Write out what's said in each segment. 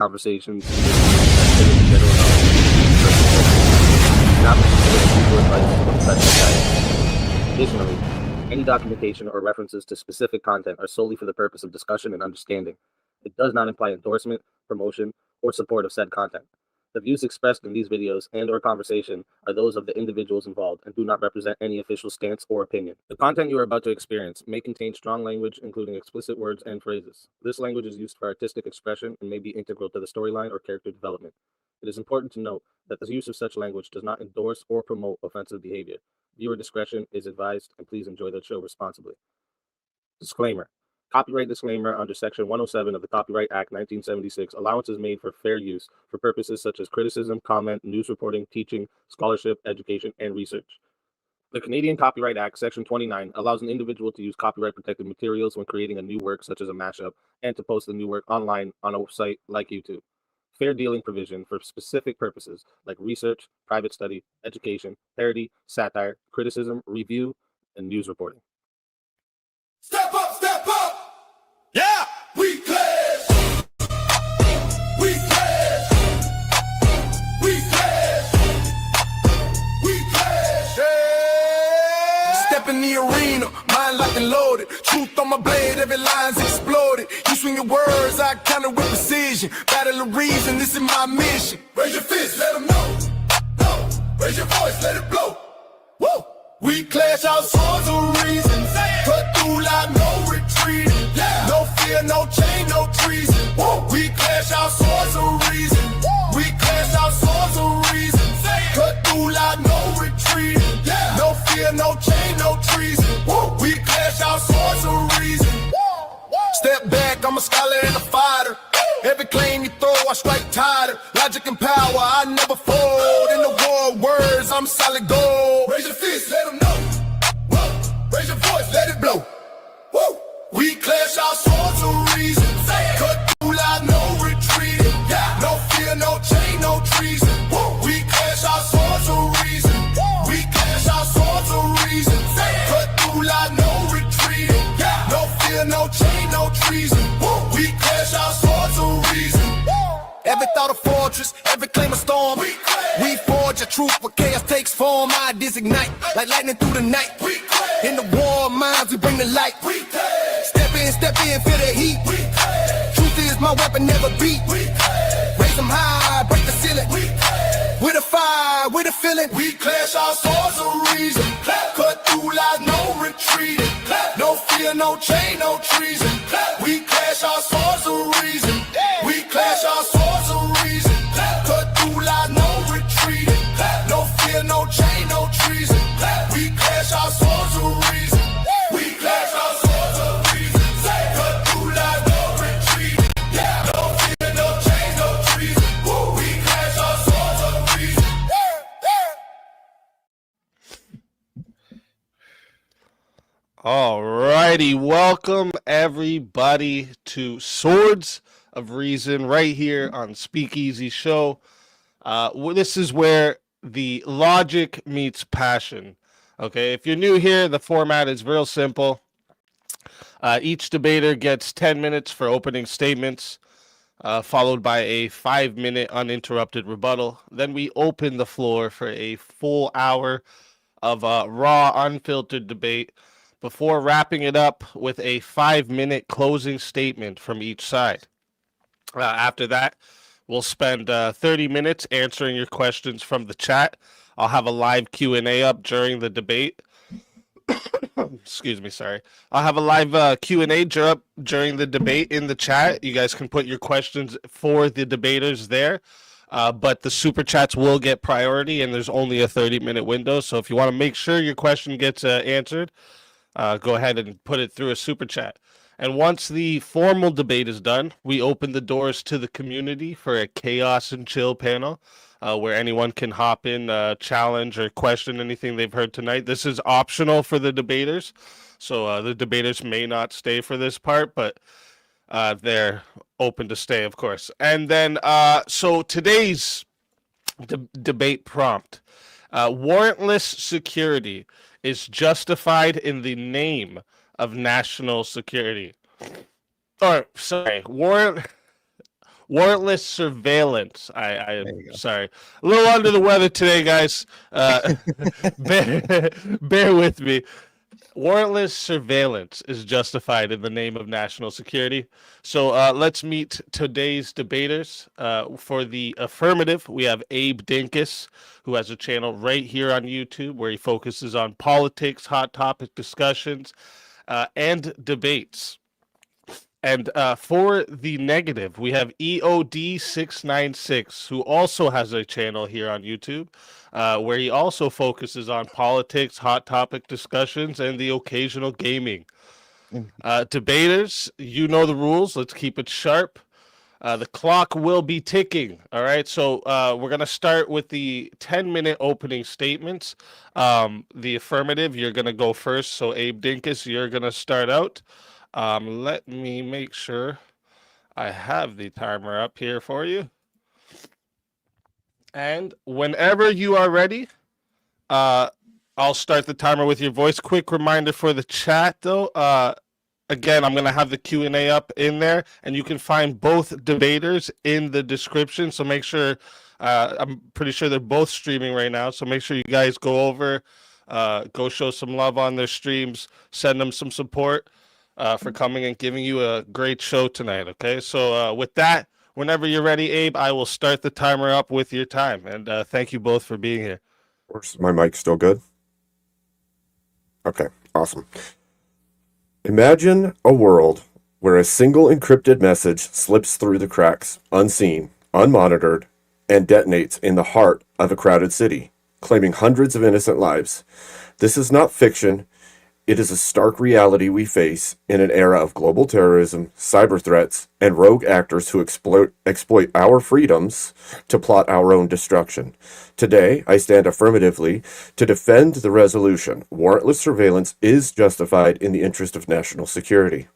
conversations in general knowledge, not legal advice or professional guidance. Additionally, any documentation or references to specific content are solely for the purpose of discussion and understanding. It does not imply endorsement, promotion, or support of said content. The views expressed in these videos and/or conversation are those of the individuals involved and do not represent any official stance or opinion. The content you are about to experience may contain strong language, including explicit words and phrases. This language is used for artistic expression and may be integral to the storyline or character development. It is important to note that the use of such language does not endorse or promote offensive behavior. Viewer discretion is advised, and please enjoy the show responsibly. Disclaimer. Copyright disclaimer under Section 107 of the Copyright Act 1976. Allowances made for fair use for purposes such as criticism, comment, news reporting, teaching, scholarship, education, and research. The Canadian Copyright Act, Section 29, allows an individual to use copyright-protected materials when creating a new work, such as a mashup, and to post the new work online on a site like YouTube. Fair dealing provision for specific purposes like research, private study, education, parody, satire, criticism, review, and news reporting. Step up, step up! Yeah! We clash! We clash! We clash! We clash! Yeah! Step in the arena, mind locked and loaded. Truth on my blade, every line's exploded. You swing your words, I counter with precision. Battle of reason, this is my mission. Raise your fist, let them know. No. Raise your voice, let it blow. Woo! We clash our swords of reason. Cut through like no retreating. Yeah. No fear, no chain, no treason. Woo. We clash our swords of reason. Woo. We clash our swords of reason. Cut through like no retreating. Yeah. No fear, no chain, no treason. Woo. We clash our swords of reason. Woo. Step back, I'm a scholar and a fighter. Every claim you throw, I strike tighter. Logic and power, I never fold. In the war of words, I'm solid gold. Raise your fist, let them know. Whoa. Raise your voice, let it blow. Woo. We clash our swords of reason. Cut through like no retreating. Yeah. No fear, no chain, no treason. Woo. We clash our swords of reason. We clash our swords of reason. Cut through like no retreating. Yeah. No fear, no chain, no treason. Woo. We clash our swords of reason. Every thought a fortress, every claim a storm. We forge a truth where chaos takes form. Ideas ignite like lightning through the night. In the war of minds, we bring the light. Step in, feel the heat. Truth is my weapon, never beat. Raise them high, break the ceiling. With a fire, with a feeling. We clash our swords of reason. Cut through like no retreating. No fear, no chain, no treason. We clash our swords of reason. We clash our swords of reason. Cut through like no retreating. No fear, no chain, no treason. We clash our swords of reason. We clash our swords of reason. Cut through like no retreating. Yeah, no fear, no chain, no treason. We clash our swords of reason. Alrighty, welcome everybody to Swords of Reason right here on Speakeasy Show. This is where the logic meets passion. Okay, if you're new here, the format is real simple. Each debater gets 10 minutes for opening statements, followed by a 5-minute uninterrupted rebuttal. Then we open the floor for a full hour of raw, unfiltered debate before wrapping it up with a 5-minute closing statement from each side. After that, we'll spend 30 minutes answering your questions from the chat. I'll have a live Q&A up during the debate. Excuse me, sorry. I'll have a live Q&A during the debate in the chat. You guys can put your questions for the debaters there. But the super chats will get priority, and there's only a 30-minute window. So if you want to make sure your question gets answered, go ahead and put it through a super chat. And once the formal debate is done, we open the doors to the community for a chaos and chill panel where anyone can hop in, challenge, or question anything they've heard tonight. This is optional for the debaters, so the debaters may not stay for this part, but they're open to stay, of course. And then, so today's debate prompt, warrantless security is justified in the name of national security. Or, sorry, Warrantless surveillance. I There am you go. sorry, a little under the weather today, guys. Bear with me. Warrantless surveillance is justified in the name of national security. So let's meet today's debaters. For the affirmative, we have Abe Dinkus, who has a channel right here on YouTube where he focuses on politics, hot topic discussions, and debates. And for the negative, we have EOD696, who also has a channel here on YouTube, where he also focuses on politics, hot topic discussions, and the occasional gaming. Debaters, you know the rules. Let's keep it sharp. The clock will be ticking. All right. So we're going to start with the 10-minute opening statements. The affirmative, you're going to go first. So, Abe Dinkus, you're going to start out. Let me make sure I have the timer up here for you. And whenever you are ready, I'll start the timer with your voice. Quick reminder for the chat, though. Again, I'm going to have the Q&A up in there, and you can find both debaters in the description. So make sure, I'm pretty sure they're both streaming right now. So make sure you guys go over, go show some love on their streams, send them some support. For coming and giving you a great show tonight. Okay, so with that, whenever you're ready, Abe, I will start the timer up with your time. And thank you both for being here. Of course, my mic's still good. Okay, awesome. Imagine a world where a single encrypted message slips through the cracks, unseen, unmonitored, and detonates in the heart of a crowded city, claiming hundreds of innocent lives. This is not fiction. It is a stark reality we face in an era of global terrorism, cyber threats, and rogue actors who exploit our freedoms to plot our own destruction. Today, I stand affirmatively to defend the resolution. Warrantless surveillance is justified in the interest of national security.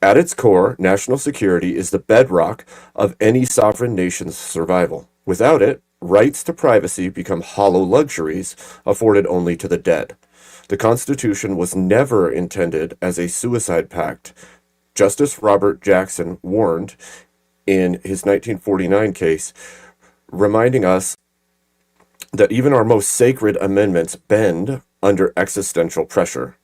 At its core, national security is the bedrock of any sovereign nation's survival. Without it, rights to privacy become hollow luxuries afforded only to the dead. The Constitution was never intended as a suicide pact. Justice Robert Jackson warned in his 1949 case, reminding us that even our most sacred amendments bend under existential pressure.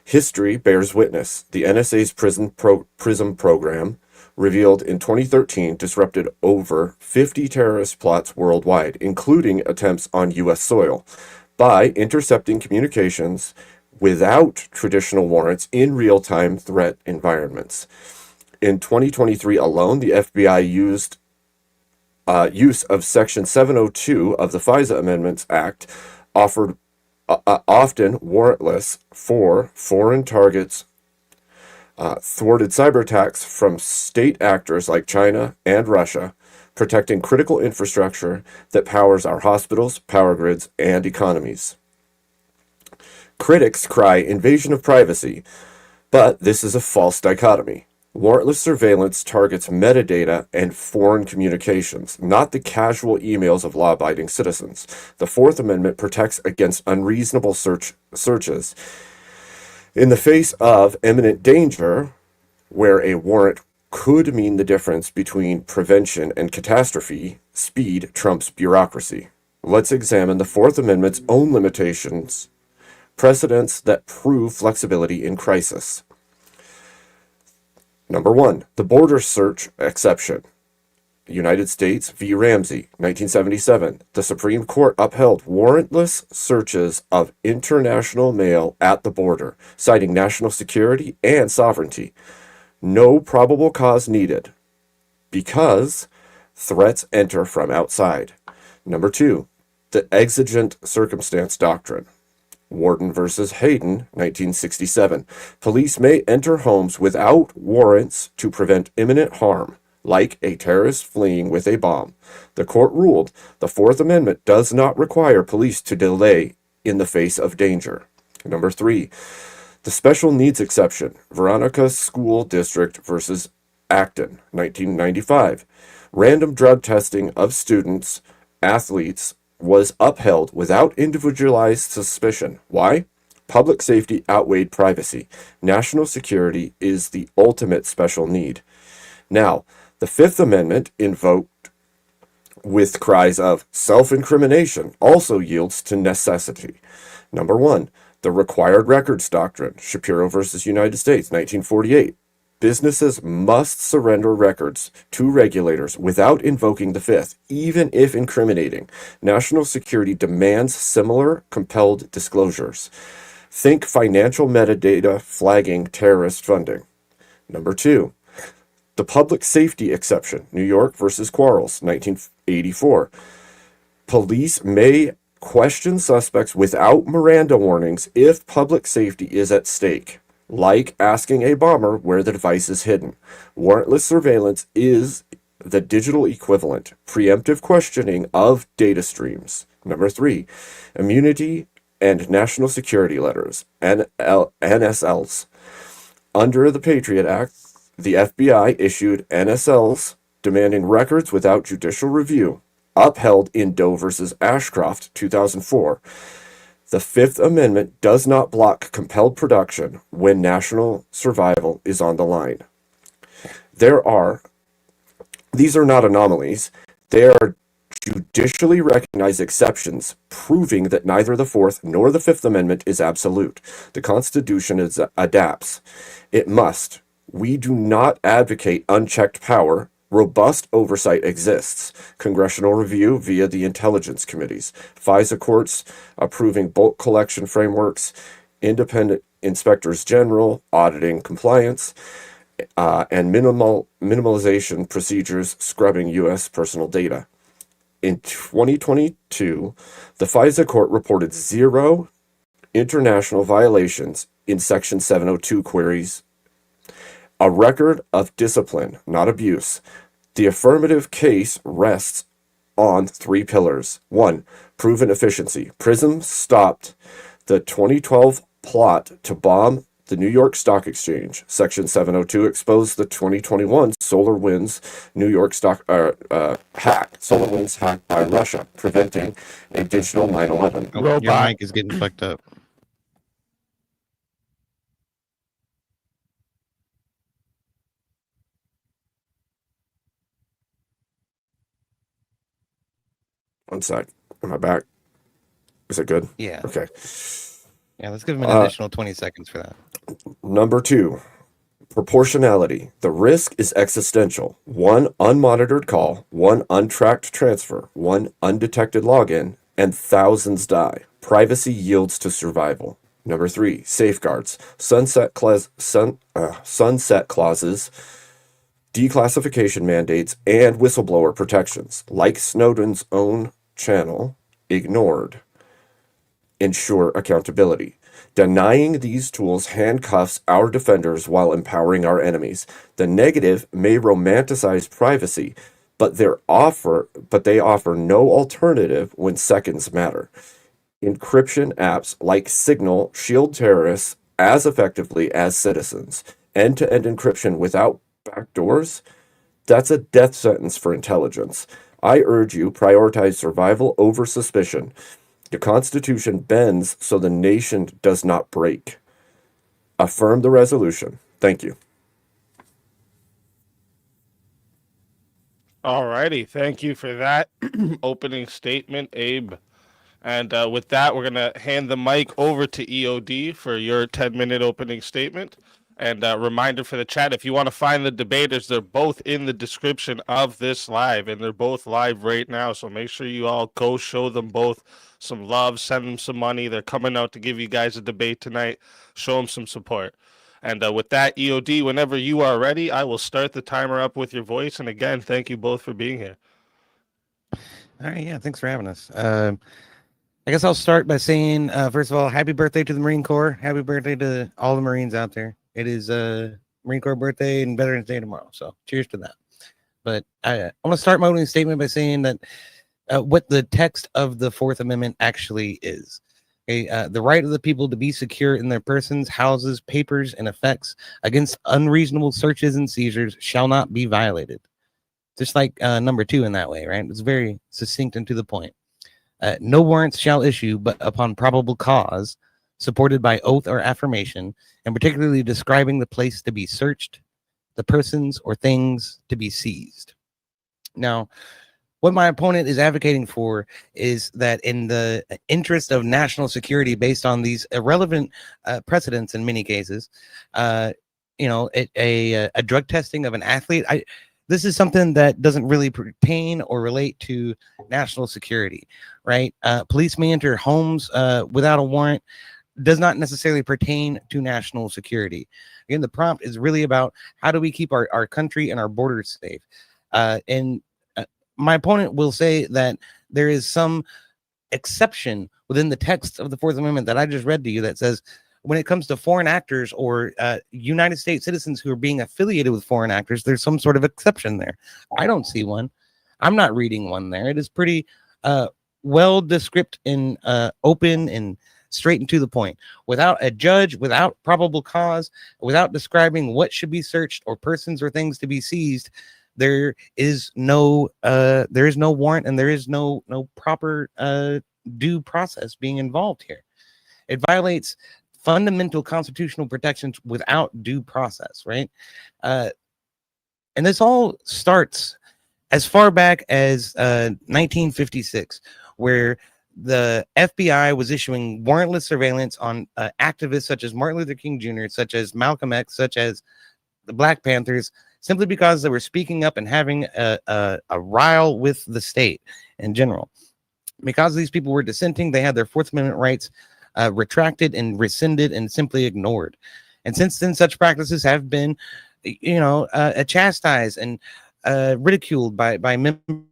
History bears witness. The NSA's PRISM program, revealed in 2013, disrupted over 50 terrorist plots worldwide, including attempts on U.S. soil, by intercepting communications without traditional warrants in real-time threat environments. In 2023 alone, the FBI use of Section 702 of the FISA Amendments Act offered often warrantless for foreign targets, thwarted cyber attacks from state actors like China and Russia, protecting critical infrastructure that powers our hospitals, power grids, and economies. Critics cry invasion of privacy, but this is a false dichotomy. Warrantless surveillance targets metadata and foreign communications, not the casual emails of law-abiding citizens. The Fourth Amendment protects against unreasonable searches. In the face of imminent danger, where a warrant could mean the difference between prevention and catastrophe, speed trumps bureaucracy. Let's examine the Fourth Amendment's own limitations, precedents that prove flexibility in crisis. Number 1, the border search exception. United States v. Ramsey, 1977. The Supreme Court upheld warrantless searches of international mail at the border, citing national security and sovereignty. No probable cause needed, because threats enter from outside. Number 2, the exigent circumstance doctrine. Warden versus Hayden, 1967. Police may enter homes without warrants to prevent imminent harm, like a terrorist fleeing with a bomb. The court ruled the Fourth Amendment does not require police to delay in the face of danger. Number 3, the special needs exception. Veronica School District versus Acton, 1995. Random drug testing of students, athletes, was upheld without individualized suspicion. Why? Public safety outweighed privacy. National security is the ultimate special need. Now, The Fifth Amendment, invoked with cries of self-incrimination, also yields to necessity. Number one, the required records doctrine, Shapiro versus United States, 1948. Businesses must surrender records to regulators without invoking the Fifth, even if incriminating. National security demands similar compelled disclosures. Think financial metadata flagging terrorist funding. Number two, the public safety exception, New York versus Quarles, 1984. Police may question suspects without Miranda warnings if public safety is at stake, like asking a bomber where the device is hidden. Warrantless surveillance is the digital equivalent, preemptive questioning of data streams. Number three, immunity and national security letters, NSLs. Under the Patriot Act, the FBI issued NSLs demanding records without judicial review, upheld in Doe versus Ashcroft, 2004. The Fifth Amendment does not block compelled production when national survival is on the line. These are not anomalies. They are judicially recognized exceptions, proving that neither the Fourth nor the Fifth Amendment is absolute. The Constitution adapts. It must. We do not advocate unchecked power. Robust oversight exists. Congressional review via the intelligence committees, FISA courts approving bulk collection frameworks, independent inspectors general auditing compliance, and minimalization procedures scrubbing U.S. personal data. In 2022, the FISA court reported 0 international violations in Section 702 queries. A record of discipline, not abuse. The affirmative case rests on 3 pillars. 1, proven efficiency. PRISM stopped the 2012 plot to bomb the New York Stock Exchange. Section 702 exposed the 2021 SolarWinds New York stock hack. SolarWinds hacked by Russia, preventing a digital 9/11. Oh, your mic is getting fucked up. One sec. Am I back? Is it good? Yeah. Okay. Yeah, let's give him an additional 20 seconds for that. Number 2, proportionality. The risk is existential. 1 unmonitored call, 1 untracked transfer, 1 undetected login, and thousands die. Privacy yields to survival. Number 3, safeguards. Sunset clauses, declassification mandates, and whistleblower protections, like Snowden's own channel, ignored, ensure accountability. Denying these tools handcuffs our defenders while empowering our enemies. The negative may romanticize privacy, but they offer no alternative when seconds matter. Encryption apps like Signal shield terrorists as effectively as citizens. End-to-end encryption without backdoors? That's a death sentence for intelligence. I urge you, prioritize survival over suspicion. The Constitution bends so the nation does not break. Affirm the resolution. Thank you. All righty. Thank you for that opening statement, Abe. And with that, we're going to hand the mic over to EOD for your 10-minute opening statement. And reminder for the chat, if you want to find the debaters, they're both in the description of this live, and they're both live right now. So make sure you all go show them both some love, send them some money. They're coming out to give you guys a debate tonight. Show them some support. And with that, EOD, whenever you are ready, I will start the timer up with your voice. And again, thank you both for being here. All right, yeah, thanks for having us. I guess I'll start by saying, first of all, happy birthday to the Marine Corps. Happy birthday to all the Marines out there. It is Marine Corps birthday and Veterans Day tomorrow, so cheers to that. But I want to start my opening statement by saying that what the text of the Fourth Amendment actually is. The right of the people to be secure in their persons, houses, papers, and effects against unreasonable searches and seizures shall not be violated. Just like number 2 in that way, right? It's very succinct and to the point. No warrants shall issue but upon probable cause, supported by oath or affirmation, and particularly describing the place to be searched, the persons or things to be seized. Now, what my opponent is advocating for is that in the interest of national security, based on these irrelevant precedents in many cases, a drug testing of an athlete, this is something that doesn't really pertain or relate to national security, right? Police may enter homes without a warrant, does not necessarily pertain to national security. Again, the prompt is really about how do we keep our country and our borders safe. And my opponent will say that there is some exception within the text of the Fourth Amendment that I just read to you that says when it comes to foreign actors or United States citizens who are being affiliated with foreign actors, there's some sort of exception there. I don't see one. I'm not reading one there. It is pretty well descript and open and straight and to the point, without a judge, without probable cause, without describing what should be searched or persons or things to be seized. There is no warrant, and there is no proper due process being involved here. It violates fundamental constitutional protections without due process, right? And this all starts as far back as 1956, where the FBI was issuing warrantless surveillance on activists such as Martin Luther King Jr., such as Malcolm X, such as the Black Panthers, simply because they were speaking up and having a rile with the state in general. Because these people were dissenting, they had their Fourth Amendment rights retracted and rescinded and simply ignored. And since then, such practices have been, chastised and ridiculed by members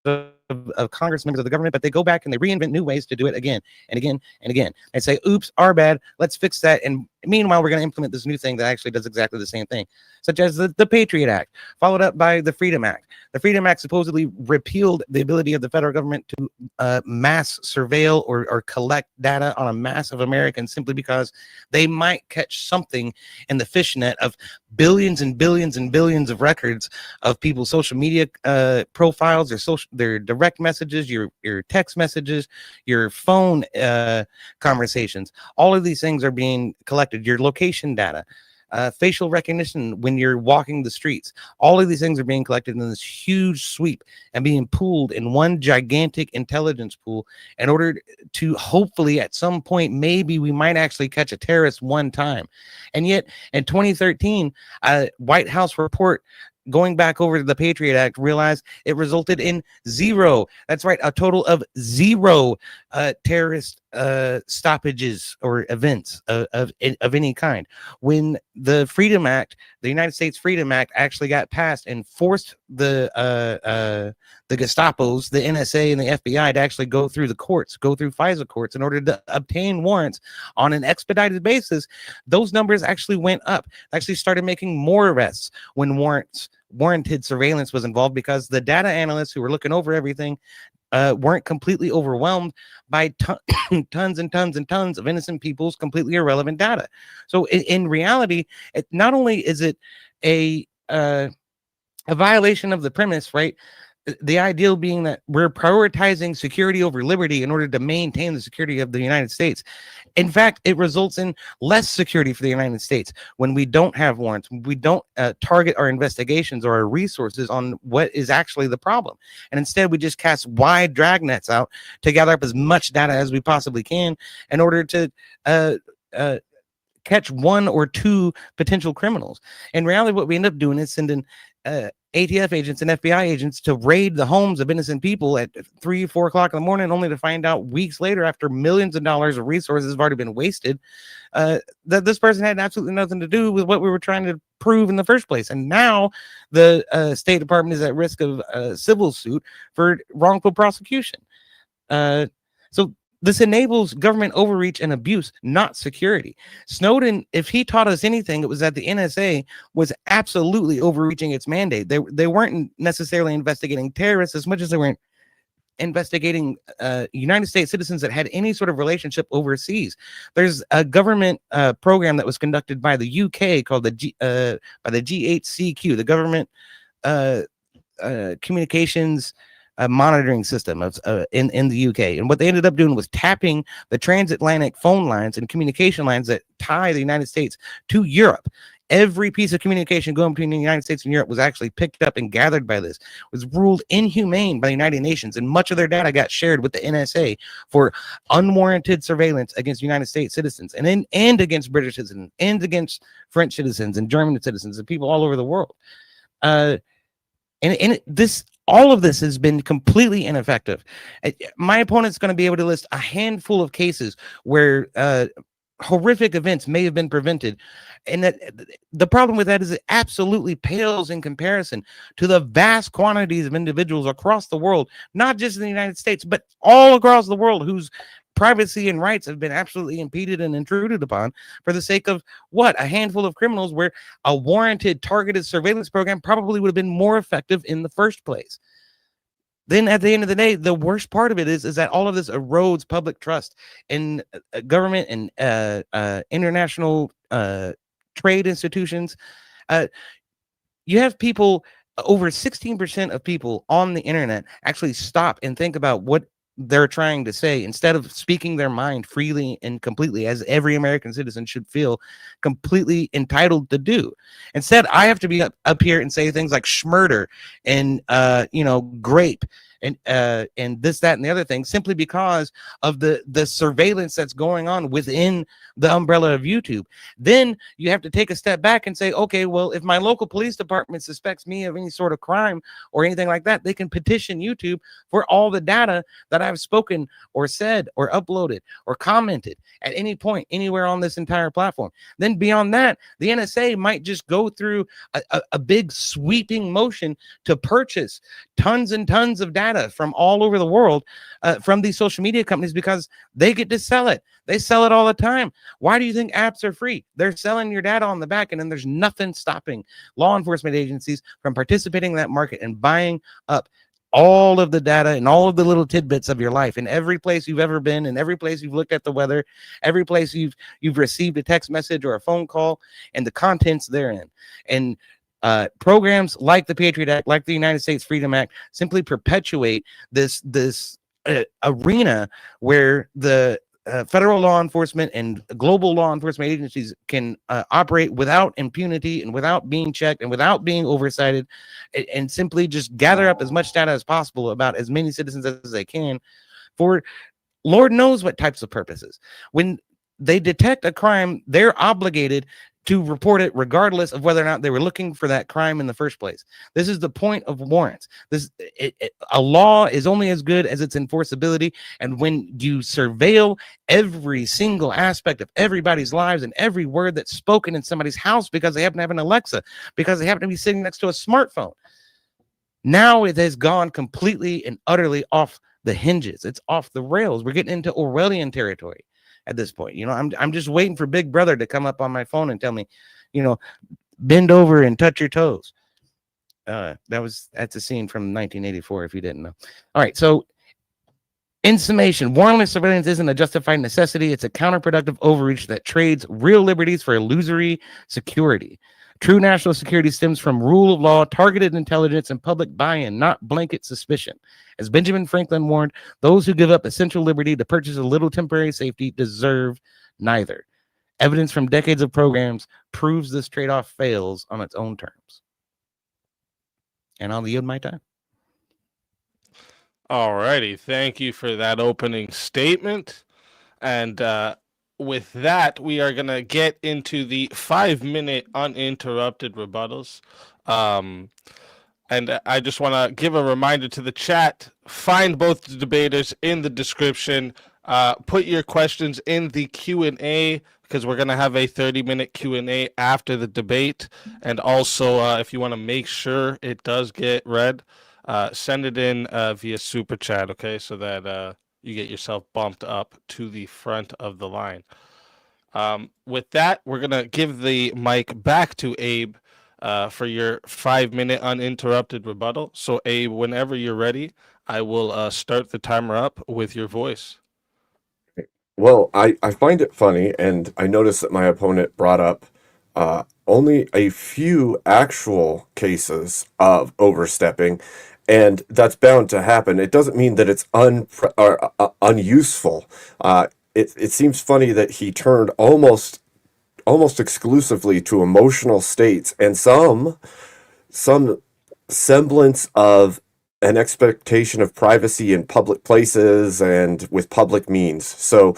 of Congress, members of the government, but they go back and they reinvent new ways to do it again and again and again and say, oops, our bad, let's fix that. And meanwhile, we're going to implement this new thing that actually does exactly the same thing, such as the Patriot Act, followed up by the Freedom Act. The Freedom Act supposedly repealed the ability of the federal government to mass surveil or collect data on a mass of Americans simply because they might catch something in the fishnet of billions and billions and billions of records of people's social media profiles, their direct messages, your text messages, your phone conversations. All of these things are being collected, your location data, facial recognition when you're walking the streets. All of these things are being collected in this huge sweep and being pooled in one gigantic intelligence pool in order to hopefully at some point, maybe we might actually catch a terrorist one time. And yet in 2013, a White House report going back over to the Patriot Act realized it resulted in zero. That's right, a total of zero terrorist stoppages or events of any kind. When the Freedom Act, the United States Freedom Act, actually got passed and forced the Gestapos, the NSA, and the FBI to actually go through the courts, go through FISA courts in order to obtain warrants on an expedited basis, those numbers actually went up. Actually started making more arrests when warranted surveillance was involved, because the data analysts who were looking over everything weren't completely overwhelmed by tons and tons and tons of innocent people's completely irrelevant data. So in reality, not only is it a violation of the premise, right? The ideal being that we're prioritizing security over liberty in order to maintain the security of the United States. In fact, it results in less security for the United States when we don't have warrants, when we don't target our investigations or our resources on what is actually the problem. And instead, we just cast wide dragnets out to gather up as much data as we possibly can in order to catch one or two potential criminals. In reality, what we end up doing is sending ATF agents and FBI agents to raid the homes of innocent people at 3, 4 o'clock in the morning, only to find out weeks later, after millions of dollars of resources have already been wasted, that this person had absolutely nothing to do with what we were trying to prove in the first place. And now the State Department is at risk of a civil suit for wrongful prosecution. So this enables government overreach and abuse, not security. Snowden, if he taught us anything, it was that the NSA was absolutely overreaching its mandate. They weren't necessarily investigating terrorists as much as they were investigating United States citizens that had any sort of relationship overseas. There's a government program that was conducted by the UK called the GHQ, the Government Communications monitoring system of, in the UK. And what they ended up doing was tapping the transatlantic phone lines and communication lines that tie the United States to Europe. Every piece of communication going between the United States and Europe was actually picked up and gathered by this, was ruled inhumane by the United Nations, and much of their data got shared with the NSA for unwarranted surveillance against United States citizens, and against British citizens, and against French citizens, and German citizens, and people all over the world. All of this has been completely ineffective. My opponent's going to be able to list a handful of cases where horrific events may have been prevented, and that the problem with that is it absolutely pales in comparison to the vast quantities of individuals across the world, not just in the United States, but all across the world, whose privacy and rights have been absolutely impeded and intruded upon for the sake of what? A handful of criminals, where a warranted targeted surveillance program probably would have been more effective in the first place. Then at the end of the day, the worst part of it is that all of this erodes public trust in government and international trade institutions. You have people, over 16% of people on the internet actually stop and think about what they're trying to say instead of speaking their mind freely and completely, as every American citizen should feel completely entitled to do. Instead, I have to be up here and say things like schmurder and grape and this, that, and the other thing, simply because of the surveillance that's going on within the umbrella of YouTube. Then you have to take a step back and say, okay, well, if my local police department suspects me of any sort of crime or anything like that, they can petition YouTube for all the data that I've spoken or said or uploaded or commented at any point anywhere on this entire platform. Then beyond that, the NSA might just go through a big sweeping motion to purchase tons and tons of data from all over the world from these social media companies, because they get to sell it. They sell it all the time. Why do you think apps are free? They're selling your data on the back end, and there's nothing stopping law enforcement agencies from participating in that market and buying up all of the data and all of the little tidbits of your life, in every place you've ever been, in every place you've looked at the weather, every place you've received a text message or a phone call, and the contents therein. And programs like the Patriot Act, like the United States Freedom Act, simply perpetuate this arena where the federal law enforcement and global law enforcement agencies can operate without impunity and without being checked and without being oversighted, and simply just gather up as much data as possible about as many citizens as they can for Lord knows what types of purposes. When they detect a crime, they're obligated to report it regardless of whether or not they were looking for that crime in the first place. This is the point of warrants. A law is only as good as its enforceability, and when you surveil every single aspect of everybody's lives and every word that's spoken in somebody's house because they happen to have an Alexa, because they happen to be sitting next to a smartphone, now it has gone completely and utterly off the hinges. It's off the rails. We're getting into Orwellian territory at this point. I'm just waiting for Big Brother to come up on my phone and tell me, bend over and touch your toes. That's a scene from 1984, if you didn't know. All right, so in summation, warrantless surveillance isn't a justified necessity. It's a counterproductive overreach that trades real liberties for illusory security. True national security stems from rule of law, targeted intelligence, and public buy-in, not blanket suspicion. As Benjamin Franklin warned, those who give up essential liberty to purchase a little temporary safety deserve neither. Evidence from decades of programs proves this trade-off fails on its own terms. And I'll yield my time. All righty. Thank you for that opening statement. And with that, we are going to get into the 5-minute uninterrupted rebuttals. And I just want to give a reminder to the chat. Find both the debaters in the description. Put your questions in the Q&A, because we're going to have a 30-minute Q&A after the debate. And also, if you want to make sure it does get read, send it in via Super Chat, okay, so that you get yourself bumped up to the front of the line. With that, we're going to give the mic back to Abe for your 5-minute uninterrupted rebuttal. So, Abe, whenever you're ready, I will start the timer up with your voice. Well, I find it funny, and I noticed that my opponent brought up only a few actual cases of overstepping, and that's bound to happen. It doesn't mean that it's unuseful. It seems funny that he turned almost exclusively to emotional states and some semblance of an expectation of privacy in public places and with public means. So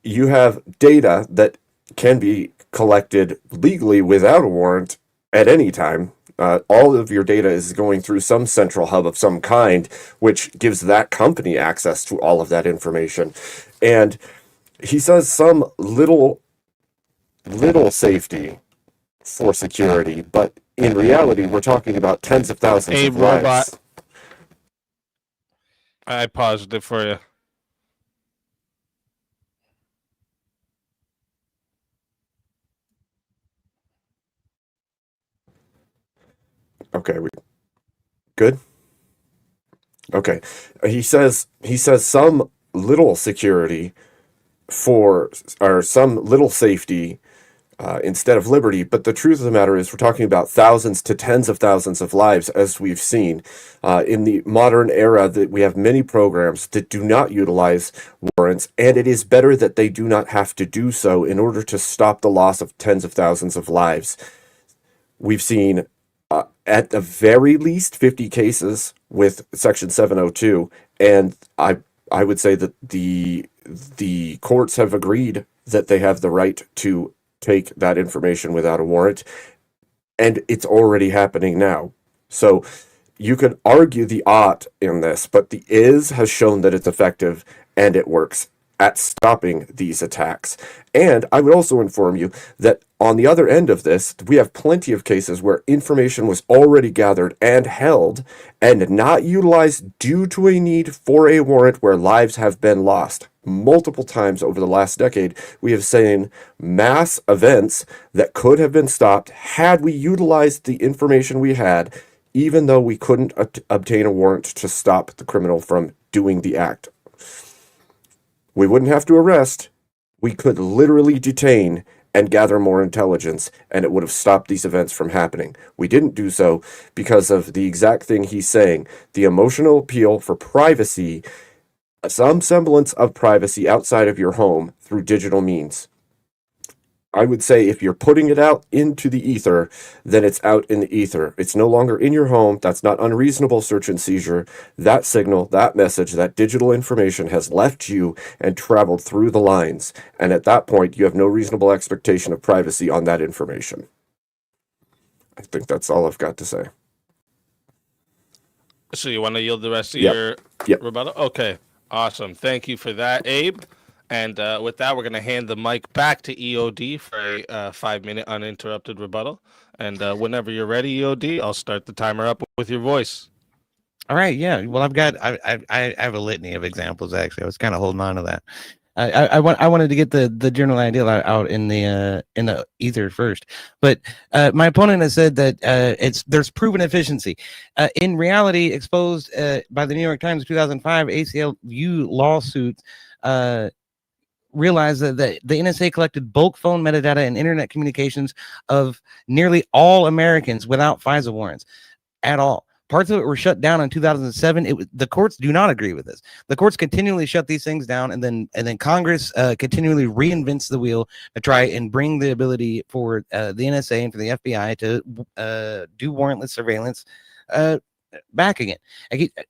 you have data that can be collected legally without a warrant at any time. All of your data is going through some central hub of some kind, which gives that company access to all of that information. And he says some little safety for security, but in reality, we're talking about tens of thousands Hey, of robot. lives. I paused it for you. Okay, we good? Okay. He says some little security for, or some little safety instead of liberty. But the truth of the matter is we're talking about thousands to tens of thousands of lives, as we've seen. In the modern era, that we have many programs that do not utilize warrants, and it is better that they do not have to do so in order to stop the loss of tens of thousands of lives. We've seen at the very least 50 cases with Section 702, and I would say that the courts have agreed that they have the right to take that information without a warrant, and it's already happening now. So you could argue the ought in this, but the is has shown that it's effective and it works at stopping these attacks. And I would also inform you that on the other end of this, we have plenty of cases where information was already gathered and held and not utilized due to a need for a warrant where lives have been lost. Multiple times over the last decade, we have seen mass events that could have been stopped had we utilized the information we had, even though we couldn't obtain a warrant to stop the criminal from doing the act. We wouldn't have to arrest. We could literally detain and gather more intelligence, and it would have stopped these events from happening. We didn't do so because of the exact thing he's saying, the emotional appeal for privacy, some semblance of privacy outside of your home through digital means. I would say if you're putting it out into the ether, then it's out in the ether. It's no longer in your home. That's not unreasonable search and seizure. That signal, that message, that digital information has left you and traveled through the lines. And at that point, you have no reasonable expectation of privacy on that information. I think that's all I've got to say. So you want to yield the rest of Yep. your rebuttal? Okay, awesome. Thank you for that, Abe. And with that, we're going to hand the mic back to EOD for a 5-minute uninterrupted rebuttal. And whenever you're ready, EOD, I'll start the timer up with your voice. All right, yeah. Well, I have a litany of examples. Actually, I was kind of holding on to that. I wanted to get the general idea out in the ether first, but my opponent has said that there's proven efficiency. In reality, exposed by the New York Times 2005 ACLU lawsuit. Realized that the NSA collected bulk phone metadata and internet communications of nearly all Americans without FISA warrants at all. Parts of it were shut down in 2007. The courts do not agree with this. The courts continually shut these things down, and then Congress continually reinvents the wheel to try and bring the ability for the NSA and for the FBI to do warrantless surveillance back again.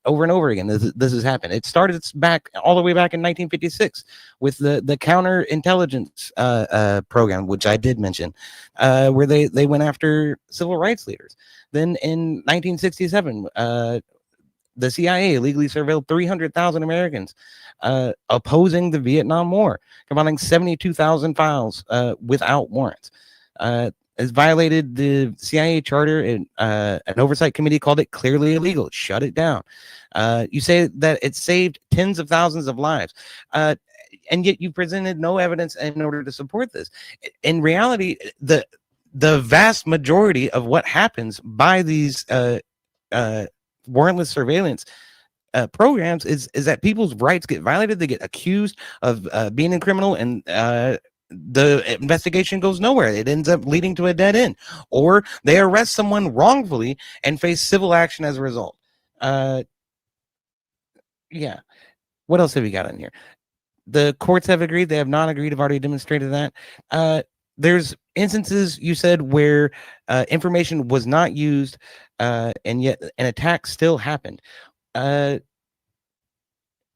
Over and over again. This has happened. It started back all the way back in 1956 with the counterintelligence program, which I did mention, where they went after civil rights leaders. Then in 1967, the CIA illegally surveilled 300,000 Americans opposing the Vietnam War, compiling 72,000 files without warrants. Has violated the CIA charter, and an oversight committee called it clearly illegal. It shut it down. You say that it saved tens of thousands of lives, and yet you presented no evidence in order to support this. In reality, the vast majority of what happens by these warrantless surveillance programs is that people's rights get violated. They get accused of being a criminal, and the investigation goes nowhere. It ends up leading to a dead end, or they arrest someone wrongfully and face civil action as a result. Yeah. What else have we got in here? The courts have agreed. They have not agreed. Have already demonstrated that. There's instances you said where information was not used, and yet an attack still happened.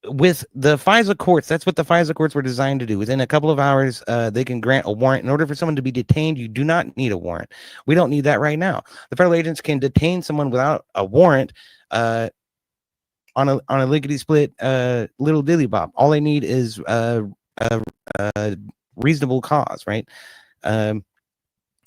With the FISA courts, that's what the FISA courts were designed to do. Within a couple of hours, they can grant a warrant. In order for someone to be detained, you do not need a warrant. We don't need that right now. The federal agents can detain someone without a warrant on a lickety split little dilly bob. All they need is a reasonable cause, right?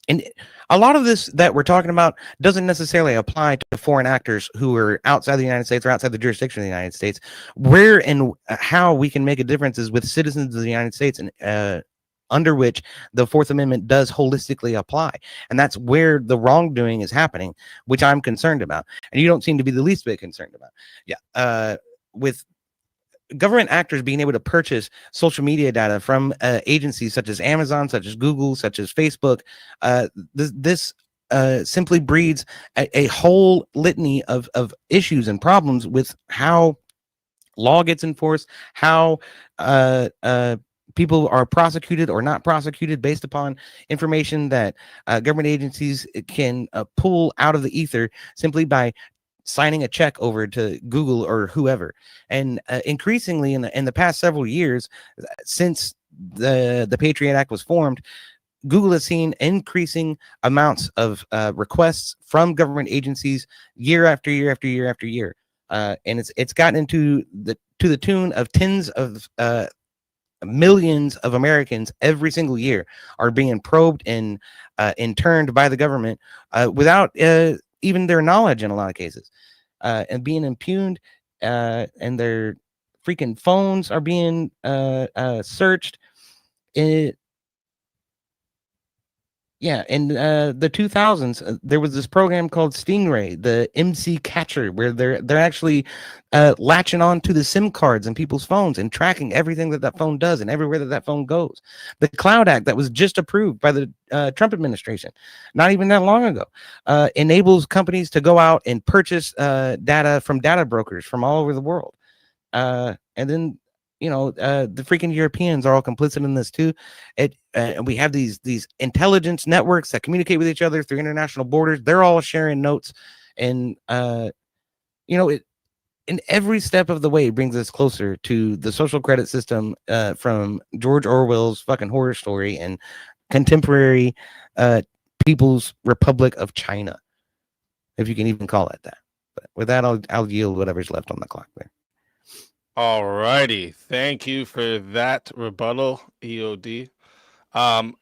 And a lot of this that we're talking about doesn't necessarily apply to foreign actors who are outside the United States or outside the jurisdiction of the United States. Where and how we can make a difference is with citizens of the United States, and under which the Fourth Amendment does holistically apply. And that's where the wrongdoing is happening, which I'm concerned about. And you don't seem to be the least bit concerned about. Yeah. With government actors being able to purchase social media data from agencies such as Amazon, such as Google, such as Facebook, this simply breeds a whole litany of issues and problems with how law gets enforced, how people are prosecuted or not prosecuted based upon information that government agencies can pull out of the ether simply by signing a check over to Google or whoever. And increasingly in the past several years, since the Patriot Act was formed, Google has seen increasing amounts of requests from government agencies year after year after year after year. And it's gotten into the tune of tens of millions of Americans every single year are being probed and interned by the government without even their knowledge in a lot of cases, and being impugned, and their freaking phones are being searched. Yeah, in the 2000s, there was this program called Stingray, the MC Catcher, where they're actually latching on to the SIM cards in people's phones and tracking everything that phone does and everywhere that phone goes. The Cloud Act that was just approved by the Trump administration, not even that long ago, enables companies to go out and purchase data from data brokers from all over the world. And then the freaking Europeans are all complicit in this too. And we have these intelligence networks that communicate with each other through international borders. They're all sharing notes, and in every step of the way brings us closer to the social credit system from George Orwell's fucking horror story and contemporary People's Republic of China, if you can even call it that. But with that, I'll yield whatever's left on the clock there. All righty. Thank you for that rebuttal, EOD.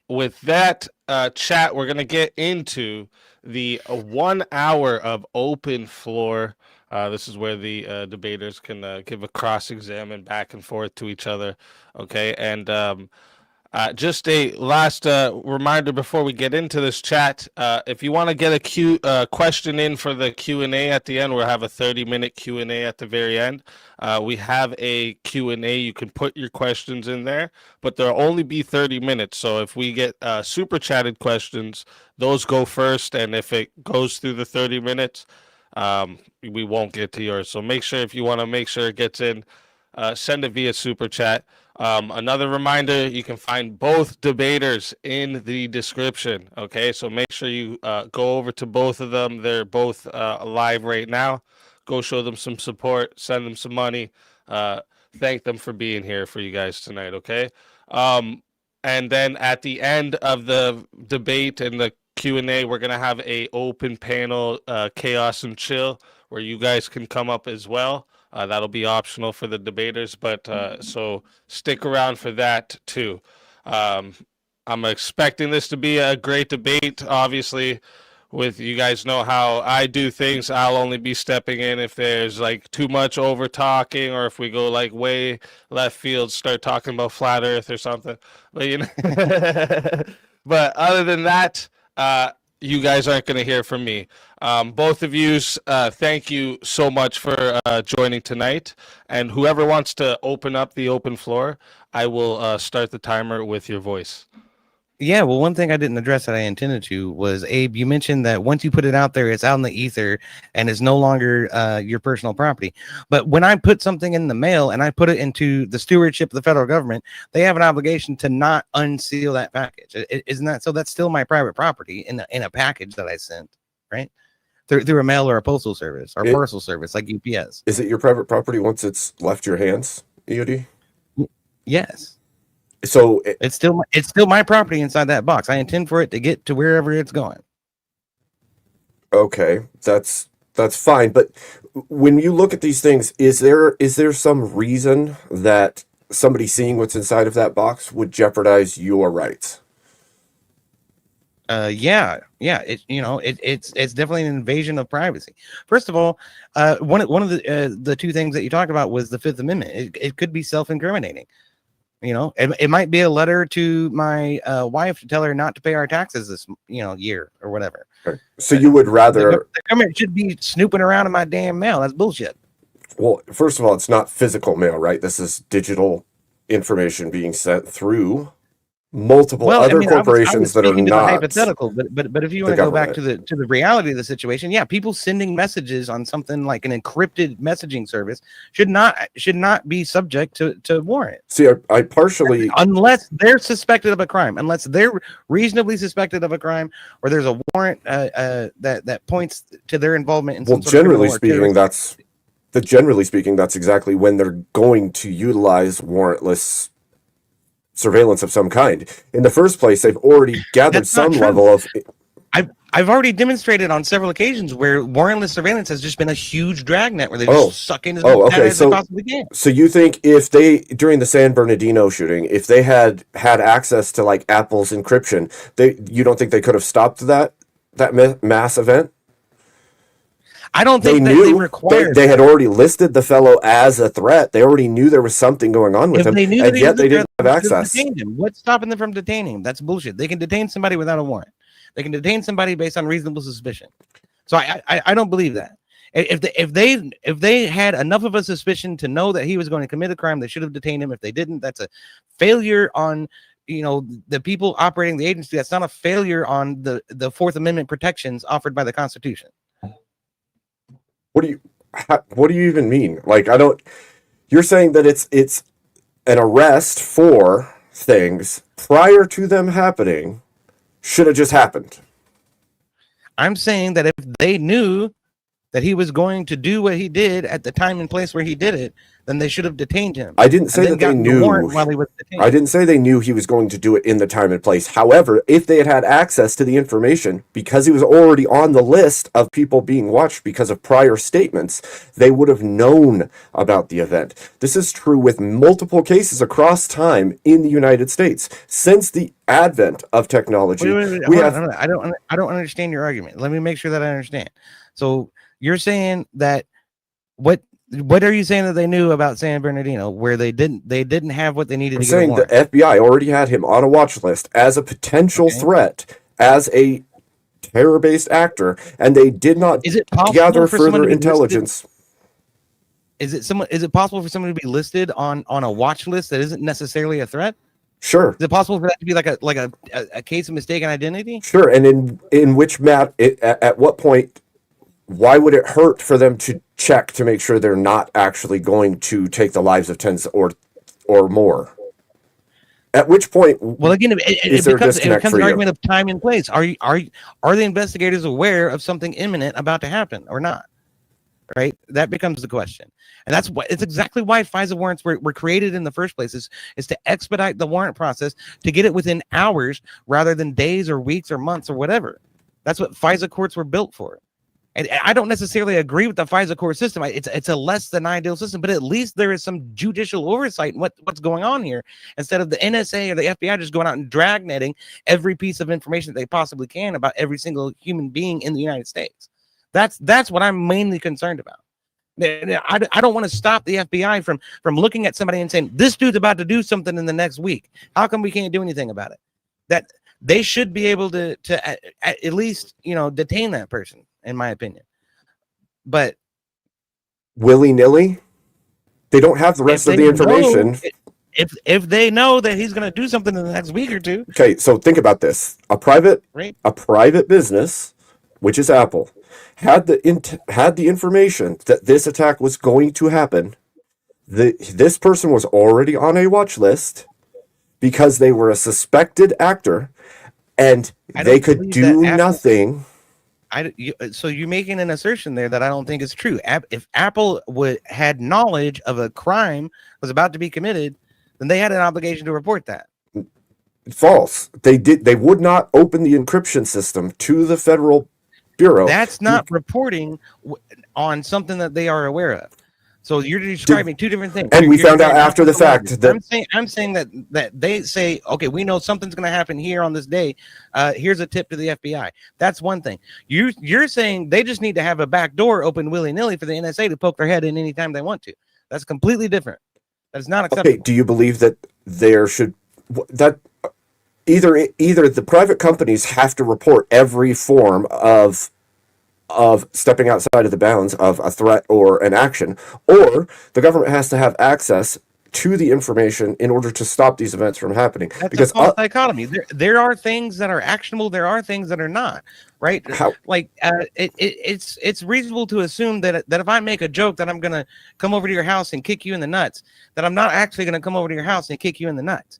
With that chat, we're going to get into the 1 hour of open floor. This is where the debaters can give a cross-examine back and forth to each other. Okay. And just a last reminder before we get into this chat. If you want to get a question in for the Q&A at the end, we'll have a 30-minute Q&A at the very end. We have a Q&A. You can put your questions in there, but there'll only be 30 minutes. So if we get super chatted questions, those go first. And if it goes through the 30 minutes, we won't get to yours. So make sure, if you want to make sure it gets in, send it via super chat. Another reminder, you can find both debaters in the description. Okay, so make sure you go over to both of them. They're both live right now. Go show them some support, send them some money, thank them for being here for you guys tonight. Okay, and then at the end of the debate and the Q&A, we're gonna have a open panel, chaos and chill, where you guys can come up as well. That'll be optional for the debaters, but so stick around for that too. I'm expecting this to be a great debate. Obviously, with you guys know how I do things, I'll only be stepping in if there's like too much over talking, or if we go like way left field, start talking about flat Earth or something. But but other than that, you guys aren't going to hear from me. Both of you, thank you so much for joining tonight. And whoever wants to open up the open floor, I will start the timer with your voice. Yeah, well, one thing I didn't address that I intended to was, Abe, you mentioned that once you put it out there, it's out in the ether and it's no longer your personal property. But when I put something in the mail and I put it into the stewardship of the federal government, they have an obligation to not unseal that package. Isn't that so? That's still my private property in a package that I sent, right? Through a mail or a postal service or parcel service like UPS. Is it your private property once it's left your hands, EOD? Yes. So It's still my property inside that box. I intend for it to get to wherever it's going. okay, that's fine. But when you look at these things, is there some reason that somebody seeing what's inside of that box would jeopardize your rights? Yeah, it's definitely an invasion of privacy. First of all, one of the two things that you talked about was the Fifth Amendment. It could be self-incriminating. It might be a letter to my wife to tell her not to pay our taxes this year or whatever. Okay. So you would rather the government should be snooping around in my damn mail. That's bullshit. well, first of all, it's not physical mail, right? This is digital information being sent through multiple other corporations I was that are speaking to the not hypothetical, but if you want to go back to the reality of the situation, yeah, people sending messages on something like an encrypted messaging service should not be subject to warrant. See, I partially, unless they're suspected of a crime, unless they're reasonably suspected of a crime, or there's a warrant that points to their involvement in some sort generally of speaking, generally speaking, that's exactly when they're going to utilize warrantless surveillance of some kind. In the first place, they've already gathered some level of. I've already demonstrated on several occasions where warrantless surveillance has just been a huge dragnet where they just suck in as much data as they possibly can. So you think if they, during the San Bernardino shooting, if they had access to like Apple's encryption, you don't think they could have stopped that mass event? I don't think they required. They had already listed the fellow as a threat. They already knew there was something going on with him, and yet they didn't have access. What's stopping them from detaining him? That's bullshit. They can detain somebody without a warrant. They can detain somebody based on reasonable suspicion. So I don't believe that. If they had enough of a suspicion to know that he was going to commit a crime, they should have detained him. If they didn't, that's a failure on the people operating the agency. That's not a failure on the Fourth Amendment protections offered by the Constitution. What do you even mean? Like, I don't. You're saying that it's an arrest for things prior to them happening should have just happened. I'm saying that if they knew that he was going to do what he did at the time and place where he did it, then they should have detained him. I didn't say that they knew. While he was detained. I didn't say they knew he was going to do it in the time and place. However, if they had had access to the information, because he was already on the list of people being watched because of prior statements, they would have known about the event. This is true with multiple cases across time in the United States. Since the advent of technology, I don't understand your argument. Let me make sure that I understand. So you're saying that what are you saying that they knew about San Bernardino where they didn't have what they needed to get a warrant? The FBI already had him on a watch list as a potential threat, as a terror-based actor, and they did not gather further intelligence. Is it possible for someone to be listed on a watch list that isn't necessarily a threat? Sure. Is it possible for that to be like a case of mistaken identity? Sure. And in which at what point, why would it hurt for them to check to make sure they're not actually going to take the lives of tens or more? At which point, well, again, it becomes an argument of time and place. Are the investigators aware of something imminent about to happen or not? Right, that becomes the question, and it's exactly why FISA warrants were created in the first place. Is to expedite the warrant process to get it within hours rather than days or weeks or months or whatever. That's what FISA courts were built for. And I don't necessarily agree with the FISA court system. It's a less than ideal system, but at least there is some judicial oversight in what's going on here, instead of the NSA or the FBI just going out and dragnetting every piece of information that they possibly can about every single human being in the United States. That's what I'm mainly concerned about. I don't want to stop the FBI from looking at somebody and saying, this dude's about to do something in the next week. How come we can't do anything about it? That they should be able to at least, detain that person, in my opinion. But willy-nilly, they don't have the rest of the information. if they know that he's going to do something in the next week or two, Okay, so think about this. A private right? business, which is Apple, had the information that this attack was going to happen. This person was already on a watch list because they were a suspected actor, and I they don't could believe do that Apple. nothing. So you're making an assertion there that I don't think is true. If Apple had knowledge of a crime was about to be committed, then they had an obligation to report that. False. They would not open the encryption system to the federal bureau. That's not reporting on something that they are aware of. So you're describing two different things. And we You're found out describing after the fact language. that I'm saying that they say, okay, we know something's going to happen here on this day. Here's a tip to the FBI. That's one thing. You're saying they just need to have a back door open willy-nilly for the NSA to poke their head in anytime they want to. That's completely different. That's not acceptable. okay, do you believe that there should that either the private companies have to report every form of stepping outside of the bounds of a threat or an action, or the government has to have access to the information in order to stop these events from happening? That's Because a false dichotomy. There are things that are actionable. There are things that are not. Right? Like it's reasonable to assume that if I make a joke that I'm gonna come over to your house and kick you in the nuts, that I'm not actually gonna come over to your house and kick you in the nuts.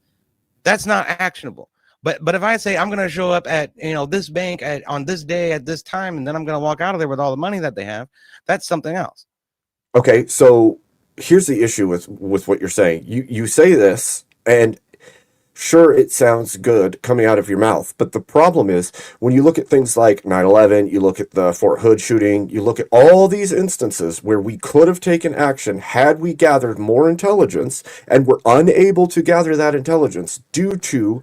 That's not actionable. But if I say I'm gonna show up at this bank on this day at this time, and then I'm gonna walk out of there with all the money that they have, that's something else. okay, so here's the issue with what you're saying. You say this, and sure, it sounds good coming out of your mouth, but the problem is when you look at things like 9/11, you look at the Fort Hood shooting, you look at all these instances where we could have taken action had we gathered more intelligence, and were unable to gather that intelligence due to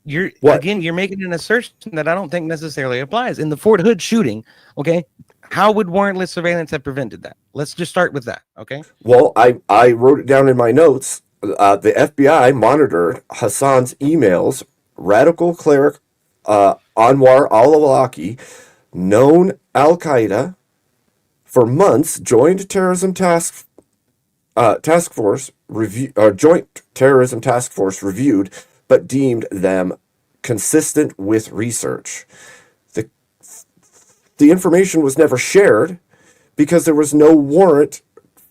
You're what? You're making an assertion that I don't think necessarily applies. In the Fort Hood shooting, okay, how would warrantless surveillance have prevented that? Let's just start with that, okay? Well, I wrote it down in my notes. The FBI monitored Hassan's emails. Radical cleric Anwar al-Awlaki, known Al-Qaeda, for months joined terrorism task force review joint terrorism task force reviewed, but deemed them consistent with research. The information was never shared because there was no warrant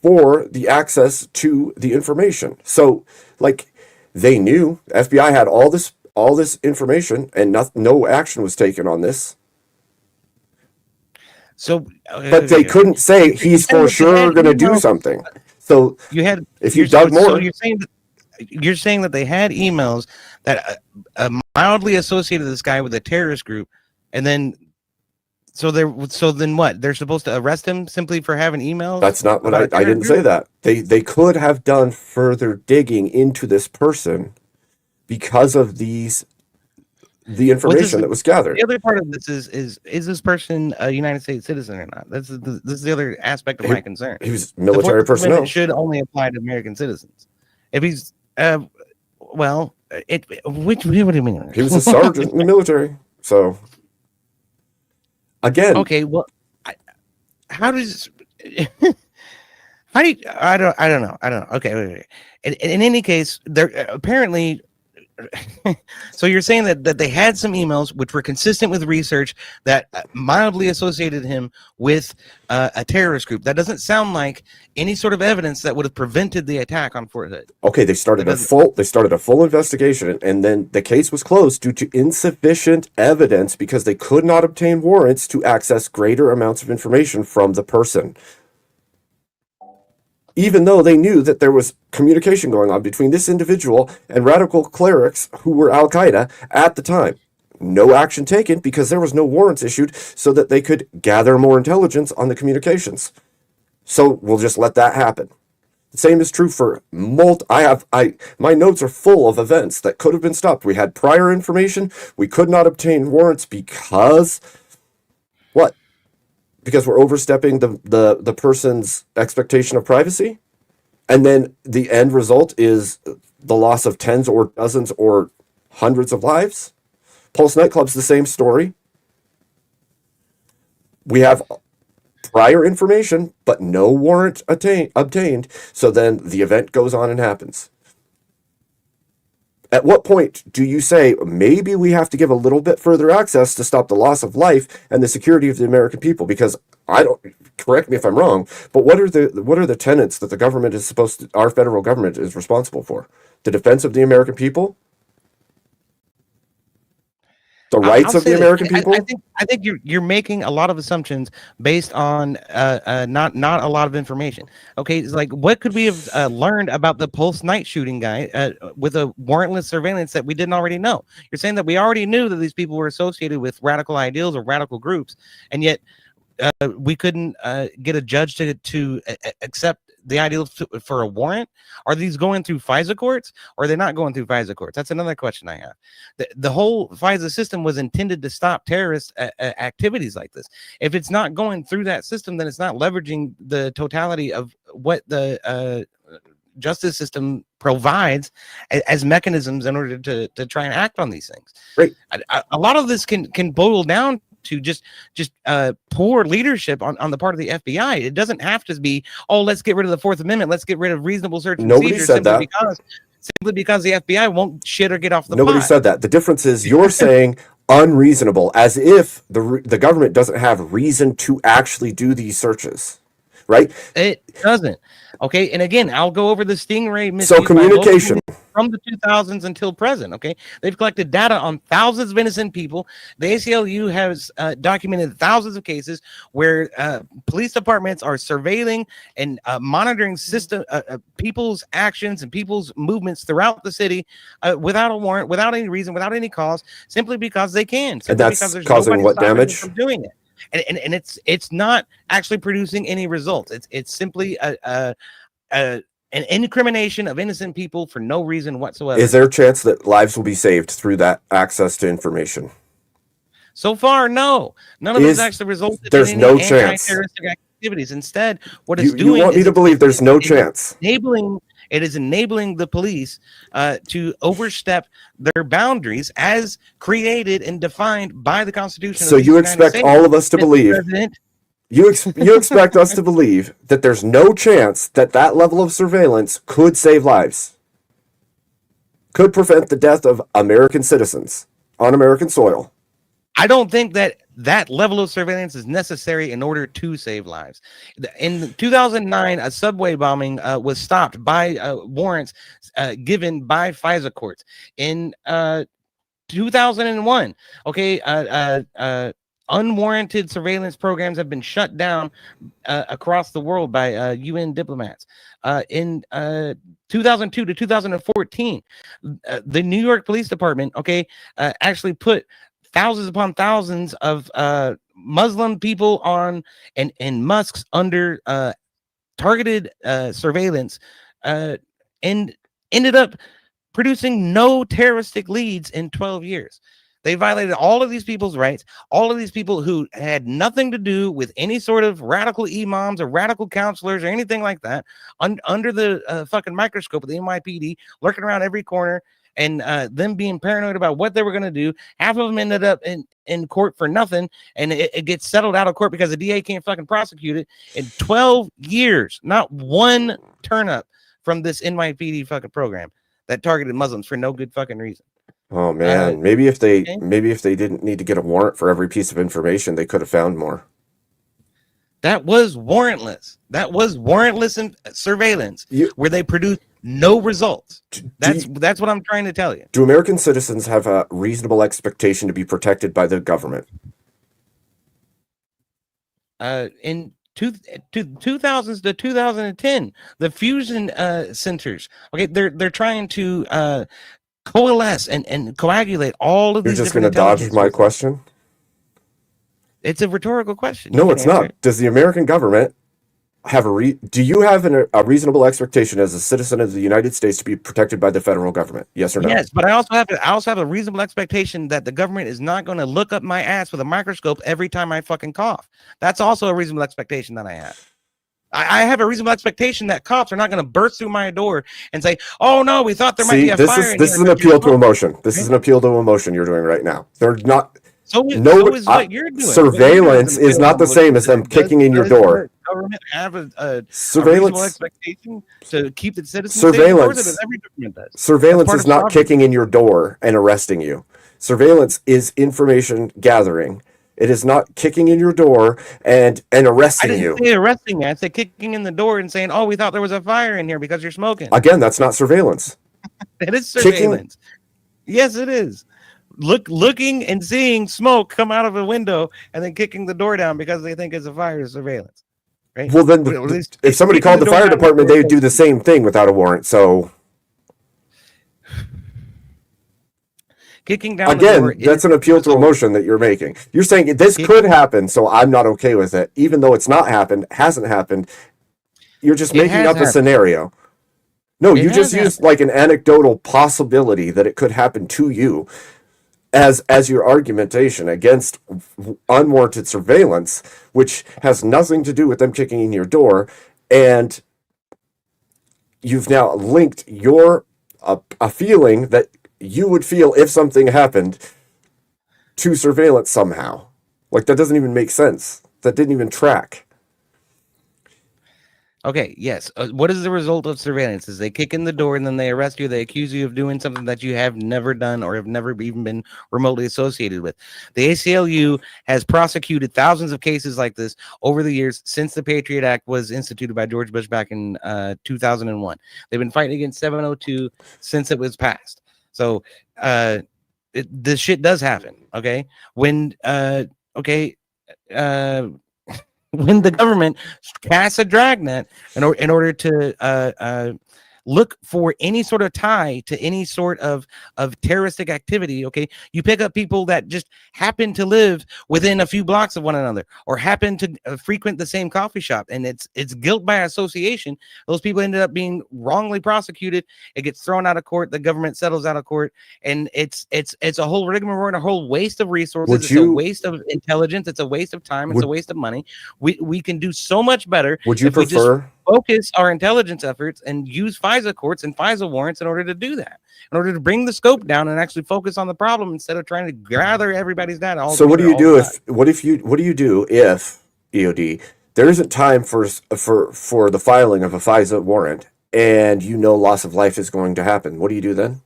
for the access to the information. So, like, they knew FBI had all this information, and no action was taken on this. So, But they couldn't say he's for sure going to do something. So if you dug more, so you're saying that they had emails that mildly associated this guy with a terrorist group, and then so then what? They're supposed to arrest him simply for having emails? that's not what I didn't say that. They could have done further digging into this person because of the information that was gathered. The other part of this is this person a United States citizen or not? This is the other aspect of my concern. He was military The Fourth personnel. Amendment should only apply to American citizens. If he's what do you mean? He was a sergeant in the military. So again, Okay, well, how does how do you, I don't know. Okay, wait. In any case, there apparently. So you're saying that they had some emails which were consistent with research that mildly associated him with a terrorist group. That doesn't sound like any sort of evidence that would have prevented the attack on Fort Hood. okay, they started a full investigation, and then the case was closed due to insufficient evidence because they could not obtain warrants to access greater amounts of information from the person. Even though they knew that there was communication going on between this individual and radical clerics who were Al-Qaeda at the time. No action taken because there was no warrants issued so that they could gather more intelligence on the communications. So we'll just let that happen. The same is true for my notes are full of events that could have been stopped. We had prior information. We could not obtain warrants because what? Because we're overstepping the person's expectation of privacy, and then the end result is the loss of tens or dozens or hundreds of lives. Pulse nightclub's the same story. We have prior information, but no warrant obtained. So then the event goes on and happens. At what point do you say, maybe we have to give a little bit further access to stop the loss of life and the security of the American people? Because I don't, correct me if I'm wrong, but what are the tenets that the government is supposed to, our federal government is responsible for? The defense of the American people? The rights of the American people? I think you're making a lot of assumptions based on not a lot of information. Okay, it's like, what could we have learned about the Pulse night shooting guy with a warrantless surveillance that we didn't already know? You're saying that we already knew that these people were associated with radical ideals or radical groups, and yet we couldn't get a judge to accept the ideal for a warrant. Are these going through FISA courts, or are they not going through FISA courts? That's another question I have. The whole FISA system was intended to stop terrorist activities like this. If it's not going through that system, then it's not leveraging the totality of what the justice system provides as mechanisms in order to try and act on these things. Right. A lot of this can boil down to just poor leadership on the part of the FBI. It doesn't have to be, oh, let's get rid of the Fourth Amendment, let's get rid of reasonable search and Nobody seizure said that. simply because the FBI won't shit or get off the Nobody pot. said that. The difference is you're saying unreasonable, as if the government doesn't have reason to actually do these searches, right? It doesn't. Okay, and again, I'll go over the Stingray misuse So communication from the 2000s until present. Okay, they've collected data on thousands of innocent people. The ACLU has documented thousands of cases where police departments are surveilling and monitoring people's actions and people's movements throughout the city without a warrant, without any reason, without any cause, simply because they can. And that's because there's causing what damage? from doing it. And it's not actually producing any results. It's simply an incrimination of innocent people for no reason whatsoever. Is there a chance that lives will be saved through that access to information? So far, no. None of it's actually resulted there's in no any chance. anti-terroristic activities. Instead, what it's doing you want me to believe there's no chance. It is enabling the police to overstep their boundaries as created and defined by the Constitution. So you expect all of us to believe, you expect us to believe that there's no chance that that level of surveillance could save lives, could prevent the death of American citizens on American soil. I don't think that level of surveillance is necessary in order to save lives. In 2009, a subway bombing was stopped by warrants given by FISA courts. In 2001, unwarranted surveillance programs have been shut down across the world by UN diplomats. In 2002 to 2014, the New York Police Department, actually put thousands upon thousands of Muslim people on and mosques under targeted surveillance, and ended up producing no terroristic leads in 12 years. They violated all of these people's rights, all of these people who had nothing to do with any sort of radical imams or radical counselors or anything like that, under the fucking microscope of the NYPD, lurking around every corner, and them being paranoid about what they were going to do. Half of them ended up in court for nothing, and it gets settled out of court because the DA can't fucking prosecute it. In 12 years, not one turn up from this NYPD fucking program that targeted Muslims for no good fucking reason. Oh man, maybe if they didn't need to get a warrant for every piece of information, they could have found more. That was warrantless. That was warrantless surveillance where they produced no results. That's what I'm trying to tell you. Do American citizens have a reasonable expectation to be protected by the government? In 2000s to 2010, the fusion centers, they're trying to coalesce and coagulate all of these. You're just going to dodge my question? It's a rhetorical question. No, it's not. Does the American government have do you have a reasonable expectation as a citizen of the United States to be protected by the federal government? Yes or no? Yes, but I also have a reasonable expectation that the government is not going to look up my ass with a microscope every time I fucking cough. That's also a reasonable expectation that I have. I have a reasonable expectation that cops are not going to burst through my door and say, "Oh no, we thought there might be a fire." This is an appeal to emotion. This is an appeal to emotion you're doing right now. They're not. No, so is what you're doing. surveillance is not the same as them kicking in your door. Government have a Surveillance reasonable expectation to keep the citizens Surveillance- safe? Of course it is. Every government does. Surveillance part is of not sovereignty. kicking in your door and arresting you. Surveillance is information gathering. It is not kicking in your door and I arresting didn't you. say arresting you. I said kicking in the door and saying, "Oh, we thought there was a fire in here because you're smoking." Again, that's not surveillance. It is kicking- surveillance. Yes, it is. Looking and seeing smoke come out of a window and then kicking the door down because they think it's a fire is surveillance. Right? Well, then, Or at least if somebody kicking called the door fire down department, with they would do the same thing without a warrant. So kicking down the again, door that's is an appeal to result. emotion that you're making. You're saying this could happen, so I'm not okay with it, even though it's not happened, hasn't happened. You're just It making has up a happened. scenario. No, It you just has used like an anecdotal possibility that it could happen to you as your argumentation against unwarranted surveillance, which has nothing to do with them kicking in your door, and you've now linked your a feeling that you would feel if something happened to surveillance somehow. Like that doesn't even make sense. That didn't even track. Okay, yes. What is the result of surveillance? Is they kick in the door and then they arrest you. They accuse you of doing something that you have never done or have never even been remotely associated with. The ACLU has prosecuted thousands of cases like this over the years since the Patriot Act was instituted by George Bush back in 2001. They've been fighting against 702 since it was passed. So this shit does happen. Okay, when when the government casts a dragnet in order to look for any sort of tie to any sort of terroristic activity, okay, you pick up people that just happen to live within a few blocks of one another or happen to frequent the same coffee shop, and it's guilt by association. Those people ended up being wrongly prosecuted. It gets thrown out of court. The government settles out of court, and it's a whole rigmarole and a whole waste of resources. It's a waste of intelligence. It's a waste of time. It's a waste of money. We can do so much better. Would you if we just prefer focus our intelligence efforts and use FISA courts and FISA warrants in order to do that, in order to bring the scope down and actually focus on the problem instead of trying to gather everybody's data all So what do you together do all the time. what do you do if EOD there isn't time for the filing of a FISA warrant and you know loss of life is going to happen? What do you do then?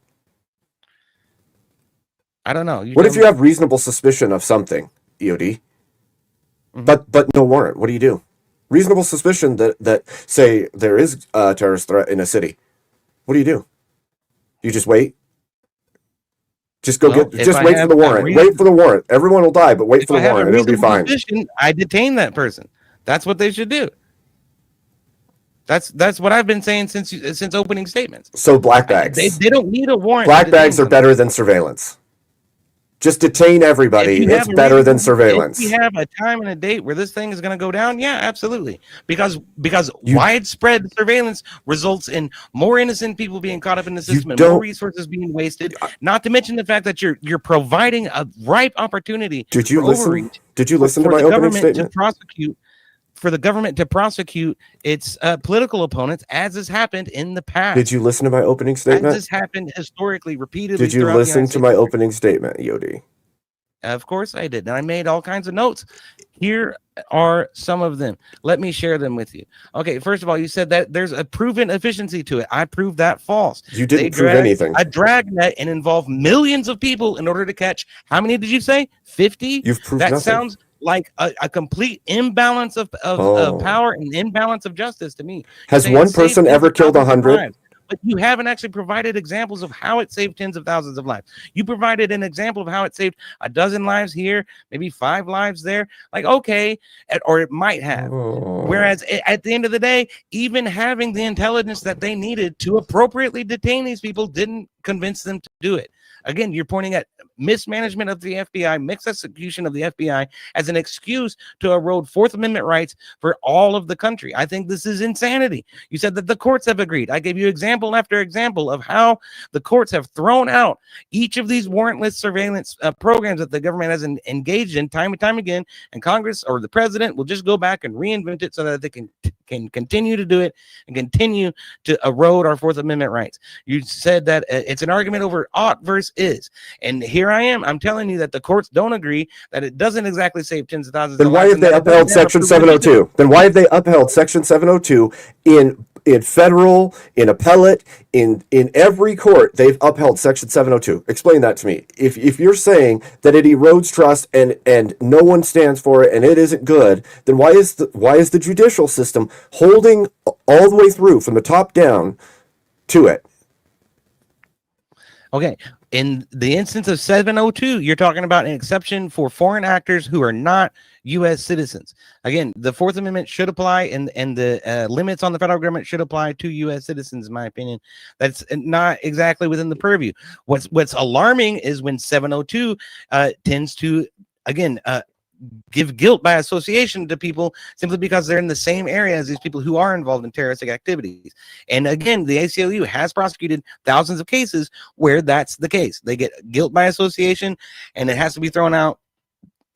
I don't know. What if you have reasonable suspicion of something, EOD, but no warrant? What do you do? Reasonable suspicion that say there is a terrorist threat in a city. What do you do? You just wait. Just go Well, just wait for the warrant. Wait for the warrant. Everyone will die, but wait for the warrant. It'll be fine. I detain that person. That's what they should do. That's what I've been saying since opening statements. So black bags. They don't need a warrant. Black bags are better than surveillance. Just detain everybody. It's better than surveillance. If we have a time and a date where this thing is going to go down, yeah, absolutely. Because widespread surveillance results in more innocent people being caught up in the system and more resources being wasted. Not to mention the fact that you're providing a ripe opportunity. Did you listen? Did you listen to my opening statement? For the government to prosecute its political opponents, as has happened in the past. Did you listen to my opening statement? As has happened historically, repeatedly. Did you listen to my opening statement, EOD? Of course I did. And I made all kinds of notes. Here are some of them. Let me share them with you. Okay, first of all, you said that there's a proven efficiency to it. I proved that false. You didn't prove anything. A dragnet and involve millions of people in order to catch, how many did you say? 50? You've proved that nothing. Sounds like a complete imbalance of power and imbalance of justice to me. Has one person ever killed 100? But you haven't actually provided examples of how it saved tens of thousands of lives. You provided an example of how it saved a dozen lives here, maybe 5 lives there. Like, okay, or it might have. Whereas at the end of the day, even having the intelligence that they needed to appropriately detain these people didn't convince them to do it. Again, you're pointing at mismanagement of the FBI, execution of the FBI as an excuse to erode Fourth Amendment rights for all of the country. I think this is insanity. You said that the courts have agreed. I gave you example after example of how the courts have thrown out each of these warrantless surveillance programs that the government has engaged in time and time again, and Congress or the president will just go back and reinvent it so that they can continue to do it and continue to erode our Fourth Amendment rights. You said that it's an argument over ought versus is, and here here I am. I'm telling you that the courts don't agree, that it doesn't exactly save tens of thousands Then of why lives, have they upheld Section 702? Then why have they upheld Section 702 in federal, in appellate, in every court? They've upheld Section 702. Explain that to me. If you're saying that it erodes trust and no one stands for it and it isn't good, then why is the judicial system holding all the way through from the top down to it? Okay. In the instance of 702, you're talking about an exception for foreign actors who are not U.S. citizens. Again, the Fourth Amendment should apply, and the limits on the federal government should apply to U.S. citizens, in my opinion. That's not exactly within the purview. What's alarming is when 702 tends to, again, give guilt by association to people simply because they're in the same area as these people who are involved in terroristic activities. And again, the ACLU has prosecuted thousands of cases where that's the case. They get guilt by association, and it has to be thrown out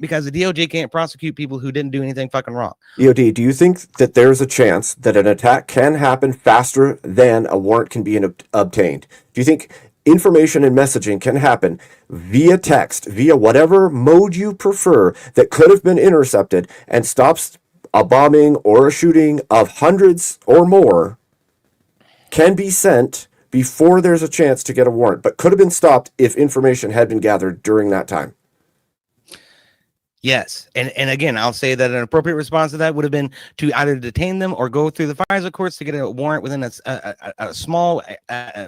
because the DOJ can't prosecute people who didn't do anything fucking wrong. EOD, do you think that there's a chance that an attack can happen faster than a warrant can be obtained? Do you think information and messaging can happen via text, via whatever mode you prefer, that could have been intercepted and stops a bombing or a shooting of hundreds or more, can be sent before there's a chance to get a warrant, but could have been stopped if information had been gathered during that time? Yes. And again, I'll say that an appropriate response to that would have been to either detain them or go through the FISA courts to get a warrant within a small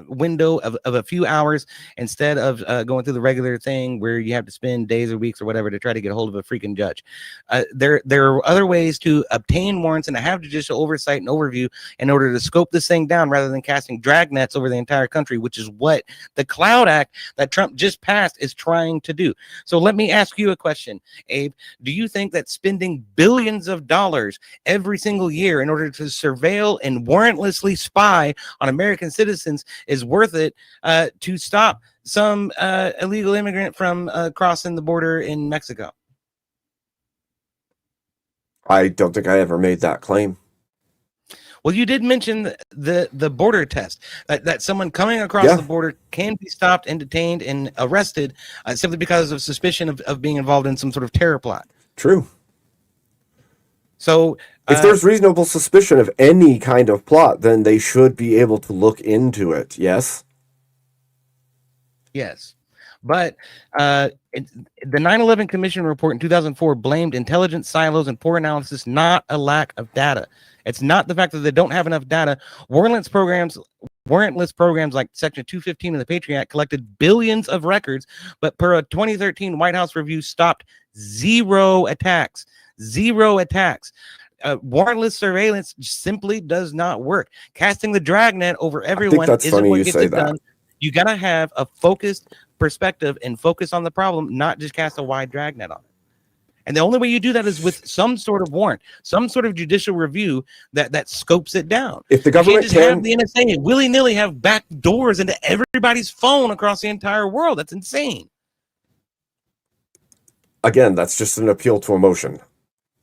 window of a few hours, instead of going through the regular thing where you have to spend days or weeks or whatever to try to get a hold of a freaking judge. There are other ways to obtain warrants and to have judicial oversight and overview in order to scope this thing down rather than casting drag nets over the entire country, which is what the Cloud Act that Trump just passed is trying to do. So let me ask you a question, Abe. Do you think that spending billions of dollars every single year in order to surveil and warrantlessly spy on American citizens is worth it to stop some illegal immigrant from crossing the border in Mexico? I don't think I ever made that claim. Well, you did mention the border test, that someone coming across the border can be stopped and detained and arrested simply because of suspicion of being involved in some sort of terror plot. True. So if there's reasonable suspicion of any kind of plot, then they should be able to look into it. Yes. Yes. But the 9/11 Commission report in 2004 blamed intelligence silos and poor analysis, not a lack of data. It's not the fact that they don't have enough data. Warrantless programs like Section 215 of the Patriot Act collected billions of records, but per a 2013 White House review, stopped zero attacks. Zero attacks. Warrantless surveillance simply does not work. Casting the dragnet over everyone isn't what gets it done. You got to have a focused perspective and focus on the problem, not just cast a wide dragnet on it. And the only way you do that is with some sort of warrant, some sort of judicial review that scopes it down. If the government you can't just have the NSA willy-nilly have back doors into everybody's phone across the entire world. That's insane. Again, that's just an appeal to emotion.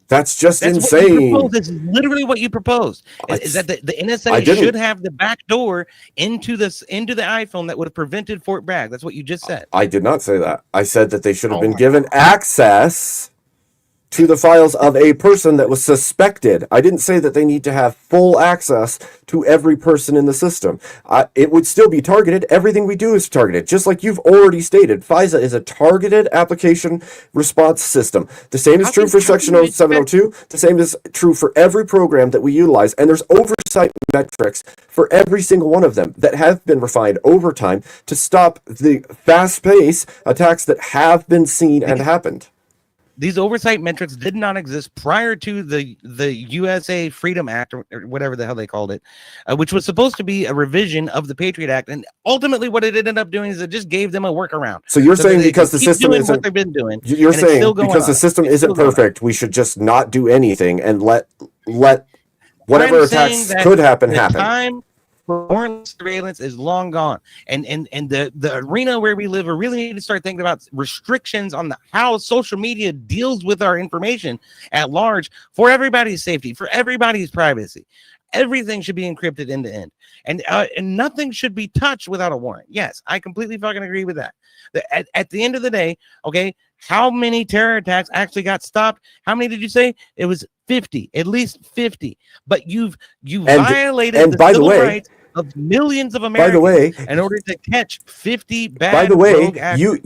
That's just That's insane. What you This is literally what you proposed. Is that the NSA should have the back door into the iPhone that would have prevented Fort Bragg. That's what you just said. I did not say that. I said that they should have been given access to the files of a person that was suspected. I didn't say that they need to have full access to every person in the system. It would still be targeted. Everything we do is targeted. Just like you've already stated, FISA is a targeted application response system. The same is true for Section 702. The same is true for every program that we utilize. And there's oversight metrics for every single one of them that have been refined over time to stop the fast-paced attacks that have been seen and happened. These oversight metrics did not exist prior to the USA Freedom Act, or whatever the hell they called it, which was supposed to be a revision of the Patriot Act. And ultimately what it ended up doing is it just gave them a workaround. So you're saying because the system isn't what they've been doing, you're saying because the system isn't perfect, we should just not do anything and let whatever attacks could happen happen. Time warrantless surveillance is long gone, and the arena where we live, we really need to start thinking about restrictions on how social media deals with our information at large for everybody's safety, for everybody's privacy. Everything should be encrypted end to end, and nothing should be touched without a warrant. Yes, I completely fucking agree with that. At the end of the day, okay, how many terror attacks actually got stopped? How many did you say? It was 50, at least 50. But you violated the civil rights of millions of Americans, by the way, in order to catch 50 bad by the way, rogue actors.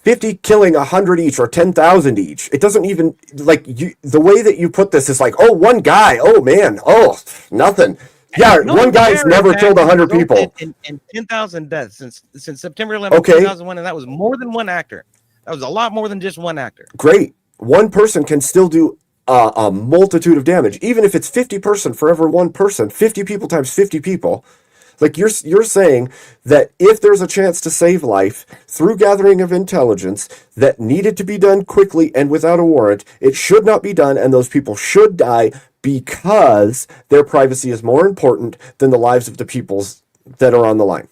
50 killing 100 each or 10,000 each. It doesn't even like you. The way that you put this is like, oh, one guy. Oh man. Oh, nothing. Yeah, one guy's never killed 100 people. And 10,000 deaths since September 11th, 2001, and that was more than one actor. That was a lot more than just one actor. Great. One person can still do a multitude of damage, even if it's 50 person for every one person. 50 people times 50 people. Like you're saying that if there's a chance to save life through gathering of intelligence that needed to be done quickly and without a warrant, it should not be done, and those people should die because their privacy is more important than the lives of the peoples that are on the line.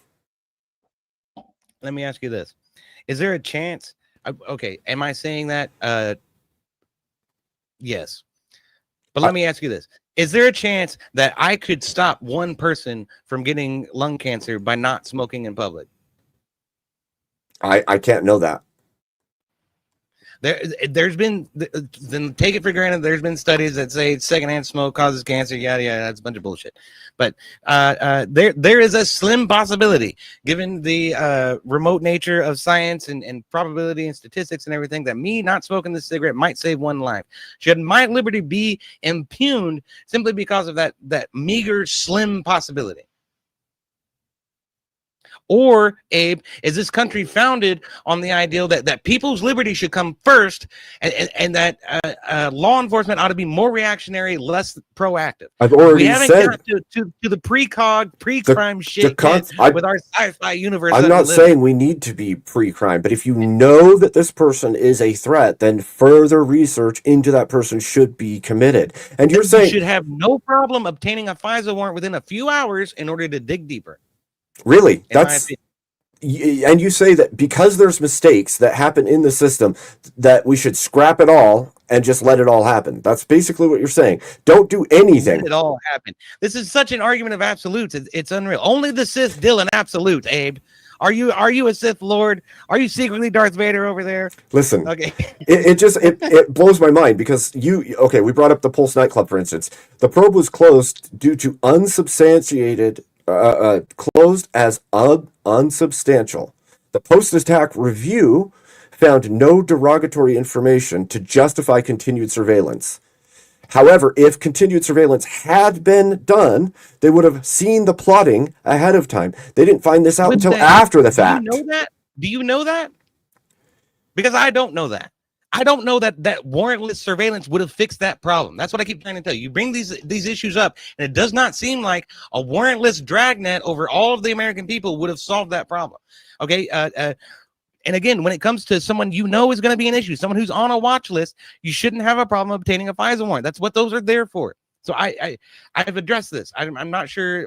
Let me ask you this. Is there a chance? Okay, am I saying that? Yes. But let me ask you this. Is there a chance that I could stop one person from getting lung cancer by not smoking in public? I can't know that. There's been, then take it for granted, there's been studies that say secondhand smoke causes cancer, yada yada. That's a bunch of bullshit. But there is a slim possibility, given the remote nature of science and probability and statistics and everything, that me not smoking this cigarette might save one life. Should my liberty be impugned simply because of that meager, slim possibility? Or, Abe, is this country founded on the ideal that people's liberty should come first, and that law enforcement ought to be more reactionary, less proactive? I've already we haven't said got to the pre-crime shit with our sci-fi universe. I'm not saying we need to be pre-crime, but if you know that this person is a threat, then further research into that person should be committed. And you're saying you should have no problem obtaining a FISA warrant within a few hours in order to dig deeper. Really? That's, and you say that because there's mistakes that happen in the system, that we should scrap it all and just let it all happen. That's basically what you're saying. Don't do anything. Let it all happen. This is such an argument of absolutes. It's unreal. Only the Sith deal in absolutes, Abe. Are you a Sith Lord? Are you secretly Darth Vader over there? Listen, okay. it blows my mind because we brought up the Pulse nightclub, for instance. The probe was closed due to unsubstantiated closed as unsubstantial. The post-attack review found no derogatory information to justify continued surveillance. However, if continued surveillance had been done, they would have seen the plotting ahead of time. They didn't find this out until after the fact. Do you know that? Do you know that? Because I don't know that. I don't know that warrantless surveillance would have fixed that problem. That's what I keep trying to tell you. You bring these issues up, and it does not seem like a warrantless dragnet over all of the American people would have solved that problem. Okay. And again, when it comes to someone you know is going to be an issue, someone who's on a watch list, you shouldn't have a problem obtaining a FISA warrant. That's what those are there for. So I've addressed this. I'm not sure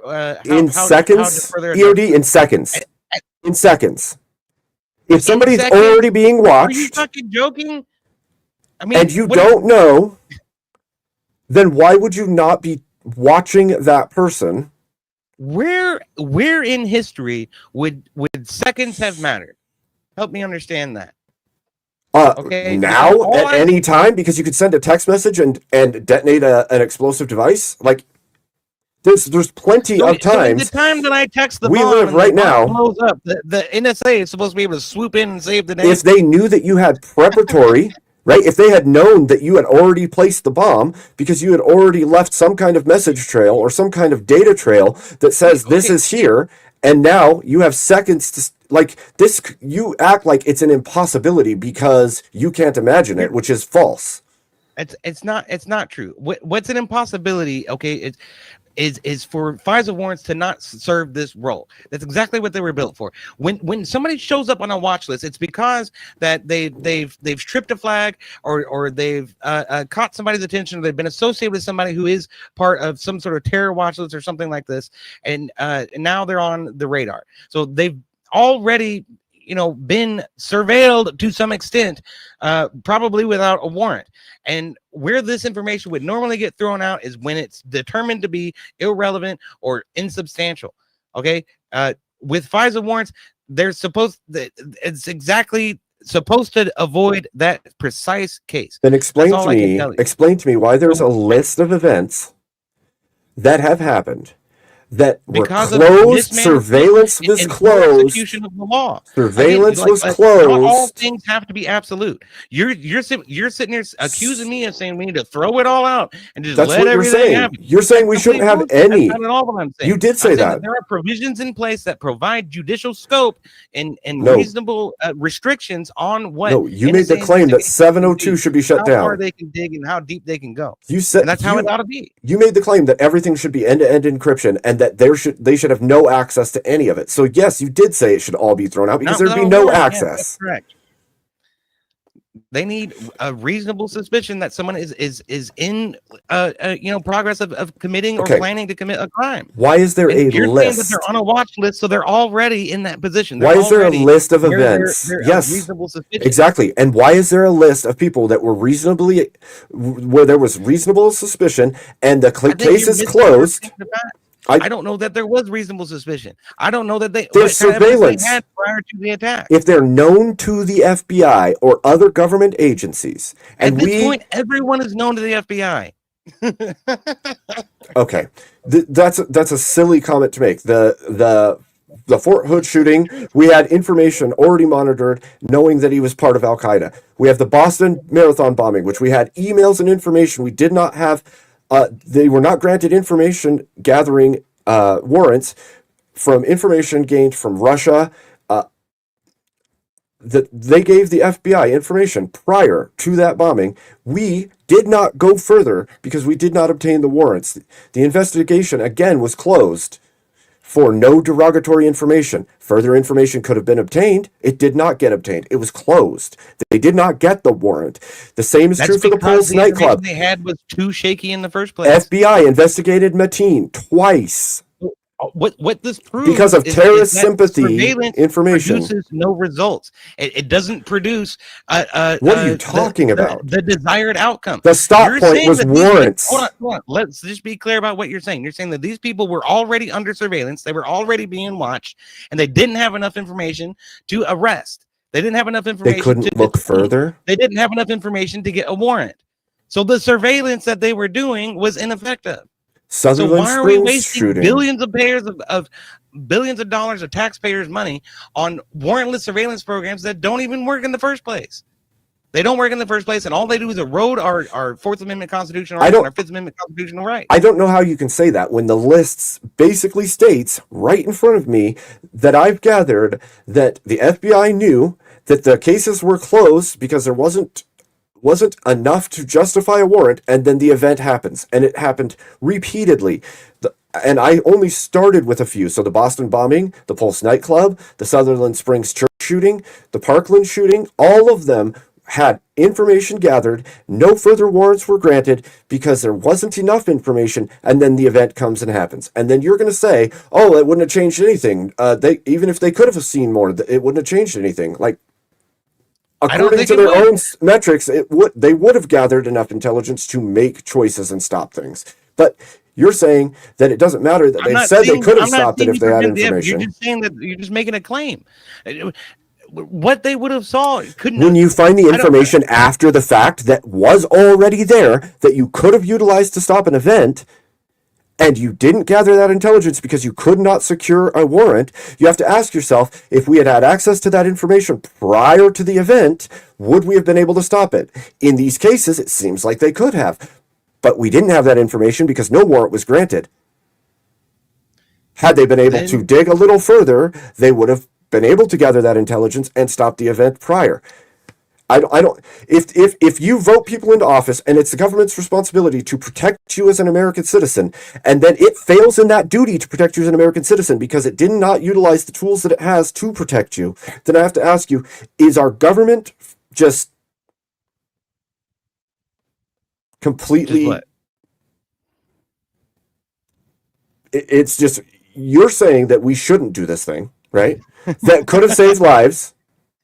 in seconds. EOD in seconds. In seconds. If somebody's already being watched, are you fucking joking? I mean, and you don't know, then why would you not be watching that person? Where in history would seconds have mattered? Help me understand that. Okay. Now, at any time, because you could send a text message and detonate an explosive device. Like, there's plenty of times. The time that I text the we bomb live right now. Blows up, the NSA is supposed to be able to swoop in and save the day. If they knew that you had preparatory, right? If they had known that you had already placed the bomb because you had already left some kind of message trail or some kind of data trail that says this is here, and now you have seconds to like this, you act like it's an impossibility because you can't imagine it, which is false. It's not true. What's an impossibility? Okay, is for FISA warrants to not serve this role. That's exactly what they were built for. When somebody shows up on a watch list, it's because that they've tripped a flag or they've caught somebody's attention, or they've been associated with somebody who is part of some sort of terror watch list or something like this, and now they're on the radar. So they've already been surveilled to some extent, probably without a warrant. And where this information would normally get thrown out is when it's determined to be irrelevant or insubstantial. Okay. With FISA warrants, it's exactly supposed to avoid that precise case. Then explain to me why there's a list of events that have happened that were closed. Surveillance was closed. Execution of the law. Surveillance was closed. Not all things have to be absolute. You're sitting here accusing me of saying we need to throw it all out and just let everything happen. You're saying we shouldn't have any. That's not at all what I'm saying. You did say that. There are provisions in place that provide judicial scope and reasonable restrictions on what. No, you made the claim that 702 should be shut down. How far they can dig and how deep they can go. You said, and that's how it ought to be. You made the claim that everything should be end-to-end encryption and that they should have no access to any of it. So yes, you did say it should all be thrown out because there'd be no access. Yeah, that's correct. They need a reasonable suspicion that someone is in progress of committing or planning to commit a crime. Why is there a list? That they're on a watch list, so there already in that position. Why is there a list of events? Yes, reasonable suspicion. Exactly. And why is there a list of people that were where there was reasonable suspicion and the case is closed? I don't know that there was reasonable suspicion. I don't know that there's surveillance they had prior to the attack. If they're known to the FBI or other government agencies, and at this point, everyone is known to the FBI. Okay, that's a silly comment to make. The Fort Hood shooting, we had information already monitored, knowing that he was part of Al Qaeda. We have the Boston Marathon bombing, which we had emails and information we did not have. They were not granted information gathering warrants from information gained from Russia. That they gave the FBI information prior to that bombing. We did not go further because we did not obtain the warrants. The investigation again was closed for no derogatory information. Further information could have been obtained. It did not get obtained. It was closed. They did not get the warrant. The same is true for the Pulse nightclub. They had was too shaky in the first place. FBI investigated Mateen twice. What this proves because of terrorist sympathy information produces no results. It doesn't produce. What are you talking about? The desired outcome. The stop point was warrants. Hold on. Let's just be clear about what you're saying. You're saying that these people were already under surveillance. They were already being watched, and they didn't have enough information to arrest. They didn't have enough information. They couldn't look further. They didn't have enough information to get a warrant. So the surveillance that they were doing was ineffective. So why are we wasting billions of dollars of taxpayers' money on warrantless surveillance programs that don't even work in the first place? They don't work in the first place, and all they do is erode our Fourth Amendment constitutional rights and our Fifth Amendment constitutional rights. I don't know how you can say that when the list basically states right in front of me that I've gathered that the FBI knew that the cases were closed because there wasn't enough to justify a warrant, and then the event happens, and it happened repeatedly. And I only started with a few. So the Boston bombing, the Pulse nightclub, the Sutherland Springs church shooting, the Parkland shooting, all of them had information gathered. No further warrants were granted because there wasn't enough information, and then the event comes and happens. And then you're going to say, oh, it wouldn't have changed anything. Even if they could have seen more, it wouldn't have changed anything. Like, according to their own metrics, they would have gathered enough intelligence to make choices and stop things. But you're saying that it doesn't matter that they said they could have stopped it if they had information. You're just saying that you're just making a claim. What they would have saw couldn't. When you find the information after the fact that was already there that you could have utilized to stop an event, and you didn't gather that intelligence because you could not secure a warrant, you have to ask yourself, if we had had access to that information prior to the event, would we have been able to stop it? In these cases, it seems like they could have, but we didn't have that information because no warrant was granted. Had they been able to dig a little further, they would have been able to gather that intelligence and stop the event prior. If you vote people into office and it's the government's responsibility to protect you as an American citizen, and then it fails in that duty to protect you as an American citizen because it did not utilize the tools that it has to protect you, then I have to ask you, is our government just completely... It's just, you're saying that we shouldn't do this thing, right? That could have saved lives.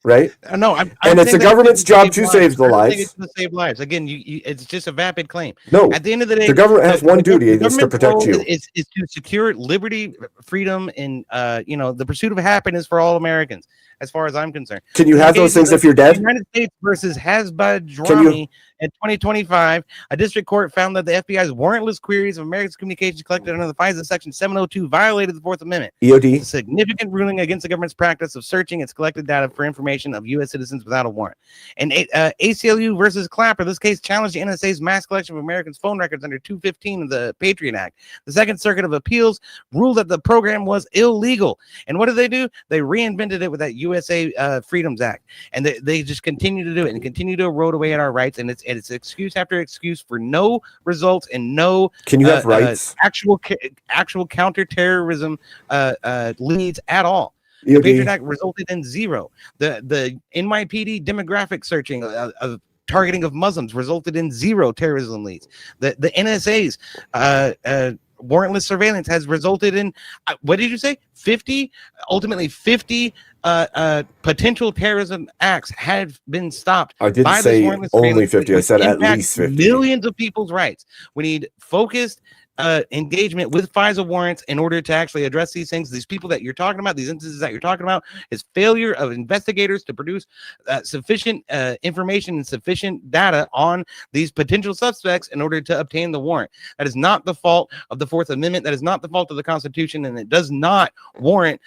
right? No, I'm And it's saying the that government's job to lives. save the I don't think lives. it's to save lives. Again, it's just a vapid claim. No, At the end of the day, the government has one duty, the and it's to government's protect role you. is to secure liberty, freedom, and the pursuit of happiness for all Americans. As far as I'm concerned, Can you in the have those case things of if you're the dead? United States versus Hasbad Can you- Drami in 2025, a district court found that the FBI's warrantless queries of American communications collected under the FISA Section 702 violated the Fourth Amendment. It's EOD? a significant ruling against the government's practice of searching its collected data for information of U.S. citizens without a warrant. And ACLU versus Clapper, this case challenged the NSA's mass collection of Americans' phone records under 215 of the Patriot Act. The Second Circuit of Appeals ruled that the program was illegal. And what did they do? They reinvented it with that USA Freedoms Act. And they just continue to do it and continue to erode away at our rights. And it's excuse after excuse for no results and no Can you have rights? actual counterterrorism leads at all. The Patriot EOD? Act resulted in zero. The NYPD demographic searching of targeting of Muslims resulted in zero terrorism leads. The NSA's warrantless surveillance has resulted in what did you say? 50 potential terrorism acts have been stopped. I didn't by this say warrantless only surveillance, 50. I which said at impacts least 50. millions of people's rights. We need focused engagement with FISA warrants in order to actually address these things. These people that you're talking about, these instances that you're talking about, is failure of investigators to produce sufficient information and sufficient data on these potential suspects in order to obtain the warrant. That is not the fault of the Fourth Amendment. That is not the fault of the Constitution, and it does not warrant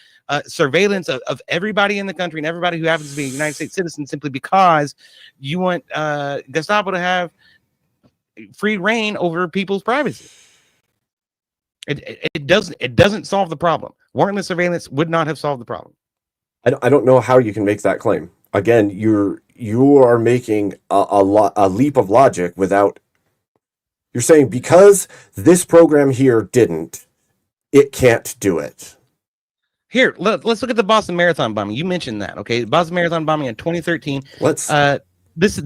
surveillance of everybody in the country and everybody who happens to be a United States citizen simply because you want Gestapo to have free reign over people's privacy. It doesn't solve the problem. Warrantless surveillance would not have solved the problem. I don't know how you can make that claim. Again, you are making a leap of logic without. You're saying because this program here didn't, it can't do it. Here, let's look at the Boston Marathon bombing. You mentioned that, okay? Boston Marathon bombing in 2013. Let's. This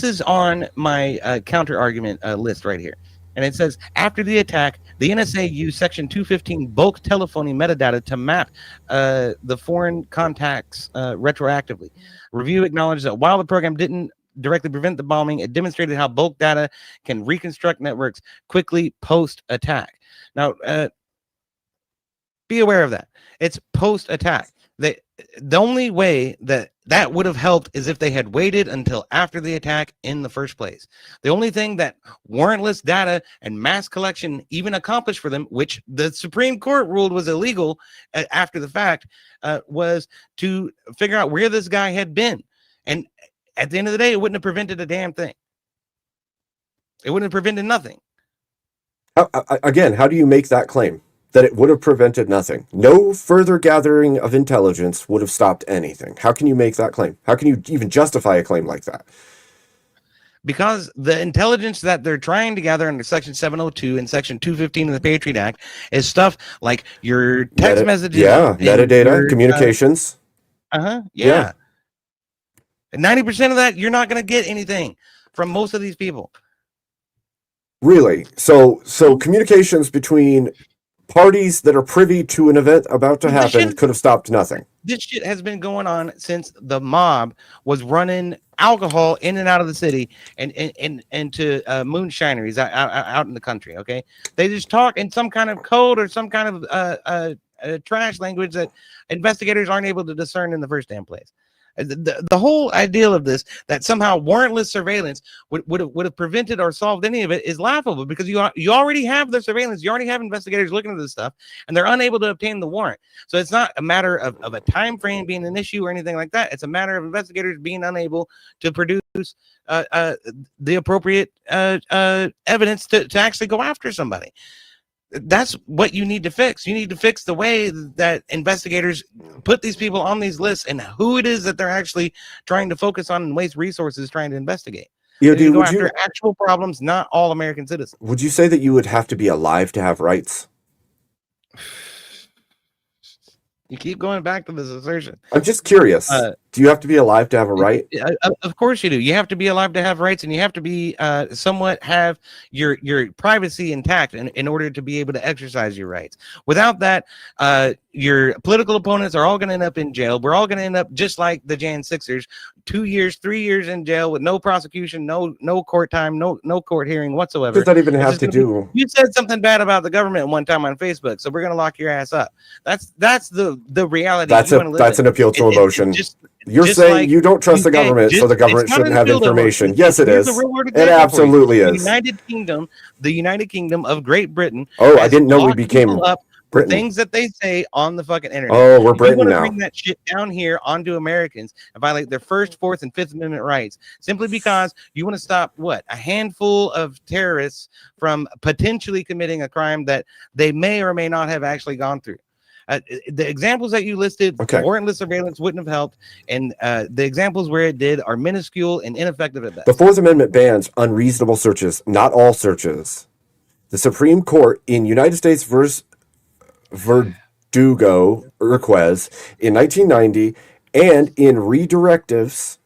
is on my counter argument list right here. And it says, after the attack, the NSA used Section 215 bulk telephony metadata to map the foreign contacts retroactively. Review acknowledged that while the program didn't directly prevent the bombing, it demonstrated how bulk data can reconstruct networks quickly post-attack. Now, be aware of that. It's post-attack. The only way that would have helped is if they had waited until after the attack in the first place. The only thing that warrantless data and mass collection even accomplished for them, which the Supreme Court ruled was illegal after the fact, was to figure out where this guy had been. And at the end of the day, it wouldn't have prevented a damn thing. It wouldn't have prevented nothing. Again, how do you make that claim? That it would have prevented nothing. No further gathering of intelligence would have stopped anything. How can you make that claim? How can you even justify a claim like that? Because the intelligence that they're trying to gather under Section 702 and Section 215 of the Patriot Act is stuff like your text messages. Yeah, metadata, communications. Yeah. 90% of that, you're not going to get anything from most of these people. Really? So communications between parties that are privy to an event about to happen could have stopped nothing. This shit has been going on since the mob was running alcohol in and out of the city and to moonshineries out in the country. Okay, they just talk in some kind of code or some kind of trash language that investigators aren't able to discern in the first damn place. The whole ideal of this, that somehow warrantless surveillance would have prevented or solved any of it, is laughable, because you already have the surveillance, you already have investigators looking at this stuff, and they're unable to obtain the warrant. So it's not a matter of a time frame being an issue or anything like that. It's a matter of investigators being unable to produce the appropriate evidence to actually go after somebody. That's what you need to fix. You need to fix the way that investigators put these people on these lists and who it is that they're actually trying to focus on and waste resources trying to investigate. EOD, go after actual problems, not all American citizens. Would you say that you would have to be alive to have rights? You keep going back to this assertion. I'm just curious. Do you have to be alive to have a right? Of course you do. You have to be alive to have rights, and you have to be somewhat have your privacy intact in order to be able to exercise your rights. Without that, your political opponents are all going to end up in jail. We're all going to end up just like the Jan Sixers, 2 years, 3 years in jail with no prosecution, no court time, no court hearing whatsoever. What does that even have to do? You said something bad about the government one time on Facebook, so we're going to lock your ass up. That's the reality. That's an appeal to emotion. You're saying like you don't trust the government, so the government shouldn't have information. Yes, it is. It absolutely is. The United Kingdom of Great Britain. Oh, I didn't know we became up for things that they say on the fucking internet. Oh, we're Britain now. Bring that shit down here onto Americans and violate their First, Fourth, and Fifth Amendment rights simply because you want to stop a handful of terrorists from potentially committing a crime that they may or may not have actually gone through. The examples that you listed, warrantless surveillance wouldn't have helped, and the examples where it did are minuscule and ineffective at best. The Fourth Amendment bans unreasonable searches, not all searches. The Supreme Court in United States versus Verdugo Urquez in 1990 and in redirectives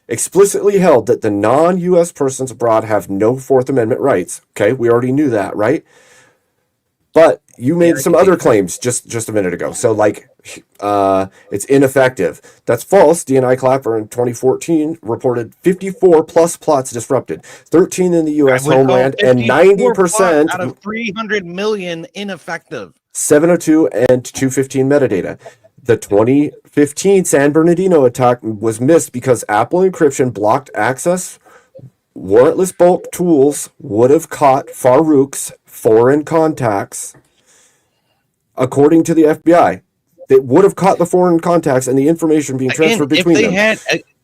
explicitly held that the non-U.S. persons abroad have no Fourth Amendment rights. Okay, we already knew that, right? But you made some other claims just a minute ago. So like it's ineffective. That's false. DNI Clapper in 2014 reported 54 plus plots disrupted, 13 in the U.S. homeland, and 90% out of 300 million ineffective. 702 and 215 metadata. The 2015 San Bernardino attack was missed because Apple encryption blocked access. Warrantless bulk tools would have caught Farouk's foreign contacts, according to the FBI. They would have caught the foreign contacts and the information being transferred between them.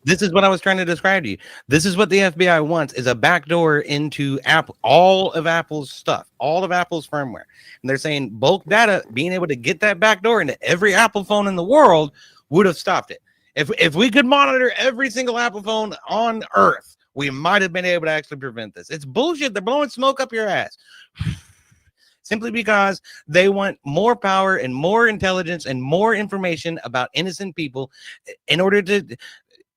This is what I was trying to describe to you. This is what the FBI wants, is a backdoor into Apple, all of Apple's stuff, all of Apple's firmware. And they're saying bulk data, being able to get that backdoor into every Apple phone in the world would have stopped it. If we could monitor every single Apple phone on Earth, we might have been able to actually prevent this. It's bullshit. They're blowing smoke up your ass. Simply because they want more power and more intelligence and more information about innocent people in order to...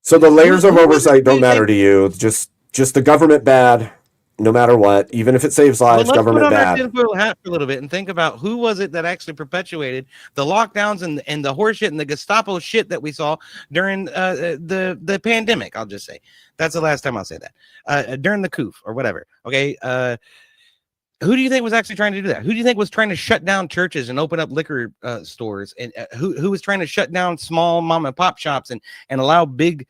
So the layers of oversight don't matter to you. Just the government bad, no matter what. Even if it saves lives, government bad. Let's put on our tinfoil hat for a little bit and think about who was it that actually perpetuated the lockdowns and the horseshit and the Gestapo shit that we saw during the pandemic. I'll just say that's the last time I'll say that. During the coup or whatever. Okay. Who do you think was actually trying to do that? Who do you think was trying to shut down churches and open up liquor stores? And who was trying to shut down small mom and pop shops and allow big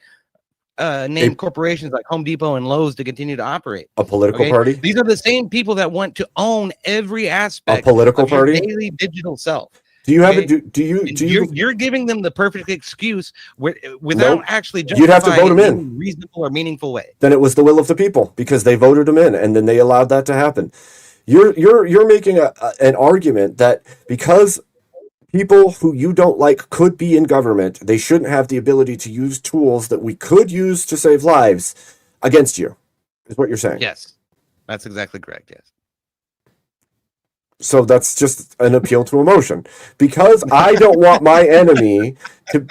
name corporations like Home Depot and Lowe's to continue to operate? A political party? These are the same people that want to own every aspect of political party? Your daily digital self. Do you have you're giving them the perfect excuse without actually you'd have to vote them in a reasonable or meaningful way. Then it was the will of the people because they voted them in and then they allowed that to happen. You're making an argument that because people who you don't like could be in government, they shouldn't have the ability to use tools that we could use to save lives against you, is what you're saying. Yes, that's exactly correct. Yes. So that's just an appeal to emotion. Because I don't want my enemy to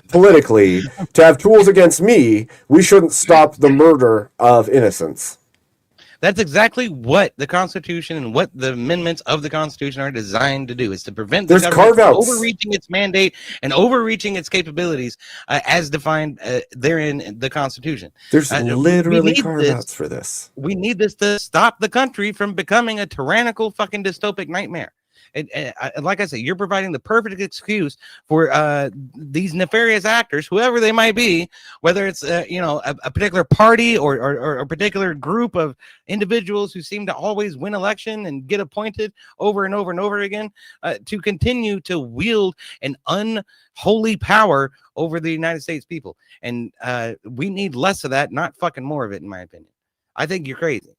politically to have tools against me, we shouldn't stop the murder of innocents. That's exactly what the Constitution and what the amendments of the Constitution are designed to do, is to prevent the government from overreaching its mandate and overreaching its capabilities as defined therein the Constitution. There's literally carve-outs for this. We need this to stop the country from becoming a tyrannical fucking dystopic nightmare. And like I said, you're providing the perfect excuse for these nefarious actors, whoever they might be, whether it's a particular party or a particular group of individuals who seem to always win election and get appointed over and over and over again, to continue to wield an unholy power over the United States people. And we need less of that, not fucking more of it, in my opinion. I think you're crazy.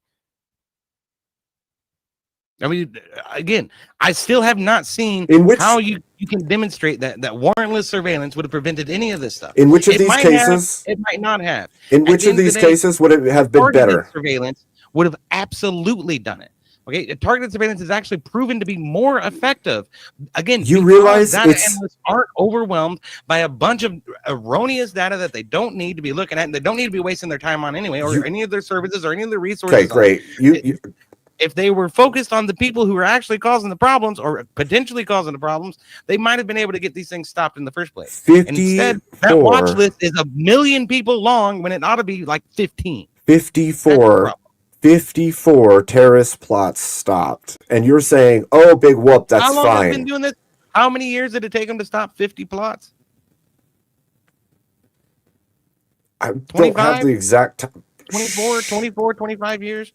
I mean, again, I still have not seen how you can demonstrate that warrantless surveillance would have prevented any of this stuff. In which of these cases? It might not have. In which of these cases would it have been better? Surveillance would have absolutely done it. Okay, targeted surveillance is actually proven to be more effective. Again, You because realize data it's analysts aren't overwhelmed by a bunch of erroneous data that they don't need to be looking at and they don't need to be wasting their time on anyway, or You- any of their services or any of their okay, resources. great. If they were focused on the people who are actually causing the problems or potentially causing the problems, they might have been able to get these things stopped in the first place. And instead, that watch 54 list is 1 million people long when it ought to be like 15. That's the 54 problem. 54 terrorist plots stopped. And you're saying, "Oh, big whoop, that's How long have they been fine." doing this? How many years did it take them to stop 50 plots? I don't have 25? the exact time. 24, 25 years?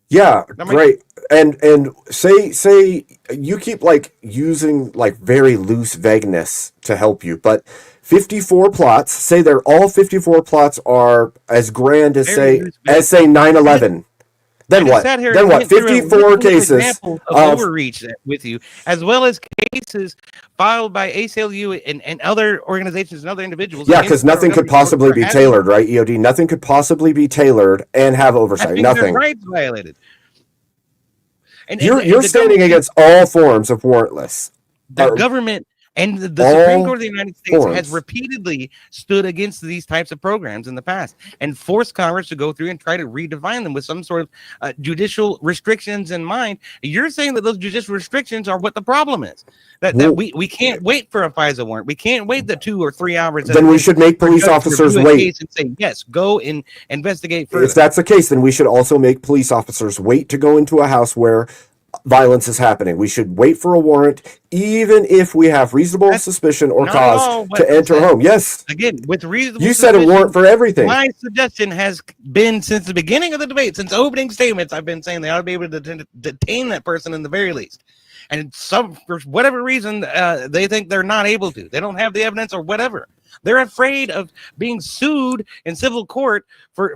Yeah, That might- great. And say you keep like using like very loose vagueness to help you, but 54 plots, say they're all 54 plots are as grand as Very loose say 9/11. Then I just what? sat here Then and what? went through a 54 list of cases examples of of overreach with you, as well as cases filed by ACLU and other organizations and other individuals. yeah, against because the federal nothing could government possibly for be having- tailored, right? EOD, nothing could possibly be tailored and have oversight. having their Nothing. rights violated. And You're the standing government- against all forms of warrantless. the Or- government and the all Supreme Court of the United States forms. has repeatedly stood against these types of programs in the past and forced Congress to go through and try to redefine them with some sort of judicial restrictions in mind. You're saying that those judicial restrictions are what the problem is. That Well- we can't wait for a FISA warrant. We can't wait the 2 or 3 hours. Then we should make for police judge to officers review a wait. case and say yes, go and investigate further. If that's the case, then we should also make police officers wait to go into a house where violence is happening. We should wait for a warrant, even if we have reasonable That's suspicion or not at all cause what to I enter said. home. Yes, Again, with reasonable you said a suspicion, warrant for everything. my suggestion has been since the beginning of the debate, since opening statements, I've been saying they ought to be able to detain that person in the very least. And for whatever reason, they think they're not able to. They don't have the evidence or whatever. They're afraid of being sued in civil court for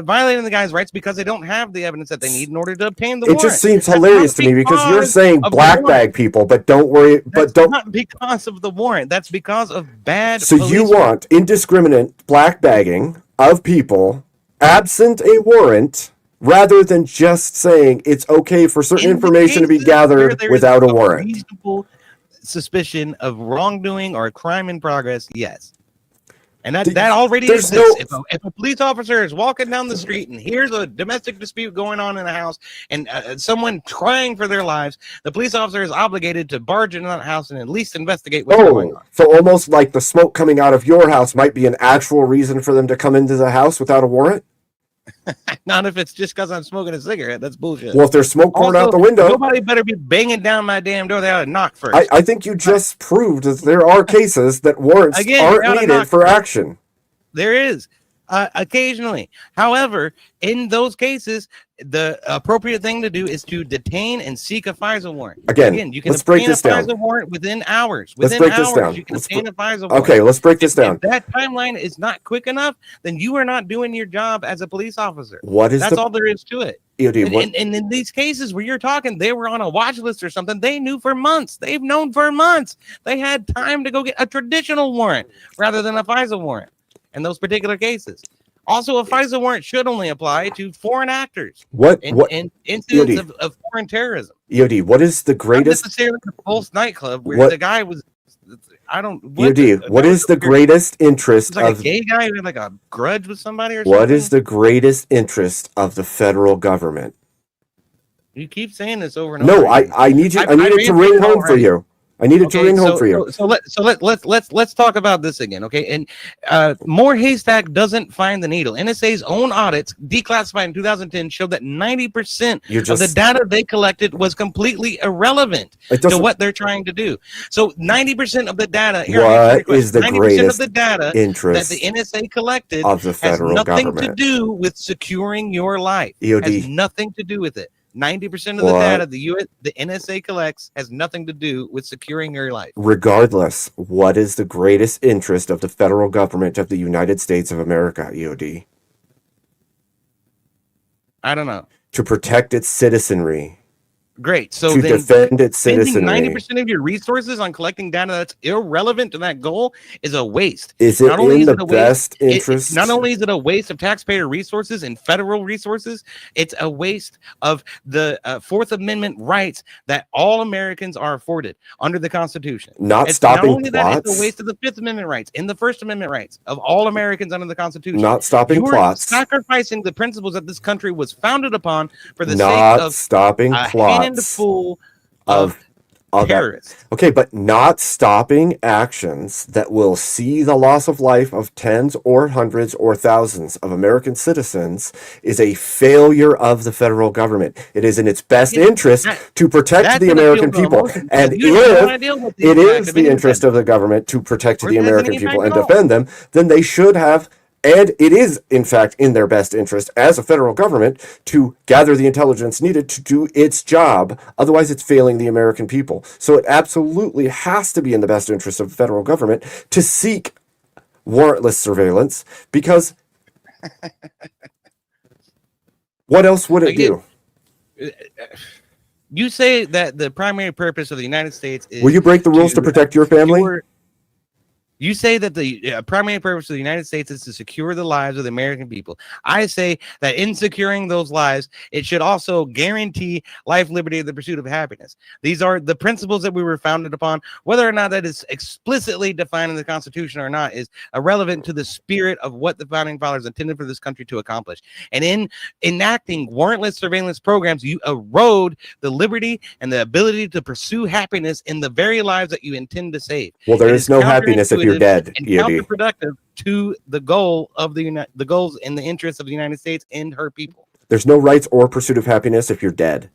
violating the guy's rights because they don't have the evidence that they need in order to obtain the It warrant. just seems That's hilarious not to me because you're because saying of the black warrant. bag people, but don't worry, but That's don't. not because of the warrant. That's because of bad. So you police want indiscriminate black bagging of people absent a warrant, rather than just saying it's okay for certain in the information to be cases where gathered there is without a warrant. reasonable suspicion of wrongdoing or a crime in progress, yes. And Th- that already there's exists. no- If a police officer is walking down the street and here's a domestic dispute going on in a house and someone trying for their lives, the police officer is obligated to barge into that house and at least investigate what's going Oh, on. so almost like the smoke coming out of your house might be an actual reason for them to come into the house without a warrant? Not if it's just because I'm smoking a cigarette. That's bullshit. Well, if there's smoke pouring out Also, the window, nobody better be banging down my damn door. They ought to knock first. I think you just proved that there are cases that warrants Again, aren't they oughta needed knock for first. action. There is occasionally. However, in those cases, the appropriate thing to do is to detain and seek a FISA warrant. Again, you can let's break obtain this a down. FISA warrant within hours. Let's Within break this hours, down. you can Let's obtain a FISA warrant. Okay, let's break this down. If that timeline is not quick enough, then you are not doing your job as a police officer. What is That's the all there is to it. EOD? And, What, and in these cases where you're talking, they were on a watch list or something. They knew for months. They've known for months. They had time to go get a traditional warrant rather than a FISA warrant in those particular cases. Also, a FISA warrant should only apply to foreign actors what and incidents EOD. of foreign terrorism. EOD? What is the Not greatest necessarily the Pulse nightclub where What- the guy was. I don't. EOD? What is the greatest interest It's like of a gay guy who had like a grudge with somebody or what something. is the greatest interest of the federal government? You keep saying this over and over. No, again. I need you. I I've need it to answered ring it home for already. you. I need it to ring home for you. So let's talk about this again, okay? And more haystack doesn't find the needle. NSA's own audits, declassified in 2010, showed that 90% You're of the just data they collected was completely irrelevant it to doesn't what they're trying to do. So 90% of the data. What is the 90% greatest of the data that interest the NSA collected of the has federal nothing government. to do with securing your life. Has EOD. nothing to do with it. 90% of the What? data the NSA collects has nothing to do with securing your life. Regardless, what is the greatest interest of the federal government of the United States of America, EOD? I don't know. To protect its citizenry. Great. So to then defend its spending citizenry. 90% of your resources on collecting data that's irrelevant to that goal is a waste. Is it Not only in is the it a waste, best interest? not only is it a waste of taxpayer resources and federal resources, it's a waste of the Fourth Amendment rights that all Americans are afforded under the Constitution. Not It's stopping not only that, it's a plots. waste of the Fifth Amendment rights and the First Amendment rights of all Americans under the Constitution. Not stopping You're plots. sacrificing the principles that this country was founded upon for the sake Not of stopping a plots handful of that. terrorists. Okay, but not stopping actions that will see the loss of life of tens or hundreds or thousands of American citizens is a failure of the federal government. It is in its best interest to protect the American people. And if it is the interest of the government to protect the American people and defend them, then they should have. And it is, in fact, in their best interest as a federal government to gather the intelligence needed to do its job. Otherwise, it's failing the American people. So it absolutely has to be in the best interest of the federal government to seek warrantless surveillance, because what else would it do? You say that the primary purpose of the United States is... Will you break the rules to protect your family? You say that the primary purpose of the United States is to secure the lives of the American people. I say that in securing those lives, it should also guarantee life, liberty, and the pursuit of happiness. These are the principles that we were founded upon. Whether or not that is explicitly defined in the Constitution or not is irrelevant to the spirit of what the founding fathers intended for this country to accomplish. And in enacting warrantless surveillance programs, you erode the liberty and the ability to pursue happiness in the very lives that you intend to save. Well, there is no happiness if you're dead, and EOD. counterproductive to the goal of the goals and the interests of the United States and her people. There's no rights or pursuit of happiness if you're dead.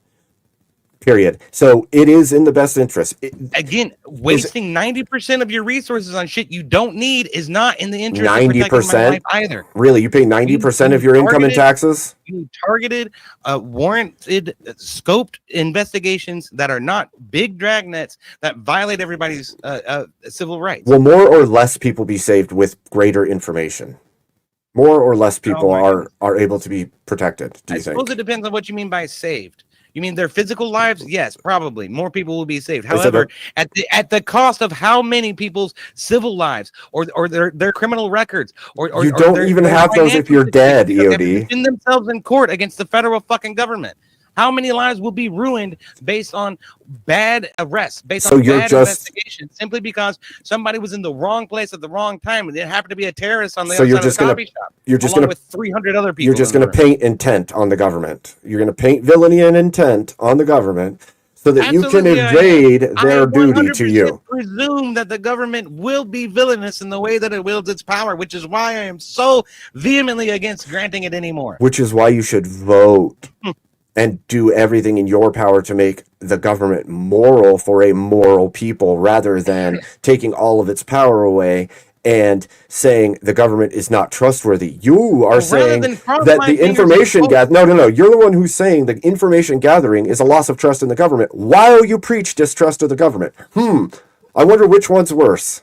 Period. So it is in the best interest. Again, wasting 90% of your resources on shit you don't need is not in the interest of protecting my life either. Really? You pay 90% of your income in taxes? You targeted, warranted, scoped investigations that are not big dragnets that violate everybody's civil rights. Will more or less people be saved with greater information? More or less people are able to be protected, do you think? I suppose it depends on what you mean by saved. You mean their physical lives? Yes, probably. More people will be saved. However, at the cost of how many people's civil lives or their criminal records or you don't even have those if you're dead, EOD. Defend themselves in court against the federal fucking government. How many lives will be ruined based on bad arrests, based on bad investigation, simply because somebody was in the wrong place at the wrong time and it happened to be a terrorist on the other side of the coffee shop? You're just going to with 300 other people. You're just going to paint intent on the government. You're going to paint villainy and intent on the government so that you can evade their duty to you. I presume that the government will be villainous in the way that it wields its power, which is why I am so vehemently against granting it anymore. Which is why you should vote. And do everything in your power to make the government moral for a moral people, rather than taking all of its power away and saying the government is not trustworthy. You are saying that the information no, you're the one who's saying the information gathering is a loss of trust in the government while you preach distrust of the government. I wonder which one's worse.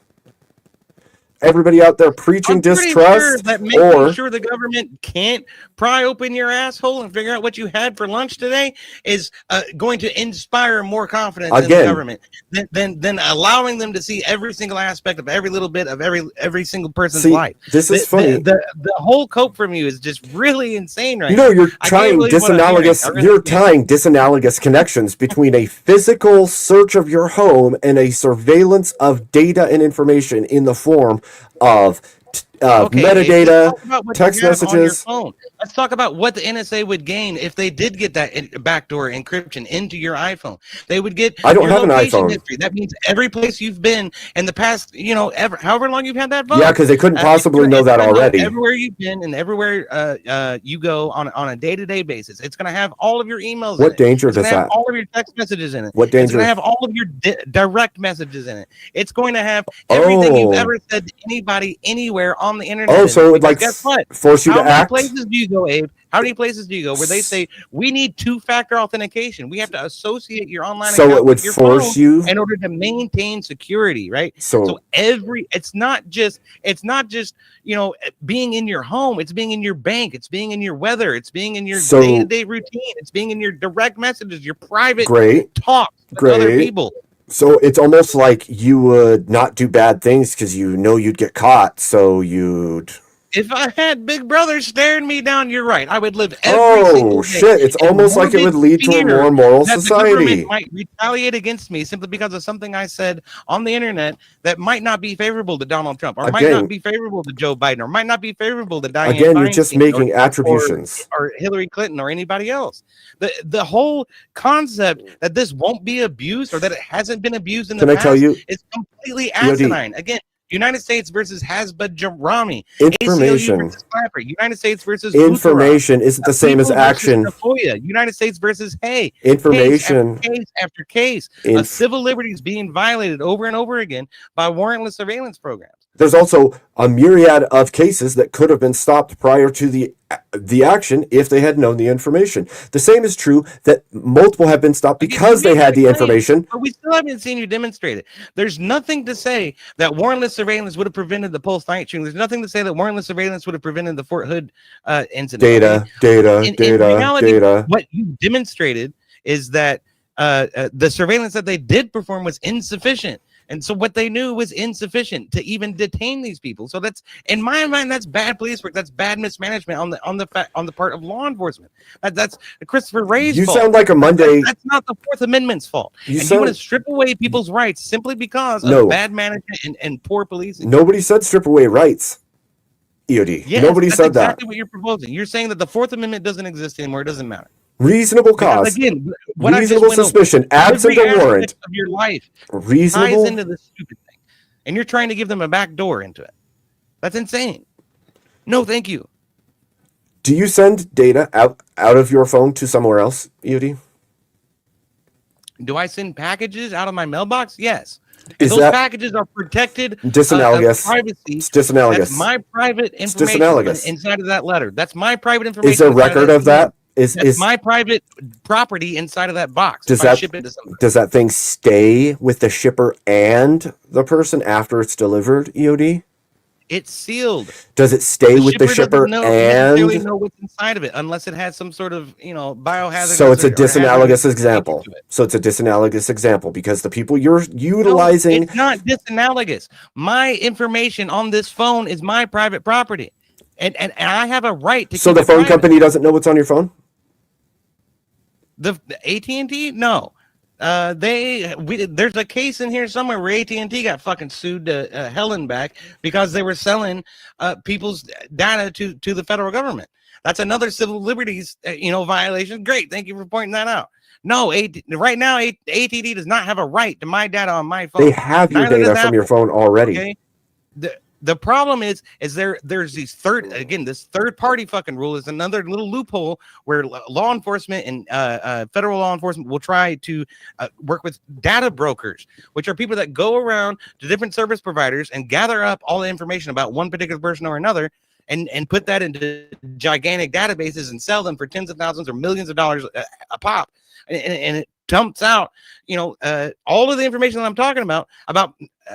Everybody out there preaching distrust, making sure the government can't pry open your asshole and figure out what you had for lunch today is going to inspire more confidence in the government than allowing them to see every single aspect of every little bit of every single person's life. This is funny. The whole cope from you is just really insane right now. You're tying disanalogous connections between a physical search of your home and a surveillance of data and information in the form of metadata, text messages. Let's talk about what the NSA would gain if they did get that backdoor encryption into your iPhone. They would get I don't have an iPhone. History. That means every place you've been in the past, however long you've had that phone. Yeah, because they couldn't possibly know that already. Everywhere you've been and everywhere you go on a day-to-day basis, it's going to have all of your emails. What danger does that? All of your text messages in it. What danger? It's going to have all of your direct messages in it. It's going to have everything you've ever said to anybody, anywhere on on the internet. Oh, so it would Because like guess what? force you How to many act. places do you go, Abe? How many places do you go where they say we need two-factor authentication? We have to associate your online So account it would with your force phone you. in order to maintain security, right? So It's not just being in your home, it's being in your bank, it's being in your weather, it's being in your So- day-to-day routine, it's being in your direct messages, your private great. talks with other Great. people. So it's almost like you would not do bad things because you know you'd get caught. So you'd. If I had Big Brother staring me down, you're right. I would live every single Oh day shit! It's in almost like it morbid would lead to a fear more moral that the government society. might retaliate against me simply because of something I said on the internet that might not be favorable to Donald Trump, or might Again- not be favorable to Joe Biden, or might not be favorable to Dianne Again, you're just Feinstein, making attributions. or Hillary Clinton or anybody else. The whole concept that this won't be abused or that it hasn't been abused in the Can I past tell you? is completely EOD. asinine. Again, United States versus Hasbud Jarami. Information. ACLU versus Clapper. United States versus Information isn't the same as People versus action. Tafoya. United States versus Hay. Information. Case after case. Inf- Civil liberties being violated over and over again by warrantless surveillance programs. There's also a myriad of cases that could have been stopped prior to the action if they had known the information. The same is true that multiple have been stopped because they had the information. But we still haven't seen you demonstrate it. There's nothing to say that warrantless surveillance would have prevented the Pulse night shooting. There's nothing to say that warrantless surveillance would have prevented the Fort Hood incident. Data, In data, reality, data. what you demonstrated is that the surveillance that they did perform was insufficient. And so what they knew was insufficient to even detain these people. So that's, in my mind, that's bad police work. That's bad mismanagement on the part of law enforcement. That's Christopher Wray's You fault. sound like a Monday. That's not the Fourth Amendment's fault. You You sound- want to strip away people's rights simply because No. of bad management and poor policing. Nobody said strip away rights. EOD. Yes, Nobody that's said exactly that. what you're proposing. You're saying that the Fourth Amendment doesn't exist anymore. It doesn't matter. Reasonable Because, cause. again, what I just Reasonable went over, suspicion. Absent every a warrant. aspect of your life ties Reasonable. into this stupid thing, and you're trying to give them a back door into it. That's insane. No, thank you. Do you send data out of your phone to somewhere else, EOD? Do I send packages out of my mailbox? Yes. Is Those that packages are protected disanalogous? privacy. It's disanalogous. That's my private It's information disanalogous. inside of that letter. That's my private information. Is there inside record of that? That's Is my private property inside of that box. Does if I that- ship it to somebody. does that thing stay with the shipper and the person after it's delivered, EOD? It's sealed. Does it stay with the shipper doesn't necessarily and know what's inside of it unless it has some sort of biohazard. so it's a or hazardous disanalogous thing example. to it. So it's a disanalogous example because the people you're No, utilizing it's not disanalogous. My information on this phone is my private property, and I have a right to. so keep the it phone private. company doesn't know what's on your phone? The AT&T, no. There's a case in here somewhere where AT&T got fucking sued to hell and back because they were selling people's data to the federal government. That's another civil liberties violation. Great, thank you for pointing that out. No, right now AT&T does not have a right to my data on my phone. They have your Neither data does from your Apple. phone already. Okay. The problem is there's these this third party fucking rule is another little loophole where law enforcement and federal law enforcement will try to work with data brokers, which are people that go around to different service providers and gather up all the information about one particular person or another and put that into gigantic databases and sell them for tens of thousands or millions of dollars a pop. And it dumps out, all of the information that I'm talking about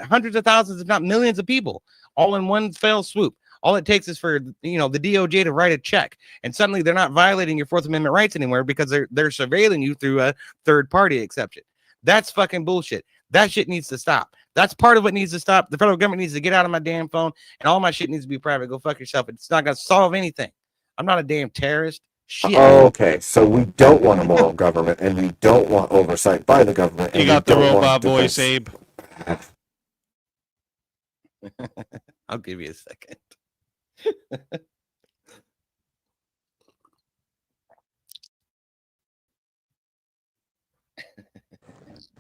hundreds of thousands, if not millions of people, all in one fell swoop. All it takes is for the DOJ to write a check, and suddenly they're not violating your Fourth Amendment rights anymore because they're surveilling you through a third party exception. That's fucking bullshit. That shit needs to stop. That's part of what needs to stop. The federal government needs to get out of my damn phone, and all my shit needs to be private. Go fuck yourself. It's not gonna solve anything. I'm not a damn terrorist. Shit. Okay, so we don't want a moral government, and we don't want oversight by the government. And You got we the don't want robot voice, defense. Abe. I'll give you a second.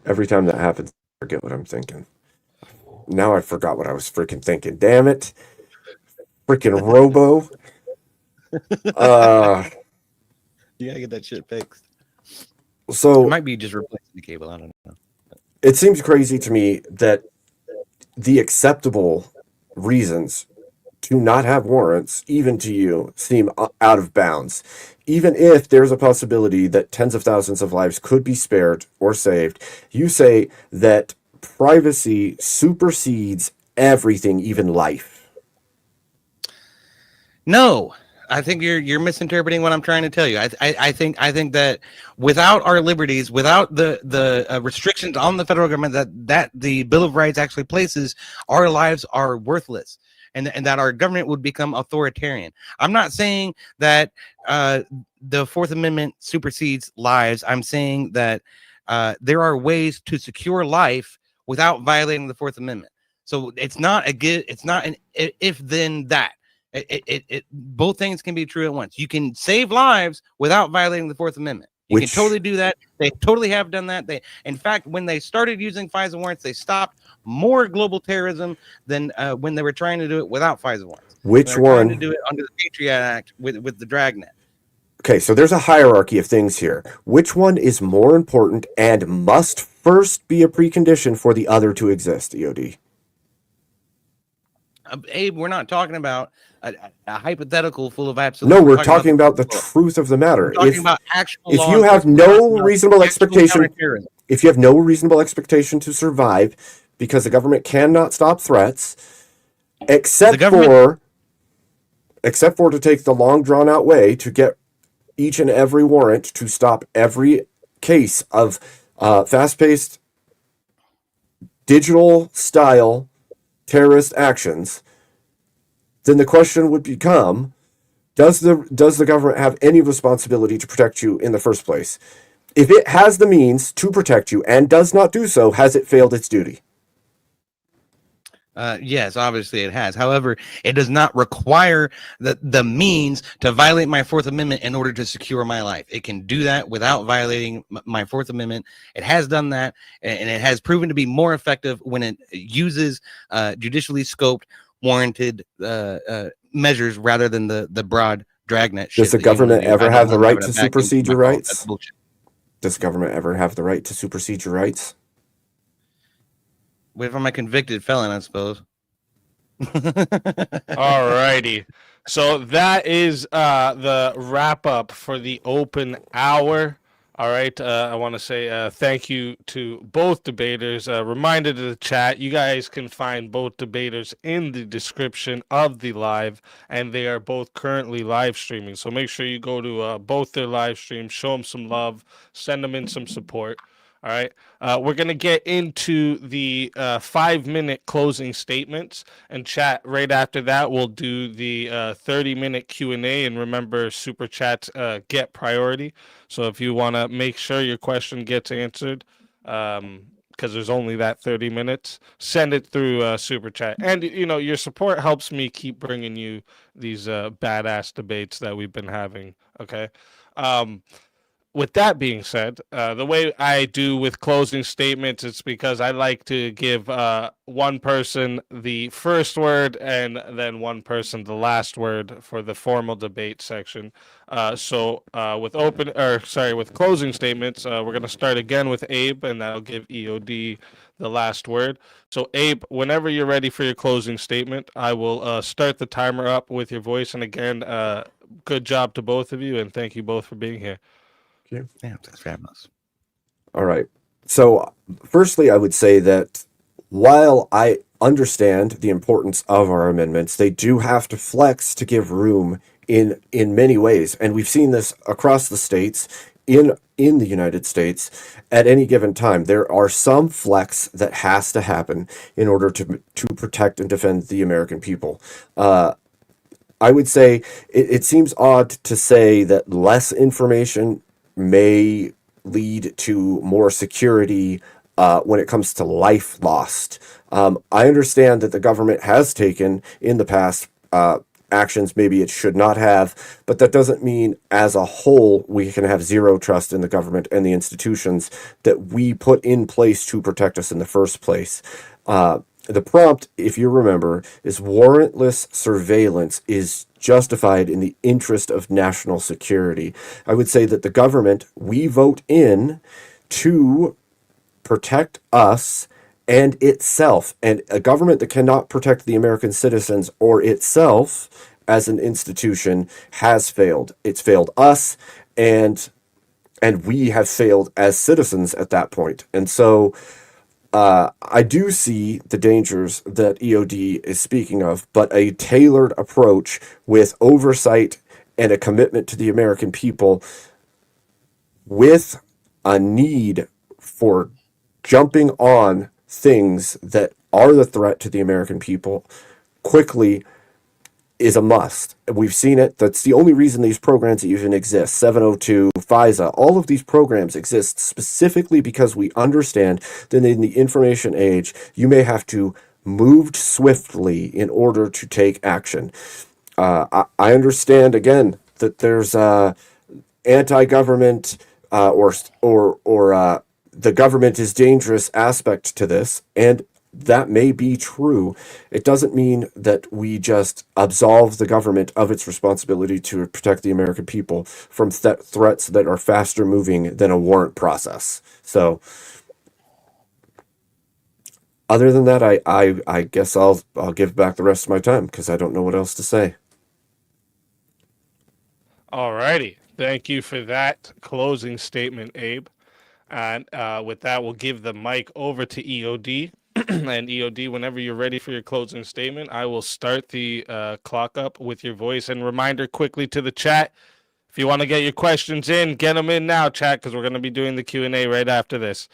Every time that happens, I forget what I'm thinking. Now I forgot what I was freaking thinking. Damn it. Freaking Robo. You gotta get that shit fixed. It So might be just replacing the cable. I don't know. it seems crazy to me that the acceptable reasons to not have warrants, even to you, seem out of bounds. Even if there's a possibility that tens of thousands of lives could be spared or saved, you say that privacy supersedes everything, even life. No, I think you're misinterpreting what I'm trying to tell you. I think that without our liberties, without the restrictions on the federal government that the Bill of Rights actually places, our lives are worthless, and that our government would become authoritarian. I'm not saying that the Fourth Amendment supersedes lives. I'm saying that there are ways to secure life without violating the Fourth Amendment. So it's not an if then that. Both things can be true at once. You can save lives without violating the Fourth Amendment. You can totally do that. They totally have done that. In fact, when they started using FISA warrants, they stopped more global terrorism than when they were trying to do it without FISA warrants. Which one? Trying to do it under the Patriot Act with the Dragnet. Okay, so there's a hierarchy of things here. Which one is more important and must first be a precondition for the other to exist, EOD? Abe, we're not talking about a hypothetical full of absolute. No, we're talking about the truth of the matter. We're talking about actual if you have no reasonable expectation, if you have no reasonable expectation to survive, because the government cannot stop threats, except for to take the long drawn out way to get each and every warrant to stop every case of fast-paced digital style terrorist actions, then the question would become, does the government have any responsibility to protect you in the first place? If it has the means to protect you and does not do so, has it failed its duty? Yes, obviously it has. However, it does not require the means to violate my Fourth Amendment in order to secure my life. It can do that without violating my Fourth Amendment. It has done that, and it has proven to be more effective when it uses judicially scoped, warranted measures rather than the broad dragnet. Does the government ever have the right to supersede your rights? Does the government ever have the right to supersede your rights? If I'm a convicted felon, I suppose. All righty. So that is the wrap up for the open hour. All right. I want to say thank you to both debaters. Reminder to the chat, you guys can find both debaters in the description of the live, and they are both currently live streaming. So make sure you go to both their live streams, show them some love, send them in some support. All right. We're going to get into the 5-minute closing statements, and chat right after that. We'll do the 30-minute Q&A, and remember, super chats get priority. So if you want to make sure your question gets answered, because there's only that 30 minutes, send it through super chat. And, your support helps me keep bringing you these badass debates that we've been having. Okay. With that being said, the way I do with closing statements, it's because I like to give one person the first word and then one person the last word for the formal debate section. So with closing statements, we're going to start again with Abe, and that'll give EOD the last word. So Abe, whenever you're ready for your closing statement, I will start the timer up with your voice. And again, good job to both of you, and thank you both for being here. Yeah, thanks for having us. All right. So, firstly, I would say that while I understand the importance of our amendments, they do have to flex to give room in many ways, and we've seen this across the states in the United States at any given time. There are some flex that has to happen in order to protect and defend the American people. I would say it seems odd to say that less information may lead to more security when it comes to life lost. I understand that the government has taken in the past actions maybe it should not have, but that doesn't mean as a whole we can have zero trust in the government and the institutions that we put in place to protect us in the first place. The prompt, if you remember, is warrantless surveillance is justified in the interest of national security. I would say that the government we vote in to protect us and itself. And a government that cannot protect the American citizens or itself as an institution has failed. It's failed us, and we have failed as citizens at that point. And so I do see the dangers that EOD is speaking of, but a tailored approach with oversight and a commitment to the American people, with a need for jumping on things that are the threat to the American people quickly, is a must. We've seen it. That's the only reason these programs even exist. 702, FISA, all of these programs exist specifically because we understand that in the information age, you may have to move swiftly in order to take action. I understand, again, that there's anti-government or the government is dangerous aspect to this, and that may be true. It doesn't mean that we just absolve the government of its responsibility to protect the American people from threats that are faster moving than a warrant process. So other than that, I guess I'll give back the rest of my time because I don't know what else to say. All righty. Thank you for that closing statement, Abe. And with that, we'll give the mic over to EOD. And EOD, whenever you're ready for your closing statement, I will start the clock up with your voice. And reminder quickly to the chat, if you want to get your questions in, get them in now, chat, because we're going to be doing the Q&A right after this.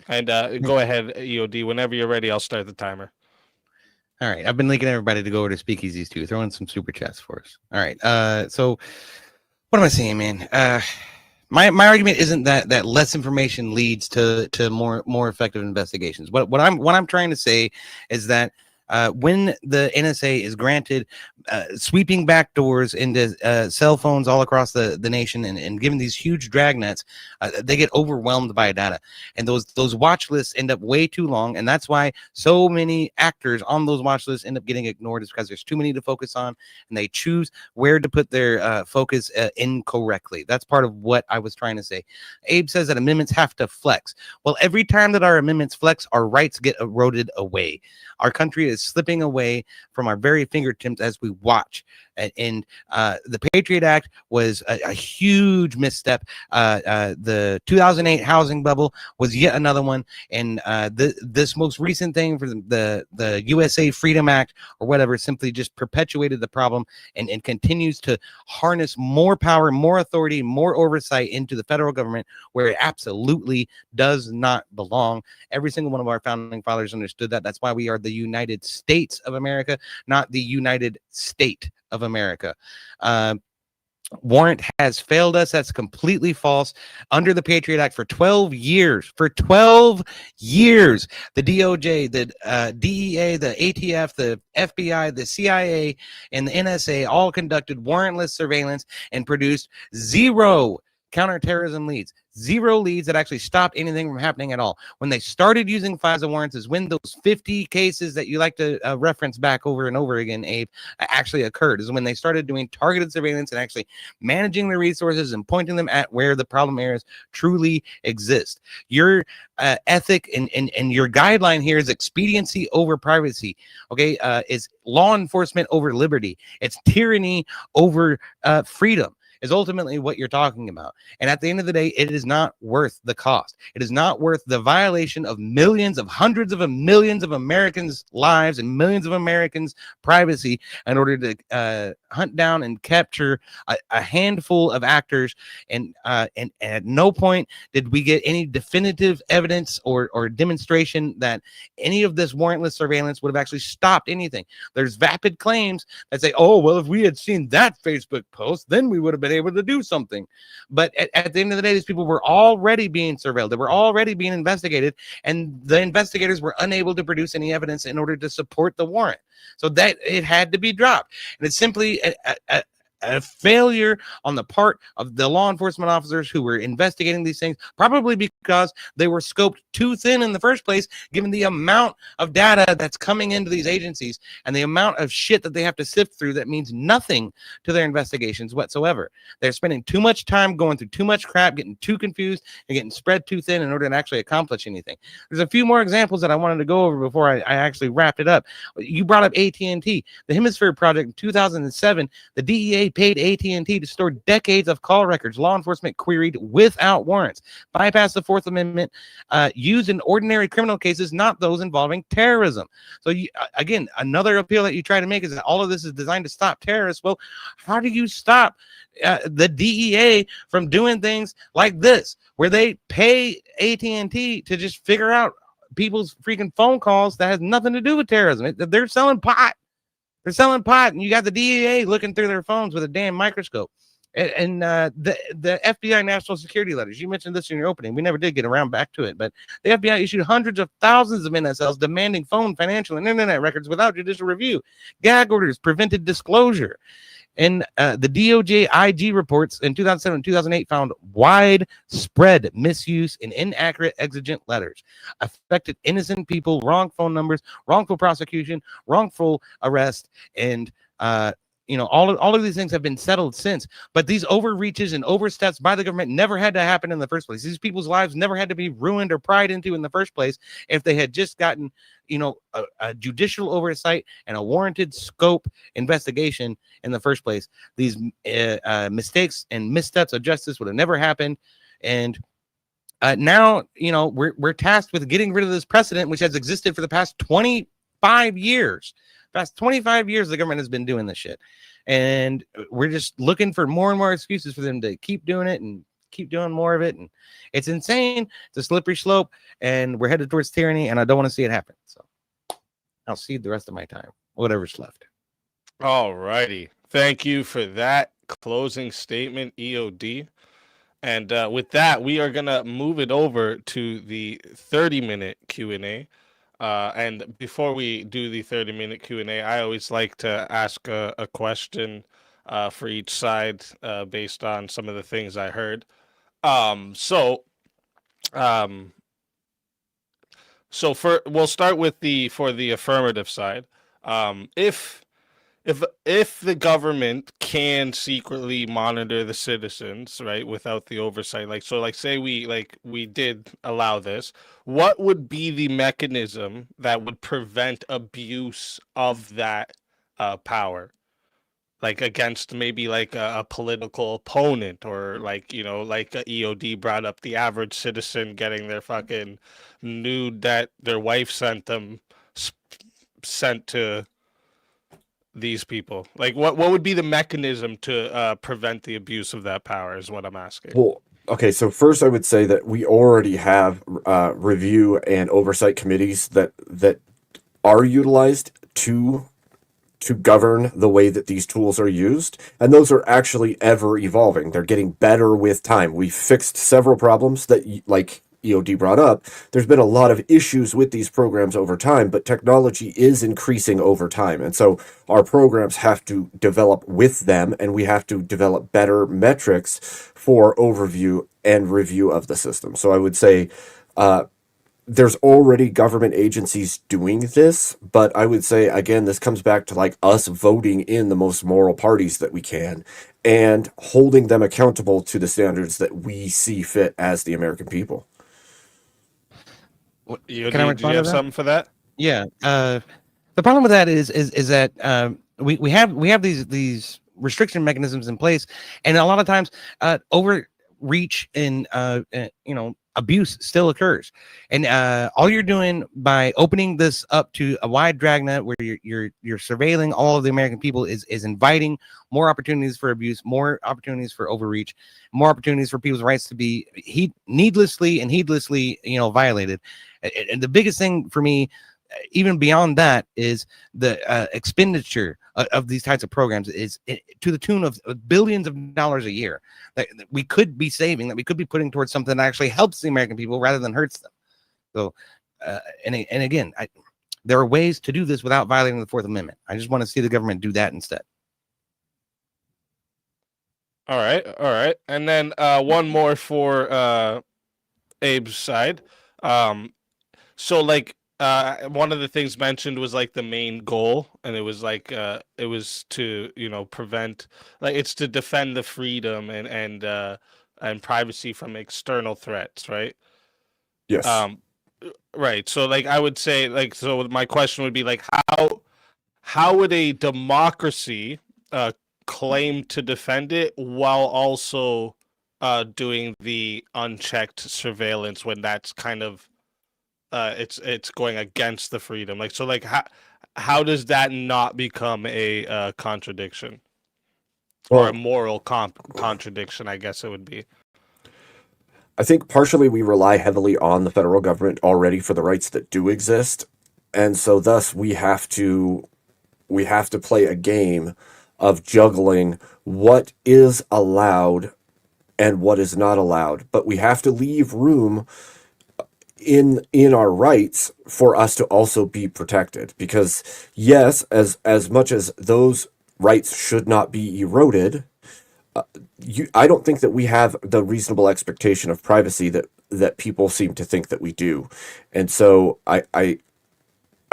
And go ahead, EOD. Whenever you're ready, I'll start the timer. All right. I've been linking everybody to go over to Speakeasies too. Throw in some super chats for us. All right. So what am I saying, man? My argument isn't that less information leads to more effective investigations. What I'm trying to say is that when the NSA is granted sweeping back doors into cell phones all across the nation and given these huge dragnets, they get overwhelmed by data, and those watch lists end up way too long, and that's why so many actors on those watch lists end up getting ignored, is because there's too many to focus on, and they choose where to put their focus incorrectly. That's part of what I was trying to say. Abe says that amendments have to flex. Well, every time that our amendments flex, our rights get eroded away. Our country is slipping away from our very fingertips as we watch. And the Patriot Act was a huge misstep. The 2008 housing bubble was yet another one. And this most recent thing for the USA Freedom Act or whatever simply just perpetuated the problem and continues to harness more power, more authority, more oversight into the federal government where it absolutely does not belong. Every single one of our founding fathers understood that. That's why we are the United States of America, not the United State of America. Warrant has failed us. That's completely false. Under the Patriot Act for 12 years, the DOJ, the DEA, the ATF, the FBI, the CIA, and the NSA all conducted warrantless surveillance and produced zero counterterrorism leads. Zero leads that actually stopped anything from happening at all. When they started using FISA warrants is when those 50 cases that you like to reference back over and over again, Abe, actually occurred. Is when they started doing targeted surveillance and actually managing the resources and pointing them at where the problem areas truly exist. Your ethic and your guideline here is expediency over privacy. Okay, is law enforcement over liberty. It's tyranny over freedom. Is ultimately what you're talking about. And at the end of the day, it is not worth the cost. It is not worth the violation of millions, of hundreds of millions of Americans' lives and millions of Americans' privacy in order to hunt down and capture a handful of actors. And at no point did we get any definitive evidence or demonstration that any of this warrantless surveillance would have actually stopped anything. There's vapid claims that say, oh, well, if we had seen that Facebook post, then we would have been able to do something. But at the end of the day, these people were already being surveilled. They were already being investigated, and the investigators were unable to produce any evidence in order to support the warrant. So that it had to be dropped. And it's simply a failure on the part of the law enforcement officers who were investigating these things, probably because they were scoped too thin in the first place, given the amount of data that's coming into these agencies and the amount of shit that they have to sift through that means nothing to their investigations whatsoever. They're spending too much time going through too much crap, getting too confused, and getting spread too thin in order to actually accomplish anything. There's a few more examples that I wanted to go over before I actually wrapped it up. You brought up AT&T, the Hemisphere Project in 2007. The DEA paid AT&T to store decades of call records law enforcement queried without warrants, bypass the Fourth Amendment, used in ordinary criminal cases, not those involving terrorism. So again, another appeal that you try to make is that all of this is designed to stop terrorists. Well, how do you stop the DEA from doing things like this, where they pay AT&T to just figure out people's freaking phone calls that has nothing to do with terrorism? They're selling pot. They're selling pot, and you got the DEA looking through their phones with a damn microscope. And the FBI national security letters, you mentioned this in your opening. We never did get around back to it, but the FBI issued hundreds of thousands of NSLs demanding phone, financial, and internet records without judicial review. Gag orders prevented disclosure. And the DOJ IG reports in 2007 and 2008 found widespread misuse and inaccurate exigent letters, affected innocent people, wrong phone numbers, wrongful prosecution, wrongful arrest, and all of these things have been settled since. But these overreaches and oversteps by the government never had to happen in the first place. These people's lives never had to be ruined or pried into in the first place if they had just gotten a judicial oversight and a warranted scope investigation in the first place. These mistakes and missteps of justice would have never happened. And now, we're tasked with getting rid of this precedent, which has existed for the past 25 years. Past 25 years, the government has been doing this shit. And we're just looking for more and more excuses for them to keep doing it and keep doing more of it. And it's insane. It's a slippery slope, and we're headed towards tyranny, and I don't want to see it happen. So I'll cede the rest of my time, whatever's left. All righty. Thank you for that closing statement, EOD. And with that, we are going to move it over to the 30-minute Q&A. And before we do the 30-minute Q&A, I always like to ask a question for each side based on some of the things I heard. We'll start with the affirmative side. If the government can secretly monitor the citizens, right, without the oversight, say we did allow this, what would be the mechanism that would prevent abuse of that power? Like against maybe like a political opponent, or like EOD brought up, the average citizen getting their fucking nude that their wife sent them sent to these people. Like what would be the mechanism to prevent the abuse of that power is what I'm asking. Well, okay, so first I would say that we already have review and oversight committees that are utilized to govern the way that these tools are used, and those are actually ever evolving. They're getting better with time. We've fixed several problems that, like EOD brought up. There's been a lot of issues with these programs over time, but technology is increasing over time, and so our programs have to develop with them, and we have to develop better metrics for overview and review of the system. So I would say there's already government agencies doing this, but I would say, again, this comes back to like us voting in the most moral parties that we can and holding them accountable to the standards that we see fit as the American people. Do you have something for that? Yeah. The problem with that is that we have these restriction mechanisms in place, and a lot of times overreach and abuse still occurs. And all you're doing by opening this up to a wide dragnet where you're surveilling all of the American people is inviting more opportunities for abuse, more opportunities for overreach, more opportunities for people's rights to be needlessly violated. And the biggest thing for me, even beyond that, is the expenditure of these types of programs is to the tune of billions of dollars a year that we could be saving, that we could be putting towards something that actually helps the American people rather than hurts them. So, and again, there are ways to do this without violating the Fourth Amendment. I just want to see the government do that instead. All right. And then one more for Abe's side. Um, so like one of the things mentioned was like the main goal, and it was like it was to, prevent, like, it's to defend the freedom and privacy from external threats, right? Yes. Um, right. So like I would say, like, so my question would be like, how would a democracy uh, claim to defend it while also doing the unchecked surveillance when that's kind of it's going against the freedom? Like, so like how does that not become a contradiction or a Well, moral contradiction? I guess it would be. I think partially we rely heavily on the federal government already for the rights that do exist. And so thus we have to play a game of juggling what is allowed and what is not allowed. But we have to leave room in our rights for us to also be protected, because yes, as much as those rights should not be eroded, I don't think that we have the reasonable expectation of privacy that people seem to think that we do. And so I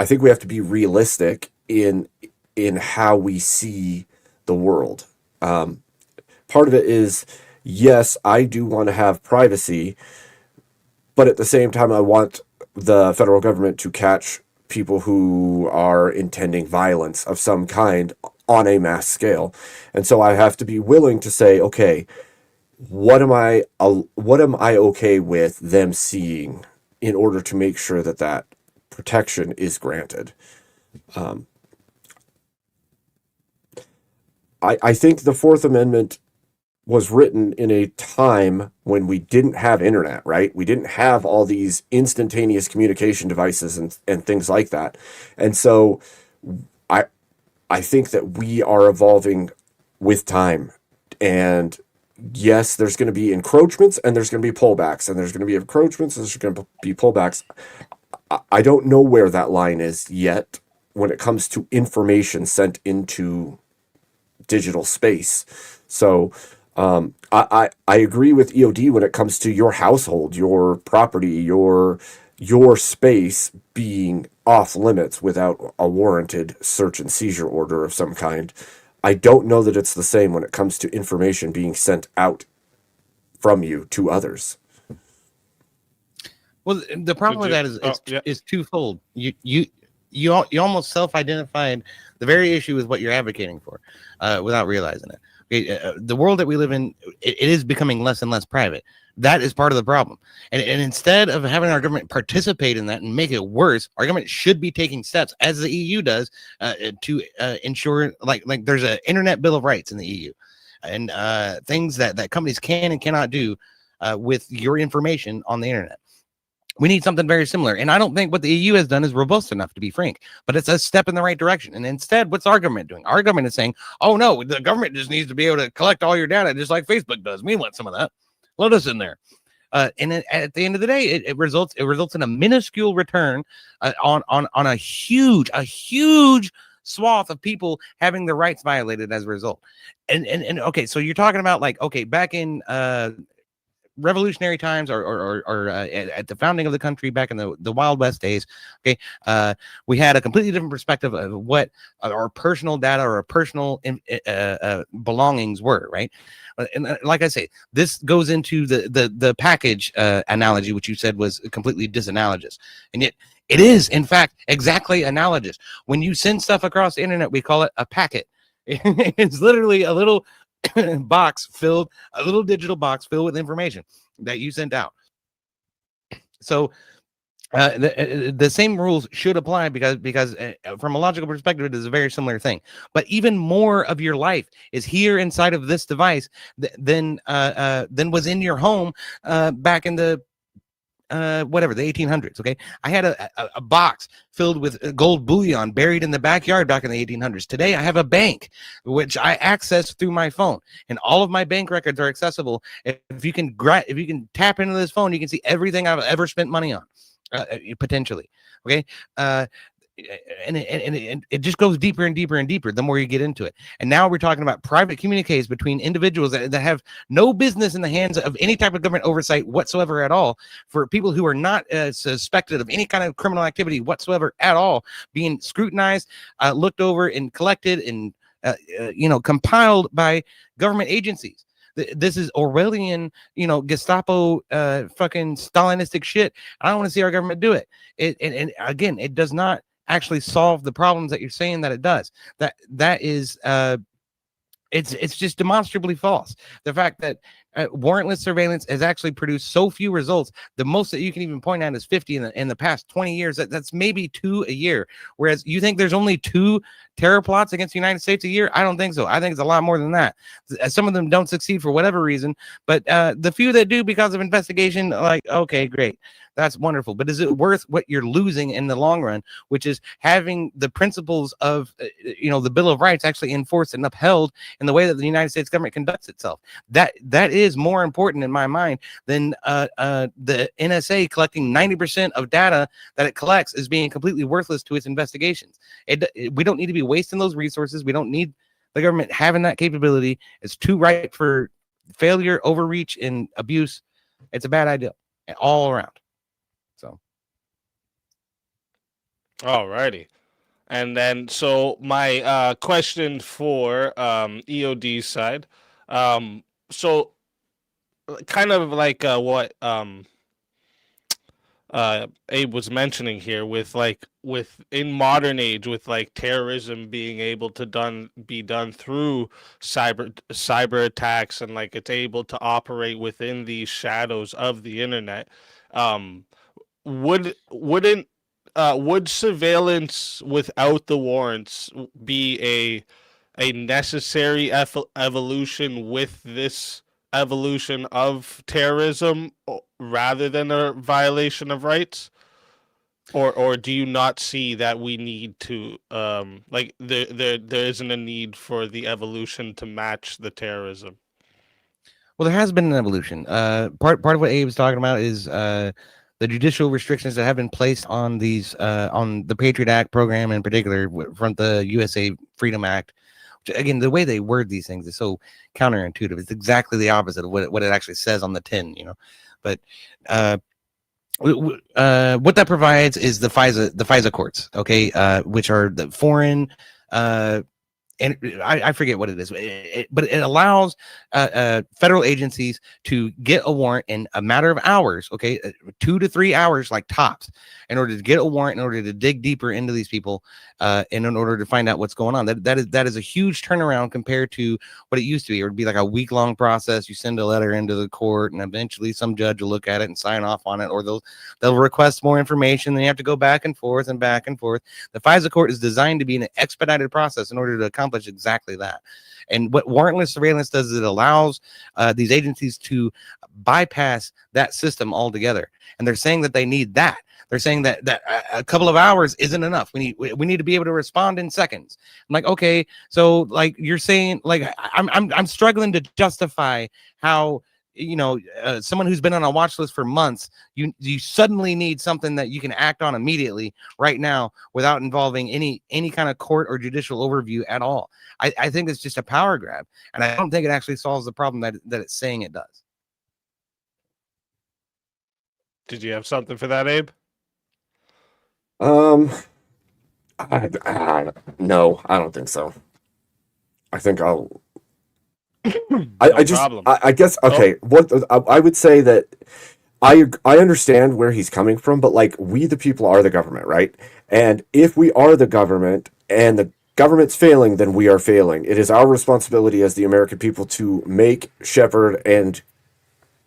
think we have to be realistic in how we see the world. Part of it is, yes, I do want to have privacy, but at the same time, I want the federal government to catch people who are intending violence of some kind on a mass scale. And so I have to be willing to say, okay, what am I okay with them seeing in order to make sure that that protection is granted. I think the Fourth Amendment was written in a time when we didn't have internet, right? We didn't have all these instantaneous communication devices and things like that. And so I I think that we are evolving with time. And yes, there's going to be encroachments and there's going to be pullbacks, and there's going to be encroachments and there's going to be pullbacks. I don't know where that line is yet when it comes to information sent into digital space. So I agree with EOD when it comes to your household, your property, your space being off limits without a warranted search and seizure order of some kind. I don't know that it's the same when it comes to information being sent out from you to others. Well, the problem with that is twofold. You almost self-identified the very issue with what you're advocating for, without realizing it. Okay, the world that we live in, it is becoming less and less private. That is part of the problem. And instead of having our government participate in that and make it worse, our government should be taking steps, as the EU does, to ensure, like there's an internet bill of rights in the EU, and things that companies can and cannot do with your information on the internet. We need something very similar. And I don't think what the EU has done is robust enough, to be frank, but it's a step in the right direction. And instead, what's our government doing? Our government is saying, oh, no, the government just needs to be able to collect all your data, just like Facebook does. We want some of that. Let us in there. And at the end of the day, it results in a minuscule return on a huge swath of people having their rights violated as a result. And okay, so you're talking about, like, okay, back in revolutionary times, or at the founding of the country, back in the Wild West days, okay, we had a completely different perspective of what our personal data or our personal belongings were, right? And like I say, this goes into the package analogy, which you said was completely disanalogous, and yet it is, in fact, exactly analogous. When you send stuff across the internet, we call it a packet. It's literally a little a little digital box filled with information that you sent out. So the same rules should apply, because from a logical perspective, it is a very similar thing. But even more of your life is here inside of this device than was in your home back in the the 1800s. Okay, I had a box filled with gold bullion buried in the backyard back in the 1800s. Today I have a bank which I access through my phone, and all of my bank records are accessible. If you can tap into this phone, you can see everything I've ever spent money on, potentially. Okay, it just goes deeper and deeper and deeper the more you get into it. And now we're talking about private communiques between individuals that have no business in the hands of any type of government oversight whatsoever at all, for people who are not suspected of any kind of criminal activity whatsoever at all, being scrutinized, looked over, and collected and compiled by government agencies. This is Orwellian, Gestapo, fucking Stalinistic shit. I don't want to see our government do it. And again, it does not actually solve the problems that you're saying that it does. That is, it's just demonstrably false. The fact that warrantless surveillance has actually produced so few results, the most that you can even point at is 50 in the past 20 years. That's maybe 2 a year. Whereas you think there's only 2 terror plots against the United States a year? I don't think so. I think it's a lot more than that. Some of them don't succeed for whatever reason, but the few that do because of investigation, like, okay, great. That's wonderful. But is it worth what you're losing in the long run, which is having the principles of, the Bill of Rights actually enforced and upheld in the way that the United States government conducts itself? That is more important in my mind than the NSA collecting 90% of data that it collects is being completely worthless to its investigations. We don't need to be wasting those resources. We don't need the government having that capability. It's too ripe for failure, overreach, and abuse. It's a bad idea all around. So, all righty. And then, so my question for EOD's side, so kind of like what Abe was mentioning here, with in modern age, with like terrorism being able to be done through cyber attacks, and like it's able to operate within the shadows of the internet. Would surveillance without the warrants be a necessary evolution with this evolution of terrorism, rather than a violation of rights? Or do you not see that we need to there isn't a need for the evolution to match the terrorism? Well, there has been an evolution. Part of what Abe's talking about is the judicial restrictions that have been placed on these on the Patriot Act program in particular, from the USA Freedom Act. Which, again, the way they word these things is so counterintuitive. It's exactly the opposite of what it actually says on the tin, But what that provides is the FISA courts, okay, which are the foreign. And I forget what it is, but it allows federal agencies to get a warrant in a matter of hours, okay, 2 to 3 hours, like tops, in order to get a warrant, in order to dig deeper into these people, and in order to find out what's going on. That is a huge turnaround compared to what it used to be. It would be like a week-long process. You send a letter into the court, and eventually some judge will look at it and sign off on it, or they'll request more information. Then you have to go back and forth and back and forth. The FISA court is designed to be an expedited process in order to accomplish exactly that. And what warrantless surveillance does is it allows these agencies to bypass that system altogether. And they're saying that they need that. They're saying that a couple of hours isn't enough. We need to be able to respond in seconds. I'm like, okay, so like you're saying, like I'm struggling to justify how someone who's been on a watch list for months, you suddenly need something that you can act on immediately right now without involving any kind of court or judicial overview at all. I think it's just a power grab, and I don't think it actually solves the problem that it's saying it does. Did you have something for that, Abe? No, I don't think so. I think I'll. I guess okay. What I would say that I understand where he's coming from, but like, we the people are the government, right? And if we are the government and the government's failing, then we are failing. It is our responsibility as the American people to make, shepherd, and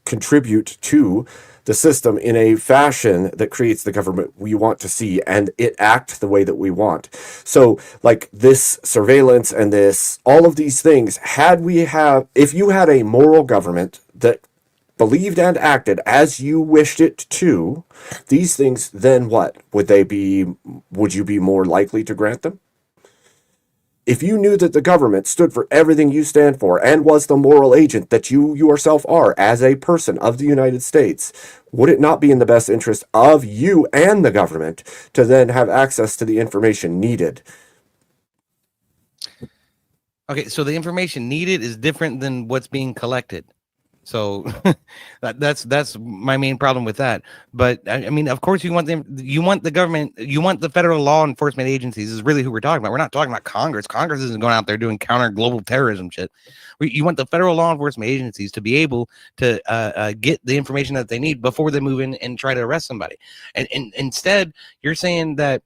contribute to the system in a fashion that creates the government we want to see, and it act the way that we want. So like this surveillance and all of these things, if you had a moral government that believed and acted as you wished it to, these things, then what? Would you be more likely to grant them? If you knew that the government stood for everything you stand for and was the moral agent that you yourself are as a person of the United States, would it not be in the best interest of you and the government to then have access to the information needed? Okay, so the information needed is different than what's being collected. So that's my main problem with that. But I mean, of course, you want the government, you want the federal law enforcement agencies is really who we're talking about. We're not talking about Congress. Congress isn't going out there doing counter global terrorism shit. You want the federal law enforcement agencies to be able to get the information that they need before they move in and try to arrest somebody. And instead, you're saying that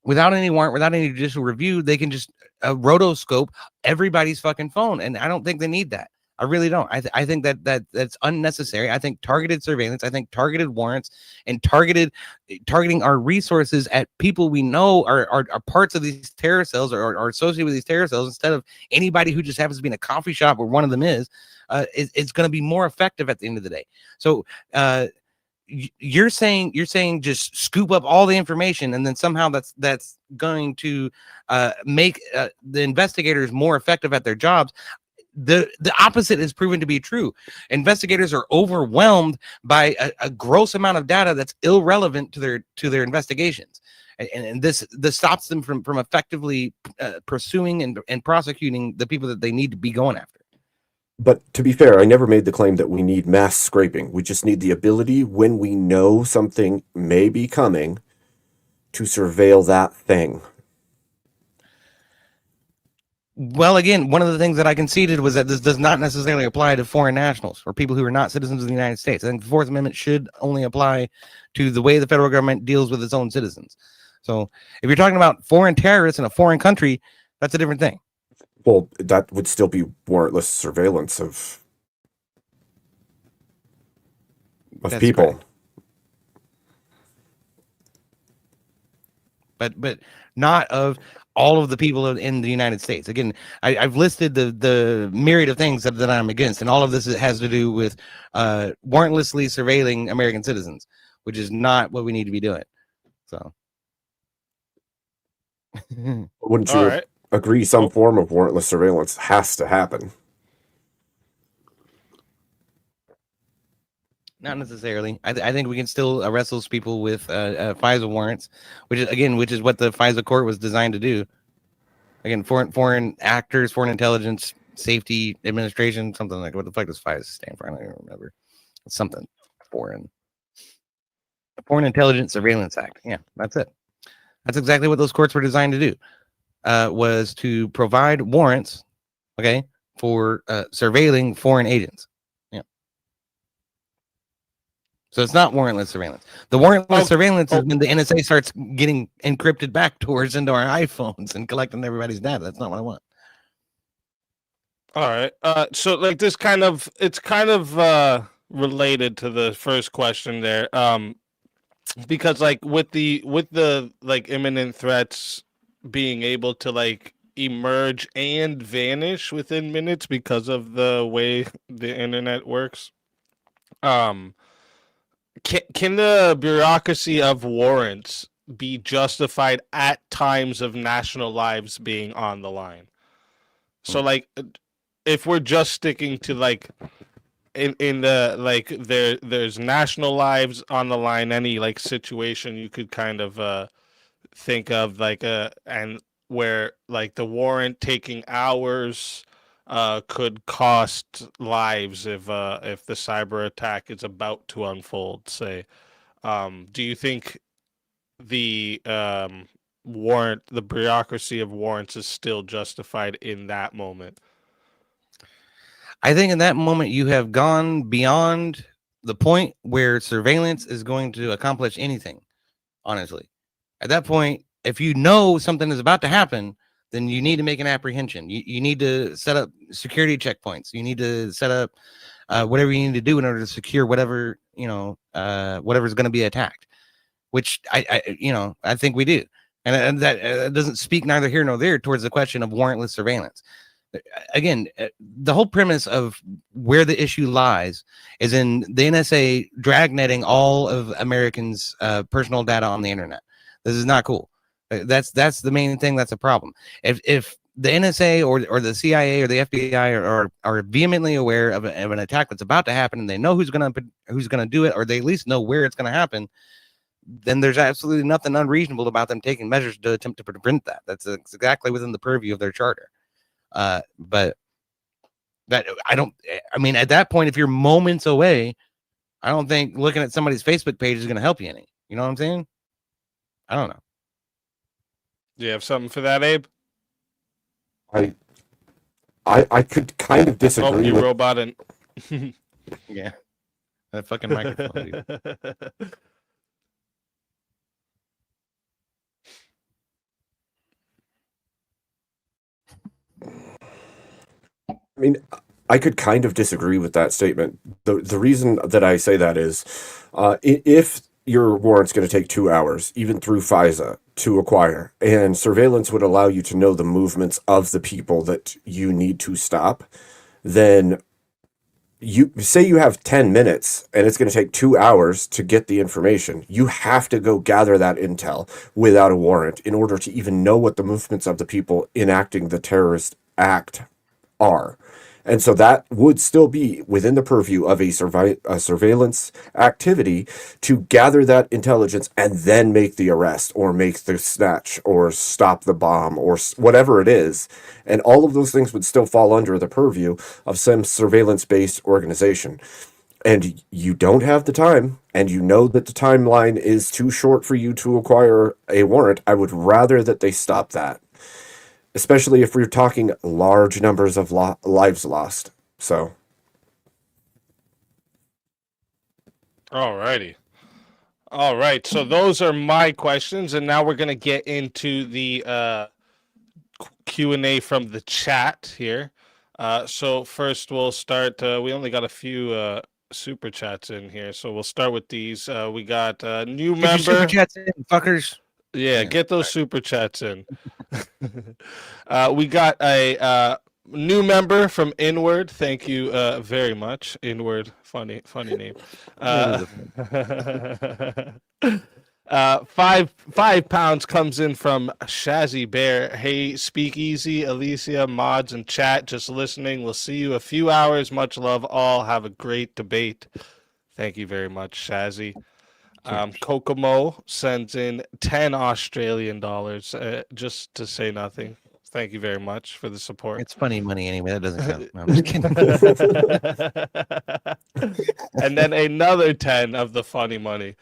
without any warrant, without any judicial review, they can just rotoscope everybody's fucking phone. And I don't think they need that. I really don't. I think that's unnecessary. I think targeted surveillance, I think targeted warrants and targeting our resources at people we know are parts of these terror cells or are associated with these terror cells instead of anybody who just happens to be in a coffee shop where one of them is going to be more effective at the end of the day. So you're saying just scoop up all the information and then somehow that's going to make the investigators more effective at their jobs. The opposite is proven to be true. Investigators are overwhelmed by a gross amount of data that's irrelevant to their investigations, and this stops them from effectively pursuing and prosecuting the people that they need to be going after. But to be fair, I never made the claim that we need mass scraping. We just need the ability, when we know something may be coming, to surveil that thing. Well, again, one of the things that I conceded was that this does not necessarily apply to foreign nationals or people who are not citizens of the United States. I think the Fourth Amendment should only apply to the way the federal government deals with its own citizens. So if you're talking about foreign terrorists in a foreign country, that's a different thing. Well, that would still be warrantless surveillance of That's people. Correct. But not of all of the people in the United States. Again, I've listed the myriad of things that I'm against, and all of this has to do with warrantlessly surveilling American citizens, which is not what we need to be doing. So, Wouldn't you agree some form of warrantless surveillance has to happen? Not necessarily. I think we can still arrest those people with FISA warrants, which is what the FISA court was designed to do. Again, foreign actors, foreign intelligence, safety administration, something like, what the fuck does FISA stand for? I don't even remember. It's something foreign intelligence surveillance act. Yeah, that's it. That's exactly what those courts were designed to do. Was to provide warrants, okay, for surveilling foreign agents. So it's not warrantless surveillance. The warrantless surveillance is when the NSA starts getting encrypted backdoors into our iPhones and collecting everybody's data. That's not what I want. All right. So like this it's kind of related to the first question there. Because like with the like imminent threats being able to like emerge and vanish within minutes because of the way the internet works. Can the bureaucracy of warrants be justified at times of national lives being on the line? So like if we're just sticking to like in the like there's national lives on the line, any like situation you could kind of think of like and where like the warrant taking hours could cost lives if the cyber attack is about to unfold, say. Do you think the the bureaucracy of warrants is still justified in that moment? I think in that moment you have gone beyond the point where surveillance is going to accomplish anything, honestly. At that point, if you know something is about to happen, then you need to make an apprehension. You need to set up security checkpoints. You need to set up whatever you need to do in order to secure whatever, whatever's going to be attacked, which I think we do. And that doesn't speak neither here nor there towards the question of warrantless surveillance. Again, the whole premise of where the issue lies is in the NSA dragnetting all of Americans' personal data on the internet. This is not cool. That's the main thing. That's a problem. If the NSA or the CIA or the FBI are vehemently aware of an attack that's about to happen, and they know who's gonna do it, or they at least know where it's gonna happen, then there's absolutely nothing unreasonable about them taking measures to attempt to prevent that. That's exactly within the purview of their charter. But that I mean, at that point, if you're moments away, I don't think looking at somebody's Facebook page is going to help you any. You know what I'm saying? I don't know. Do you have something for that, Abe? I could kind of Oh, disagree you with robot and Yeah, that fucking microphone. Dude. I mean, I could kind of disagree with that statement. The reason that I say that is, if your warrant's going to take 2 hours, even through FISA, to acquire, and surveillance would allow you to know the movements of the people that you need to stop, then you say you have 10 minutes and it's going to take 2 hours to get the information. You have to go gather that intel without a warrant in order to even know what the movements of the people enacting the terrorist act are. And so that would still be within the purview of a surveillance activity to gather that intelligence and then make the arrest or make the snatch or stop the bomb or whatever it is. And all of those things would still fall under the purview of some surveillance-based organization. And you don't have the time, and you know that the timeline is too short for you to acquire a warrant. I would rather that they stop that. Especially if we're talking large numbers of lives lost. So. all righty. All right. So those are my questions, and now we're gonna get into the Q&A from the chat here. So first we'll start. We only got a few super chats in here, so we'll start with these. We got a new Get your super member. chats in, fuckers. Yeah, get those super chats in. We got a new member from Inward. Thank you very much. Inward, funny name. 5 pounds comes in from Shazzy Bear. Hey, Speakeasy, Alicia, mods, and chat. Just listening. We'll see you a few hours. Much love, all. Have a great debate. Thank you very much, Shazzy. Kokomo sends in 10 Australian dollars just to say nothing. Thank you very much for the support. It's funny money anyway. That doesn't count. No, I'm just kidding. And then another 10 of the funny money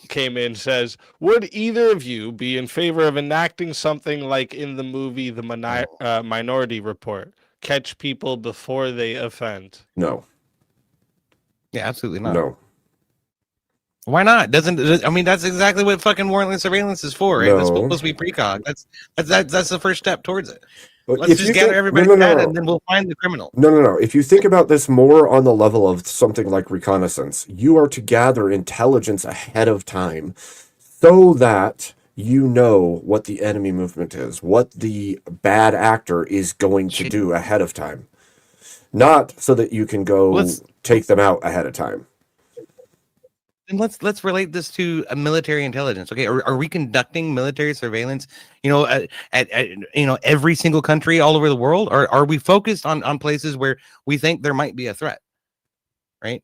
came in, says, would either of you be in favor of enacting something like in the movie The Minority Report? Catch people before they offend. No. Yeah, absolutely not. No. Why not? I mean, that's exactly what fucking warrantless surveillance is for, right? No. It's supposed to be precog. That's the first step towards it. But Let's if just you gather think- everybody's no, no, data no. and then we'll find the criminal. No. If you think about this more on the level of something like reconnaissance, you are to gather intelligence ahead of time so that you know what the enemy movement is, what the bad actor is going to do ahead of time. Not so that you can go take them out ahead of time. And let's relate this to a military intelligence. Okay, are we conducting military surveillance? At every single country all over the world, or are we focused on places where we think there might be a threat? Right?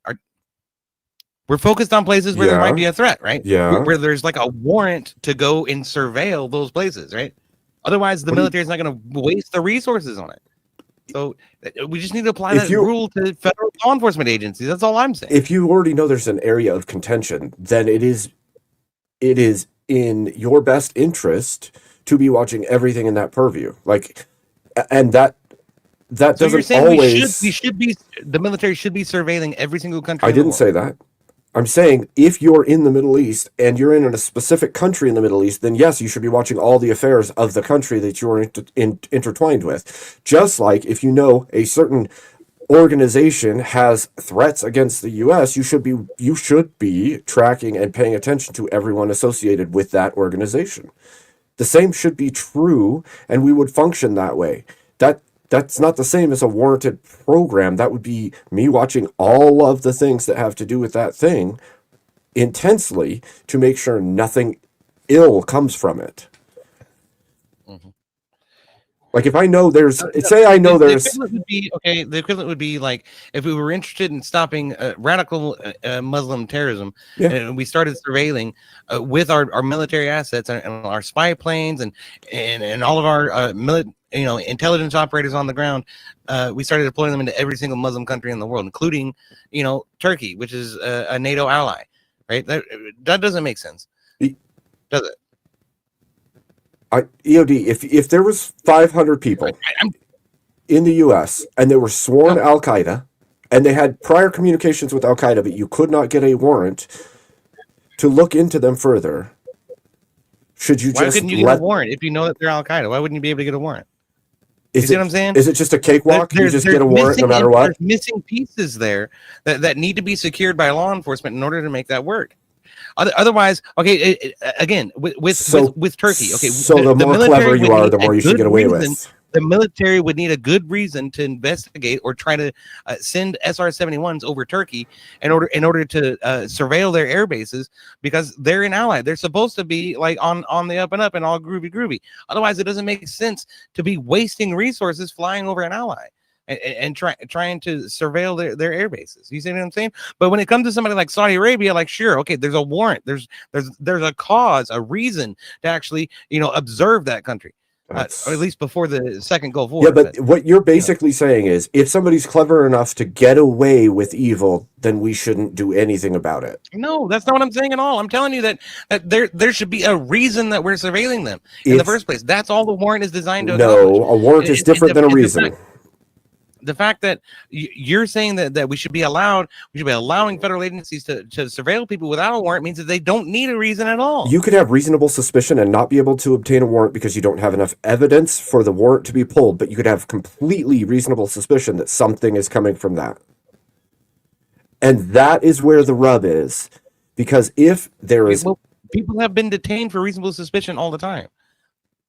We're focused on places where there might be a threat, right? Yeah. Where there's like a warrant to go and surveil those places, right? Otherwise, the military is not going to waste the resources on it. So we just need to apply that rule to federal law enforcement agencies. That's all I'm saying. If you already know there's an area of contention, then it is in your best interest to be watching everything in that purview. And that so doesn't you're saying always. The military should be surveilling every single country. I didn't say that. I'm saying if you're in the Middle East and you're in a specific country in the Middle East, then yes, you should be watching all the affairs of the country that you're intertwined with. Just like if you know a certain organization has threats against the U.S., you should be tracking and paying attention to everyone associated with that organization. The same should be true, and we would function that way. That's not the same as a warranted program. That would be me watching all of the things that have to do with that thing intensely to make sure nothing ill comes from it. Mm-hmm. Like if I know there's, No, say I know the there's, equivalent would be okay. The equivalent would be like if we were interested in stopping radical Muslim terrorism, Yeah. and we started surveilling with our military assets and our spy planes and all of our intelligence operators on the ground. We started deploying them into every single Muslim country in the world, including Turkey, which is a NATO ally. Right? That doesn't make sense, does it? EOD, if there was 500 people in the U.S. and they were sworn Al Qaeda, and they had prior communications with Al Qaeda, but you could not get a warrant to look into them further, should you Why just couldn't you get a warrant if you know that they're Al Qaeda? Why wouldn't you be able to get a warrant? You see what I'm saying? Is it just a cakewalk? You just get a warrant no matter what? There's missing pieces there that need to be secured by law enforcement in order to make that work. Otherwise, okay, again, with Turkey, okay. So the more clever you are, the more you should get away with. The military would need a good reason to investigate or try to send SR-71s over Turkey in order to surveil their air bases, because they're an ally. They're supposed to be like on the up and up and all groovy. Otherwise, it doesn't make sense to be wasting resources flying over an ally and trying to surveil their air bases. You see what I'm saying? But when it comes to somebody like Saudi Arabia, like, sure, okay, there's a warrant, there's a cause, a reason to actually observe that country, or at least before the second Gulf War. Yeah, but what you're basically saying is, if somebody's clever enough to get away with evil, then we shouldn't do anything about it. No, that's not what I'm saying at all. I'm telling you that there should be a reason that we're surveilling them in the first place. That's all the warrant is designed to accomplish. No, a warrant is different than a reason. The fact that you're saying that we should be allowing federal agencies to surveil people without a warrant means that they don't need a reason at all. You could have reasonable suspicion and not be able to obtain a warrant because you don't have enough evidence for the warrant to be pulled, but you could have completely reasonable suspicion that something is coming from that. And that is where the rub is, because if there is... Well, people have been detained for reasonable suspicion all the time.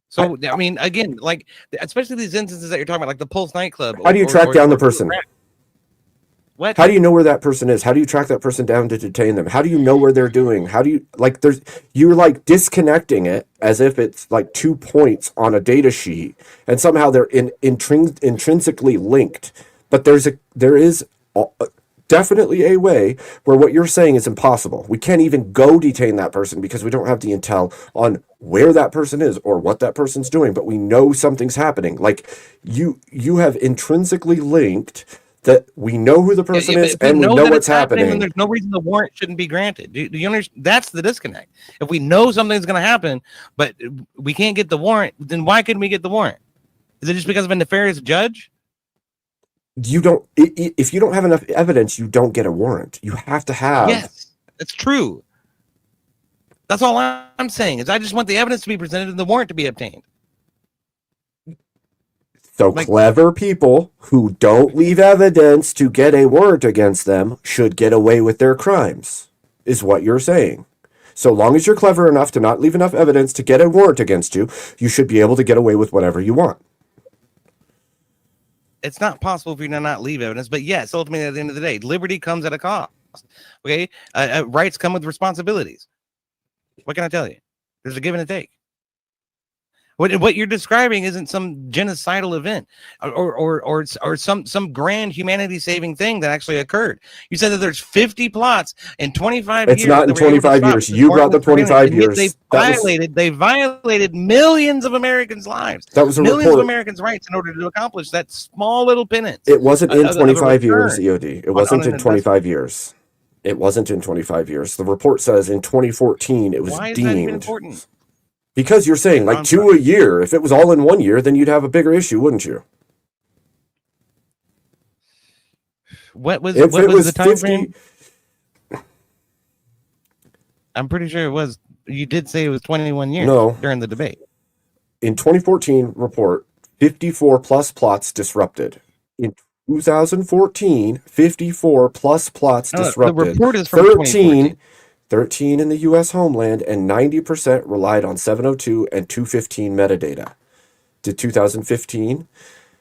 So, I mean, again, like, especially these instances that you're talking about, like the Pulse nightclub. How do you track down the person? What? How do you know where that person is? How do you track that person down to detain them? How do you know where they're doing? How do you, like, you're like disconnecting it as if it's like 2 points on a data sheet, and somehow they're intrinsically linked. But there is definitely a way where what you're saying is impossible. We can't even go detain that person because we don't have the intel on where that person is or what that person's doing, but we know something's happening. Like you have intrinsically linked that we know who the person is and we know what's happening. And there's no reason the warrant shouldn't be granted. Do you understand? That's the disconnect. If we know something's going to happen, but we can't get the warrant, then why couldn't we get the warrant? Is it just because of a nefarious judge? You don't. If you don't have enough evidence, you don't get a warrant. You have to have. Yes, that's true. That's all I'm saying is I just want the evidence to be presented and the warrant to be obtained. So clever people who don't leave evidence to get a warrant against them should get away with their crimes, is what you're saying. So long as you're clever enough to not leave enough evidence to get a warrant against you, you should be able to get away with whatever you want. It's not possible if you do not leave evidence, but yes, ultimately at the end of the day, liberty comes at a cost. Okay, rights come with responsibilities. What can I tell you? There's a give and a take. What you're describing isn't some genocidal event or some grand humanity saving thing that actually occurred. You said that there's 50 plots in 25 years. It's not in 25 years. You brought the 25 years. They violated millions of Americans' lives. That was a millions report. of Americans' rights in order to accomplish that small little penance. It wasn't in 25 years, EOD. It wasn't in 25 years. It wasn't in 25 years. The report says in 2014 it was Why is deemed. that even important? Because you're saying like 2 a year. If it was all in 1 year, then you'd have a bigger issue, wouldn't you? What was the time frame? I'm pretty sure it was. You did say it was 21 years. No. During the debate. In 2014 report, 54 plus plots disrupted. In 2014, 54 plus plots disrupted. The report is from 13 in the U.S. homeland, and 90% relied on 702 and 215 metadata. The 2015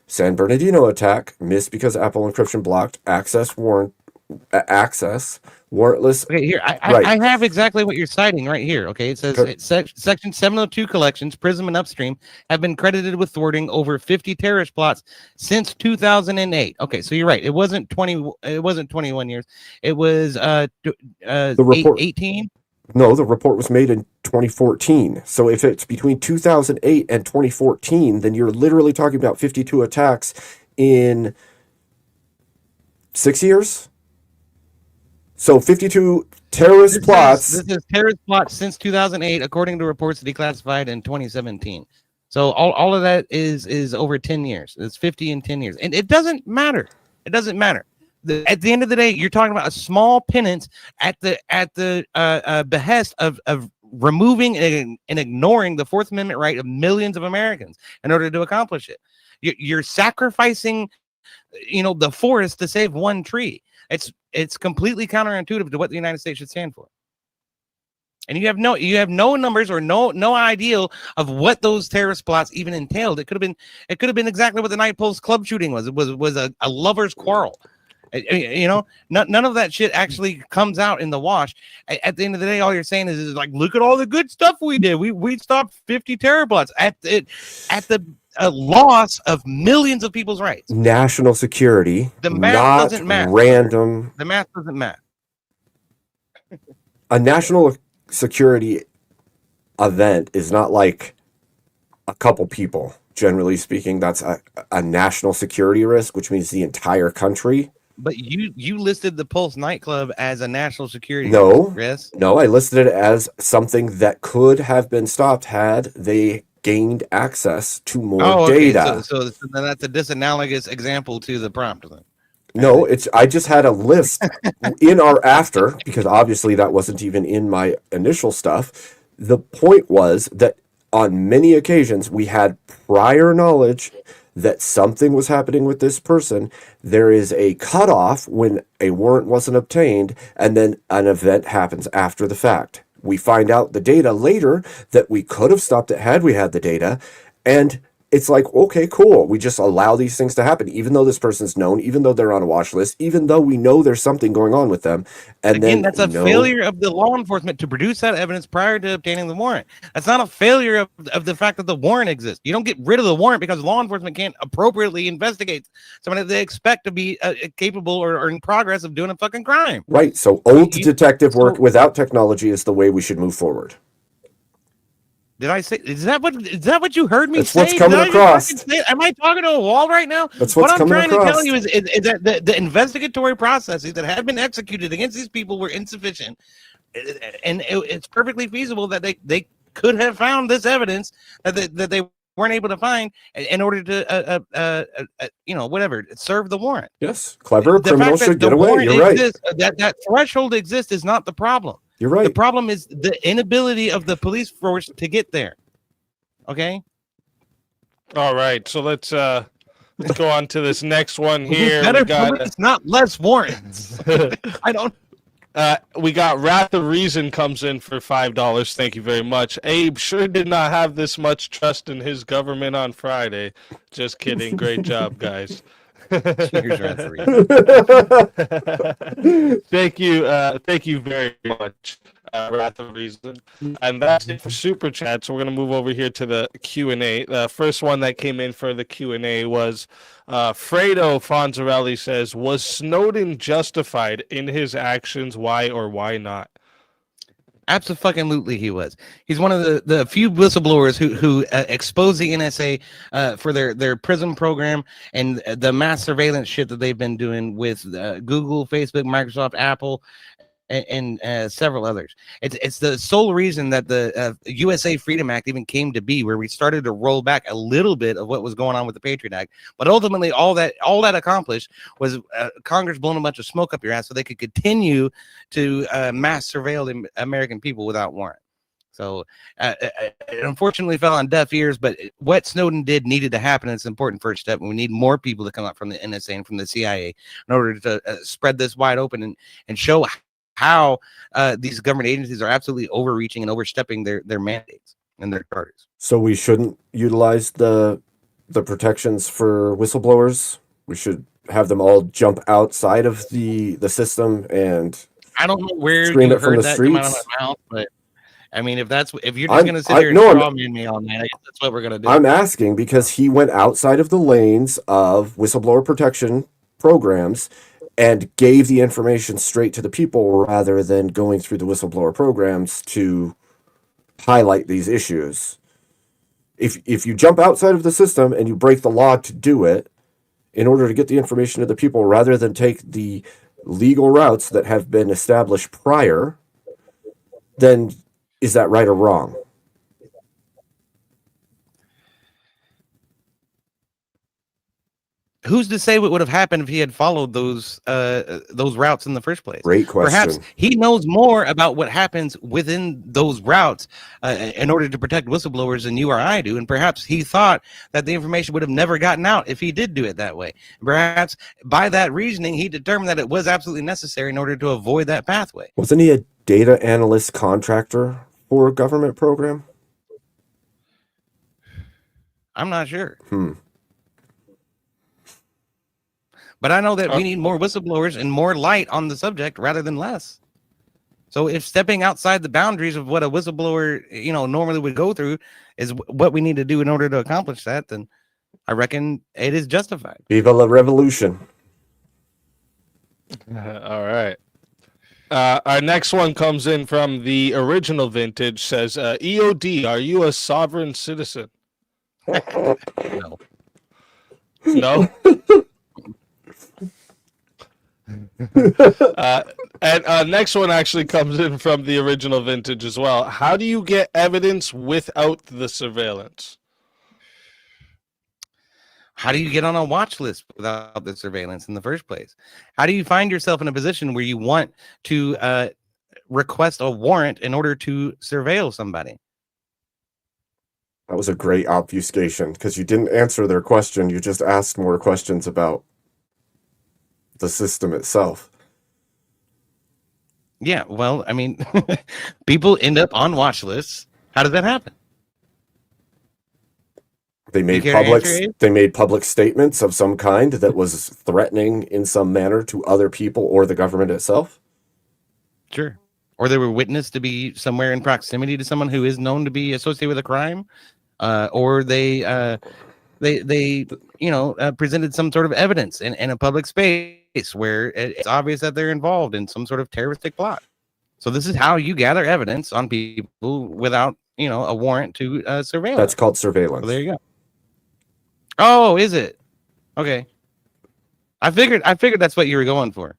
San Bernardino attack missed because Apple encryption blocked access access. Warrantless. Okay, here Right. I have exactly what you're citing right here. Okay, it says Okay. Section 702 collections, Prism and Upstream have been credited with thwarting over 50 terrorist plots since 2008. Okay, so you're right. It wasn't 20. It wasn't 21 years. It was The report. 18. No, the report was made in 2014. So if it's between 2008 and 2014, then you're literally talking about 52 attacks in 6 years. So 52 terrorist plots. This is terrorist plots since 2008, according to reports declassified in 2017. So all of that is over 10 years. It's 50 in 10 years, and it doesn't matter. It doesn't matter. At the end of the day, you're talking about a small penance at the behest of removing and ignoring the Fourth Amendment right of millions of Americans in order to accomplish it. You're sacrificing, the forest to save one tree. It's completely counterintuitive to what the United States should stand for. And you have no numbers or no idea of what those terrorist plots even entailed. It could have been exactly what the Night Pulse club shooting was. It was a lover's quarrel. None of that shit actually comes out in the wash. At the end of the day, all you're saying is like, look at all the good stuff we did. We stopped 50 terror plots at the loss of millions of people's rights. National security. The math not doesn't matter. Random. The math doesn't matter. A national security event is not like a couple people. Generally speaking, that's a national security risk, which means the entire country. But you listed the Pulse nightclub as a national security risk. No, I listed it as something that could have been stopped had they gained access to more data. So then that's a disanalogous example to the prompt. Then. No, I just had a list in our after, because obviously that wasn't even in my initial stuff. The point was that on many occasions we had prior knowledge that something was happening with this person. There is a cutoff when a warrant wasn't obtained, and then an event happens after the fact. We find out the data later that we could have stopped it had we had the data, and it's like, okay, cool. We just allow these things to happen, even though this person's known, even though they're on a watch list, even though we know there's something going on with them. And again, then that's a failure of the law enforcement to produce that evidence prior to obtaining the warrant. That's not a failure of the fact that the warrant exists. You don't get rid of the warrant because law enforcement can't appropriately investigate somebody that they expect to be capable or in progress of doing a fucking crime. Right. So old detective work without technology is the way we should move forward. Did I say? Is that what you heard me say? That's what's coming across. Am I talking to a wall right now? That's what's coming across. What I'm trying to tell you is that the investigatory processes that have been executed against these people were insufficient, and it's perfectly feasible that they could have found this evidence that they weren't able to find in order to whatever serve the warrant. Yes, clever criminals should get away. You're right. That threshold exists is not the problem. You're right. The problem is the inability of the police force to get there. Okay. All right. So let's go on to this next one here. Better police, not less warrants. I don't. We got Wrath of Reason comes in for $5. Thank you very much. Abe sure did not have this much trust in his government on Friday. Just kidding. Great job, guys. Cheers, Wrath of Reason. Thank you very much, Wrath of Reason. And that's it for Super Chat. So we're going to move over here to the Q&A. The first one that came in for the Q&A was Fredo Fonzarelli says, was Snowden justified in his actions? Why or why not? Absolutely, he was. He's one of the few whistleblowers who expose the NSA for their PRISM program and the mass surveillance shit that they've been doing with Google, Facebook, Microsoft, Apple, and several others. It's the sole reason that the USA Freedom Act even came to be, where we started to roll back a little bit of what was going on with the Patriot Act. But ultimately, all that accomplished was Congress blowing a bunch of smoke up your ass so they could continue to mass surveil the American people without warrant. So it unfortunately fell on deaf ears, but what Snowden did needed to happen. It's an important first step. And we need more people to come up from the NSA and from the CIA in order to spread this wide open and show how these government agencies are absolutely overreaching and overstepping their mandates and their charters. So we shouldn't utilize the protections for whistleblowers. We should have them all jump outside of the system and I don't know where scream you it from heard the that come out of streets? my mouth, but I mean, if you're just gonna sit here and No, straw man me all night, I guess that's what we're gonna do. I'm asking because he went outside of the lanes of whistleblower protection programs and gave the information straight to the people rather than going through the whistleblower programs to highlight these issues. If you jump outside of the system and you break the law to do it in order to get the information to the people rather than take the legal routes that have been established prior, then is that right or wrong? Who's to say what would have happened if he had followed those routes in the first place? Great question. Perhaps he knows more about what happens within those routes in order to protect whistleblowers than you or I do, and perhaps he thought that the information would have never gotten out if he did do it that way. Perhaps by that reasoning, he determined that it was absolutely necessary in order to avoid that pathway. Wasn't he a data analyst contractor for a government program? I'm not sure. But I know that we need more whistleblowers and more light on the subject rather than less. So if stepping outside the boundaries of what a whistleblower, normally would go through is what we need to do in order to accomplish that, then I reckon it is justified. Viva la revolution. All right. Our next one comes in from the original vintage, says, EOD, are you a sovereign citizen? No. No? And next one actually comes in from the original vintage as well. How do you get evidence without the surveillance? How do you get on a watch list without the surveillance in the first place? How do you find yourself in a position where you want to request a warrant in order to surveil somebody? That was a great obfuscation because you didn't answer their question. You just asked more questions about the system itself. Yeah, well, I mean, people end up on watch lists. How does that happen? They made public statements of some kind that was threatening in some manner to other people or the government itself. Sure. Or they were witnessed to be somewhere in proximity to someone who is known to be associated with a crime, or they presented some sort of evidence in a public space where it's obvious that they're involved in some sort of terroristic plot. So this is how you gather evidence on people without, a warrant to surveil. That's called surveillance. So there you go. Oh, is it? Okay. I figured that's what you were going for.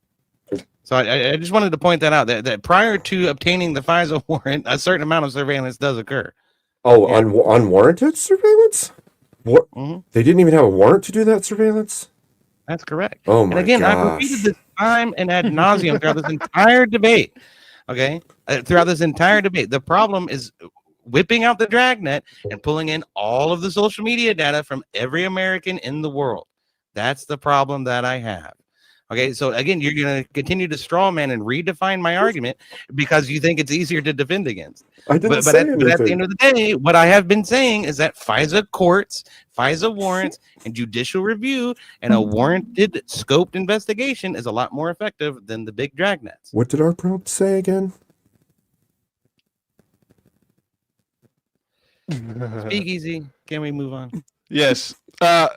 So I just wanted to point that out, that prior to obtaining the FISA warrant, a certain amount of surveillance does occur. Oh, yeah. Unwarranted surveillance? What? Mm-hmm. They didn't even have a warrant to do that surveillance? That's correct. Oh my And again, gosh. I've repeated this time and ad nauseum throughout this entire debate. Okay? Throughout this entire debate. The problem is whipping out the dragnet and pulling in all of the social media data from every American in the world. That's the problem that I have. Okay, so again, you're going to continue to straw man and redefine my argument because you think it's easier to defend against. But at the end of the day, what I have been saying is that FISA courts, FISA warrants, and judicial review and a warranted scoped investigation is a lot more effective than the big dragnets. What did our prompt say again? Speak easy. Can we move on? Yes.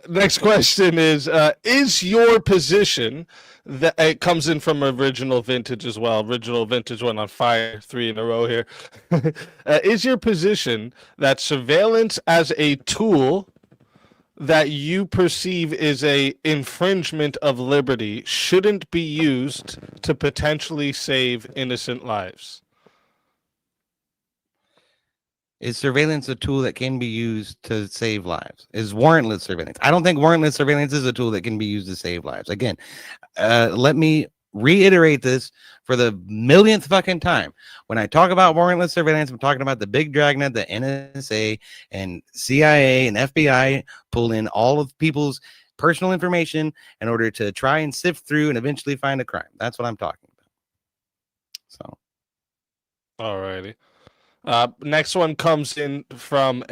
Next question is your position that it comes in from original vintage as well. Original vintage went on fire 3 in a row here. Is your position that surveillance as a tool that you perceive is a infringement of liberty shouldn't be used to potentially save innocent lives? Is surveillance a tool that can be used to save lives? Is warrantless surveillance? I don't think warrantless surveillance is a tool that can be used to save lives. Again, let me reiterate this for the millionth fucking time. When I talk about warrantless surveillance, I'm talking about the big dragnet, the NSA and CIA and FBI pull in all of people's personal information in order to try and sift through and eventually find a crime. That's what I'm talking about. So, all righty. Next one comes in from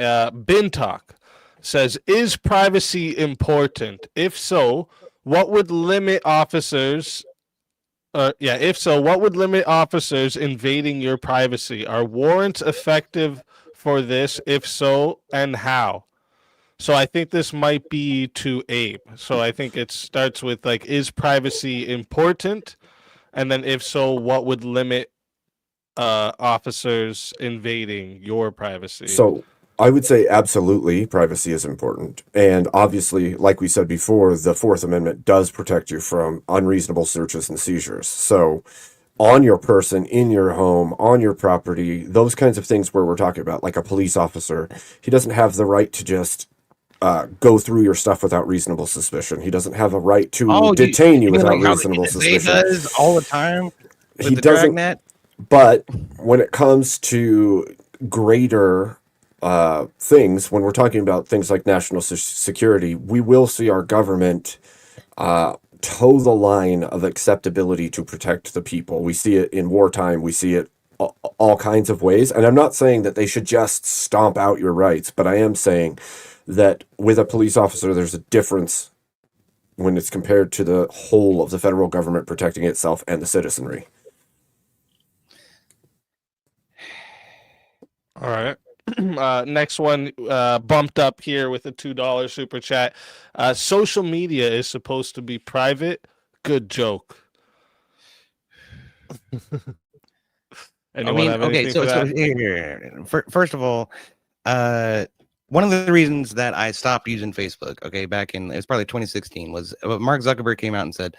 Bin Talk. Says, is privacy important? If so, what would limit officers? If so, what would limit officers invading your privacy? Are warrants effective for this? If so, and how? So I think this might be to Abe. So I think it starts with like, is privacy important? And then if so, what would limit officers invading your privacy? So I would say absolutely privacy is important. And obviously, like we said before, the Fourth Amendment does protect you from unreasonable searches and seizures. So on your person, in your home, on your property, those kinds of things where we're talking about, like a police officer, he doesn't have the right to just go through your stuff without reasonable suspicion. He doesn't have a right to detain you mean without like how the reasonable NSA suspicion. does all the time with He the doesn't. dragnet? But when it comes to greater things, when we're talking about things like national security, we will see our government toe the line of acceptability to protect the people. We see it in wartime. We see it all kinds of ways. And I'm not saying that they should just stomp out your rights, but I am saying that with a police officer, there's a difference when it's compared to the whole of the federal government protecting itself and the citizenry. All right. Next one bumped up here with a $2 super chat. Social media is supposed to be private. Good joke. Anyone have anything for that? Here. First of all, one of the reasons that I stopped using Facebook, okay, back in, it's probably 2016, was Mark Zuckerberg came out and said,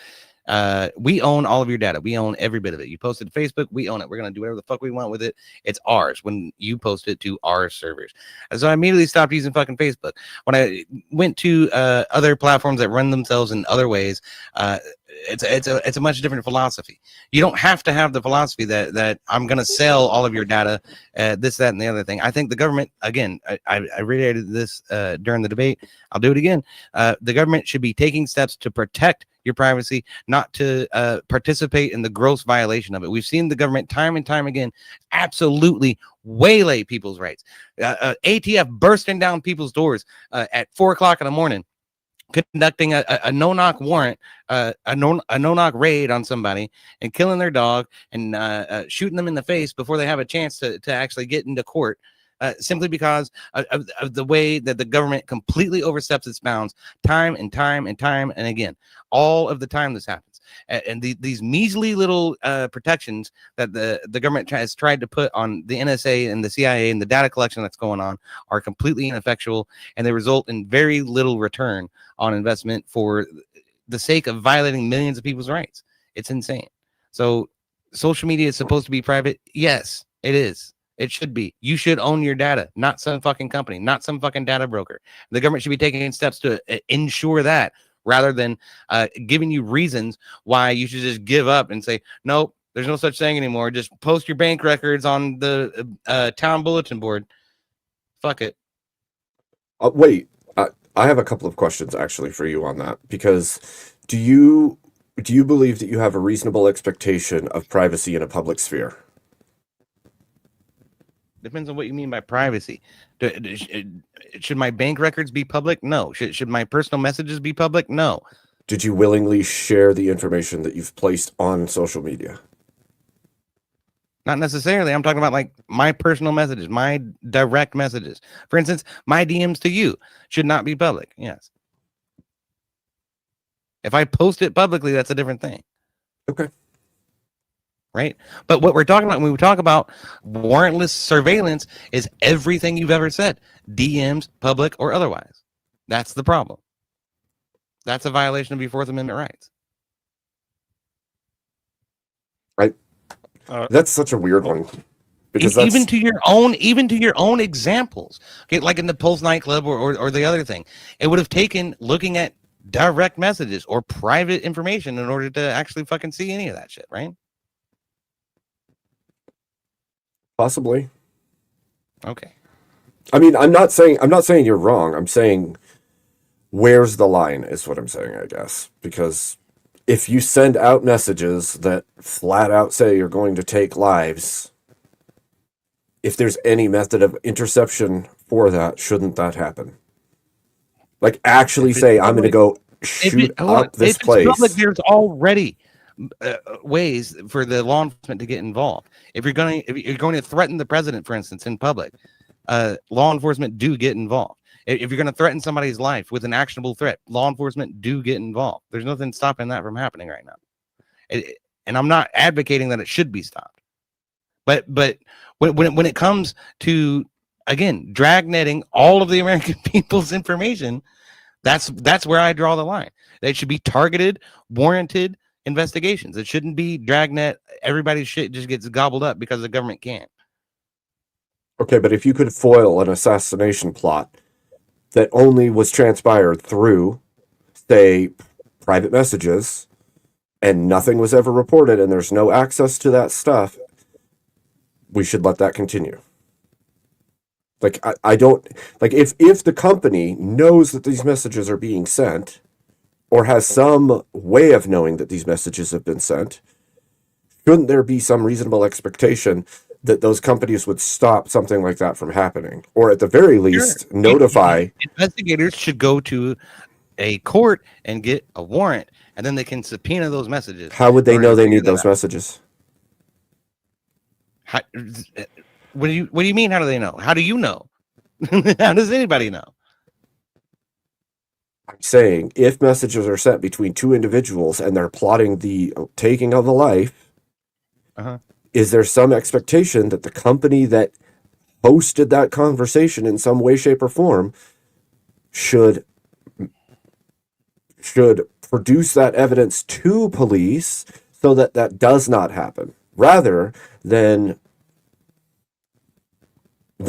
we own all of your data. We own every bit of it. You posted to Facebook, we own it. We're going to do whatever the fuck we want with it. It's ours when you post it to our servers. And so I immediately stopped using fucking Facebook. When I went to other platforms that run themselves in other ways, it's a much different philosophy. You don't have to have the philosophy that I'm going to sell all of your data, this, that, and the other thing. I think the government, again, I reiterated this during the debate. I'll do it again. The government should be taking steps to protect your privacy, not to participate in the gross violation of it. We've seen the government time and time again absolutely waylay people's rights. ATF bursting down people's doors at 4 o'clock in the morning, conducting a no-knock warrant, a no-knock raid on somebody and killing their dog and shooting them in the face before they have a chance to actually get into court, simply because of the way that the government completely oversteps its bounds time and time and time and again. All of the time this happens. And these measly little protections that the government has tried to put on the NSA and the CIA and the data collection that's going on are completely ineffectual, and they result in very little return on investment for the sake of violating millions of people's rights. It's insane. So social media is supposed to be private. Yes, it is. It should be. You should own your data, not some fucking company, not some fucking data broker. The government should be taking steps to ensure that, rather than giving you reasons why you should just give up and say, nope, there's no such thing anymore. Just post your bank records on the town bulletin board. Fuck it. Wait, I have a couple of questions actually for you on that, because do you believe that you have a reasonable expectation of privacy in a public sphere? Depends on what you mean by privacy. Should my bank records be public? No. Should my personal messages be public? No. Did you willingly share the information that you've placed on social media? Not necessarily. I'm talking about like my personal messages, my direct messages. For instance, my DMs to you should not be public. Yes. If I post it publicly, that's a different thing. Okay. Right? But what we're talking about when we talk about warrantless surveillance is everything you've ever said, DMs, public or otherwise. That's the problem. That's a violation of your Fourth Amendment rights. Right. That's such a weird one, because even to your own examples. Okay, like in the Pulse nightclub or the other thing, it would have taken looking at direct messages or private information in order to actually fucking see any of that shit, right? Possibly. Okay. I mean, I'm not saying you're wrong. I'm saying where's the line is what I'm saying, I guess. Because if you send out messages that flat out say you're going to take lives, if there's any method of interception for that, shouldn't that happen? Like actually say, I'm going to go shoot up this if it's public, place. there's already ways for the law enforcement to get involved. If you're going to threaten the president, for instance, in public, law enforcement do get involved. If you're going to threaten somebody's life with an actionable threat, law enforcement do get involved. There's nothing stopping that from happening right now. And I'm not advocating that it should be stopped. But when it comes to, again, dragnetting all of the American people's information, that's where I draw the line. They should be targeted, warranted investigations. It shouldn't be dragnet. Everybody's shit just gets gobbled up because the government can't. Okay, but if you could foil an assassination plot that only was transpired through, say, private messages, and nothing was ever reported, and there's no access to that stuff, we should let that continue. Like, I don't, like, if the company knows that these messages are being sent, or has some way of knowing that these messages have been sent, shouldn't there be some reasonable expectation that those companies would stop something like that from happening? Or at the very least, notify. Investigators should go to a court and get a warrant, and then they can subpoena those messages. How would they know they need those messages? What do you mean? How do they know? How do you know? How does anybody know? I'm saying if messages are sent between two individuals and they're plotting the taking of a life, is there some expectation that the company that hosted that conversation in some way, shape, or form should produce that evidence to police so that that does not happen, rather than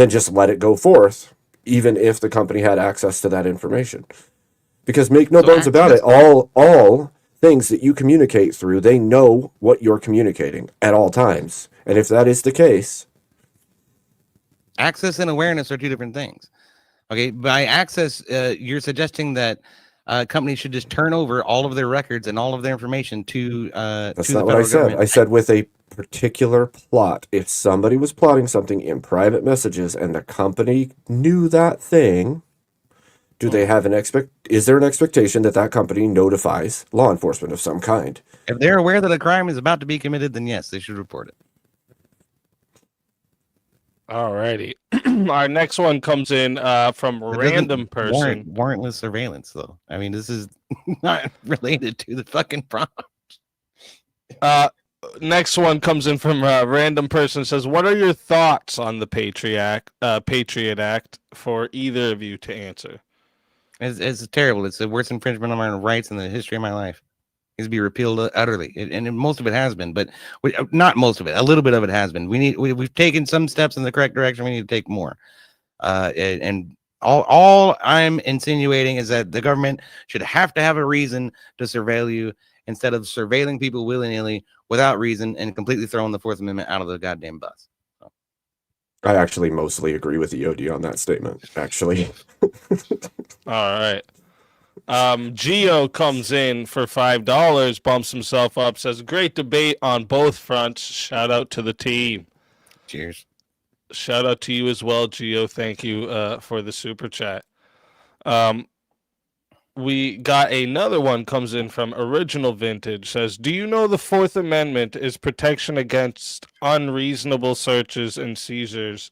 just let it go forth, even if the company had access to that information? Because make no bones about it, all things that you communicate through, they know what you're communicating at all times. And if that is the case, access and awareness are two different things. Okay, by access, you're suggesting that companies should just turn over all of their records and all of their information to that's to not the what I federal said. government. I said with a particular plot. If somebody was plotting something in private messages and the company knew that thing, do they have is there an expectation that that company notifies law enforcement of some kind? If they're aware that a crime is about to be committed, then yes, they should report it. Alrighty. Our next one comes in from It random doesn't person. warrantless surveillance, though. I mean, this is not related to the fucking problem. Next one comes in from a random person. Says, "What are your thoughts on the Patriot Act for either of you to answer?" It's terrible. It's the worst infringement of my rights in the history of my life. It needs to be repealed utterly, and most of it has been, but not most of it. A little bit of it has been. We've taken some steps in the correct direction. We need to take more. And all I'm insinuating is that the government should have to have a reason to surveil you instead of surveilling people willy-nilly without reason and completely throwing the Fourth Amendment out of the goddamn bus. So. I actually mostly agree with the OD on that statement, actually. All right. Geo comes in for $5, bumps himself up, says, "Great debate on both fronts. Shout out to the team." Cheers. Shout out to you as well, Geo. Thank you for the super chat. We got another one comes in from Original Vintage. Says, "Do you know the Fourth Amendment is protection against unreasonable searches and seizures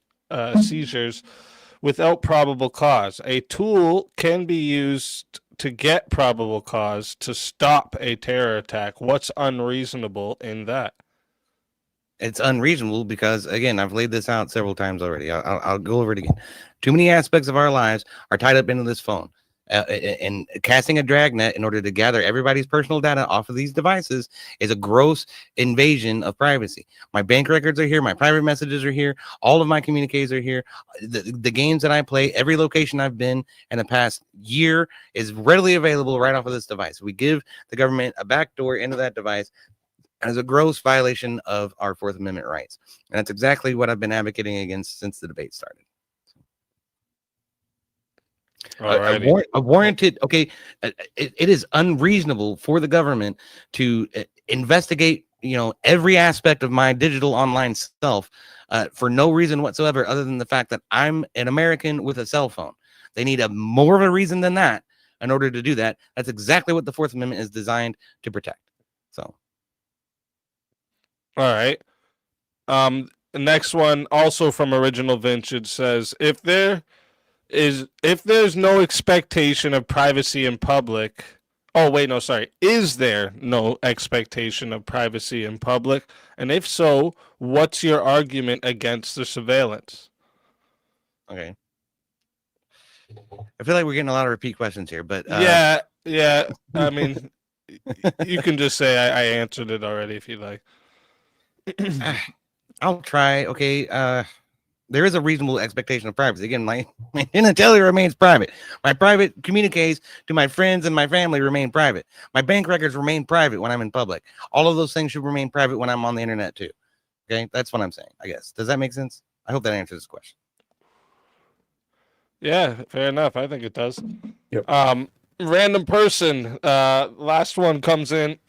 without probable cause? A tool can be used to get probable cause to stop a terror attack. What's unreasonable in that?" It's unreasonable because, again, I've laid this out several times already. I'll go over it again. Too many aspects of our lives are tied up into this phone. And casting a dragnet in order to gather everybody's personal data off of these devices is a gross invasion of privacy. My bank records are here. My private messages are here. All of my communiques are here. The games that I play, every location I've been in the past year is readily available right off of this device. We give the government a backdoor into that device as a gross violation of our Fourth Amendment rights. And that's exactly what I've been advocating against since the debate started. A warranted, okay, it is unreasonable for the government to investigate, every aspect of my digital online self for no reason whatsoever other than the fact that I'm an American with a cell phone. They need more of a reason than that in order to do that. That's exactly what the Fourth Amendment is designed to protect. So, All right. The next one, also from Original Vintage, says if there's no expectation of privacy in public. Oh wait, no, sorry. Is there no expectation of privacy in public? And if so, what's your argument against the surveillance? okay. I feel like we're getting a lot of repeat questions here, but Yeah. I mean, you can just say I answered it already if you like. I'll try. Okay. There is a reasonable expectation of privacy. Again, my genitalia remains private. My private communiques to my friends and my family remain private. My bank records remain private when I'm in public. All of those things should remain private when I'm on the internet too. Okay, that's what I'm saying, I guess. Does that make sense? I hope that answers this question. Yeah, fair enough. I think it does. Yep. Random person. Last one comes in.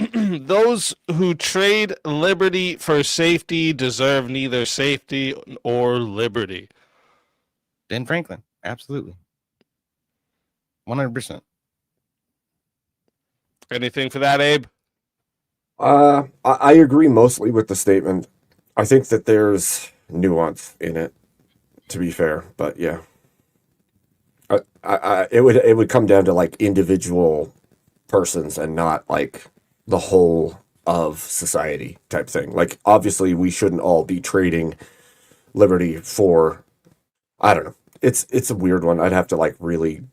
Those who trade liberty for safety deserve neither safety or liberty. Ben Franklin, absolutely, 100%. Anything for that, Abe? I agree mostly with the statement. I think that there's nuance in it, to be fair, but yeah. It would come down to like individual persons and not like the whole of society type thing. Like obviously we shouldn't all be trading liberty for, I don't know. It's a weird one. I'd have to like really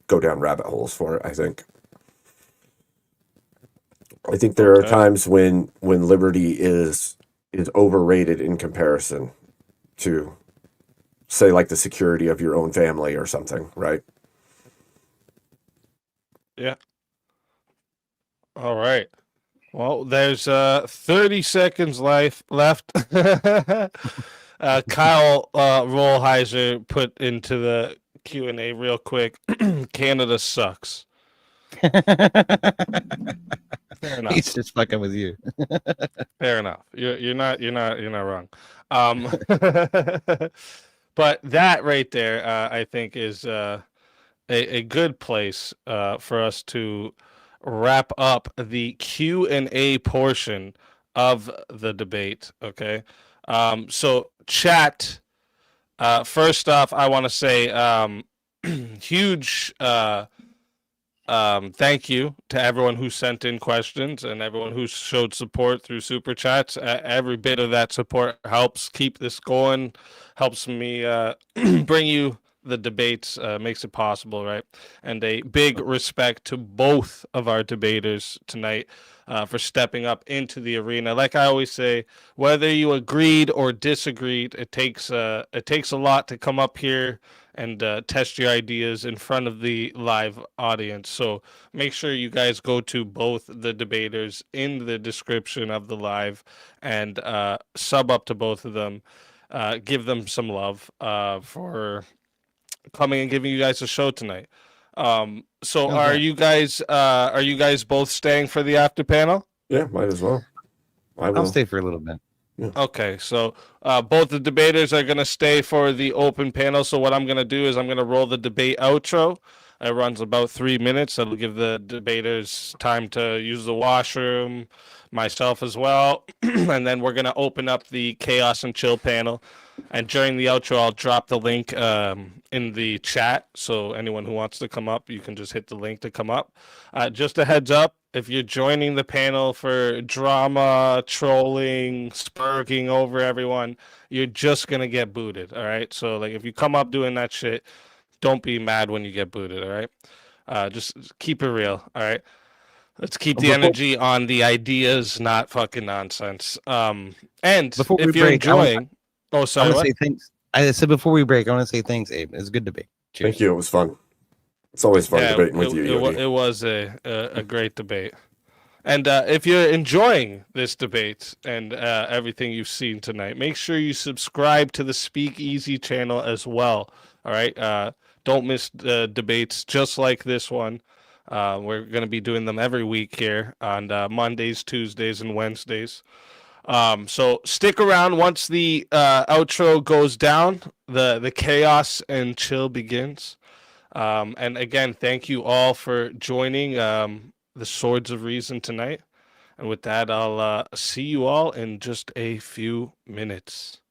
go down rabbit holes for it, I think. I think there are times when liberty is overrated in comparison to, say, like the security of your own family or something, right? Yeah. All right. Well, there's 30 seconds left. Kyle Rollheiser put into the Q&A real quick. Canada sucks. Fair enough. He's just fucking with you. Fair enough. You're not wrong. But that right there, I think, is a good place for us to wrap up the Q&A portion of the debate. Okay. So chat. First off, I want to say huge thank you to everyone who sent in questions and everyone who showed support through super chats. Every bit of that support helps keep this going, helps me bring you the debates, makes it possible, right? And a big respect to both of our debaters tonight for stepping up into the arena. Like I always say, whether you agreed or disagreed, it takes a lot to come up here and test your ideas in front of the live audience. So make sure you guys go to both the debaters in the description of the live and sub up to both of them. Give them some love for coming and giving you guys a show tonight. So are you guys both staying for the after panel? Yeah, might as well. I'll stay for a little bit. Okay, so both the debaters are going to stay for the open panel. So what I'm going to do is I'm going to roll the debate outro. It runs about 3 minutes. That'll give the debaters time to use the washroom, myself as well. And then we're going to open up the Chaos and Chill panel. And during the outro, I'll drop the link in the chat. So anyone who wants to come up, you can just hit the link to come up. Just a heads up, if you're joining the panel for drama, trolling, spurging over everyone, you're just going to get booted, all right? So, like, if you come up doing that shit, don't be mad when you get booted, all right? Just keep it real, all right? Let's keep the energy on the ideas, not fucking nonsense. And if you're enjoying... Oh, sorry, what? Say thanks. I said before we break, I want to say thanks, Abe. It was a good debate. Cheers. Thank you. It was fun. It's always fun debating with you, Yogi. It was a great debate. And if you're enjoying this debate and everything you've seen tonight, make sure you subscribe to the Speakeasy channel as well. All right? Don't miss debates just like this one. We're going to be doing them every week here on Mondays, Tuesdays, and Wednesdays. So stick around. Once the outro goes down, the chaos and chill begins. And again, thank you all for joining the Swords of Reason tonight. And with that, I'll see you all in just a few minutes.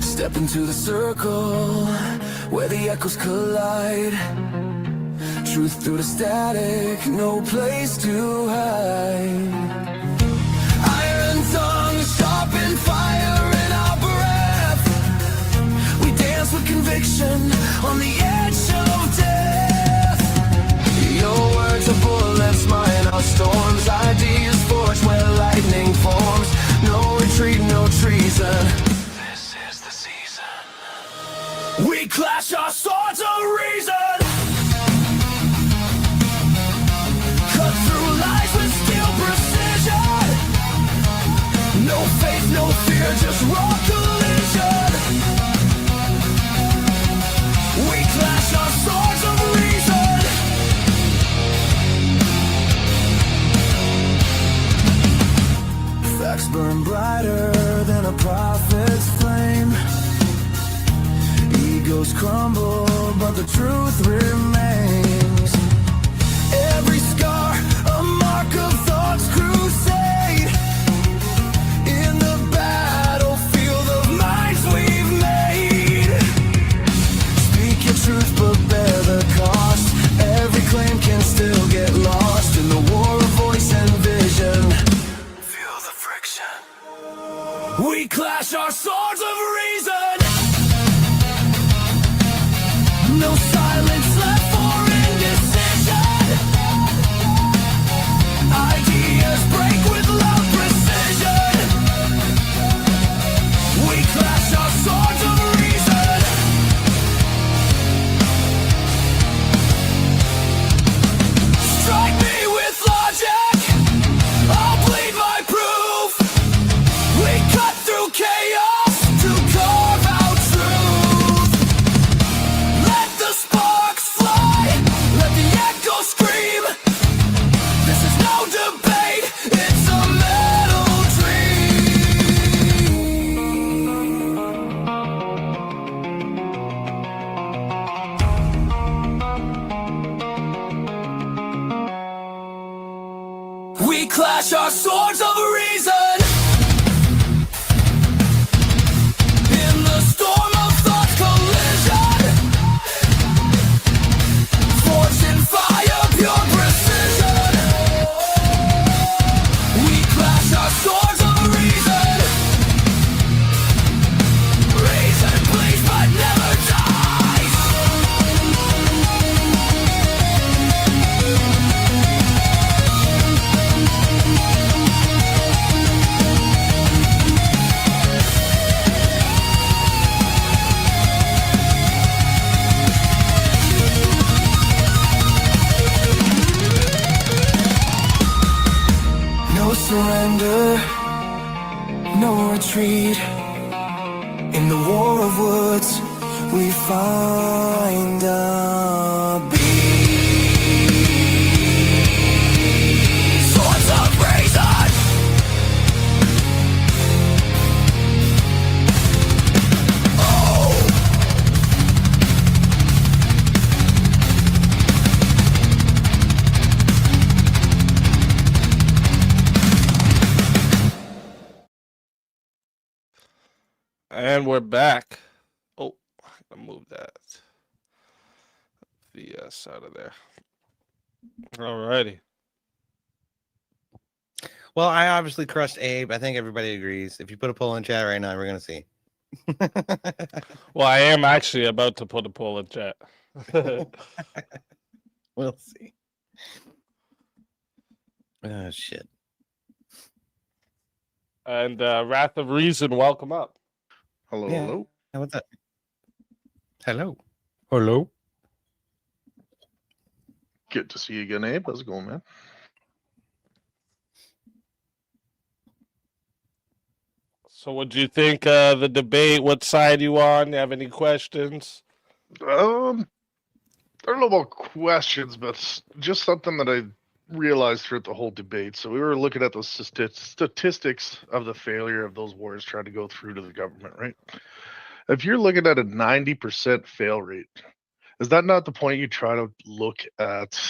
Step into the circle where the echoes collide. Truth through the static, no place to hide. Iron tongue, sharpened fire in our breath. We dance with conviction on the edge of death. Your words are bullets, mine are storms. Ideas forged where lightning forms. No retreat, no treason. We clash our swords of reason. Cut through lies with steel precision. No faith, no fear, just raw collision. We clash our swords of reason. Facts burn brighter than a prophet's flame. Egos crumble, but the truth remains. Every scar, a mark of thought's crusade. In the battlefield of minds we've made. Speak your truth, but bear the cost. Every claim can still get lost in the war of voice and vision. Feel the friction. We clash our swords of reason. No silence left for indecision. Ideas break with loud precision. We clash our swords of reason. Strike me with logic, I'll bleed my proof. We cut through chaos to carve out truth. Let the sparks fly, let the echo scream. This is no debate, it's a metal dream. We clash our swords of reason. In the storm of thought's collision. Forged in fire, pure precision. We clash our swords of reason. Reason bleeds but never dies. No surrender, no retreat. In the war of words, we find a beat. Swords of reason. Oh. And we're back. Oh, I moved that VS out of there. Alrighty. Well, I obviously crushed Abe. I think everybody agrees. If you put a poll in chat right now, we're gonna see. Well, I am actually about to put a poll in chat. We'll see. Oh shit. And Wrath of Reason, welcome up. Hello, Yeah. hello. What's up? Hello. Hello. Good to see you again, Abe. How's it going, man? So, what do you think of the debate? What side you on? You have any questions? I don't know about questions, but just something that I realized throughout the whole debate. So we were looking at those statistics of the failure of those wars trying to go through to the government, right? If you're looking at a 90% fail rate, is that not the point you try to look at?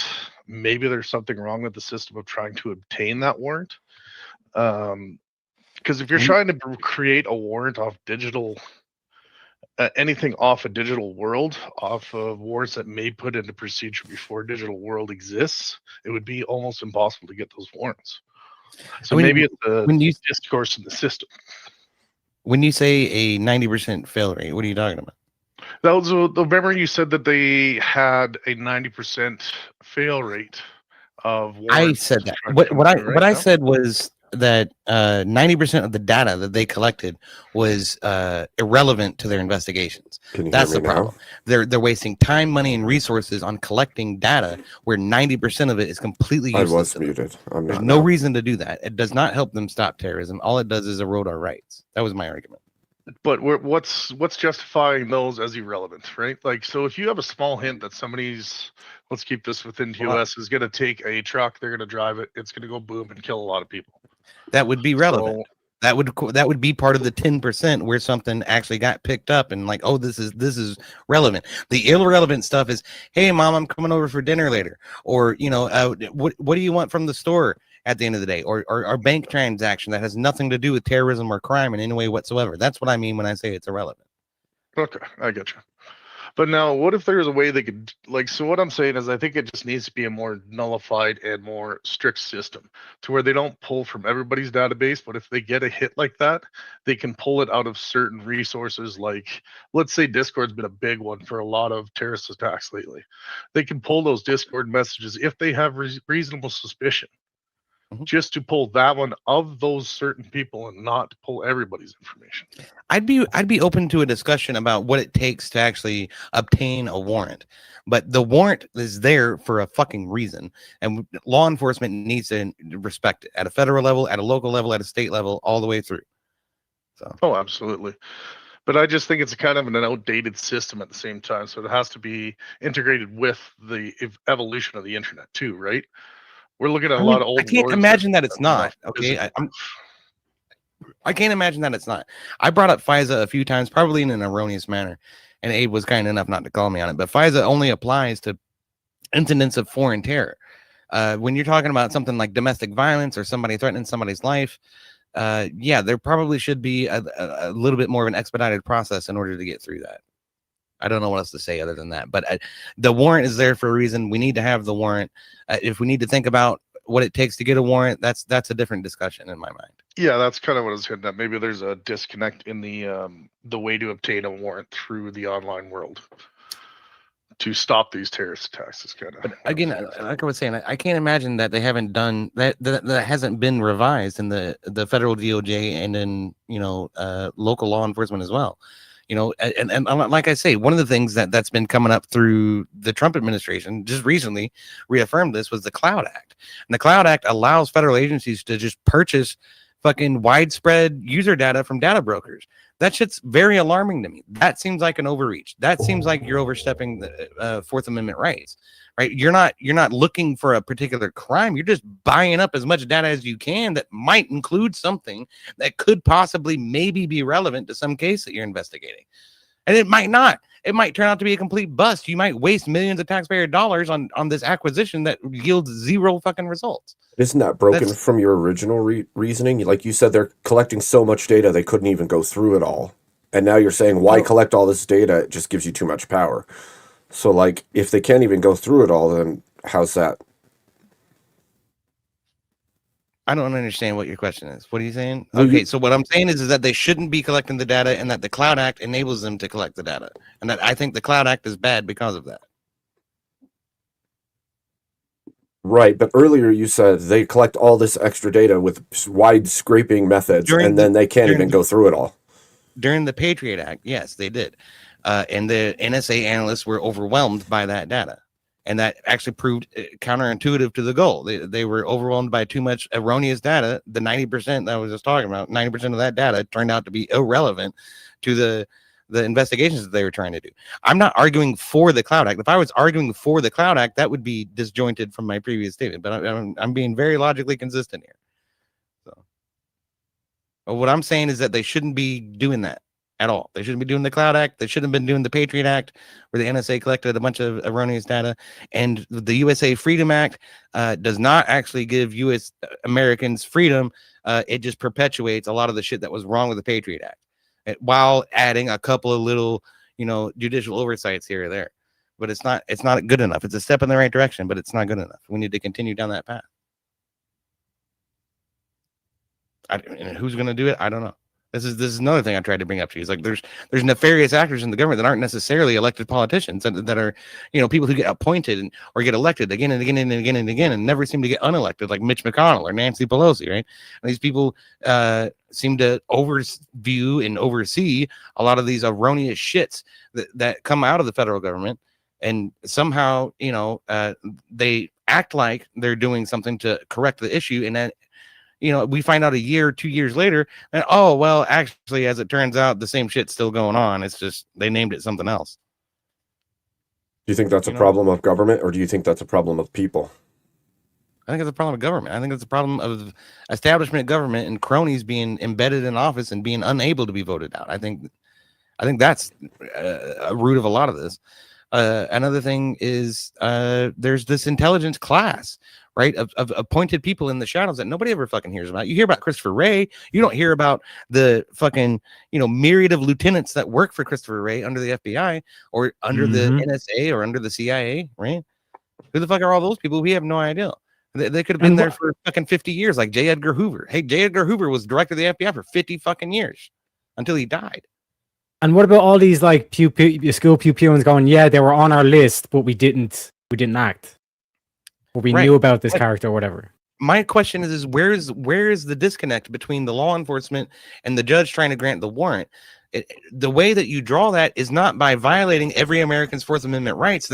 Maybe there's something wrong with the system of trying to obtain that warrant. Because if you're trying to create a warrant off digital, anything off a digital world, off of warrants that may put into procedure before digital world exists, it would be almost impossible to get those warrants. So maybe it's a discourse in the system. When you say a 90% fail rate, what are you talking about? That was remember you said that they had a 90% fail rate of warrants. I said that. What I said was that 90% of the data that they collected was irrelevant to their investigations. Can you That's hear the me now? problem. They're wasting time, money, and resources on collecting data where 90% of it is completely I useless. was to them. muted. I'm There's not no now. reason to do that. It does not help them stop terrorism. All it does is erode our rights. That was my argument. But what's justifying those as irrelevant, right? Like, so if you have a small hint that somebody's, let's keep this within US, is going to take a truck, they're going to drive it, it's going to go boom and kill a lot of people. That would be relevant. So, That would be part of the 10% where something actually got picked up and like, oh, this is relevant. The irrelevant stuff is, hey, mom, I'm coming over for dinner later, or what do you want from the store at the end of the day, or our bank transaction that has nothing to do with terrorism or crime in any way whatsoever. That's what I mean when I say it's irrelevant. okay, I get you. But now, what if there's a way they could, like, so what I'm saying is I think it just needs to be a more nullified and more strict system to where they don't pull from everybody's database, but if they get a hit like that, they can pull it out of certain resources. Like, let's say Discord's been a big one for a lot of terrorist attacks lately. They can pull those Discord messages if they have reasonable suspicion, just to pull that one of those certain people and not pull everybody's information. I'd be open to a discussion about what it takes to actually obtain a warrant, but the warrant is there for a fucking reason, and law enforcement needs to respect it at a federal level, at a local level, at a state level, all the way through. So, oh, absolutely. But I just think it's kind of an outdated system at the same time, so it has to be integrated with the evolution of the internet too, right? We're looking at a lot of old. I can't imagine that it's not. Okay, I can't imagine that it's not. I brought up FISA a few times, probably in an erroneous manner, and Abe was kind enough not to call me on it. But FISA only applies to incidents of foreign terror. When you're talking about something like domestic violence or somebody threatening somebody's life, yeah, there probably should be a little bit more of an expedited process in order to get through that. I don't know what else to say other than that. But the warrant is there for a reason. We need to have the warrant. If we need to think about what it takes to get a warrant, that's a different discussion in my mind. Yeah, that's kind of what I was hitting at. Maybe there's a disconnect in the way to obtain a warrant through the online world to stop these terrorist attacks. Is kind of. But again, like I was saying, I can't imagine that they haven't done that. That hasn't been revised in the federal DOJ and in local law enforcement as well. And like I say, one of the things that's been coming up through the Trump administration just recently reaffirmed this was the Cloud Act. And the Cloud Act allows federal agencies to just purchase fucking widespread user data from data brokers. That shit's very alarming to me. That seems like an overreach. That seems like you're overstepping the Fourth Amendment rights, right? You're not looking for a particular crime. You're just buying up as much data as you can that might include something that could possibly maybe be relevant to some case that you're investigating. And it might not. It might turn out to be a complete bust. You might waste millions of taxpayer dollars on this acquisition that yields zero fucking results. Isn't that broken from your original reasoning? Like you said, they're collecting so much data, they couldn't even go through it all. And now you're saying, why collect all this data? It just gives you too much power. So, like, if they can't even go through it all, then how's that? I don't understand what your question is. What are you saying? Okay, so what I'm saying is that they shouldn't be collecting the data and that the Cloud Act enables them to collect the data. And that I think the Cloud Act is bad because of that. Right, but earlier you said they collect all this extra data with wide scraping methods, and then they can't even go through it all. During the Patriot Act, yes, they did. And the NSA analysts were overwhelmed by that data. And that actually proved counterintuitive to the goal. They were overwhelmed by too much erroneous data. The 90% that I was just talking about, 90% of that data turned out to be irrelevant to the investigations that they were trying to do. I'm not arguing for the Cloud Act. If I was arguing for the Cloud Act, that would be disjointed from my previous statement. But I'm being very logically consistent here. So what I'm saying is that they shouldn't be doing that at all. They shouldn't be doing the Cloud Act. They shouldn't have been doing the Patriot Act, where the NSA collected a bunch of erroneous data. And the USA Freedom Act does not actually give U.S. Americans freedom. It just perpetuates a lot of the shit that was wrong with the Patriot Act, while adding a couple of little, judicial oversights here or there. But it's not good enough. It's a step in the right direction, but it's not good enough. We need to continue down that path. And who's going to do it? I don't know. This is another thing I tried to bring up to you. It's like there's nefarious actors in the government that aren't necessarily elected politicians, that are, people who get appointed or get elected again and again and again and again and never seem to get unelected, like Mitch McConnell or Nancy Pelosi, right? And these people seem to overview and oversee a lot of these erroneous shits that come out of the federal government, and somehow they act like they're doing something to correct the issue, and then we find out a year or 2 years later, and oh, well, actually, as it turns out, the same shit's still going on. It's just they named it something else. Do you think that's a problem of government, or do you think that's a problem of people? I think it's a problem of government. I think it's a problem of establishment government and cronies being embedded in office and being unable to be voted out. I think that's a root of a lot of this. Another thing is there's this intelligence class, right, of appointed people in the shadows that nobody ever fucking hears about. You hear about Christopher Wray. You don't hear about the fucking, myriad of lieutenants that work for Christopher Wray under the FBI or under the NSA or under the CIA, right? Who the fuck are all those people? We have no idea. They could have been there for fucking 50 years, like J. Edgar Hoover. Hey, J. Edgar Hoover was director of the FBI for 50 fucking years until he died. And what about all these like school pew-pewings going, yeah, they were on our list, but we didn't act. Or we knew about this character or whatever. My question is where is the disconnect between the law enforcement and the judge trying to grant the warrant? The way that you draw that is not by violating every American's Fourth Amendment rights.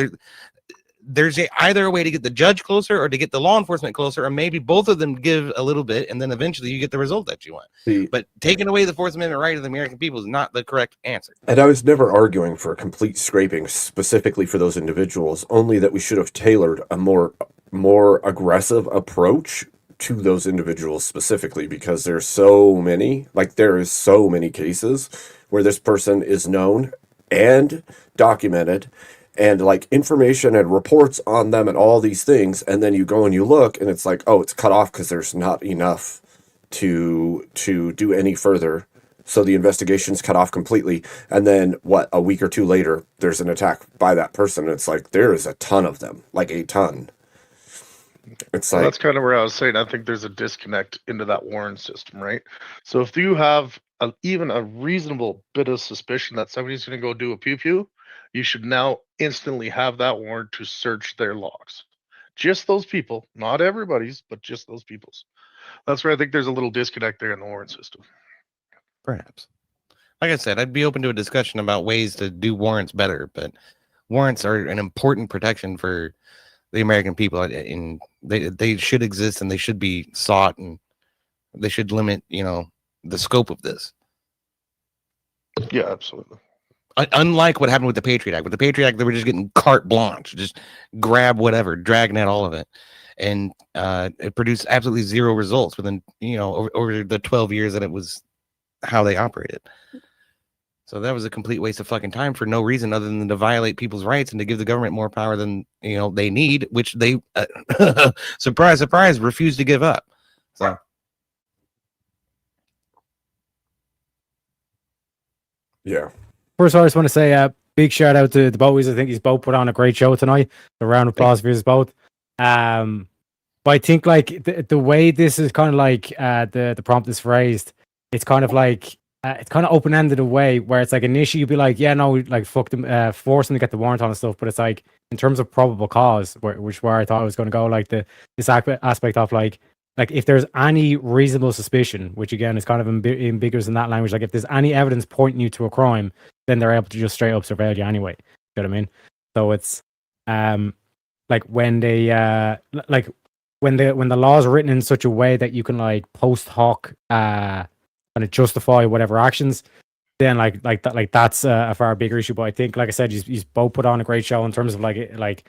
There's either a way to get the judge closer or to get the law enforcement closer, or maybe both of them give a little bit, and then eventually you get the result that you want. But taking away the Fourth Amendment right of the American people is not the correct answer. And I was never arguing for a complete scraping specifically for those individuals, only that we should have tailored a more aggressive approach to those individuals specifically, because there is so many cases where this person is known and documented, and like information and reports on them and all these things, and then you go and you look and it's like, oh, it's cut off because there's not enough to do any further, so the investigation's cut off completely. And then a week or two later there's an attack by that person, and it's like there is a ton of them, like a ton. It's like, that's kind of where I was saying, I think there's a disconnect into that warrant system, right? So if you have even a reasonable bit of suspicion that somebody's going to go do a pew-pew, you should now instantly have that warrant to search their logs. Just those people, not everybody's, but just those people's. That's where I think there's a little disconnect there in the warrant system. Perhaps. Like I said, I'd be open to a discussion about ways to do warrants better, but warrants are an important protection for the American people, and they should exist, and they should be sought, and they should limit, the scope of this. Yeah, absolutely. Unlike what happened with the Patriot Act. With the Patriot Act, they were just getting carte blanche, just grab whatever, dragnet all of it. And it produced absolutely zero results within, over the 12 years that it was how they operated. So that was a complete waste of fucking time for no reason other than to violate people's rights and to give the government more power than, they need, which they, surprise, surprise, refuse to give up. So. yeah. First of all, I just want to say a big shout out to the Bowies. I think he's both put on a great show tonight. A round of applause for you both. But I think like the way this is kind of like the prompt is phrased, it's kind of like it's kind of open ended in a way where it's like initially you'd be like, yeah, no, like fuck them, force them to get the warrant on and stuff. But it's like in terms of probable cause, where I thought I was going to go, like this aspect of like if there's any reasonable suspicion, which again is kind of ambiguous in that language, like if there's any evidence pointing you to a crime, then they're able to just straight up surveil you anyway. You know what I mean? So it's like when they like when the law is written in such a way that you can like post hoc kind of justify whatever actions, then like that's a far bigger issue. But I think, like I said, you both put on a great show in terms of like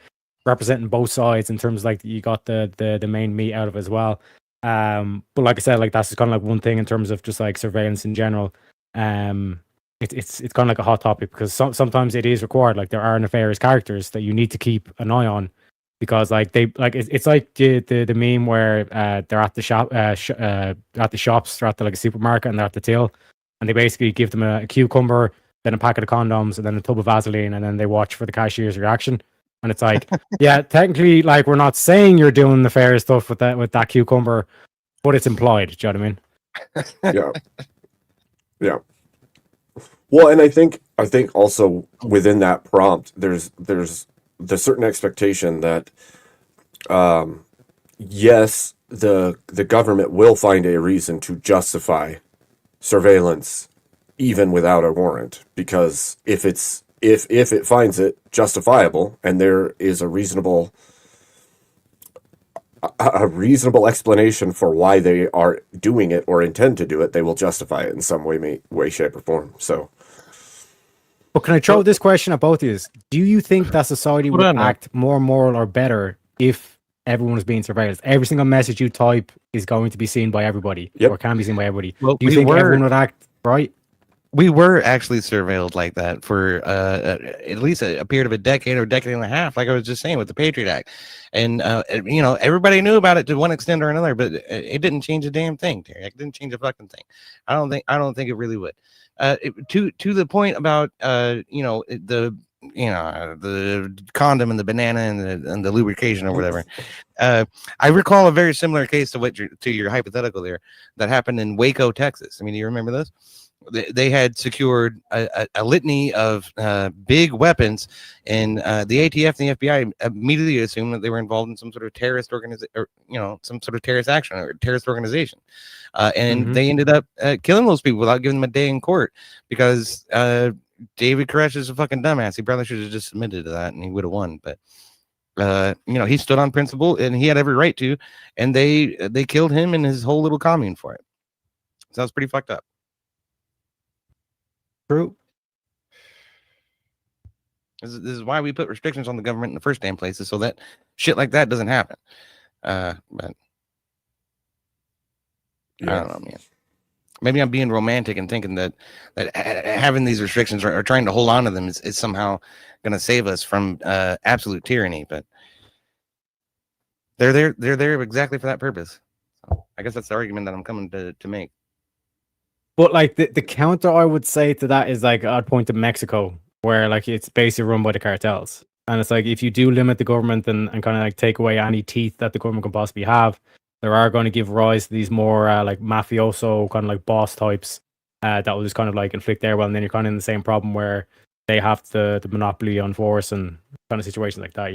representing both sides in terms of like you got the main meat out of it as well. But like I said, like that's just kind of like one thing in terms of just like surveillance in general. It's kind of like a hot topic because sometimes it is required. Like there are nefarious characters that you need to keep an eye on because like they like it's like the meme where they're at the shop at the shops, they're at the like a supermarket and they're at the till, and they basically give them a cucumber, then a packet of condoms, and then a tub of Vaseline, and then they watch for the cashier's reaction. And it's like, yeah, technically, like we're not saying you're doing nefarious stuff with that cucumber, but it's implied. Do you know what I mean? Yeah. Well, and I think also within that prompt, there's the certain expectation that, yes, the government will find a reason to justify surveillance even without a warrant, because if it finds it justifiable and there is a reasonable explanation for why they are doing it or intend to do it, they will justify it in some way, shape, or form. So. But can I throw this question at both of you? Do you think that society would act more moral or better if everyone was being surveilled? Every single message you type is going to be seen by everybody, or can be seen by everybody. Well, do you think everyone would act right? We were actually surveilled like that for at least a period of a decade or decade and a half, like I was just saying with the Patriot Act. And, everybody knew about it to one extent or another, but it didn't change a damn thing, Terry. It didn't change a fucking thing. I don't think it really would. To the point about, the condom and the banana and the lubrication or whatever. I recall a very similar case to your hypothetical there that happened in Waco, Texas. I mean, do you remember this? They had secured a litany of big weapons, and the ATF and the FBI immediately assumed that they were involved in some sort of terrorist organization, or some sort of terrorist action or terrorist organization, and they ended up killing those people without giving them a day in court because David Koresh is a fucking dumbass. He probably should have just submitted to that, and he would have won. But he stood on principle, and he had every right to, and they killed him and his whole little commune for it. So that's pretty fucked up. True. This is why we put restrictions on the government in the first damn places, so that shit like that doesn't happen. But yeah. I don't know, man. Maybe I'm being romantic and thinking that having these restrictions or trying to hold on to them is somehow going to save us from absolute tyranny. But they're there exactly for that purpose. So I guess that's the argument that I'm coming to make. But like the counter I would say to that is like I'd point to Mexico, where like it's basically run by the cartels. And it's like if you do limit the government and kind of like take away any teeth that the government can possibly have, there are going to give rise to these more like mafioso kind of like boss types that will just kind of like inflict their will, and then you're kind of in the same problem where they have the monopoly on force and kind of situations like that,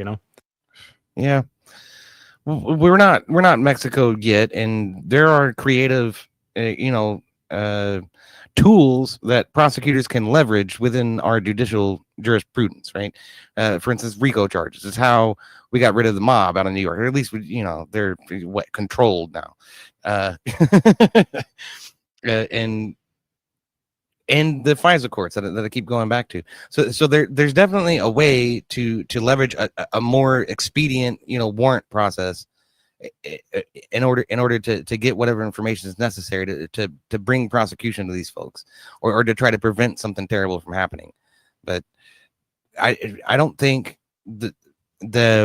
Yeah, we're not Mexico yet, and there are creative, tools that prosecutors can leverage within our judicial jurisprudence, right? For instance, RICO charges is how we got rid of the mob out of New York, or at least they're controlled now, and the FISA courts that I keep going back to. So there's definitely a way to leverage a more expedient warrant process in order to get whatever information is necessary to bring prosecution to these folks, or to try to prevent something terrible from happening. But I don't think the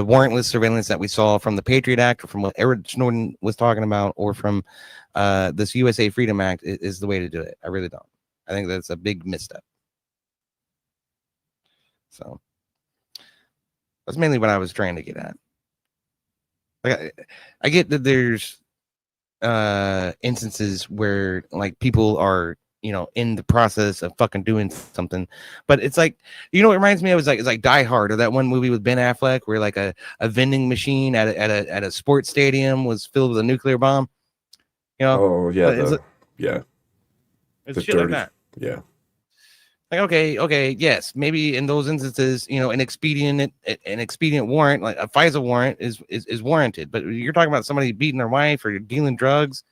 warrantless surveillance that we saw from the Patriot Act, or from what Edward Snowden was talking about, or from this USA Freedom Act is the way to do it. I really don't. I think that's a big misstep. So that's mainly what I was trying to get at. Like I get that there's instances where like people are in the process of fucking doing something. But it's like, it reminds me of, it's like Die Hard, or that one movie with Ben Affleck where like a vending machine at a sports stadium was filled with a nuclear bomb. Oh yeah, It's yeah, the shit like dirty, that. yeah. Like, okay, yes, maybe in those instances, an expedient warrant, like a FISA warrant, is warranted. But you're talking about somebody beating their wife or dealing drugs.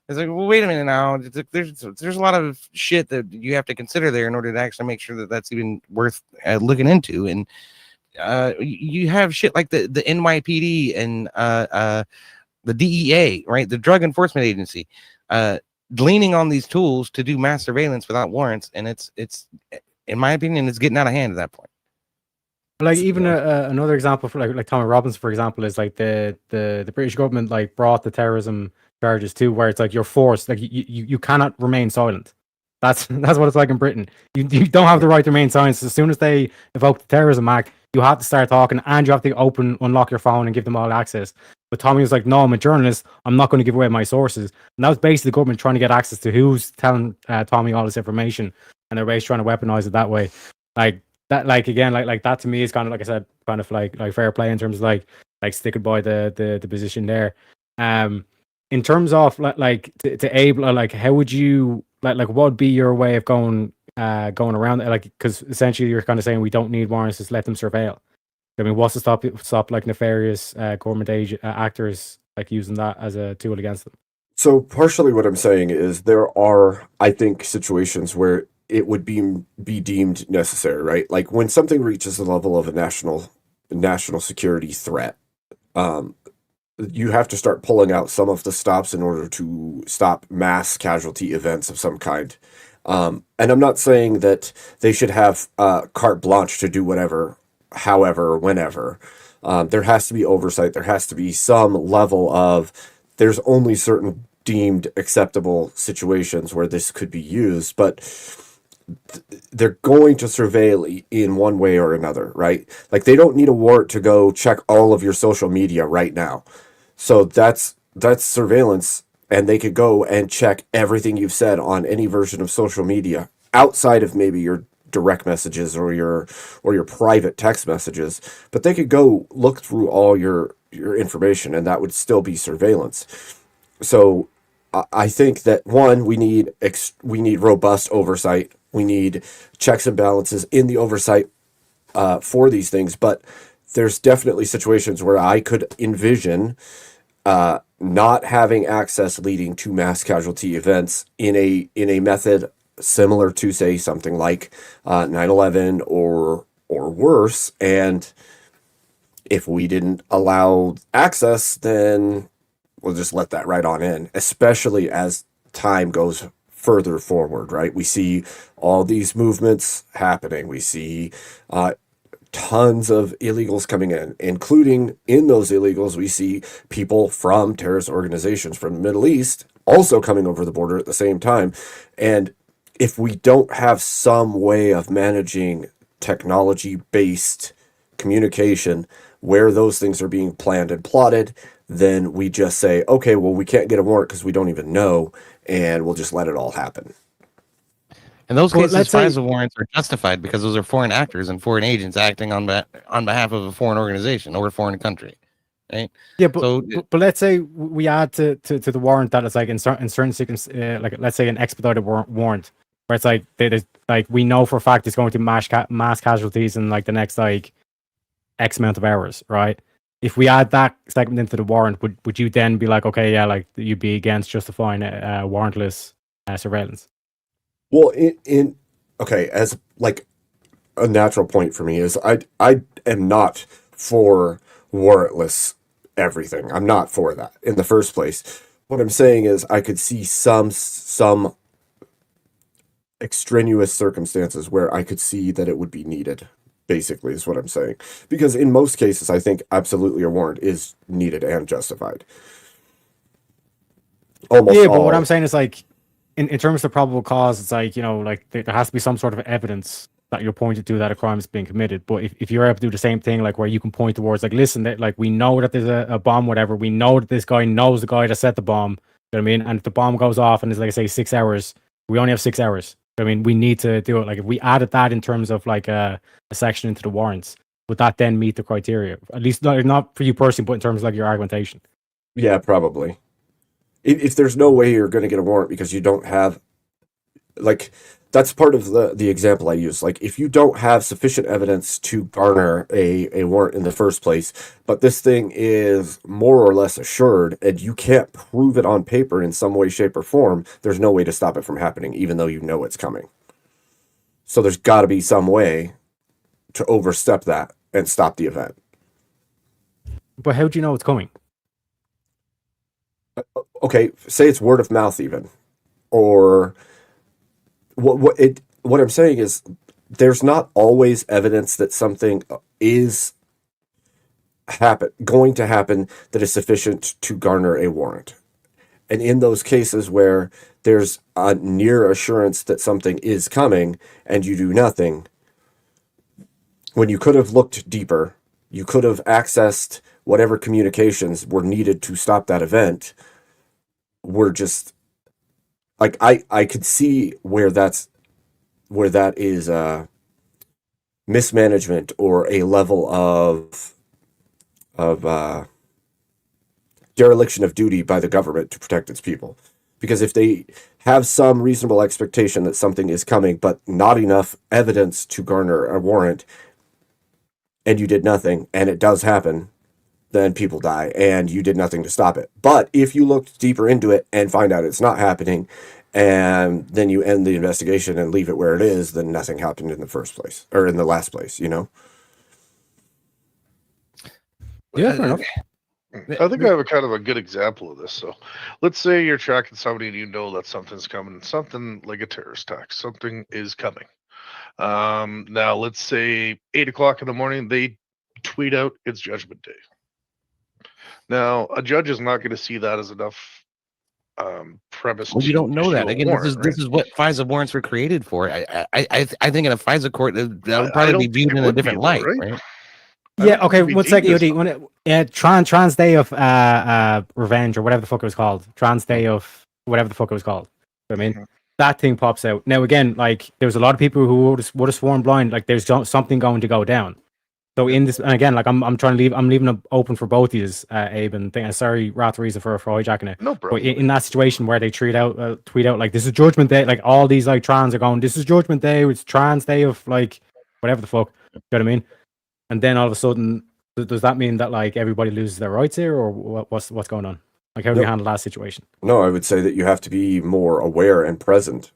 It's like, well, wait a minute now. There's a lot of shit that you have to consider there in order to actually make sure that that's even worth looking into. And you have shit like the NYPD and the DEA, right, the Drug Enforcement Agency, leaning on these tools to do mass surveillance without warrants, and it's in my opinion, it's getting out of hand at that point. Like even another example for like Tommy Robinson, for example, is like the British government like brought the terrorism charges too, where it's like you're forced, like you cannot remain silent. That's what it's like in Britain. You don't have the right to remain silent. As soon as they evoke the Terrorism Act, you have to start talking, and you have to unlock your phone and give them all access. But Tommy was like, no, I'm a journalist. I'm not going to give away my sources. And that was basically the government trying to get access to who's telling Tommy all this information, and they're basically trying to weaponize it that way. Like that, like again, like that to me is kind of, like I said, kind of like fair play in terms of like sticking by the position there. In terms of like to able, like how would you like what would be your way of going around it? Like, because essentially you're kind of saying we don't need warrants, just let them surveil. I mean, what's to stop like nefarious government actors like using that as a tool against them? So partially what I'm saying is there are, I think, situations where it would be deemed necessary, right? Like when something reaches the level of a national security threat, you have to start pulling out some of the stops in order to stop mass casualty events of some kind. And I'm not saying that they should have carte blanche to do whatever, however, whenever. There has to be oversight. There has to be some level of, there's only certain deemed acceptable situations where this could be used, but they're going to surveil in one way or another, right? Like they don't need a warrant to go check all of your social media right now. So that's surveillance, and they could go and check everything you've said on any version of social media outside of maybe your direct messages or your private text messages, but they could go look through all your information, and that would still be surveillance. So I think that one, we need robust oversight. We need checks and balances in the oversight for these things, but there's definitely situations where I could envision not having access leading to mass casualty events in a method similar to, say, something like 9/11 or worse. And if we didn't allow access, then we'll just let that right on in, especially as time goes further forward, right? We see all these movements happening. We see tons of illegals coming in, including in those illegals, we see people from terrorist organizations from the Middle East also coming over the border at the same time. And if we don't have some way of managing technology-based communication where those things are being planned and plotted, then we just say, okay, well, we can't get a warrant because we don't even know, and we'll just let it all happen. In those Well, cases, let's say- FISA warrants are justified because those are foreign actors and foreign agents acting on behalf of a foreign organization or a foreign country, right? Yeah, but So- but let's say we add to the warrant that it's like in certain circumstances, like let's say an expedited warrant, where it's like like we know for a fact it's going to mass casualties in like the next like X amount of hours, right? If we add that segment into the warrant, would you then be like, okay, yeah, like you'd be against justifying warrantless surveillance? Well, okay, as like a natural point for me is I am not for warrantless everything. I'm not for that in the first place. What I'm saying is I could see some extraneous circumstances where I could see that it would be needed, basically, is what I'm saying. Because in most cases, I think absolutely a warrant is needed and justified. Almost Yeah, but all. what I'm saying is like, in terms of probable cause, it's like, like there has to be some sort of evidence that you're pointing to that a crime is being committed. But if you're able to do the same thing, like where you can point towards, like, listen, that like we know that there's a bomb, whatever. We know that this guy knows the guy that set the bomb. You know what I mean? And if the bomb goes off and it's like I say 6 hours, We only have 6 hours. I mean, we need to do it. Like if we added that in terms of like a section into the warrants, would that then meet the criteria? At least not for you personally, but in terms of like your argumentation. Yeah, probably. If there's no way you're going to get a warrant because you don't have, like, that's part of the example I use. Like, if you don't have sufficient evidence to garner a warrant in the first place, but this thing is more or less assured, and you can't prove it on paper in some way, shape, or form, there's no way to stop it from happening, even though you know it's coming. So there's got to be some way to overstep that and stop the event. But how do you know it's coming? Okay, say it's word of mouth even, or what I'm saying is there's not always evidence that something is going to happen that is sufficient to garner a warrant. And in those cases where there's a near assurance that something is coming and you do nothing, when you could have looked deeper, you could have accessed whatever communications were needed to stop that event, were just like I could see where that is mismanagement or a level of dereliction of duty by the government to protect its people. Because if they have some reasonable expectation that something is coming, but not enough evidence to garner a warrant, and you did nothing, and it does happen, then people die, and you did nothing to stop it. But if you looked deeper into it and find out it's not happening, and then you end the investigation and leave it where it is, then nothing happened in the first place, or in the last place, you know? Yeah, fair enough. I think I have a kind of a good example of this. So let's say you're tracking somebody and you know that something's coming, something like a terrorist attack, something is coming. Now let's say 8 o'clock in the morning, they tweet out it's Judgment Day. Now a judge is not going to see that as enough premise. Well, you don't know issue that. a Again, warrant, this is what FISA warrants were created for. I think in a FISA court that would probably don't be think viewed it in a would be, different though, light, right? right? I Yeah, don't okay, think we one deem second, this Yodi. When trans day of revenge or whatever the fuck it was called. Trans day of whatever the fuck it was called. You know what I mean? That thing pops out. Now again, like there's a lot of people who would have sworn blind, like there's something going to go down. So in this, and again, like I'm trying to I'm leaving it open for both of you, Abe and thing. Sorry, Rat Reason for hijacking it. No But problem. in that situation where they tweet out like this is Judgment Day, like all these like trans are going, this is Judgment Day, it's trans day of like whatever the fuck. You know what I mean? And then all of a sudden, does that mean that like everybody loses their rights here, or what's going on? Like how do you handle that situation? No, I would say that you have to be more aware and present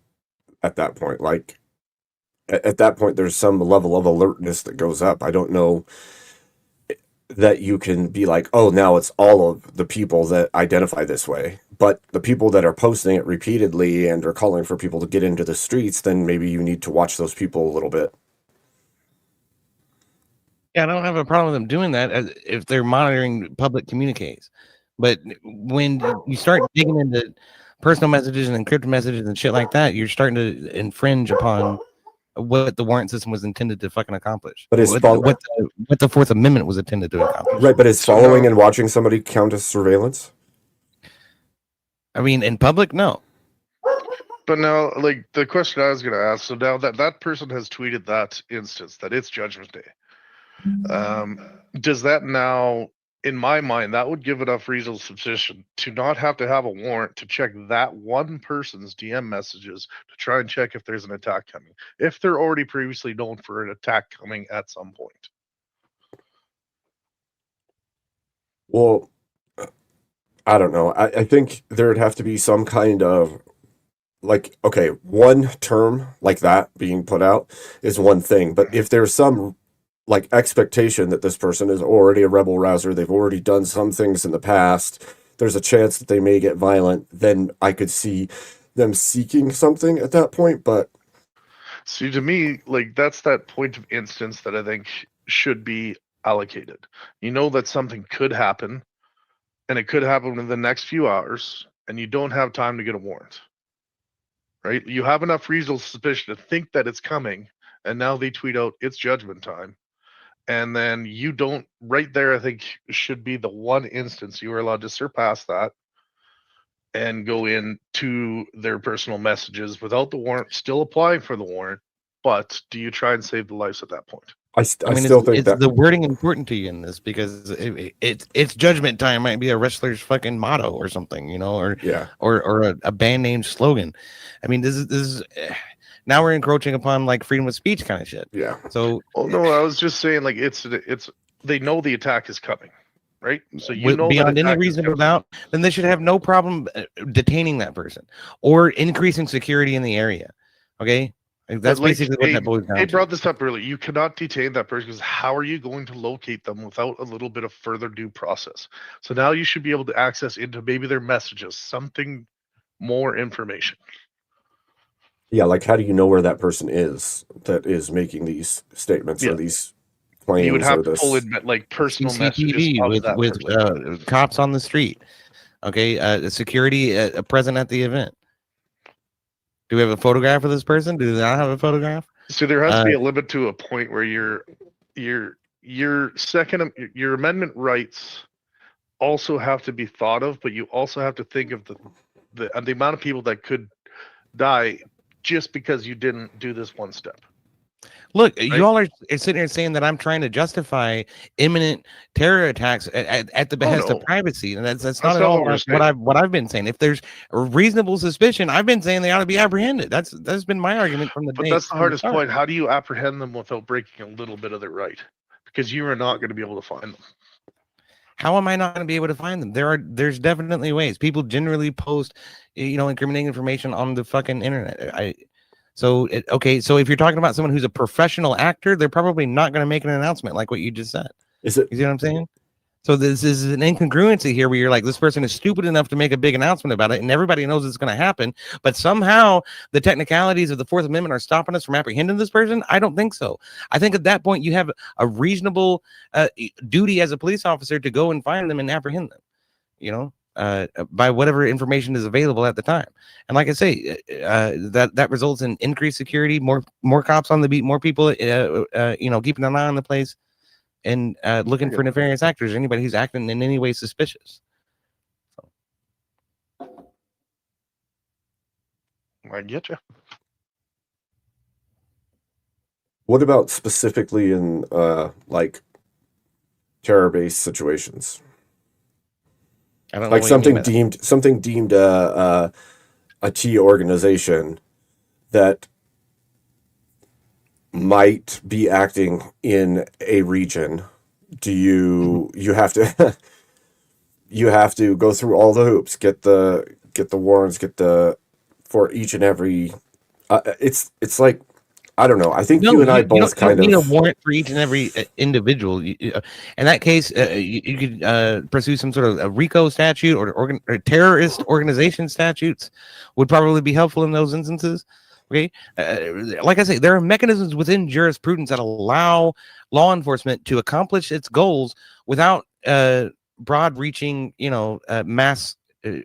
at that point. Like at that point, there's some level of alertness that goes up. I don't know that you can be like, oh, now it's all of the people that identify this way. But the people that are posting it repeatedly and are calling for people to get into the streets, then maybe you need to watch those people a little bit. Yeah, I don't have a problem with them doing that if they're monitoring public communiques. But when you start digging into personal messages and encrypted messages and shit like that, you're starting to infringe upon what the warrant system was intended to fucking accomplish. But what the Fourth Amendment was intended to accomplish. Right, but is following and watching somebody count as surveillance? I mean, in public, no. But now, like the question I was going to ask, so now that person has tweeted that instance that it's Judgment Day. Does that now, in my mind, that would give enough reasonable suspicion to not have to have a warrant to check that one person's DM messages to try and check if there's an attack coming, if they're already previously known for an attack coming at some point? Well, I don't know. I think there'd have to be some kind of, like, okay, one term like that being put out is one thing, but if there's some like expectation that this person is already a rebel rouser, they've already done some things in the past, there's a chance that they may get violent, then I could see them seeking something at that point. But see, to me, like that's that point of instance that I think should be allocated. You know that something could happen, and it could happen in the next few hours, and you don't have time to get a warrant. Right? You have enough reasonable suspicion to think that it's coming, and now they tweet out it's judgment time. And then you don't, right there, I think should be the one instance you are allowed to surpass that and go into their personal messages without the warrant, still applying for the warrant. But do you try and save the lives at that point? I I mean, still think is that the wording important to you in this? Because it's judgment time might be a wrestler's fucking motto or something, you know, or yeah. or a band name slogan. I mean, this is now we're encroaching upon like freedom of speech kind of shit. Yeah. So Oh no, I was just saying like it's they know the attack is coming, right? So you know that beyond any attack is reasonable coming. doubt, then they should have no problem detaining that person or increasing security in the area. Okay, like, that's But, like, basically what that boils down they to. brought this up earlier. You cannot detain that person because how are you going to locate them without a little bit of further due process? So now you should be able to access into maybe their messages, something more information. Yeah, like how do you know where that person is that is making these statements or Yeah. these claims You would have or to this? pull in like personal messages CCTV of with that person. cops on the street. Okay, security present at the event. Do we have a photograph of this person? Do they not have a photograph? So there has to be a limit to a point where your amendment rights also have to be thought of, but you also have to think of the amount of people that could die just because you didn't do this one step. Look, Right? you all are sitting here saying that I'm trying to justify imminent terror attacks at the behest no. of privacy, and that's not That's at not all what we're what saying. I've been saying. If there's a reasonable suspicion, I've been saying they ought to be apprehended. That's been my argument from the But day. that's the from hardest start. point. How do you apprehend them without breaking a little bit of their right? Because you are not going to be able to find them. How am I not going to be able to find them? There's definitely ways. People generally post, incriminating information on the fucking internet. So if you're talking about someone who's a professional actor, they're probably not going to make an announcement like what you just said. Is it? You see what I'm saying? So this is an incongruency here where you're like, this person is stupid enough to make a big announcement about it, and everybody knows it's going to happen, but somehow the technicalities of the Fourth Amendment are stopping us from apprehending this person? I don't think so. I think at that point you have a reasonable duty as a police officer to go and find them and apprehend them, by whatever information is available at the time. And like I say, that results in increased security, more cops on the beat, more people, keeping an eye on the place, and looking for nefarious actors, anybody who's acting in any way suspicious. I get you. What about specifically in like terror-based situations? I don't know Like what you mean something by that. deemed a T organization that might be acting in a region. Do you have to you have to go through all the hoops, get the warrants, for each and every it's like, I don't know. I think you and I both don't kind need a of warrant for each and every individual. In that case, you could pursue some sort of a RICO statute or terrorist organization statutes would probably be helpful in those instances. Okay, like I say, there are mechanisms within jurisprudence that allow law enforcement to accomplish its goals without broad-reaching, mass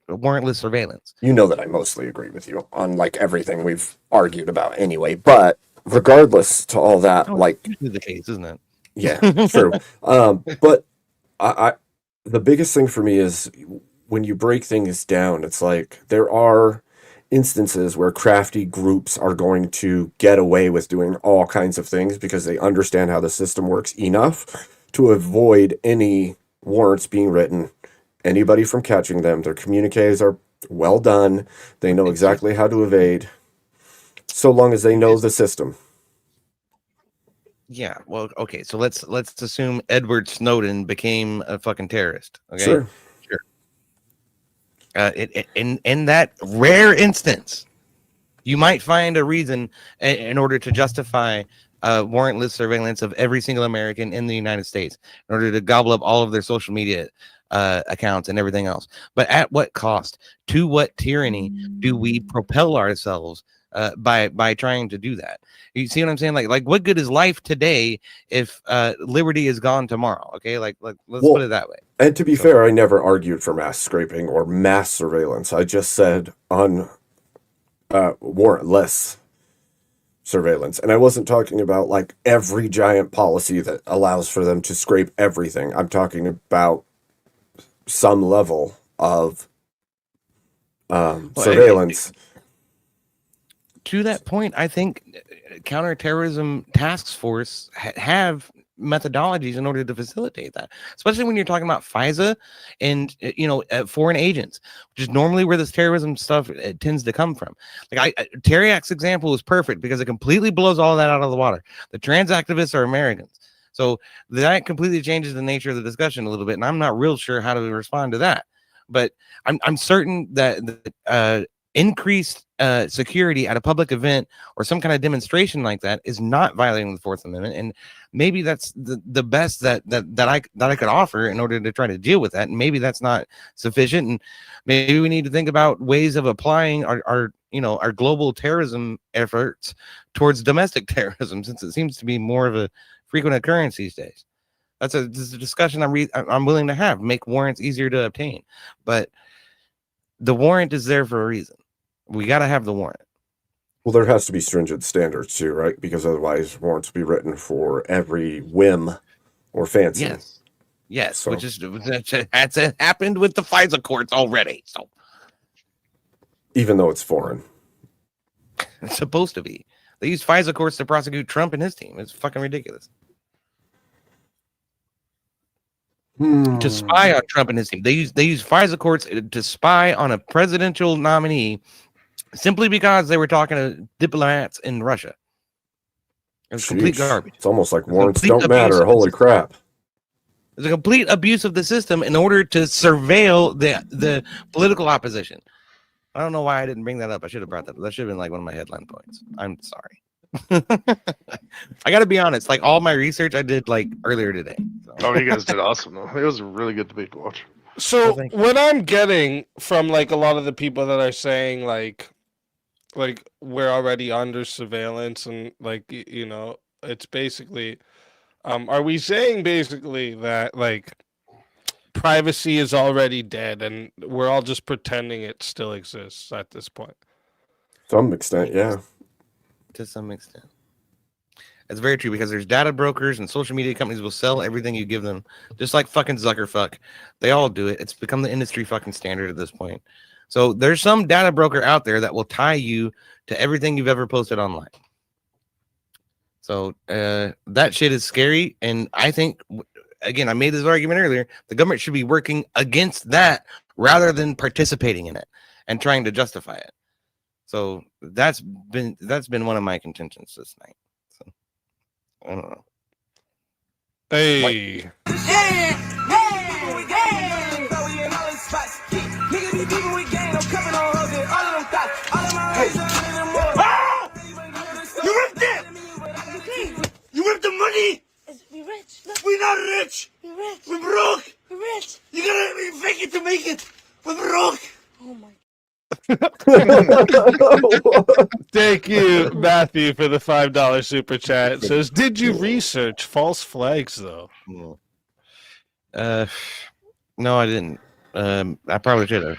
warrantless surveillance. You know that I mostly agree with you on like everything we've argued about anyway, but regardless to all that, like usually the case, isn't it? yeah, true. But I the biggest thing for me is when you break things down, it's like there are instances where crafty groups are going to get away with doing all kinds of things because they understand how the system works enough to avoid any warrants being written, anybody from catching them. Their communiques are well done. They know exactly how to evade, so long as they know the system. Yeah, well, okay, so let's assume Edward Snowden became a fucking terrorist. Okay, Sure. In that rare instance, you might find a reason in order to justify warrantless surveillance of every single American in the United States, in order to gobble up all of their social media accounts and everything else. But at what cost? To what tyranny do we propel ourselves by trying to do that? You see what I'm saying? Like what good is life today if liberty is gone tomorrow? Okay, like let's put it that way. And to be fair, I never argued for mass scraping or mass surveillance. I just said on warrantless surveillance. And I wasn't talking about like every giant policy that allows for them to scrape everything. I'm talking about some level of surveillance. To that point, I think counterterrorism task force have methodologies in order to facilitate that, especially when you're talking about FISA and foreign agents, which is normally where this terrorism stuff tends to come from. Like Teriak's example is perfect because it completely blows all that out of the water. The trans activists are Americans, so that completely changes the nature of the discussion a little bit, and I'm not real sure how to respond to that. But I'm certain that increased security at a public event or some kind of demonstration like that is not violating the Fourth Amendment, and maybe that's the best that I could offer in order to try to deal with that. And maybe that's not sufficient, and maybe we need to think about ways of applying our global terrorism efforts towards domestic terrorism, since it seems to be more of a frequent occurrence these days. This is a discussion I'm willing to have. Make warrants easier to obtain, but the warrant is there for a reason. We got to have the warrant. Well, there has to be stringent standards too, right? Because otherwise warrants will be written for every whim or fancy. Yes, So- which is that's happened with the FISA courts already. So Even though it's foreign. it's supposed to be. They use FISA courts to prosecute Trump and his team. It's fucking ridiculous. To spy on Trump and his team. They use FISA courts to spy on a presidential nominee simply because they were talking to diplomats in Russia. It's complete Sheesh. garbage. It's almost like It's warrants complete don't matter. abuse of Holy the crap. It's a complete abuse of the system in order to surveil the political opposition. I don't know why I didn't bring that up. I should have brought that up. That should have been like one of my headline points. I'm sorry. I got to be honest. Like all my research I did like earlier today. So. Oh, you guys did awesome though. It was a really good debate to watch. So thank you. what I'm getting from like a lot of the people that are saying like we're already under surveillance and like it's basically are we saying basically that like privacy is already dead and we're all just pretending it still exists at this point? To some extent, yeah. To some extent. That's very true because there's data brokers and social media companies will sell everything you give them, just like fucking Zuckerfuck. They all do it. It's become the industry fucking standard at this point. So there's some data broker out there that will tie you to everything you've ever posted online. So that shit is scary. And I think, again, I made this argument earlier, the government should be working against that rather than participating in it and trying to justify it. So that's been one of my contentions this night. So I don't know. Hey. You ripped it! You ripped the money! We rich. Look, We're not rich! we rich. We're broke! We rich. You gotta fake it to make it! We're broke! Oh my. Thank you, Matthew, for the $5 super chat. It says, did you research false flags though? No, I didn't. I probably should have.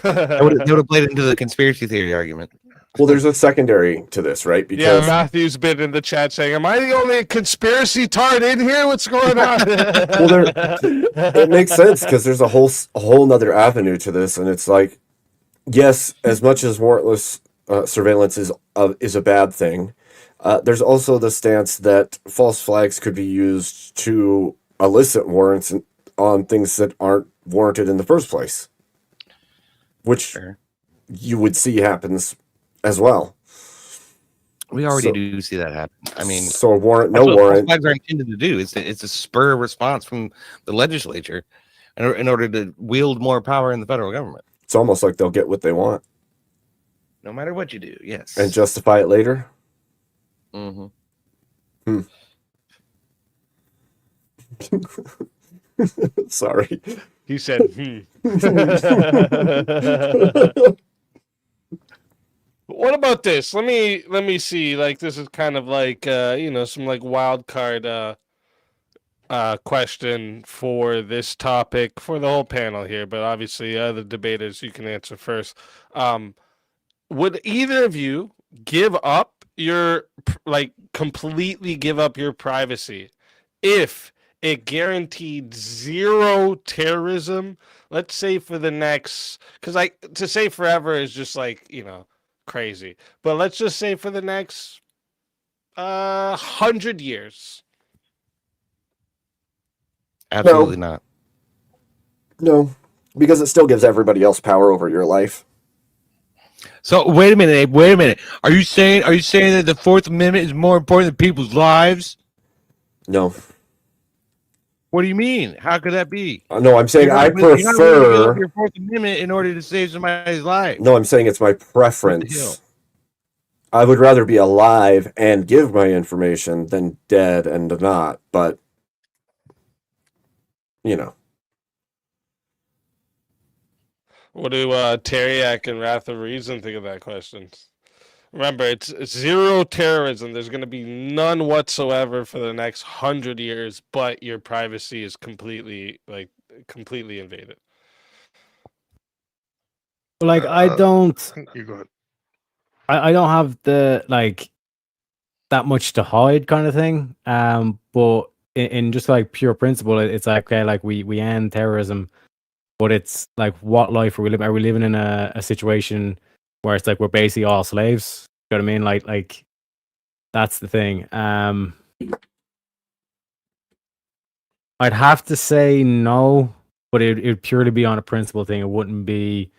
They would have played into the conspiracy theory argument. Well, there's a secondary to this, right? Yeah, Because Matthew's been in the chat saying, am I the only conspiracy tart in here? What's going on? it makes sense because there's a whole nother avenue to this, and it's like, yes, as much as warrantless surveillance is a bad thing, there's also the stance that false flags could be used to elicit warrants on things that aren't warranted in the first place, which Sure. you would see happens as well. We already So- do see that happen. I mean, So a warrant, that's no what false warrant. flags are intended to do. It's a spur response from the legislature in order to wield more power in the federal government. It's almost like they'll get what they want No matter what you do, yes. and justify it later. Mm-hmm. Sorry. He said, What about this? Let me see. Like this is kind of like some like wild card question for this topic for the whole panel here, but obviously the debaters you can answer first. Would either of you give up your completely give up your privacy if it guaranteed zero terrorism. Let's say for the next, because like to say forever is just like, you know, crazy. But let's just say for the next 100 years. Absolutely not. No, because it still gives everybody else power over your life. So wait a minute, Abe, wait a minute. Are you saying that the Fourth Amendment is more important than people's lives? No. What do you mean? How could that be? No, I'm saying I You're not willing to give up prefer. your Fourth Amendment in order to save somebody's life. No, I'm saying it's my What the hell? preference. I would rather be alive and give my information than dead and not, but, you know. What do Teriak and Wrath of Reason think of that question? Remember, it's zero terrorism. There's going to be none whatsoever for the next 100 years, but your privacy is completely invaded. Like I don't, You go ahead. I don't have the like that much to hide kind of thing. But in just like pure principle, it's like okay, like we end terrorism, but it's like what life are we living? Are we living in a situation where it's like we're basically all slaves? You know what I mean? Like that's the thing. I'd have to say no, but it'd purely be on a principle thing. It wouldn't be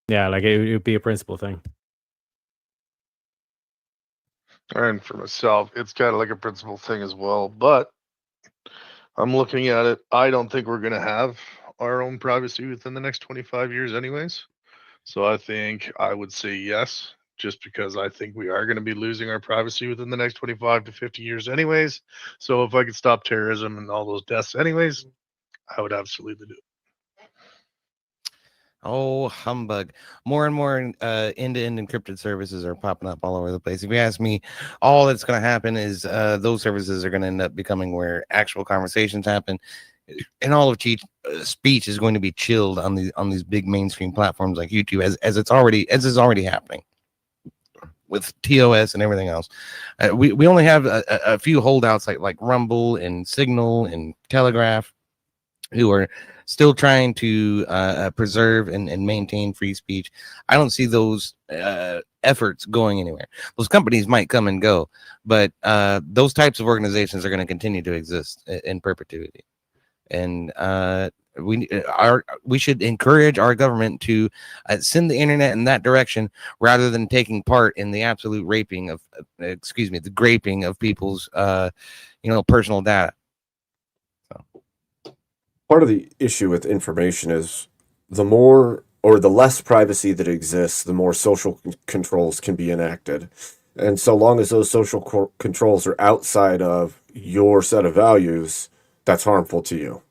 yeah, like it would be a principle thing. And for myself, it's kind of like a principal thing as well. But I'm looking at it. I don't think we're going to have our own privacy within the next 25 years, anyways. So I think I would say yes, just because I think we are going to be losing our privacy within the next 25 to 50 years, anyways. So if I could stop terrorism and all those deaths, anyways, I would absolutely do it. Oh, humbug. More and more end-to-end encrypted services are popping up all over the place. If you ask me, all that's going to happen is those services are going to end up becoming where actual conversations happen. And all of speech is going to be chilled on these big mainstream platforms like YouTube, as is already happening with TOS and everything else. We only have a few holdouts like Rumble and Signal and Telegraph, who are still trying to preserve and maintain free speech. I don't see those efforts going anywhere. Those companies might come and go, but those types of organizations are going to continue to exist in perpetuity. And we should encourage our government to send the internet in that direction rather than taking part in the absolute raping of the graping of people's personal data. Part of the issue with information is the more or the less privacy that exists, the more social controls can be enacted. And so long as those social controls are outside of your set of values, that's harmful to you.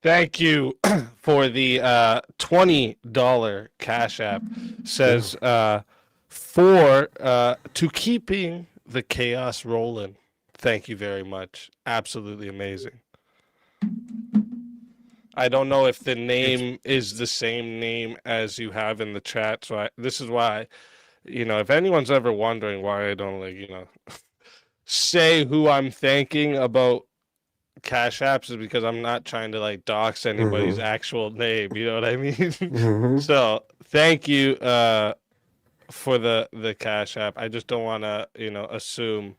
Thank you for the $20 Cash App. Says to keeping the chaos rolling. Thank you very much. Absolutely amazing. I don't know if the name is the same name as you have in the chat, so this is why, if anyone's ever wondering why I don't say who I'm thanking about Cash Apps, is because I'm not trying to dox anybody's actual name. You know what I mean? So thank you for the Cash App. I just don't want to assume.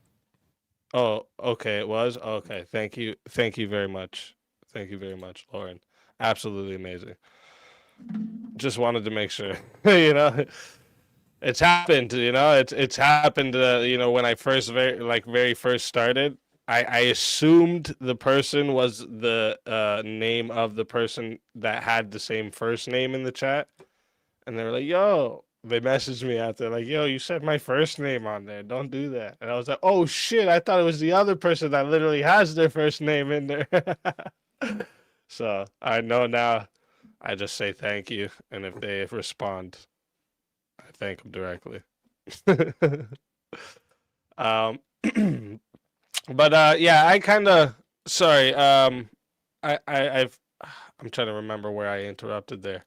Oh, okay, it was okay. Thank you very much. Thank you very much, Lauren. Absolutely amazing. Just wanted to make sure. It's happened. It's happened. When I very first started. I assumed the person was the name of the person that had the same first name in the chat. And they were like, yo, they messaged me out there like, yo, you said my first name on there. Don't do that. And I was like, oh, shit. I thought it was the other person that literally has their first name in there. So I know now I just say thank you, and if they respond, I thank them directly. um, but yeah, I kind of sorry. I'm trying to remember where I interrupted there.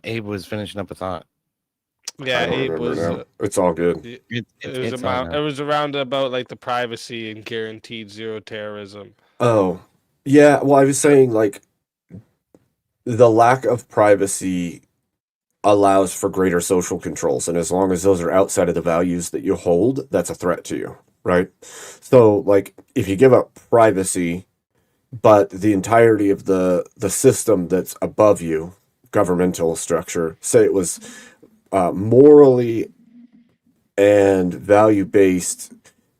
Abe was finishing up a thought. Yeah, I don't Abe remember was. now. It's all good. It's on now. It was around about like the privacy and guaranteed zero terrorism. Oh, yeah. Well, I was saying like the lack of privacy allows for greater social controls, and as long as those are outside of the values that you hold, that's a threat to you, right? So, like, if you give up privacy, but the entirety of the system that's above you, governmental structure, say it was morally and value based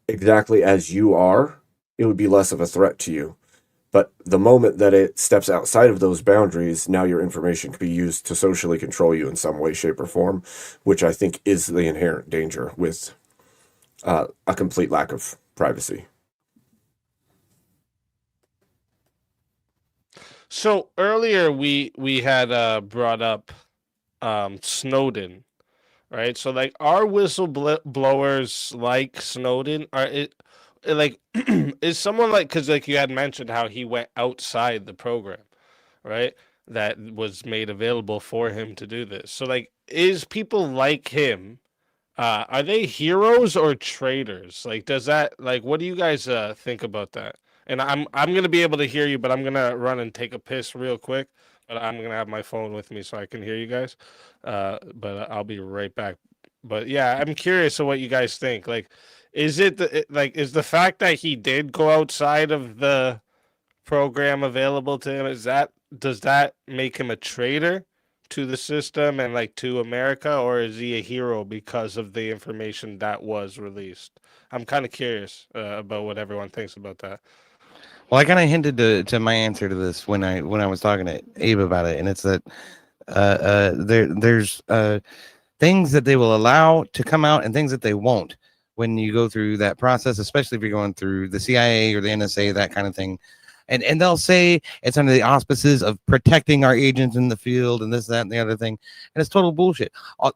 exactly as you are, it would be less of a threat to you. But the moment that it steps outside of those boundaries, now your information could be used to socially control you in some way, shape, or form, which I think is the inherent danger with a complete lack of privacy. So earlier we had brought up Snowden, right? So like, are whistleblowers like Snowden? Are it like is someone like, because like you had mentioned how he went outside the program, right? That was made available for him to do this. So like, is people like him? Are they heroes or traitors? Like, does that like, what do you guys think about that? And I'm gonna be able to hear you, but I'm gonna run and take a piss real quick. But I'm gonna have my phone with me so I can hear you guys. But I'll be right back. But yeah, I'm curious of what you guys think. Like, is is the fact that he did go outside of the program available to him, does that make him a traitor to the system and like to America, or is he a hero because of the information that was released? I'm kind of curious about what everyone thinks about that. Well, I kind of hinted to my answer to this when I was talking to Abe about it, and it's that there's things that they will allow to come out and things that they won't when you go through that process, especially if you're going through the CIA or the NSA, that kind of thing. And they'll say it's under the auspices of protecting our agents in the field and this, that, and the other thing. And it's total bullshit.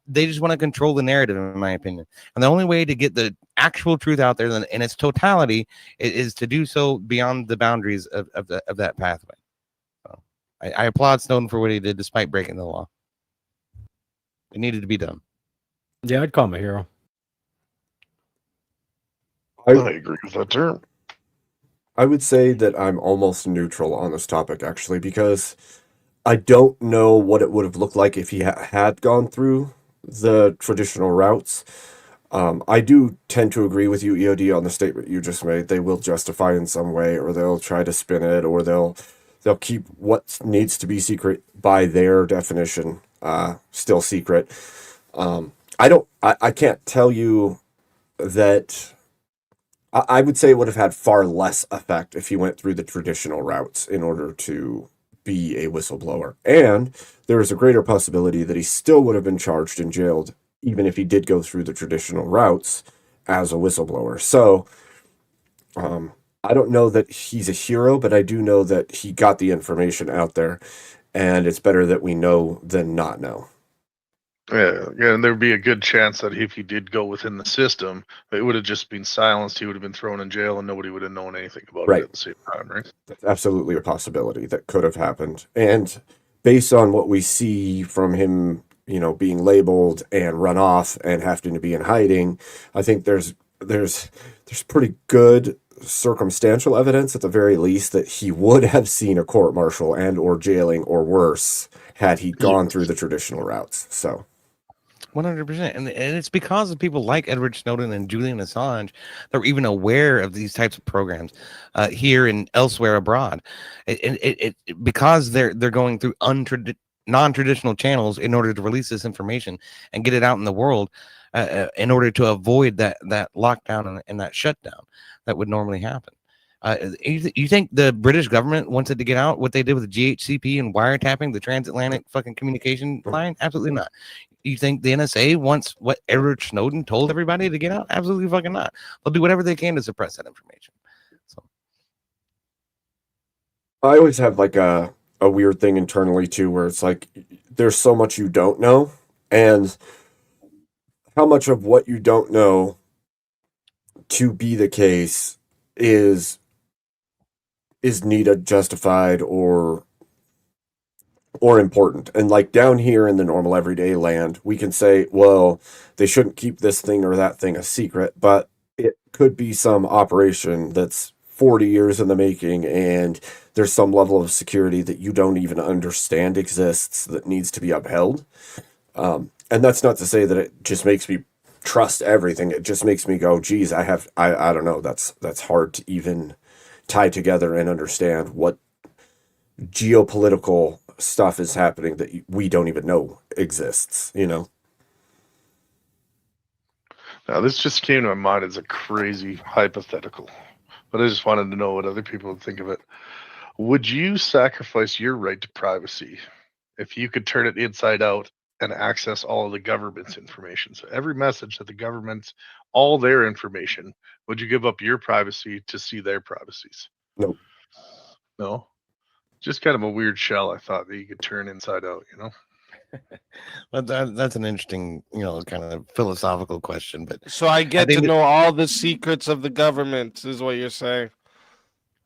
They just want to control the narrative, in my opinion. And the only way to get the actual truth out there in its totality is to do so beyond the boundaries of that pathway. So I applaud Snowden for what he did despite breaking the law. It needed to be done. Yeah, I'd call him a hero. I agree with that term. I would say that I'm almost neutral on this topic, actually, because I don't know what it would have looked like if he had gone through the traditional routes. I do tend to agree with you, EOD, on the statement you just made. They will justify in some way, or they'll try to spin it, or they'll keep what needs to be secret by their definition still secret. I can't tell you that. I would say it would have had far less effect if he went through the traditional routes in order to be a whistleblower. And there is a greater possibility that he still would have been charged and jailed, even if he did go through the traditional routes as a whistleblower. So I don't know that he's a hero, but I do know that he got the information out there, and it's better that we know than not know. Yeah, and there'd be a good chance that if he did go within the system, it would have just been silenced. He would have been thrown in jail, and nobody would have known anything about Right. it at the same time, right? That's absolutely a possibility that could have happened. And based on what we see from him, being labeled and run off and having to be in hiding, I think there's pretty good circumstantial evidence at the very least that he would have seen a court martial and or jailing or worse had he gone through the traditional routes. So 100%. And it's because of people like Edward Snowden and Julian Assange that are even aware of these types of programs here and elsewhere abroad. Because they're going through non-traditional channels in order to release this information and get it out in the world in order to avoid that lockdown and that shutdown that would normally happen. You think the British government wants it to get out what they did with the GHCP and wiretapping the transatlantic fucking communication line? Absolutely not. You think the NSA wants what Edward Snowden told everybody to get out? Absolutely fucking not. They'll do whatever they can to suppress that information. So I always have like a weird thing internally too, where it's like there's so much you don't know, and how much of what you don't know to be the case is needed, justified, or important. And like down here in the normal everyday land, we can say, well, they shouldn't keep this thing or that thing a secret, but it could be some operation that's 40 years in the making, and there's some level of security that you don't even understand exists that needs to be upheld. And that's not to say that it just makes me trust everything. It just makes me go, geez, I don't know. That's hard to even tie together and understand what geopolitical stuff is happening that we don't even know exists, you know? Now, this just came to my mind as a crazy hypothetical, but I just wanted to know what other people would think of it. Would you sacrifice your right to privacy if you could turn it inside out and access all of the government's information? So every message that the government's, all their information, would you give up your privacy to see their privacies? Nope. No? Just kind of a weird shell, I thought, that you could turn inside out, you know? That's an interesting, kind of philosophical question. But So I get to think know all the secrets of the government, is what you're saying.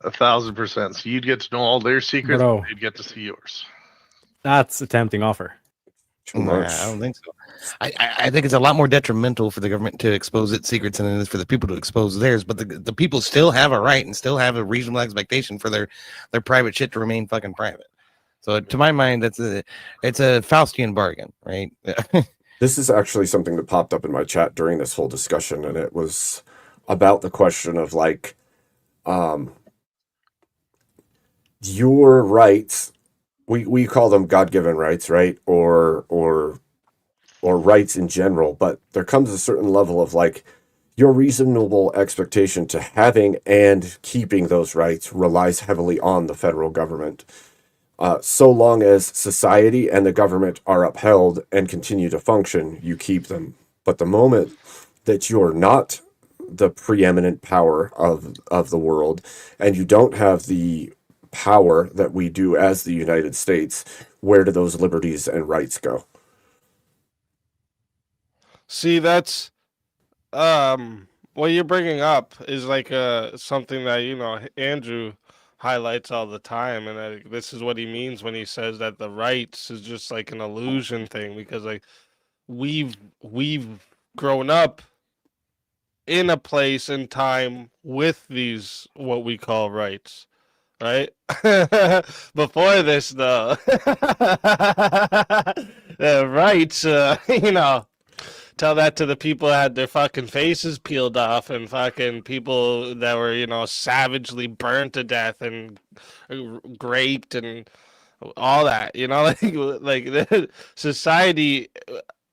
1,000%. So you'd get to know all their secrets, Bro. but they'd get to see yours. That's a tempting offer. Too Nah, much. I don't think so. I think it's a lot more detrimental for the government to expose its secrets than it is for the people to expose theirs. But the people still have a right and still have a reasonable expectation for their private shit to remain fucking private. So to my mind, it's a Faustian bargain, right? This is actually something that popped up in my chat during this whole discussion, and it was about the question of like, your rights. We call them God-given rights, right? Or rights in general, but there comes a certain level of like your reasonable expectation to having and keeping those rights relies heavily on the federal government. So long as society and the government are upheld and continue to function, you keep them. But the moment that you're not the preeminent power of the world, and you don't have the power that we do as the United States, where do those liberties and rights go? See, that's what you're bringing up is like something that Andrew highlights all the time, and this is what he means when he says that the rights is just like an illusion thing, because like we've grown up in a place and time with these what we call rights, right? Before this, though, the rights, tell that to the people that had their fucking faces peeled off, and fucking people that were, savagely burned to death and raped and all that, like the society.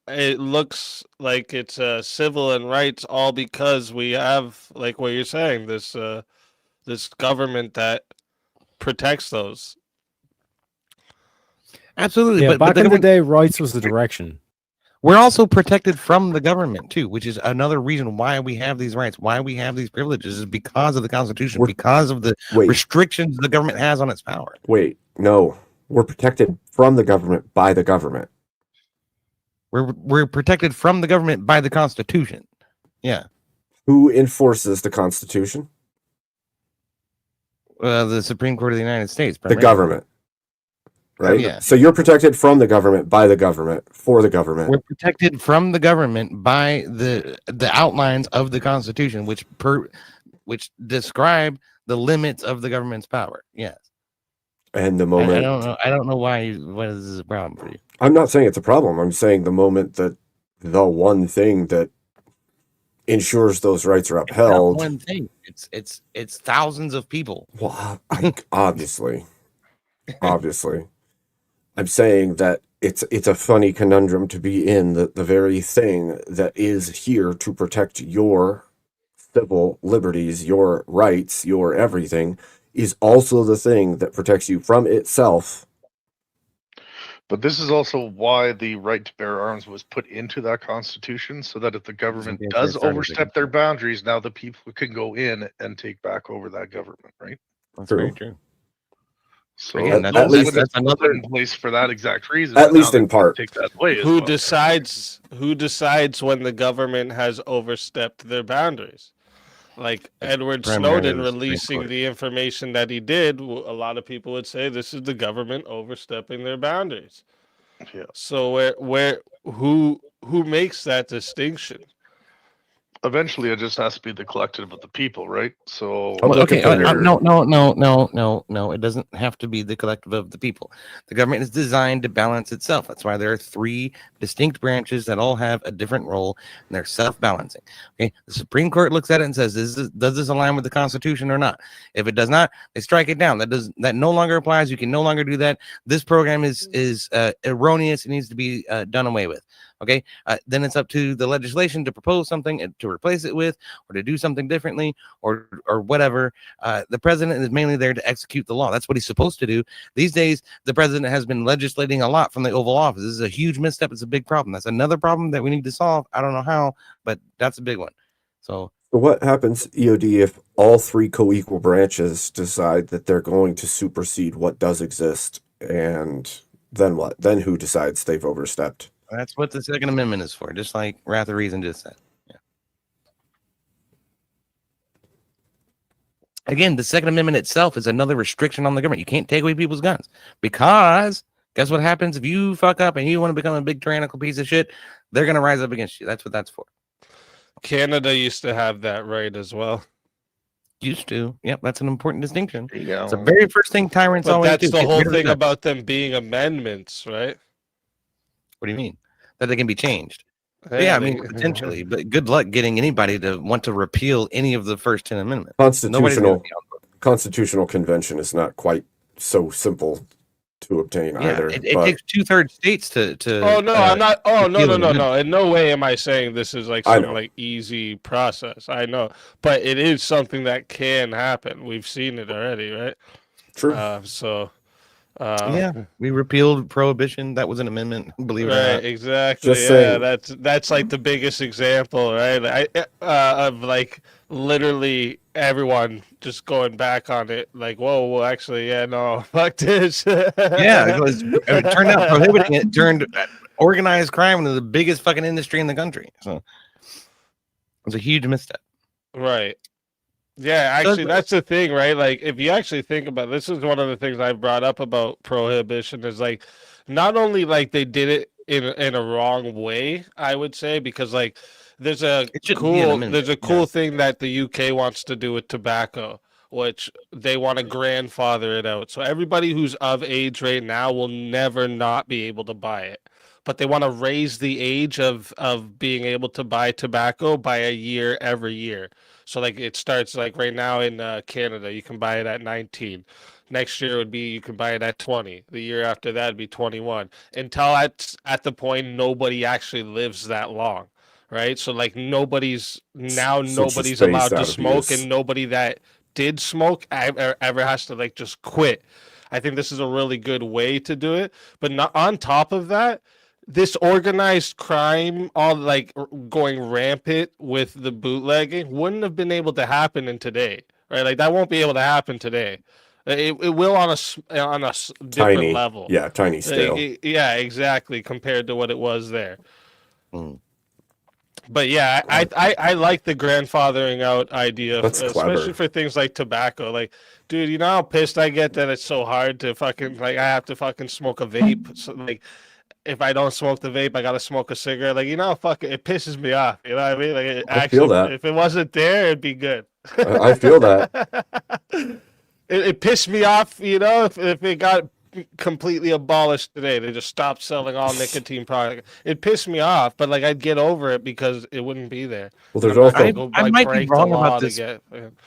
It looks like it's civil and rights all because we have, like what you're saying, this government that protects those. Absolutely. Yeah, but back the in the government, day, rights was the direction. we're also protected from the government too, which is another reason why we have these rights, why we have these privileges, is because of the Constitution, because of the restrictions the government has on its power. Wait, no, we're protected from the government by the government. We're protected from the government by the Constitution. Yeah. Who enforces the Constitution? The Supreme Court of the United States. The government. Right? Yeah. So you're protected from the government, by the government, for the government. We're protected from the government by the outlines of the Constitution, which describe the limits of the government's power. Yes. And the moment I don't know why. What is this a problem for you? I'm not saying it's a problem. I'm saying the moment that the one thing that ensures those rights are upheld. One thing. It's thousands of people. Well, obviously. I'm saying that it's a funny conundrum to be in, that the very thing that is here to protect your civil liberties, your rights, your everything, is also the thing that protects you from itself. But this is also why the right to bear arms was put into that Constitution, so that if the government does overstep their boundaries, now the people can go in and take back over that government, right? That's very true. So Again, those at least- limits that's were put another. in place for that exact reason. At but now least they're in gonna part. take that away. as Who well. decides? Who decides when the government has overstepped their boundaries? Like Edward Primarily Snowden the Supreme releasing Court. the information that he did, a lot of people would say this is the government overstepping their boundaries. Yeah. So who makes that distinction? Eventually, it just has to be the collective of the people, right? So I'm looking Okay, for your- no. It doesn't have to be the collective of the people. The government is designed to balance itself. That's why there are 3 distinct branches that all have a different role, and they're self-balancing. Okay, the Supreme Court looks at it and says, does this align with the Constitution or not? If it does not, they strike it down. That no longer applies. You can no longer do that. This program is erroneous. It needs to be done away with. Okay, then it's up to the legislation to propose something and to replace it with, or to do something differently, or whatever. The president is mainly there to execute the law. That's what he's supposed to do. These days, the president has been legislating a lot from the Oval Office. This is a huge misstep. It's a big problem. That's another problem that we need to solve. I don't know how, but that's a big one. So So what happens, EOD, if all 3 co-equal branches decide that they're going to supersede what does exist, and then what? Then who decides they've overstepped? that's what the Second Amendment is for, just like Wrath of Reason just said. Yeah. Again, the Second Amendment itself is another restriction on the government. You can't take away people's guns, because guess what happens if you fuck up and you want to become a big tyrannical piece of shit? They're gonna rise up against you. That's what that's for. Canada used to have that right as well. Used to. Yep, that's an important distinction. yeah, It's the very first thing tyrants But always that's do. the Get whole rid of thing that. about them being amendments, right? What do you mean? That they can be changed? Yeah, I mean potentially, but good luck getting anybody to want to repeal any of the first 10 amendments. Nobody's gonna Constitutional be on board. constitutional convention is not quite so simple to obtain Yeah, either. it but takes 2/3 states to. Oh no, I'm not. Oh no, repeal no, an no, no. In no way am I saying this is like I some know. like easy process. I know, but it is something that can happen. We've seen it already, right? true. Yeah, we repealed prohibition. That was an amendment. Believe it or Right, not. exactly. Just Yeah, saying. that's like the biggest example, right? Of like literally everyone just going back on it, like, whoa, well, actually, yeah, no, fuck this. Yeah, because it turned out prohibiting it turned organized crime into the biggest fucking industry in the country. So it was a huge misstep. Right. Yeah, actually, that's the thing, right? Like, if you actually think about this, is one of the things I brought up about prohibition is like, not only like they did it in a wrong way, I would say, because like there's a It shouldn't be an amendment, cool thing that the UK wants to do with tobacco, which they want to grandfather it out. So everybody who's of age right now will never not be able to buy it. But they want to raise the age of being able to buy tobacco by a year every year. So like it starts like right now in Canada, you can buy it at 19. Next year would be you can buy it at 20. The year after that would be 21. Until at the point nobody actually lives that long, right? So like nobody's spaced allowed to out of smoke, use. and nobody that did smoke ever has to like just quit. I think this is a really good way to do it. But not on top of that, this organized crime, all like going rampant with the bootlegging, wouldn't have been able to happen in today, right? Like that won't be able to happen today. It will on a different Tiny level. Yeah, tiny scale. Yeah, exactly, compared to what it was there. Mm. But yeah, I like the grandfathering out idea, That's especially clever. for things like tobacco. Like, dude, you know how pissed I get that it's so hard to fucking like I have to fucking smoke a vape. So like, if I don't smoke the vape, I gotta smoke a cigarette. Like, you know, fuck it pisses me off. You know what I mean? Like, it I feel that. if it wasn't there, it'd be good. I feel that. It pissed me off, you know, if it got completely abolished today, they just stopped selling all nicotine products. It pissed me off, but like I'd get over it because it wouldn't be there. Well, there's I'm not also gonna I might be break the wrong law about to this. get.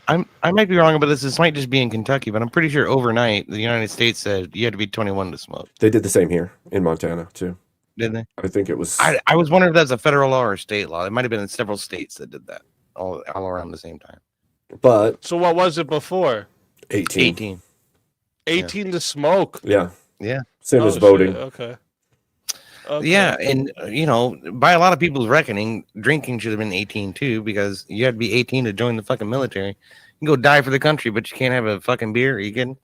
I might be wrong about this. This might just be in Kentucky, but I'm pretty sure overnight the United States said you had to be 21 to smoke. they did the same here in Montana too. Didn't they? I think it was. I was wondering if that's a federal law or a state law. It might have been in several states that did that all around the same time. But So what was it before? 18. 18 to smoke. Yeah. Yeah. Same Oh, as voting. shit, Okay. Yeah, and you know, by a lot of people's reckoning, drinking should have been 18 too, because you had to be 18 to join the fucking military. You can go die for the country, but you can't have a fucking beer. Are you kidding?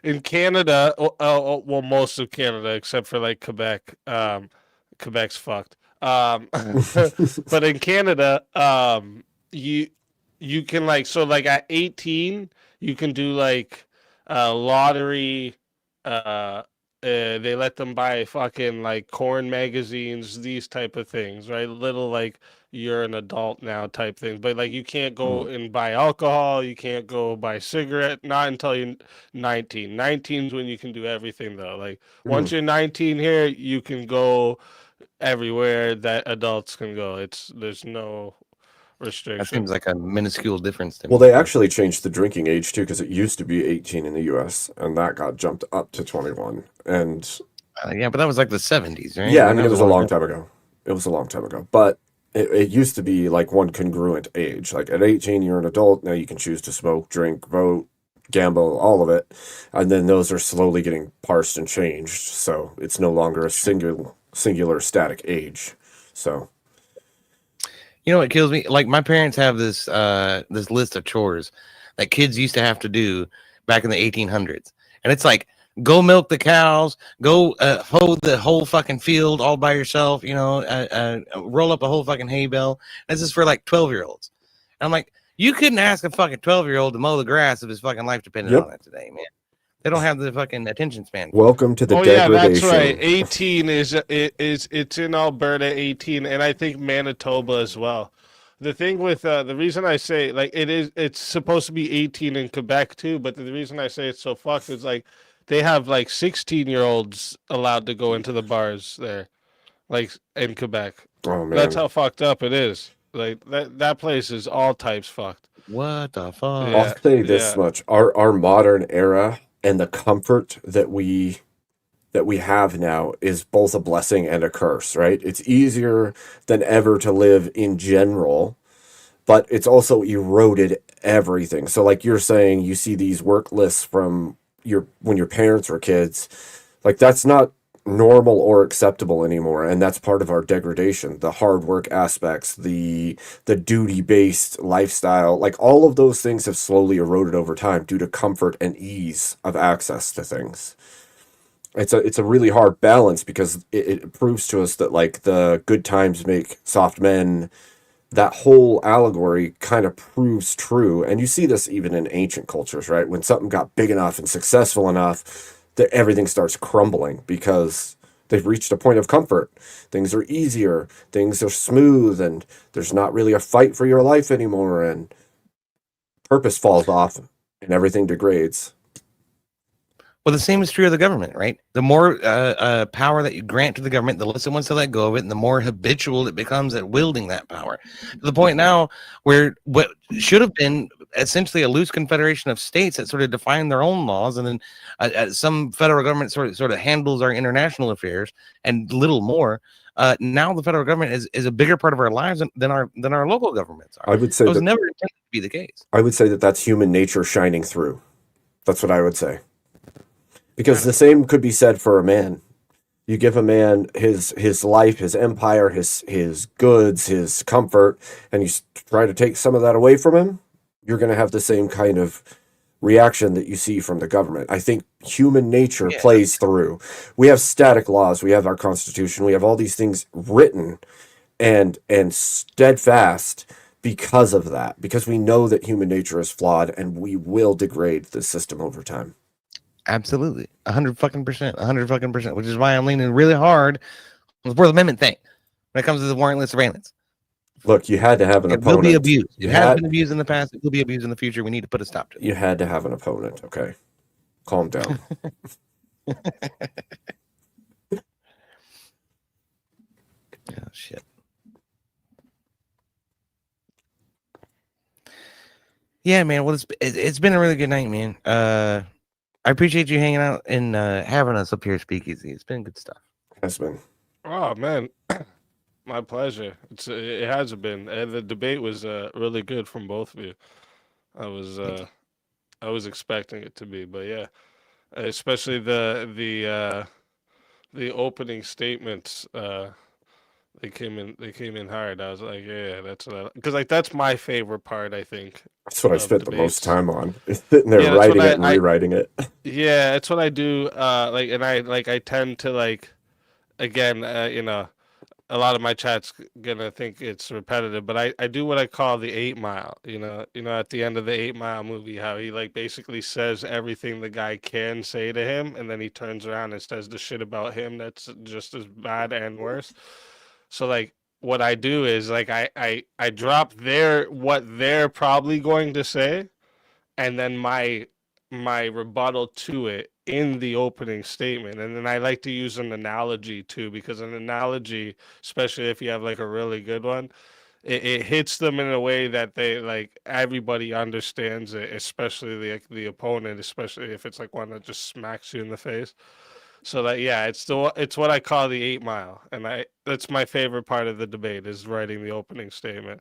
in Canada, well, most of Canada except for like Quebec. Quebec's fucked. But in Canada, you you can like so like at 18, you can do like lottery. They let them buy fucking like corn magazines, these type of things, right? Little like you're an adult now type things, but like you can't go and buy alcohol, you can't go buy cigarette, not until you're 19. 19 is when you can do everything though. Like once you're 19 here, you can go everywhere that adults can go. There's no That restriction. seems like a minuscule difference to me. Well, they actually changed the drinking age too, because it used to be 18 in the U.S. and that got jumped up to 21. And Yeah, but that was like the 70s, right? yeah, I Like, mean, that it was a long time ago. It was a long time ago, but it used to be like one congruent age. Like at 18, you're an adult. Now you can choose to smoke, drink, vote, gamble, all of it. And then those are slowly getting parsed and changed. So it's no longer a singular static age. So You know what kills me? Like my parents have this this list of chores that kids used to have to do back in the 1800s, and it's like go milk the cows, go hoe the whole fucking field all by yourself, roll up a whole fucking hay bale. This is for like 12-year-olds. And I'm like, you couldn't ask a fucking 12-year-old to mow the grass if his fucking life depended Yep. on it today, man. They don't have the fucking attention span. welcome to the Oh yeah, degradation. that's right. 18 it's in Alberta 18 and I think Manitoba as well. The thing with the reason I say like it's supposed to be 18 in Quebec too, but the reason I say it's so fucked is like they have like 16-year-olds allowed to go into the bars there, like in Quebec. Oh man, That's how fucked up it is. Like that place is all types fucked. What the fuck? Yeah. I'll say this much: our modern era and the comfort that we have now is both a blessing and a curse, right? It's easier than ever to live in general, but it's also eroded everything. So like you're saying, you see these work lists from when your parents were kids, like that's not normal or acceptable anymore, and that's part of our degradation. The hard work aspects, the duty based lifestyle, like all of those things have slowly eroded over time due to comfort and ease of access to things. It's a really hard balance because it proves to us that like the good times make soft men, that whole allegory kind of proves true. And you see this even in ancient cultures, right? When something got big enough and successful enough, that everything starts crumbling because they've reached a point of comfort. Things are easier, things are smooth, and there's not really a fight for your life anymore, and purpose falls off and everything degrades. Well, the same is true of the government, right? The more power that you grant to the government, the less it wants to let go of it, and the more habitual it becomes at wielding that power. To the point now where what should have been essentially a loose confederation of states that sort of define their own laws, and then some federal government sort of handles our international affairs and little more. Now the federal government is a bigger part of our lives than our local governments are. I would say It was that never intended to be the case. I would say that that's human nature shining through. That's what I would say. Because the same could be said for a man. You give a man his life, his empire, his goods, his comfort, and you try to take some of that away from him, you're going to have the same kind of reaction that you see from the government. I think human nature plays through. We have static laws, we have our constitution, we have all these things written and steadfast because of that, because we know that human nature is flawed and we will degrade the system over time. Absolutely, 100%, which is why I'm leaning really hard on the Fourth Amendment thing when it comes to the warrantless surveillance. Look, you had to have an It opponent. will be abused. It You has had- been abused in the past. It will be abused in the future. We need to put a stop to it. You had to have an opponent, okay? Calm down. Oh shit. Yeah, man. Well, it's been a really good night, man. I appreciate you hanging out and having us up here at Speakeasy. It's been good stuff. Has been. Oh man, my pleasure. It has been, and the debate was really good from both of you. I was expecting it to be, but yeah, especially the opening statements. They came in hard. I was like, yeah, that's what because like that's my favorite part. I think That's what I of spent the most debates. time on. Is sitting there Yeah, that's what writing it and rewriting it. yeah, that's what I do. Like, and I tend to like again, a lot of my chat's gonna think it's repetitive, but I do what I call the 8 Mile. At the end of the 8 Mile movie, how he like basically says everything the guy can say to him, and then he turns around and says the shit about him that's just as bad and worse. So like, what I do is like I drop what they're probably going to say, and then my rebuttal to it in the opening statement. And then I like to use an analogy too, because an analogy, especially if you have like a really good one, it hits them in a way that they like everybody understands it, especially the opponent, especially if it's like one that just smacks you in the face. So that yeah, it's what I call the 8 Mile, and that's my favorite part of the debate is writing the opening statement.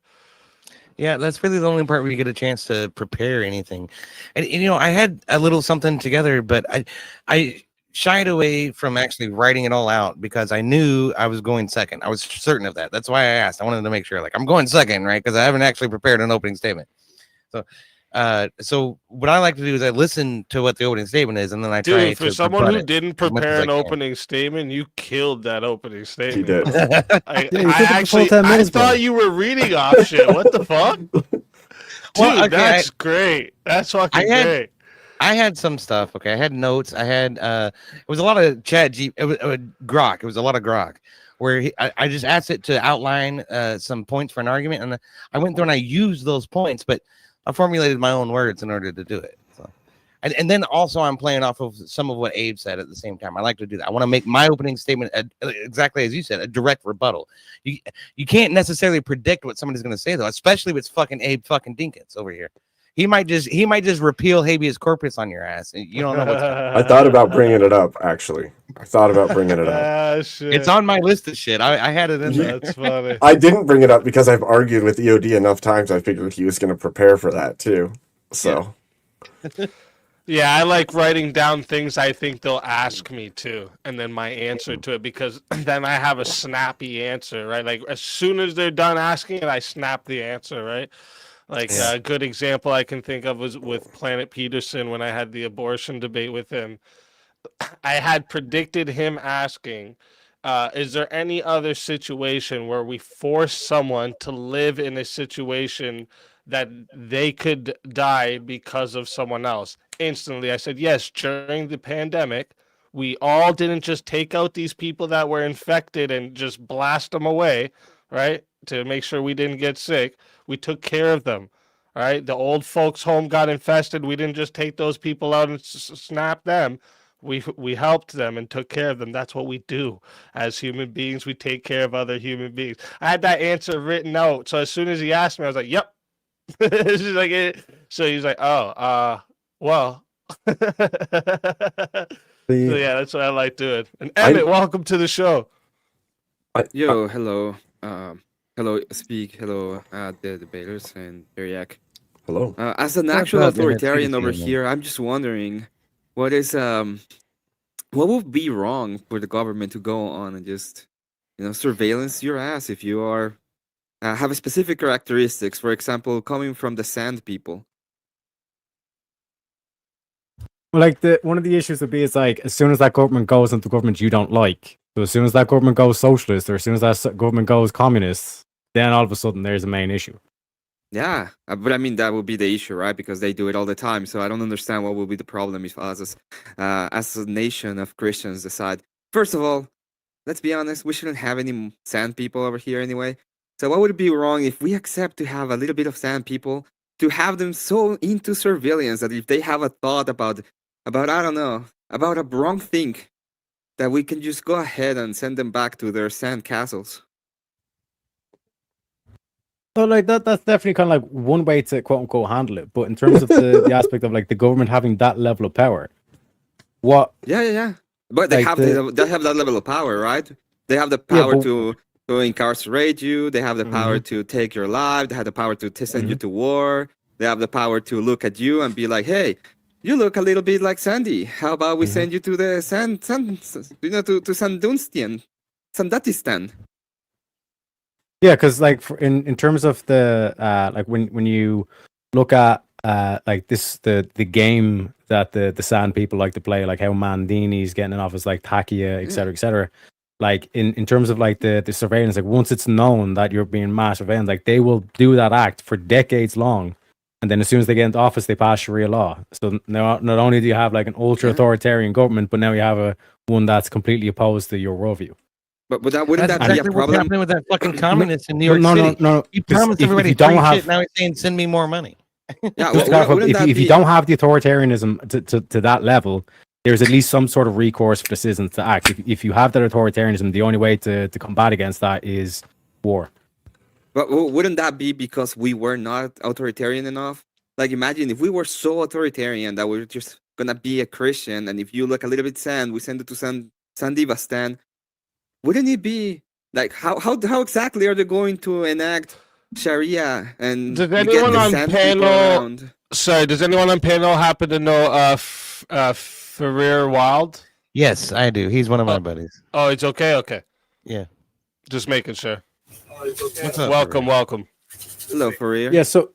Yeah, that's really the only part where you get a chance to prepare anything. And I had a little something together, but I shied away from actually writing it all out because I knew I was going second. I was certain of that. That's why I asked. I wanted to make sure, like, I'm going second, right? Because I haven't actually prepared an opening statement. So what I like to do is I listen to what the opening statement is, and then I try Dude, for to someone rebut who it didn't as much as prepare I an can. opening statement, you killed that opening He statement. did. I Yeah, you took it the full 10 minutes, bro. thought you were reading off shit. What the fuck? Dude, Well, okay, that's great. That's fucking great. I had some stuff. Okay, I had notes. I had it was a lot of grok. It was a lot of grok where I just asked it to outline some points for an argument, and I went through and I used those points, but I formulated my own words in order to do it. So, and then also I'm playing off of some of what Abe said at the same time. I like to do that. I want to make my opening statement exactly as you said, a direct rebuttal. You can't necessarily predict what somebody's going to say though, especially if it's fucking Abe fucking Dinkins over here. He might just repeal habeas corpus on your ass. You don't know what's coming. I thought about bringing it up, actually. I thought about bringing it up. Ah, shit. It's on my list of shit. I had it in there. That's funny. I didn't bring it up because I've argued with EOD enough times. I figured he was going to prepare for that too. So, Yeah, I like writing down things I think they'll ask me to, and then my answer to it, because then I have a snappy answer, right? Like as soon as they're done asking it, I snap the answer, right? Like Yeah. a good example I can think of was with Planet Peterson when I had the abortion debate with him. I had predicted him asking, is there any other situation where we force someone to live in a situation that they could die because of someone else? Instantly, I said, yes, during the pandemic, we all didn't just take out these people that were infected and just blast them away, right? To make sure we didn't get sick. We took care of them. All right. The old folks' home got infested. We didn't just take those people out and snap them. We helped them and took care of them. That's what we do as human beings. We take care of other human beings. I had that answer written out. So as soon as he asked me, I was like, "Yep." It's just like it. So he's like, "Oh, well." So yeah, that's what I like doing. And Emmett, welcome to the show. Yo, hello. Hello, Speak. Hello, the debaters and Beriak. hello. As an What's actual up, man? It's good to authoritarian see over you, man. here, I'm just wondering what would be wrong for the government to go on and just, surveillance your ass if you are have a specific characteristics, for example, coming from the Sand people. Like one of the issues would be is like as soon as that government goes into government you don't like, so as soon as that government goes socialist or as soon as that government goes communist, then all of a sudden there's a main issue. Yeah, but I mean that would be the issue, right? Because they do it all the time. So I don't understand what will be the problem if us as a nation of Christians decide. First of all, let's be honest, we shouldn't have any sand people over here anyway. So what would it be wrong if we accept to have a little bit of sand people, to have them so into surveillance that if they have a thought about I don't know, about a wrong thing, that we can just go ahead and send them back to their sand castles. So like that's definitely kind of like one way to quote unquote handle it. But in terms of the aspect of like the government having that level of power, what? Yeah. But they Like have they have that level of power, right? They have the Yeah, power but- to incarcerate you. They have the power to take your life. They have the power to send you to war. They have the power to look at you and be like, "Hey, you look a little bit like Sandy. How about we send you to the to Sandunstian, Sandatistan?" Yeah, because like in terms of the like when you look at like the game that the Sand people like to play, like how Mandini's getting it off as like Takia, et cetera, et cetera. Like in terms of like the surveillance, like once it's known that you're being mass surveillance, like they will do that act for decades long. And then as soon as they get into office, they pass Sharia law. So now not only do you have like an ultra authoritarian government, but now you have one that's completely opposed to your worldview. But wouldn't That's that be a exactly what's problem? happening with that fucking communist in New York No, City. no. He 'Cause promised if everybody you don't free have- shit. Now he's saying, "Send me more money." Yeah, Just to clarify, wouldn't that if be? you don't have the authoritarianism to that level, there's at least some sort of recourse for the citizens to act. If you have that authoritarianism, the only way to combat against that is war. But wouldn't that be because we were not authoritarian enough? Like, imagine if we were so authoritarian that we're just gonna be a Christian, and if you look a little bit sand, we send it to Sandivastan. Wouldn't it be like how exactly are they going to enact Sharia and Does you get anyone the on sand people panel- around? Sorry, does anyone on panel happen to know Ferrer Wild? Yes, I do. He's one of my buddies. Oh, it's okay. Okay, Yeah. just making sure. What's up? Welcome, welcome. Hello, Faria. Yeah. So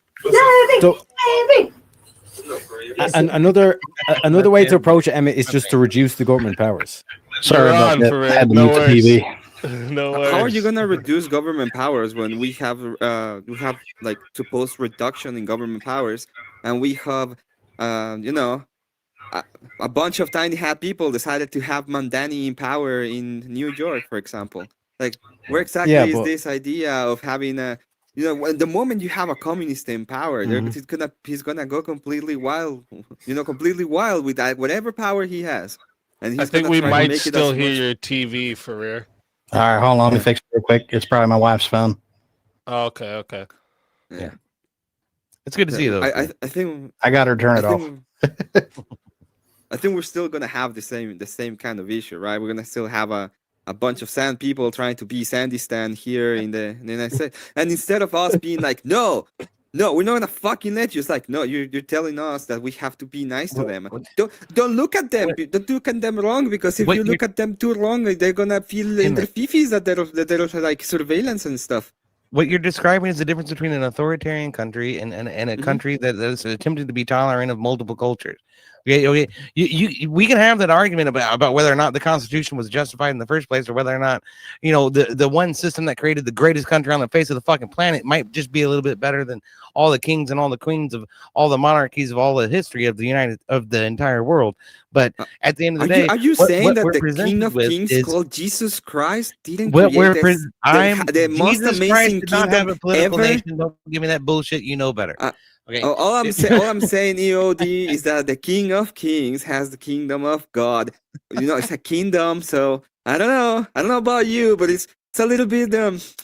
and another way to approach it, Emmett, is just to reduce the government powers. Sorry on, Ferrer. I had to No mute the worries. TV. No worries. How are you gonna reduce government powers when we have like supposed reduction in government powers, and we have you know a bunch of tiny hat people decided to have Mandani in power in New York, for example. Like, where exactly is but- this idea of having a the moment you have a communist in power, he's gonna go completely wild, completely wild with that whatever power he has. And I he's think gonna we try to might make it still as hear much- your TV, Ferrer. All right, hold on. Let me fix it real quick. It's probably my wife's phone. Oh, okay, okay. Yeah. It's good to see you, though. I think I got her to turn it off. I think we're still gonna have the same kind of issue, right? We're gonna still have a bunch of sand people trying to be Sandistan here in the United States, and instead of us being like, no, we're not gonna fucking let you. It's like, no, you're telling us that we have to be nice to them. Don't look at them. Don't look at them wrong, because if you look at them too wrong, they're gonna feel in their fifis that they're like surveillance and stuff. What you're describing is the difference between an authoritarian country and a country that is attempting to be tolerant of multiple cultures. Okay. We can have that argument about whether or not the Constitution was justified in the first place, or whether or not, the one system that created the greatest country on the face of the fucking planet might just be a little bit better than all the kings and all the queens of all the monarchies of all the history of the entire world. But at the end of the day, Are you saying that the King of Kings is called Jesus Christ didn't what create the most Jesus amazing Christ did not have kingdom a political ever? nation. Don't give me that bullshit. You know better. Okay. All I'm saying, EOD, is that the King of Kings has the kingdom of God. It's a kingdom. So I don't know about you, but it's a little bit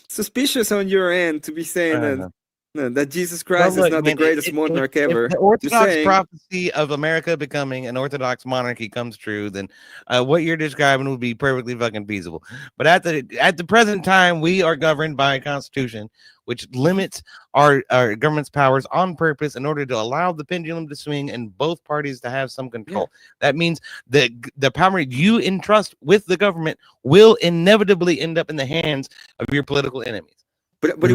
suspicious on your end to be saying that Jesus Christ is not the greatest monarch ever. If the Orthodox saying- prophecy of America becoming an Orthodox monarchy comes true, then what you're describing would be perfectly fucking feasible. But at the present time, we are governed by a constitution which limits our government's powers on purpose in order to allow the pendulum to swing and both parties to have some control. That means the power you entrust with the government will inevitably end up in the hands of your political enemies. But it was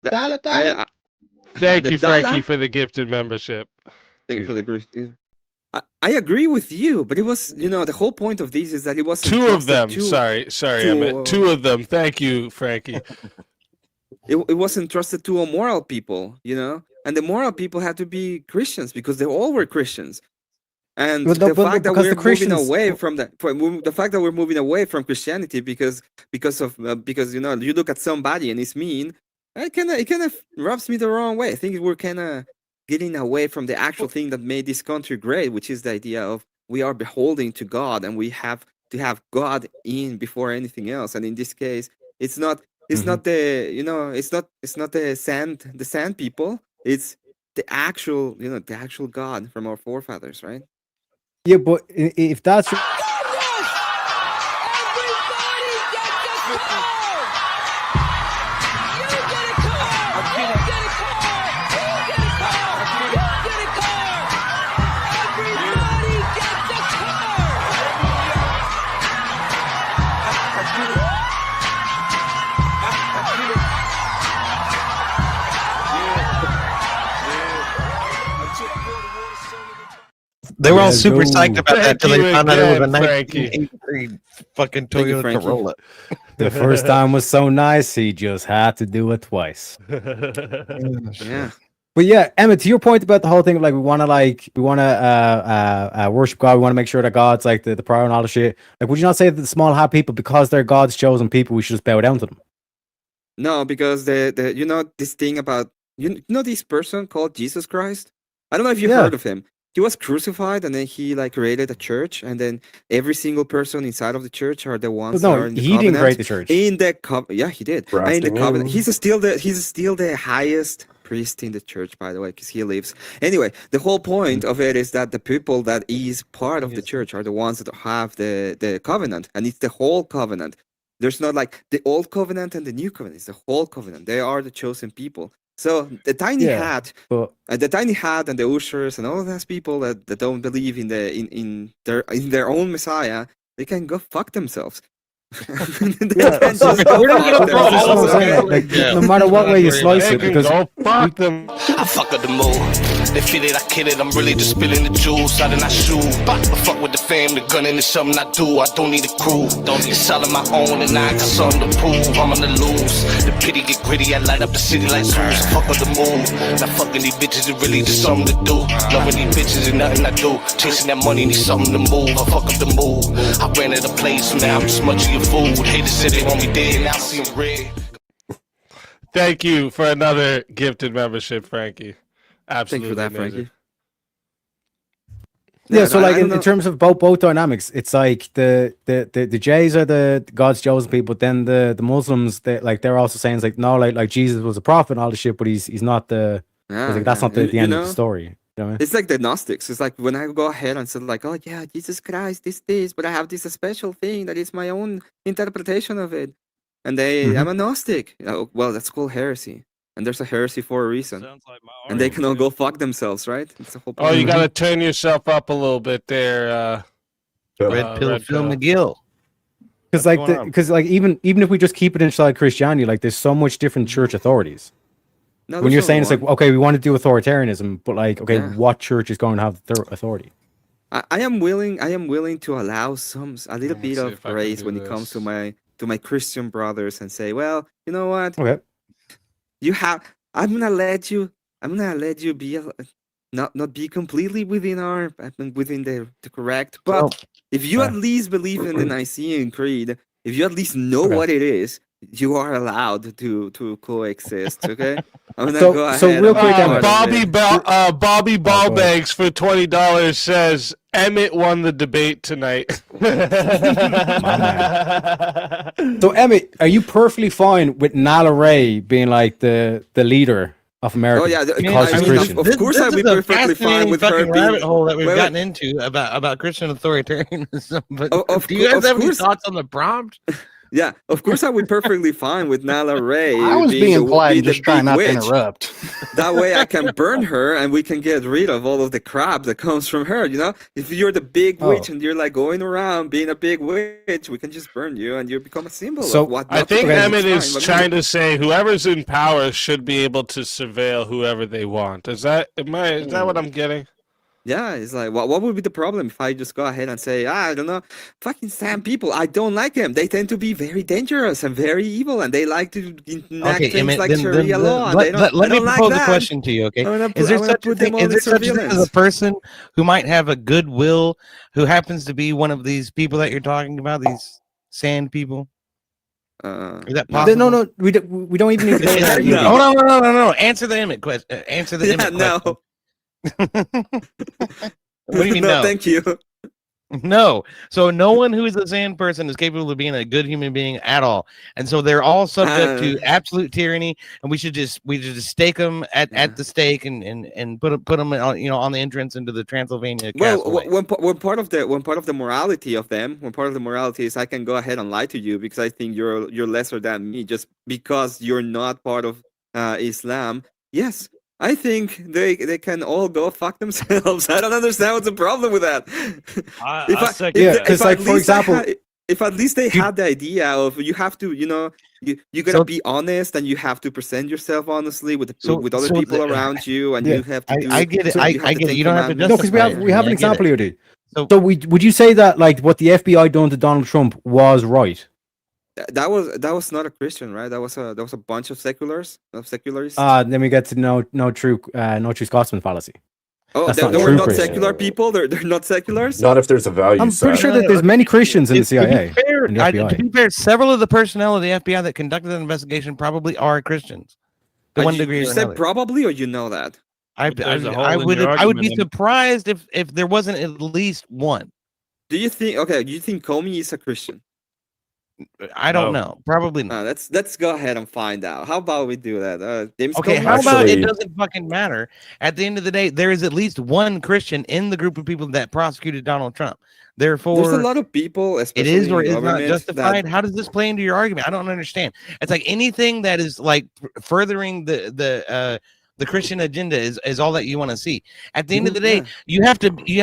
Thank The you, dollar? Frankie, for the gifted membership. Thank you for the brief. I agree with you, but it was, the whole point of this is that it was Two of them. Sorry, Emmett. Two of them. Thank you, Frankie. It was entrusted to moral people, and the moral people had to be Christians because they all were Christians. And the fact that we're moving away from the fact that we're moving away from Christianity because you look at somebody and it's mean, it kind of rubs me the wrong way. I think we're kind of getting away from the actual thing that made this country great, which is the idea of we are beholding to God and we have to have God in before anything else. And in this case, it's not the sand people. It's the actual God from our forefathers, right? Yeah, but if that's They were all Let's super go. psyched about that Thank till they you found out it was a again, Frankie. 1983 fucking Thank you, Toyota Frankie. Corolla. The first time was so nice, he just had to do it twice. Yeah. But yeah, Emma, to your point about the whole thing, like we want to worship God. We want to make sure that God's like the prior and all the shit. Like, would you not say that the small hat people, because they're God's chosen people, we should just bow down to them? No, because you know this thing about you know this person called Jesus Christ. I don't know if you've Yeah. heard of him. He was crucified, and then he like created a church, and then every single person inside of the church are the ones But that are no, in the he didn't covenant. create the church. In the yeah, he did. And in the Grafting covenant, in. he's still the highest priest in the church, by the way, because he lives. Anyway, the whole point of it is that the people that is part of the church are the ones that have the covenant, and it's the whole covenant. There's not like the old covenant and the new covenant. It's the whole covenant. They are the chosen people. So the tiny Yeah, hat, but and the ushers and all of those people that don't believe in their own Messiah, they can go fuck themselves. They Yeah, can so just go we're fuck gonna throw all that's what I'm of themselves. saying. Like, no matter what way you slice They it, can because go fuck them. I fuck up the mood. They feel it, I kill it. I'm really just spilling the juice out of my shoe. I fuck with the fam, the gunning is something I do. I don't need a crew. It's all on my own, and I got something to prove. I'm on the loose. The pity get gritty. I light up the city like Zeus. Fuck up the mood. Now fucking these bitches is really just something to do. Loving these bitches is nothing I do. Chasing that money needs something to move. I fuck up the mood. I ran out of place, so now I'm just munching your food. Haters said they want me dead, now I see 'em red. Thank you for another gifted membership, Frankie. Absolutely. Thank you for that, amazing. Frankie. yeah, so I like don't in know. terms of both dynamics, it's like the Jays are the God's chosen people, but then the Muslims, they're also saying it's like no, like Jesus was a prophet and all the shit, but he's not the Yeah, like that's yeah. not the You end know, of the story. You know what I mean? it's like the Gnostics. It's like when I go ahead and say like, oh yeah, Jesus Christ, this, but I have this special thing that is my own interpretation of it, and I'm a Gnostic. Oh, well, that's called heresy, and there's a heresy for a reason, and they can all go fuck themselves, right? It's the whole Oh, point. you got to turn yourself up a little bit there. Red pill Red Phil Pill. McGill. Because What's like going on? because like even if we just keep it inside Christianity, like there's so much different church authorities. No, When there's you're only saying it's like one. okay, we want to do authoritarianism, but like okay, Yeah. what church is going to have authority? I am willing to allow a little Let's bit see of if I can grace do when it comes to this. my Christian brothers and say, well, you know what? Okay. I'm gonna let you be not be completely within within the correct, but Well, if you at least believe in the Nicene Creed, if you at least know Okay. what it is, you are allowed to coexist. Okay, I'm gonna So- go ahead. so real and be quick, part of Bobby it. Bobby go ahead. Ballbags for $20 says Emmett won the debate tonight. So Emmett, are you perfectly fine with Nala Ray being like the leader of America? Oh yeah, because she's Christian. of course I'd be is a perfectly fine fascinating with her fucking being. rabbit hole that we've Wait, wait. gotten into about Christian authoritarianism. But Of do you guys have any course. thoughts on the prompt? Yeah, of course I would perfectly fine with Nala Ray. I was being polite and the just trying big not to witch. interrupt. That way I can burn her and we can get rid of all of the crap that comes from her, you know? If you're the big witch and you're like going around being a big witch, we can just burn you and you become a symbol So, of what I not think to do. It's Emmett fine, is but trying to say whoever's in power should be able to surveil whoever they want. Is that what I'm getting? yeah, it's like, what would be the problem if I just go ahead and say, I don't know, fucking Sam people, I don't like them. They tend to be very dangerous and very evil, and they like to enact things Emmett, like then Sharia law. And let me I don't like propose a that. question to you, okay? I'm gonna Is there I'm gonna such a put them thing? all Is in there such a thing as surveillance. a person who might have a good will, who happens to be one of these people that you're talking about, these sand people? Is that possible? No, we don't even need to go there. No. Oh no! Answer the Emmett question. Answer the Yeah, Emmett no. question. What do you mean no, no? thank you. No. So no one who is a sand person is capable of being a good human being at all, and so they're all subject to absolute tyranny. And we should just stake them at the stake and put them on, on the entrance into the Transylvania. Well, Castaway. one part of the morality of them, one part of the morality is I can go ahead and lie to you because I think you're lesser than me just because you're not part of Islam. Yes, I think they can all go fuck themselves. I don't understand what's the problem with that. I Yeah, because like for example, if at least they You- had the idea of you have to, you gotta So- be honest and you have to present yourself honestly with So- with other so people the- around you, and Yeah, you have to do. I get it. So- I you have the get it. Ten You don't have to No, Commandments. because we justify have it. we have I an get it. example here, dude. So- So would you say that like what the FBI done to Donald Trump was right? That was not a Christian, right? That was a bunch of secularists. Then we get to no true Scotsman fallacy. Oh, that's they not were true not Christian. secular people. They're not seculars. Not if there's a value I'm set. pretty sure that there's many Christians in the CIA. To be fair, and the FBI. to be fair, several of the personnel of the FBI that conducted the investigation probably are Christians, to one degree You or said another. probably, or you know that? But there's a hole I in would your I would be argument. surprised if there wasn't at least one. Do you think? Okay, do you think Comey is a Christian? I don't No. know. Probably not. Let's go ahead and find out. How about we do that? James Okay, Comey? how about it Actually- doesn't fucking matter? At the end of the day, there is at least one Christian in the group of people that prosecuted Donald Trump. Therefore, There's a lot of people, it especially is or in is not government, justified. that- How does this play into your argument? I don't understand. It's like anything that is like furthering the Christian agenda is all that you want to see. At the end of the day, Yeah. you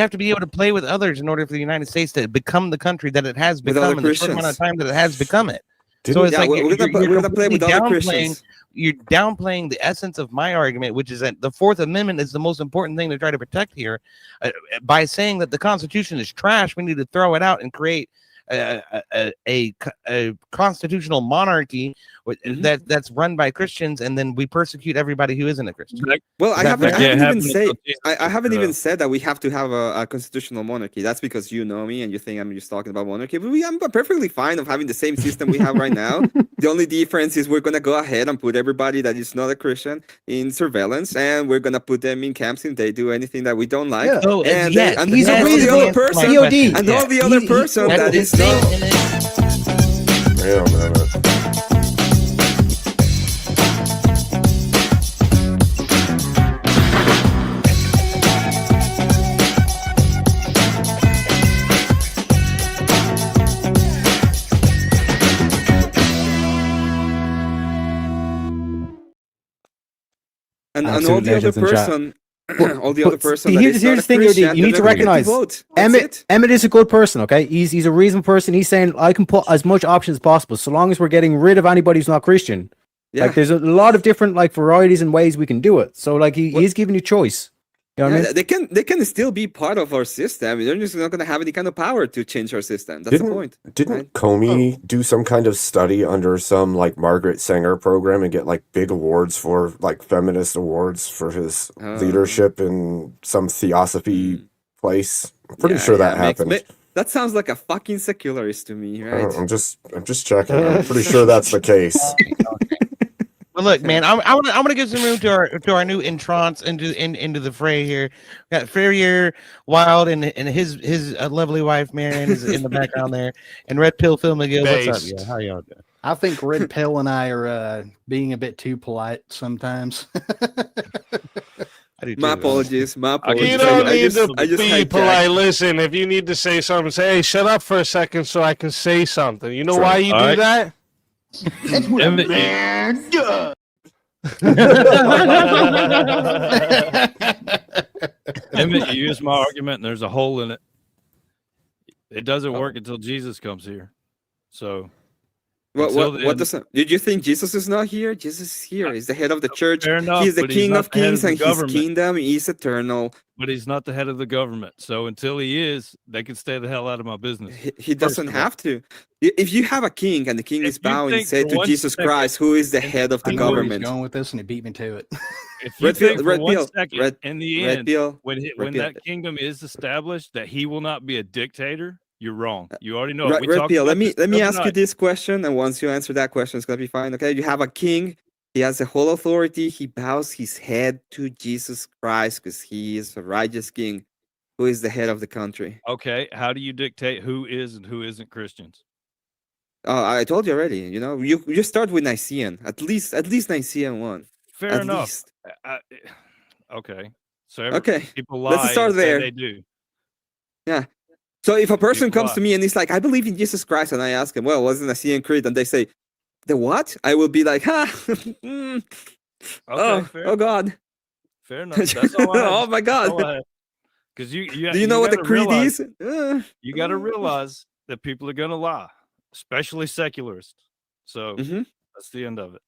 have to be able to play with others in order for the United States to become the country that it has With become other in the short amount of Christians. time that it has become it. So Didn't- it's Yeah, like we're gonna play with completely other Christians. you're downplaying the essence of my argument, which is that the Fourth Amendment is the most important thing to try to protect here. By saying that the Constitution is trash, we need to throw it out and create a constitutional monarchy that's run by Christians, and then we persecute everybody who isn't a Christian. Well, I That haven't, fair? I haven't Yeah, even having said a- I haven't even said that we have to have a constitutional monarchy. That's because you know me and you think I'm just talking about monarchy. But I'm perfectly fine of having the same system we have right now. The only difference is we're gonna go ahead and put everybody that is not a Christian in surveillance, and we're gonna put them in camps if they do anything that we don't like. Yeah. So, And yes, then- and he's a all the reasonable other person, POD. and all the other person That's that the is thing, not. and then- Hang on a minute. And all Absolute the other legends in chat. person, all the other person. see, that here's is the not a thing, Christian, Yodi, you need they're to not gonna get recognize vote. That's it. Emmett is a good person, okay? He's a reasonable person. He's saying I can put as much options as possible, so long as we're getting rid of anybody who's not Christian. Yeah. Like there's a lot of different like varieties and ways we can do it. So like What- he's giving you choice. You know what I Yeah, mean? they can still be part of our system. They're just not going to have any kind of power to change our system. That's the point. Didn't right? Comey do some kind of study under some like Margaret Sanger program and get like big awards for like feminist awards for his Oh. leadership in some theosophy place? I'm pretty Yeah, sure that makes- happened. that sounds like a fucking secularist to me, right? I'm just checking. I'm pretty sure that's the case. Well, look, man, I'm gonna give some room to our new entrance into the fray here. Got Ferrier Wild and his lovely wife Marion is in the background there, and Red Pill Phil McGill. What's up? Based. Yeah, how y'all doing? I think Red Pill and I are being a bit too polite sometimes. I do My too. apologies. My apologies. You don't I need just- to I just be hijacked. polite. Listen, if you need to say something, say, hey, shut up for a second so I can say something. You know why you do All right. that? Emmett, Emmett, you used my argument, and there's a hole in it. It doesn't work until Jesus comes here. So until then- Did you think Jesus is not here? Jesus is here. He's the head of the church. Fair enough, He's the but King not of the head Kings, the and his government. kingdom is eternal. But he's not the head of the government. So until he is, they can stay the hell out of my business. He doesn't of all. have to. If you have a king and the king If is you bowing, think say for to one Jesus second- Christ, who is the head of I the know where he's government. going with this, and he beat me to it. If you Red think pill, for red one pill, second, red- in the Red end, pill. when red pill. that kingdom is established, that he will not be a dictator, you're wrong. You already know. it. Red, We red talked pill. about Let me this let me the other ask you night. this question, and once you answer that question, it's gonna be fine. Okay, you have a king. He has the whole authority. He bows his head to Jesus Christ because he is a righteous king. Who is the head of the country? Okay, how do you dictate who is and who isn't Christians? Oh, I told you already. You know, you start with Nicene. At least Nicene one. Fair At enough. least. Okay, so Okay, people lie. let's start and say there. They do. So if a person People comes to lie. me and he's like, "I believe in Jesus Christ," and I ask him, "Well, what's the Nicene Creed?" and they say, "The what?" I will be like, "Ha, Okay, oh, fair, oh God, fair enough. That's all I oh have. my God." Because you Do you know what the gotta creed realize- is? You got to realize that people are going to lie, especially secularists. So Mhm. that's the end of it.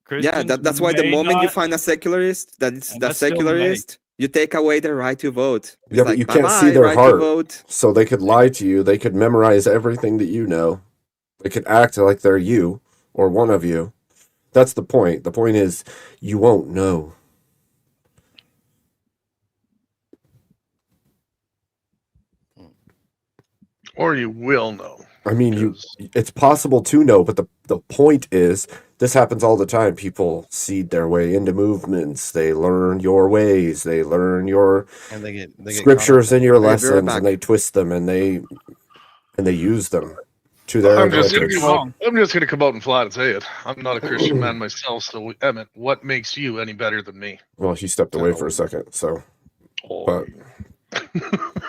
Yeah, Christians that's why the may moment you not, find a secularist and that that's still the may. secularist, you take away their right to vote. It's Yeah, but like, you can't see bye-bye, their right to heart. vote. So they could lie to you. They could memorize everything that you know. They could act like they're you or one of you. That's the point. The point is you won't know. Or you will know. I mean, Because it's possible to know, but the point is this happens all the time. People seed their way into movements. They learn your ways. They learn your And they get caught up scriptures in and it. your Okay, be right lessons, back. and they twist them and they use them to their I'm just advantage. gonna come out and flat and say it. I'm not a Christian man myself, so Emmett, what makes you any better than me? Well, he stepped away for a second, so. Oh.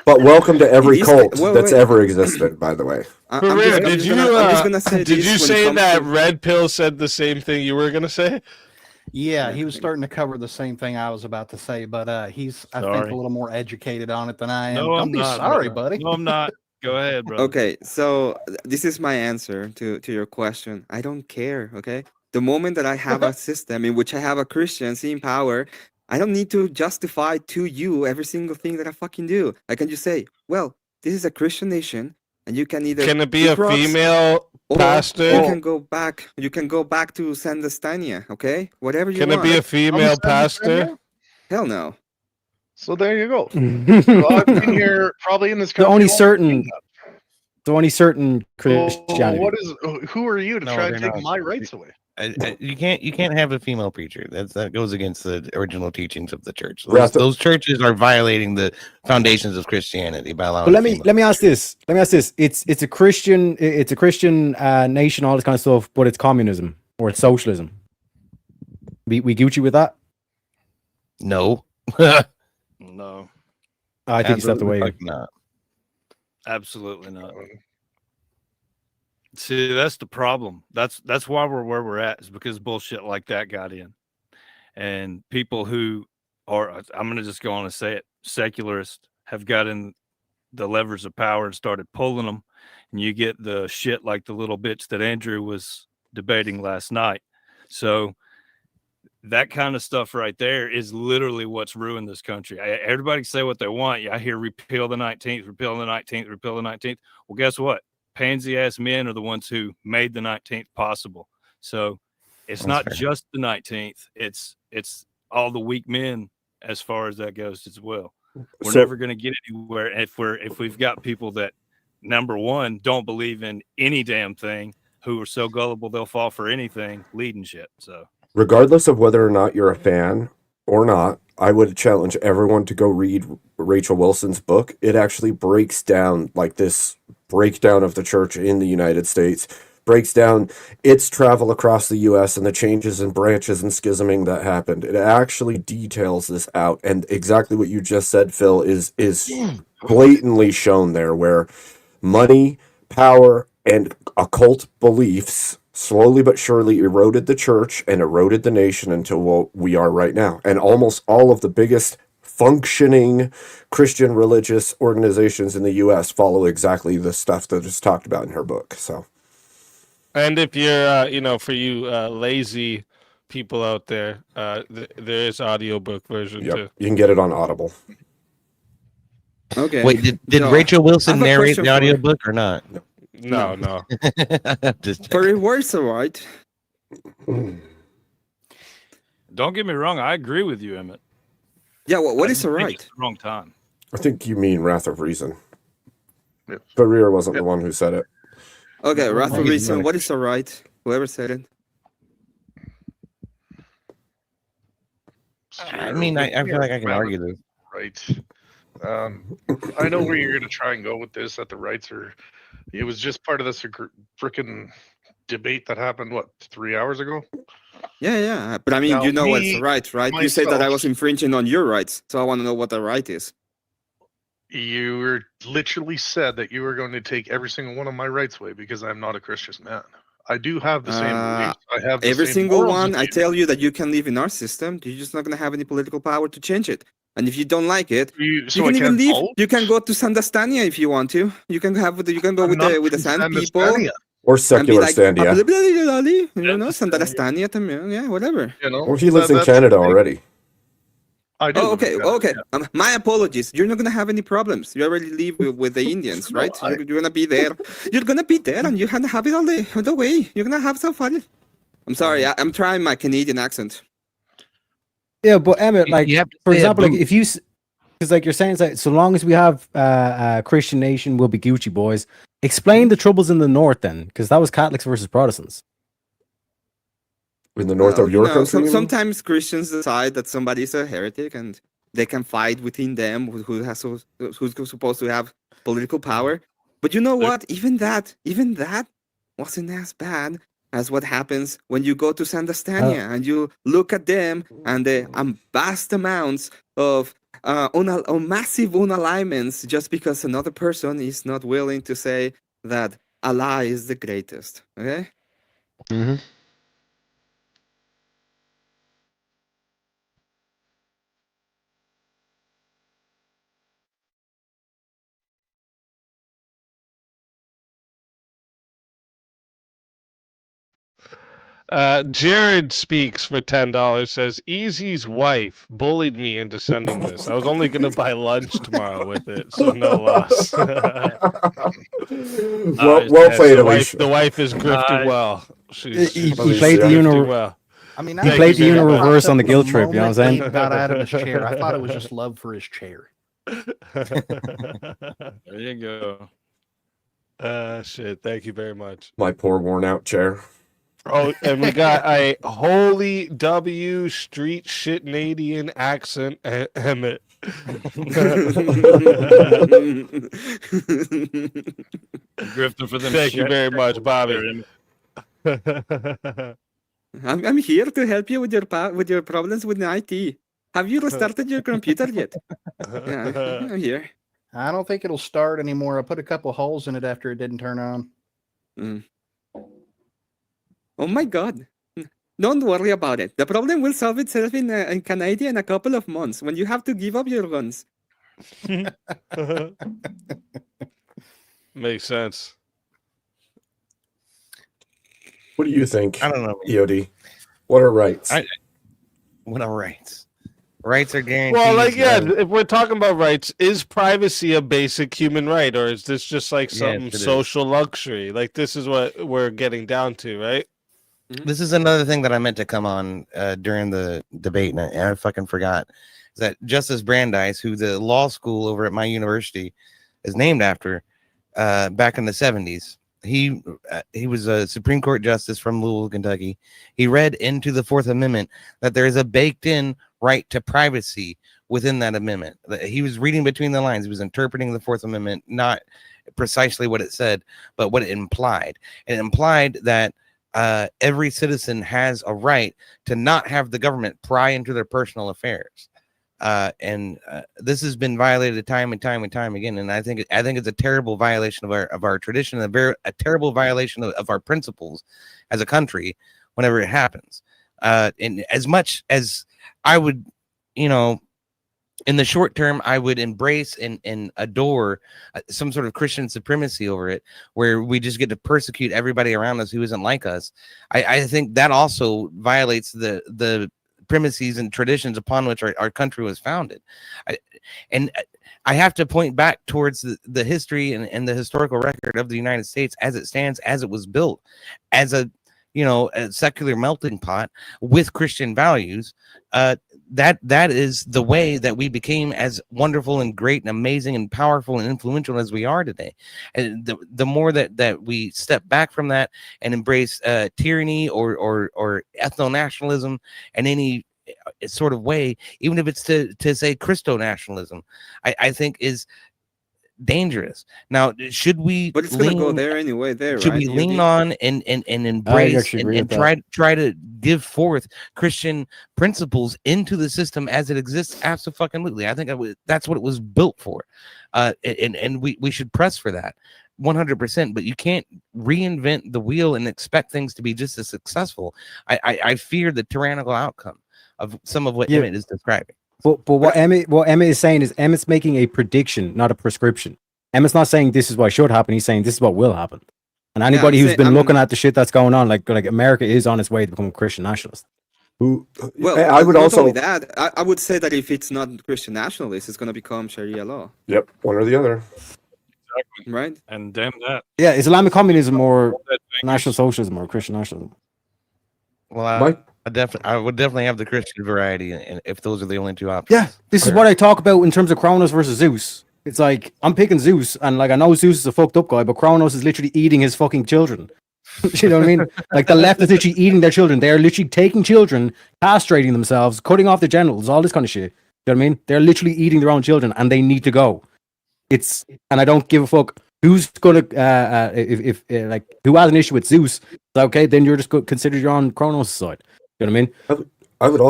But welcome to every These cult wait, that's wait. ever existed, by the way. I'm just gonna say did this you when it say comes that to- Red Pill said the same thing you were gonna say? Yeah, he was starting to cover the same thing I was about to say, but he's I think Sorry. a little more educated on it than I am. No, Don't I'm be not, sorry, brother. buddy. No, I'm not. Go ahead, brother. Okay, so this is my answer to your question. I don't care, okay? The moment that I have a system in which I have a Christian in power, I don't need to justify to you every single thing that I fucking do. I can just say, well, this is a Christian nation, and you can either Can it be kick a rocks, female or pastor? you can go back. You can go back to Sandestania, okay? Whatever you Can want. it be a female pastor? Hell no. So there you go. So I've been here probably in this The country. only longer than you certain have. So Christianity. what is? Who are you to No, try they're and take not. my rights away? You can't have a female preacher. That goes against the original teachings of the church. Wrath- Those churches are violating the foundations of Christianity by allowing. But let me female. ask this. It's a Christian nation, all this kind of stuff, but it's communism or it's socialism. We Gucci with that? No. No, I think you stepped Absolutely away. fucking not. absolutely not. See, that's the problem. That's why we're where we're at, is because bullshit like that got in. And people who are, I'm going to just go on and say it, secularists have gotten the levers of power and started pulling them. And you get the shit like the little bitch that Andrew was debating last night. So that kind of stuff right there is literally what's ruined this country. Everybody can say what they want. Yeah, I hear repeal the 19th, repeal the 19th, repeal the 19th. Well, guess what? Pansy ass men are the ones who made the 19th possible. So it's That's not fair. just the 19th. It's all the weak men as far as that goes as well. We're So- never going to get anywhere if we've got people that, number one, don't believe in any damn thing, who are so gullible they'll fall for anything, leading shit. So Regardless of whether or not you're a fan or not, I would challenge everyone to go read Rachel Wilson's book. It actually breaks down like this breakdown of the church in the United States, breaks down its travel across the US and the changes and branches and schisming that happened. It actually details this out, and exactly what you just said, Phil, is blatantly shown there, where money, power, and occult beliefs slowly but surely eroded the church and eroded the nation until what we are right now. And almost all of the biggest functioning Christian religious organizations in the US follow exactly the stuff that is talked about in her book. So, And if you're, for you lazy people out there, there is audiobook version yep, too. you can get it on Audible. Okay. Wait, did So, Rachel I Wilson have a narrate question the for- audiobook or not? No, no. Just For it works all right. don't get me wrong. I agree with you, Emmett. Yeah, what I is just all think right? it's the wrong time. I think you mean Wrath of Reason. Yes. But Rear wasn't the one who said it. Okay, Wrath of He's Reason, not. what is all right? Whoever said it. I mean, I feel like I can argue this. Right. I know where you're going to try and go with this. That the rights are. It was just part of this freaking debate that happened. What, 3 hours ago? Yeah. But I mean, Now, you know what's me, right, right? You said that I myself- was infringing on your rights, so I want to know what the right is. You were literally said that you were going to take every single one of my rights away because I'm not a Christian man. I do have the same beliefs. I have the Every same single morals one. as I you. tell you that you can live in our system. You're just not going to have any political power to change it. And if you don't like it, you So I can even can't leave. vote? You can go to Sandastania if you want to. You can go I'm with the not sand from people. Sandastania. Or And be secular like, Standia. you know, Sandastania también, yeah, whatever. You know, Or he lives in that's Canada the thing. already. I do. Oh, live in okay, Canada, okay. yeah. My apologies. You're not gonna have any problems. You already live with the Indians, No, right? You're gonna be there. You're gonna be there, and you're gonna have it all the way. You're gonna have some fun. I'm sorry. I'm trying my Canadian accent. Yeah, but Emmett, like You have to for say a example, like boot. if you, because like you're saying, it's like so long as we have Christian nation, we'll be Gucci boys. Explain the troubles in the north then, because that was Catholics versus Protestants. In the north Well, of your country, you mean? sometimes Christians decide that somebody is a heretic, and they can fight within them who's supposed to have political power. But you know what? Even that wasn't as bad as what happens when you go to Sandastania and you look at them and the vast amounts of massive unalignments just because another person is not willing to say that Allah is the greatest. Okay. Mm-hmm. Jared speaks for $10. Says Easy's wife bullied me into sending this. I was only going to buy lunch tomorrow with it, so no loss. well Nice. played, the Alicia. wife is grifting Nice. well. She's He Alicia. played the grifting Uno. well. I mean, He I played the understand Uno that popped reverse on up the guilt trip, you know what I'm moment saying? Gabe got out of his chair. I thought it was just love for his chair. There you go. Shit. Thank you very much. My poor worn out chair. Oh, and we got a holy W street shitnadian accent, Emmett. Grifting for them. Thank you very much, Bobby. I'm here to help you with your problems with the IT. Have you restarted your computer yet? Yeah, I'm here. I don't think it'll start anymore. I put a couple holes in it after it didn't turn on. Oh my God. Don't worry about it. The problem will solve itself in Canada in a couple of months when you have to give up your guns. Makes sense. What do you think, I don't know. EOD? What are rights? What are rights? Rights are guaranteed. Well, like, yeah, if we're talking about rights, is privacy a basic human right, or is this just like some social luxury? Like, this is what we're getting down to, right? This is another thing that I meant to come on during the debate, and I fucking forgot. Is that Justice Brandeis, who the law school over at my university is named after, back in the 70s. He was a Supreme Court justice from Louisville, Kentucky. He read into the Fourth Amendment that there is a baked-in right to privacy within that amendment. He was reading between the lines. He was interpreting the Fourth Amendment, not precisely what it said, but what it implied. It implied that every citizen has a right to not have the government pry into their personal affairs. And this has been violated time and time and time again. And I think it's a terrible violation of our tradition, a terrible violation of our principles as a country whenever it happens. And as much as I would, in the short term, I would embrace and adore some sort of Christian supremacy over it, where we just get to persecute everybody around us who isn't like us. I think that also violates the premises and traditions upon which our country was founded. I have to point back towards the history and the historical record of the United States as it stands, as it was built, as a secular melting pot with Christian values. That is the way that we became as wonderful and great and amazing and powerful and influential as we are today. And the more that we step back from that and embrace tyranny or ethno-nationalism in any sort of way, even if it's to say Christo-nationalism, I think is dangerous. Now, should we? But it's gonna go there anyway. Should we lean on and embrace and try to give forth Christian principles into the system as it exists? Absolutely. I think that's what it was built for, and we should press for that 100%. But you can't reinvent the wheel and expect things to be just as successful. I fear the tyrannical outcome of some of what Emmett is describing. But what Emmett is saying is Emmett's making a prediction, not a prescription. Emmett's not saying this is what should happen. He's saying this is what will happen. And anybody who's been looking at the shit that's going on, like America is on its way to become a Christian nationalist. Who? Well, I would not also. only that, I would say that if it's not Christian nationalist, it's going to become Sharia law. Yep, one or the other. Right? And damn that. Yeah, Islamic communism or National Socialism or Christian nationalism. Well, I would definitely have the Christian variety, and if those are the only two options. Yeah, this is what I talk about in terms of Kronos versus Zeus. It's like I'm picking Zeus, and like I know Zeus is a fucked up guy, but Kronos is literally eating his fucking children. You know what I mean? Like the left is literally eating their children. They are literally taking children, castrating themselves, cutting off their genitals, all this kind of shit. You know what I mean? They're literally eating their own children, and they need to go. And I don't give a fuck who's gonna if like who has an issue with Zeus. Okay, then you're just consider you're on Kronos' side. You know what I mean? I would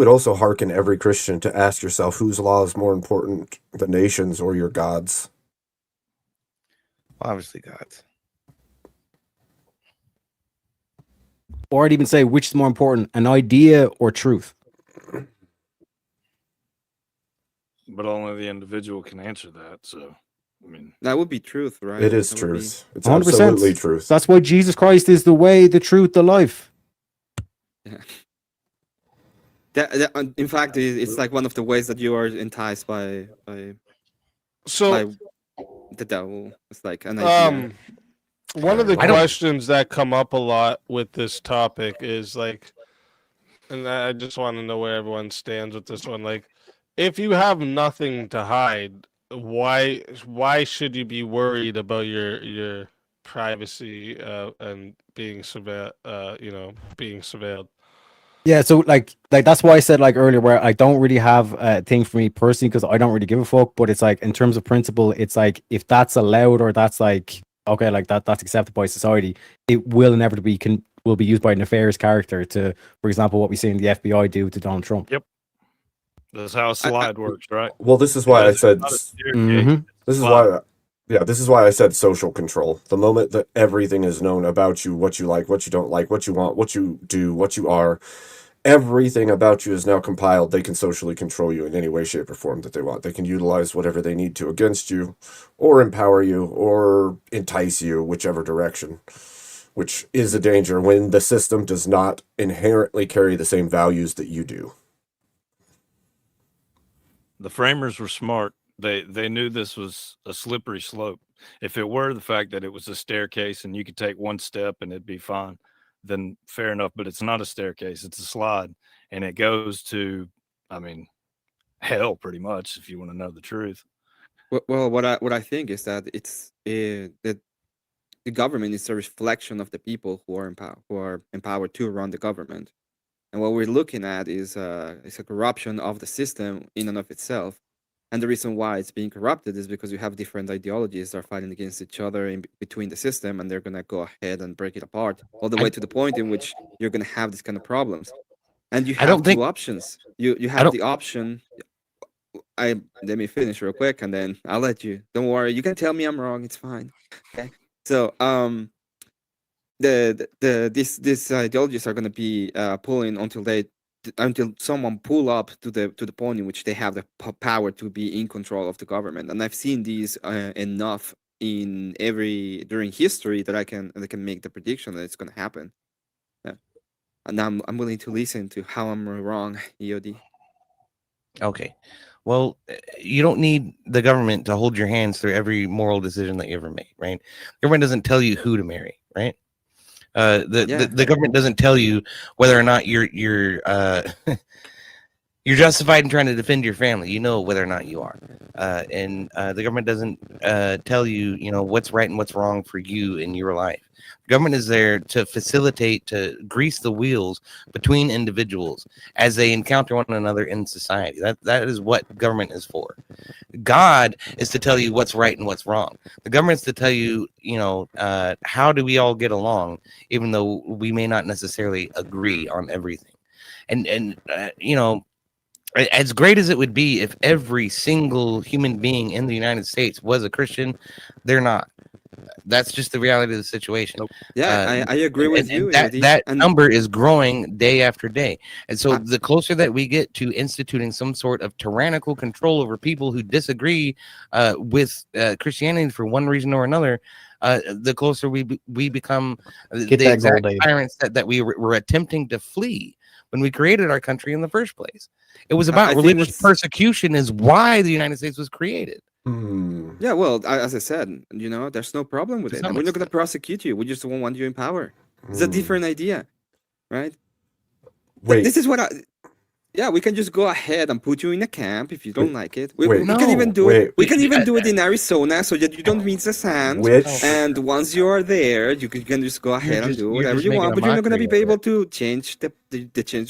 also hearken every Christian to ask yourself whose law is more important, the nation's or your God's. Obviously, God's. Or I'd even say which is more important, an idea or truth. But only the individual can answer that. So, I mean, that would be truth, right? It is That truth. It's 100%. absolutely truth. That's why Jesus Christ is the way, the truth, the life. Yeah. In fact, it's like one of the ways that you are enticed by the devil. It's like an idea. One of the questions that come up a lot with this topic is like, and I just want to know where everyone stands with this one. Like, if you have nothing to hide, why should you be worried about your privacy and being being surveilled? Yeah, so like that's why I said like earlier where I don't really have a thing for me personally because I don't really give a fuck. But it's like in terms of principle, it's like if that's allowed or that's like okay, like that's accepted by society, it will inevitably will be used by a nefarious character to, for example, what we see in the FBI do to Donald Trump. Yep, that's how a slide works, right? Well, this is why I said. Mhm. This is why. Yeah, this is why I said social control. The moment that everything is known about you, what you like, what you don't like, what you want, what you do, what you are, everything about you is now compiled. They can socially control you in any way, shape, or form that they want. They can utilize whatever they need to against you, or empower you, or entice you, whichever direction, which is a danger when the system does not inherently carry the same values that you do. The framers were smart. They knew this was a slippery slope. If it were the fact that it was a staircase and you could take one step and it'd be fine, then fair enough. But it's not a staircase; it's a slide, and it goes to, I mean, hell, pretty much. If you want to know the truth. Well, what I think is that it's that the government is a reflection of the people who are empowered to run the government, and what we're looking at is a corruption of the system in and of itself. And the reason why it's being corrupted is because you have different ideologies that are fighting against each other in between the system, and they're gonna go ahead and break it apart all the way to the point in which you're gonna have these kind of problems. And you have two options. You have the option. Let me finish real quick, and then I'll let you. Don't worry. You can tell me I'm wrong. It's fine. Okay. So these ideologies are gonna be pulling until someone pull up to the point in which they have the power to be in control of the government. And I've seen these enough during history that I can make the prediction that it's going to happen. And I'm willing to listen to how I'm wrong, EOD. Okay. Well, you don't need the government to hold your hands through every moral decision that you ever made, right? The government doesn't tell you who to marry, right? The government doesn't tell you whether or not you're you're justified in trying to defend your family. You know whether or not you are, and the government doesn't tell you what's right and what's wrong for you in your life. The government is there to facilitate, to grease the wheels between individuals as they encounter one another in society. That is what government is for. God is to tell you what's right and what's wrong. The government's to tell you, how do we all get along, even though we may not necessarily agree on everything. And as great as it would be if every single human being in the United States was a Christian, they're not. That's just the reality of the situation. Yeah, I agree with you. That Eddie. that And number is growing day after day, and so the closer that we get to instituting some sort of tyrannical control over people who disagree with Christianity for one reason or another, the closer we become Get the that exact gold, Dave. tyrants that we were attempting to flee when we created our country in the first place. It was about I think religious what's- persecution is why the United States was created. yeah, well, as I said, there's no problem with To it. some And we're not going to extent. prosecute you. We just won't want you in power. It's a Hmm. different idea, right? Wait, This is what yeah, we can just go ahead and put you in a camp if you don't like it. We wait. can even No. do Wait. it. We can even do it in Arizona so that you don't meet the sand. which And once you are there, you can just go ahead and just- do you're whatever just you making want, a but you're not going to mockery be of able to change the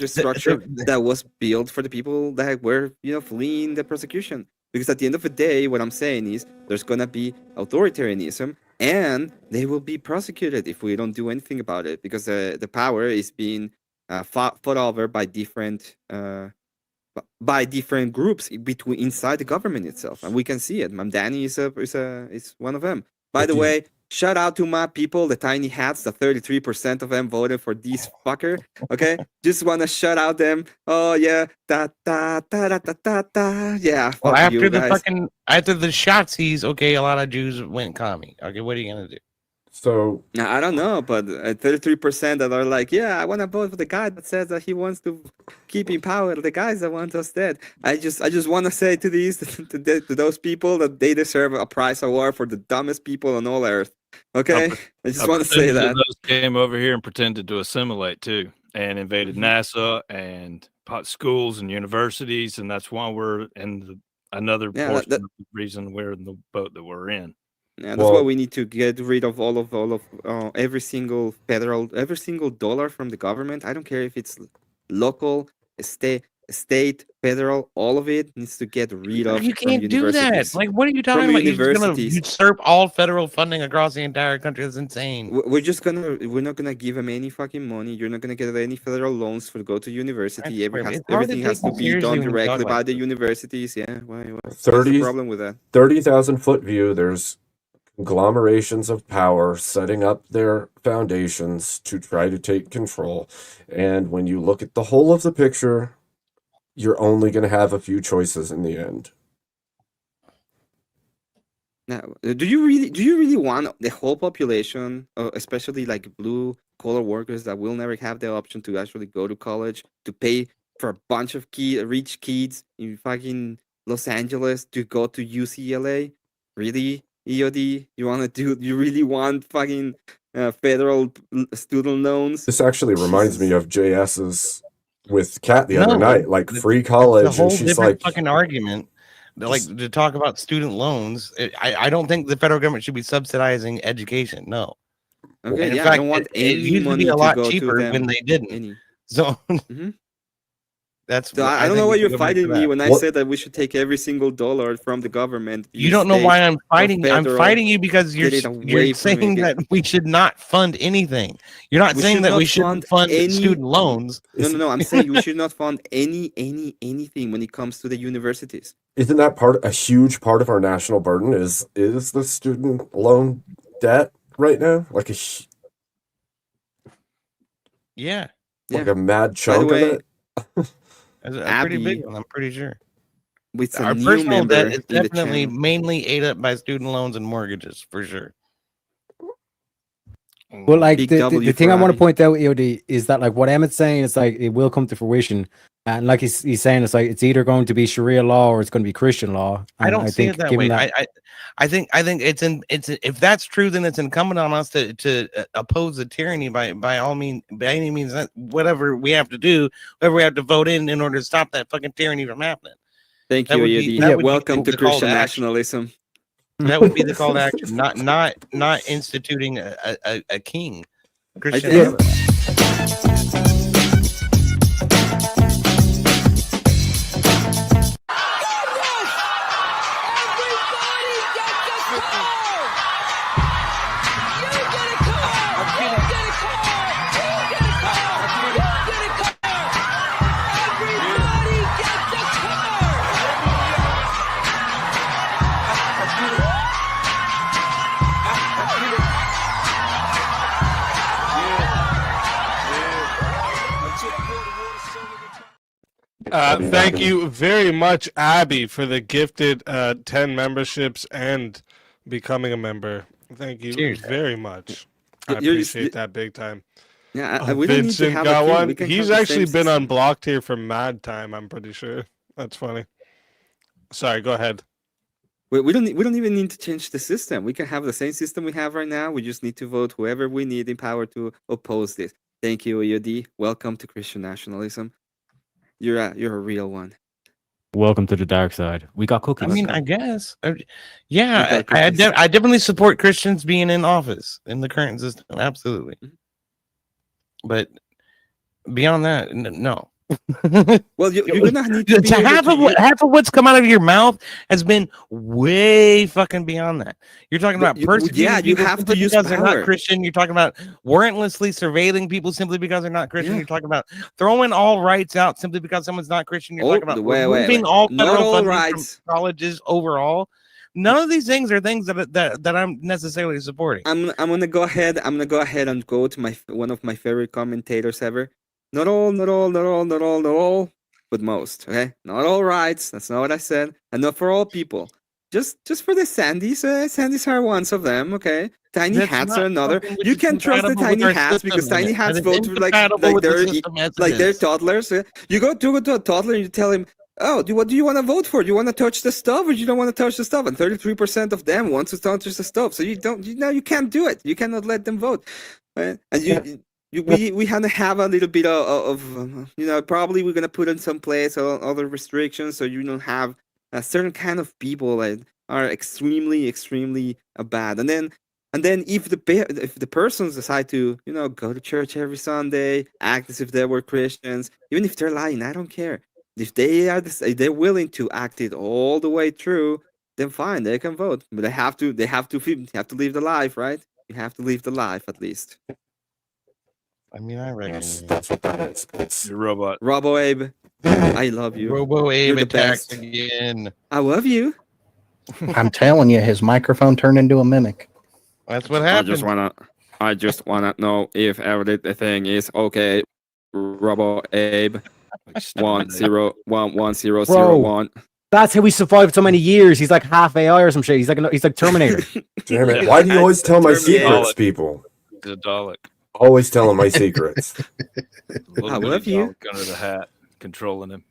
structure that was built for the people that were, fleeing the persecution. Because at the end of the day, what I'm saying is there's going to be authoritarianism and they will be prosecuted if we don't do anything about it because the power is being fought over by different groups inside the government itself, and we can see it. Mamdani is one of them. By the way, shout out to my people, the tiny hats. The 33% of them voted for this fucker. Okay, just wanna shout out them. Oh yeah, da da da da da da da. Yeah, Well, fuck after you the guys. after the Shotzies, okay, a lot of Jews went commie. Okay, what are you gonna do? so Now, I don't know, but 33% that are like, yeah, I want to vote for the guy that says that he wants to keep in power the guys that want us dead. I just want to say to these to those people that they deserve a prize award for the dumbest people on all earth. Okay, I just want to say that. Those came over here and pretended to assimilate too, and invaded Mhm. NASA and schools and universities, and that's why we're in another Yeah, portion of the reason we're in the boat that we're in. Yeah, that's why Well- we need to get rid of all of every single dollar from the government. I don't care if it's local, state, federal, all of it needs to get rid of. You from can't do that. universities. Like, what are you talking From about? You're just gonna universities. usurp all federal funding across the entire country. That's insane. We're not gonna give them any fucking money. You're not gonna get any federal loans for go to university. It's hard to Everything has take to you be seriously done when you talk directly like by the this. universities. Yeah, what's 30 the problem with that? 30,000 foot view, there's conglomerations of power setting up their foundations to try to take control. And when you look at the whole of the picture, you're only going to have a few choices in the end. Now, do you really want the whole population, especially like blue collar workers that will never have the option to actually go to college, to pay for a bunch of rich kids in fucking Los Angeles to go to UCLA? Really, EOD? You really want fucking federal student loans? This actually reminds me of JS's with Kat the other No, night, like free It's a college, whole and she's different like, fucking argument. Like to talk about student loans. I don't think the federal government should be subsidizing education. No. Okay, And in yeah, fact, I don't want it any used to money be a to lot go to cheaper them. when they didn't. Any. So Mhm. that's. So I don't think know we why should you're go back to fighting me that. when I What- said that we should take every single dollar from the government. You don't know why I'm fighting. I'm federal, fighting you because get it you're away from saying me. that we should not fund anything. You're not We saying should that not we shouldn't fund fund any- student loans. No. I'm saying we should not fund anything when it comes to the universities. isn't that a huge part of our national burden is the student loan debt right now? Like Yeah, like a mad chunk way, of it? that's a pretty big Abby, one. I'm pretty sure. with a Our new personal member debt is in the definitely channel. mainly ate up by student loans and mortgages for sure. Well, like Big the W thing I for want to Abby. point out, EOD, is that like what Emmett's saying is like it will come to fruition, and like he's saying it's like it's either going to be Sharia law or it's going to be Christian law. I And don't see think it that given way. I think it's if that's true, then it's incumbent on us to oppose the tyranny by all means, by any means, whatever we have to do, whatever we have to vote in order to stop that fucking tyranny from happening. Thank That you, would be- EOD. that would be Welcome to the call to Christian action. nationalism. That would be the call to action, not instituting a king. Christian. Yeah. Thank you very much, Abby, for the gifted 10 memberships and becoming a member. Thank you Cheers. very much. I You're just- appreciate that big time. Yeah, Oh, we don't need to Vincent have got a king. one. We can He's have the actually same been system. unblocked here for mad time, I'm pretty sure. That's funny. Sorry, go ahead. We don't even need to change the system. We can have the same system we have right now. We just need to vote whoever we need in power to oppose this. Thank you, EOD. Welcome to Christian nationalism. You're a real one. Welcome to the dark side. We got cookies. I mean, I guess. We Yeah, got cookies. I definitely support Christians being in office in the current system. Absolutely. But beyond that, no. Well, you're gonna need to be to able half to of half of what's come out of your mouth has been way fucking beyond that. You're talking about persecuting yeah, you people have simply to use because they're power. not Christian. You're talking about warrantlessly surveilling people simply because they're not Christian. Yeah. You're talking about throwing all rights out simply because someone's not Christian. You're talking about removing all Not federal all funding rights. from colleges overall. None of these things are things that I'm necessarily supporting. I'm gonna go ahead. I'm gonna go ahead and go to one of my favorite commentators ever. Not all, but most. Okay, not all rights. That's not what I said, and not for all people. Just for the Sandys. Sandys are one of them. Okay, tiny That's hats not are another. something which You is can trust the compatible with tiny our hats system, because tiny Emmett. hats That is vote for incompatible with the system as it they're is. toddlers. You go to a toddler and you tell him, "Oh, what do you want to vote for? Do you want to touch the stuff or you don't want to touch the stuff?" And 33% of them want to touch the stuff. So you can't do it. You cannot let them vote. Right? And we had to have a little bit of probably we're gonna put in some place other restrictions so you don't have a certain kind of people that are extremely bad. And then if the persons decide to go to church every Sunday, act as if they were Christians, even if they're lying, I don't care. If they're willing to act it all the way through, then fine, they can vote. But they have to live the life, right? You have to live the life at least. I mean, I reckon. That's what that is. It's Your robot. Robo Abe, I love you. Robo Abe You're the attacked best. again. I love you. I'm telling you, his microphone turned into a mimic. That's what happened. I just wanna know if everything is okay. Robo Abe, 101101. That's how we survived so many years. He's like half AI or some shit. He's like Terminator. damn it. Why do you always tell my Terminator. secrets, people? He's a Dalek. Always telling my secrets. Little I bitty love you. Dalek under the hat, controlling him.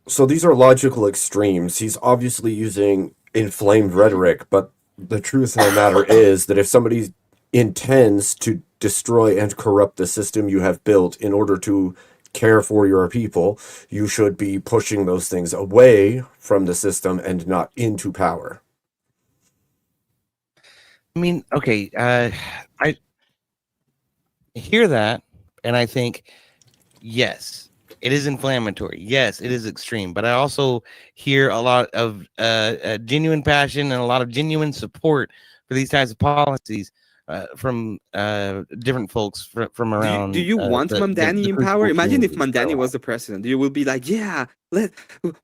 So these are logical extremes. He's obviously using inflamed rhetoric, but the truth of the matter is that if somebody intends to destroy and corrupt the system you have built in order to care for your people, you should be pushing those things away from the system and not into power. I mean, okay, I hear that, and I think, yes, it is inflammatory. Yes, it is extreme. But I also hear a lot of genuine passion and a lot of genuine support for these types of policies from different folks from around. Do you want Mamdani in power? Imagine if Mamdani was the president. You will be like, yeah,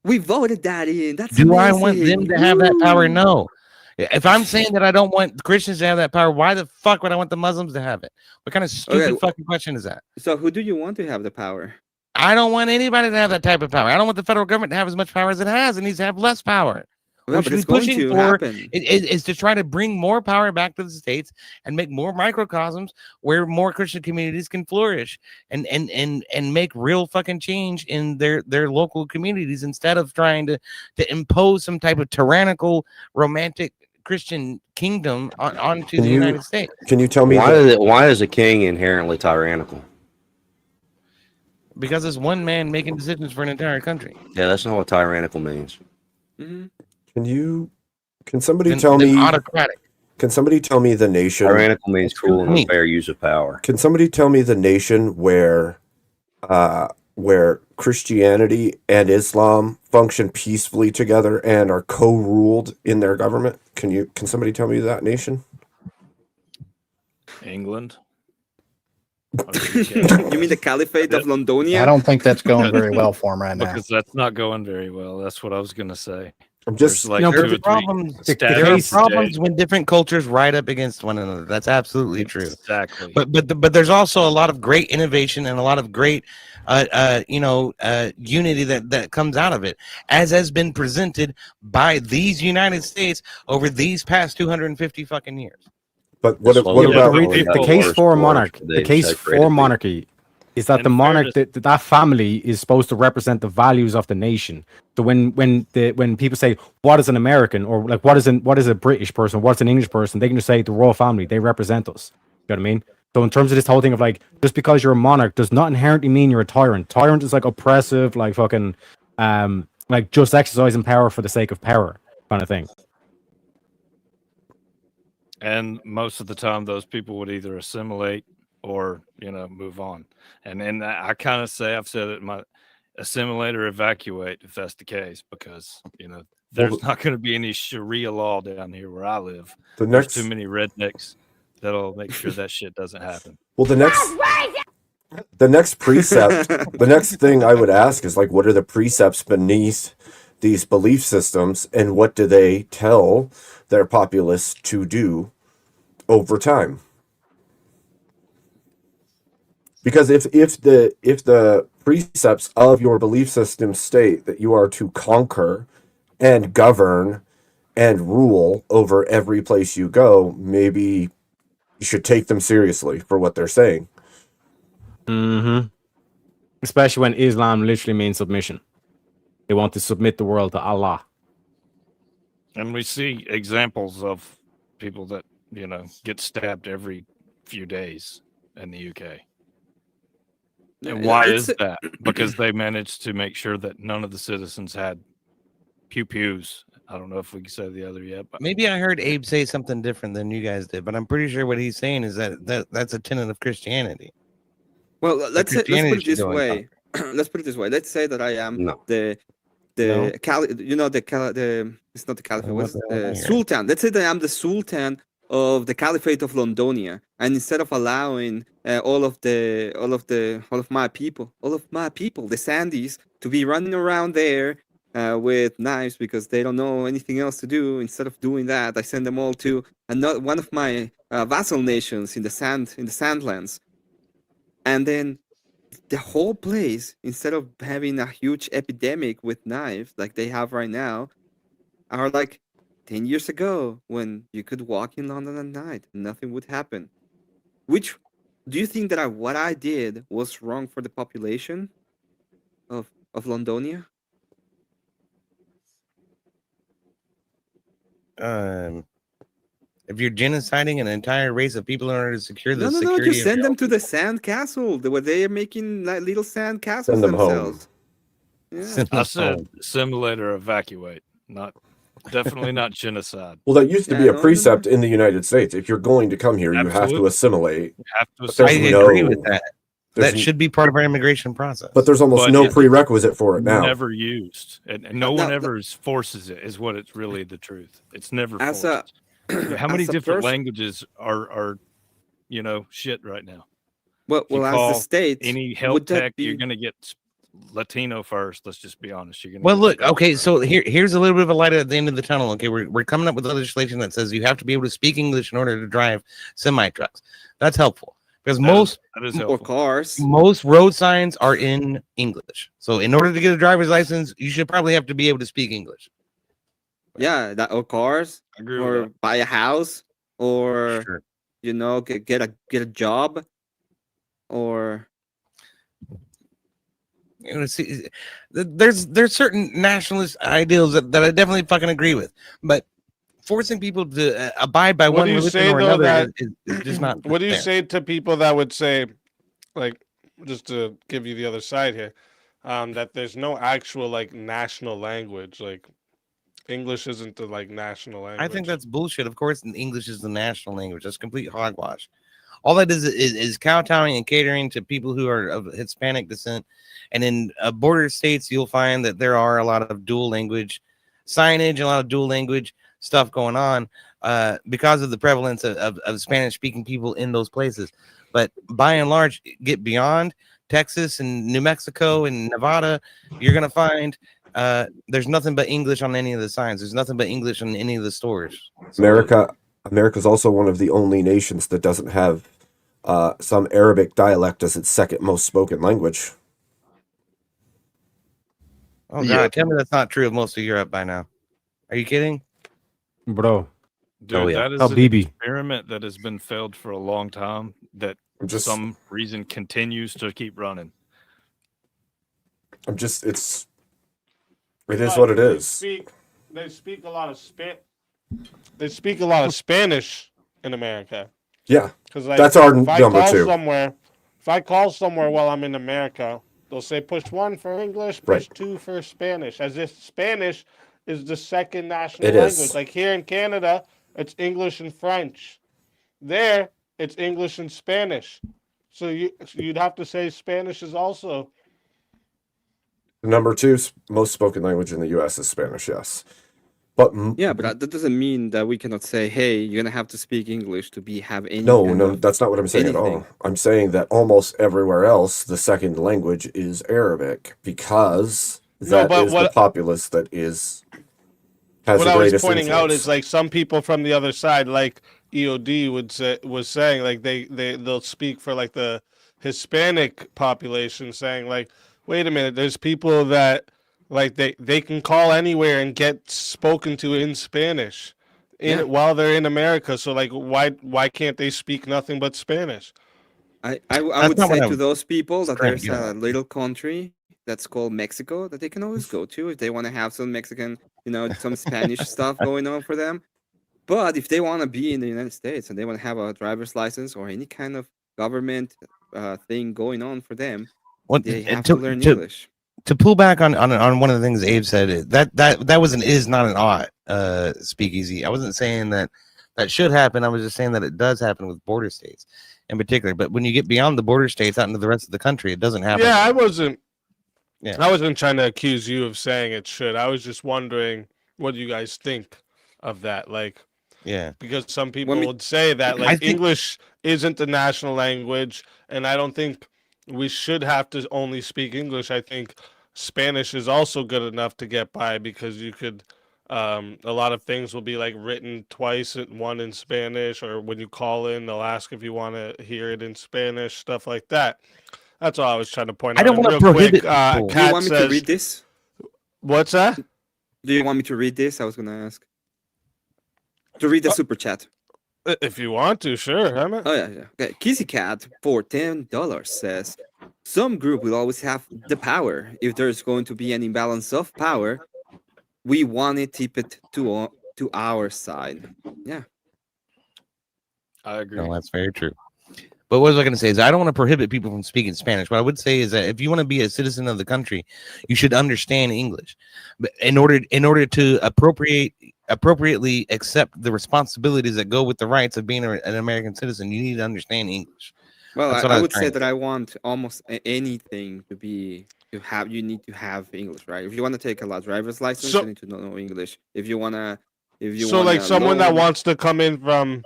we voted that in. That's Do I amazing. want them to have that power? Woo. No. If I'm saying that I don't want Christians to have that power, why the fuck would I want the Muslims to have it? What kind of stupid fucking question is that? So who do you want to have the power? I don't want anybody to have that type of power. I don't want the federal government to have as much power as it has. It needs to have less power. Well, What but we it's should be going pushing to for happen. is to try to bring more power back to the states and make more microcosms where more Christian communities can flourish and make real fucking change in their local communities instead of trying to impose some type of tyrannical romantic Christian kingdom onto the United States. Can you tell me why is a king inherently tyrannical? Because it's one man making decisions for an entire country. Yeah, that's not what tyrannical means. Can somebody tell me autocratic? Can somebody tell me the nation? Tyrannical means cruel and unfair use of power. Can somebody tell me the nation where Christianity and Islam function peacefully together and are co-ruled in their government? Can somebody tell me that nation? England. You mean the Caliphate of Londonia? I don't think that's going very well for him right now. Because that's not going very well. That's what I was going to say. I'm just There's like No, two but or the three problem- the stats There are case- a day. problems when different cultures ride up against one another. That's absolutely true. Exactly. But there's also a lot of great innovation and a lot of great unity that comes out of it, as has been presented by these United States over these past 250 fucking years. But what Slowly about but the surely case worse for a and worse monarch, for the case desecrated for people. monarchy is that In the monarch, fairness- that family is supposed to represent the values of the nation. So when people say what is an American, or like what is a British person, what's an English person, they can just say the royal family. They represent us. You know what I mean? So in terms of this whole thing of like, just because you're a monarch does not inherently mean you're a tyrant. Tyrant is like oppressive, like fucking like just exercising power for the sake of power kind of thing. And most of the time, those people would either assimilate or move on. And I kind of say, I've said it, assimilate or evacuate if that's the case, because there's not going to be any Sharia law down here where I live. There's too many rednecks that'll make sure that shit doesn't happen. Well, the next precept, the next thing I would ask is like, what are the precepts beneath these belief systems, and what do they tell their populace to do over time? Because if the precepts of your belief system state that you are to conquer and govern and rule over every place you go, maybe you should take them seriously for what they're saying. Mm-hmm. Especially when Islam literally means submission. They want to submit the world to Allah. And we see examples of people that get stabbed every few days in the UK. And why is that? Because they managed to make sure that none of the citizens had pew-pews. I don't know if we can say the other yet. But Maybe I heard Abe say something different than you guys did, but I'm pretty sure what he's saying is that's a tenet of Christianity. Well, let's put it this should go and way. Let's put it this way. Let's say that I am No. the No? it's not the caliphate, what's what the hell the am I hearing? sultan. Let's say that I am the sultan of the caliphate of Londonia, and instead of allowing all of my people, the Sandys, to be running around there with knives because they don't know anything else to do, instead of doing that, I send them all to one of my vassal nations in the Sandlands, and then the whole place, instead of having a huge epidemic with knives like they have right now, are like 10 years ago when you could walk in London at night and nothing would happen. Which do you think that what I did was wrong for the population of Londonia? If you're genociding an entire race of people in order to secure the No, security just of send your them to the sand castle where they are making like little sand castles Send them home. themselves. Yeah. Send I them said home. assimilate or evacuate, definitely not genocide. Well, that used to be Yeah, a no, precept in the United States. If you're going to come here, you have to Absolutely. assimilate. You have to But I there's assimilate. agree no- with that. there's That should be part of our immigration process. But there's almost But no it's prerequisite for it now. Never used, and no one ever forces it. Is what it's really the truth. It's never As forced. How many as a different person- languages are shit right now? Well, If you as call the state, any health would that tech, you're be- gonna get Latino first. Let's just be honest. You're gonna Well, get look, Spanish okay, first. so here's a little bit of a light at the end of the tunnel. Okay, we're coming up with legislation that says you have to be able to speak English in order to drive semi trucks. That's helpful because That is or helpful. cars. most road signs are in English. So in order to get a driver's license, you should probably have to be able to speak English. Yeah, or cars, I agree with or that. buy a house, or Sure. get a job, or See, there's certain nationalist ideals that I definitely fucking agree with, but forcing people to abide by What one do you religion say, or though, another that- is just not. What do you fair. say to people that would say, like, just to give you the other side here, that there's no actual like national language, like English isn't the like national language? I think that's bullshit. Of course, English is the national language. That's complete hogwash. All that is kowtowing and catering to people who are of Hispanic descent. And in border states, you'll find that there are a lot of dual language signage, a lot of dual language stuff going on because of the prevalence of Spanish speaking people in those places. But by and large, get beyond Texas and New Mexico and Nevada, you're going to find there's nothing but English on any of the signs. There's nothing but English in any of the stores. So, America's also one of the only nations that doesn't have some Arabic dialect as its second most spoken language. oh god, Yeah. tell me that's not true of most of Europe by now. Are you kidding? Bro. Dude, yeah. that is Oh, an BB. experiment that has been failed for a long time that Just- some reason continues to keep running. It is what it is. They speak a lot of They speak a lot of Spanish in America. Yeah, Because like, that's our if I number call two. if I call somewhere while I'm in America, they'll say push 1 for English, push Right. 2 for Spanish, as if Spanish is the second national It language. is. Like here in Canada, it's English and French. There, it's English and Spanish. So you'd have to say Spanish is also. Number 2 most spoken language in the U.S. is Spanish. Yes, but Yeah, but that doesn't mean that we cannot say, "Hey, you're gonna have to speak English to have any." no, that's not what I'm saying at all. anything. I'm saying that almost everywhere else, the second language is Arabic because that but is the what- populace that has What the I was greatest pointing out influence. is like some people from the other side, like EOD was saying, like they'll speak for like the Hispanic population, saying like, wait a minute, there's people that like they can call anywhere and get spoken to in Spanish, Yeah. while they're in America. So like, why can't they speak nothing but Spanish? I That's would not say what to I'm those people that trying to there's get a at. little country that's called Mexico that they can always go to if they want to have some Mexican, some Spanish stuff going on for them. But if they want to be in the United States and they want to have a driver's license or any kind of government thing going on for them, What they have to, to learn to, English. to pull back on one of the things Abe said, that was an is not an ought speakeasy. I wasn't saying that should happen. I was just saying that it does happen with border states in particular. But when you get beyond the border states out into the rest of the country, it doesn't happen. Yeah, I wasn't Yeah. trying to accuse you of saying it should. I was just wondering what do you guys think of that, like. Yeah. Because some people me- would say that I like think- English isn't the national language, and I don't think we should have to only speak English. I think Spanish is also good enough to get by because you could a lot of things will be like written twice, one in Spanish, or when you call in, they'll ask if you want to hear it in Spanish, stuff like that. That's all I was trying to point out. I don't And wanna real quick, prohibit people. Do you Kat want me to says, read this? what's that? Do you want me to read this? I was gonna ask. To read the super chat. If you want to, sure. Emmett. Oh yeah. Okay. Kissy Cat for $10 says, "Some group will always have the power. If there's going to be an imbalance of power, we want to tip it to our side." Yeah. I agree. No, that's very true. But what was I going to say is I don't want to prohibit people from speaking Spanish. What I would say is that if you want to be a citizen of the country, you should understand English. But in order to appropriately accept the responsibilities that go with the rights of being an American citizen, you need to understand English. Well, That's what I was would say trying that I want almost anything to have. You need to have English, right? If you want to take a driver's license, So- you need to know English. If you wanna, So like someone that loan- wants to come in from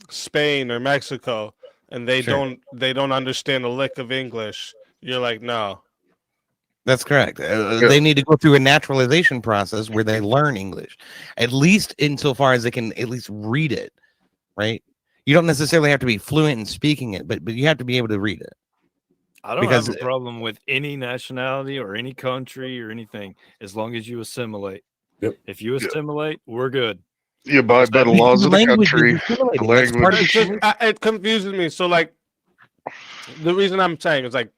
Spain or Mexico and they Sure. don't understand a lick of English, you're like, no. That's correct. They need to go through a naturalization process where they learn English, at least insofar as they can at least read it, right? You don't necessarily have to be fluent in speaking it, but you have to be able to read it. I don't Because- have a problem with any nationality or any country or anything as long as you assimilate. Yep. If you assimilate, we're good. You abide by the laws of the Language is country, the assimilating. That's part of language. It's just, it confuses me. So like the reason I'm saying is like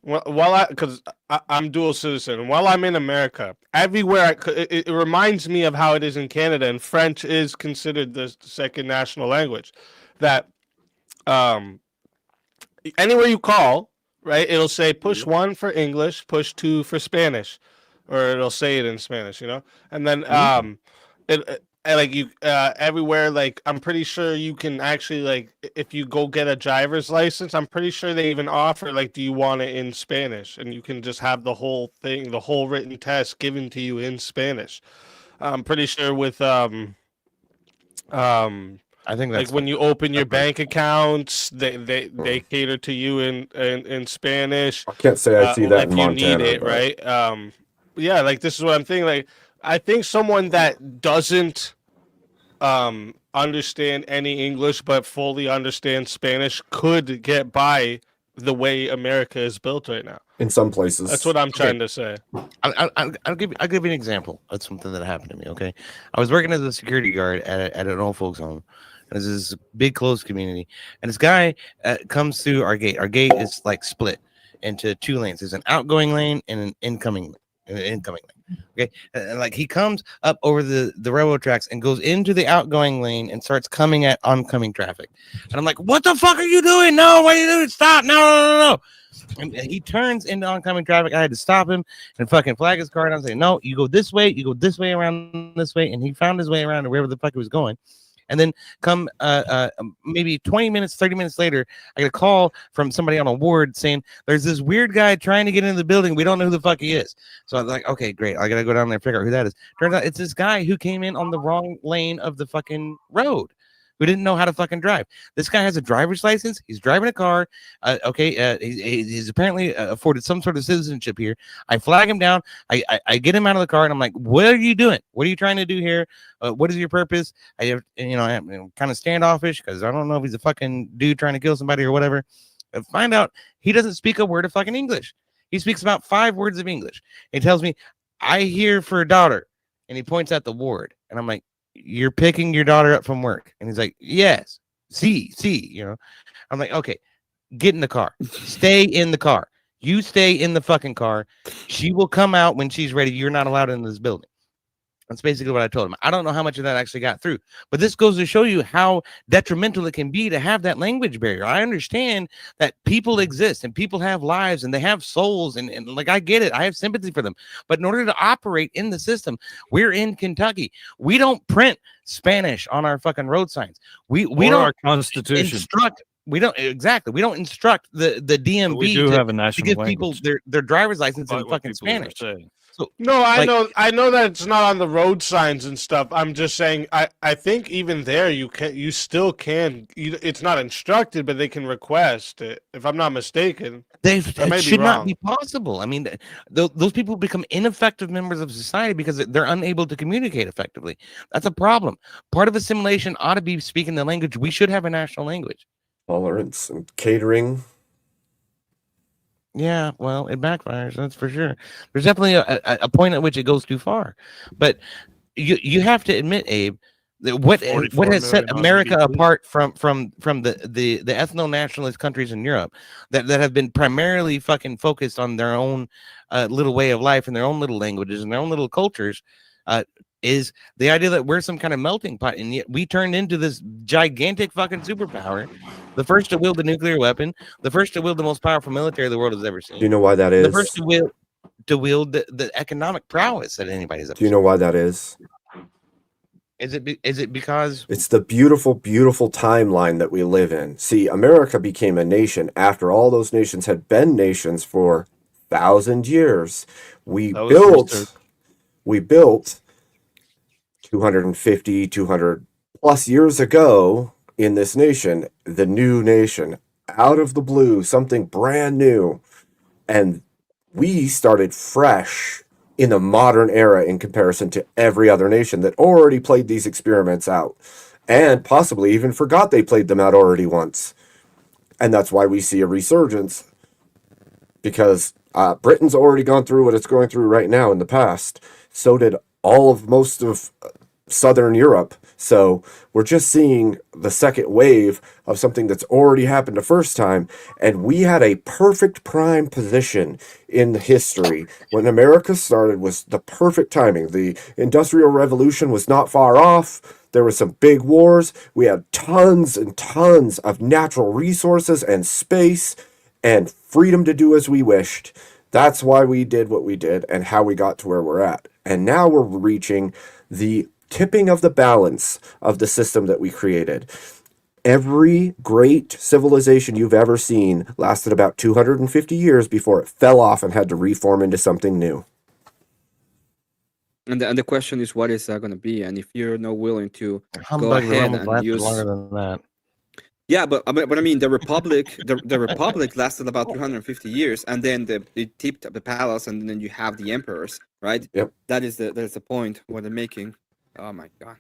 because I'm dual citizen, while I'm in America, everywhere it reminds me of how it is in Canada, and French is considered the second national language. That anywhere you call, right, it'll say push 1 for English, push 2 for Spanish, or it'll say it in Spanish, and then like you everywhere, like I'm pretty sure you can actually, like, if you go get a driver's license, I'm pretty sure they even offer like, do you want it in Spanish, and you can just have the whole thing, the whole written test given to you in Spanish. I'm pretty sure with I think that's like when you open your bank accounts, they cater to you in Spanish. I can't say I see that if in you Montana. need it, but- right? yeah, like this is what I'm thinking. Like, I think someone that doesn't understand any English but fully understands Spanish could get by the way America is built right now. In some places. That's what I'm trying to say. I'll give you an example of something that happened to me. Okay, I was working as a security guard at an old folks home. There's this big closed community, and this guy comes through our gate. Our gate is like split into 2 lanes. There's an outgoing lane and an incoming lane. Okay, and like he comes up over the railroad tracks and goes into the outgoing lane and starts coming at oncoming traffic. And I'm like, "What the fuck are you doing? No, what are you doing? Stop! No!" And he turns into oncoming traffic. I had to stop him and fucking flag his car. And I'm saying, "No, you go this way. You go this way around this way." And he found his way around to wherever the fuck he was going. And then come maybe 20 minutes, 30 minutes later, I get a call from somebody on a ward saying there's this weird guy trying to get into the building. We don't know who the fuck he is. So I was like, okay, great. I got to go down there and figure out who that is. Turns out it's this guy who came in on the wrong lane of the fucking road, who didn't know how to fucking drive. This guy has a driver's license. He's driving a car. He's apparently afforded some sort of citizenship here. I flag him down. I get him out of the car, and I'm like, "What are you doing? What are you trying to do here? What is your purpose?" I'm kind of standoffish because I don't know if he's a fucking dude trying to kill somebody or whatever. I find out he doesn't speak a word of fucking English. He speaks about 5 words of English. He tells me, "I here for a daughter," and he points at the ward, and I'm like, "You're picking your daughter up from work?" And he's like, "Yes, see, I'm like, "Okay, get in the car. Stay in the car. You stay in the fucking car. She will come out when she's ready. You're not allowed in this building." That's basically what I told him. I don't know how much of that actually got through, but this goes to show you how detrimental it can be to have that language barrier. I understand that people exist and people have lives and they have souls, and like, I get it. I have sympathy for them. But in order to operate in the system, we're in Kentucky. We don't print Spanish on our fucking road signs. We don't our Constitution. instruct. We don't instruct the DMV we do have a national to give language. people their driver's license in Despite what fucking people are Spanish. saying. So No, I like- know that it's not on the road signs and stuff. I'm just saying I think even there you still can. It's not instructed, but they can request it, if I'm not mistaken. It should not be possible. I mean, those people become ineffective members of society because they're unable to communicate effectively. That's a problem. Part of assimilation ought to be speaking the language. We should have a national language. Tolerance and catering. Yeah, well, it backfires. That's for sure. There's definitely a point at which it goes too far. But you have to admit, Abe, that what has set America apart from the ethno-nationalist countries in Europe that have been primarily fucking focused on their own little way of life and their own little languages and their own little cultures is the idea that we're some kind of melting pot, and yet we turned into this gigantic fucking superpower, the first to wield the nuclear weapon, the first to wield the most powerful military the world has ever seen. Do you know why that is? The first to wield the economic prowess that anybody's ever Do you know why that is? Is it because it's the beautiful, beautiful timeline that we live in? See, America became a nation after all those nations had been nations for 1,000 years. We built 250, 200 plus years ago in this nation, the new nation, out of the blue, something brand new. And we started fresh in the modern era in comparison to every other nation that already played these experiments out and possibly even forgot they played them out already once. And that's why we see a resurgence, because Britain's already gone through what it's going through right now in the past. So did most of Southern Europe. So we're just seeing the second wave of something that's already happened the first time. And we had a perfect prime position in history. When America started was the perfect timing. The Industrial Revolution was not far off. There were some big wars. We had tons and tons of natural resources and space and freedom to do as we wished. That's why we did what we did and how we got to where we're at. And now we're reaching the tipping of the balance of the system that we created. Every great civilization you've ever seen lasted about 250 years before it fell off and had to reform into something new. And the question is, what is that going to be? And if you're not willing to go Humbug ahead Romans and lasted use longer than that. Yeah, but I mean, the Republic, the Republic lasted about 350 years, and then they tipped up the palace, and then you have the emperors, right? Yep. That's the point what they're making. Oh my god.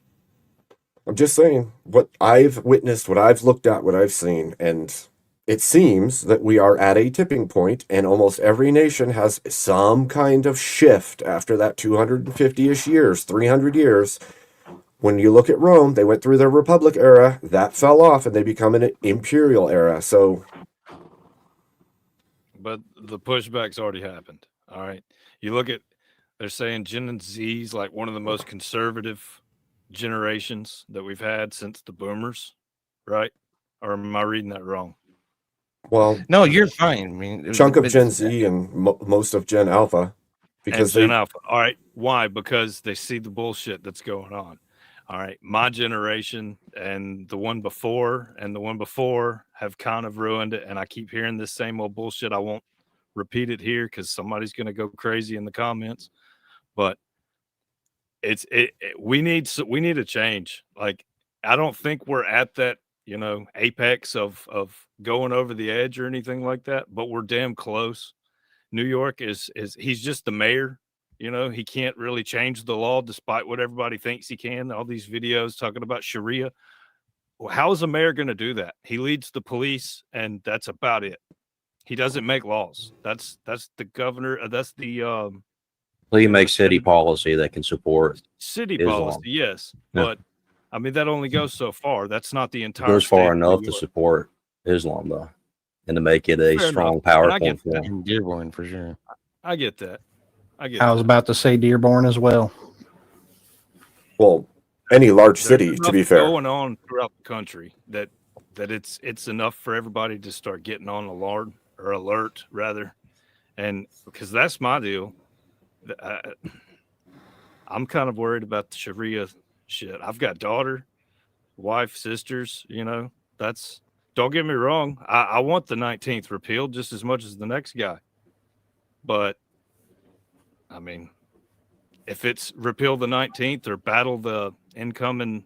I'm just saying what I've witnessed, what I've looked at, what I've seen, and it seems that we are at a tipping point, and almost every nation has some kind of shift after that 250-ish years, 300 years. When you look at Rome, they went through their Republic era, that fell off, and they become an imperial era. So, But the pushback's already happened. All right. You look at, they're saying Gen Z's like one of the most conservative generations that we've had since the boomers, right? Or am I reading that wrong? well, No, you're fine. I mean, chunk of Gen Z and most of Gen Alpha, because and Gen Alpha. All right. Why? Because they see the bullshit that's going on. All right. My generation and the one before have kind of ruined it. And I keep hearing this same old bullshit. I won't repeat it here because somebody's going to go crazy in the comments. But we need a change. Like, I don't think we're at that, apex of going over the edge or anything like that, but we're damn close. New York is he's just the mayor. He can't really change the law despite what everybody thinks he can. All these videos talking about Sharia. Well, how is a mayor going to do that? He leads the police, and that's about it. He doesn't make laws. That's the governor. That's the Well, you make city policy that can support city Islam. policy. Yes, Yeah. but I mean that only goes so far. That's not the It entire. goes far state of New enough to York. support Islam, though, and to make it a Fair strong, enough. And I powerful get that. form. Dearborn for sure. I get that. I was about to say Dearborn as well. well, any large There's city, to enough be fair. going on throughout the country that it's enough for everybody to start getting on alert rather, and because that's my deal. I'm kind of worried about the Sharia shit. I've got daughter, wife, sisters. That's, don't get me wrong. I want the 19th repealed just as much as the next guy, but I mean, if it's repeal the 19th or battle the incoming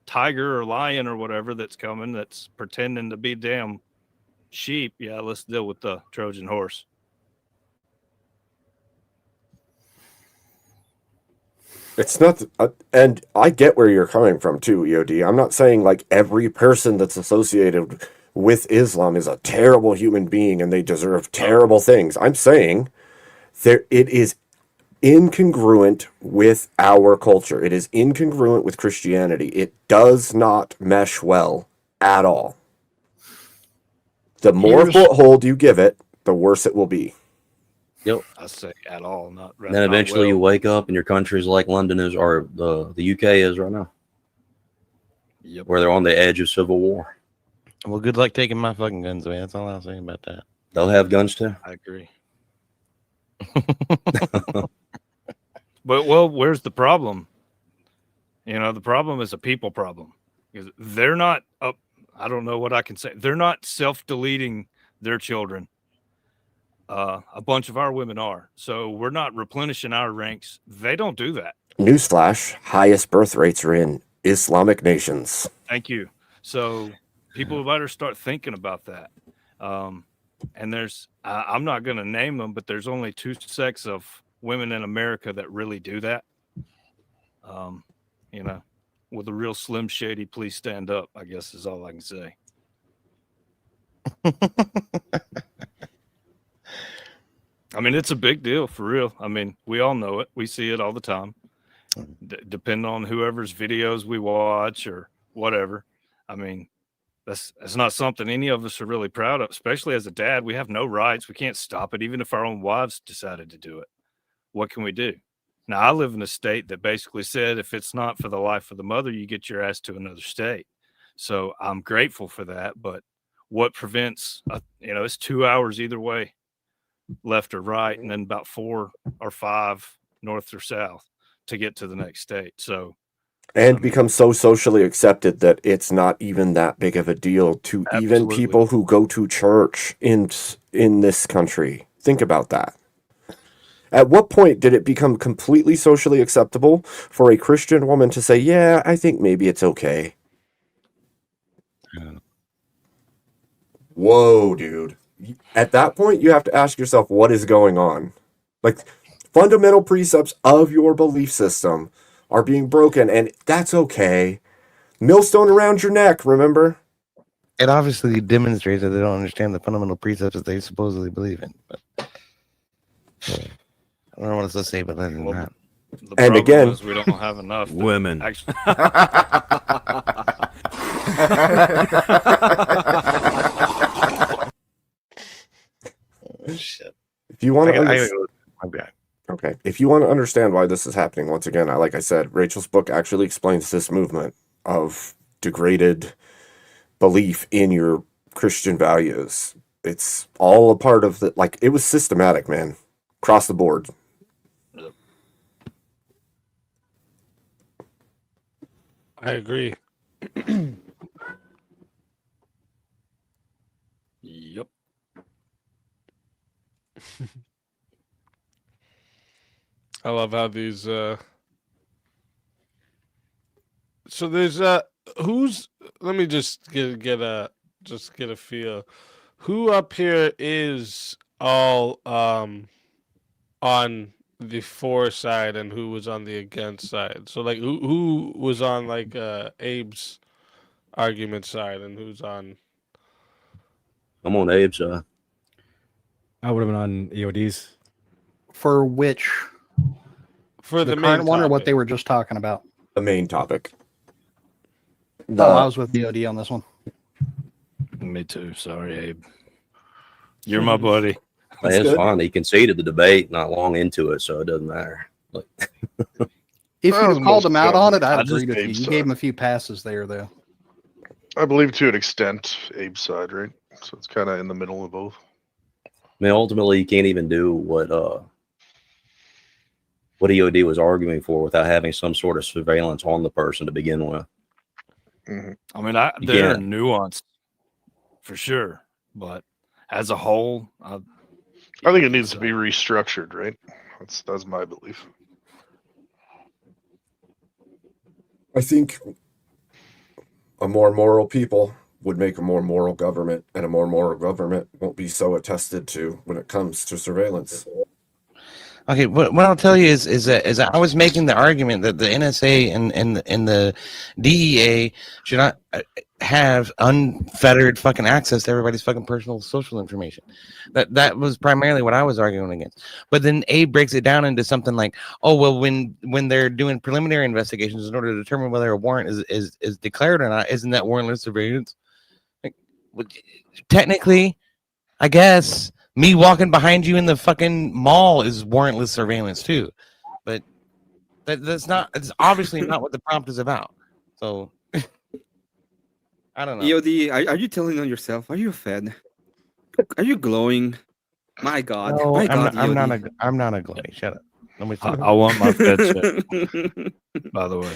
tiger or lion or whatever that's coming, that's pretending to be damn sheep, yeah, let's deal with the Trojan horse. It's not, and I get where you're coming from too, EOD. I'm not saying like every person that's associated with Islam is a terrible human being and they deserve terrible things. I'm saying it is incongruent with our culture. It is incongruent with Christianity. It does not mesh well at all. The more foothold you give it, the worse it will be. Yep. I say at all, not. And then eventually you wake up and your country's like London is, or the UK is right now. Yep. Where they're on the edge of civil war. Well, good luck taking my fucking guns away. That's all I'll say about that. They'll have guns too. I agree. But where's the problem? The problem is a people problem because they're not up. I don't know what I can say. They're not self-deleting their children. A bunch of our women are, so we're not replenishing our ranks. They don't do that. Newsflash: highest birth rates are in Islamic nations. Thank you. So people better start thinking about that. And there's, I'm not going to name them, but there's only two sects of women in America that really do that. With a real Slim Shady, please stand up, I guess is all I can say. I mean, it's a big deal for real. I mean, we all know it. We see it all the time. Depending on whoever's videos we watch or whatever. I mean, that's not something any of us are really proud of, especially as a dad. We have no rights. We can't stop it, even if our own wives decided to do it. What can we do? Now, I live in a state that basically said if it's not for the life of the mother, you get your ass to another state. So I'm grateful for that. But what prevents, it's 2 hours either way, left or right, and then about 4 or 5 north or south to get to the next state. So, and become so socially accepted that it's not even that big of a deal to even people who go to church in this country. Think about that. At what point did it become completely socially acceptable for a Christian woman to say, yeah, I think maybe it's okay? whoa, dude. At that point, you have to ask yourself, what is going on? Like, fundamental precepts of your belief system are being broken, and that's okay. Millstone around your neck, remember? It obviously demonstrates that they don't understand the fundamental precepts that they supposedly believe in. But I don't know what else to say about that than that. The And problem again- is we don't have enough Women. Actually, Shit. If you want to Okay. If you want to understand why this is happening, once again, like I said, Rachel's book actually explains this movement of degraded belief in your Christian values. It's all a part of the, like, it was systematic, man, across the board. I agree. yep. I love how these so there's who's let me just get a feel. Who up here is all on the for side and who was on the against side? So like who was on like Abe's argument side and who's on I'm on Abe's side. I would have been on EODs. For which? for The the current main one or what topic? they were just talking about? The main topic. No, I was with DOD on this one. Me too. Sorry, Abe. You're my buddy. Hey, it's fine. He conceded the debate not long into it, so it doesn't matter. Like, If That you was called him out on it, I I'd just agree with you. Abe's You side. gave him a few passes there, though. I believe to an extent, Abe's side, right? So it's kind of in the middle of both. I mean, ultimately, you can't even do what EOD was arguing for without having some sort of surveillance on the person to begin with. Mm-hmm. I mean, there are nuance for sure, but as a whole, I think it needs to be restructured, right? That's my belief. I think a more moral people would make a more moral government, and a more moral government won't be so attested to when it comes to surveillance. Okay, what I'll tell you is that I was making the argument that the NSA and the DEA should not have unfettered fucking access to everybody's fucking personal social information. That was primarily what I was arguing against. But then Abe breaks it down into something like, oh well, when they're doing preliminary investigations in order to determine whether a warrant is declared or not, isn't that warrantless surveillance? Like, technically, I guess. Me walking behind you in the fucking mall is warrantless surveillance too, but that's not. It's obviously not what the prompt is about. So I don't know. EOD, are you telling on yourself? Are you fed? Are you glowing? My God, No, my I'm God, not. I'm not a glowy. Shut up. Let me I want my Fed check, by the way.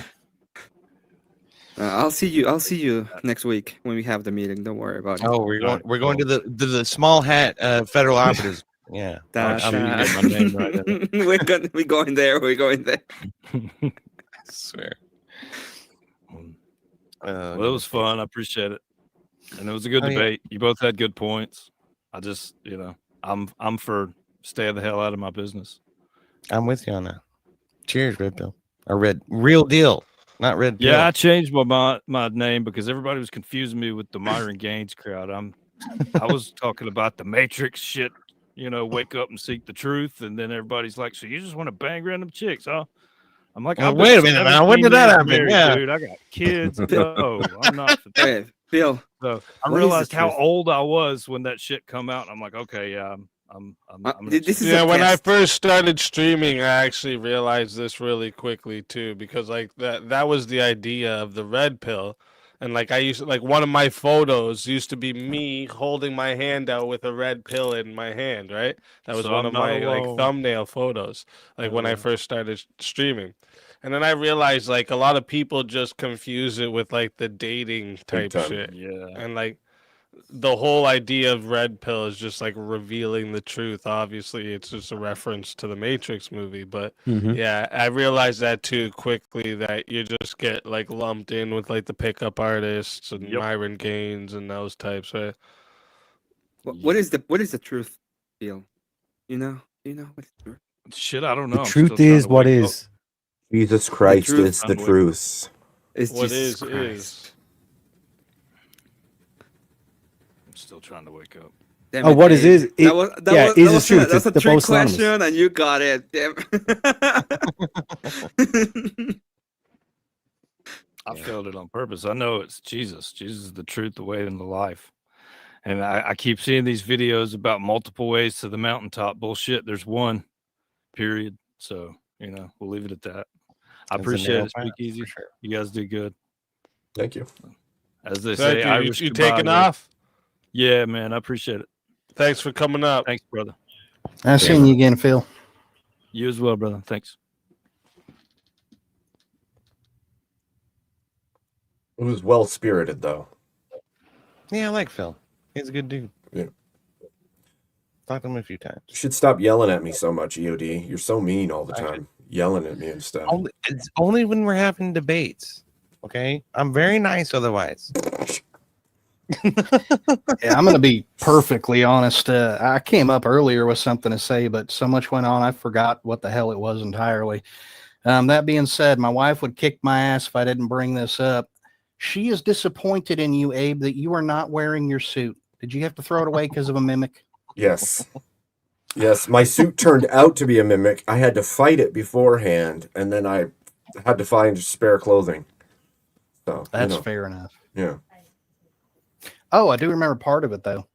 I'll see you next week when we have the meeting. Don't worry about it. Oh, we're going to the small hat federal operatives. Yeah, my name right in we're going there. We're going there. I swear. Well, it was fun. I appreciate it, and it was a good Oh, yeah. debate. You both had good points. I just, I'm for stay the hell out of my business. I'm with you on that. Cheers, Red Pill. Or Real Deal, not Red Pill. Yeah, I changed my name because everybody was confusing me with the Myron Gaines crowd. I was talking about the Matrix shit. Wake up and seek the truth, and then everybody's like, "So you just want to bang random chicks, huh?" I'm like, Well, wait a minute now. When did that happen? Married, Yeah. dude, I got kids. No, I'm not. Hey, Bill. So I what is realized the how truth? old I was when that shit come out. And I'm like, okay, yeah, I'm gonna this is Yeah, a when I test. first started streaming, I actually realized this really quickly too, because like that was the idea of the red pill. And like I used to, like one of my photos used to be me holding my hand out with a red pill in my hand, right? That was So one I'm of not my like alone. thumbnail photos, like when I first started streaming. And then I realized like a lot of people just confuse it with like the dating type time. shit. Yeah. And like the whole idea of red pill is just like revealing the truth. Obviously, it's just a reference to the Matrix movie, but yeah, I realized that too quickly, that you just get like lumped in with like the pickup artists and Yep. Myron Gaines and those types, right? What is the truth, Phil? You know what is truth? Shit, I don't know. The I'm still truth trying is to what wake up. is. Jesus Christ truth. is the truth. It's What Jesus is Christ. I'm still trying to wake up. Damn Oh, it, what is Abe. is it? That was that Yeah, was is that is was truth. that's a They're trick both synonymous. question, and you got it. Damn. I failed it on purpose. I know it's Jesus. Jesus is the truth, the way, and the life. And I keep seeing these videos about multiple ways to the mountaintop. Bullshit. There's one, period. So, we'll leave it at that. I It's a appreciate narrow it. path, Speak easy. for sure. You guys do good. Thank you. As they Thank say, you. Irish You goodbye, taking Ray. off? Yeah, man. I appreciate it. Thanks for coming up. Thanks, brother. I've seen you again, Phil. You as well, brother. Thanks. It was well spirited, though. Yeah, I like Phil. He's a good dude. Yeah. Talked to him a few times. You should stop yelling at me so much, EOD. You're so mean all the time. Yelling at me and stuff. It's only when we're having debates. Okay, I'm very nice otherwise. Yeah, I'm going to be perfectly honest. I came up earlier with something to say, but so much went on, I forgot what the hell it was entirely. That being said, my wife would kick my ass if I didn't bring this up. She is disappointed in you, Abe, that you are not wearing your suit. Did you have to throw it away because of a mimic? Yes. Yes, my suit turned out to be a mimic. I had to fight it beforehand, and then I had to find spare clothing. So That's fair enough. Yeah. Oh, I do remember part of it, though.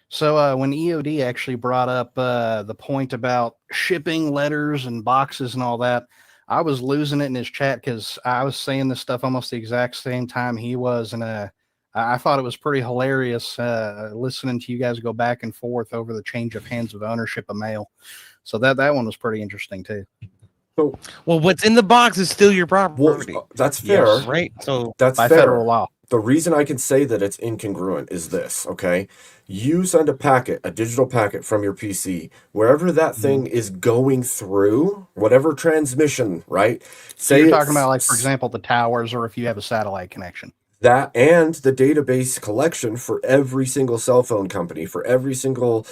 So when EOD actually brought up the point about shipping letters and boxes and all that, I was losing it in his chat because I was saying this stuff almost the exact same time he was. And I thought it was pretty hilarious listening to you guys go back and forth over the change of hands of ownership of mail. So that one was pretty interesting, too. So, well, what's in the box is still your property. Well, that's fair. Yes, right? So that's by fair. federal law. The reason I can say that it's incongruent is this, okay? You send a digital packet from your PC, wherever that thing is going through, whatever transmission, right? So you're talking about, like, for example, the towers, or if you have a satellite connection. That and the database collection for every single cell phone company, for every single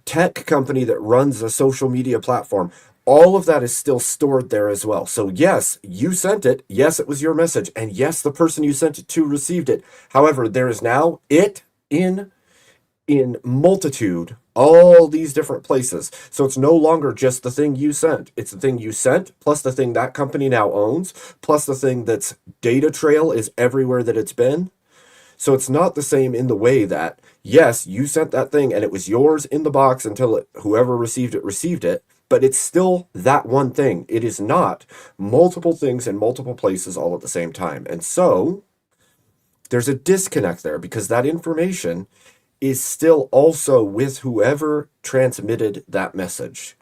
tech company that runs a social media platform. All of that is still stored there as well. So yes, you sent it. Yes, it was your message. And yes, the person you sent it to received it. However, there is now it in multitude, all these different places. So it's no longer just the thing you sent. It's the thing you sent, plus the thing that company now owns, plus the thing that's data trail is everywhere that it's been. So it's not the same in the way that, yes, you sent that thing and it was yours in the box until whoever received it, but it's still that one thing. It is not multiple things in multiple places all at the same time. And so there's a disconnect there because that information is still also with whoever transmitted that message.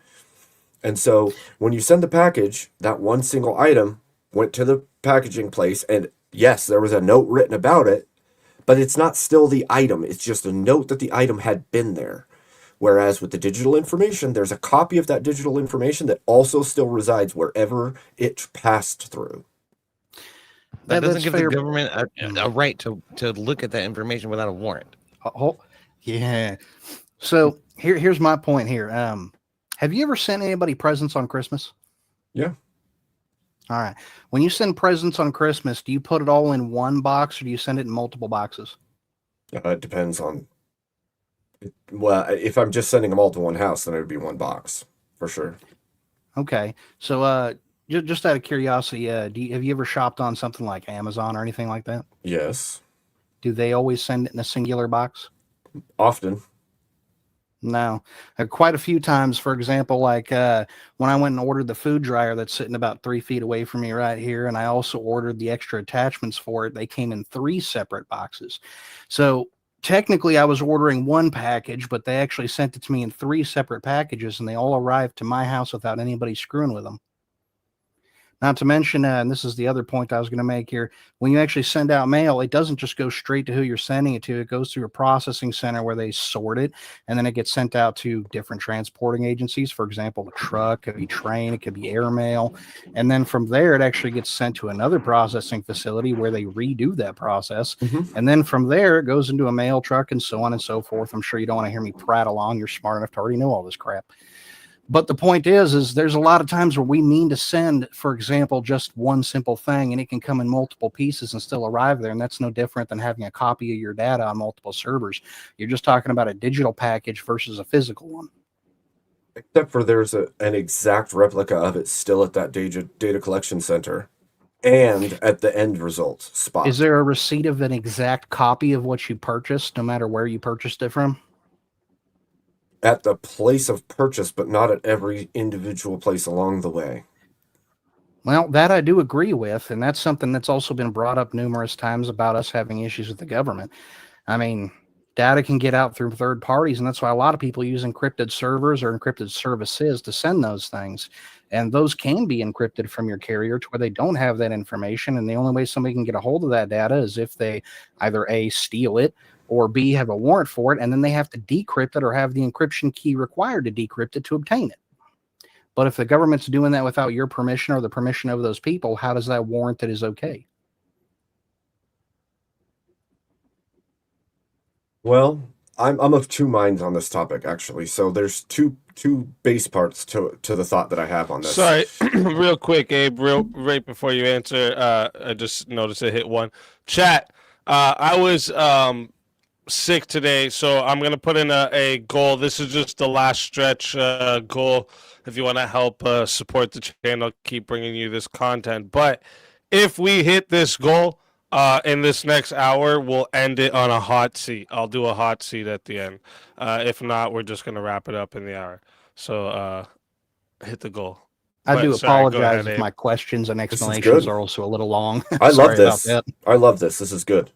And so when you send the package, that one single item went to the packaging place, and yes, there was a note written about it, but it's not still the item. It's just a note that the item had been there. Whereas with the digital information, there's a copy of that digital information that also still resides wherever it passed through. That doesn't give the government a right to look at that information without a warrant. Yeah. So here's my point here. Have you ever sent anybody presents on Christmas? Yeah. All right. When you send presents on Christmas, do you put it all in one box or do you send it in multiple boxes? It depends on. Well, if I'm just sending them all to one house, then it would be one box for sure. Okay. So just out of curiosity, have you ever shopped on something like Amazon or anything like that? Yes. Do they always send it in a singular box? Often. No. Quite a few times, for example, like when I went and ordered the food dryer that's sitting about 3 feet away from me right here, and I also ordered the extra attachments for it, they came in 3 separate boxes. So technically I was ordering one package, but they actually sent it to me in 3 separate packages, and they all arrived to my house without anybody screwing with them. Not to mention, and this is the other point I was going to make here, when you actually send out mail, it doesn't just go straight to who you're sending it to. It goes through a processing center where they sort it, and then it gets sent out to different transporting agencies. For example, a truck, it could be train, it could be airmail. And then from there, it actually gets sent to another processing facility where they redo that process. And then from there, it goes into a mail truck and so on and so forth. I'm sure you don't want to hear me prattle on. You're smart enough to already know all this crap. But the point is there's a lot of times where we mean to send, for example, just one simple thing, and it can come in multiple pieces and still arrive there. And that's no different than having a copy of your data on multiple servers. You're just talking about a digital package versus a physical one. Except for there's an exact replica of it still at that data collection center and at the end result spot. Is there a receipt of an exact copy of what you purchased, no matter where you purchased it from? At the place of purchase, but not at every individual place along the way. Well, that I do agree with, and that's something that's also been brought up numerous times about us having issues with the government. I mean, data can get out through third parties, and that's why a lot of people use encrypted servers or encrypted services to send those things. And those can be encrypted from your carrier to where they don't have that information, and the only way somebody can get a hold of that data is if they either A, steal it, or B, have a warrant for it, and then they have to decrypt it or have the encryption key required to decrypt it to obtain it. But if the government's doing that without your permission or the permission of those people, how does that warrant that is okay? Well, I'm of two minds on this topic, actually. So there's two base parts to the thought that I have on this. Sorry, real quick, Abe, right before you answer, I just noticed I hit one. Chat, I was sick today, so I'm gonna put in a goal. This is just the last stretch goal. If you want to help support the channel, keep bringing you this content. But if we hit this goal in this next hour, we'll end it on a hot seat. I'll do a hot seat at the end. If not, we're just gonna wrap it up in the hour. So hit the goal. I do Sorry, go apologize ahead, if Abe. my questions and This is explanations good. are also a little long. I love Sorry this. about that. I love this. This is good.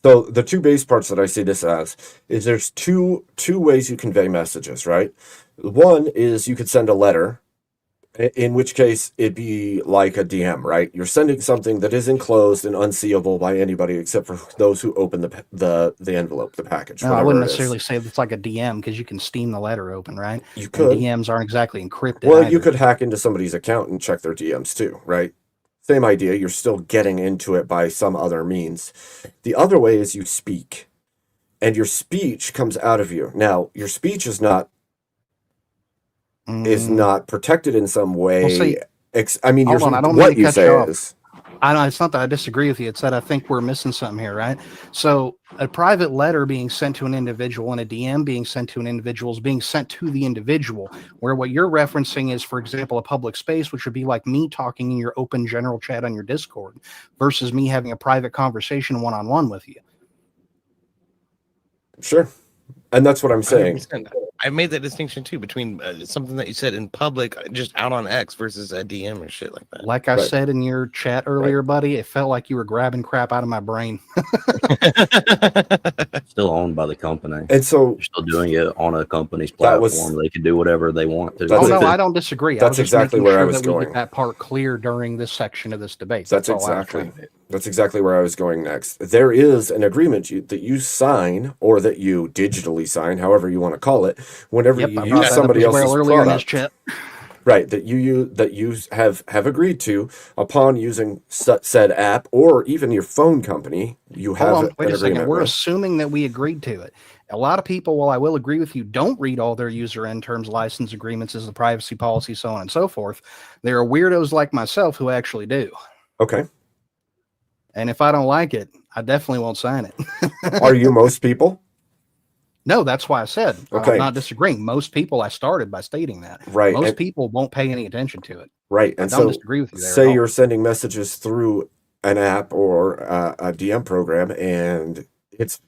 So the two base parts that I see this as is there's two ways you convey messages, right? One is you could send a letter, in which case it'd be like a DM, right? You're sending something that is enclosed and unseeable by anybody except for those who open the envelope, the package. No, I wouldn't whatever it is. necessarily say it's like a DM because you can steam the letter open, right? You And could. DMs aren't exactly encrypted. Well, either. you could hack into somebody's account and check their DMs too, right? Same idea. You're still getting into it by some other means. The other way is you speak, and your speech comes out of you. Now, your speech is not protected in some way. Well, see, I mean, hold on, I don't mean what to you cut say you off. is. I know it's not that I disagree with you. It's that I think we're missing something here, right? So a private letter being sent to an individual and a DM being sent to an individual is being sent to the individual, where what you're referencing is, for example, a public space, which would be like me talking in your open general chat on your Discord versus me having a private conversation one-on-one with you. Sure. And that's what I'm saying. 100%. I made that distinction too between something that you said in public, just out on X, versus a DM or shit like that. Like I said in your chat earlier, buddy, it felt like you were grabbing crap out of my brain. Still owned by the company. And so They're still doing it on a company's That platform. was- They can do whatever they want to. Oh, no, I don't disagree. I That's was just exactly making where I sure was that we going. get that part clear during this section of this debate. That's all I was exactly trying to do. that's exactly where I was going next. There is an agreement that you sign, or that you digitally sign, however you want to call it, whenever Yep, you I brought use that up somebody as else's well earlier in this product. chat. Right, that you have agreed to upon using said app, or even your phone company, you have Hold on, wait an a second. agreement We're with. assuming that we agreed to it. A lot of people, while I will agree with you, don't read all their user end terms, license agreements, as the privacy policy, so on and so forth. There are weirdos like myself who actually do. Okay. And if I don't like it, I definitely won't sign it. Are you most people? No, that's why I said Okay. I'm not disagreeing. Most people, I started by stating that. Right. Most and- people won't pay any attention to it. Right. I And don't so disagree with you there at say all. you're sending messages through an app or a DM program, and it's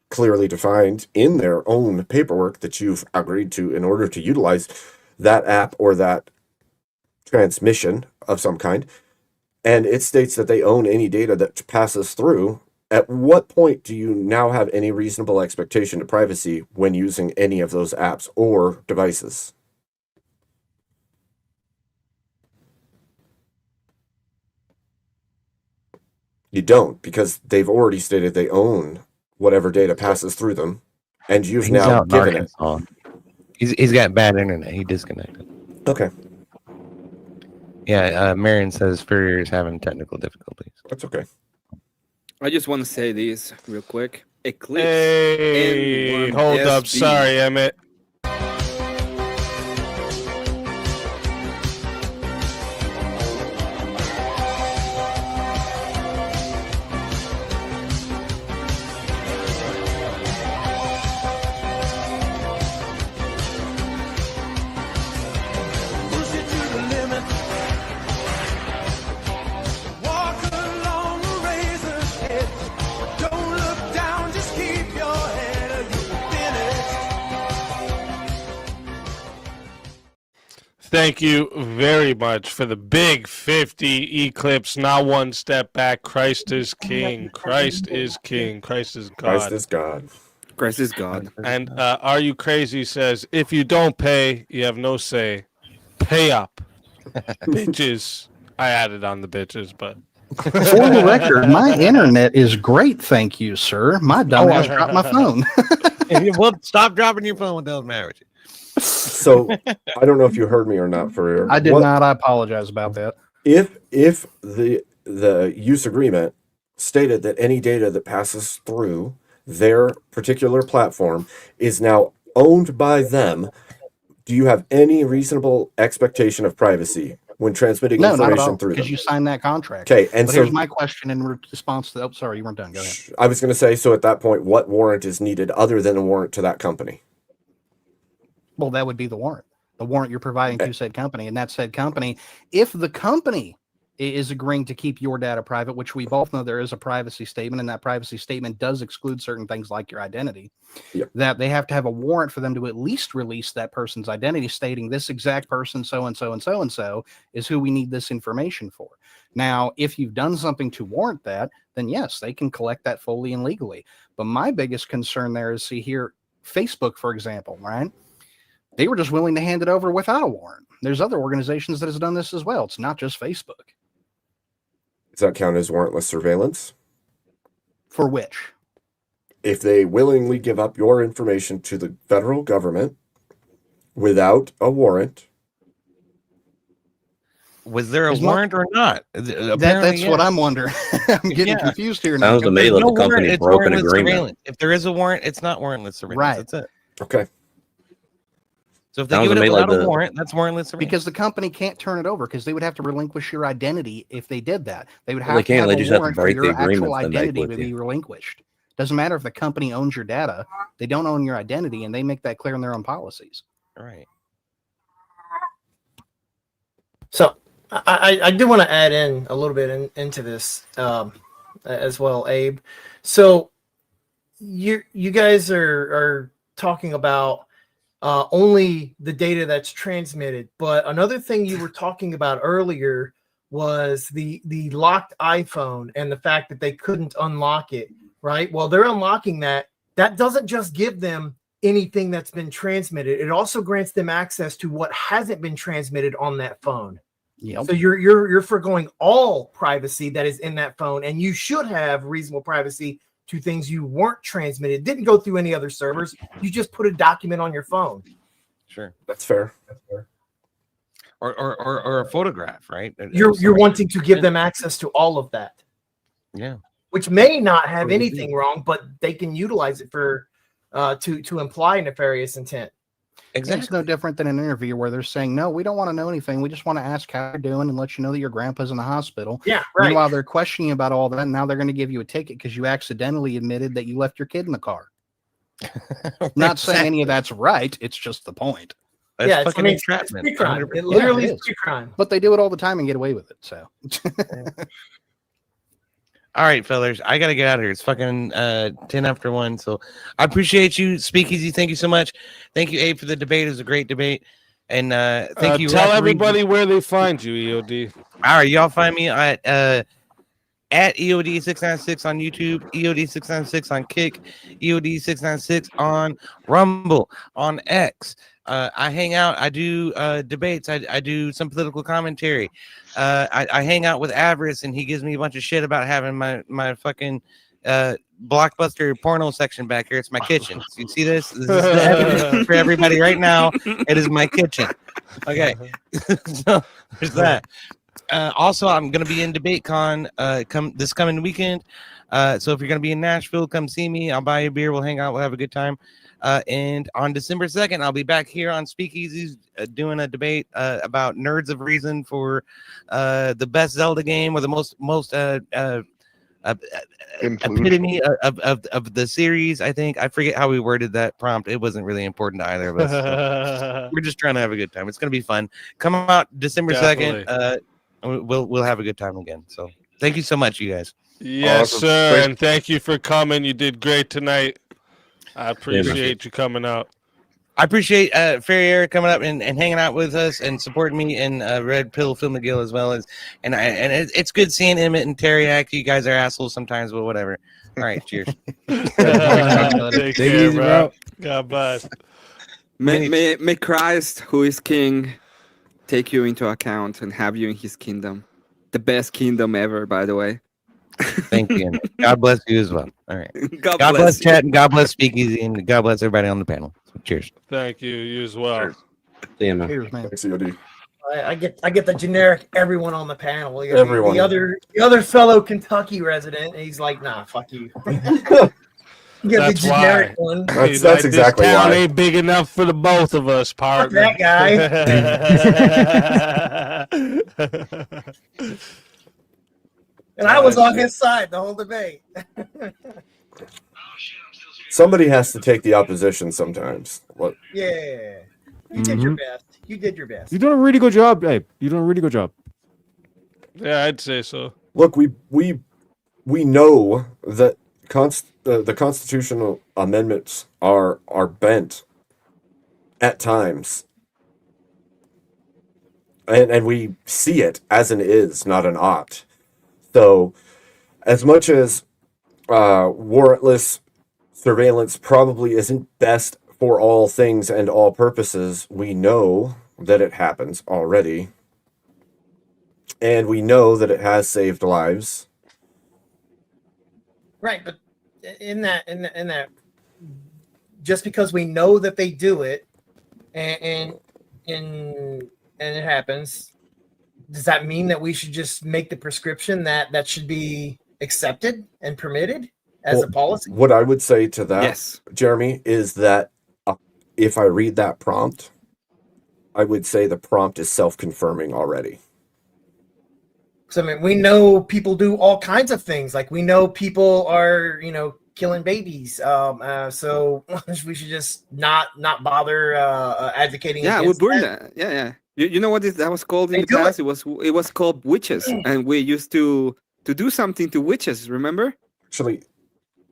clearly defined in their own paperwork that you've agreed to in order to utilize that app or that transmission of some kind. And it states that they own any data that passes through. At what point do you now have any reasonable expectation to privacy when using any of those apps or devices? You don't, because they've already stated they own whatever data passes through them, and you've He's now out in given it. Arkansas. He's got bad internet. He disconnected. Okay, Yeah, Marion says Furrier is having technical difficulties. that's okay. I just want to say this real quick. Eclipse. Hey, hold up. N1SB. Sorry, Emmett. Push it to the limit. Walk along the razor's edge. Don't look down, just keep your head or you'll finish. Thank you very much for the big 50 eclipse. Now one step back. Christ is king. Christ is king. Christ is God. Christ is God. Christ is God. And Are You Crazy says, if you don't pay, you have no say. Pay up. Bitches. I added on the bitches, but. For the record, my internet is great, thank you, sir. My dumbass dropped my phone. Well, stop dropping your phone with those marriages. So I don't know if you heard me or not, Furrier. I did not. I apologize about that. If the use agreement stated that any data that passes through their particular platform is now owned by them, do you have any reasonable expectation of privacy when transmitting No, not at information all, through because them? you signed that contract. Okay, and but so here's my question in response to that. Oh, sorry, you weren't done. Go ahead. I was going to say, so at that point, what warrant is needed other than a warrant to that company? Well, that would be the warrant. The warrant you're providing to said company, and that said company, if the company is agreeing to keep your data private, which we both know there is a privacy statement, and that privacy statement does exclude certain things like your identity, that they have to have a warrant for them to at least release that person's identity, stating this exact person, so and so and so and so is who we need this information for. Now, if you've done something to warrant that, then yes, they can collect that fully and legally. But my biggest concern there is, see here, Facebook, for example, right? They were just willing to hand it over without a warrant. There's other organizations that has done this as well. It's not just Facebook. Does that count as warrantless surveillance? For which? If they willingly give up your information to the federal government without a warrant. Was there a warrant or not? That's what I'm wondering. I'm getting confused here now. Sounds to me like the company broke an agreement. If there is a warrant, it's not warrantless surveillance. Right. That's it. Okay. So if they give it without a warrant, that's warrantless surveillance. Because the company can't turn it over, because they would have to relinquish your identity if they did that. They would Well, have they can't. to They have just a have to warrant for break the your actual agreements they make identity with to be you. relinquished. Doesn't matter if the company owns your data. They don't own your identity, and they make that clear in their own policies. Right. So I do want to add in a little bit into this as well, Abe. So you guys are talking about only the data that's transmitted, but another thing you were talking about earlier was the locked iPhone and the fact that they couldn't unlock it, right? Well, they're unlocking that. That doesn't just give them anything that's been transmitted. It also grants them access to what hasn't been transmitted on that phone. Yep. So you're foregoing all privacy that is in that phone, and you should have reasonable privacy to things you weren't transmitted, didn't go through any other servers. You just put a document on your phone. Sure. That's fair. Or a photograph, right? You're wanting to give them access to all of that. Yeah. Which may not have anything wrong, but they can utilize it for to imply nefarious intent. Exactly. It's no different than an interview where they're saying, no, we don't want to know anything. We just want to ask how you're doing and let you know that your grandpa's in the hospital. Yeah, right. Meanwhile, they're questioning about all that. And now they're going to give you a ticket because you accidentally admitted that you left your kid in the car. Not saying any of that's right. It's just the point. Yeah, it's entrapment. It's pre-crime. It literally is pre-crime. But they do it all the time and get away with it. So. All right, fellas, I gotta get out of here. It's fucking 10 after 1. So I appreciate you, Speakeasy. Thank you so much. Thank you, Abe, for the debate. It was a great debate. And thank you. Tell Referee. everybody where they find you, EOD. All right, y'all find me at EOD696 on YouTube, EOD696 on Kick, EOD696 on Rumble, on X, I hang out. I do debates. I do some political commentary. I hang out with Avarice, and he gives me a bunch of shit about having my fucking blockbuster porno section back here. It's my kitchen. So you see this? This is the evidence for everybody right now. It is my kitchen. Okay, so there's that. Also, I'm gonna be in DebateCon this coming weekend. So if you're gonna be in Nashville, come see me. I'll buy you a beer. We'll hang out. We'll have a good time. And on December 2nd, I'll be back here on Speakeasies doing a debate about Nerds of Reason for the best Zelda game or the most epitome of the series. I think I forget how we worded that prompt. It wasn't really important to either of us. So we're just trying to have a good time. It's gonna be fun. Come out December 2nd. We'll have a good time again. So thank you so much, you guys. Yes, sir, and thank you for coming. You did great tonight. I appreciate you coming out. I appreciate Ferrier coming up and hanging out with us and supporting me and Red Pill Phil McGill as well as it's good seeing Emmett and Teriyaki. You guys are assholes sometimes, but whatever. All right, cheers. Take care, bro. God bless. May Christ, who is King, take you into account and have you in His kingdom, the best kingdom ever, by the way. Thank you. God bless you as well. All right. God bless bless you. chat and God bless Speakeasy and God bless everybody on the panel. So, cheers. Thank you. You as well. See you, man. Cheers, man. Thanks, COD. I get the generic everyone on the panel. You got Everyone. The other fellow Kentucky resident, and he's like, nah, fuck you. You get That's the generic why. one. That's This exactly town why. ain't big enough for the both of us, Fuck partner. that guy. And I was on his side the whole debate. Somebody has to take the opposition sometimes. What? Yeah. You did your best. You did your best. You're doing a really good job, Abe. You're doing a really good job. Yeah, I'd say so. Look, we know that the constitutional amendments are bent at times, and we see it as an is, not an ought. So, as much as warrantless surveillance probably isn't best for all things and all purposes, we know that it happens already. And we know that it has saved lives. Right, but in that, just because we know that they do it, and it happens, does that mean that we should just make the prescription that should be accepted and permitted as a policy? What I would say to that, Yes. Jeremy, is that if I read that prompt, I would say the prompt is self-confirming already. So I mean, we know people do all kinds of things. Like we know people are, killing babies. So we should just not bother advocating. Yeah, we against burn that. that. Yeah. You know what that was called in They the do past? It was called witches, and we used to do something to witches. Remember? Actually,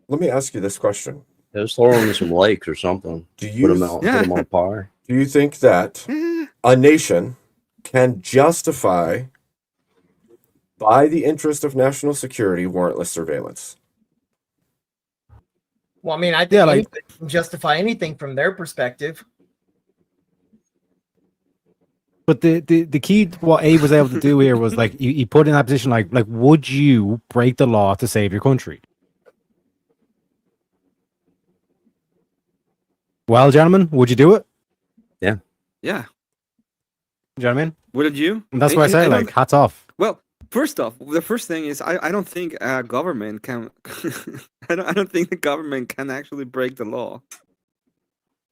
let me ask you this question. Just throw them in some lakes or something. Do Put you them out, put them on fire. do you think that a nation can justify, by the interest of national security, warrantless surveillance? Well, I mean, I think anybody can justify anything from their perspective. But the key to what Abe was able to do here was like he put in that position like would you break the law to save your country? Well, gentlemen, would you do it? Yeah. You know what I mean? Wouldn't you? And that's why I say don't- like hats off. Well, first off, the first thing is I don't think government can. I don't think the government can actually break the law.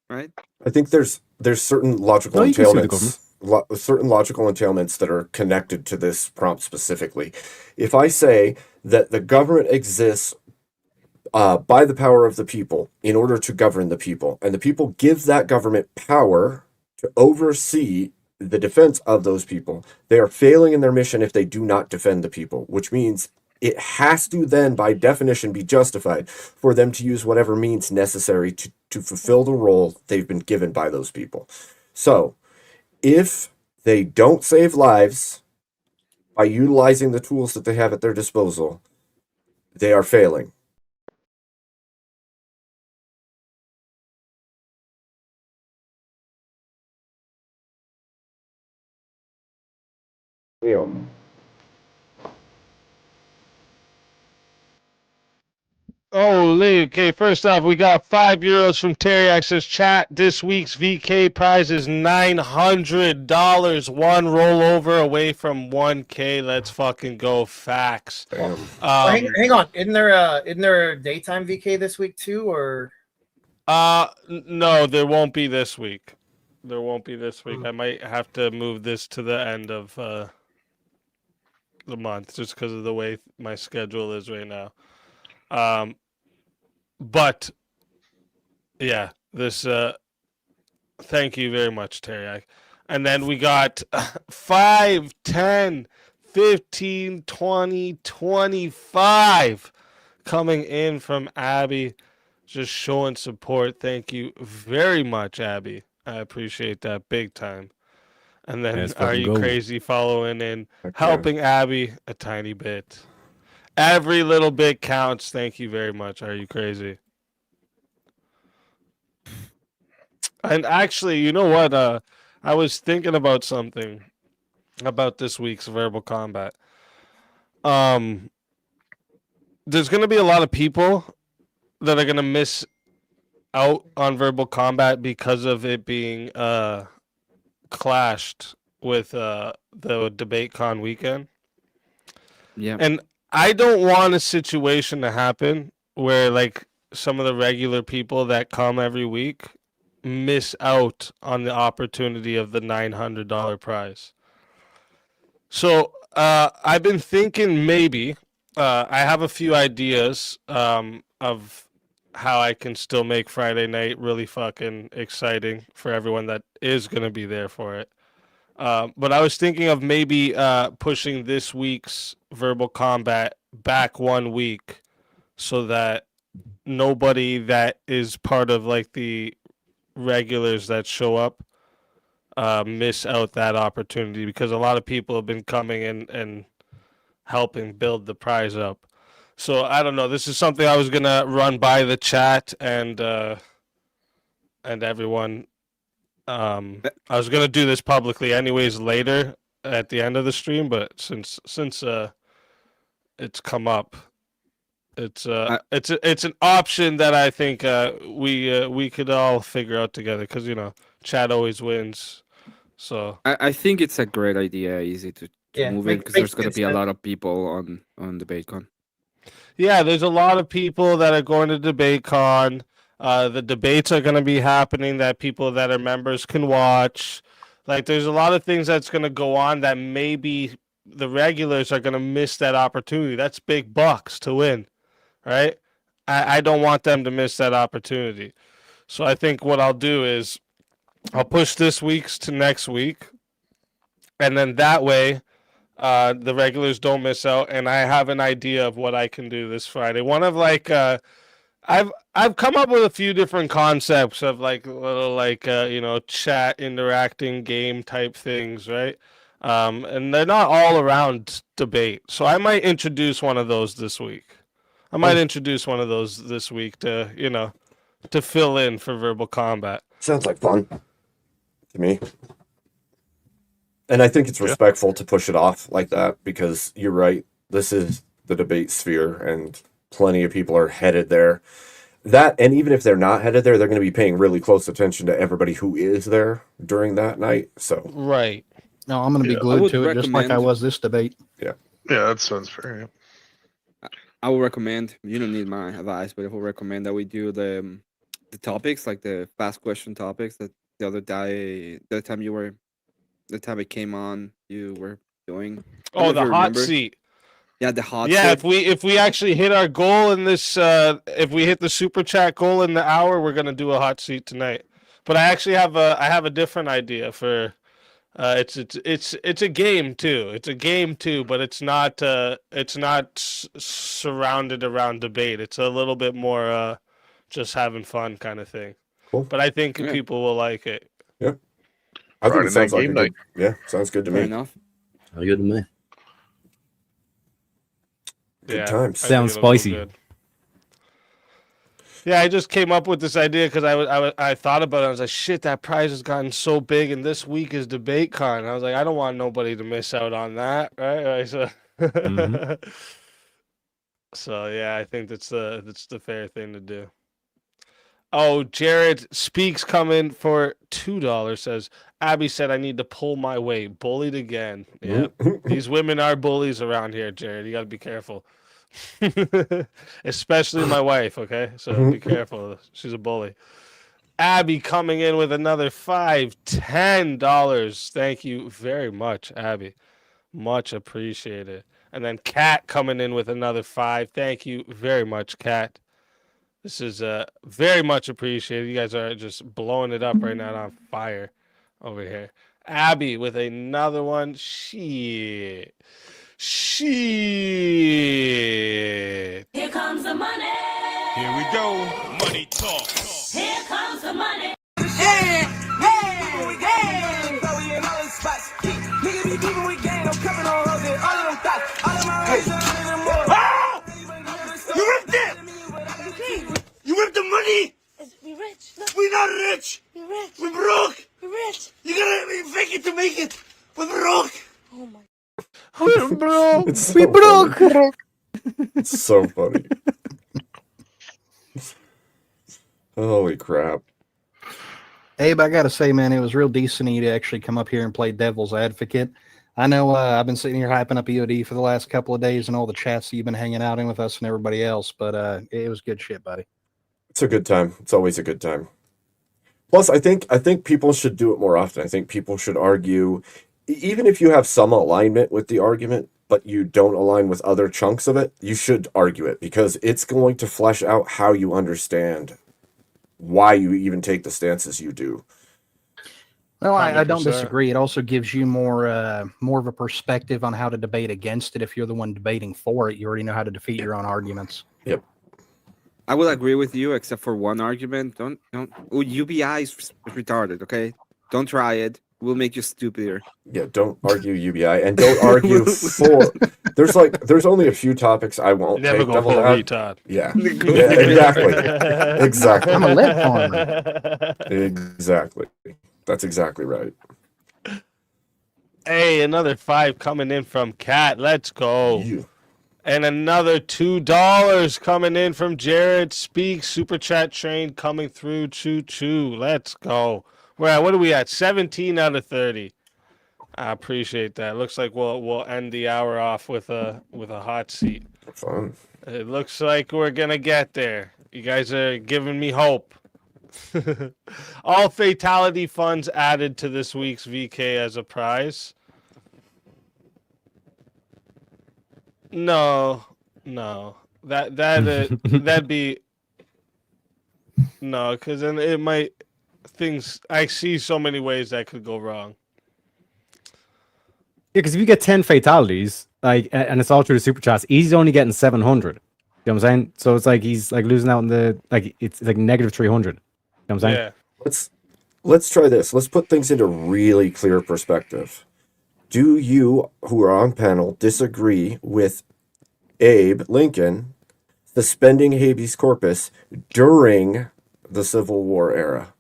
Right. I think there's certain logical No, you can sue the entailments, certain logical entailments that are connected to this prompt specifically. If I say that the government exists by the power of the people in order to govern the people, and the people give that government power to oversee the defense of those people, they are failing in their mission if they do not defend the people, which means it has to then, by definition, be justified for them to use whatever means necessary to fulfill the role they've been given by those people. So, if they don't save lives by utilizing the tools that they have at their disposal, they are failing. Damn. Holy, okay, first off, we got €5 from Terry Access Chat. This week's VK prize is $900. One rollover away from 1K. Let's fucking go. Facts. Damn. Hang on. Isn't there a daytime VK this week too, or? No, there won't be this week. There won't be this week. I might have to move this to the end of the month just because of the way my schedule is right now. But yeah, this thank you very much, Terry. And then we got 5, 10, 15, 20, 25 coming in from Abby, just showing support. Thank you very much, Abby. I appreciate that big time. And then Let's Are fucking You go. Crazy following in, Okay. helping Abby a tiny bit. Every little bit counts. Thank you very much. Are You Crazy? And actually, you know what? I was thinking about something about this week's Verbal Combat. There's going to be a lot of people that are going to miss out on Verbal Combat because of it being clashed with the debate con weekend. Yeah. And I don't want a situation to happen where like some of the regular people that come every week miss out on the opportunity of the $900 prize. So I've been thinking maybe I have a few ideas of how I can still make Friday night really fucking exciting for everyone that is going to be there for it. But I was thinking of maybe pushing this week's Verbal Combat back 1 week so that nobody that is part of like the regulars that show up miss out that opportunity, because a lot of people have been coming and helping build the prize up. So I don't know. This is something I was gonna run by the chat and everyone. I was gonna do this publicly anyways later at the end of the stream, but since it's come up, it's an option that I think we could all figure out together, because you know chat always wins. So I think it's a great idea, easy to move it, because there's going to be a lot of people on DebateCon. yeah, there's a lot of people that are going to DebateCon. The debates are going to be happening that people that are members can watch. Like, there's a lot of things that's going to go on that maybe the regulars are going to miss that opportunity. That's big bucks to win, right? I don't want them to miss that opportunity. So I think what I'll do is I'll push this week's to next week, and then that way the regulars don't miss out, and I have an idea of what I can do this Friday. One of like I've come up with a few different concepts of like little like chat interacting game type things, right? And they're not all around debate, so I might introduce one of those this week. I might introduce one of those this week to to fill in for Verbal Combat. Sounds like fun to me. And I think it's respectful to push it off like that, because you're right. This is the debate sphere and plenty of people are headed there. And even if they're not headed there, they're going to be paying really close attention to everybody who is there during that night. So right. No, I'm going to be glued to it just like I was this debate. Yeah. Yeah, that sounds fair. Yeah. I will recommend, you don't need my advice, but I will recommend that we do the topics, like the fast question topics that the other time it came on, you were doing. Oh, the hot seat. Yeah, the hot seat. Yeah, if we actually hit our goal in this, if we hit the super chat goal in the hour, we're gonna do a hot seat tonight. But I actually have a different idea for. It's a game too. It's a game too, but it's not surrounded around debate. It's a little bit more just having fun kind of thing. Cool. But I think people will like it. Yeah. I think it sounds like game a night. good, yeah, sounds good to Fair me. enough. Sounds good to me. Good Yeah, times. I think Sounds it'll go spicy. good. Yeah, I just came up with this idea because I thought about it. I was like, shit, that prize has gotten so big, and this week is DebateCon. I was like, I don't want nobody to miss out on that, right? So, so yeah, I think that's the fair thing to do. Oh, Jared Speaks coming for $2. Says Abby said I need to pull my weight. Bullied again. Yeah, these women are bullies around here, Jared. You got to be careful. Especially my wife, okay? So be careful. She's a bully. Abby coming in with another $10. Thank you very much, Abby. Much appreciated. And then Kat coming in with another 5. Thank you very much, Kat. This is very much appreciated. You guys are just blowing it up right now on fire over here. Abby with another one. Shit. Here comes the money. Here we go. Money talk. Here comes the money. Hey, hey, hey. So we in all the spots. Nigga be people with gang. I'm coming on all of them thoughts. All of my rays are a little more. Oh! You ripped it! You ripped the money! We rich. Look. We're not rich. We're rich. We're broke. We're rich. You gotta fake it to make it. We're broke. Oh my. We're broke. It's so We broke. funny. It's so funny. Holy crap. Abe, I gotta say, man, it was real decent of you to actually come up here and play devil's advocate. I know I've been sitting here hyping up EOD for the last couple of days and all the chats that you've been hanging out in with us and everybody else, but it was good shit, buddy. It's a good time. It's always a good time. Plus, I think people should do it more often. I think people should argue, even if you have some alignment with the argument, but you don't align with other chunks of it, you should argue it because it's going to flesh out how you understand why you even take the stances you do. Well, I don't 100%. disagree. It also gives you more of a perspective on how to debate against it. If you're the one debating for it, you already know how to defeat your own arguments. Yep. I will agree with you, except for one argument. Don't. Oh, UBI is retarded. Okay, don't try it. We'll make you stupider. Yeah, don't argue UBI and don't argue for. There's only a few topics I won't Never take go double full down. retard. Yeah, exactly. Exactly. I'm a lead farmer. Exactly. That's exactly right. Hey, another 5 coming in from Kat. Let's go. You. And another $2 coming in from Jared Speaks. Super chat train coming through. Choo. Let's go. We're at, what are we at? 17 out of 30. I appreciate that. Looks like we'll end the hour off with a hot seat. Fun. It looks like we're gonna get there. You guys are giving me hope. All fatality funds added to this week's VK as a prize. No. That'd be no, because then it might things. I see so many ways that could go wrong. Yeah, because if you get 10 fatalities, like, and it's all through the super chats, he's only getting 700. You know what I'm saying? So it's like he's like losing out on the it's like negative 300. You know what I'm saying? Yeah. Let's try this. Let's put things into really clear perspective. Do you, who are on panel, disagree with Abe Lincoln suspending habeas corpus during the Civil War era?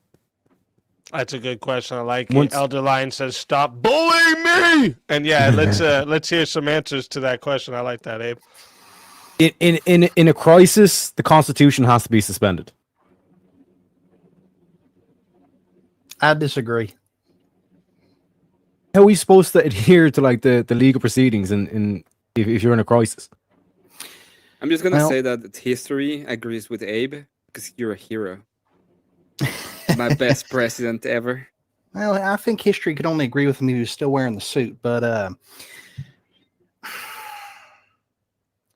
That's a good question. I like it. Elder Lion says, "Stop bullying me." And yeah, let's hear some answers to that question. I like that, Abe. In a crisis, the Constitution has to be suspended. I disagree. How are we supposed to adhere to like the legal proceedings if you're in a crisis? I'm just gonna say that history agrees with Abe because you're a hero. My best president ever. Well, I think history could only agree with him if he was still wearing the suit. But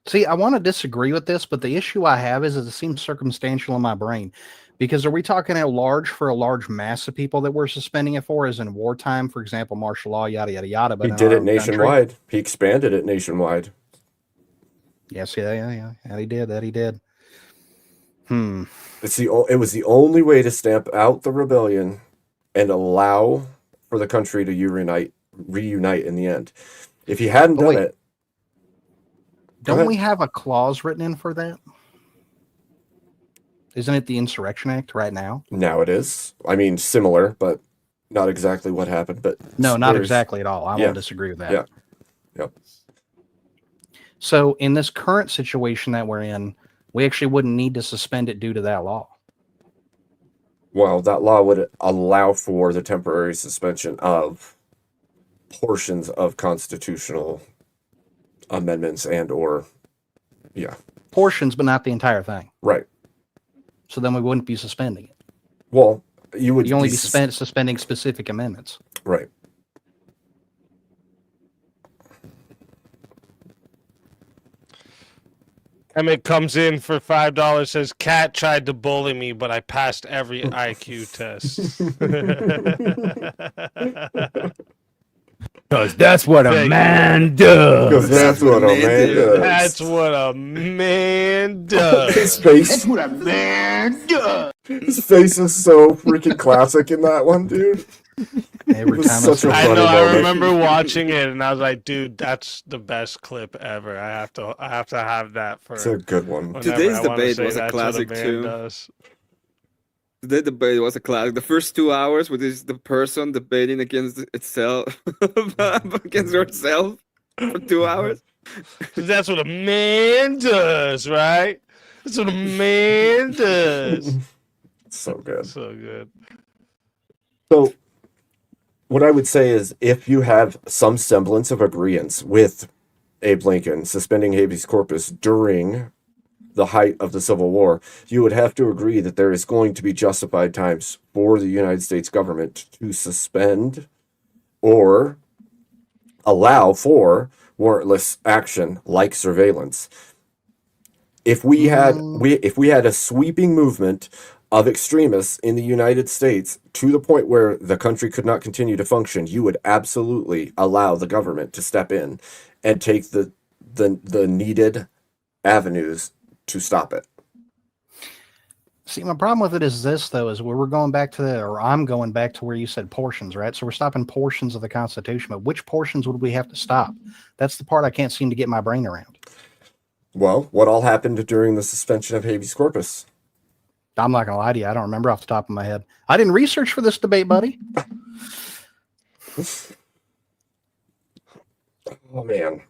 see, I want to disagree with this, but the issue I have is it seems circumstantial in my brain. Because are we talking a large mass of people that we're suspending it for, as in wartime, for example, martial law, yada, yada, yada. But He did it nationwide. He expanded it nationwide. Yes, yeah. That he did. It was the only way to stamp out the rebellion and allow for the country to reunite in the end. If he hadn't done it, don't we have a clause written in for that? Isn't it the Insurrection Act right now? Now it is. I mean, similar, but not exactly what happened. But No, not there's- exactly at all. I yeah, won't disagree with that. Yeah. Yep. So in this current situation that we're in, we actually wouldn't need to suspend it due to that law. Well, that law would allow for the temporary suspension of portions of constitutional amendments and/or, yeah, Portions, but not the entire thing. right. So then we wouldn't be suspending it. Well, you would You only be be suspending specific amendments. right. Emmett comes in for $5, says, Cat tried to bully me, but I passed every IQ test. Because that's what a Thank you. man does. Because that's what a man does. That's what a man does. His face. That's what a man does. His face is so freaking classic in that one, dude. Every It was time such a I funny know. I moment. remember watching it, and I was like, "Dude, that's the best clip ever. I have to have that for." It's a good one. whenever Today's I wanna debate say was a that's what classic man too. does. The debate was a classic. The first 2 hours with the person debating against itself, against herself for 2 hours. That's what a man does, right? That's what a man does. So good. So good. So, what I would say is if you have some semblance of agreement with Abe Lincoln suspending habeas corpus during the height of the Civil War, you would have to agree that there is going to be justified times for the United States government to suspend or allow for warrantless action like surveillance. If we had a sweeping movement of extremists in the United States to the point where the country could not continue to function, you would absolutely allow the government to step in and take the needed avenues to stop it. See, my problem with it is this, though, is where we're going back to or I'm going back to where you said portions, right? So we're stopping portions of the Constitution, but which portions would we have to stop? That's the part I can't seem to get my brain around. Well, what all happened during the suspension of habeas corpus? I'm not going to lie to you. I don't remember off the top of my head. I didn't research for this debate, buddy. Oh, man.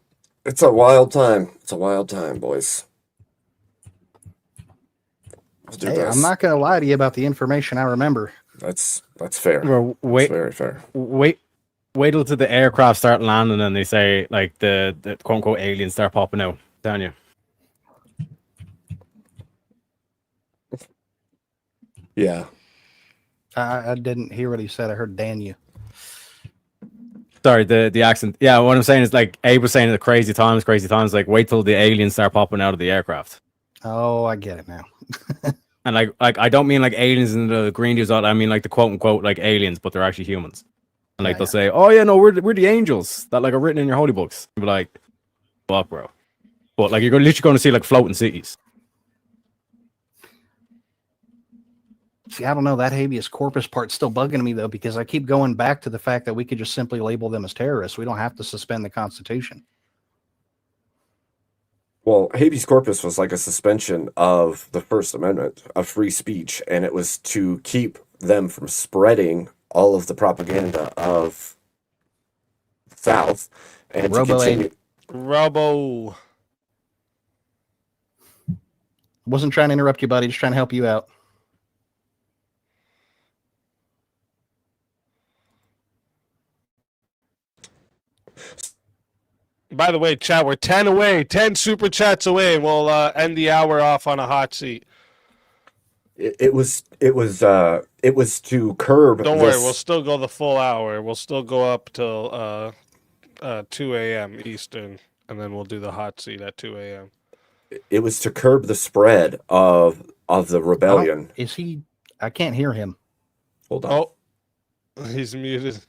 It's a wild time. It's a wild time, boys. Let's do Hey, this. I'm not going to lie to you about the information I remember. That's fair. Well, That's wait, very fair. wait till the aircraft start landing and they say like the quote unquote aliens start popping out. Telling you. Yeah. I didn't hear what he said. I heard Dan you. Sorry, the accent. Yeah, what I'm saying is like Abe was saying the crazy times. Like wait till the aliens start popping out of the aircraft. Oh, I get it now. And like I don't mean like aliens in the green dudes. I mean like the quote unquote like aliens, but they're actually humans. And like they'll say, "Oh yeah, no, we're the angels that like are written in your holy books." You'll be like, "Fuck, bro." But like you're literally going to see like floating cities. See, I don't know. That habeas corpus part's still bugging me, though, because I keep going back to the fact that we could just simply label them as terrorists. We don't have to suspend the Constitution. Well, habeas corpus was like a suspension of the First Amendment of free speech, and it was to keep them from spreading all of the propaganda of the South and to continue. Robo. Wasn't trying to interrupt you, buddy. Just trying to help you out. By the way, chat, we're 10 away, 10 super chats away, and we'll end the hour off on a hot seat. It was to curb. Don't worry, this- we'll still go the full hour. We'll still go up till 2 a.m. Eastern, and then we'll do the hot seat at 2 a.m. It was to curb the spread of the rebellion. Is he? I can't hear him. Hold on. Oh, he's muted.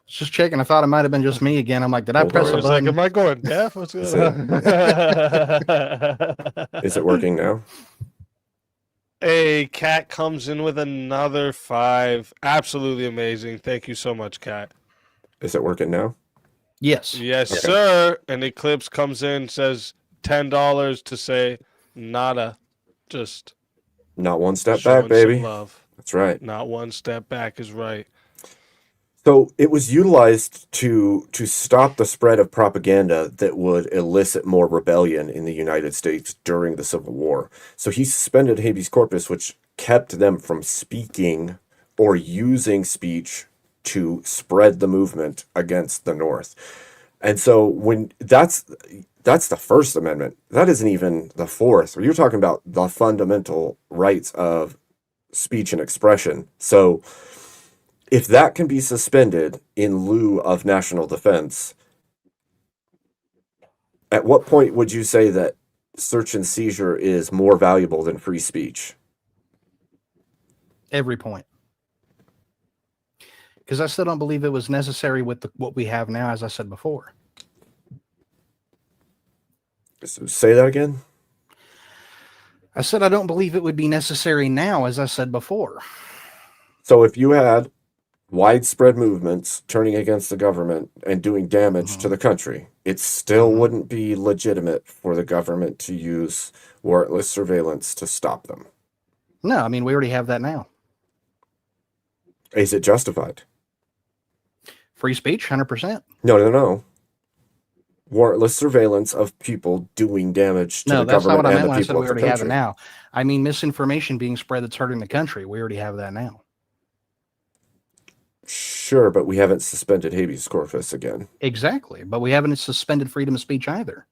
Just checking. I thought it might have been just me again. I'm like, did I Hold press on. a It's like, button? am I going deaf? What's Is going on? Is it working now? Hey, Cat comes in with another 5. Absolutely amazing. Thank you so much, Cat. Is it working now? Yes. Yes, Okay. sir. And Eclipse comes in, says, $10 to say nada, just Not one step showing back, baby. some love. That's right. Not one step back is right. So it was utilized to stop the spread of propaganda that would elicit more rebellion in the United States during the Civil War. So he suspended habeas corpus, which kept them from speaking or using speech to spread the movement against the North. And so when that's the First Amendment. That isn't even the Fourth. You're talking about the fundamental rights of speech and expression. So if that can be suspended in lieu of national defense, at what point would you say that search and seizure is more valuable than free speech? Every point. Because I still don't believe it was necessary with what we have now, as I said before. Say that again? I said I don't believe it would be necessary now, as I said before. So if you had widespread movements turning against the government and doing damage to the country, it still wouldn't be legitimate for the government to use warrantless surveillance to stop them. No, I mean, we already have that now. Is it justified? Free speech, 100%. No. Warrantless surveillance of people doing damage to No, the that's not government what I and meant the when I said people we of the already have it country. now. I mean, misinformation being spread that's hurting the country. We already have that now. Sure, but we haven't suspended habeas corpus again. Exactly. But we haven't suspended freedom of speech either.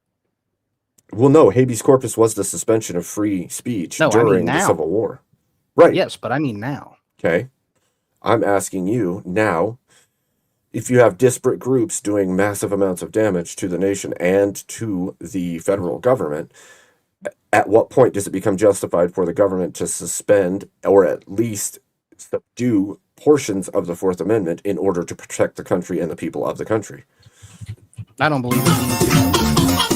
Well, no, habeas corpus was the suspension of free speech No, I mean during the now. Civil War. Right. Yes, but I mean now. Okay. I'm asking you now, if you have disparate groups doing massive amounts of damage to the nation and to the federal government, at what point does it become justified for the government to suspend or at least subdue portions of the Fourth Amendment in order to protect the country and the people of the country? I don't believe it.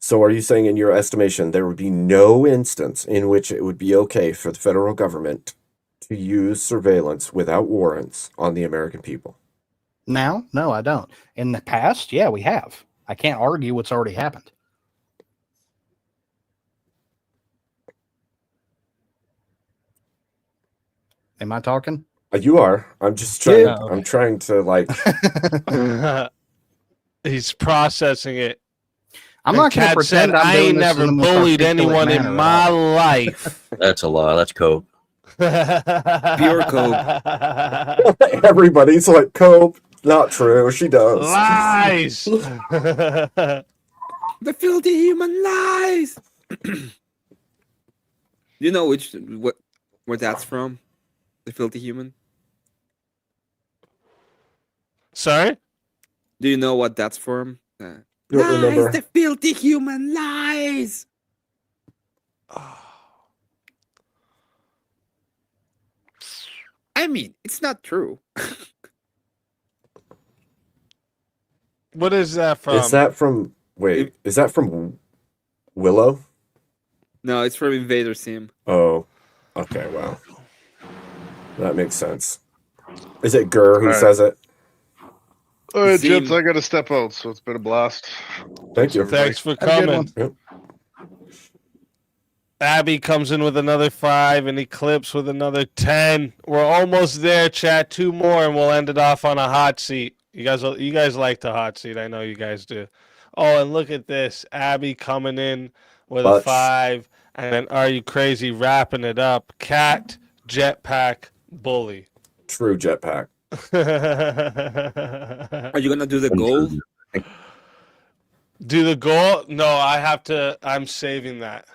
So are you saying, in your estimation, there would be no instance in which it would be okay for the federal government to use surveillance without warrants on the American people? Now? No, I don't. In the past, yeah, we have. I can't argue what's already happened. Am I talking? You are. I'm just trying. Yeah. I'm trying to like. He's processing it. I'm not going to Cat pretend said, I'm I doing ain't this never in the most bullied articulate anyone in manner at my all. life. That's a lie. That's cope. Pure cope. Everybody's like, Cope. Not true. She does. Lies. The filthy human lies. You know where that's from? The filthy human. Sorry? Do you know what that's from? You don't remember? The filthy human lies. I mean, it's not true. What is that from? Is that from? Wait, is that from Willow? No, it's from Invader Sim. Oh, okay. Wow, that makes sense. Is it Gurr who All right. says it? All right, Zim. gents, I got to step out, so it's been a blast. Thank you. Thanks for Have a good coming. one. Yep. Abby comes in with another 5 and Eclipse with another 10. We're almost there, chat. 2 more and we'll end it off on a hot seat. You guys like the hot seat. I know you guys do. Oh, and look at this. Abby coming in with a Butch. 5. And then Are You Crazy wrapping it up. Cat, Jetpack, Bully. True jetpack. Are you gonna do the goal? Do the goal? No, I'm saving that.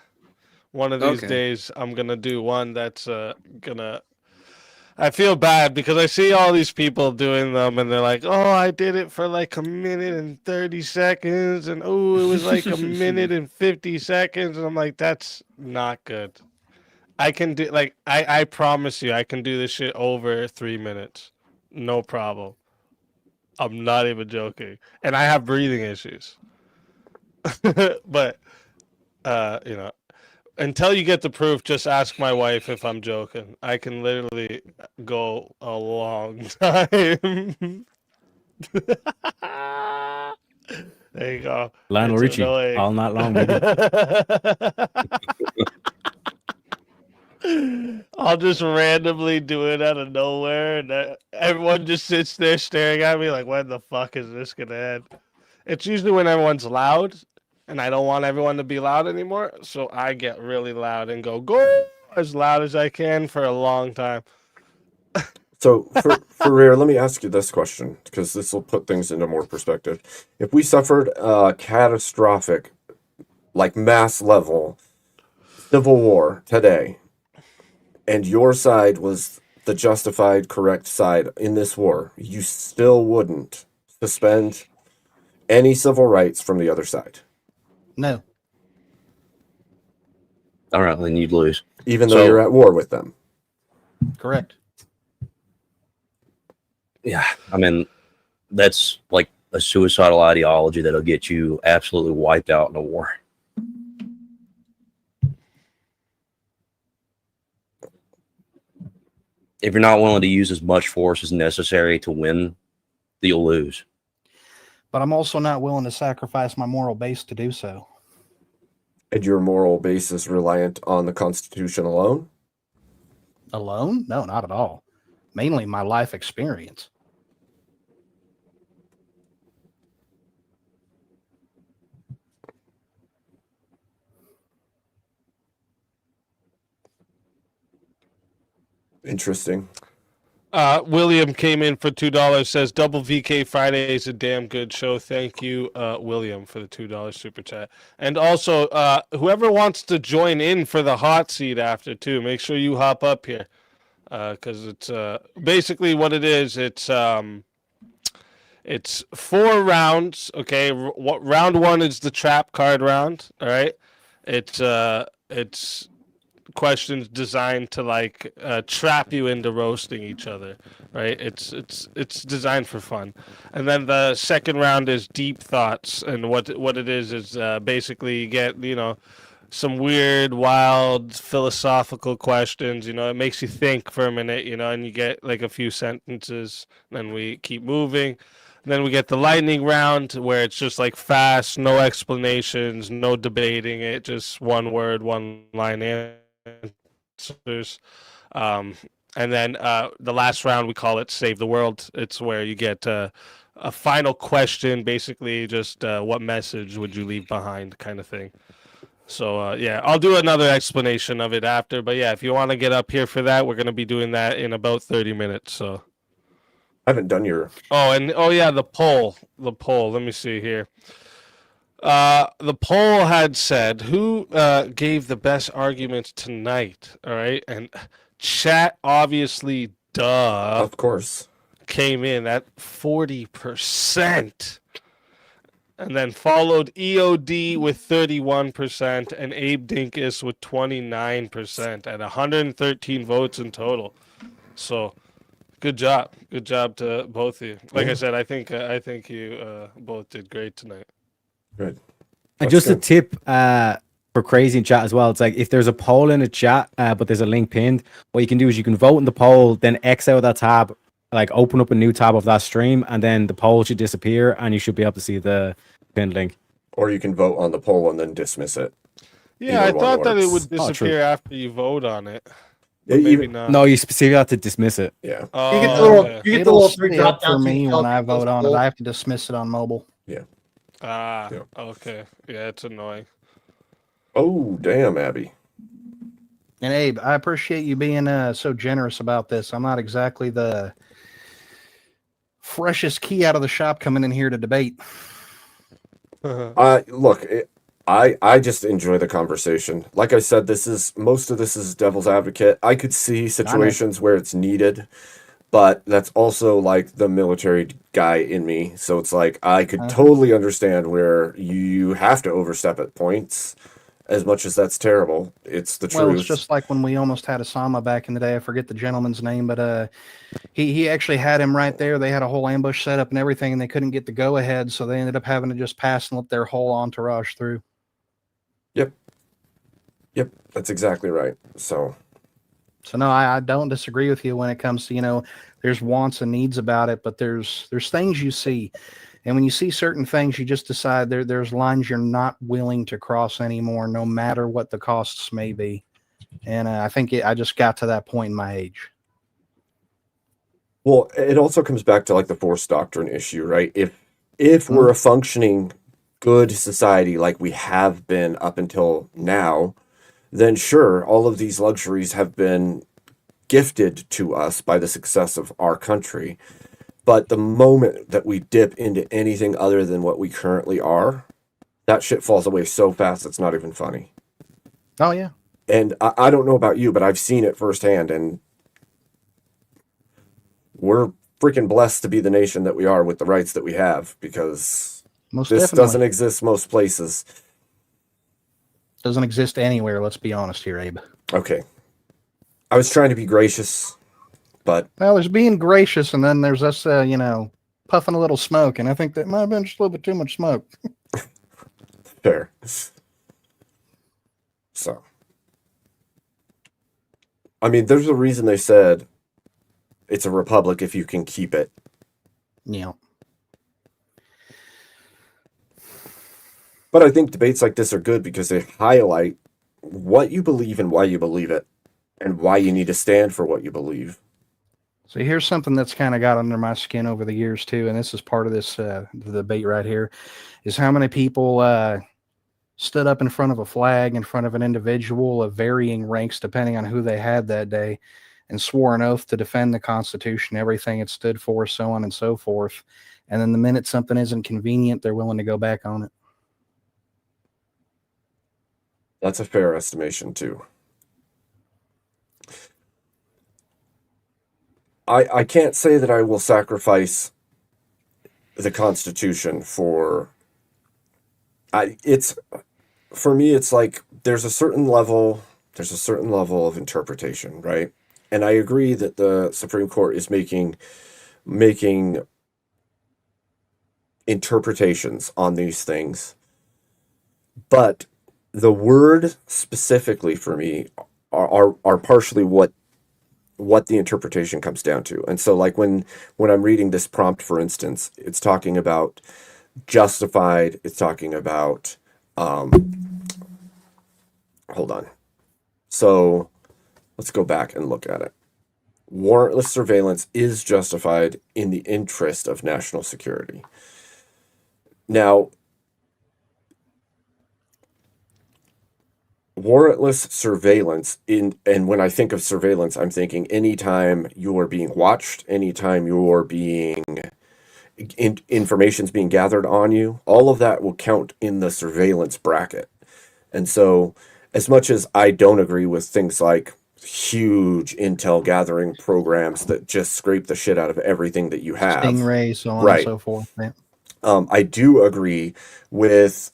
One of these Okay. days, I'm going to do one that's I feel bad because I see all these people doing them and they're like, oh, I did it for like 1minute and 30 seconds. And oh, it was like 1minute and 50 seconds. And I'm like, that's not good. I can do like I promise you I can do this shit over 3 minutes. No problem. I'm not even joking. And I have breathing issues. But you know, until you get the proof, just ask my wife if I'm joking. I can literally go a long time. There you go. Lionel It's Richie, annoying. all night long, baby. I'll just randomly do it out of nowhere, and everyone just sits there staring at me like, when the fuck is this gonna end? It's usually when everyone's loud, and I don't want everyone to be loud anymore, so I get really loud and go as loud as I can for a long time. So for Rare, let me ask you this question, because this will put things into more perspective. If we suffered a catastrophic, like mass level civil war today, and your side was the justified, correct side in this war, you still wouldn't suspend any civil rights from the other side, No. All right, then you'd lose. even though So- you're at war with them. Correct. Yeah, I mean, that's like a suicidal ideology that'll get you absolutely wiped out in a war. If you're not willing to use as much force as necessary to win, you'll lose. But I'm also not willing to sacrifice my moral base to do so. And your moral base is reliant on the Constitution alone? Alone? No, not at all. Mainly my life experience. Interesting. William came in for $2, says Double VK Friday is a damn good show. Thank you, William, for the $2 super chat. And also, whoever wants to join in for the hot seat after too, make sure you hop up here, because it's basically what it is. It's 4 rounds. Okay, round 1 is the trap card round. All right, it's questions designed to like trap you into roasting each other, right? It's designed for fun. And then the second round is deep thoughts, and what it is basically you get, you know, some weird, wild philosophical questions. You know, it makes you think for a minute, you know, and you get like a few sentences. Then we keep moving. Then we get the lightning round where it's just like fast, no explanations, no debating it, just one word, one line answers. And then the last round, we call it Save the World. It's where you get a final question, basically just what message would you leave behind kind of thing. So, yeah, I'll do another explanation of it after. But, yeah, if you want to get up here for that, we're going to be doing that in about 30 minutes. So. I haven't done your... Oh, yeah, the poll. Let me see here. The poll had said, who gave the best arguments tonight? All right. And chat, obviously, Of course. came in at 40%. And then followed EOD with 31% and Abe Dinkus with 29% at 113 votes in total. So good job to both of you. Like I said, I think you both did great tonight. Good. And just a tip for crazy in chat as well. It's like if there's a poll in a chat, but there's a link pinned, what you can do is you can vote in the poll, then X out of that tab, like open up a new tab of that stream, and then the poll should disappear, and you should be able to see the pinned link. Or you can vote on the poll and then dismiss it. Yeah, Either I one thought that it works. would disappear after you vote on it. Yeah, But maybe even- not. No, you specifically have to dismiss it. Yeah. Oh, You get the little, okay. you get the It'll little stay 3 up drop for downs. me when I vote on it. I have to dismiss it on mobile. Yeah. Ah, okay. Yeah, it's annoying. Oh, damn, Abby. And Abe, I appreciate you being so generous about this. I'm not exactly the freshest key out of the shop coming in here to debate. Look, I just enjoy the conversation. Like I said, most of this is devil's advocate. I could see situations where it's needed, but that's also like the military guy in me. So it's like I could totally understand where you have to overstep at points, as much as that's terrible, it's the Well, truth. it's just like when we almost had Osama back in the day. I forget the gentleman's name, but he actually had him right there. They had a whole ambush set up and everything, and they couldn't get the go ahead, so they ended up having to just pass and let their whole entourage through. Yep, that's exactly right. So no, I don't disagree with you when it comes to, there's wants and needs about it, but there's things you see, and when you see certain things, you just decide there's lines you're not willing to cross anymore, no matter what the costs may be. And I think I just got to that point in my age. well, it also comes back to like the force doctrine issue, right? If we're a functioning good society like we have been up until now, then sure, all of these luxuries have been gifted to us by the success of our country. But the moment that we dip into anything other than what we currently are, that shit falls away so fast it's not even funny. Oh, yeah. And I don't know about you, but I've seen it firsthand, and we're freaking blessed to be the nation that we are with the rights that we have, because Most this definitely. doesn't exist most places. Doesn't exist anywhere. Let's be honest here, Abe. Okay. I was trying to be gracious, but Well, there's being gracious, and then there's us, puffing a little smoke, and I think that might have been just a little bit too much smoke. fair. So, I mean, there's a reason they said it's a republic if you can keep it. Yeah. But I think debates like this are good because they highlight what you believe and why you believe it, and why you need to stand for what you believe. So here's something that's kind of got under my skin over the years too, and this is part of this the debate right here, is how many people stood up in front of a flag, in front of an individual of varying ranks depending on who they had that day, and swore an oath to defend the Constitution, everything it stood for, so on and so forth. And then the minute something isn't convenient, they're willing to go back on it. That's a fair estimation too. I can't say that I will sacrifice the Constitution for for me it's like there's a certain level of interpretation, right? And I agree that the Supreme Court is making interpretations on these things, but the word specifically for me are partially what the interpretation comes down to. And so like when I'm reading this prompt, for instance, it's talking about justified, it's talking about hold on. So let's go back and look at it. Warrantless surveillance is justified in the interest of national security. Now, warrantless surveillance and when I think of surveillance, I'm thinking anytime you are being watched, anytime you're being information's being gathered on you, all of that will count in the surveillance bracket. And so as much as I don't agree with things like huge intel gathering programs that just scrape the shit out of everything that you have, Stingray, so on right, and so forth. Yeah. I do agree with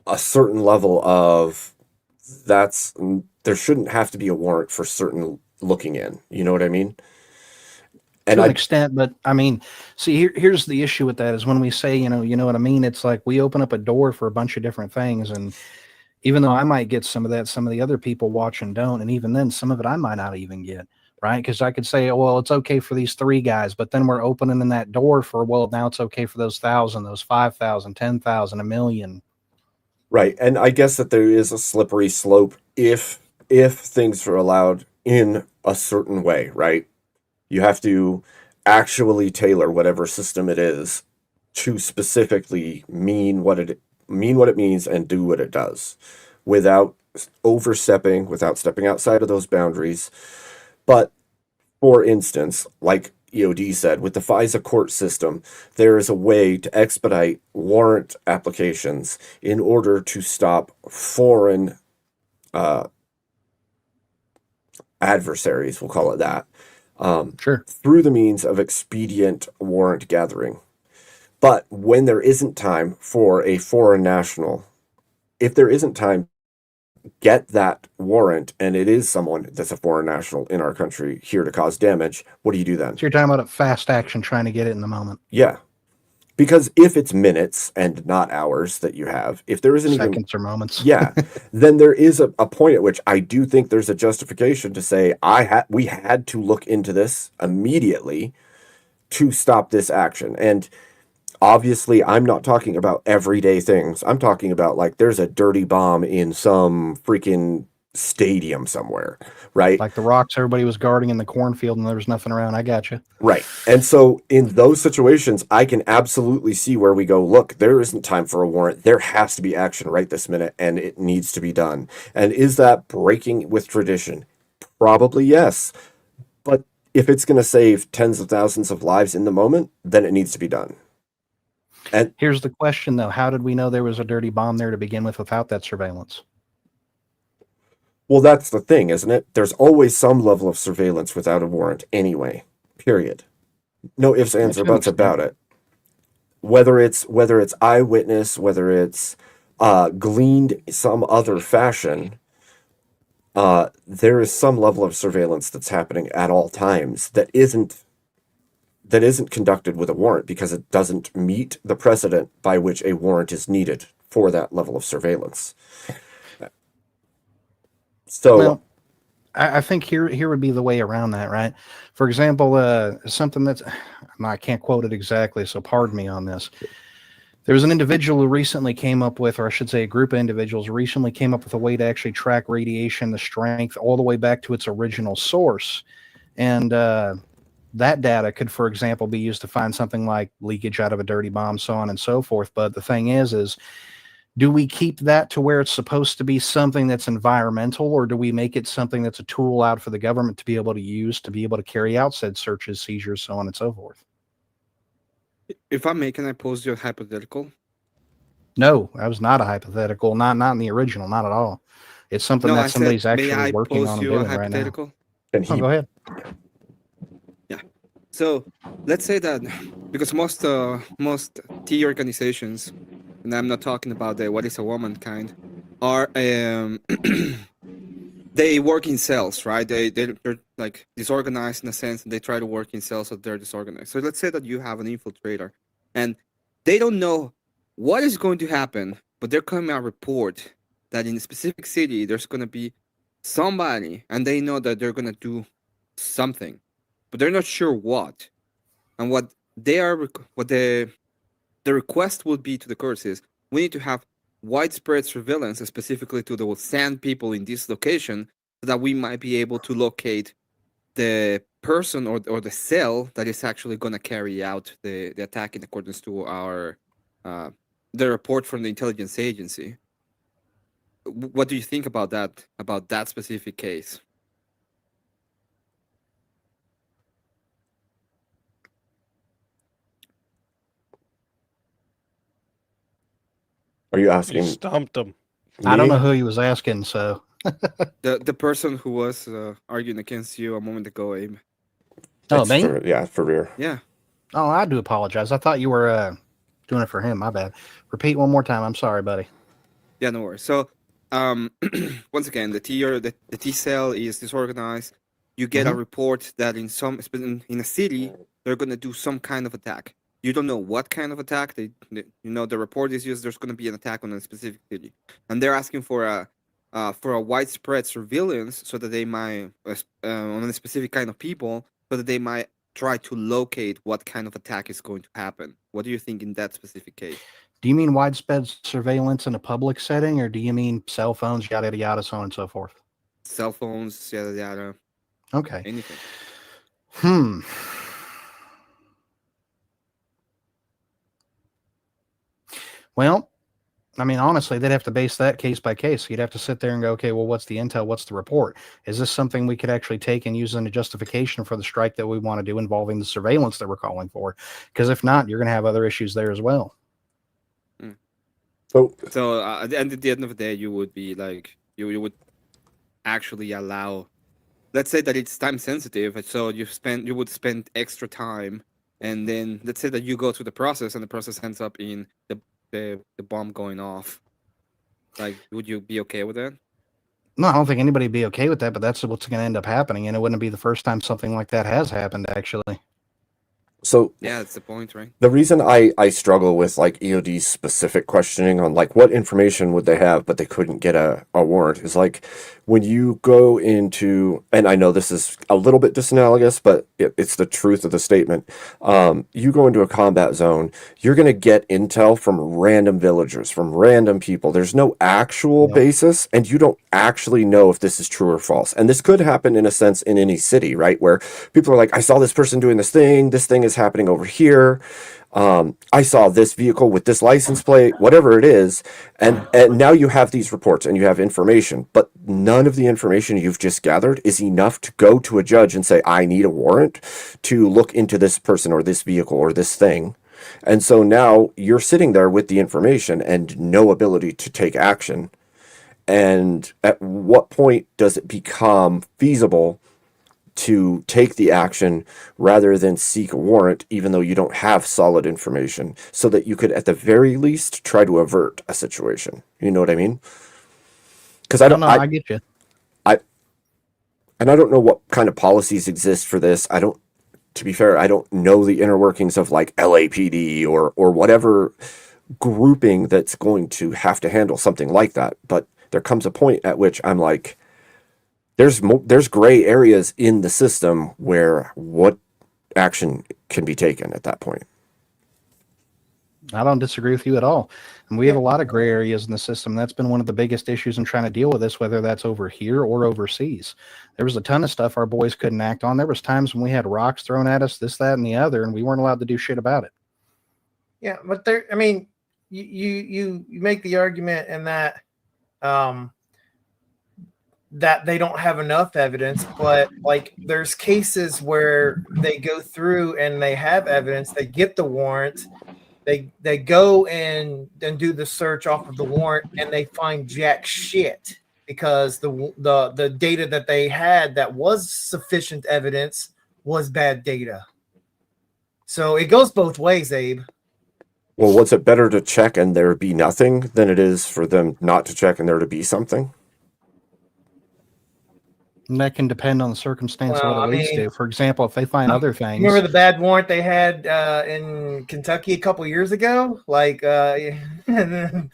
a certain level of there shouldn't have to be a warrant for certain looking in. You know what I mean? And to an extent, but I mean, see, here's the issue with that is when we say, you know what I mean? It's like we open up a door for a bunch of different things. And even though I might get some of that, some of the other people watching don't. And even then, some of it I might not even get, right? Because I could say, well, it's okay for these 3 guys, but then we're opening in that door for, well, now it's okay for those 1,000, those 5,000, 10,000, 1,000,000. Right. And I guess that there is a slippery slope if things are allowed in a certain way, right? You have to actually tailor whatever system it is to specifically mean what it means and do what it does without overstepping, without stepping outside of those boundaries. But for instance, like EOD said, with the FISA court system, there is a way to expedite warrant applications in order to stop foreign adversaries, we'll call it that, sure, through the means of expedient warrant gathering. But when there isn't time for a foreign national if there isn't time, get that warrant, and it is someone that's a foreign national in our country here to cause damage, what do you do then? So you're talking about a fast action, trying to get it in the moment. Yeah. Because if it's minutes and not hours that you have, if there isn't Seconds or moments. yeah, then there is a point at which I do think there's a justification to say we had to look into this immediately to stop this action. And obviously, I'm not talking about everyday things. I'm talking about like there's a dirty bomb in some freaking stadium somewhere, right? Like the rocks everybody was guarding in the cornfield and there was nothing around. I got you. Right. And so in those situations, I can absolutely see where we go, look, there isn't time for a warrant. There has to be action right this minute, and it needs to be done. And is that breaking with tradition? Probably yes. But if it's going to save tens of thousands of lives in the moment, then it needs to be done. And here's the question, though. How did we know there was a dirty bomb there to begin with without that surveillance? well, that's the thing, isn't it? There's always some level of surveillance without a warrant anyway. Period. No ifs, ands, or buts about it. Whether it's eyewitness, whether it's gleaned some other fashion, there is some level of surveillance that's happening at all times that isn't conducted with a warrant because it doesn't meet the precedent by which a warrant is needed for that level of surveillance. So well, I think here would be the way around that, right? For example, something that's, I can't quote it exactly, so pardon me on this. There was an individual who recently came up with, or I should say a group of individuals recently came up with a way to actually track radiation, the strength, all the way back to its original source. And that data could, for example, be used to find something like leakage out of a dirty bomb, so on and so forth. But the thing is do we keep that to where it's supposed to be something that's environmental, or do we make it something that's a tool out for the government to be able to use to be able to carry out said searches, seizures, so on and so forth? If I may, can I pose you a hypothetical? No, that was not a hypothetical. Not in the original, not at all. It's something No, that I somebody's said, may actually I working pose on and you a doing right now. hypothetical? Oh, go ahead. Yeah. So let's say that because most tea organizations, and I'm not talking about the what is a woman kind, are they work in cells, right? They're like disorganized in a sense, and they try to work in cells so they're disorganized. So let's say that you have an infiltrator, and they don't know what is going to happen, but they're coming out report that in a specific city there's going to be somebody, and they know that they're going to do something, but they're not sure what. And what they are, what the request would be to the courts is, we need to have widespread surveillance, specifically to the sand people in this location, so that we might be able to locate the person or the cell that is actually going to carry out the attack in accordance to our the report from the intelligence agency. What do you think about that specific case? are you asking? You stumped him. I don't me? know who he was asking, so. The person who was arguing against you a moment ago, Abe. Oh, It's me? for rear. Yeah. Oh, I do apologize. I thought you were doing it for him. My bad. Repeat one more time. I'm sorry, buddy. Yeah, no worries. So, once again, the T cell is disorganized. You get a report that in a city they're gonna do some kind of attack. You don't know what kind of attack. The report is used. There's gonna be an attack on a specific city, and they're asking for a widespread surveillance so that they might on a specific kind of people, so that they might try to locate what kind of attack is going to happen. What do you think in that specific case? Do you mean widespread surveillance in a public setting, or do you mean cell phones, yada, yada, yada, so on and so forth? Cell phones, yada, yada. Okay. Anything. Well, I mean, honestly, they'd have to base that case by case. You'd have to sit there and go, okay, well, what's the intel? What's the report? Is this something we could actually take and use in a justification for the strike that we want to do involving the surveillance that we're calling for? Because if not, you're going to have other issues there as well. So at the end of the day, you would be like, you would actually allow, let's say that it's time sensitive, so you would spend extra time, and then let's say that you go through the process, and the process ends up in the bomb going off. Like, would you be okay with that? No, I don't think anybody'd be okay with that, but that's what's going to end up happening, and it wouldn't be the first time something like that has happened, actually. So Yeah, that's the point, right? the reason I struggle with like EOD's specific questioning on like what information would they have but they couldn't get a warrant is like when you go into, and I know this is a little bit disanalogous, but it's the truth of the statement. You go into a combat zone, you're going to get intel from random villagers, from random people. There's no actual basis, and you don't actually know if this is true or false. And this could happen in a sense in any city, right? Where people are like, I saw this person doing this thing is happening over here. I saw this vehicle with this license plate, whatever it is, and now you have these reports and you have information, but none of the information you've just gathered is enough to go to a judge and say, I need a warrant to look into this person or this vehicle or this thing. And so now you're sitting there with the information and no ability to take action. And at what point does it become feasible to take the action rather than seek a warrant, even though you don't have solid information, so that you could at the very least try to avert a situation? You know what I mean? Because I get you. I don't know what kind of policies exist for this. To be fair, I don't know the inner workings of like LAPD or whatever grouping that's going to have to handle something like that. But there comes a point at which I'm like, there's gray areas in the system where what action can be taken at that point. I don't disagree with you at all. And we have a lot of gray areas in the system. That's been one of the biggest issues in trying to deal with this, whether that's over here or overseas. There was a ton of stuff our boys couldn't act on. There was times when we had rocks thrown at us, this, that, and the other, and we weren't allowed to do shit about it. Yeah, but there, I mean, you make the argument in that that they don't have enough evidence, but like there's cases where they go through and they have evidence, they get the warrant, they go and do the search off of the warrant, and they find jack shit because the data that they had that was sufficient evidence was bad data. So it goes both ways, Abe. Well, what's it better to check and there be nothing than it is for them not to check and there to be something? And that can depend on the circumstance of Well, what it I leads mean, to. For example, if they find other things. Remember the bad warrant they had in Kentucky a couple years ago? Like they had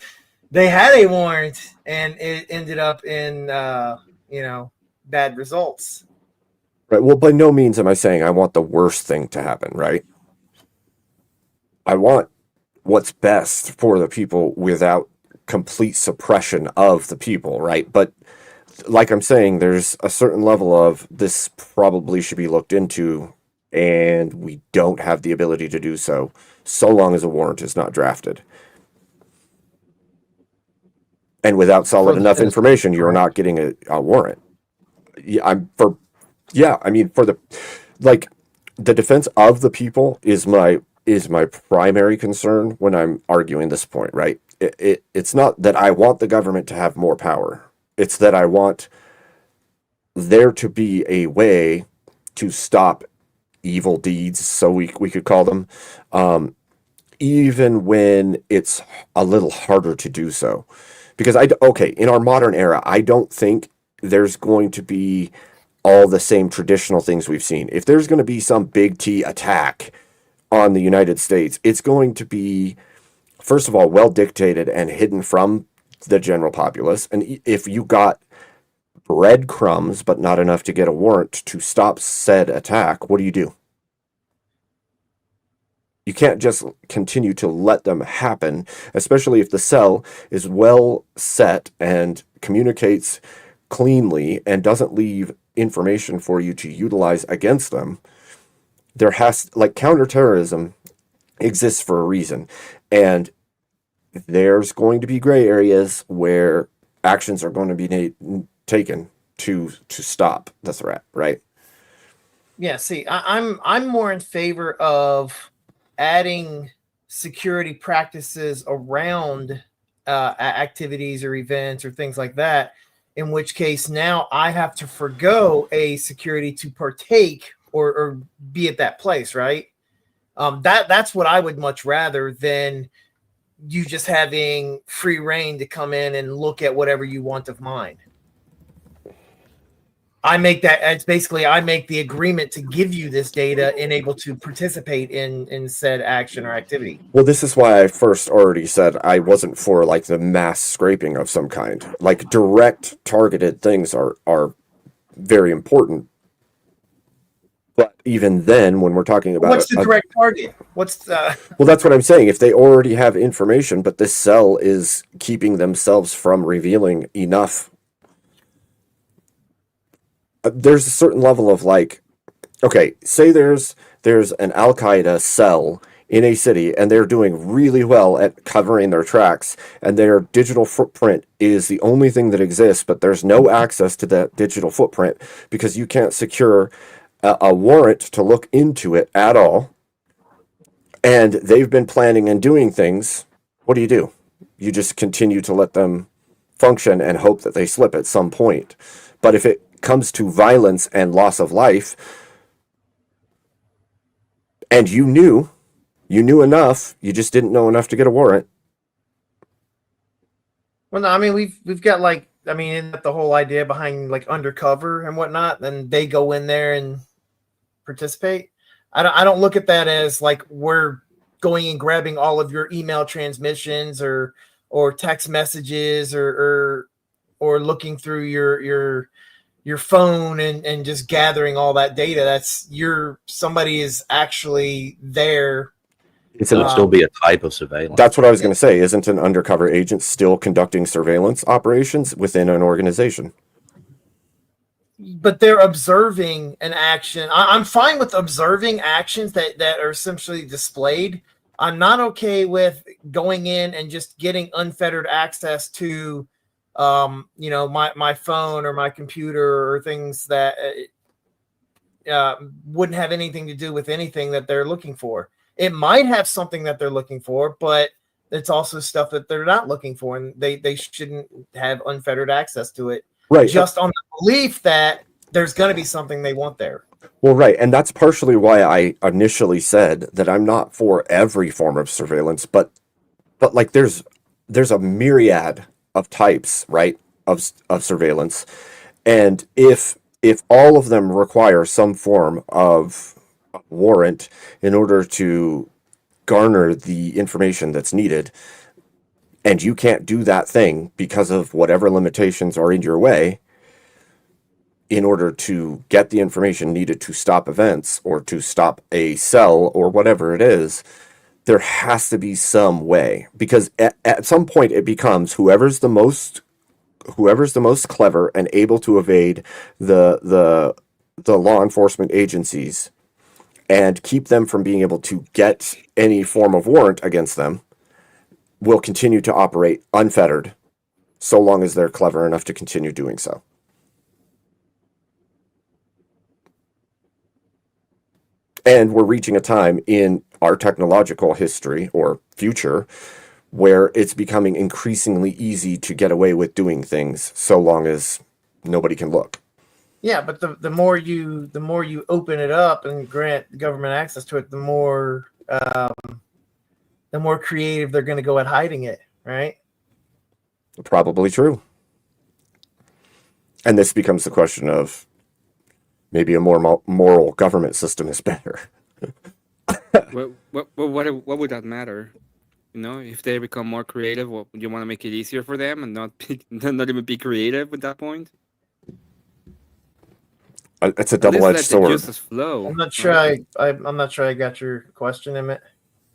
a warrant and it ended up in bad results. Right. Well, by no means am I saying I want the worst thing to happen, right? I want what's best for the people without complete suppression of the people, right? But like I'm saying, there's a certain level of this probably should be looked into, and we don't have the ability to do so long as a warrant is not drafted. And without solid enough information, you're not getting a warrant. For the defense of the people is my primary concern when I'm arguing this point, right? It's not that I want the government to have more power. It's that I want there to be a way to stop evil deeds, so we could call them, even when it's a little harder to do so. Because in our modern era, I don't think there's going to be all the same traditional things we've seen. If there's going to be some big T attack on the United States, it's going to be, first of all, well dictated and hidden from the general populace. And if you got breadcrumbs but not enough to get a warrant to stop said attack, what do? You can't just continue to let them happen, especially if the cell is well set and communicates cleanly and doesn't leave information for you to utilize against them. Counterterrorism exists for a reason, and there's going to be gray areas where actions are going to be taken to stop the threat, right? Yeah, see, I'm more in favor of adding security practices around activities or events or things like that, in which case now I have to forgo a security to partake or be at that place, right? That's what I would much rather than you just having free reign to come in and look at whatever you want of mine. I make the agreement to give you this data and able to participate in said action or activity. Well, this is why I first already said I wasn't for like the mass scraping of some kind. Like direct targeted things are very important. But even then, when we're talking about what's the direct target? What's the well, that's what I'm saying. If they already have information, but this cell is keeping themselves from revealing enough, there's a certain level of like, okay, say there's an Al Qaeda cell in a city, and they're doing really well at covering their tracks, and their digital footprint is the only thing that exists, but there's no access to that digital footprint because you can't secure a warrant to look into it at all. And they've been planning and doing things. What do? You just continue to let them function and hope that they slip at some point. But if it comes to violence and loss of life, and you knew enough, you just didn't know enough to get a warrant. Well, no, I mean we've got like, I mean, isn't that the whole idea behind like undercover and whatnot? Then they go in there and participate. I don't look at that as like we're going and grabbing all of your email transmissions or text messages or looking through your phone and just gathering all that data. That's somebody is actually there. It would still be a type of surveillance. That's what I was going to say. Isn't an undercover agent still conducting surveillance operations within an organization? But they're observing an action. I'm fine with observing actions that are essentially displayed. I'm not okay with going in and just getting unfettered access to, my phone or my computer or things that wouldn't have anything to do with anything that they're looking for. It might have something that they're looking for, but it's also stuff that they're not looking for, and they shouldn't have unfettered access to it. Right. Just on the belief that there's going to be something they want there. Well, right. And that's partially why I initially said that I'm not for every form of surveillance, but like there's a myriad of types, right, of surveillance. And if all of them require some form of warrant in order to garner the information that's needed, and you can't do that thing because of whatever limitations are in your way in order to get the information needed to stop events or to stop a cell or whatever it is, there has to be some way, because at some point it becomes whoever's the most clever and able to evade the law enforcement agencies and keep them from being able to get any form of warrant against them will continue to operate unfettered so long as they're clever enough to continue doing so. And we're reaching a time in our technological history or future where it's becoming increasingly easy to get away with doing things so long as nobody can look. Yeah, but the more you open it up and grant government access to it, the more creative they're going to go at hiding it, right? Probably true. And this becomes the question of maybe a more moral government system is better. What would that matter? You know, if they become more creative, what, you want to make it easier for them and not even be creative at that point? It's a double-edged sword. I'm not sure. I'm not sure I got your question, Emmett.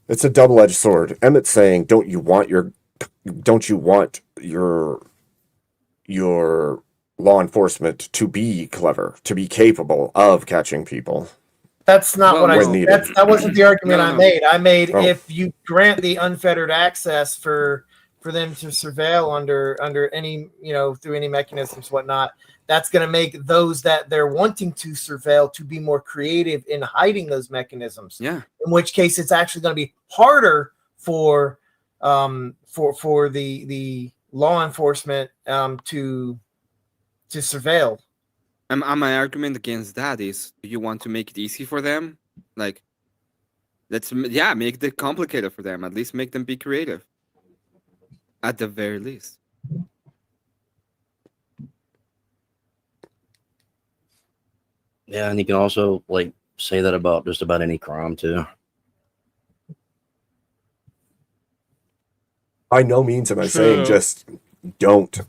It's a double-edged sword. Emmett's saying, don't you want your law enforcement to be clever, to be capable of catching people? That's not what I said. That wasn't the argument I made. I made if you grant the unfettered access for them to surveil under any, through any mechanisms, whatnot, that's going to make those that they're wanting to surveil to be more creative in hiding those mechanisms. Yeah. In which case, it's actually going to be harder for the law enforcement to surveil. And my argument against that is, do you want to make it easy for them? Like, make it complicated for them. At least make them be creative. At the very least. Yeah, and you can also like say that about just about any crime too. By no means am I saying True. just don't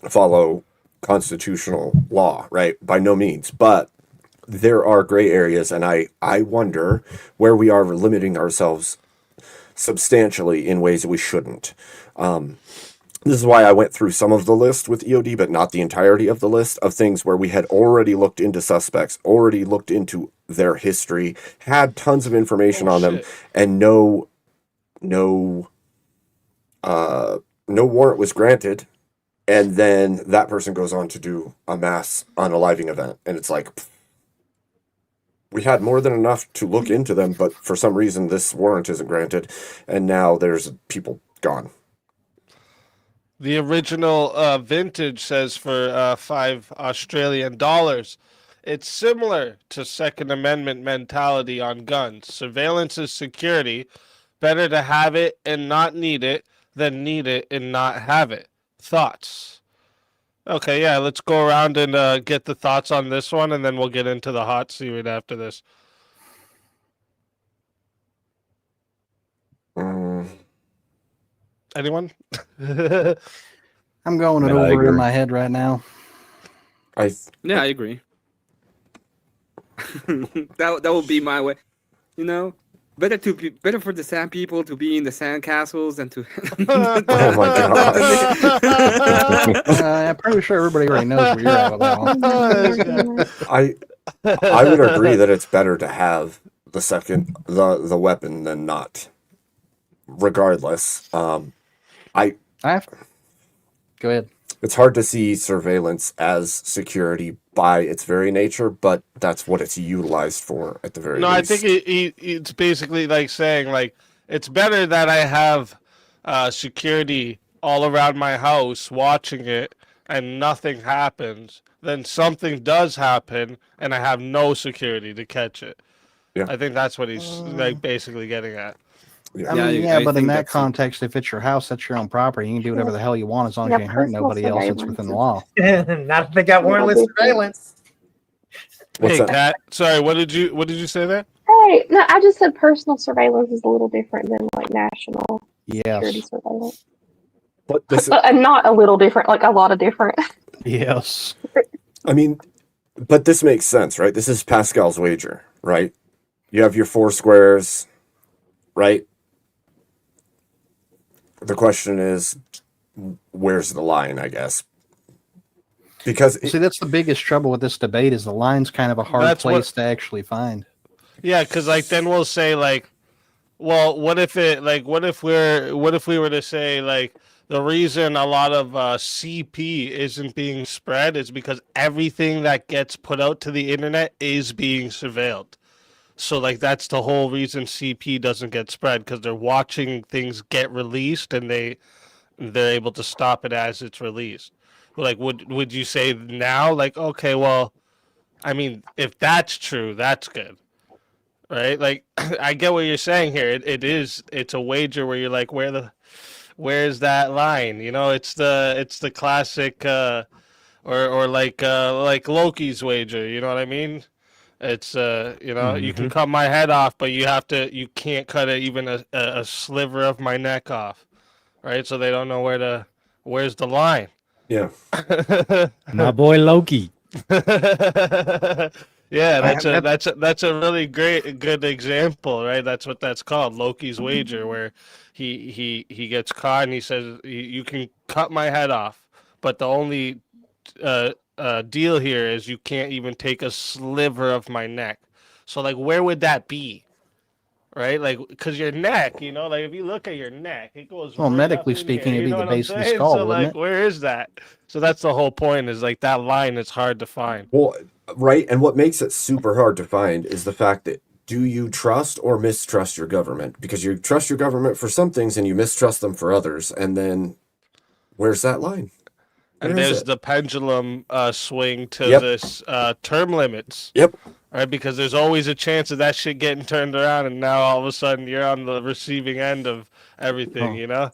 follow constitutional law, right? By no means. But there are gray areas, and I wonder where we are limiting ourselves substantially in ways that we shouldn't. This is why I went through some of the list with EOD, but not the entirety of the list of things where we had already looked into suspects, already looked into their history, had tons of information on them, and no warrant was granted. And then that person goes on to do a mass unaliving event. And it's like, we had more than enough to look into them, but for some reason this warrant isn't granted. And now there's people gone. The original vintage says for $5 Australian. It's similar to Second Amendment mentality on guns. Surveillance is security. Better to have it and not need it than need it and not have it. Thoughts? Okay, yeah, let's go around and get the thoughts on this one, and then we'll get into the hot seat after this. Anyone? I'm going it over in my head right now. Yeah, I agree. that would be my way. You know, better for the sand people to be in the sand castles than to. Oh my god! I'm pretty sure everybody already knows where you're at with that one. I would agree that it's better to have the weapon than not. Regardless, Go ahead. It's hard to see surveillance as security by its very nature, but that's what it's utilized for at the very No, least. I think it's basically like saying, like, it's better that I have security all around my house watching it and nothing happens than something does happen and I have no security to catch it. Yeah. I think that's what he's like basically getting at. I mean, but in that context, if it's your house, that's your own property. You can do whatever the hell you want as long as you ain't hurt nobody else. It's within the law. Not if they got warrantless surveillance. What's Hey, that? Kat, sorry, what did you say there? Hey, no, I just said personal surveillance is a little different than like national security surveillance. But this Not a little different, like a lot of different. Yes. I mean, but this makes sense, right? This is Pascal's wager, right? You have your four squares, right? The question is, where's the line, I guess? Because see, that's the biggest trouble with this debate is the line's kind of a hard place to actually find. Yeah, because like then we'll say like, well, what if we were to say like the reason a lot of CP isn't being spread is because everything that gets put out to the internet is being surveilled. So like that's the whole reason CP doesn't get spread because they're watching things get released and they're able to stop it as it's released. Like would you say now like okay, well, I mean if that's true, that's good. Right? Like I get what you're saying here. It's a wager where you're like where's that line? You know, it's the classic or like Loki's wager, you know what I mean? It's you can cut my head off, but you can't cut even a sliver of my neck off, right? So they don't know where's the line. Yeah, My boy Loki. Yeah, that's a really good example, right? That's what that's called, Loki's wager, where he gets caught and he says you can cut my head off, but the only deal here is you can't even take a sliver of my neck. So like where would that be, right? Like because your neck, you know, like if you look at your neck, it goes well, right medically up in speaking, here, it'd be you know the what I'm base of the saying? skull, So wouldn't like it? where is that? So that's the whole point, is like that line is hard to find. well, right. And what makes it super hard to find is the fact that do you trust or mistrust your government? Because you trust your government for some things and you mistrust them for others. And then where's that line? And Where is there's it? the pendulum swing to Yep. this term limits. Yep. Right, because there's always a chance of that shit getting turned around, and now all of a sudden you're on the receiving end of everything, Oh. you know?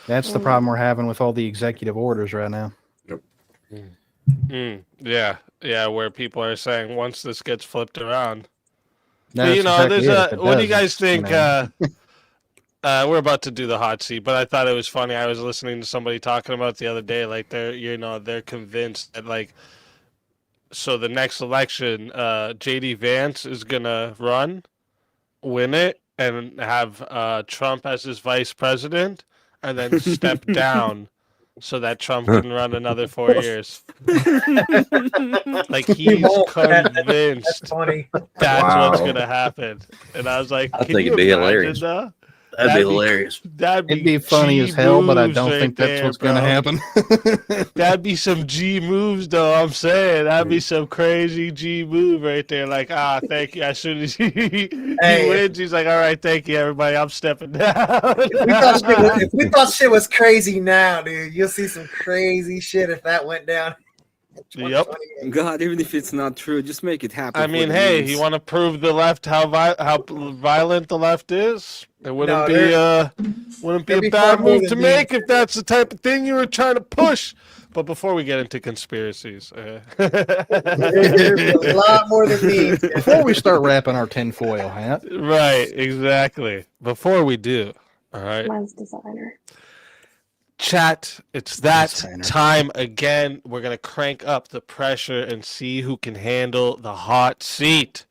That's the problem we're having with all the executive orders right now. Yeah, where people are saying once this gets flipped around. No, But, that's exactly it. If it what do you does, guys think? you know. We're about to do the hot seat, but I thought it was funny. I was listening to somebody talking about the other day, like they're convinced that like, so the next election, JD Vance is gonna win it, and have Trump as his vice president, and then step down so that Trump can run another 4 years. Like he's convinced That's funny. that's what's Wow. gonna happen. And I was like, I can think you it'd be imagine, hilarious. though? That'd be hilarious. That'd It'd be funny as hell, but I don't think that's what's going to happen. That'd be some G moves, though. I'm saying that'd be some crazy G move right there. Like, thank you. As soon as he wins, he's like, all right, thank you, everybody. I'm stepping down. If we thought shit was crazy now, dude, you'll see some crazy shit if that went down. Yep. God, even if it's not true, just make it happen. I mean, hey, you want to prove the left how violent the left is? It wouldn't be a bad move to make if that's the type of thing you were trying to push. But before we get into conspiracies, There's a lot more than me. Before we start wrapping our tinfoil hat. Right, exactly. Before we do, all right. Mine's designer. Chat, it's that time again. We're going to crank up the pressure and see who can handle the hot seat.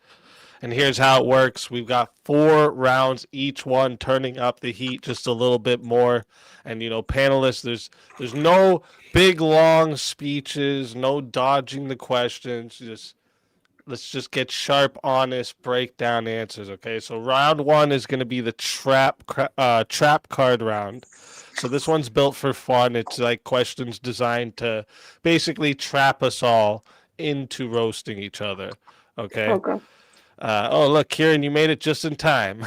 And here's how it works. We've got 4 rounds, each one turning up the heat just a little bit more. And, panelists, there's no big, long speeches, no dodging the questions. Let's just get sharp, honest, breakdown answers, okay? So round 1 is going to be the trap card round. So this one's built for fun. It's like questions designed to basically trap us all into roasting each other. Okay. Okay. Look, Kieran, you made it just in time.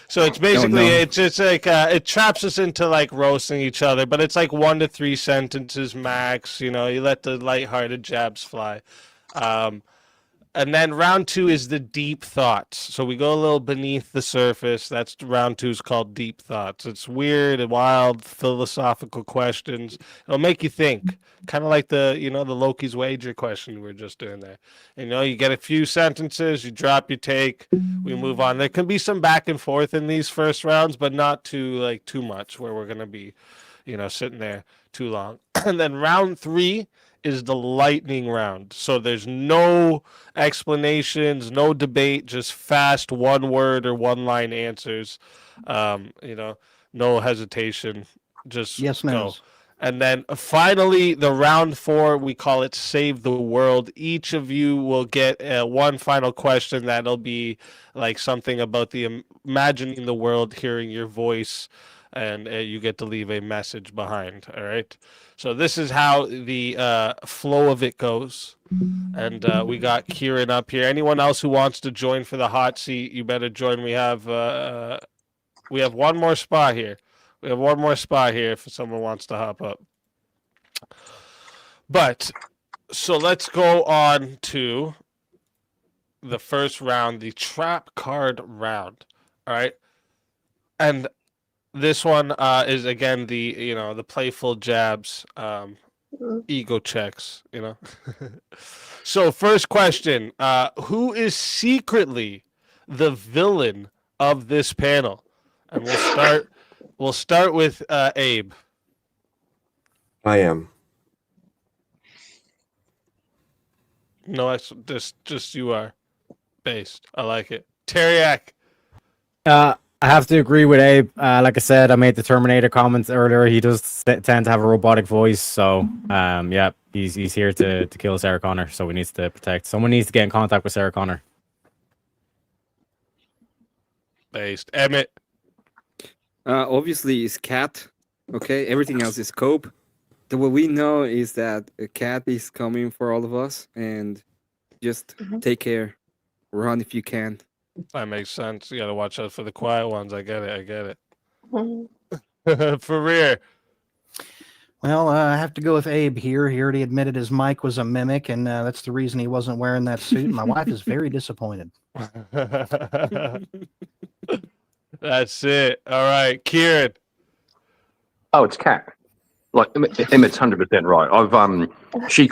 So it's basically it's like it traps us into like roasting each other, but it's like 1 to 3 sentences max. You let the lighthearted jabs fly. And then round 2 is the deep thoughts. So we go a little beneath the surface. That's round 2 is called deep thoughts. It's weird and wild philosophical questions. It'll make you think, kind of like the Loki's wager question we were just doing there. You get a few sentences, you drop your take, we move on. There can be some back and forth in these first rounds, but not too much where we're gonna be, sitting there too long. And then round 3 is the lightning round. So there's no explanations, no debate, just fast 1-word or 1-line answers. No hesitation. Just yes, go. no. And then finally, the round 4, we call it Save the World. Each of you will get one final question that'll be like something about the imagining the world, hearing your voice, and you get to leave a message behind. All right. So this is how the flow of it goes. And we got Kieran up here. Anyone else who wants to join for the hot seat, you better join. We have one more spot here. We have one more spot here if someone wants to hop up. But so let's go on to the first round, the trap card round. All right. And this one is again the playful jabs, ego checks, So first question, who is secretly the villain of this panel? And we'll start with Abe. I am. No, just you are. Based. I like it. Teriak. I have to agree with Abe. Like I said, I made the Terminator comments earlier. He does tend to have a robotic voice, so yeah, he's here to kill Sarah Connor. So we need to protect. Someone needs to get in contact with Sarah Connor. Based. Emmett. Obviously, it's Cat. Okay, everything else is Cope. What we know is that a Cat is coming for all of us, and just take care. Run if you can. That makes sense. You gotta watch out for the quiet ones. I get it. For real. Well, I have to go with Abe here. He already admitted his mic was a mimic, and that's the reason he wasn't wearing that suit. My wife is very disappointed. That's it. All right, Kieran. Oh, it's Kat. Like Emmett's 100% right. She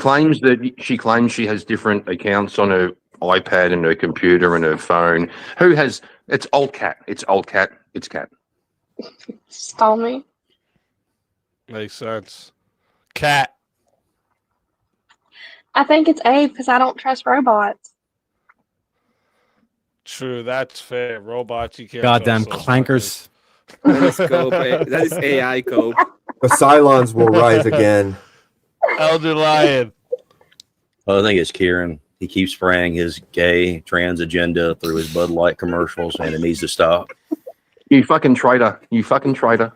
claims she has different accounts on her iPad and her computer and her phone. It's old Cat. It's old Cat. It's Cat. Just call me. Makes sense. Cat. I think it's Abe because I don't trust robots. True, that's fair. Robots, you can't. Goddamn trust those clankers. That is cope. That is AI cope. The Cylons will rise again. fuckers. Elder Lion. Oh, I think it's Kieran. He keeps spraying his gay trans agenda through his Bud Light commercials, and it needs to stop. You fucking traitor. You fucking traitor.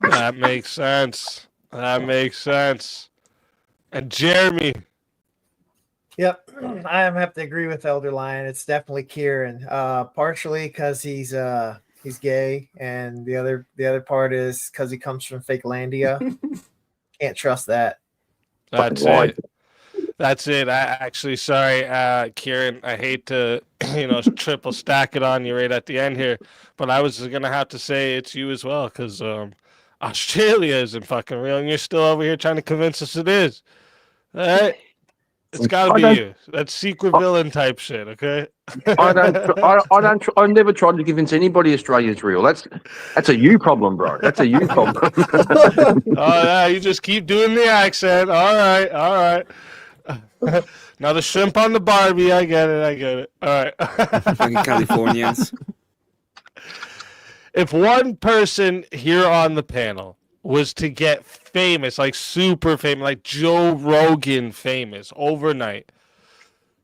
That makes sense. That makes sense. And Jeremy. Yep, I have to agree with Elder Lion. It's definitely Kieran. Partially because he's gay, and the other part is because he comes from Fakelandia. Can't trust that. That's it. That's it. I actually, sorry, Kieran. I hate to, triple stack it on you right at the end here, but I was gonna have to say it's you as well because Australia isn't fucking real, and you're still over here trying to convince us it is. All right, it's gotta be you. That's secret villain type shit. Okay. I never tried to convince anybody Australia's real. That's a you problem, bro. That's a you problem. Oh yeah, you just keep doing the accent. All right. Now the shrimp on the Barbie. I get it. All right. Fucking Californians. If one person here on the panel was to get famous, like super famous, like Joe Rogan famous overnight,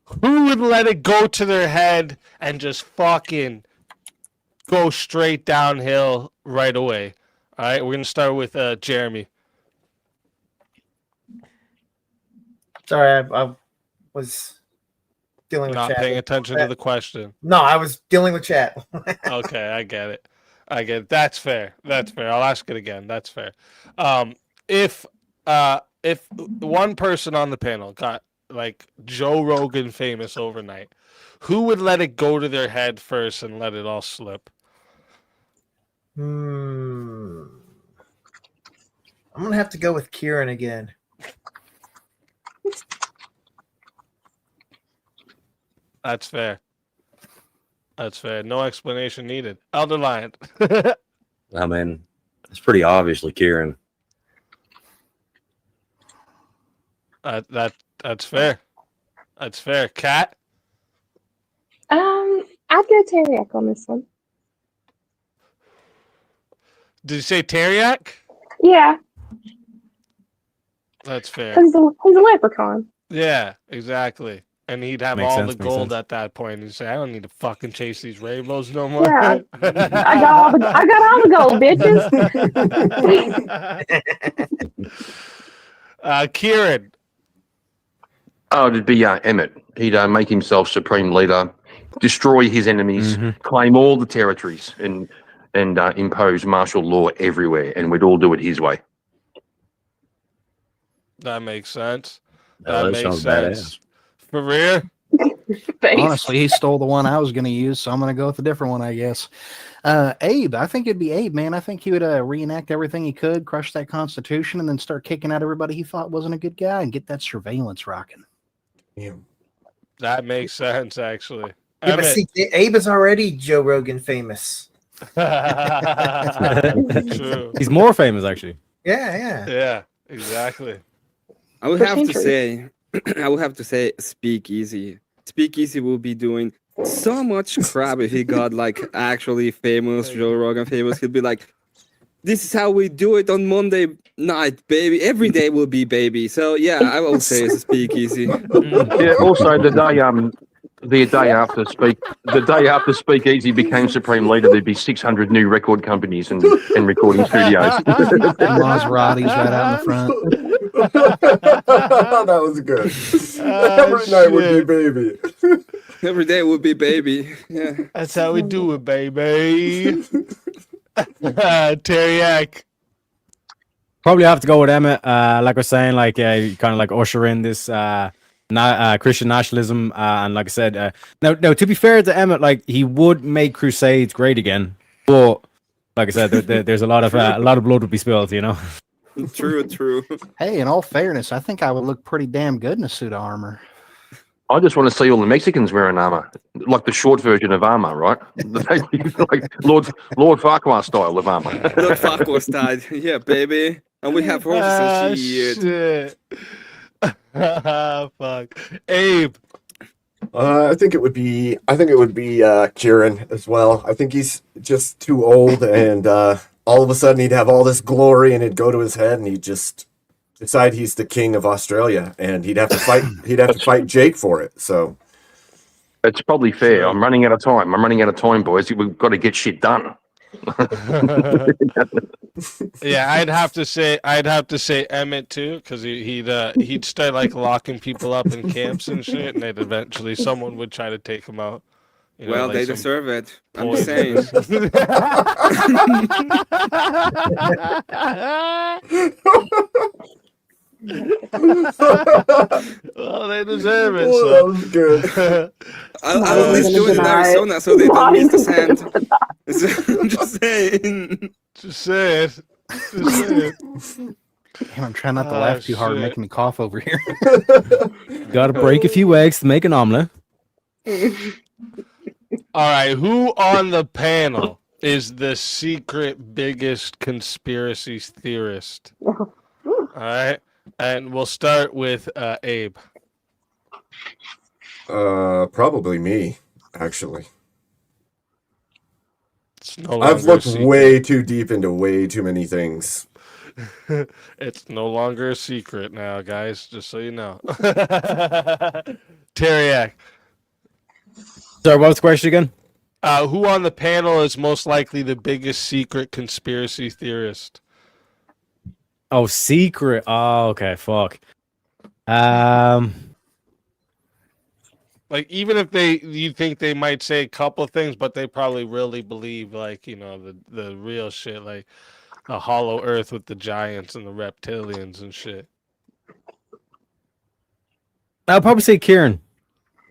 who would let it go to their head and just fucking go straight downhill right away? All right, we're gonna start with Jeremy. Sorry, I was dealing with Not chat. paying attention to the question. No, I was dealing with chat. Okay, I get it. That's fair. I'll ask it again. That's fair. If one person on the panel got like Joe Rogan famous overnight, who would let it go to their head first and let it all slip? I'm gonna have to go with Kieran again. That's fair. No explanation needed. Elder Lion. I mean, it's pretty obviously Kieran. That's fair. That's fair. Cat. I'd go Teriak on this one. Did you say Teriak? Yeah, That's fair. because he's a leprechaun. Yeah, exactly. And he'd have Makes all sense, the makes gold sense. at that point. He'd say, "I don't need to fucking chase these rainbows no more." Yeah, I got all the gold, bitches. Kieran. Oh, it'd be Emmett. He'd make himself supreme leader, destroy his enemies, claim all the territories, and impose martial law everywhere, and we'd all do it his way. That makes sense. Oh, that makes sounds sense. For real? Honestly, he stole the one I was going to use, so I'm going to go with a different one, I guess. Abe, I think it'd be Abe, man. I think he would reenact everything he could, crush that Constitution, and then start kicking out everybody he thought wasn't a good guy and get that surveillance rocking. That makes sense, actually. Yeah, but see, Abe is already Joe Rogan famous. True. He's more famous, actually. Yeah. Yeah, exactly. I would have to say, Speakeasy. Speakeasy will be doing so much crap if he got like actually famous, Joe Rogan famous. He'll be like, "This is how we do it on Monday night, baby. Every day will be baby." So yeah, I will say it's Speakeasy. Yeah. Also, the day after Speakeasy became supreme leader, there'd be 600 new record companies and recording studios. Maseratis right out in the front. That was good. Every night would be baby. Every day will be baby. Yeah. That's how we do it, baby. Teriak. Probably have to go with Emmett. Like I was saying, like kind of like usher in this Christian nationalism, and like I said, now to be fair to Emmett, like he would make Crusades great again, but like I said, there's a lot of blood would be spilled, you know. True. Hey, in all fairness, I think I would look pretty damn good in a suit of armor. I just want to see all the Mexicans wearing armor, like the short version of armor, right? Like Lord Farquhar style of armor. Lord Farquhar style, yeah, baby. And we have horses and shit. Fuck, Abe. I think it would be Kieran as well. I think he's just too old, and all of a sudden he'd have all this glory, and it'd go to his head, and he'd just decide he's the king of Australia, and he'd have to fight. He'd have to fight Jake for it. So it's probably fair. I'm running out of time, boys. We've got to get shit done. Yeah, I'd have to say Emmett too, because he'd start like locking people up in camps and shit, and then eventually someone would try to take him out. You know, Well, like they some deserve it. I'm poison. just saying. Well, they deserve it. Oh, So. that was good. I'll at least do it in Arizona so they don't miss the sand. Just saying. Just saying. Damn, I'm trying not to laugh too hard, shit. making me cough over here. Got to break a few eggs to make an omelet. All right, who on the panel is the secret biggest conspiracy theorist? All right, and we'll start with Abe. Probably me, actually. It's no I've longer a looked secret. way too deep into way too many things. It's no longer a secret now, guys. Just so you know. Teriak. Sorry, what was the question again? Who on the panel is most likely the biggest secret conspiracy theorist? Oh, secret. Oh, okay. Fuck. Like, even if you think they might say a couple things, but they probably really believe, like, you know, the real shit, like a hollow earth with the giants and the reptilians and shit. I'll probably say Kieran.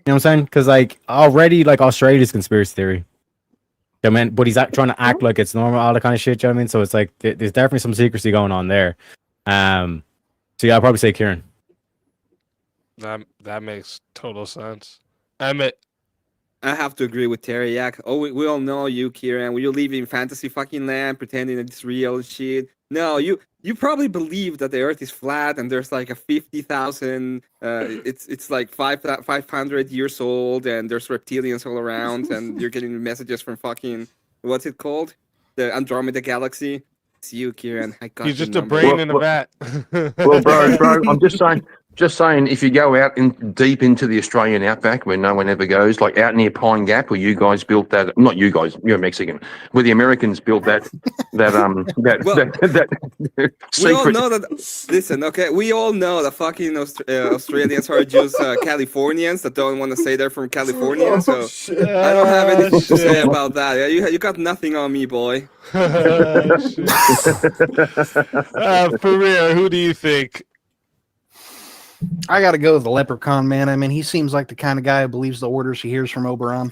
You know what I'm saying? Because like already, like Australia's conspiracy theory. I mean, but he's trying to act like it's normal, all that kind of shit. You know what I mean? So it's like there's definitely some secrecy going on there. So yeah, I'll probably say Kieran. That makes total sense. Emmett. I have to agree with Teriak. Oh, we all know you, Kieran. Will you live in fantasy fucking land pretending that it's real and shit? No, you probably believe that the Earth is flat and there's like a 50,000. It's like 500 years old and there's reptilians all around and you're getting messages from fucking what's it called? The Andromeda Galaxy. It's you, Kieran. I got He's the just a number. brain in a vat. Well, bro, I'm just saying, if you go out deep into the Australian outback where no one ever goes, like out near Pine Gap, where you guys built that, not you guys, you're Mexican, where the Americans built that We all secret. know that. Listen, okay, we all know that fucking Australians are just Californians that don't want to say they're from California. So I don't have anything to say about that. Yeah, you got nothing on me, boy. Farir, who do you think? I got to go with the leprechaun, man. I mean, he seems like the kind of guy who believes the orders he hears from Oberon.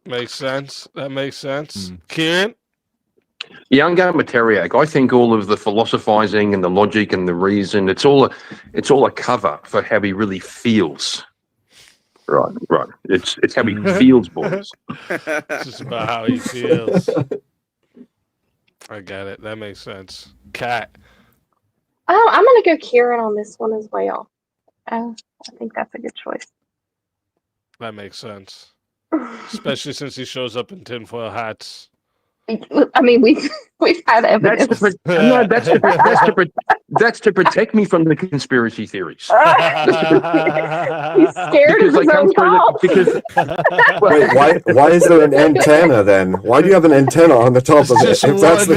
Makes sense. That makes sense. Kieran? Yeah, I'm going with Teriak. I think all of the philosophizing and the logic and the reason, it's all a cover for how he really feels. Right. It's how he feels, boys. It's just about how he feels. I got it. That makes sense. Kat. I'm gonna go Kieran on this one as well. I think that's a good choice. That makes sense. Especially since he shows up in tinfoil hats. I mean, we've had evidence. That's to protect me from the conspiracy theories. He's scared of his own thoughts. Wait, why is there an antenna then? Why do you have an antenna on the top of it? If that's the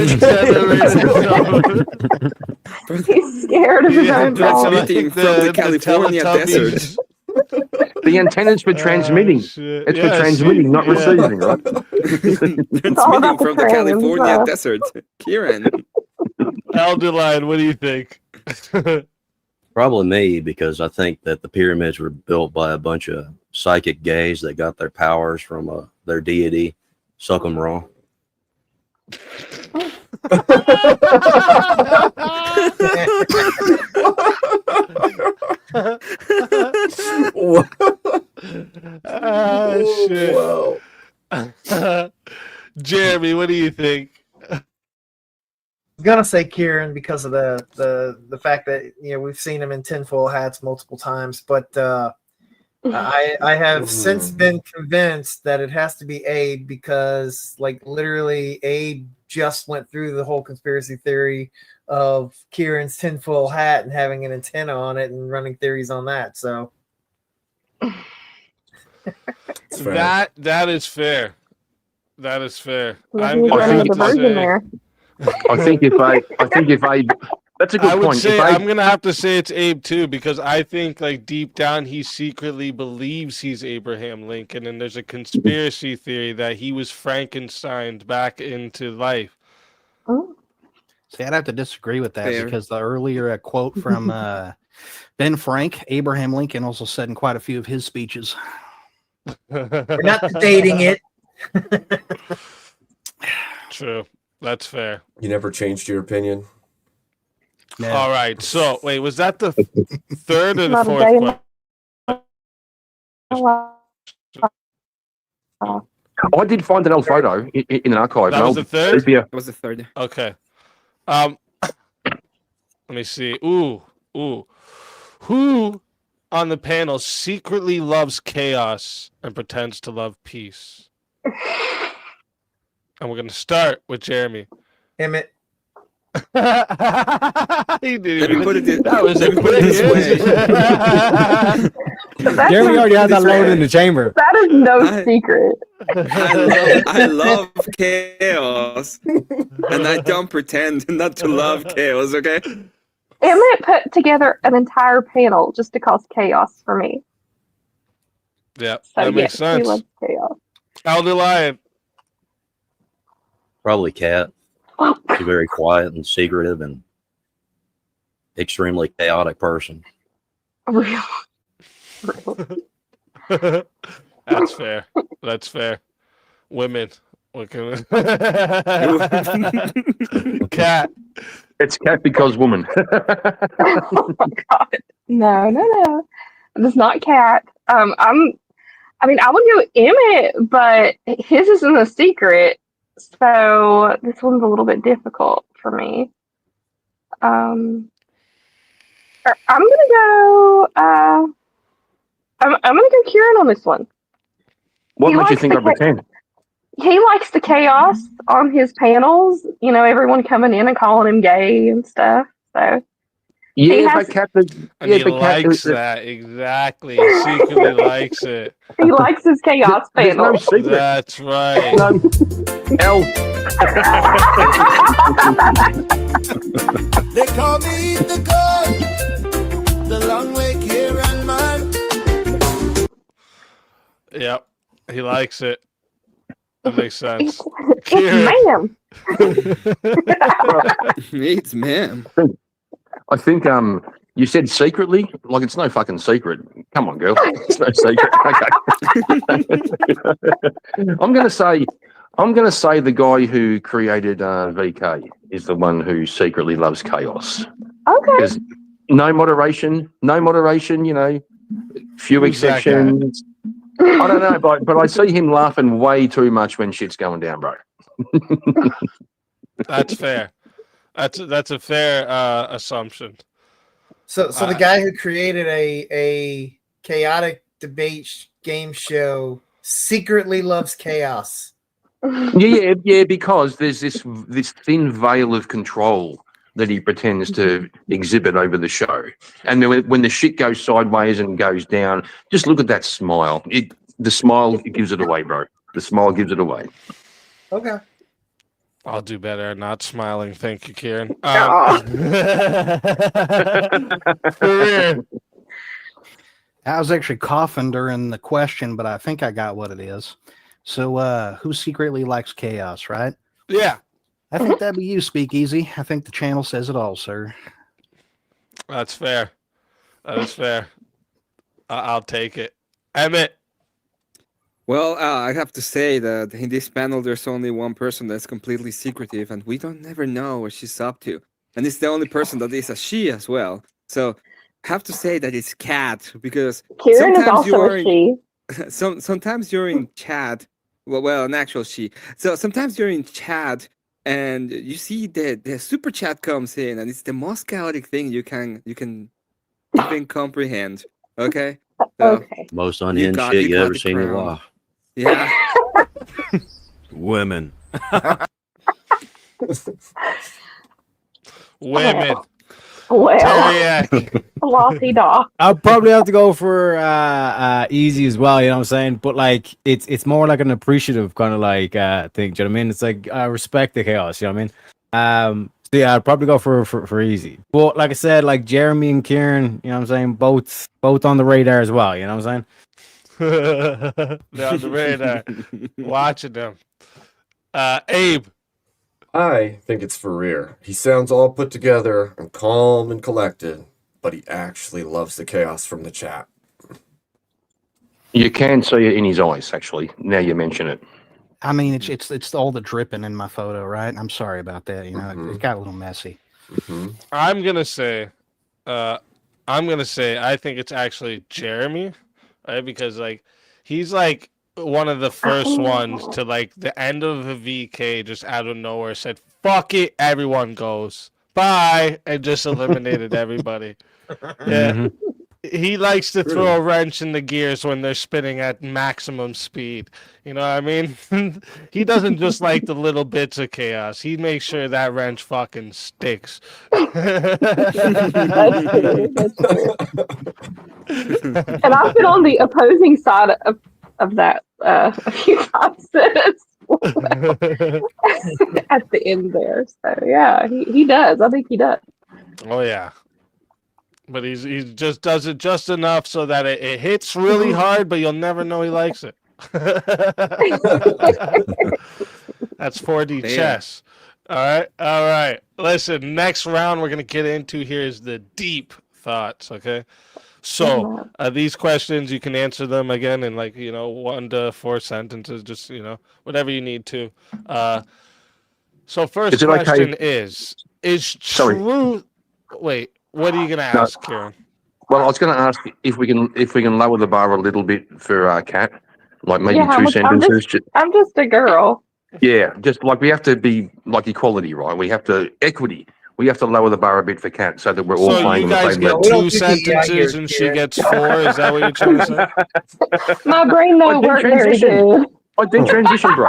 He's scared of his own thoughts. Transmitting from the California desert. The antenna's for transmitting. It's for transmitting, not receiving, right? Transmitting from the California desert. Kieran. Alderline, what do you think? Probably me, because I think that the pyramids were built by a bunch of psychic gays that got their powers from their deity, Suck them raw. Ah, shit. Wow. Jeremy, what do you think? I was gonna say Kieran because of the fact that we've seen him in tinfoil hats multiple times, but I have since been convinced that it has to be Abe because like literally Abe just went through the whole conspiracy theory of Kieran's tinfoil hat and having an antenna on it and running theories on that. So that is fair. That is fair. I'm gonna have to say, I think if I, that's a good I would point. say If I'm gonna have to say it's Abe too because I think like deep down he secretly believes he's Abraham Lincoln, and there's a conspiracy theory that he was Frankensteined back into life. See, I'd have to disagree with that Fair. because the earlier quote from Ben Frank, Abraham Lincoln also said in quite a few of his speeches. we're not debating it. True, that's fair. You never changed your opinion? No. All right, so wait, was that the third or the Not a fourth day in question? I did find an old photo in an archive. That was the third? That was the third. Okay. Let me see. Ooh. Who on the panel secretly loves chaos and pretends to love peace? And we're gonna start with Jeremy. Emmett. He didn't even. Put it That was a quick answer. Jeremy already had that loaded in the chamber. That is no secret. I love chaos, and I don't pretend not to love chaos. Okay. Emmett put together an entire panel just to cause chaos for me. Yeah, So that makes yes, he sense. loves chaos. Elder Lion. Probably Cat. She's a very quiet and secretive and extremely chaotic person. Real. That's fair. That's fair. Women. What can we... Cat. It's Cat because woman. Oh my god. No. It's not Cat. I would go Emmett, but his isn't a secret. So this one's a little bit difficult for me. I'm gonna go I'm gonna go Kieran on this one. What He made you likes think the I pretend? He likes the chaos on his panels, everyone coming in and calling him gay and stuff. So Yeah, has- but Cat, And yeah, he but Cat, likes that. Exactly. He secretly likes it. he likes his chaos there's no panel. secret. That's right. No, L. They call me the God, the long way Kieran man. Yep. He likes it. That makes sense. It's ma'am. It's ma'am. I think you said secretly, like it's no fucking secret. Come on, girl, it's no secret. Okay. I'm gonna say the guy who created VK is the one who secretly loves chaos. Okay. There's no moderation, few Who's that guy? exceptions. I don't know, but I see him laughing way too much when shit's going down, bro. That's fair. That's a fair assumption. So the guy who created a chaotic debate game show secretly loves chaos. Yeah, because there's this thin veil of control that he pretends to exhibit over the show. And then when the shit goes sideways and goes down, just look at that smile. The smile gives it away, bro. The smile gives it away. Okay. I'll do better at not smiling. Thank you, Kieran. Career. I was actually coughing during the question, but I think I got what it is. So, who secretly likes chaos, right? Yeah. I think that'd be you, Speakeasy. I think the channel says it all, sir. That's fair. That is fair. I'll take it. Emmett. Well, I have to say that in this panel, there's only one person that's completely secretive, and we don't never know what she's up to. And it's the only person that is a she as well. So I have to say that it's Kat, because Kieran is sometimes you also are a in she. sometimes you're in chat. Well, an actual she. So sometimes you're in chat and you see the super chat comes in, and it's the most chaotic thing you can even comprehend. Okay. So Okay. Most you unhinged got shit you you got ever the seen in your crown. life. Yeah. Women. Women. Well, Teriyaki. Lottie Daw. I'll probably have to go for easy as well, you know what I'm saying? But like it's more like an appreciative kind of like thing, do you know what I mean? It's like I respect the chaos, you know what I mean? So yeah, I'd probably go for easy. But like I said, like Jeremy and Kieran, you know what I'm saying, both on the radar as well, you know what I'm saying? They're on the radar. Watching them. Abe. I think it's Ferrer. He sounds all put together and calm and collected, but he actually loves the chaos from the chat. You can see it in his eyes, actually. Now you mention it. I mean, it's all the dripping in my photo, right? I'm sorry about that. You know, it got a little messy. I'm gonna say I think it's actually Jeremy, right? Because like he's like one of the first ones to like the end of the VK just out of nowhere said, "Fuck it, everyone goes. Bye," and just eliminated everybody. Yeah. He likes to throw a wrench in the gears when they're spinning at maximum speed. You know what I mean? He doesn't just like the little bits of chaos. He makes sure that wrench fucking sticks. That's true. That's true. And I've been on the opposing side of that a few times as well at the end there. So yeah, he does. I think he does. Oh yeah. But he just does it just enough so that it hits really hard, but you'll never know he likes it. That's 4D Yeah. chess. All right. Listen, next round we're gonna get into here is the deep thoughts. Okay, so these questions you can answer them again in like 1 to 4 sentences, just whatever you need to. So first Is it okay? question is Sorry. truth? Wait, what are you gonna No. ask, Kieran? Well, I was going to ask if we can lower the bar a little bit for Kat, like maybe Yeah, two sentences. I'm just a girl. Yeah, just like we have to be like equality, right? We have to equity. We have to lower the bar a bit for Kat so that we're all So playing you on the guys same get level. We don't 2 do DEI here, sentences and she Kieran. gets 4. Is that what you're trying to say? My brain I don't did work very transition. good. I did transition, bro.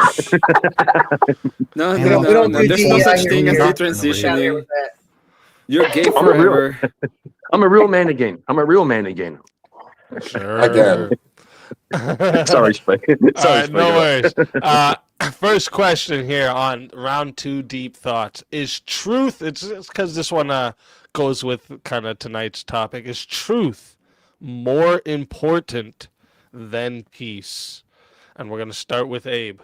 No, We no, don't- no, we don't no. do There's no DEI such here, thing as Kieran. detransitioning. With that. You're gay I'm a real, forever. I'm a real man again. I'm a real man again. Sure. Again. Sorry, Spike. All Sorry, right, no Spike. worries. First question here on round 2 deep thoughts. Is truth, it's because this one goes with kind of tonight's topic, is truth more important than peace? And we're going to start with Abe.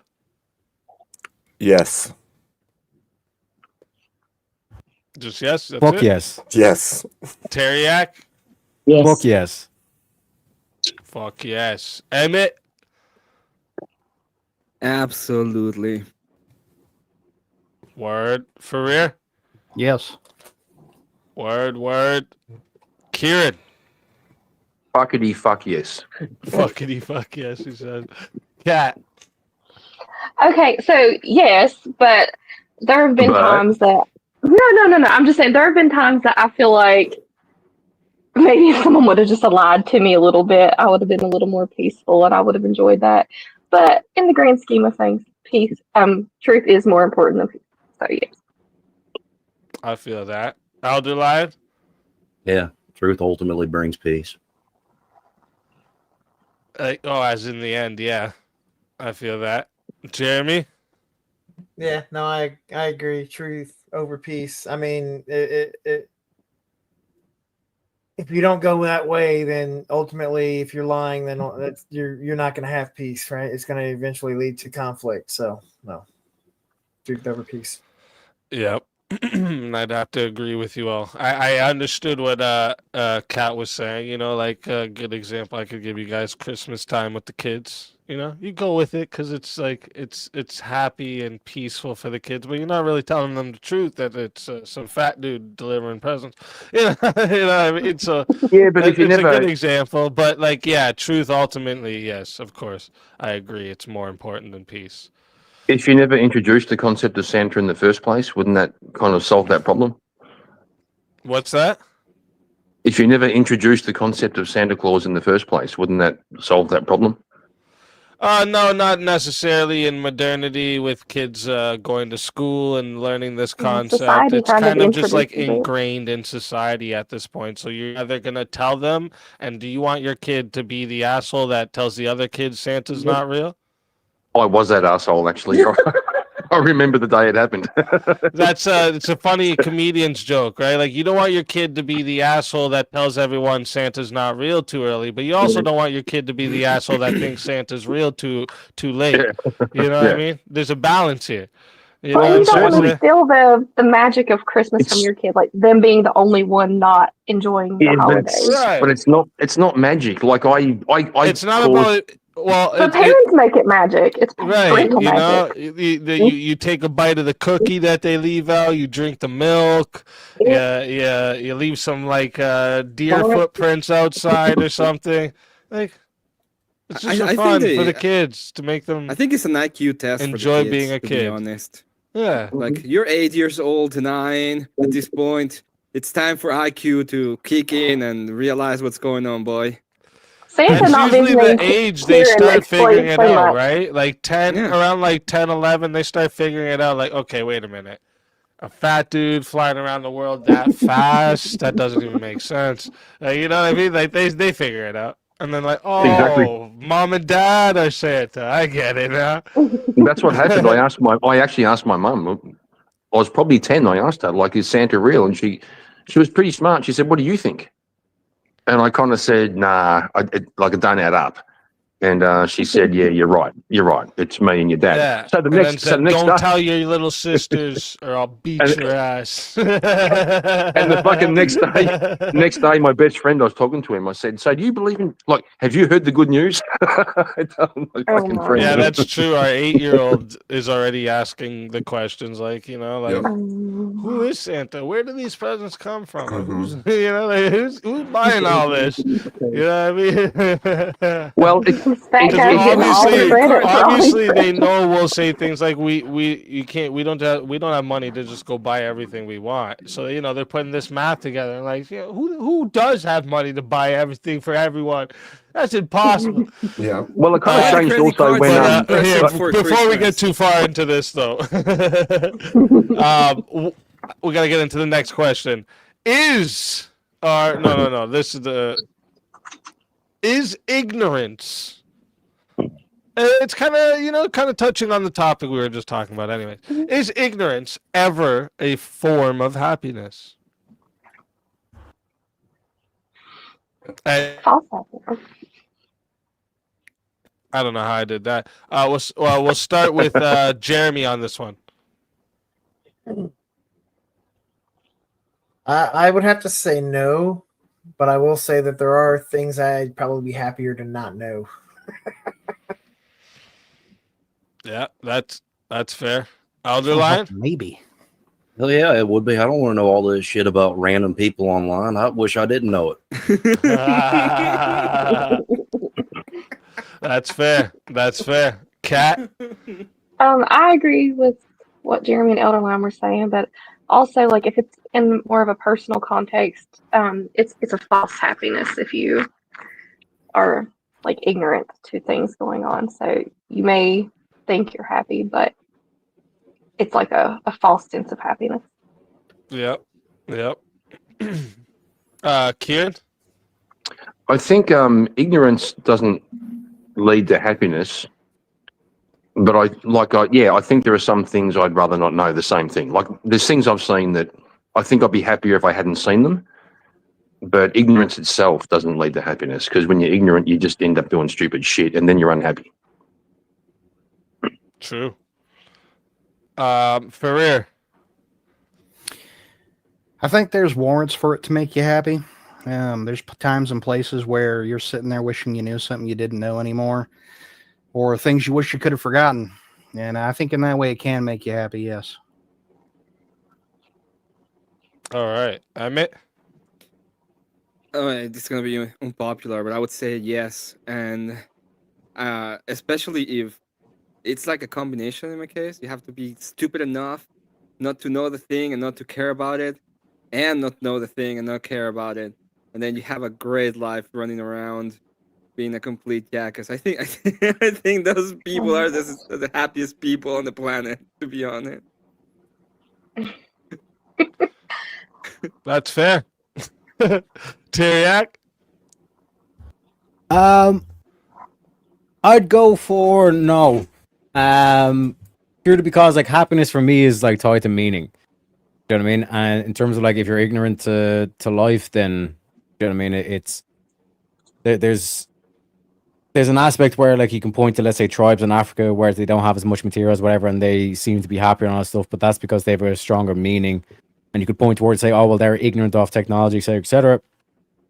Yes. Just yes? That's Fuck it? yes. Yes. Teriak? Fuck yes. Fuck yes. Emmett? Absolutely. Word. Farir? Yes. Word. Kieran? Fuckity fuck yes. Fuckity fuck yes, he said. Kat? Okay, so yes, but there have been But? times that no. I'm just saying there have been times that I feel like maybe if someone would have just lied to me a little bit, I would have been a little more peaceful and I would have enjoyed that. But in the grand scheme of things, truth is more important than peace. So yes. I feel that. Alder Yeah, truth ultimately brings peace. as in the end, yeah. I feel that. Jeremy? Yeah, no, I agree. Truth over peace. I mean, if you don't go that way, then ultimately, if you're lying, then you're not going to have peace, right? It's going to eventually lead to conflict. So no, truth over peace. Yep. I'd have to agree with you all. I understood what Kat was saying. Like a good example I could give you guys, Christmas time with the kids. You know, you go with it because it's like it's happy and peaceful for the kids, but you're not really telling them the truth that it's some fat dude delivering presents. You know, you know. I mean, it's a Yeah, but if you it's a never good example, but like, yeah, truth ultimately, yes, of course, I agree. It's more important than peace. if you never introduced the concept of Santa in the first place, wouldn't that kind of solve that problem? What's that? If you never introduced the concept of Santa Claus in the first place, wouldn't that solve that problem? No, not necessarily in modernity with kids going to school and learning this concept. Society It's kind of kind of just like introduces it. ingrained in society at this point. So you're either going to tell them, and do you want your kid to be the asshole that tells the other kids Santa's not real? I was that asshole, actually. I remember the day it happened. That's it's a funny comedian's joke, right? Like, you don't want your kid to be the asshole that tells everyone Santa's not real too early, but you also don't want your kid to be the asshole that thinks Santa's real too late. You know what I mean? There's a balance here. You know Well, what I'm you don't saying? want to steal the magic of Christmas from your kid, like them being the only one not enjoying the Yeah, holidays. but it's not magic. Like I It's not caused, about well, But parents make it magic. It's right. parental You know, magic. you take a bite of the cookie that they leave out. You drink the milk. Yeah, you leave some like deer footprints outside or something. Like, it's just for I think fun for they. the kids to make them I think it's an IQ test for the enjoy kids, being a to be kid. honest. Yeah. Like, you're 8 years old to 9 at this point. It's time for IQ to kick in and realize what's going on, boy. Santa That's not usually visiting the age they Kieran start explains figuring it so out, much. right? Like 10, Yeah. around like 10, 11, they start figuring it out. Like, okay, wait a minute. A fat dude flying around the world that fast? That doesn't even make sense. You know what I mean? Like, they figure it out. And then like, Exactly. oh, mom and dad are Santa. I get it now. that's what happened. I actually asked my mum. I was probably 10. I asked her, like, is Santa real? And she was pretty smart. She said, what do you think? And I kind of said, nah, it don't add up. And she said, yeah, you're right. You're right. It's me and your dad. Yeah. So the And then next said, day, don't tell your little sisters or I'll beat And- your ass. and the fucking next day, my best friend, I was talking to him. I said, so do you believe in, like, have you heard the good news? I told my fucking friend. Yeah, that's true. Our 8-year-old is already asking the questions, like, you know, like, who is Santa? Where do these presents come from? Who's, you know, like, who's buying all this? You know what I mean? Well, Fat guy's getting all the credit for all these obviously, they presents. know we'll say things like, we don't have money to just go buy everything we want. So, you know, they're putting this math together, and like, you know, who does have money to buy everything for everyone? That's impossible. Yeah. Well, it kind of changed also when. Before we get too far into this, though, we got to get into the next question. This is ignorance. It's kind of touching on the topic we were just talking about. Anyway, is ignorance ever a form of happiness? I don't know how I did that. We'll start with Jeremy on this one. I would have to say no, but I will say that there are things I'd probably be happier to not know. Yeah, that's fair. Elder Lion? Maybe. Hell yeah, it would be. I don't want to know all this shit about random people online. I wish I didn't know it. That's fair. That's fair. Cat? I agree with what Jeremy and Elderline were saying, but also, like, if it's in more of a personal context, it's a false happiness if you are like ignorant to things going on. So you may think you're happy, but it's like a false sense of happiness. Yep. Kieran? I think ignorance doesn't lead to happiness, but I think there are some things I'd rather not know. The same thing. Like, there's things I've seen that I think I'd be happier if I hadn't seen them, but ignorance itself doesn't lead to happiness, because when you're ignorant, you just end up doing stupid shit, and then you're unhappy. True. Ferrer? I think there's warrants for it to make you happy. There's times and places where you're sitting there wishing you knew something you didn't know anymore. or things you wish you could have forgotten. And I think in that way it can make you happy. Yes. All right, Emmett. This is gonna be unpopular, but I would say yes, and especially if it's like a combination in my case. You have to be stupid enough not to know the thing and not to care about it, and not know the thing and not care about it, and then you have a great life running around being a complete jackass. I think I think those people are the happiest people on the planet, to be honest. That's fair. Teriak. I'd go for no. Purely because like happiness for me is like tied to meaning. You know what I mean? And in terms of like if you're ignorant to life, then you know what I mean. It's there's an aspect where like you can point to, let's say, tribes in Africa where they don't have as much materials, whatever, and they seem to be happier and all that stuff. But that's because they have a stronger meaning. And you could point towards, say, oh well, they're ignorant of technology, etc., etc.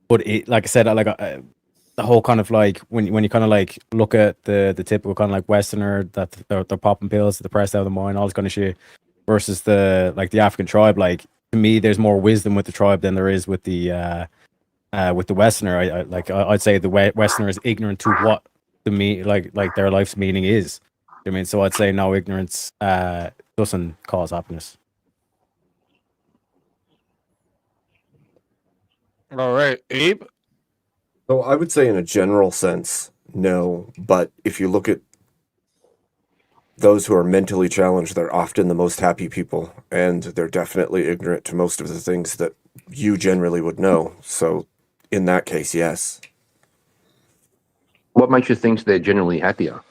But it, like I said, like the whole kind of like when you kind of like look at the typical kind of like Westerner that they're popping pills, depressed out of the mind, all this kind of shit, versus the African tribe. Like to me, there's more wisdom with the tribe than there is with the Westerner. I'd say the Westerner is ignorant to what like their life's meaning is. I mean, so I'd say no, ignorance doesn't cause happiness. All right, Abe. So I would say in a general sense, no. But if you look at those who are mentally challenged, they're often the most happy people, and they're definitely ignorant to most of the things that you generally would know. So in that case, yes. What makes you think they're generally happier?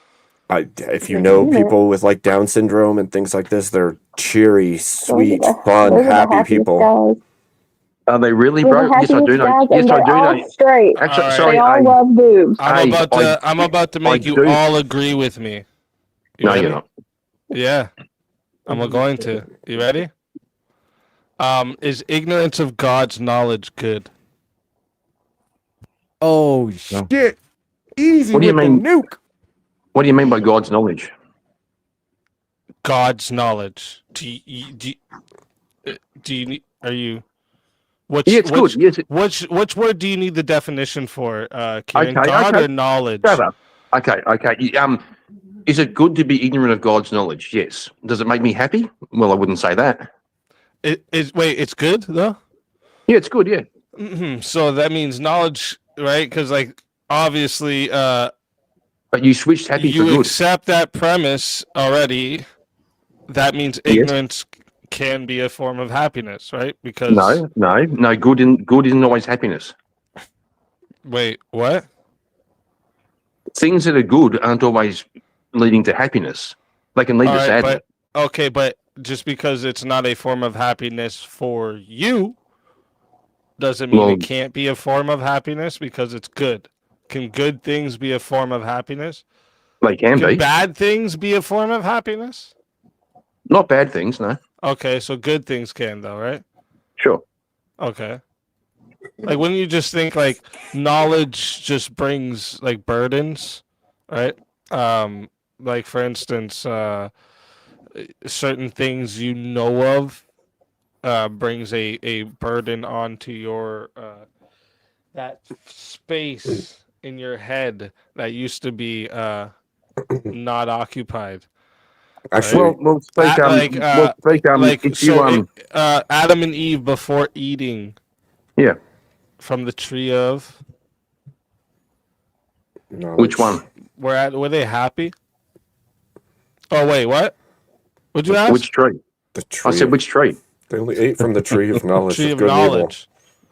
If you know people with like Down syndrome and things like this, they're cheery, sweet, fun, happy people. Are they really, bro? Yes, I do know. Yes, I do know. Straight. Actually, All right. sorry, They all love boobs. I'm about to make you do. all agree with me. You No, ready? you're not. Yeah, I'm going to. You ready? Is ignorance of God's knowledge good? Oh shit! Easy What do you with mean? the nuke. What do you mean by God's knowledge? God's knowledge. Are you? Which, Yeah, it's good. Yes. Which word do you need the definition for? Kieran? Okay, God okay. or knowledge? Shut up. Okay. Is it good to be ignorant of God's knowledge? Yes. Does it make me happy? Well, I wouldn't say that. Wait, it's good though. Yeah, it's good. Yeah. So that means knowledge, right? Because like obviously, but you switched happy for you good. accept that premise already. That means ignorance can be a form of happiness, right? Because no. Good isn't always happiness. Wait, what? Things that are good aren't always leading to happiness. They can lead to sadness. But just because it's not a form of happiness for you doesn't mean it can't be a form of happiness because it's good. Can good things be a form of happiness? They can be. Bad things be a form of happiness? Not bad things, no. Okay, so good things can though, right? Sure. Okay. Like wouldn't you just think like knowledge just brings like burdens, right? Like for instance, certain things you know of brings a burden onto your that space in your head that used to be not occupied. Actually, we'll speak. Adam and Eve before eating. Yeah. From the tree of. Which one? Were they happy? Oh wait, what? Would you ask? Which tree? The tree. I said which tree? They only ate from the tree of knowledge Tree of of good and evil. knowledge.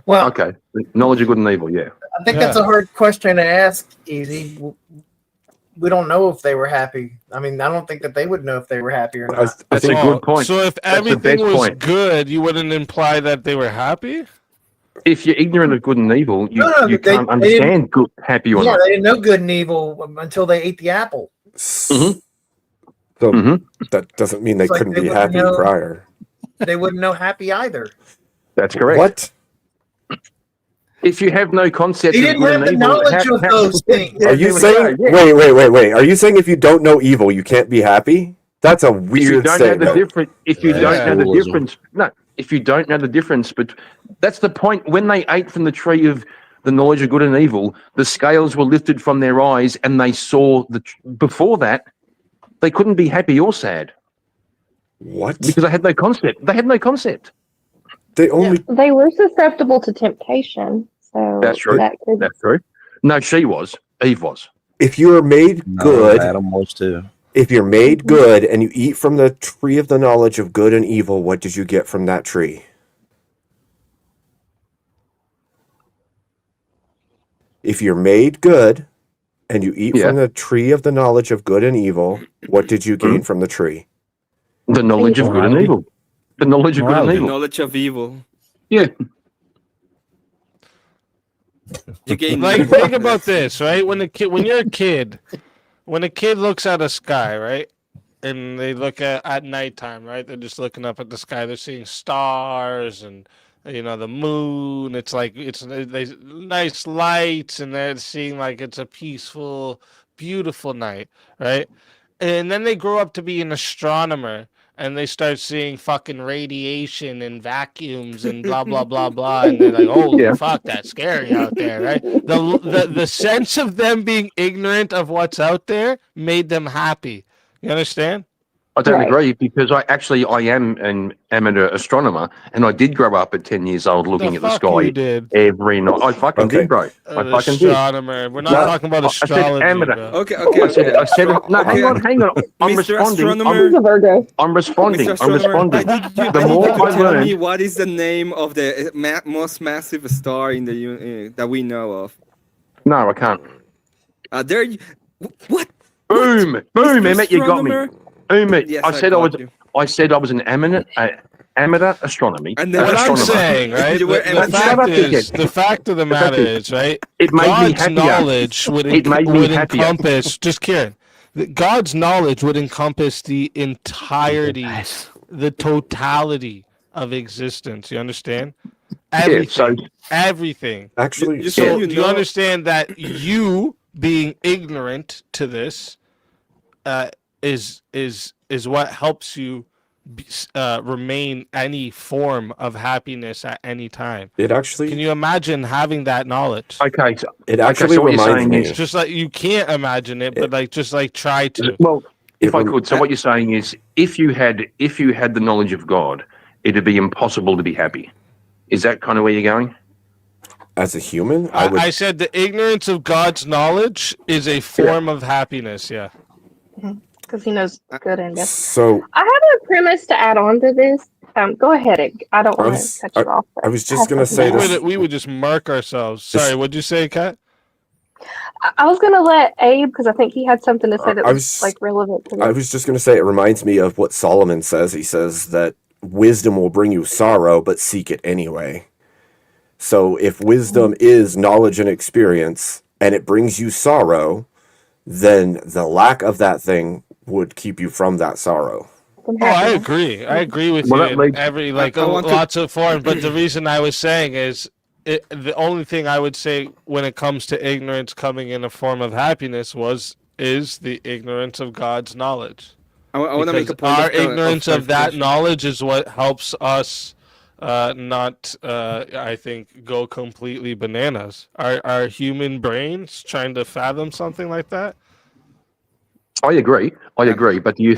Well, okay, knowledge of good and evil. Yeah. I think that's a hard question to ask, Easy. We don't know if they were happy. I mean, I don't think that they would know if they were happy or not. That's a good point. So if That's the everything best was point. good, you wouldn't imply that they were happy? If you're ignorant of good and evil, you they can't understand good, happy or Yeah, not. they didn't know good and evil until they ate the apple. So that doesn't mean they It's like couldn't they be wouldn't happy know- prior. They wouldn't know happy either. That's correct. What? If you have no concept He of didn't good have and the evil, knowledge of those things. Are you there we saying? go, yeah. Wait. Are you saying if you don't know evil, you can't be happy? That's a If you weird don't know the statement. difference, if you Yeah, don't know the dualism. difference, no, if you don't know the difference, but that's the point. When they ate from the tree of the knowledge of good and evil, the scales were lifted from their eyes, and they saw before that they couldn't be happy or sad. What? Because they had no concept. They had no concept. They only. They were susceptible to temptation, so That's true. that could. That's true. No, she was. Eve was. If you are made No, good, Adam was too. if you're made good and you eat from the tree of the knowledge of good and evil, what did you get from that tree? If you're made good and you eat from the tree of the knowledge of good and evil, what did you gain from the tree? The knowledge of good and evil. The knowledge of good and The evil. knowledge of evil. Yeah. You gain Like, think about this, right? When you're a kid, when a kid looks at a sky, right, and they look at nighttime, right, they're just looking up at the sky. They're seeing stars and the moon. It's like they nice lights, and they're seeing like it's a peaceful, beautiful night, right? And then they grow up to be an astronomer. And they start seeing fucking radiation and vacuums and blah blah blah blah, and they're like, "Holy fuck, that's scary out there!" Right? The sense of them being ignorant of what's out there made them happy. You understand? I don't agree because I am an amateur astronomer, and I did grow up at 10 years old looking at the fuck sky you did. every night. I fucking did, bro. I fucking did. Astronomer. We're not talking about astrology. I said amateur. Bro. Okay. I said no. Hang on. I'm Mr. responding. Astronomer. I'm responding. Mr. I'm Astronomer, responding. I need you The more to I tell me learn, what is the name of the most massive star in the that we know of. no, I can't. There. What? Boom, boom, Emmett, you got me. Emmett, Yes, I said I was. got you. I said I was an amateur astronomy. And then What I'm astronomer. saying, right? You were The fact of the matter is, right? It made me God's happier. knowledge would It made me happier. encompass. Just Kieran, God's knowledge would encompass the entirety, the totality of existence. You understand? Everything. Everything. Actually, do you understand that you being ignorant to this is what helps you remain any form of happiness at any time? It actually. Can you imagine having that knowledge? Okay, so It actually so what you're reminds saying me. is- Just like you can't imagine it, but like just like try to. Well, if It I rem- could, so what you're saying is, if you had the knowledge of God, it'd be impossible to be happy. Is that kind of where you're going? As a human, I would. I said the ignorance of God's knowledge is a form of happiness. Yeah. Because he knows good and bad. So I have a premise to add on to this. Go ahead. I don't I want was- to cut you off. I was just gonna say this. We would just mark ourselves. Sorry, what'd you say, Kat? I was gonna let Abe because I think he had something to say that I was was- like relevant to this. I was just going to say it reminds me of what Solomon says. He says that wisdom will bring you sorrow, but seek it anyway. So if wisdom is knowledge and experience and it brings you sorrow, then the lack of that thing would keep you from that sorrow. Oh, I agree. I agree with Well, you that in makes- every like I want to- lots of forms. But the reason I was saying is the only thing I would say when it comes to ignorance coming in a form of happiness is the ignorance of God's knowledge. I want to make a Because point. our of ignorance of that clarification. knowledge is what helps us not, I think, go completely bananas. Our human brains trying to fathom something like that. I agree. But do you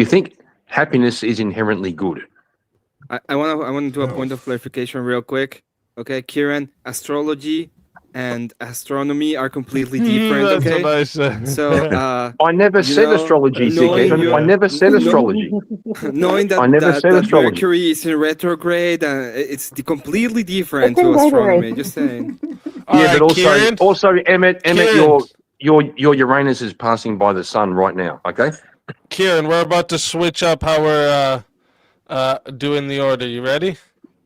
think happiness is inherently good? I want to do a point of clarification real quick. Okay, Kieran, astrology and astronomy are completely different. That's Okay, what I said. so I never said astrology, knowing Zeke. your- I never said astrology. knowing that, I never that, said that astrology. Mercury is in retrograde, it's completely different It's in to astronomy. retrograde. Just saying. All Yeah, right, but Kieran. also Emmett, Kieran. your Uranus is passing by the sun right now. Okay. Kieran, we're about to switch up how we're doing the order. You ready?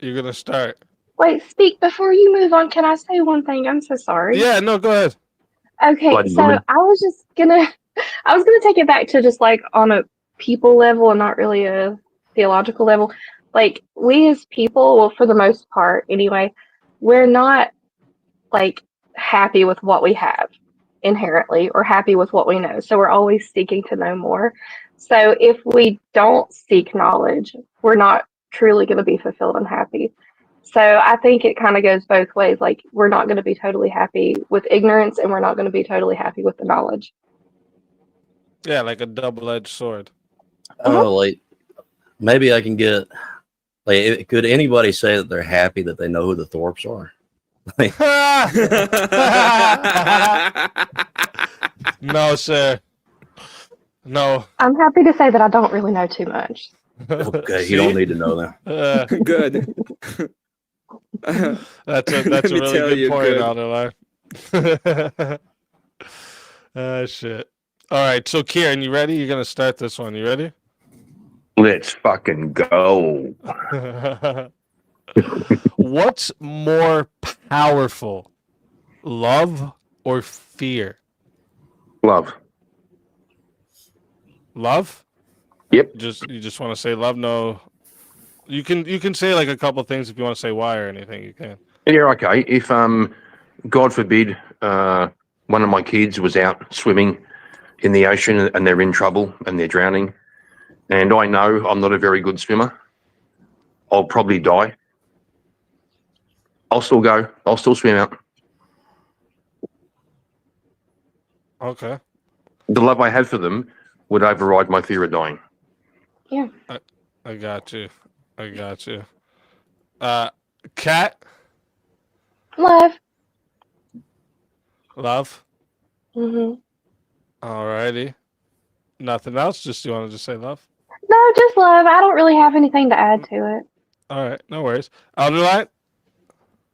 You're gonna start. Wait, speak before you move on. Can I say one thing? I'm so sorry. Yeah, no, go ahead. Okay, Bloody so woman. I was gonna take it back to just like on a people level and not really a theological level. Like we as people, well, for the most part, anyway, we're not like happy with what we have inherently or happy with what we know. So we're always seeking to know more. So if we don't seek knowledge, we're not truly going to be fulfilled and happy. So I think it kind of goes both ways. Like we're not going to be totally happy with ignorance and we're not going to be totally happy with the knowledge. Yeah, like a double-edged sword. Oh, like maybe I can get. Like, could anybody say that they're happy that they know who the Thorpes are? Like, No, sir. No. I'm happy to say that I don't really know too much. okay, you don't need to know that. Good. That's a Let me really tell good you, point, good. Alderline. Shit. All right, so Kieran, you ready? You're gonna start this one. You ready? Let's fucking go. What's more powerful, love or fear? Love. Love? Yep. You just want to say love? No. You can say like a couple things if you want to say why or anything. You can. Yeah, okay. If God forbid, one of my kids was out swimming in the ocean and they're in trouble and they're drowning, and I know I'm not a very good swimmer, I'll probably die. I'll still go. I'll still swim out. Okay. The love I have for them would override my fear of dying. Yeah. I got you. I got you. Cat? Love. Love? Mm-hmm. Alrighty. Nothing else? Just you want to just say love? No, just love. I don't really have anything to add to it. All right, no worries. Alderline?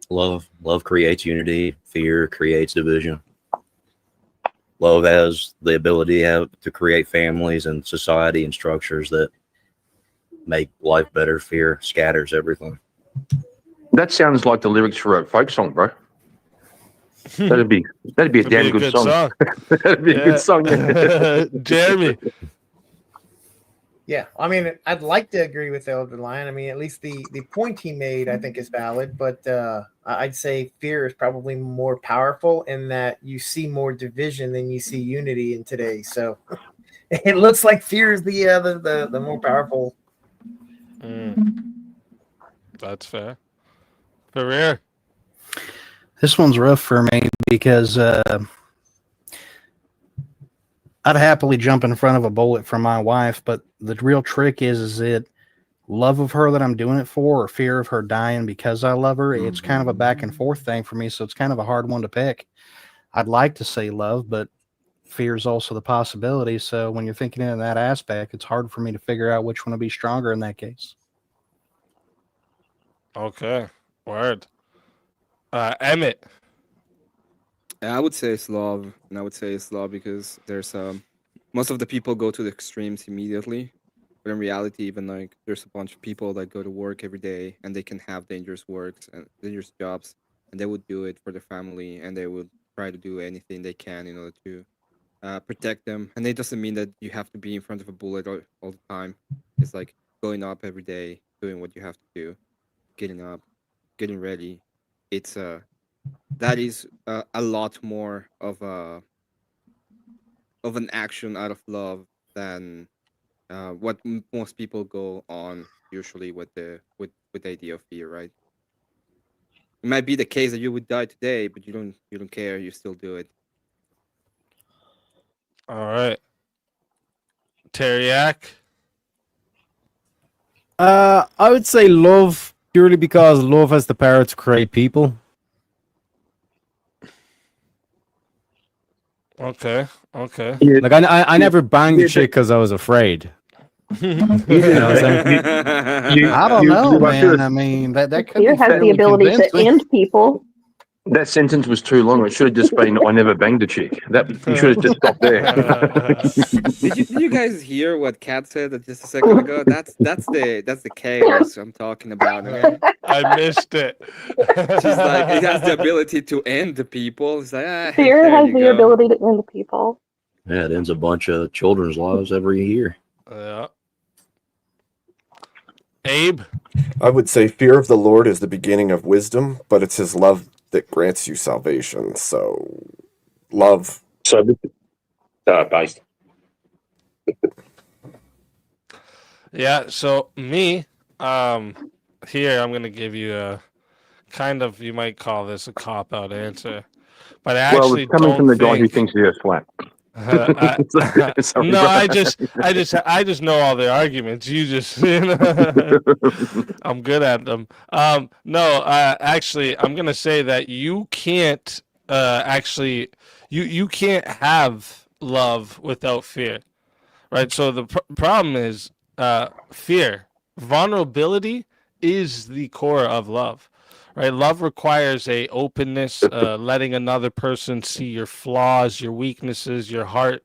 Love creates unity. Fear creates division. Love has the ability to create families and society and structures that make life better. Fear scatters everything. That sounds like the lyrics for a folk song, bro. That'd be a damn good song. That'd be a good song. Jeremy. Yeah, I mean, I'd like to agree with Elder Lion. I mean, at least the point he made, I think, is valid. But I'd say fear is probably more powerful in that you see more division than you see unity in today. So it looks like fear is the more powerful. That's fair. Career. This one's rough for me because I'd happily jump in front of a bullet for my wife, but the real trick is it love of her that I'm doing it for or fear of her dying because I love her? It's kind of a back and forth thing for me, so it's kind of a hard one to pick. I'd like to say love, but fear is also the possibility. So when you're thinking in that aspect, it's hard for me to figure out which one would be stronger in that case. Okay. Word. Emmett. I would say it's love, and I would say it's love because there's most of the people go to the extremes immediately, but in reality, even like there's a bunch of people that go to work every day and they can have dangerous works and dangerous jobs, and they would do it for their family, and they would try to do anything they can in order to protect them. And it doesn't mean that you have to be in front of a bullet all the time. It's like going up every day, doing what you have to do, getting up, getting ready. It's that is a lot more of an action out of love than what most people go on usually with the idea of fear, right? It might be the case that you would die today, but you don't care. You still do it. All right. Teriak. I would say love purely because love has the power to create people. Okay. Okay. Like I never banged a chick because I was afraid. You know what I'm saying? I don't know, man. I mean, that could Fear be has the fairly ability to convincing. end people. That sentence was too long. It should have just been, "I never banged a chick." That you should have just stopped there. Did you guys hear what Kat said just a second ago? That's the chaos I'm talking about. Okay? I missed it. She's like, it has the ability to end the people. It's like, Fear there has you the go. ability to end people. Yeah, it ends a bunch of children's lives every year. Yeah. Abe? I would say fear of the Lord is the beginning of wisdom, but it's his love that grants you salvation. So, love. So, based. Yeah, so me, here I'm gonna give you a kind of, you might call this a cop-out answer, but I Well, actually it's coming from don't the guy who think. thinks the Earth's flat. Sorry, No, bro. I just know all the arguments. You just, I'm good at them. No, actually, I'm gonna say that you can't actually, you can't have love without fear, right? So the problem is fear. Vulnerability is the core of love, right? Love requires a openness, letting another person see your flaws, your weaknesses, your heart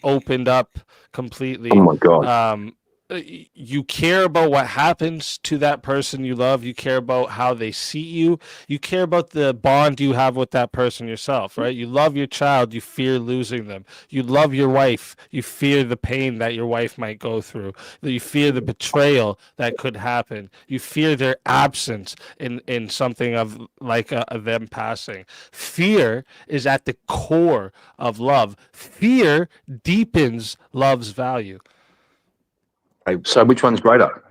opened up completely. Oh my God. You care about what happens to that person you love. You care about how they see you. You care about the bond you have with that person yourself, right? You love your child. You fear losing them. You love your wife. You fear the pain that your wife might go through. You fear the betrayal that could happen. You fear their absence in something of like them passing. Fear is at the core of love. Fear deepens love's value. So, which one's greater?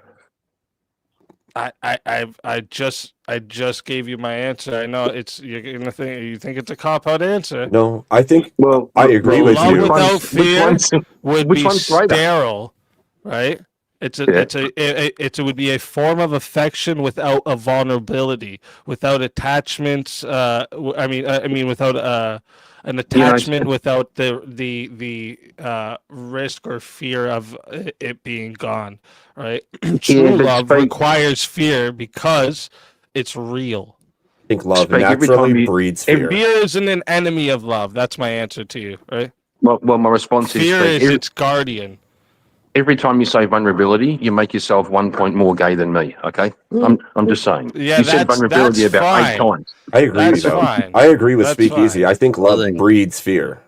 I just gave you my answer. I know you're gonna think you think it's a cop out answer. No, I think Well, I agree with Love you. without fear would which be one's greater? sterile, right? It would be a form of affection without a vulnerability, without attachments. I mean, without an attachment, without the risk or fear of it being gone, right? True but love requires fear because it's real. I think love Spake, every naturally time you- breeds every- fear. Fear isn't an enemy of love. That's my answer to you, right? Well, my response Fear is is its guardian. every time you say vulnerability, you make yourself 1 point more gay than me. Okay, I'm just saying. Yeah, you said vulnerability that's about fine. 8 times. I agree. That's though. fine. I agree with That's Speakeasy. fine. I think love breeds fear.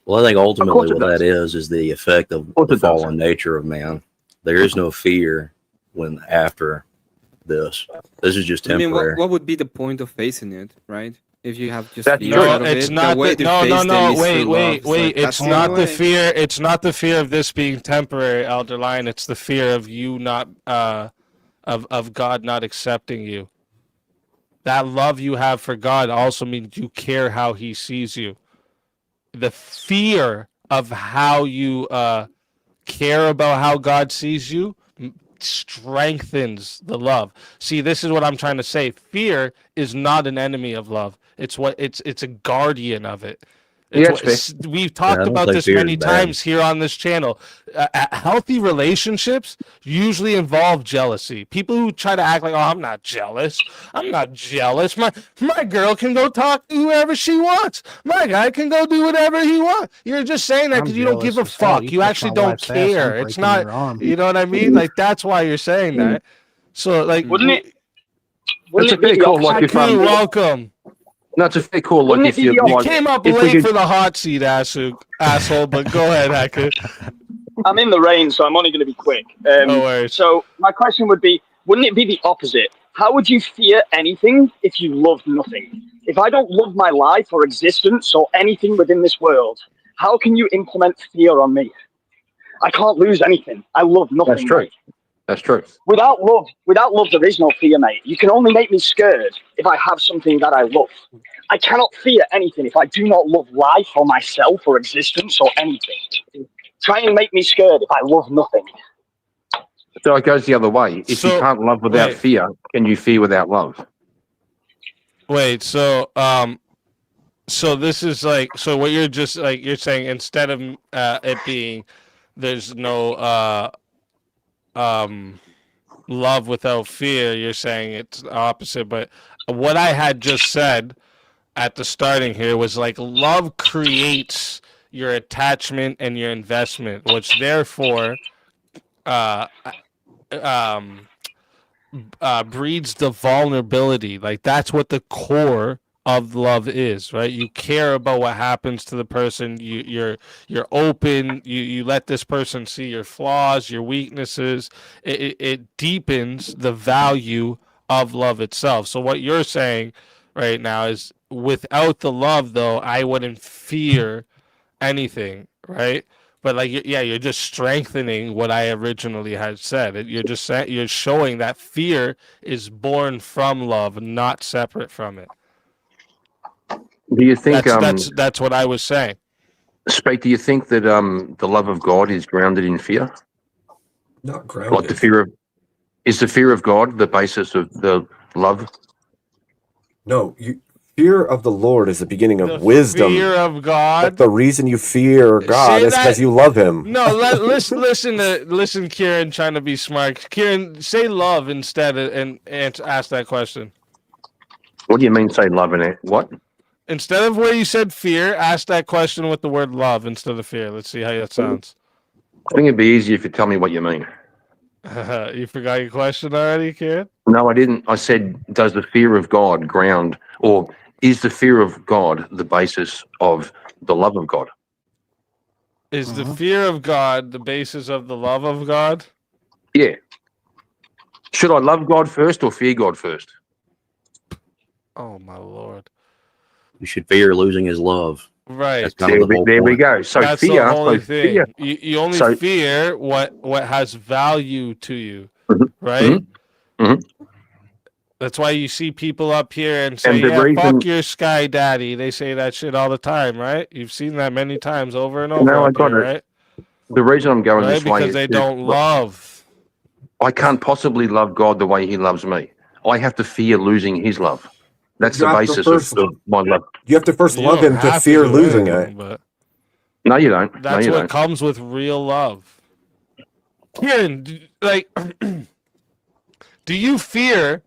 Well, I think ultimately course it what that does. is the effect of course the it does. fallen nature of man. There is no fear when after this. This is just I mean, temporary. what would be the point of facing it, right? If you have just That's fear true. out No, of it's it, not. the way to face them is through love. So Wait. that's It's the not only the way. fear. It's not the fear of this being temporary, Elderline. It's the fear of you not, of God not accepting you. That love you have for God also means you care how He sees you. The fear of how you care about how God sees you strengthens the love. See, this is what I'm trying to say. Fear is not an enemy of love. It's a guardian of it. Yeah, We've talked I don't about think this fear is many bad. times here on this channel. Healthy relationships usually involve jealousy. People who try to act like, "Oh, I'm not jealous. I'm not jealous. My girl can go talk to whoever she wants. My guy can go do whatever he wants." You're just saying that I'm because you don't give a jealous as hell. fuck. You You touch actually my don't wife's ass, I'm care. It's breaking not. your arm. You know what I mean? Like that's why you're saying that. So like, Wouldn't it? It's Wouldn't a it be fair the call. Like opposite? if Aku, welcome. no, it's a fair call. Like Wouldn't it if be you the You like, came up if we late could, for the hot seat, asshole. But go ahead, Aku. I'm in the rain, so I'm only going to be quick. No worries. So my question would be, wouldn't it be the opposite? How would you fear anything if you loved nothing? If I don't love my life or existence or anything within this world, how can you implement fear on me? I can't lose anything. I love nothing. that's true. Mate. That's true. Without love, there is no fear, mate. You can only make me scared if I have something that I love. I cannot fear anything if I do not love life or myself or existence or anything. Try and make me scared if I love nothing. So it goes the other way. If you So, can't love without wait. fear, can you fear without love? Wait, so this is like, so what you're just like, you're saying instead of it being there's no love without fear, you're saying it's the opposite. But what I had just said at the starting here was like love creates your attachment and your investment, which therefore breeds the vulnerability. Like that's what the core of love is, right? You care about what happens to the person. You're open. You let this person see your flaws, your weaknesses. It deepens the value of love itself. So what you're saying right now is, without the love, though, I wouldn't fear anything, right? But like, yeah, you're just strengthening what I originally had said. You're showing that fear is born from love, not separate from it. Do you think That's what I was saying. Speak, do you think that the love of God is grounded in fear? Not Like grounded. the fear of is the fear of God the basis of the love? No, fear of the Lord is the beginning of wisdom. Fear of God. But the reason you fear God Say is because that- you love Him. No, listen, Kieran, trying to be smart. Kieran, say love instead and ask that question. What do you mean, say love in it? What? Instead of where you said fear, ask that question with the word love instead of fear. Let's see how that sounds. I think it'd be easier if you tell me what you mean. You forgot your question already, Kieran? No, I didn't. I said, does the fear of God ground, or is the fear of God the basis of the love of God? Is the fear of God the basis of the love of God? Yeah. Should I love God first or fear God first? Oh my Lord! You should fear losing his love. Right. That's kind of the whole There we point. go. So That's fear. the only So thing. fear. You only So- fear what has value to you, Mhm, right? mhm. That's why you see people up here and say, And the "Yeah, reason- fuck your sky daddy." They say that shit all the time, right? You've seen that many times over and over No, I up got here, it. right? The reason I'm going Right? this way Because is they that- don't love. I can't possibly love God the way He loves me. I have to fear losing His love. That's You the have to basis first- of my love. You have to first You love don't Him to have fear do losing anything, it. But No, you don't. No, that's you what don't. comes with real love. Kieran, like, do you fear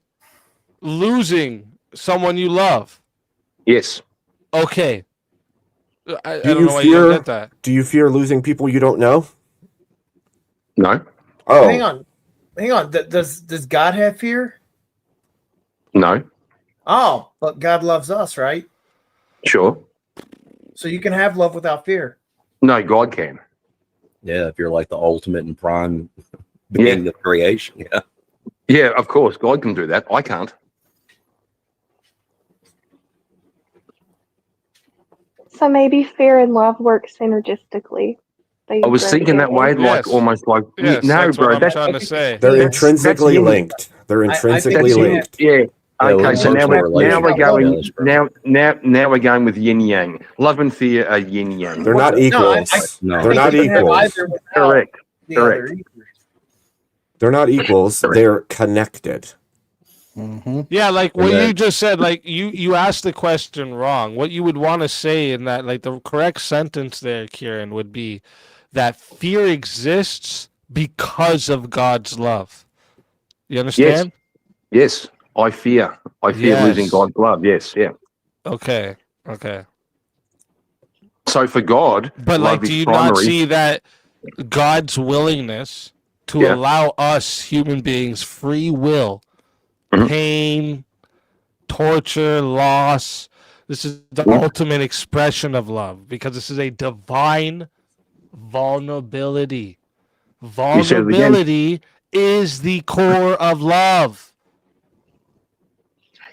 losing someone you love? Yes. Okay. I Do don't you know why you don't fear? get that. Do you fear losing people you don't know? No. Oh, Hang on. Does God have fear? No. Oh, but God loves us, right? Sure. So you can have love without fear. No, God can. Yeah, if you're like the ultimate and prime being of creation. Yeah. Yeah, of course. God can do that. I can't. So maybe fear and love work synergistically. They I was grow thinking that together. way, like almost like Yes, no, that's bro. what I'm That's trying to say. they're that's intrinsically yin. linked. They're I intrinsically think linked. Yeah. Yeah, Okay, with so now emotional we're relationship, going that's perfect. now we're going with yin yang. Love and fear are yin yang. They're not equals. No. They're not you can have equals. either without Correct. the Correct. other. They're not equals. They're connected. Yeah, like And what that- you just said, like you asked the question wrong. What you would want to say in that, like the correct sentence there, Kieran, would be that fear exists because of God's love. You understand? Yes. I fear losing Yes. God's love. Yes. Yeah. Okay. Okay. So for God, But love like, is do you primary. not see that God's willingness to Yeah. allow us human beings free will, Mhm. pain, torture, loss? This is the Mhm. ultimate expression of love because this is a divine vulnerability. You said it again. Vulnerability is the core of love.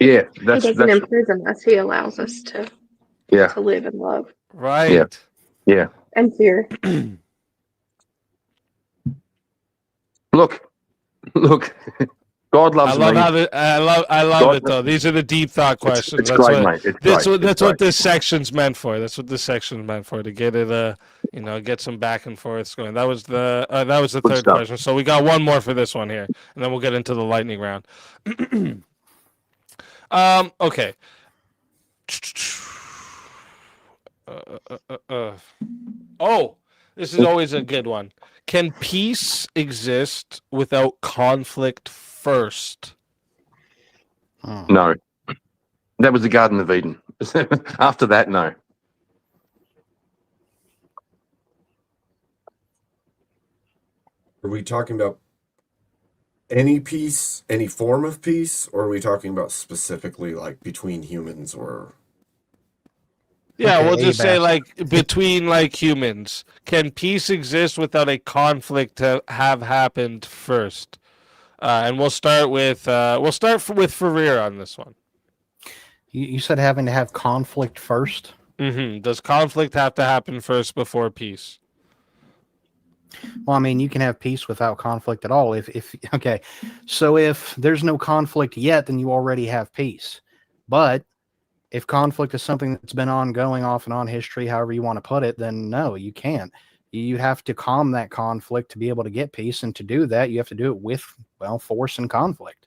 Yeah, He that's doesn't imprison us. He allows us to yeah, live in love Right. yeah. and fear. Look, God loves I love me. how I love God- it though. These are the deep thought questions. it's that's great, what mate. It's great. It's that's what great. this section's meant for. That's what this section's meant for, to get it get some back and forths going. That was the Good third stuff. question. So we got one more for this one here, and then we'll get into the lightning round. Okay. Oh, this is always a good one. Can peace exist without conflict first? No, that was the Garden of Eden. After that, no. Are we talking about Any peace, any form of peace, or are we talking about specifically like between humans or? Yeah, Okay, we'll just Abe say asked. like between like humans. Can peace exist without a conflict to have happened first? And we'll start with with Ferrer on this one. You said having to have conflict first. Does conflict have to happen first before peace? Well, I mean, you can have peace without conflict at all. If okay, so if there's no conflict yet, then you already have peace. But if conflict is something that's been ongoing off and on history, however you want to put it, then no, you can't. You have to calm that conflict to be able to get peace, and to do that, you have to do it with, well, force and conflict.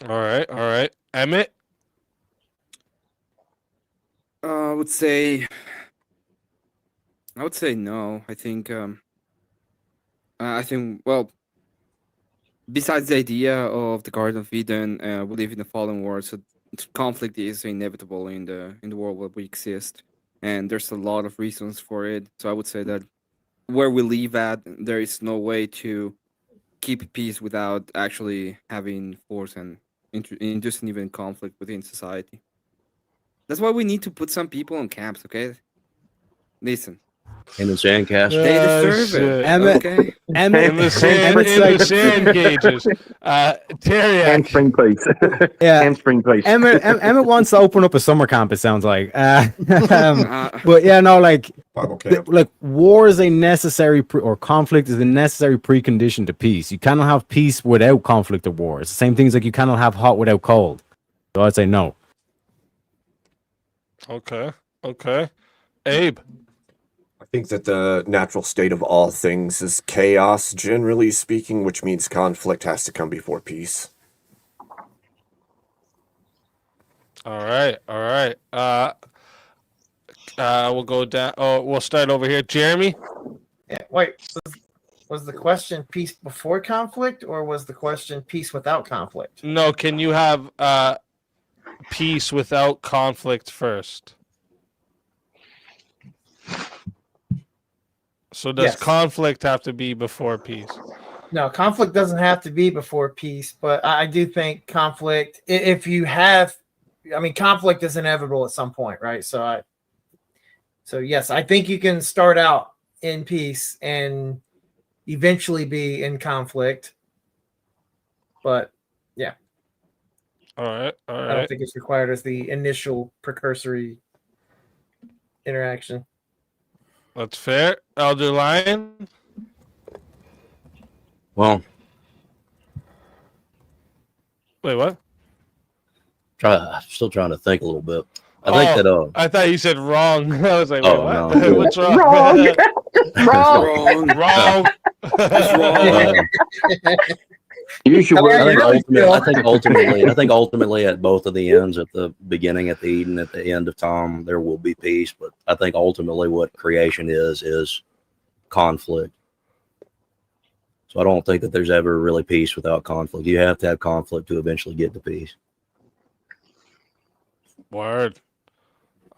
All right. Emmett? I would say no. I think well, besides the idea of the Garden of Eden, we live in a fallen world, so conflict is inevitable in the world where we exist, and there's a lot of reasons for it. So I would say that where we live at, there is no way to keep peace without actually having force and inducing even conflict within society. That's why we need to put some people on camps, okay? Listen. In the sandcastle. They deserve it. Okay. In the sand cages. Teriak. Hamstring piece. Yeah. Hamstring piece. Emmett wants to open up a summer camp, it sounds like. But yeah, no, like war is a necessary or conflict is a necessary precondition to peace. You cannot have peace without conflict or war. It's the same thing as like you cannot have hot without cold. So I'd say no. Okay. Abe? I think that the natural state of all things is chaos, generally speaking, which means conflict has to come before peace. All right. We'll go down. Oh, we'll start over here. Jeremy? Yeah, wait, was the question peace before conflict, or was the question peace without conflict? No, can you have peace without conflict first? So does Yes. conflict have to be before peace? No, conflict doesn't have to be before peace, but I do think conflict, if you have, I mean, conflict is inevitable at some point, right? So yes, I think you can start out in peace and eventually be in conflict, but yeah. All right. I don't think it's required as the initial precursory interaction. That's fair. Elder Lion? Well, wait, what? Still trying to think a little bit. I think that I thought you said wrong. I was like, wait, Oh, what? no. What's wrong? Wrong. Wrong. Use your I words. think ultimately at both of the ends, at the beginning at the Eden, at the end of Tom, there will be peace. But I think ultimately what creation is conflict. So I don't think that there's ever really peace without conflict. You have to have conflict to eventually get to peace. Word.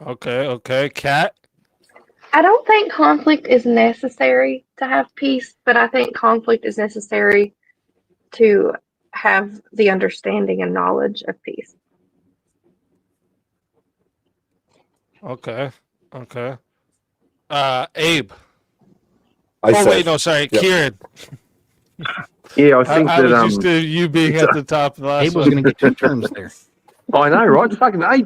Okay. Kat? I don't think conflict is necessary to have peace, but I think conflict is necessary to have the understanding and knowledge of peace. Okay. Abe? Said, no, sorry. yep. Kieran. Yeah, I think I that was used to you being at the top of the last Abe was one. going to get 2 terms there. I know, right? Fucking I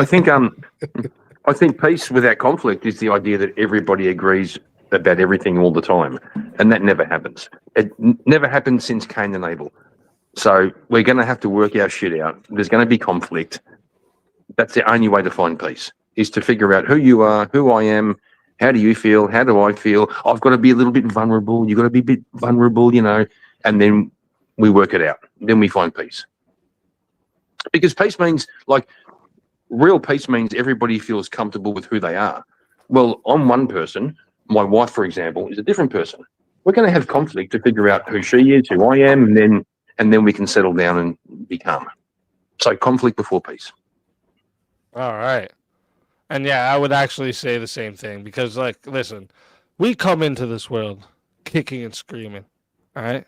think I think peace without conflict is the idea that everybody agrees about everything all the time, and that never happens. It never happened since Cain and Abel. So we're going to have to work our shit out. There's going to be conflict. That's the only way to find peace, is to figure out who you are, who I am, how do you feel, how do I feel. I've got to be a little bit vulnerable. You've got to be a bit vulnerable, and then we work it out. Then we find peace. Because peace means, like, real peace means everybody feels comfortable with who they are. Well, I'm one person. My wife, for example, is a different person. We're going to have conflict to figure out who she is, who I am, and then we can settle down and be calm. So conflict before peace. All right. And yeah, I would actually say the same thing because, like, listen, We come into this world kicking and screaming, all right?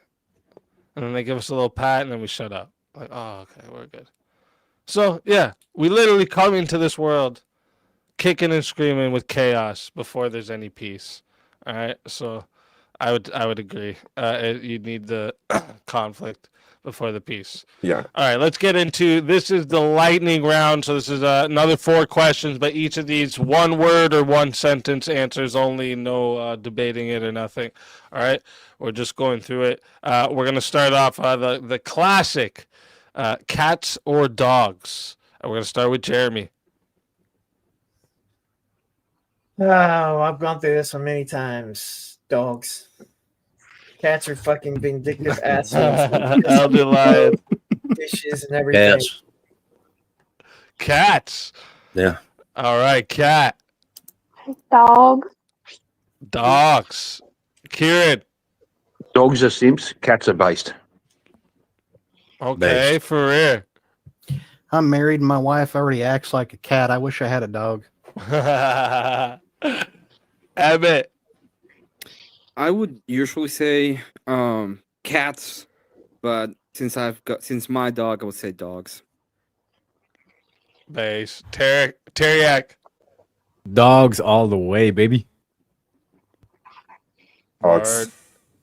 And then they give us a little pat and then we shut up. Like, oh, okay, we're good. So, yeah, we literally come into this world kicking and screaming with chaos before there's any peace. All right? So, I would agree. You need the conflict before the peace. Yeah. All right, let's get into this. Is the lightning round. So this is another 4 questions, but each of these 1 word or 1 sentence answers only. No debating it or nothing. All right, we're just going through it. We're gonna start off the classic cats or dogs. We're gonna start with Jeremy. Oh, I've gone through this one many times. Dogs. Cats are fucking vindictive assholes. Elder Lion. Dishes and everything. Cats. Yeah. All right, cat. Dog. Dogs. Kieran. Dogs are simps, cats are based. Okay, for real. I'm married and my wife already acts like a cat. I wish I had a dog. Abbott. I would usually say cats, but since my dog, I would say dogs. Base. Teriak. Dogs all the way, baby. Dogs. Word.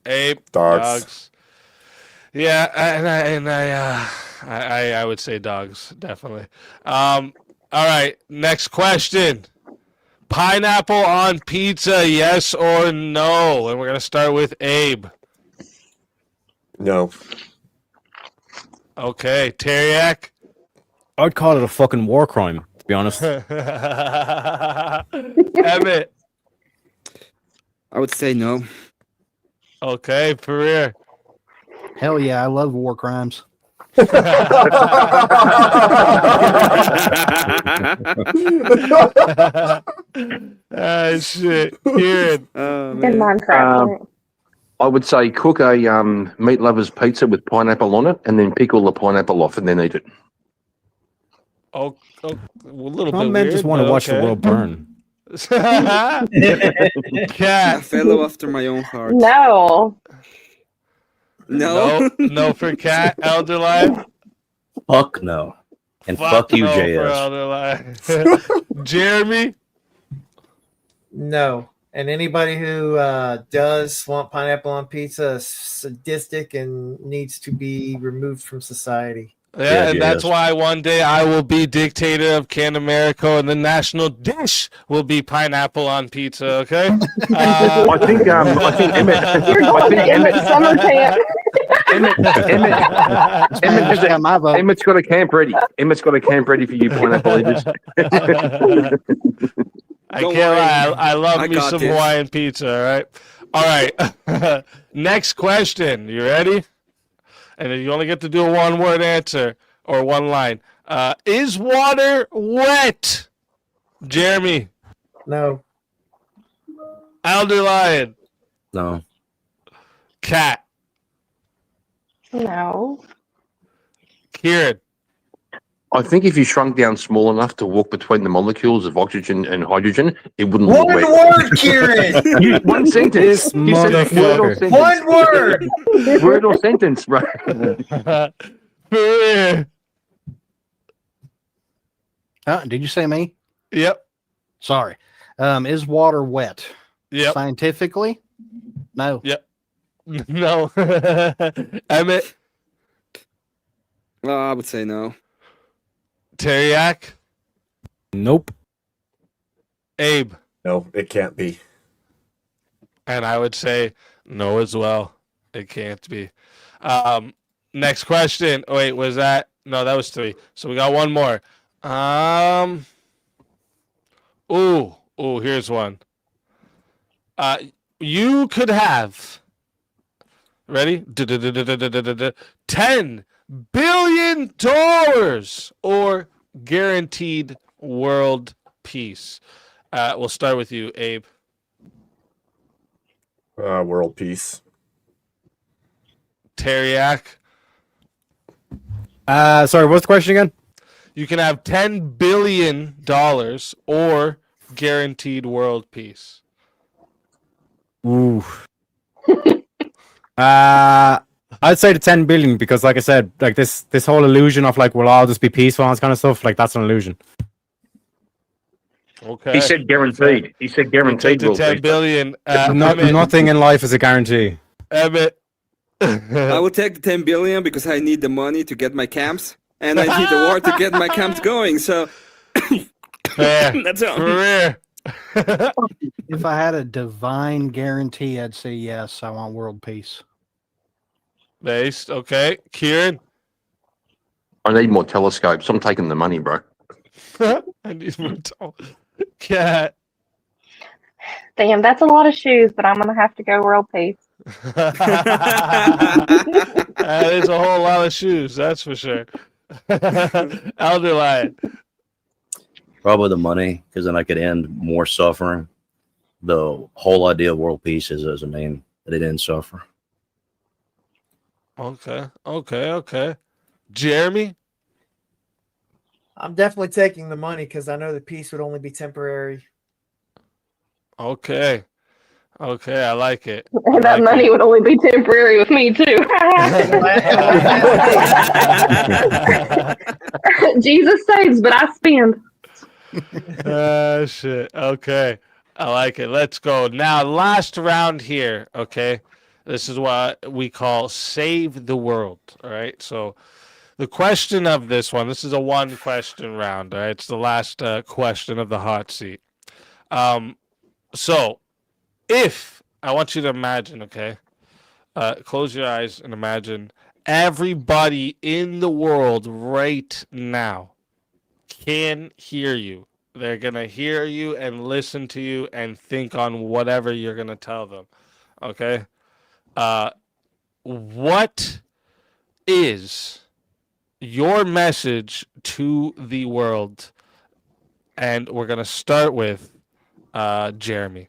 Ape. Dogs. Yeah, I would say dogs, definitely. All right, next question. Pineapple on pizza, yes or no? And we're gonna start with Abe. No. Okay, Teriak. I'd call it a fucking war crime, to be honest. Emmett. I would say no. Okay, Pereira. Hell yeah, I love war crimes. Ah, shit. Kieran. In Minecraft. I would say cook a meat lover's pizza with pineapple on it, and then pickle the pineapple off, and then eat it. A little Some bit men weird, just want to but watch the okay. world burn. Cat. A fellow after my own heart. No. No. No for cat. Elder Lion. Fuck no. And fuck you, no for JS. Elder Lion. Jeremy. No. And anybody who does want pineapple on pizza is sadistic and needs to be removed from society. Yeah, and that's why one day I will be dictator of Can America, and the national dish will be pineapple on pizza. Okay. I think Emmett. You're going to Emmett summer camp. Emmett's got a camp ready. Emmett's got a camp ready for you pineapple eaters. I can't lie. I love me got some this. Hawaiian pizza. All right. Next question. You ready? And you only get to do a 1-word answer or 1 line. Is water wet? Jeremy. No. Elder Lion. No. Cat. No. Kieran. I think if you shrunk down small enough to walk between the molecules of oxygen and hydrogen, it wouldn't look One wet. word, Kieran. One sentence. You said word or sentence. One word. Word or sentence, right? Did you say me? Yep. Sorry. Is water wet? Yep. Scientifically? No. Yep. No. Emmett. I would say no. Teriak. Nope. Abe. No, it can't be. And I would say no as well. It can't be. Next question. Oh, wait, was that? No, that was 3. So we got 1 more. Here's one. You could have. Ready? $10 billion or guaranteed world peace. We'll start with you, Abe. World peace. Teriak. Sorry, what's the question again? You can have $10 billion or guaranteed world peace. Ooh. I'd say the 10 billion because, like I said, like this whole illusion of like we'll all just be peaceful and this kind of stuff, like that's an illusion. Okay. He said guaranteed. He said You guaranteed. take the Will 10 be. billion. Emmett, Nothing in life is a guarantee. Emmett. I will take the 10 billion because I need the money to get my camps, and I need the war to get my camps going. So that's all. Career. If I had a divine guarantee, I'd say yes. I want world peace. Based. Okay. Kieran. I need more telescopes. I'm taking the money, bro. I need more Cat. Damn, that's a lot of shoes, but I'm gonna have to go world peace. That is a whole lot of shoes, that's for sure. Elder Lion. Probably the money, because then I could end more suffering. The whole idea of world peace is as a name that it ends suffer. Okay. Jeremy. I'm definitely taking the money because I know the peace would only be temporary. Okay, I like it. And that money would only be temporary with me too. Jesus saves, but I spend. Shit. Okay, I like it. Let's go now. Last round here. Okay, this is what we call save the world. All right. So the question of this one. This is a one question round. All right. It's the last question of the hot seat. So if I want you to imagine, okay, close your eyes and imagine everybody in the world right now can hear you. They're going to hear you and listen to you and think on whatever you're going to tell them. Okay? What is your message to the world? And we're going to start with Jeremy.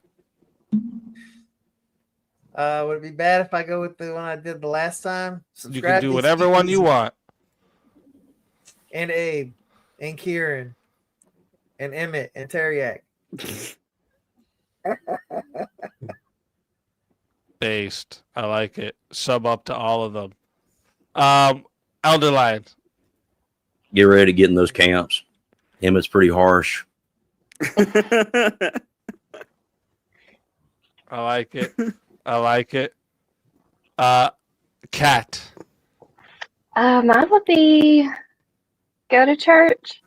Would it be bad if I go with the one I did the last time? You can do whatever one you want. And Abe, and Kieran, and Emmett, and Teriak. Based. I like it. Sub up to all of them. Elder Lion. Get ready to get in those camps. Emmett's pretty harsh. I like it. Cat. Mine would be go to church,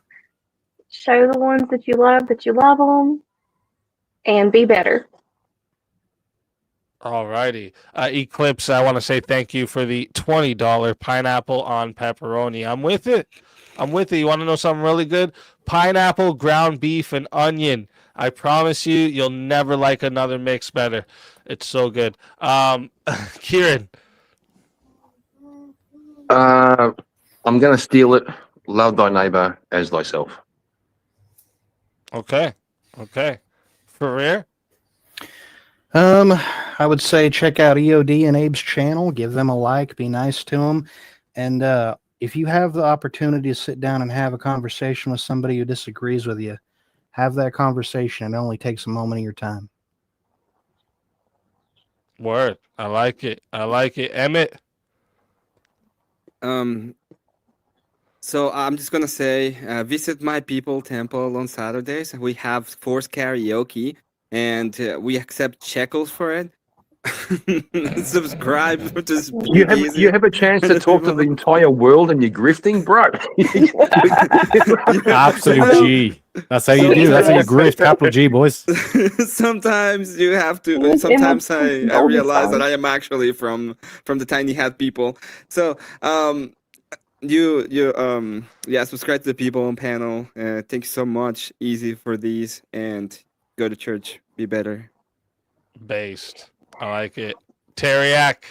show the ones that you love them, and be better. All righty. Eclipse, I want to say thank you for the $20 pineapple on pepperoni. I'm with it. You want to know something really good? Pineapple, ground beef, and onion. I promise you'll never like another mix better. It's so good. Kieran. I'm going to steal it. Love thy neighbor as thyself. Okay. Ferrer. I would say check out EOD and Abe's channel. Give them a like. Be nice to them. And if you have the opportunity to sit down and have a conversation with somebody who disagrees with you, have that conversation. It only takes a moment of your time. Word. I like it. Emmett. So I'm just gonna say, visit my people temple on Saturdays. We have forced karaoke, and we accept shekels for it. Subscribe to You have a chance to talk to the entire world and you're grifting, bro. Absolute G. That's how you do. That's how you grift. Capital G, boys. Sometimes you have to. Sometimes I realize that I am actually from the tiny hat people. So subscribe to the people on panel. Thank you so much, Easy, for these, and go to church. Be better. Based. I like it. Teriak.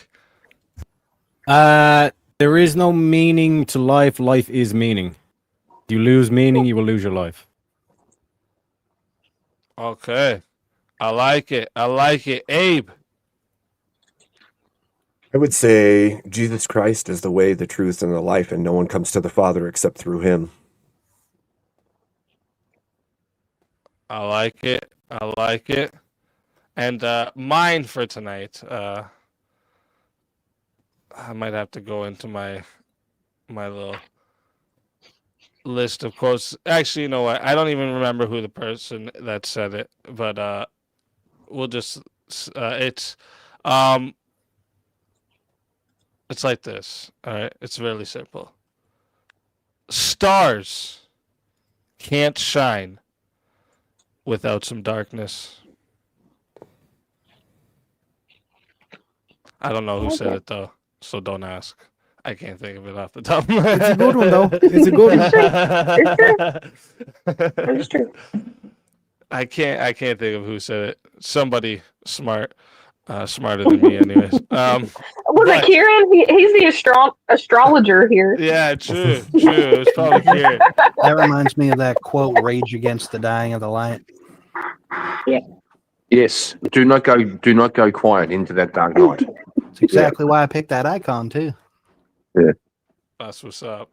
There is no meaning to life. Life is meaning. If you lose meaning, you will lose your life. Okay. I like it. Abe. I would say Jesus Christ is the way, the truth, and the life, and no one comes to the Father except through him. I like it. And mine for tonight, I might have to go into my little list of quotes. Actually, you know what? I don't even remember who the person that said it, but we'll just um it's like this. All right, it's really simple. Stars can't shine without some darkness. I don't know who said it though, so don't ask. I can't think of it off the top of my head. It's a good one though. It's a good one. It's true. I can't think of who said it. Somebody smart, smarter than me, anyways. Was it Kieran? He's the astrologer here. Yeah, true. It was probably Kieran. That reminds me of that quote, "Rage against the dying of the light." Yeah. Yes. Do not go quiet into that dark night. It's exactly why I picked that icon too. Yeah. That's what's up.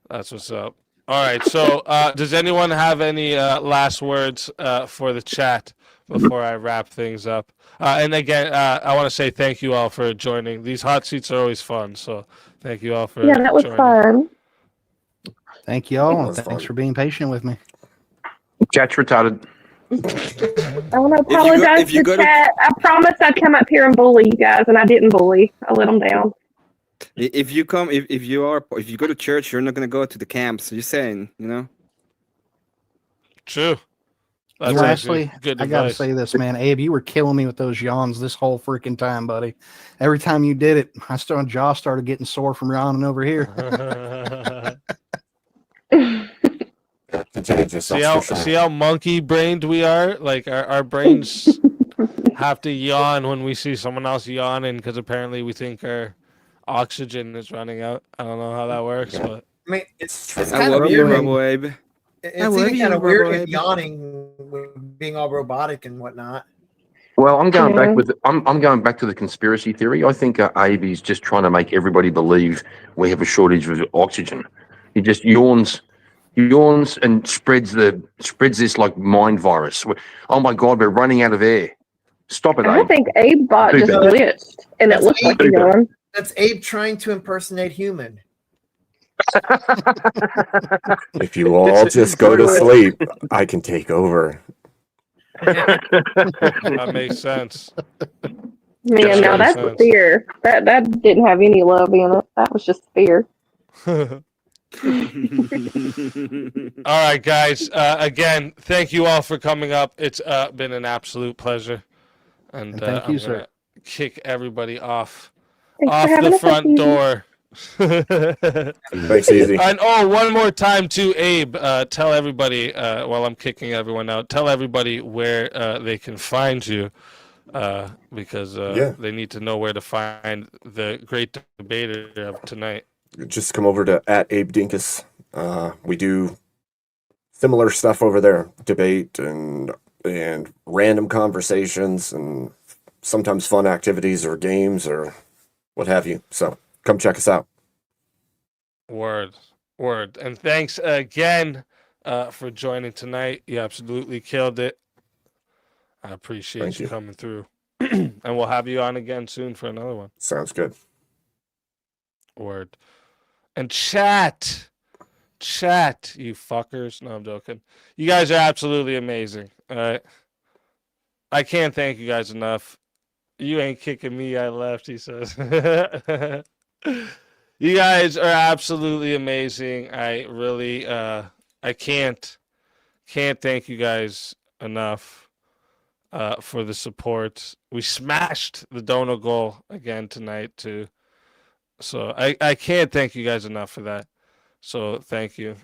That's what's up. All right. So, does anyone have any last words for the chat before I wrap things up? And again, I want to say thank you all for joining. These hot seats are always fun. So, thank you all for That was joining. fun. Thank you all, and was thanks fun. for being patient with me. Chat's retarded. I want to apologize if you to go to- chat. I promised I'd come up here and bully you guys, and I didn't bully. I let them down. If you go to church, you're not gonna go to the camps. You're saying, you know. True. That's And lastly, actually good I gotta advice. say this, man. Abe, you were killing me with those yawns this whole freaking time, buddy. Every time you did it, my jaw started getting sore from yawning over here. See how monkey brained we are? Like our brains have to yawn when we see someone else yawning because apparently we think our oxygen is running out. I don't know how that works, but I mean, it's I kind of love you, weird. Robo Abe. It's love even you, kind of weird Robo with Abe. yawning, with being all robotic and whatnot. Well, I'm going back with I'm going back to the conspiracy theory. I think Abe's just trying to make everybody believe we have a shortage of oxygen. He just yawns and spreads this like mind virus. Oh my God, we're running out of air. Stop it, I Abe. think Abe bot Do just better. glitched, and it looks like a Do better. yawn. That's Abe trying to impersonate human. If you all just go to sleep, I can take over. that makes sense. Man, now that's sense. fear. That didn't have any love in it. That was just fear. All right, guys. Again, thank you all for coming up. It's been an absolute pleasure. And thank I'm you, sir. gonna kick everybody off Thanks for off having the us, front Easy. door. Thanks, Easy. And one more time too, Abe. Tell everybody while I'm kicking everyone out. Tell everybody where they can find you, because they need to know where to find the great debater of tonight. Just come over to @AbeDinkus. We do similar stuff over there, debate and random conversations and sometimes fun activities or games or what have you. So come check us out. Word. And thanks again for joining tonight. You absolutely killed it. I appreciate Thank you. coming through. And we'll have you on again soon for another one. Sounds good. Word. And chat, you fuckers. No, I'm joking. You guys are absolutely amazing. All right. I can't thank you guys enough. You ain't kicking me. I left, he says. You guys are absolutely amazing. I really, I can't thank you guys enough for the support. We smashed the donor goal again tonight too. So I can't thank you guys enough for that. So thank you.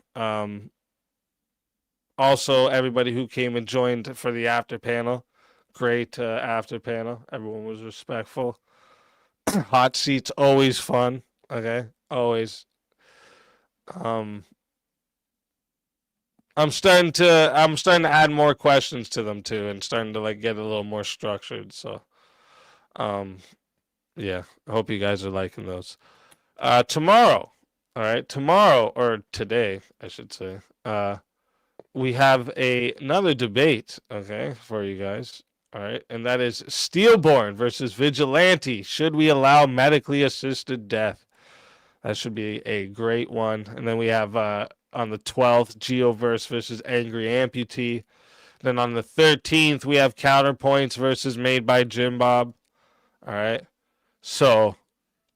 Also, everybody who came and joined for the after panel, great after panel. Everyone was respectful. Hot seats always fun. Okay, always. I'm starting to add more questions to them too, and starting to like get a little more structured. So, yeah, I hope you guys are liking those. Tomorrow, all right, or today, I should say. We have another debate, okay, for you guys. All right, and that is Steelborn versus Vigilante. Should we allow medically assisted death? That should be a great one. And then we have on the 12th, Geoverse versus Angry Amputee. Then on the 13th, we have Counterpoints versus Made by Jim Bob. All right. So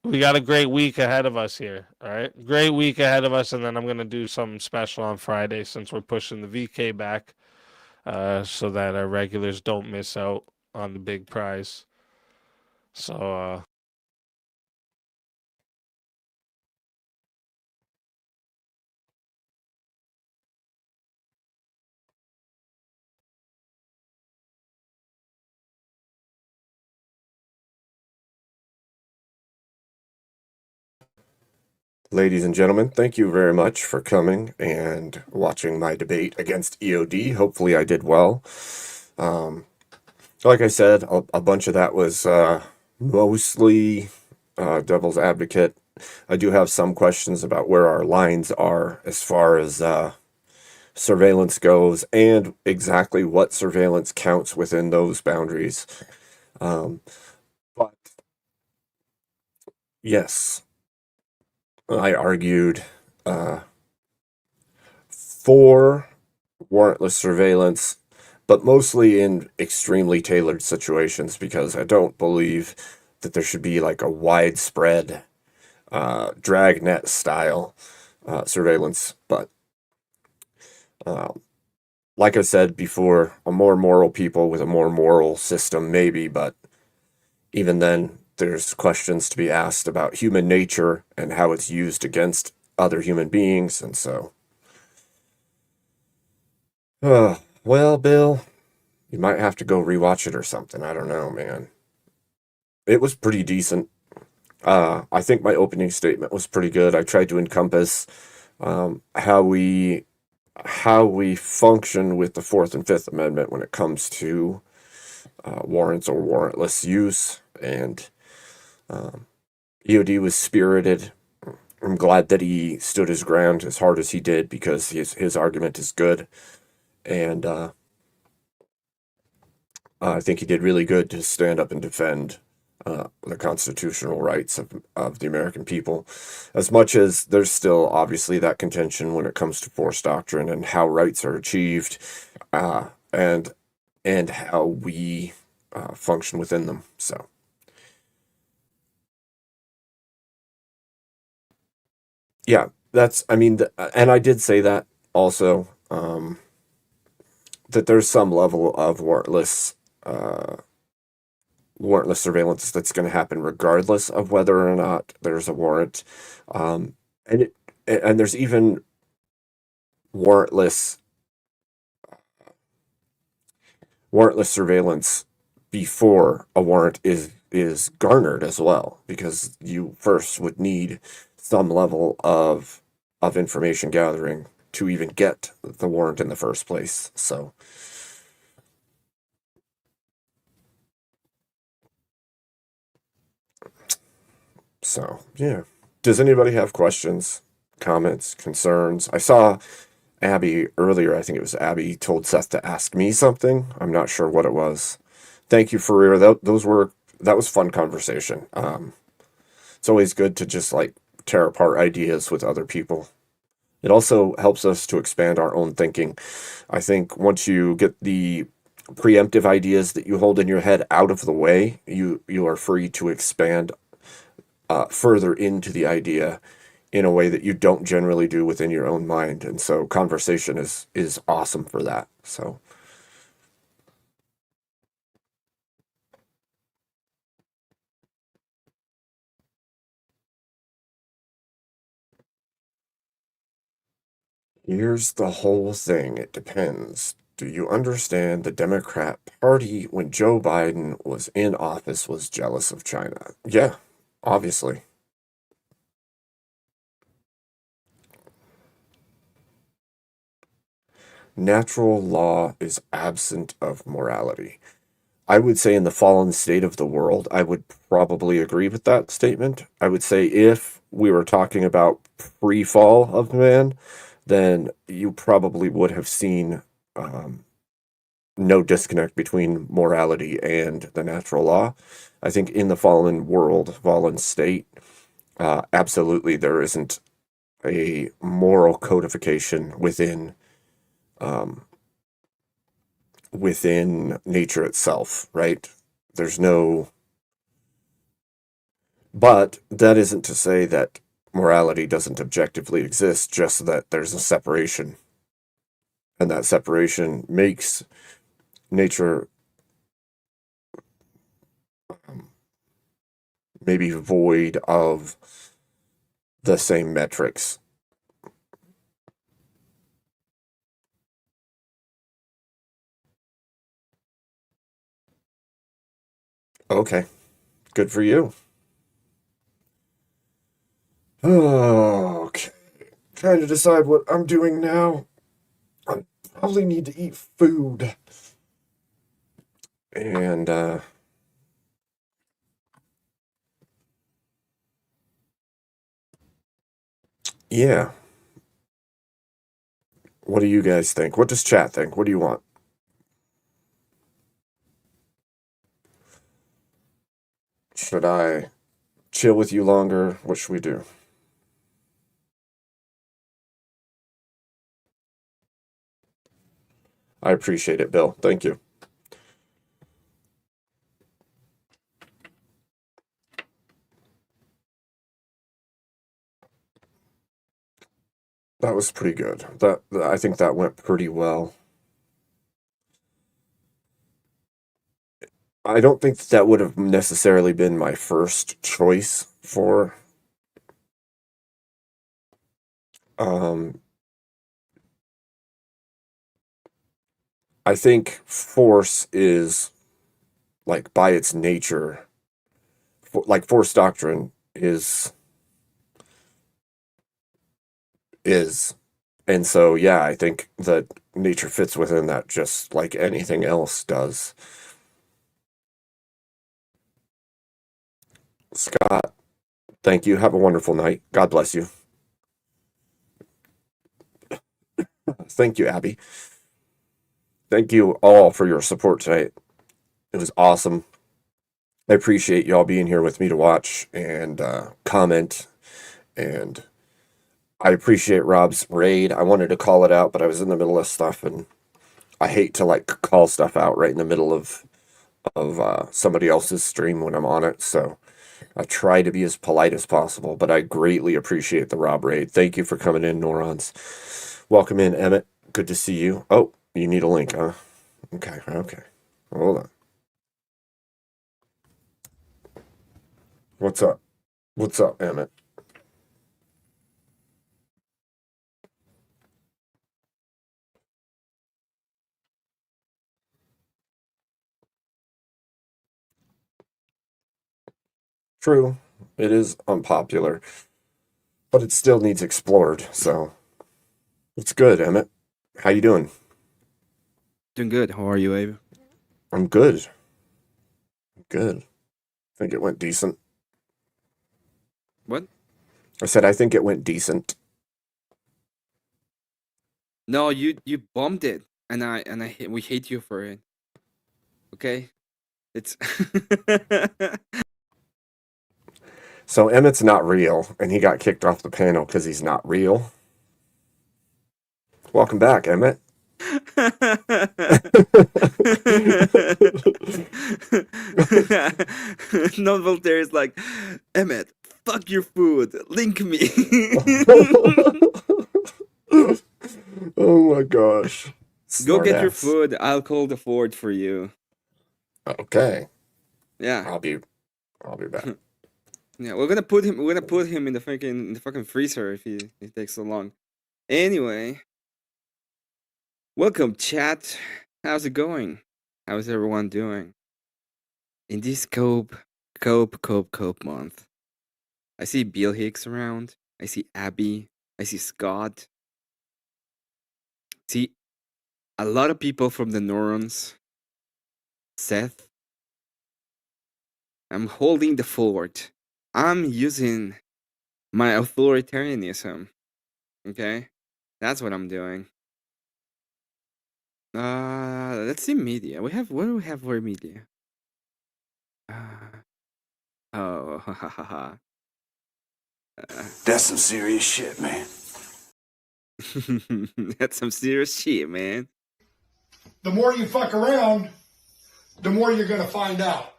we got a great week ahead of us here. All right. Great week ahead of us. And then I'm going to do something special on Friday since we're pushing the VK back so that our regulars don't miss out on the big prize. So, Ladies and gentlemen, thank you very much for coming and watching my debate against EOD. Hopefully I did well. Like I said, a bunch of that was mostly devil's advocate. I do have some questions about where our lines are as far as surveillance goes and exactly what surveillance counts within those boundaries. But yes, I argued for warrantless surveillance, but mostly in extremely tailored situations because I don't believe that there should be like a widespread dragnet style surveillance. But like I said before, a more moral people with a more moral system, maybe, but even then, there's questions to be asked about human nature and how it's used against other human beings, and so. Well, Bill, you might have to go rewatch it or something. I don't know, man. It was pretty decent. I think my opening statement was pretty good. I tried to encompass how we function with the Fourth and Fifth Amendment when it comes to warrants or warrantless use, and EOD was spirited. I'm glad that he stood his ground as hard as he did because his argument is good, and I think he did really good to stand up and defend the constitutional rights of the American people, as much as there's still obviously that contention when it comes to force doctrine and how rights are achieved, and how we function within them. So. Yeah, and I did say that also, that there's some level of warrantless surveillance that's going to happen regardless of whether or not there's a warrant, and there's even warrantless surveillance before a warrant is garnered as well, because you first would need some level of information gathering to even get the warrant in the first place. So yeah. Does anybody have questions, comments, concerns? I saw Abby earlier. I think it was Abby told Seth to ask me something. I'm not sure what it was. Thank you, Farir. That was fun conversation. It's always good to just like tear apart ideas with other people. It also helps us to expand our own thinking. I think once you get the preemptive ideas that you hold in your head out of the way, you are free to expand further into the idea in a way that you don't generally do within your own mind. And so conversation is awesome for that. Here's the whole thing. It depends. Do you understand the Democrat Party when Joe Biden was in office was jealous of China? Yeah, obviously. Natural law is absent of morality. I would say in the fallen state of the world, I would probably agree with that statement. I would say if we were talking about pre-fall of man, then you probably would have seen no disconnect between morality and the natural law. I think in the fallen world, fallen state, absolutely there isn't a moral codification within nature itself, right? There's no, but that isn't to say that morality doesn't objectively exist, just that there's a separation. And that separation makes nature maybe void of the same metrics. Okay, good for you. Okay, trying to decide what I'm doing now. I probably need to eat food. And, yeah. What do you guys think? What does chat think? What do you want? Should I chill with you longer? What should we do? I appreciate it, Bill. Thank you. That was pretty good. I think that went pretty well. I don't think that would have necessarily been my first choice for I think force is, like, by its nature, like force doctrine is, and so yeah, I think that nature fits within that just like anything else does. Scott, thank you. Have a wonderful night. God bless you. Thank you, Abby. Thank you all for your support tonight. It was awesome. I appreciate y'all being here with me to watch and comment, and I appreciate Rob's raid. I wanted to call it out, but I was in the middle of stuff, and I hate to like call stuff out right in the middle of somebody else's stream when I'm on it. So I try to be as polite as possible, but I greatly appreciate the Rob raid. Thank you for coming in, Norons. Welcome in, Emmett. Good to see you. Oh, you need a link, huh? Okay. Hold on. What's up? What's up, Emmett? True, it is unpopular, but it still needs explored, so it's good, Emmett. How you doing? Doing good. How are you, Abe? I'm good. Good. I think it went decent. What? I said I think it went decent. No, you bombed it, and we hate you for it. Okay, it's So Emmett's not real, and he got kicked off the panel because he's not real. Welcome back, Emmett. Non Voltaire is like, Emmett, fuck your food, link me. Oh my gosh. Go get your Smartass. food. I'll call the Ford for you. Okay. Yeah. I'll be back. Yeah, we're gonna put him in the fucking freezer if he takes so long. Anyway, welcome, chat. How's it going? How's everyone doing? In this cope month, I see Bill Hicks around. I see Abby. I see Scott. See a lot of people from the Neurons. Seth. I'm holding the fort. I'm using my authoritarianism. Okay? That's what I'm doing. Let's see media. What do we have for media? Oh, ha ha ha ha. That's some serious shit, man. That's some serious shit, man. The more you fuck around, the more you're going to find out.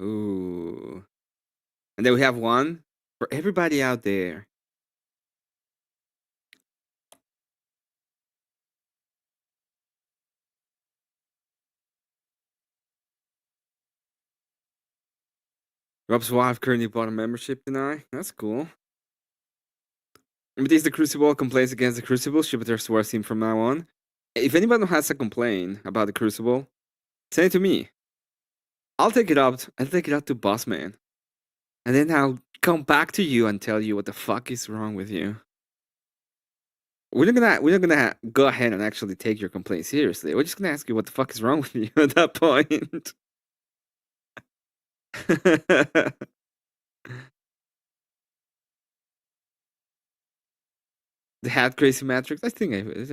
Ooh. And then we have one for everybody out there. Rob's wife currently bought a membership tonight. That's cool. But is the Crucible complaints against the Crucible? Should be their swear team from now on. If anybody has a complaint about the Crucible, send it to me. I'll take it up. I'll take it up to Bossman. And then I'll come back to you and tell you what the fuck is wrong with you. We're not gonna go ahead and actually take your complaint seriously. We're just gonna ask you what the fuck is wrong with you at that point. The hat crazy matrix. I think we do. I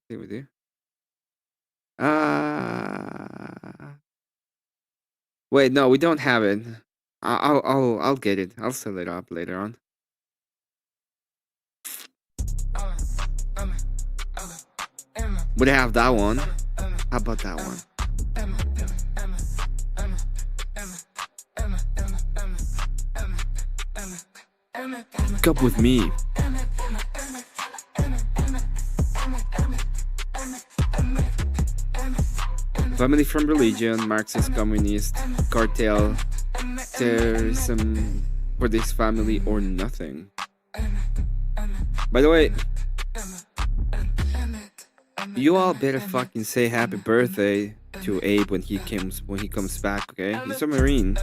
think we do. Wait, no, we don't have it. I'll get it. I'll set it up later on. We have that one. How about that one? Cup with me. Family from religion, Marxist, communist, cartel, terrorism for this family or nothing. By the way, you all better fucking say happy birthday to Abe when he comes back, okay? He's a Marine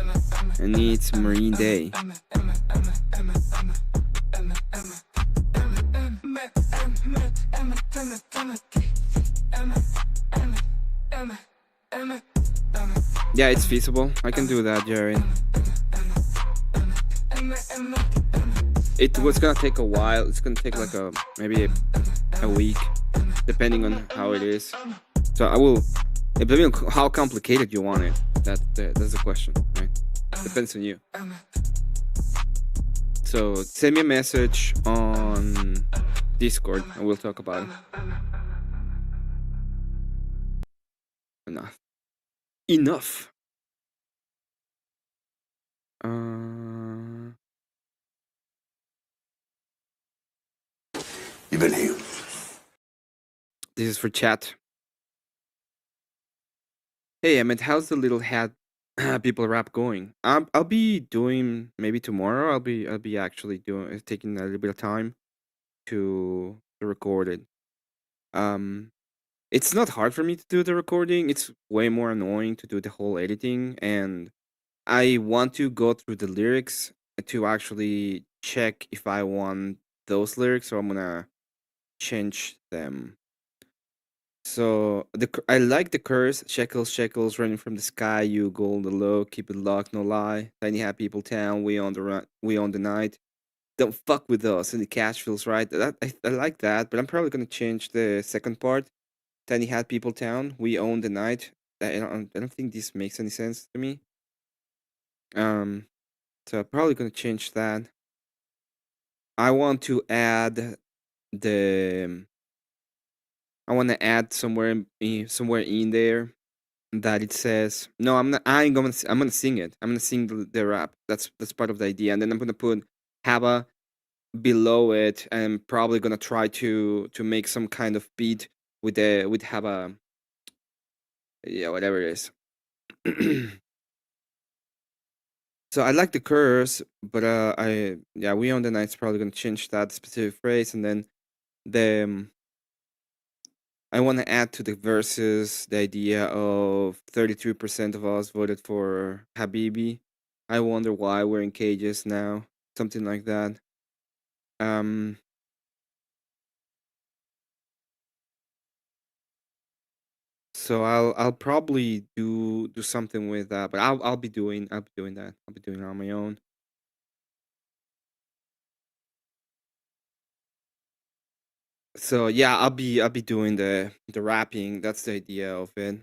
and it's Marine Day. Yeah, it's feasible. I can do that, Jerry. It was gonna take a while. It's gonna take like maybe a week, depending on how it is. So I will, depending on how complicated you want it. That's the question, right? Depends on you. So send me a message on Discord and we'll talk about it. Enough. You've been healed. This is for chat. Hey, Emmett, how's the little hat people rap going? I'll be doing maybe tomorrow. I'll be actually taking a little bit of time to record it. It's not hard for me to do the recording. It's way more annoying to do the whole editing, and I want to go through the lyrics to actually check if I want those lyrics, so I'm gonna change them. So I like the curse, shekels, shekels running from the sky. You go on the low, keep it locked, no lie. Tiny hat people town, we on the run, we on the night. Don't fuck with us, and the cash feels right. I like that, but I'm probably gonna change the second part. Tiny hat people town, we own the night. I don't think this makes any sense to me. So I'm probably gonna change that. I want to add the. I want to add somewhere in there that it says no. I'm not. I'm gonna sing it. I'm gonna sing the rap. That's part of the idea, and then I'm gonna put Haba below it. I'm probably gonna try to make some kind of beat with Haba. Yeah, whatever it is. So I like the curse, but we on the night's probably gonna change that specific phrase, and then the I want to add to the verses the idea of 33% of us voted for Habibi. I wonder why we're in cages now, something like that. So I'll probably do something with that, but I'll be doing that. I'll be doing it on my own. So yeah, I'll be doing the rapping. That's the idea of it.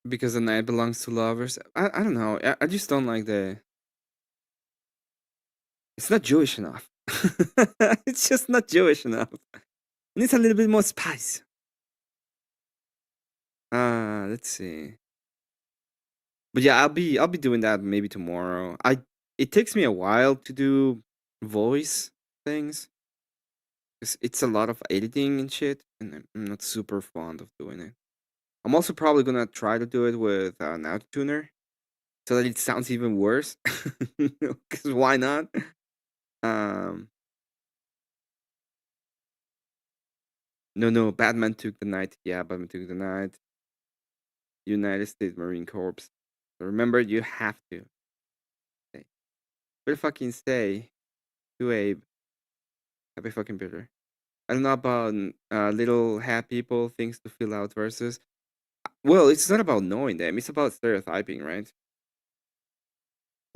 Because the night belongs to lovers. I don't know. I just don't like the. It's not Jewish enough. It's just not Jewish enough. It needs a little bit more spice. Let's see. But yeah, I'll be doing that maybe tomorrow. It takes me a while to do voice things. It's a lot of editing and shit, and I'm not super fond of doing it. I'm also probably gonna try to do it with an auto tuner, so that it sounds even worse. Because why not? Um, no, Batman took the night. Yeah, Batman took the night. United States Marine Corps. So remember, you have to. Stay. Better fucking stay. To Abe. Happy fucking bitter. I don't know about little hat people, things to fill out versus. Well, it's not about knowing them. It's about stereotyping, right?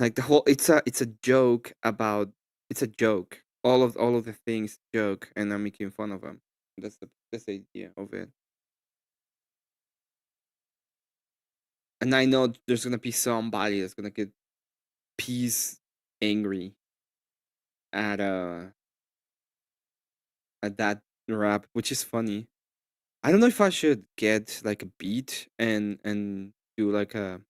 Like the whole, it's a joke about. It's a joke. All of the things joke, and I'm making fun of them. That's the idea of it. And I know there's gonna be somebody that's gonna get peace angry at that rap, which is funny. I don't know if I should get like a beat and do like an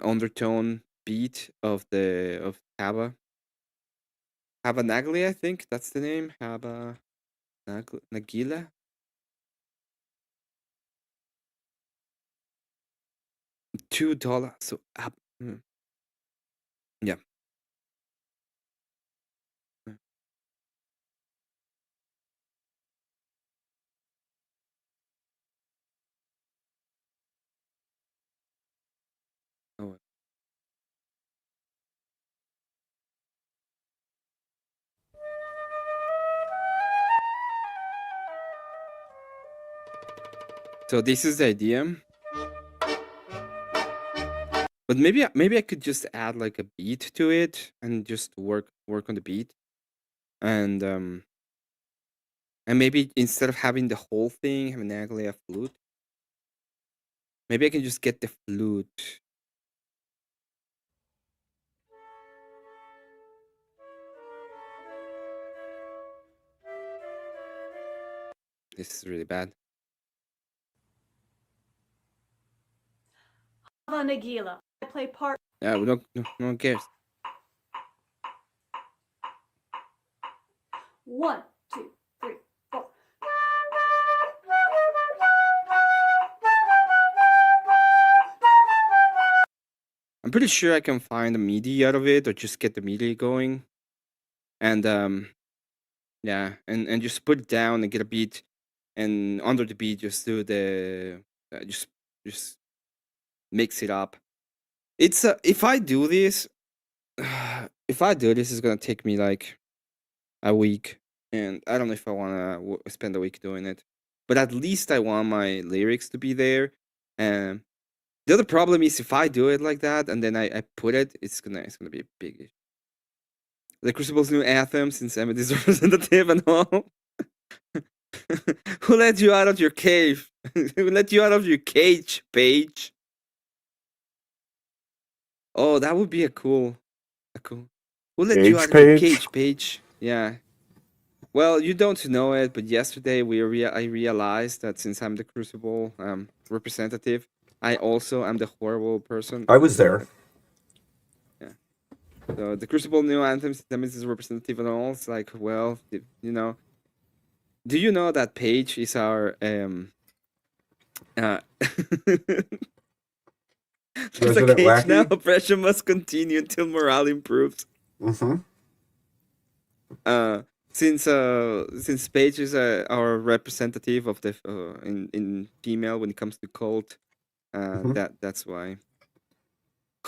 undertone beat of Haba. Haba Nagli, I think that's the name. Haba Nagila. $2. So yeah. Mm. Oh. So this is the idea. But maybe I could just add like a beat to it and just work on the beat. And maybe instead of having the whole thing, have an Aglia flute. Maybe I can just get the flute. This is really bad. Nagila. I play part. Yeah, no one cares. 1, 2, 3, 4. I'm pretty sure I can find a MIDI out of it, or just get the MIDI going, and yeah, and just put it down and get a beat, and under the beat just do the just mix it up. It's if I do this, it's gonna take me like a week, and I don't know if I wanna spend a week doing it. But at least I want my lyrics to be there. And the other problem is if I do it like that and then I put it, it's gonna be a big issue. The Crucible's new anthem, since Emmett is representative and all. Who let you out of your cave? Who let you out of your cage, Paige? Oh, that would be a cool. Who let you out of your cage, Paige? Yeah. Well, you don't know it, but yesterday I realized that since I'm the Crucible representative, I also am the horrible person. I was there. Yeah. So the Crucible new anthem system is representative and all. It's like, well, you know. Do you know that Paige is our There's a Resident cage Wacky? now. Oppression must continue until morale improves. Mm-hmm. since Paige is our representative of the in female when it comes to cult, that's why.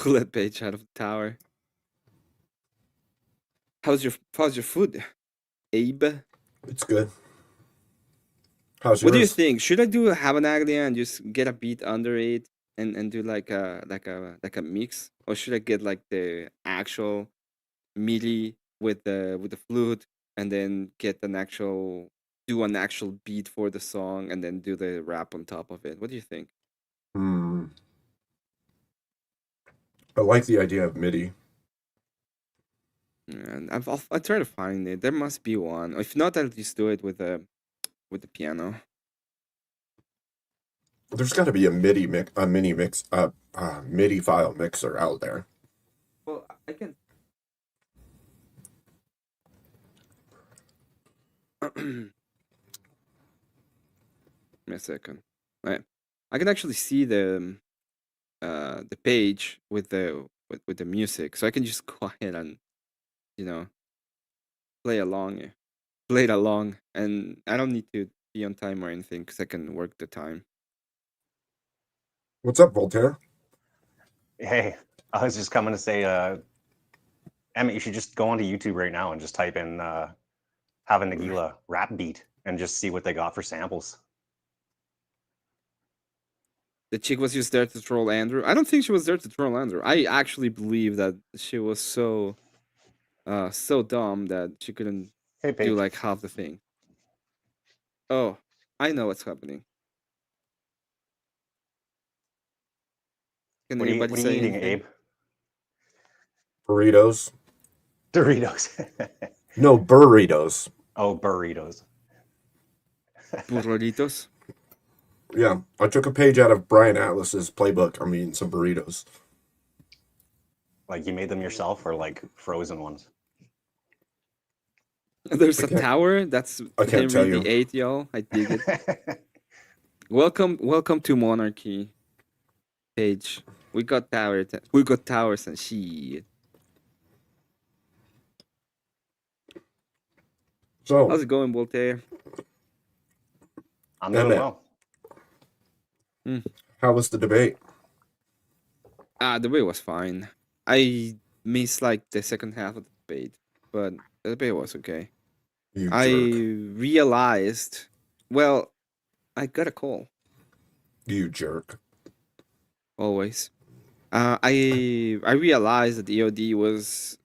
Let Paige out of the tower. How's your food, Abe? It's good. How's What do you yours? think? Should I do a Habanaglia and just get a beat under it and do like a mix, or should I get like the actual MIDI with the flute and then get an actual beat for the song and then do the rap on top of it? What do you think? I like the idea of MIDI. And I'll try to find it. There must be one. If not, I'll just do it with the piano. There's got to be a MIDI MIDI file mixer out there. Well, I can. Give me a second. Right. I can actually see the page with the music, so I can just go ahead and play it along, and I don't need to be on time or anything because I can work the time. What's up, Voltaire? Hey, I was just coming to say, Emmett, you should just go onto YouTube right now and just type in "Have a Nagila rap beat" and just see what they got for samples. The chick was just there to troll Andrew. I don't think she was there to troll Andrew. I actually believe that she was so dumb that she couldn't do like half the thing. Oh, I know what's happening. Can What are anybody you say eating, anything? Abe? Burritos. Doritos. No, burritos. Oh, burritos. Burritos. Yeah, I took a page out of Brian Atlas's playbook. I'm eating some burritos. Like you made them yourself, or like frozen ones? There's a tower. That's I can't tell Henry you. VIII, y'all. I dig it. Welcome to monarchy, Paige. We got towers. We got towers and shit. So, how's it going, Voltaire? I'm doing well. How was the debate? The debate was fine. I missed like the second half of the debate, but the debate was okay. I realized, well, I got a call. You jerk. Always. I realized that EOD was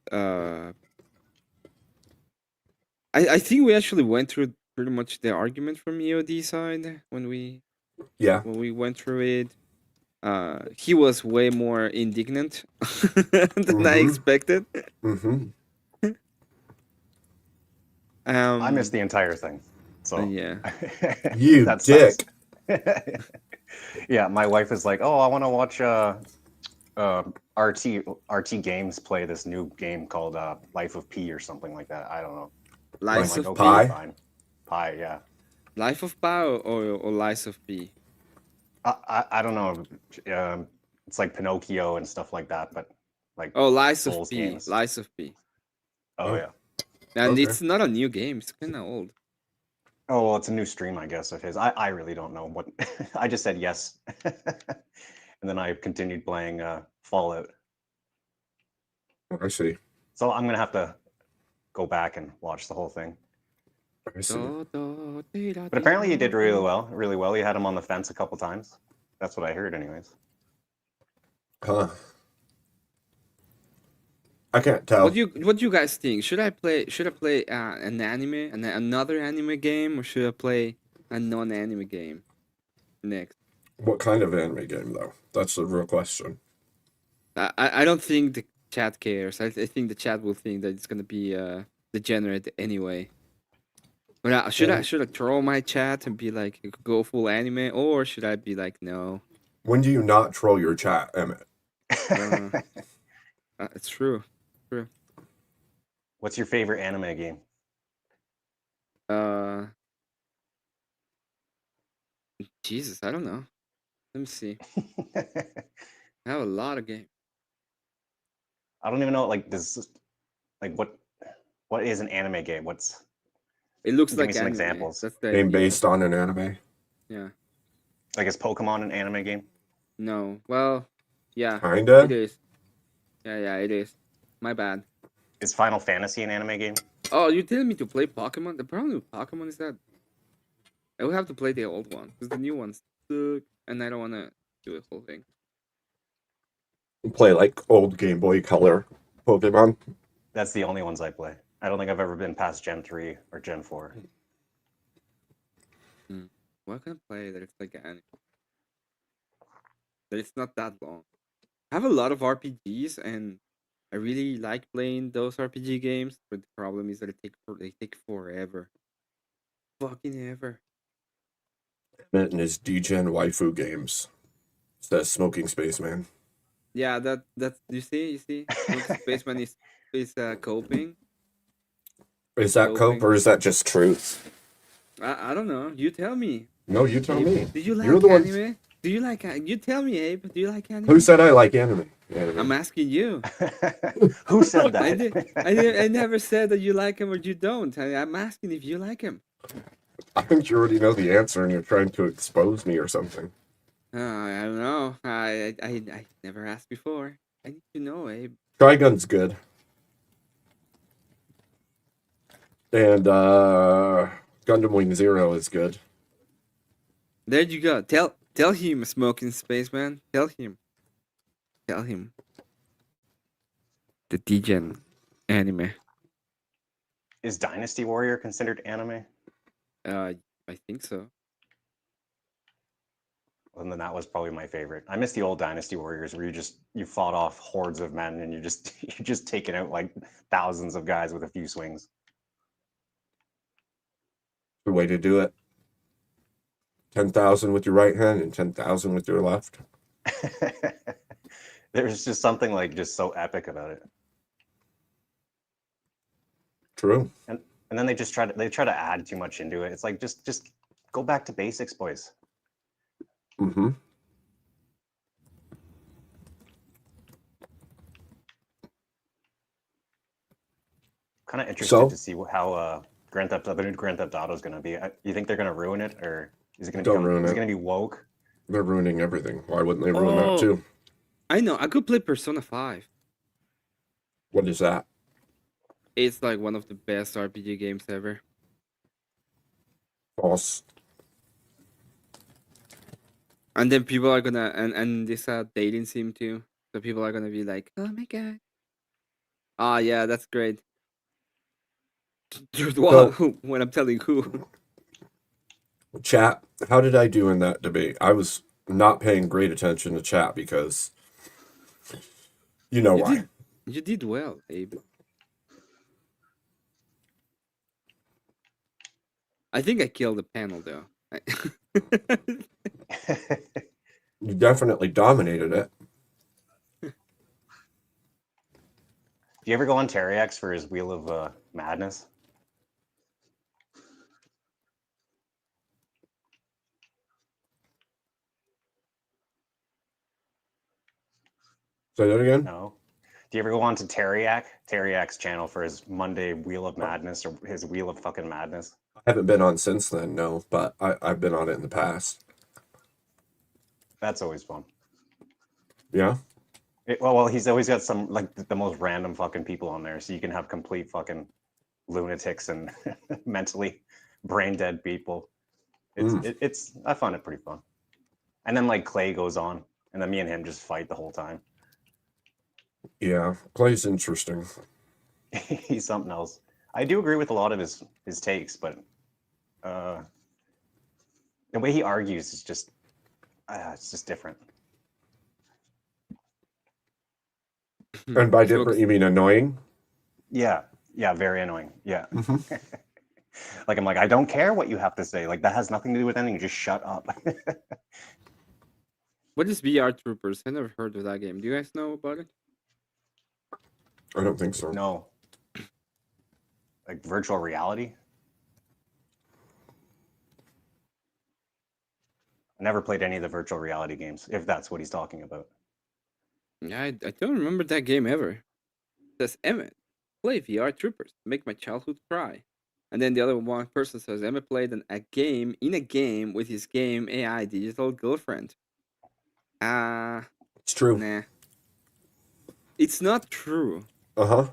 I think we actually went through pretty much the argument from EOD side when we went through it. He was way more indignant than I expected. I missed the entire thing. So yeah. You that dick. Yeah, my wife is like, "Oh, I want to watch RT Games play this new game called Life of Pi or something like that." I don't know. Life I'm of like, Pi? okay, fine. Pi, yeah. Life of Pi or Lies of P? I don't know. It's like Pinocchio and stuff like that, but like Lies of Souls P. games. Lies of P. Oh yeah. And Okay. it's not a new game. It's kind of old. Oh well, it's a new stream, I guess, of his. I really don't know what. I just said yes, and then I continued playing Fallout. I see. So I'm gonna have to go back and watch the whole thing. I see. But apparently he did really well. Really well. He had him on the fence a couple times. That's what I heard, anyways. Huh. I can't tell. What do you guys think? Should I play an anime, another anime game, or should I play a non-anime game next? What kind of anime game, though? That's the real question. I don't think the chat cares. I think the chat will think that it's gonna be degenerate anyway. But should I troll my chat and be like go full anime, or should I be like no? When do you not troll your chat, Emmett? It's true. True. What's your favorite anime game? Jesus, I don't know. Let me see. I have a lot of games. I don't even know. Like this, like what is an anime game? What's It looks Give like me some anime. examples. That's the Game idea. based on an anime. Yeah. Like, is Pokemon an anime game? No. Well, yeah. Kinda. It is. Yeah, it is. My bad. Is Final Fantasy an anime game? Oh, you're telling me to play Pokemon? The problem with Pokemon is that I will have to play the old one because the new ones suck, and I don't want to do the whole thing. Play like old Game Boy Color Pokemon. That's the only ones I play. I don't think I've ever been past Gen 3 or Gen 4. What can I play that it's like anime? That it's not that long. I have a lot of RPGs, and I really like playing those RPG games, but the problem is that they take forever. Fucking ever. Emmett and his D-Gen waifu games. Says Smoking Spaceman. Yeah, that's you see, Spaceman is coping. Is that cope or is that just truth? I don't know. You tell me. No, you tell Abe, me. Do you like You're the one. anime? Do you like? You tell me, Abe. Do you like anime? Who said I like anime? I'm asking you. Who said that? I never said that you like him or you don't. I'm asking if you like him. I think you already know the answer and you're trying to expose me or something. I don't know. I never asked before. I need to know, Abe. Trigun's good. And Gundam Wing Zero is good. There you go. Tell him, Smoking Spaceman. Tell him. Tell him. The D-Gen anime. Is Dynasty Warrior considered anime? I think so. Well, then that was probably my favorite. I miss the old Dynasty Warriors where you fought off hordes of men and you're just taking out like thousands of guys with a few swings. The way to do it. 10,000 with your right hand and 10,000 with your left. There's just something like just so epic about it. True. And then they try to add too much into it. It's like just go back to basics, boys. Mm-hmm. Kind of interested to see how the new Grand Theft Auto is going to be. You think they're going to ruin it, or is it going to is it going to be woke? They're ruining everything. Why wouldn't they ruin that too? I know. I could play Persona 5. What is that? It's like one of the best RPG games ever. False. And then people are gonna and this dating sim too. So people are gonna be like, oh my god. Ah yeah, that's great. Well, when I'm telling who. Chat, how did I do in that debate? I was not paying great attention to chat because you know why. You did well, Abe. I think I killed the panel though. You definitely dominated it. Do you ever go on Terryx for his Wheel of Madness? Say that again? No. Do you ever go on to Terryx channel for his Monday Wheel of Madness or his Wheel of fucking Madness? I haven't been on since then, no, but I've been on it in the past. That's always fun. Yeah? Well, he's always got some, like, the most random fucking people on there, so you can have complete fucking lunatics and mentally brain dead people. It's I find it pretty fun. And then, like, Clay goes on, and then me and him just fight the whole time. Yeah, Clay's interesting. He's something else. I do agree with a lot of his takes, but the way he argues is just it's just different. And by different, you mean annoying? Yeah, very annoying. Yeah. Like, I'm like, I don't care what you have to say. Like, that has nothing to do with anything. Just shut up. What is VR Troopers? I never heard of that game. Do you guys know about it? I don't think so. No. Like virtual reality? I never played any of the virtual reality games, if that's what he's talking about. Yeah, I don't remember that game ever. It says Emmett, play VR Troopers, make my childhood cry. And then the other one person says, Emma played a game in a game with his game AI digital girlfriend. It's true. Nah. It's not true. Uh-huh.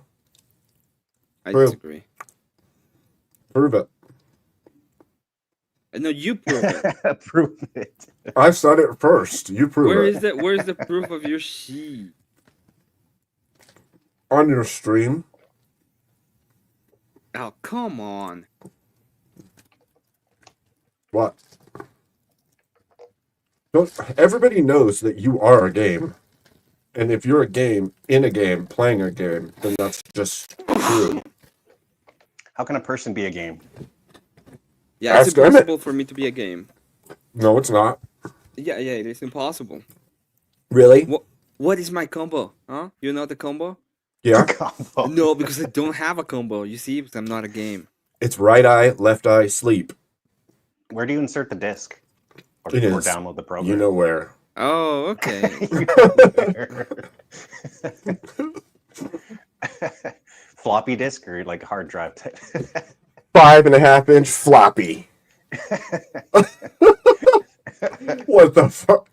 I True. disagree. Prove it. No, you prove it. Prove it. I said it first. You prove Where it. is that? Where's the proof of your she? On your stream. Oh, come on. What? Don't, everybody knows that you are a game. And if you're a game, in a game, playing a game, then that's just true. How can a person be a game? Yeah, it's Ask Emmett. impossible for me to be a game. No, it's not. Yeah, it is impossible. Really? What is my combo? Huh? You know the combo? Yeah. No, because I don't have a combo. You see, because I'm not a game. It's right eye, left eye, sleep. Where do you insert the disc? Or, It or is. download the program? You know where. Oh, okay. Floppy disk or like hard drive type? 5.5-inch floppy. What the fuck?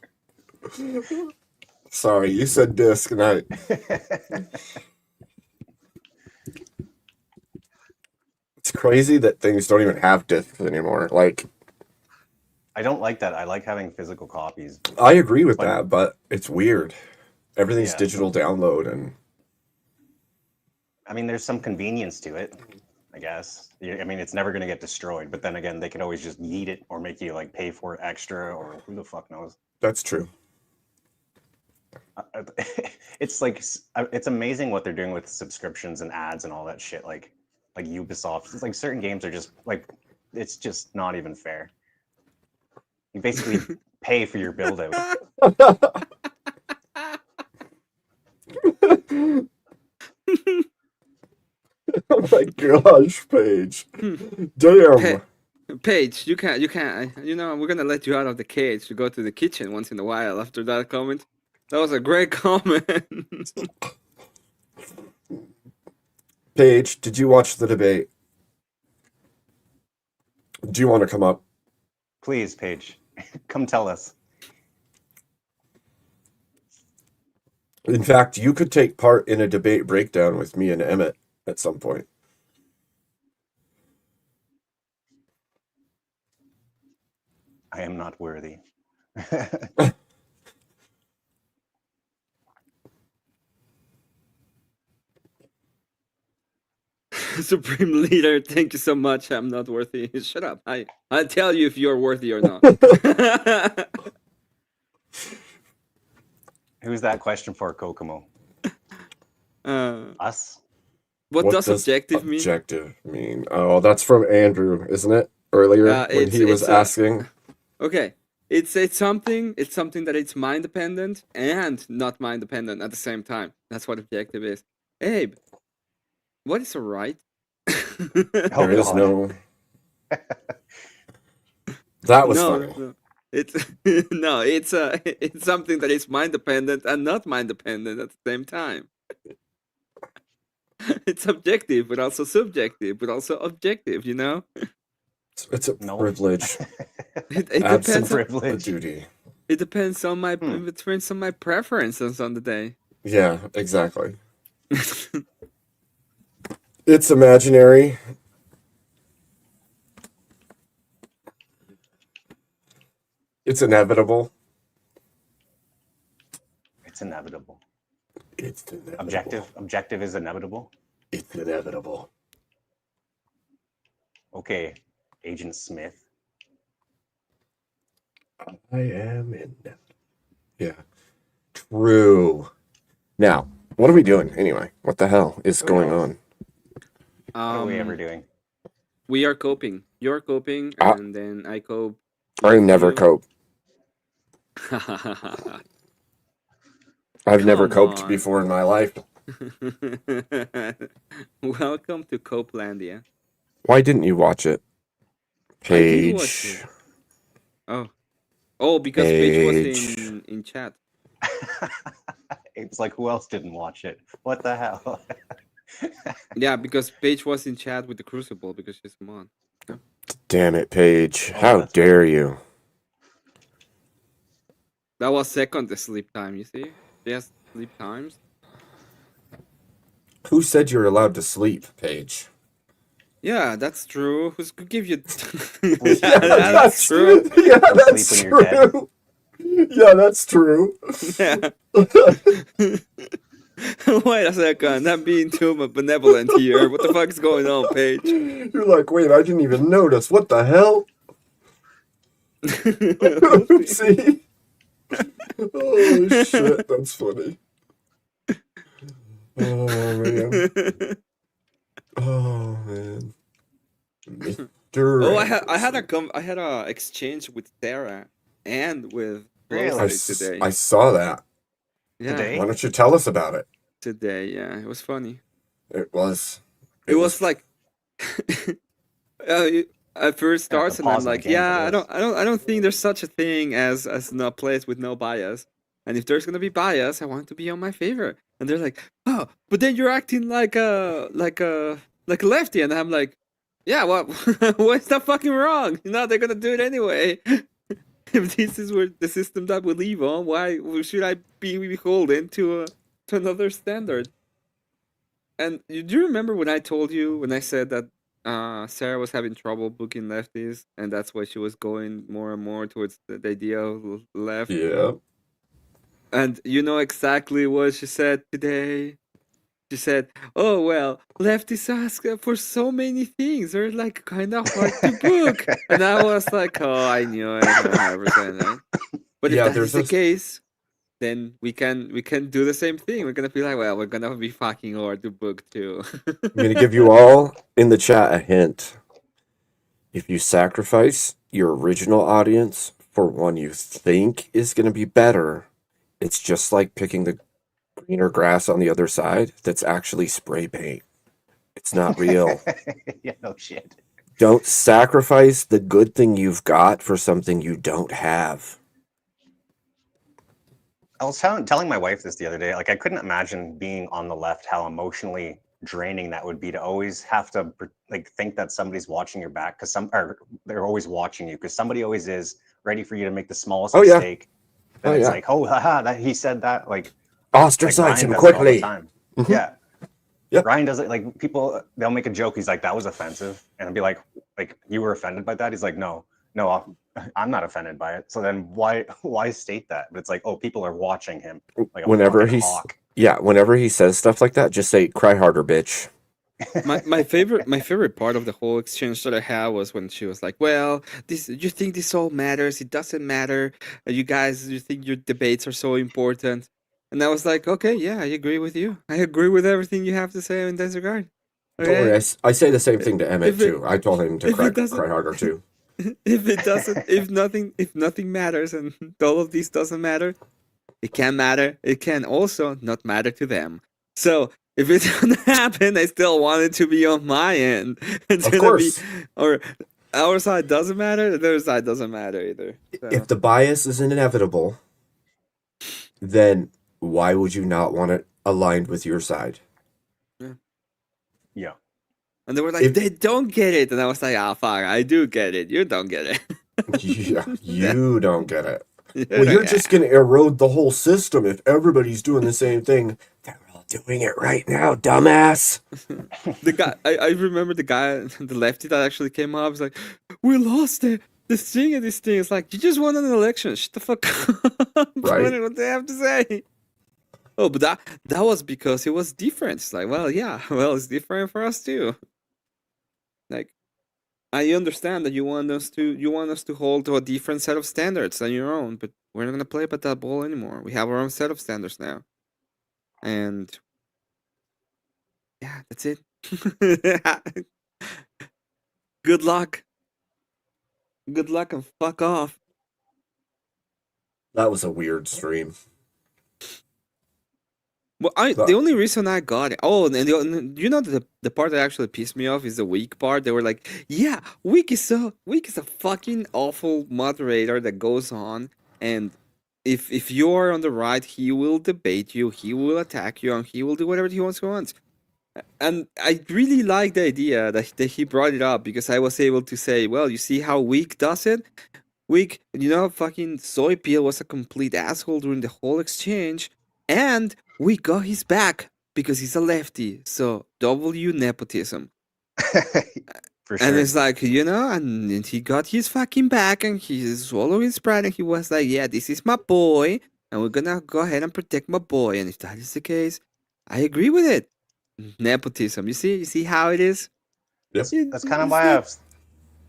Sorry, you said disc and I. It's crazy that things don't even have discs anymore. Like, I don't like that. I like having physical copies. I agree with Like- that, but it's weird. Everything's Yeah. digital download, and I mean, there's some convenience to it, I guess. I mean, it's never going to get destroyed, but then again, they could always just yeet it or make you like pay for it extra, or who the fuck knows. that's true. It's like it's amazing what they're doing with subscriptions and ads and all that shit. Like Ubisoft, it's like certain games are just like it's just not even fair. You basically pay for your build out. Oh my gosh, Paige. Damn. Paige, you can't, you know, we're gonna let you out of the cage to go to the kitchen once in a while after that comment. That was a great comment. Paige, did you watch the debate? Do you want to come up? Please, Paige, come tell us. In fact, you could take part in a debate breakdown with me and Emmett at some point. I am not worthy. Supreme leader, thank you so much. I'm not worthy. Shut up. I'll tell you if you're worthy or not. Who's that question for, Kokomo? Us? What does objective mean? Objective mean? Oh, that's from Andrew, isn't it? Earlier when he was asking. Okay. It's something that it's mind dependent and not mind dependent at the same time. That's what objective is. Abe, what is a right? There is no. That was funny. No. It's no, it's something that is mind dependent and not mind dependent at the same time. It's objective, but also subjective, but also objective. You know. It's a privilege. It That's depends a on duty. It depends on my it depends on my preferences on the day. Yeah, exactly. It's imaginary. It's inevitable. It's inevitable. It's inevitable. Objective is inevitable. It's inevitable. Okay, Agent Smith. I am inevitable. Yeah. True. Now, what are we doing anyway? What the hell is going on? What are we ever doing? We are coping. You're coping, Ah. and then I cope. I never cope. I've never Come coped on. before in my life. Welcome to Copelandia. Why didn't you watch it? I did watch Paige. it. Oh, because Paige was Paige. in chat. It's like, who else didn't watch it? What the hell? Yeah, because Paige was in chat with the Crucible because she's a mod. Yeah. Damn it, Paige. Oh, How that's dare you? That was second the sleep time, you see? She has sleep times. Who said you're allowed to sleep, Paige? Yeah, that's true. Who's could give you Yeah, that's true. Yeah, Go that's sleep when you're dead. true. Yeah, that's true. Yeah. Wait a second, I'm being too benevolent here. What the fuck is going on, Paige? You're like, wait, I didn't even notice. What the hell? See? Oh shit, that's funny. Oh man. Oh man. Mr. Oh, I had a exchange with Sarah and with Really? today. I saw that. Yeah, Today? Why don't you tell us about it? today. Yeah, it was funny. It was. It was like at first Yeah, starts the and I'm pause in the like, game yeah, for this. I don't think there's such a thing as no place with no bias. And if there's gonna be bias, I want it to be on my favor. And they're like, oh, but then you're acting like a lefty, and I'm like, yeah, what what's that fucking wrong? You know, they're gonna do it anyway. If this is where the system that we live on, why should I be beholden to another standard? And do you remember when I told you when I said that Sarah was having trouble booking lefties, and that's why she was going more and more towards the idea of left? Yeah. And you know exactly what she said today. She said, "Oh well, lefties ask for so many things. They're like kind of hard to book." And I was like, "Oh, I knew it 100%." Right? But if Yeah, that there's is the this- case, then we can do the same thing. We're gonna be like, well, we're gonna be fucking hard to book too. I'm gonna give you all in the chat a hint. If you sacrifice your original audience for one you think is gonna be better, it's just like picking the greener grass on the other side that's actually spray paint. It's not real. Yeah, no shit. Don't sacrifice the good thing you've got for something you don't have. I was telling my wife this the other day. Like, I couldn't imagine being on the left, how emotionally draining that would be to always have to like think that somebody's watching your back because they're always watching you because somebody always is ready for you to make the smallest mistake. Then it's like, oh, haha, that he said that. Like, ostracize Ryan him does it all the quickly. time. Mhm. Yeah. Yep. Ryan does it like people. They'll make a joke. He's like, "That was offensive," and I'll be like, you were offended by that?" He's like, "No, I'm not offended by it." So then why state that? But it's like, oh, people are watching him. Like a Whenever fucking he's hawk. whenever he says stuff like that, just say "cry harder, bitch." My favorite part of the whole exchange that I had was when she was like, "Well, you think this all matters? It doesn't matter. You guys, you think your debates are so important?" And I was like, "Okay, yeah, I agree with you. I agree with everything you have to say in this regard." Don't worry, I say the same thing to Emmett If it- too. I told him to if cry it doesn't- harder too. If it doesn't, if nothing matters, and all of this doesn't matter, it can matter. It can also not matter to them. So if it doesn't happen, I still want it to be on my end. It's Of gonna course. be, or our side doesn't matter. The other side doesn't matter either. So. If the bias is inevitable, then why would you not want it aligned with your side? Yeah. And they were like, they don't get it, and I was like, ah, fuck, I do get it. You don't get it. Yeah, you don't get it. You Well, don't you're get just going to erode the whole system if everybody's doing the same thing. They're all doing it right now, dumbass. The guy, I remember the guy, the lefty that actually came up, was like, we lost it. The thing of this thing is like, you just won an election. Shut the fuck up. Right. What they have to say. Oh, but that was because it was different. It's like, well, yeah, well, it's different for us too. Like, I understand that you want us to hold to a different set of standards than your own, but we're not gonna play by that ball anymore. We have our own set of standards now. And yeah, that's it. Good luck. Good luck and fuck off. That was a weird stream. Well, the only reason I got it. Oh, and you know the part that actually pissed me off is the weak part. They were like, "Yeah, Weak is a fucking awful moderator that goes on, and if you are on the right, he will debate you, he will attack you, and he will do whatever he wants. And I really like the idea that he brought it up because I was able to say, well, you see how Weak does it? Weak, fucking Soy Peel was a complete asshole during the whole exchange, and we got his back because he's a lefty. So W nepotism. For And sure. it's like, and he got his fucking back and he swallowed his pride and he was like, yeah, this is my boy and we're gonna go ahead and protect my boy. And if that is the case, I agree with it. Nepotism. You see how it is? Yep. That's kind of why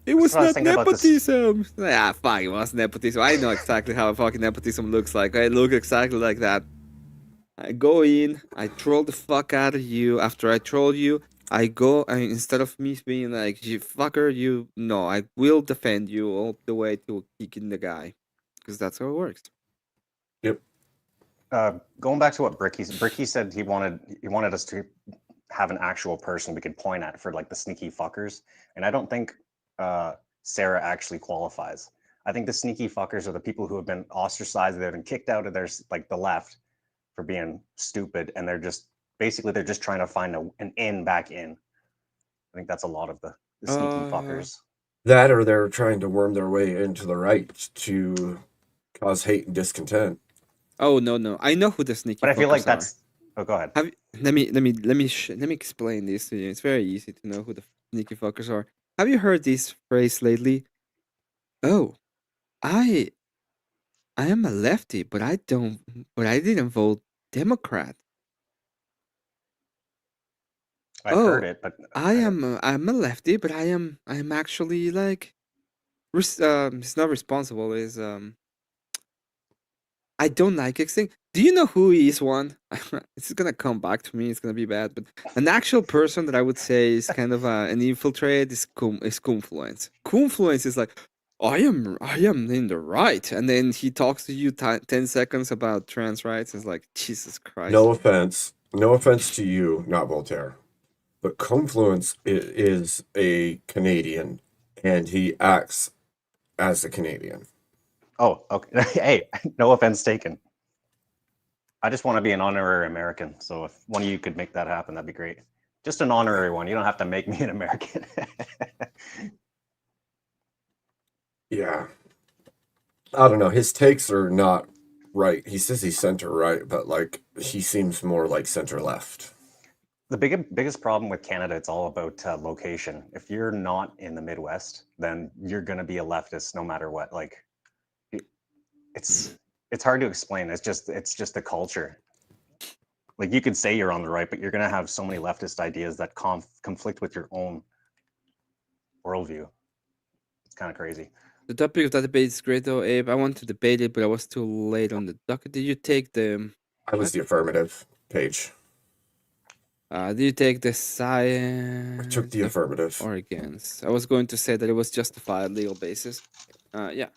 it was what I was not thinking about this. nepotism. Ah, fuck, it was nepotism. I know exactly how fucking nepotism looks like. I look exactly like that. I go in, I troll the fuck out of you. After I troll you, I go, and instead of me being like, you fucker, no, I will defend you all the way to kicking the guy. Because that's how it works. Yep. Going back to what Bricky said, he wanted us to have an actual person we could point at for like the sneaky fuckers. And I don't think Sarah actually qualifies. I think the sneaky fuckers are the people who have been ostracized, they've been kicked out of their, like, the left for being stupid, and they're just trying to find an in back in. I think that's a lot of the sneaky fuckers. That, or they're trying to worm their way into the right to cause hate and discontent. Oh no! I know who the sneaky. But I feel like fuckers that's. are. Oh, go ahead. Let me explain this to you. It's very easy to know who the sneaky fuckers are. Have you heard this phrase lately? Oh, I am a lefty, but I didn't vote Democrat. I've heard it, but I'm a lefty, but I'm actually like, it's not responsible. Is I don't like extinct. Do you know who is one? It's gonna come back to me. It's gonna be bad, but an actual person that I would say is kind of an infiltrate is Confluence. Confluence is like, I am in the right, and then he talks to you 10 seconds about trans rights. It's like, Jesus Christ. No offense to you, not Voltaire, but Confluence is a Canadian, and he acts as a Canadian. Oh, okay. Hey, no offense taken. I just want to be an honorary American. So if one of you could make that happen, that'd be great. Just an honorary one. You don't have to make me an American. Yeah. I don't know. His takes are not right. He says he's center right, but like he seems more like center left. The biggest problem with Canada, it's all about location. If you're not in the Midwest, then you're going to be a leftist no matter what. Like, it's hard to explain. It's just the culture. Like, you could say you're on the right, but you're going to have so many leftist ideas that conflict with your own worldview. It's kind of crazy. The topic of that debate is great, though, Abe. I wanted to debate it, but I was too late on the docket. Did you take the? I was the affirmative page. Did you take the side? I took the affirmative. Or against? I was going to say that it was justified legal basis. Yeah.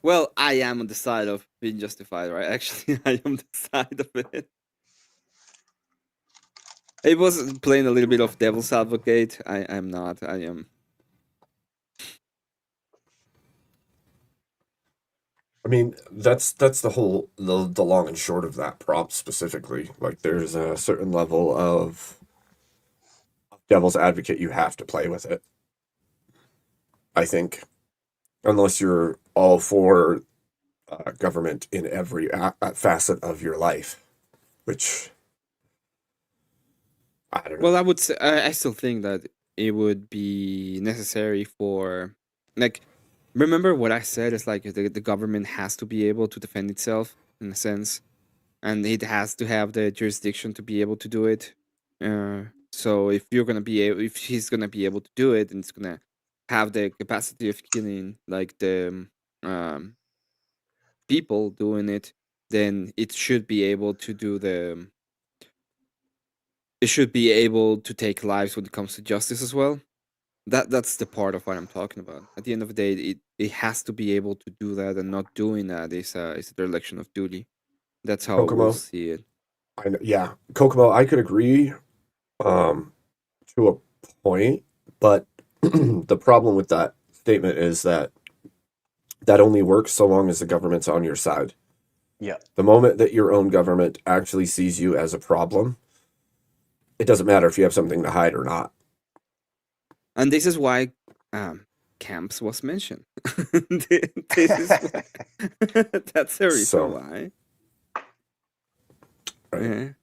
Well, I am on the side of being justified, right? Actually, I am the side of it. It was playing a little bit of devil's advocate. I'm not. I am. I mean, that's the whole the long and short of that prompt specifically. Like, there's a certain level of devil's advocate you have to play with it. I think, unless you're all for government in every facet of your life, which I don't know. Well, I would say I still think that it would be necessary for, like, remember what I said is like the government has to be able to defend itself in a sense, and it has to have the jurisdiction to be able to do it. So if he's gonna be able to do it, and it's gonna have the capacity of killing like the people doing it, then it should be able to do the. It should be able to take lives when it comes to justice as well. That's the part of what I'm talking about. At the end of the day, it has to be able to do that, and not doing that is a dereliction of duty. That's how Kokomo, we'll see it. Yeah, Kokomo, I could agree to a point, but the problem with that statement is that only works so long as the government's on your side. Yeah. The moment that your own government actually sees you as a problem, it doesn't matter if you have something to hide or not. And this is why camps was mentioned. This is why. That's the reason So, why. right.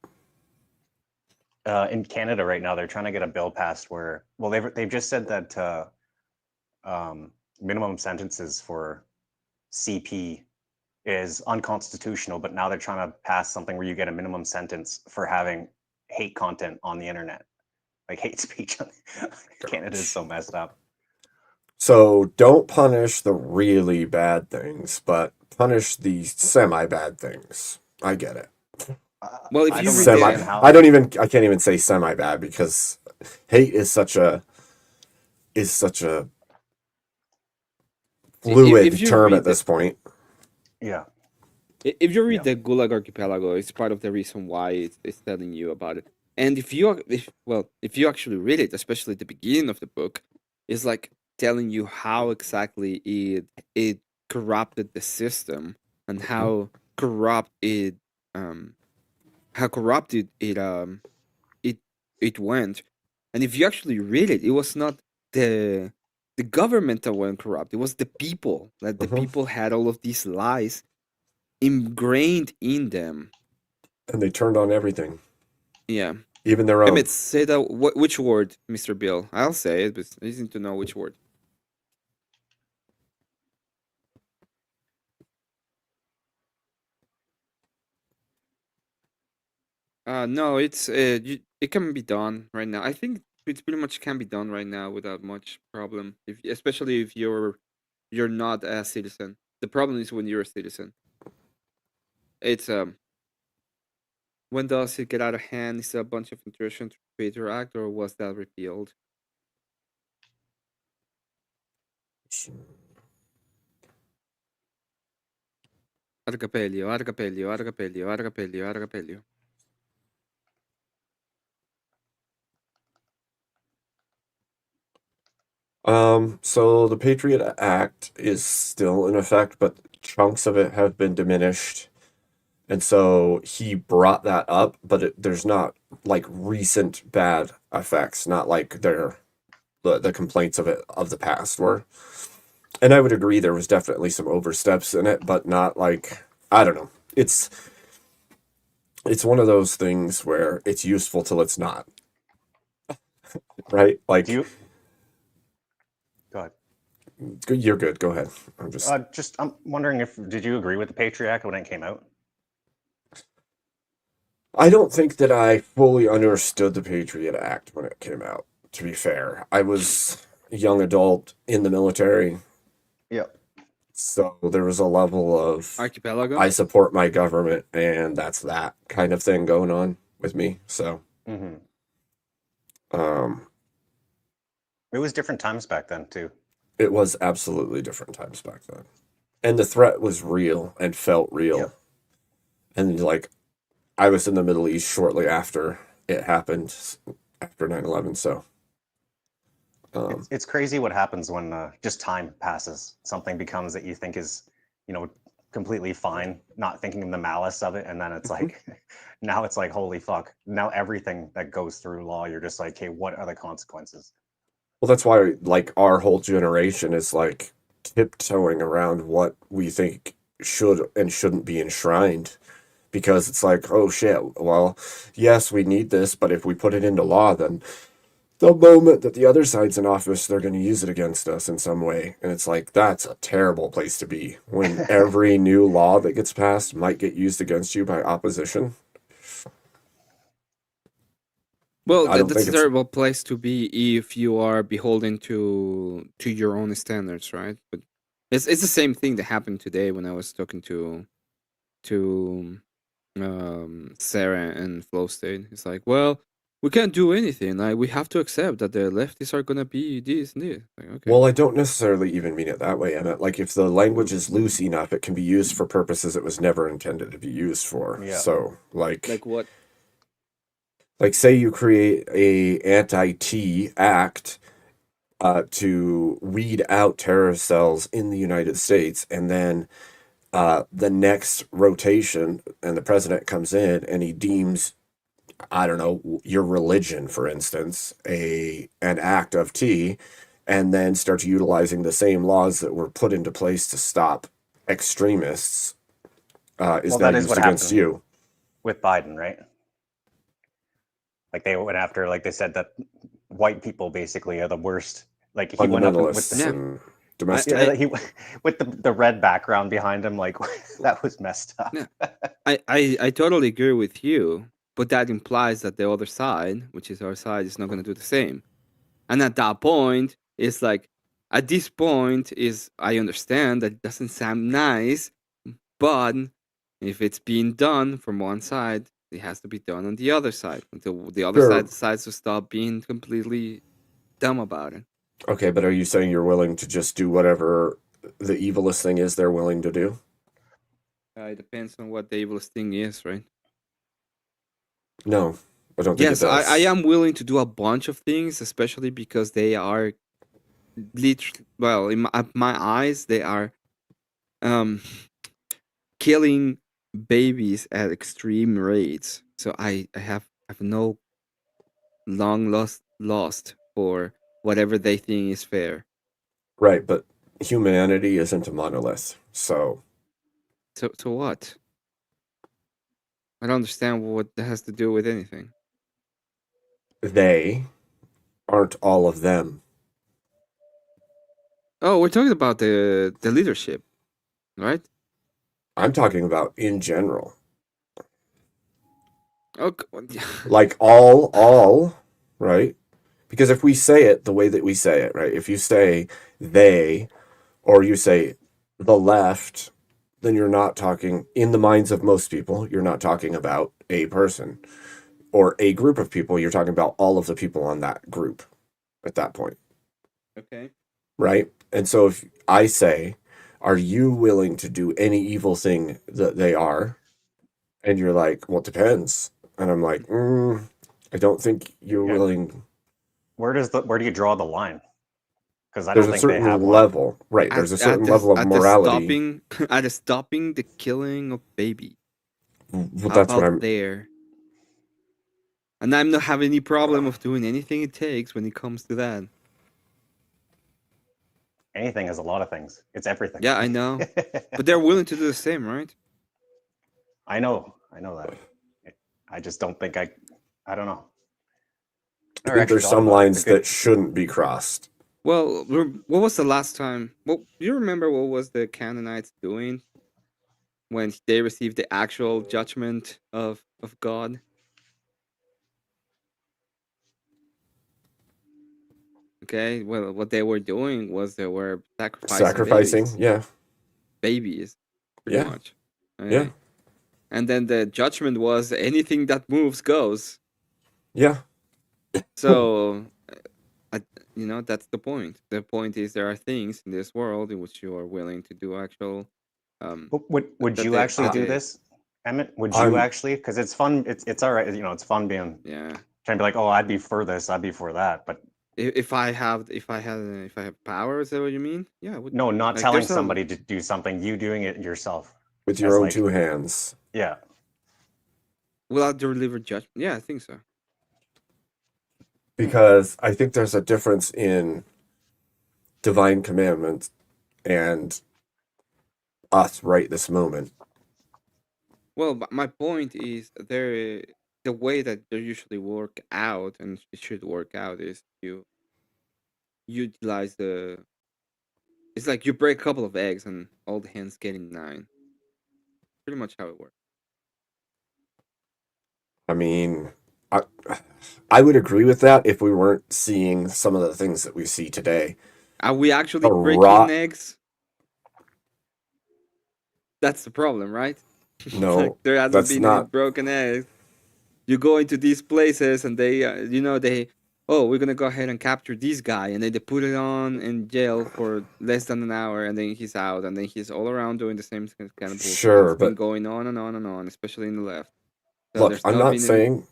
Yeah. In Canada right now, they're trying to get a bill passed where, well, they've just said that minimum sentences for CP is unconstitutional, but now they're trying to pass something where you get a minimum sentence for having hate content on the internet, like hate speech. Canada is so messed up. So don't punish the really bad things, but punish the semi-bad things. I get it. Well, if I you don't read Semi, the, I can't even say semi-bad because hate is such a fluid if you term read at this point. Yeah. if you read the Gulag Archipelago, it's part of the reason why it's telling you about it. And if you actually read it, especially at the beginning of the book, it's like telling you how exactly it corrupted the system and how corrupted it went. And if you actually read it, it was not the government that went corrupt. It was the people. That the people had all of these lies ingrained in them. And they turned on everything. Yeah. Even their own. Emmett, say that. Which word, Mr. Bill? I'll say it, but I just need to know which word. No, it's it can be done right now. I think it pretty much can be done right now without much problem. Especially if you're not a citizen. The problem is when you're a citizen. It's when does it get out of hand? Is it a bunch of intrusion to Patriot Act, or was that repealed? Arcapelio, Arcapelio, Arcapelio, Arcapelio, Arcapelio. So the Patriot Act is still in effect, but chunks of it have been diminished. And so he brought that up, but there's not like recent bad effects, not like the complaints of the past were. And I would agree there was definitely some oversteps in it, but not like, I don't know. It's one of those things where it's useful till it's not. Right? Like, Go ahead. You're good. Go ahead. I'm wondering did you agree with the Patriot Act when it came out? I don't think that I fully understood the Patriot Act when it came out, to be fair. I was a young adult in the military. Yep. So there was a level of Archipelago? I support my government, and that's that kind of thing going on with me. So it was different times back then too. It was absolutely different times back then. And the threat was real and felt real. Yep. And like I was in the Middle East shortly after it happened, after 9/11, so it's crazy what happens when just time passes. Something becomes that you think is, completely fine, not thinking of the malice of it, and then it's like, now it's like, holy fuck! Now everything that goes through law, you're just like, hey, what are the consequences? well, that's why like our whole generation is like tiptoeing around what we think should and shouldn't be enshrined, because it's like, oh shit, well, yes, we need this, but if we put it into law, then the moment that the other side's in office, they're going to use it against us in some way. And it's like, that's a terrible place to be when every new law that gets passed might get used against you by opposition. Well, that's a terrible place to be if you are beholden to your own standards, right? But it's the same thing that happened today when I was talking to Sarah and Flow State. It's like, well, we can't do anything. Like, we have to accept that the leftists are gonna be this and this. Like, okay. Well, I don't necessarily even mean it that way, Emmett. Like, if the language is loose enough, it can be used for purposes it was never intended to be used for. Yeah. So, like what? Like, say you create a anti-T act to weed out terrorist cells in the United States, and then the next rotation and the president comes in and he deems I don't know, your religion, for instance, an act of T, and then start utilizing the same laws that were put into place to stop extremists, is Well, now that is used what against happened you. with Biden, right? Like they went after, like they said that white people basically are the worst. Like he went up with Fundamentalists the and domestic. he with the red background behind him, like that was messed up. Yeah. I totally agree with you, but that implies that the other side, which is our side, is not going to do the same. And at that point, it's like, at this point, is I understand that it doesn't sound nice, but if it's being done from one side, it has to be done on the other side until the other Sure. side decides to stop being completely dumb about it. Okay, but are you saying you're willing to just do whatever the evilest thing is they're willing to do? It depends on what the evilest thing is, right? No, I don't think it Yes, does. I am willing to do a bunch of things, especially because they are literally, well, in my eyes, they are killing babies at extreme rates. So I have no long lost for whatever they think is fair. Right, but humanity isn't a monolith, so So what? I don't understand what that has to do with anything. they aren't all of them. Oh, we're talking about the leadership, right? I'm talking about in general. Oh, Like all, right? Because if we say it the way that we say it, right? If you say they or you say the left, then you're not talking, in the minds of most people, you're not talking about a person or a group of people. You're talking about all of the people on that group at that point. Okay. Right? And so if I say, are you willing to do any evil thing that they are? And you're like, well, it depends. And I'm like, I don't think you're willing. Where do you draw the line? Because I There's don't a think they certain have level, one. right? There's a certain level of morality. At stopping the killing of baby. Well, How that's what about I'm. there? And I'm not having any problem of doing anything it takes when it comes to that. Anything is a lot of things. It's everything. Yeah, I know. But they're willing to do the same, right? I know that. I just don't think I don't know. I think there's some lines that shouldn't be crossed. Well, what was the last time? Well, do you remember what was the Canaanites doing when they received the actual judgment of God? Okay, well, what they were doing was they were Sacrificing, babies. yeah. Babies, pretty Yeah. much. Yeah. And then the judgment was anything that moves goes. Yeah. So, that's the point. The point is there are things in this world in which you are willing to do actual. Would you actually do this, Emmett? Would you actually? Because it's fun. It's all right. It's fun being trying to be like, oh, I'd be for this, I'd be for that. But if I have power, is that what you mean? Yeah. no, not like, telling there's a- somebody to do something. You doing it yourself With your As own like- two hands. Yeah. Without deliver judgment. Yeah, I think so. Because I think there's a difference in divine commandment and us right this moment. Well, but my point is the way that they usually work out, and it should work out, is you utilize the. It's like you break a couple of eggs and all the hens getting 9. Pretty much how it works. I mean, I would agree with that if we weren't seeing some of the things that we see today. Are we actually The breaking raw- eggs? That's the problem, right? No, Like, there hasn't that's been any not. broken eggs. You go into these places and they, we're gonna go ahead and capture this guy, and then they put it on in jail for less than an hour, and then he's out, and then he's all around doing the same kind of bullshit. Sure, It's been but- going on and on and on, especially in the left. So Look, there's I'm not not been saying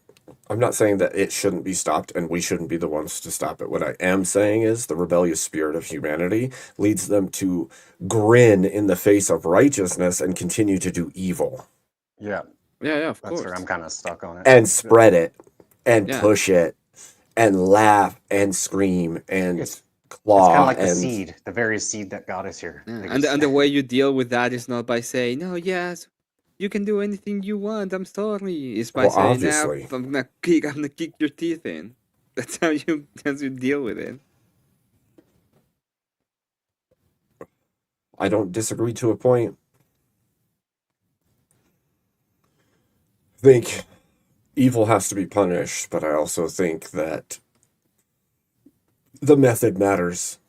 I'm not saying that it shouldn't be stopped and we shouldn't be the ones to stop it. What I am saying is the rebellious spirit of humanity leads them to grin in the face of righteousness and continue to do evil. Yeah. Yeah, of That's course. where I'm kind of stuck on it. And spread it and Yeah. push it and laugh and scream and It's claw kind of like the and seed, the very seed that got us here. Yeah, Like and it's the way you deal with that is not by saying, "No, yes, you can do anything you want. I'm sorry." It's by well, saying, "Now obviously. I'm gonna kick your teeth in." That's how you deal with it. I don't disagree to a point. I think evil has to be punished, but I also think that the method matters.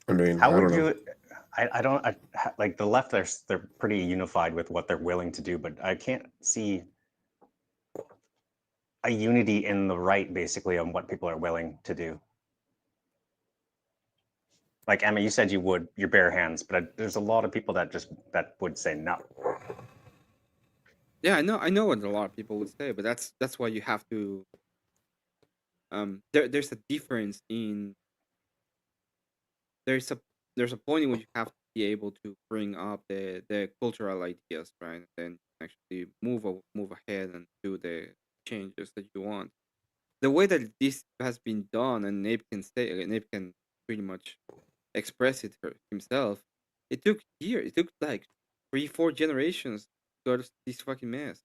I mean, how I would don't know. you? I don't like the left. They're pretty unified with what they're willing to do, but I can't see a unity in the right, basically, on what people are willing to do. Like Emma, you said you would your bare hands, but there's a lot of people that would say no. Yeah, I know what a lot of people would say, but that's why you have to. There's a difference in there's a there's a point in which you have to be able to bring up the cultural ideas, right? And then actually move ahead and do the changes that you want. The way that this has been done, and Abe can pretty much express it himself. It took years. It took like 3, 4 generations to go to this fucking mess,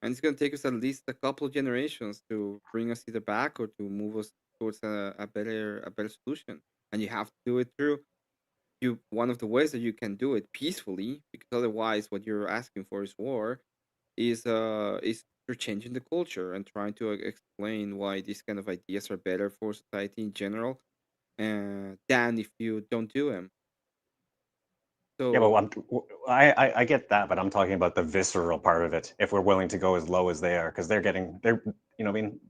and it's gonna take us at least a couple of generations to bring us either back or to move us towards a better solution. And you have to do it through you. One of the ways that you can do it peacefully, because otherwise, what you're asking for is war, is through changing the culture and trying to explain why these kind of ideas are better for society in general, than if you don't do them. Yeah, but So I get that, but I'm talking about the visceral part of it. If we're willing to go as low as they are, because they're you know what I mean.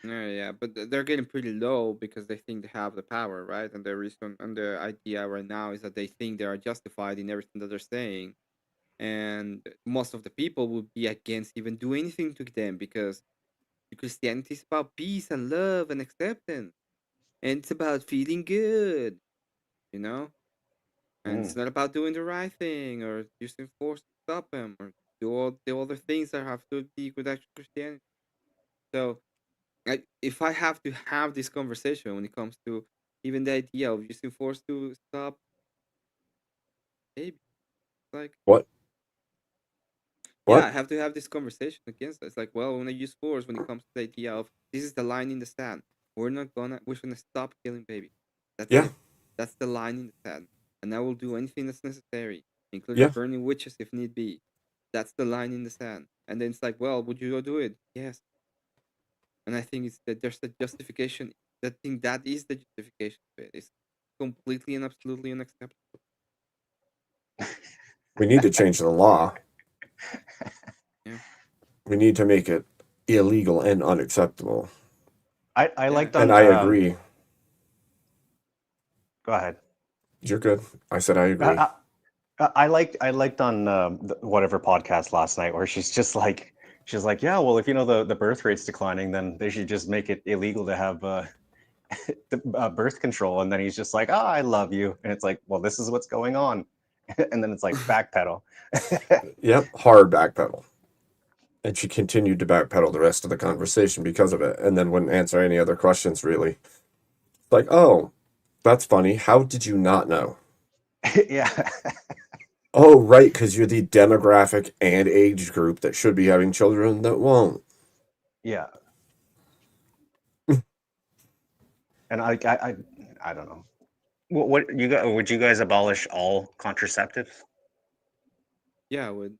yeah, but they're getting pretty low because they think they have the power, right? And the reason and the idea right now is that they think they are justified in everything that they're saying, and most of the people would be against even do anything to them because Christianity is about peace and love and acceptance, and it's about feeling good, you know. And it's Mm. not about doing the right thing or using force to stop them or do all the other things that have to be with actual Christianity. So, if I have to have this conversation when it comes to even the idea of using force to stop, maybe like What? yeah, What? I have to have this conversation against that. It's like, well, when I use force, when it comes to the idea of this is the line in the sand, we're gonna stop killing babies. That's Yeah. it. That's the line in the sand, and I will do anything that's necessary, including Yeah. burning witches if need be. That's the line in the sand. And then it's like, well, would you go do it? Yes. And I think it's that there's the justification. I think that is the justification of it. It's completely and absolutely unacceptable. We need to change the law. Yeah. We need to make it illegal and unacceptable. I liked And on. I agree. Go ahead. You're good. I said I agree. I liked on whatever podcast last night where she's like, yeah, well, if you know the birth rate's declining, then they should just make it illegal to have birth control. And then he's just like, oh, I love you, and it's like, well, this is what's going on, and then it's like backpedal. Yep, hard backpedal. And she continued to backpedal the rest of the conversation because of it, and then wouldn't answer any other questions really. Like, oh, that's funny. How did you not know? Yeah. Oh, right, because you're the demographic and age group that should be having children that won't. Yeah. And I don't know. What you got? Would you guys abolish all contraceptives? Yeah, I would.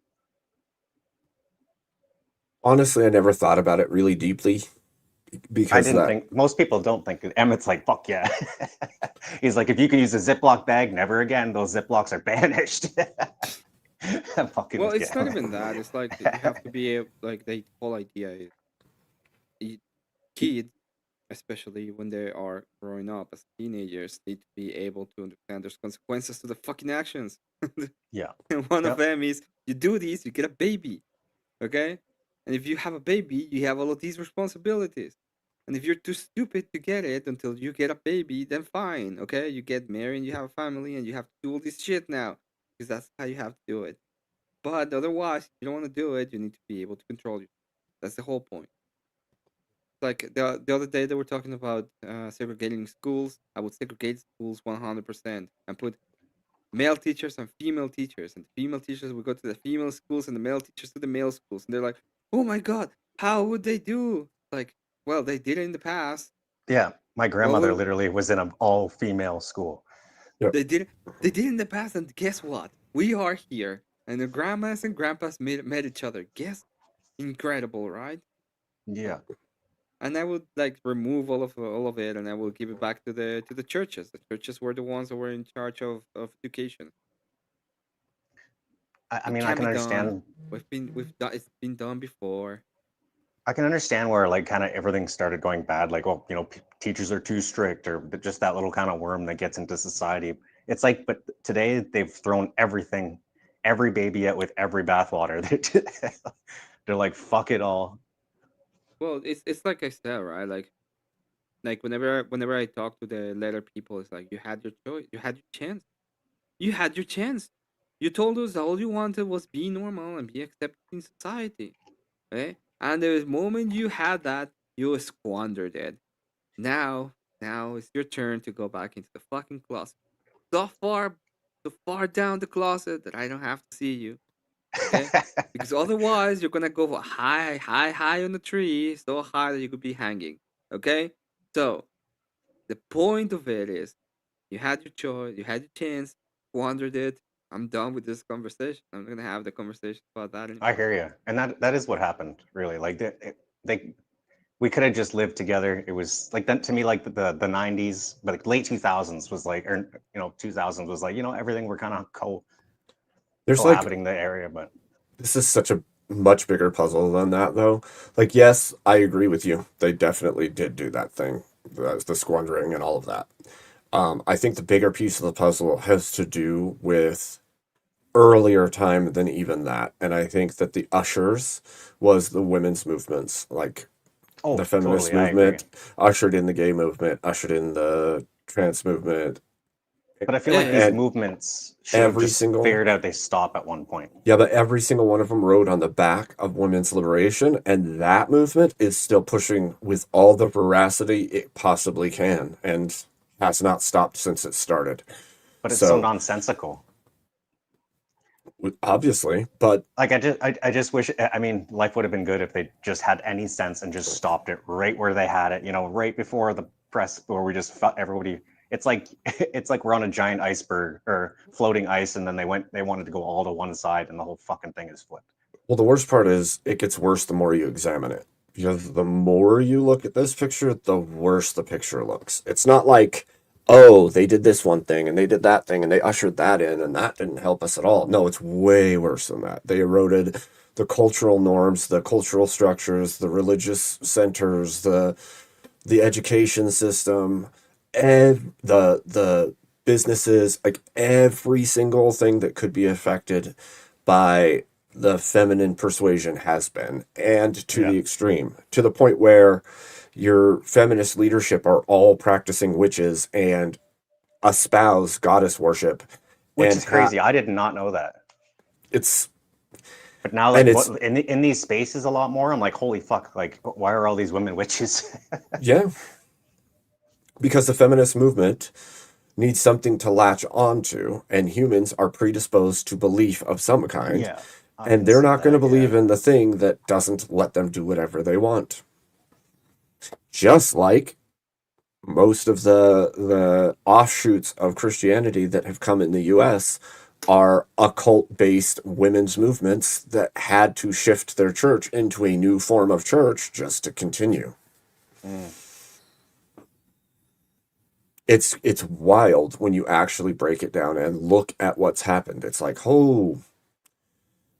Honestly, I never thought about it really deeply I because didn't that think most people don't think. Emmett's like, fuck yeah. He's like, if you can use a Ziploc bag, never again. Those Ziplocs are banished. Fucking Well, it's yeah. not even that. It's like you have to be like the whole idea is kids, especially when they are growing up as teenagers, need to be able to understand there's consequences to the fucking actions. Yeah. And one of Yep. them is you do this, you get a baby. Okay? And if you have a baby, you have all of these responsibilities. And if you're too stupid to get it until you get a baby, then fine, okay? You get married and you have a family and you have to do all this shit now because that's how you have to do it. But otherwise, if you don't want to do it, you need to be able to control you. That's the whole point. Like the other day, they were talking about segregating schools. I would segregate schools 100% and put male teachers and female teachers. And the female teachers would go to the female schools and the male teachers to the male schools. And they're like, oh my God, how would they do? Like, well, they did it in the past. Yeah, my grandmother Well, literally was in an all-female school. They did it in the past, and guess what? We are here, and the grandmas and grandpas met each other. Guess, incredible, right? Yeah. And I would like remove all of it, and I will give it back to the churches. The churches were the ones that were in charge of education. I It mean, I can can be done. understand. We've done. It's been done before. I can understand where like kind of everything started going bad. Like, well, teachers are too strict, or just that little kind of worm that gets into society. It's like, but today they've thrown everything, every baby out with every bathwater. They're like, fuck it all. Well, it's like I said, right? Like whenever I talk to the later people, it's like you had your choice, you had your chance, you had your chance. You told us all you wanted was be normal and be accepted in society, okay? And the moment you had that, you squandered it. Now it's your turn to go back into the fucking closet. So far down the closet that I don't have to see you, okay? Because otherwise you're gonna go high on the tree, so high that you could be hanging, okay? So the point of it is, you had your choice, you had your chance, squandered it. I'm done with this conversation. I'm not gonna have the conversation about that anymore. I hear you, and that is what happened. Really, like we could have just lived together. It was like that to me, like the 90s, but like late 2000s was like, or 2000s was like, everything we're kind of There's like cohabiting the area, but this is such a much bigger puzzle than that, though. Like, yes, I agree with you. They definitely did do that thing, the squandering and all of that. I think the bigger piece of the puzzle has to do with earlier time than even that. And I think that the ushers was the women's movements, like the feminist totally, I movement, ushered in the gay movement, ushered in the trans movement. But I feel like these movements should have just figured out they stop at one point. Yeah, but every single one of them rode on the back of women's liberation, and that movement is still pushing with all the veracity it possibly can, and has not stopped since it started. But it's so nonsensical. Obviously, but like I just wish. I mean, life would have been good if they just had any sense and just stopped it right where they had it. Right before the press, where we just felt everybody. It's like we're on a giant iceberg or floating ice, and then they wanted to go all to one side, and the whole fucking thing is flipped. Well, the worst part is it gets worse the more you examine it, because the more you look at this picture, the worse the picture looks. It's not like, oh, they did this one thing and they did that thing and they ushered that in and that didn't help us at all. No, it's way worse than that. They eroded the cultural norms, the cultural structures, the religious centers, the education system, and the businesses, like every single thing that could be affected by the feminine persuasion has been, and to the extreme, to the point where your feminist leadership are all practicing witches and espouse goddess worship, which is crazy. I did not know that. But now, like, in these spaces a lot more, I'm like, holy fuck! Like, why are all these women witches? Yeah, because the feminist movement needs something to latch onto, and humans are predisposed to belief of some kind. Yeah, and they're not going to believe in the thing that doesn't let them do whatever they want. Just like most of the offshoots of Christianity that have come in the US are occult-based women's movements that had to shift their church into a new form of church just to continue. It's wild when you actually break it down and look at what's happened. It's like, oh,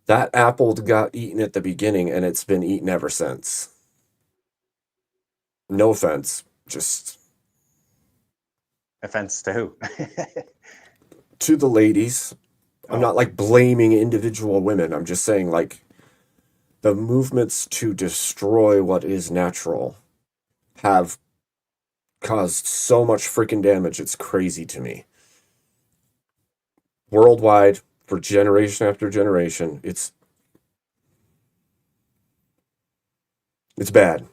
that apple got eaten at the beginning and it's been eaten ever since. No offense, just... Offense to who? To the ladies. I'm not like blaming individual women. I'm just saying, like, the movements to destroy what is natural have caused so much freaking damage. It's crazy to me. Worldwide, for generation after generation, it's bad.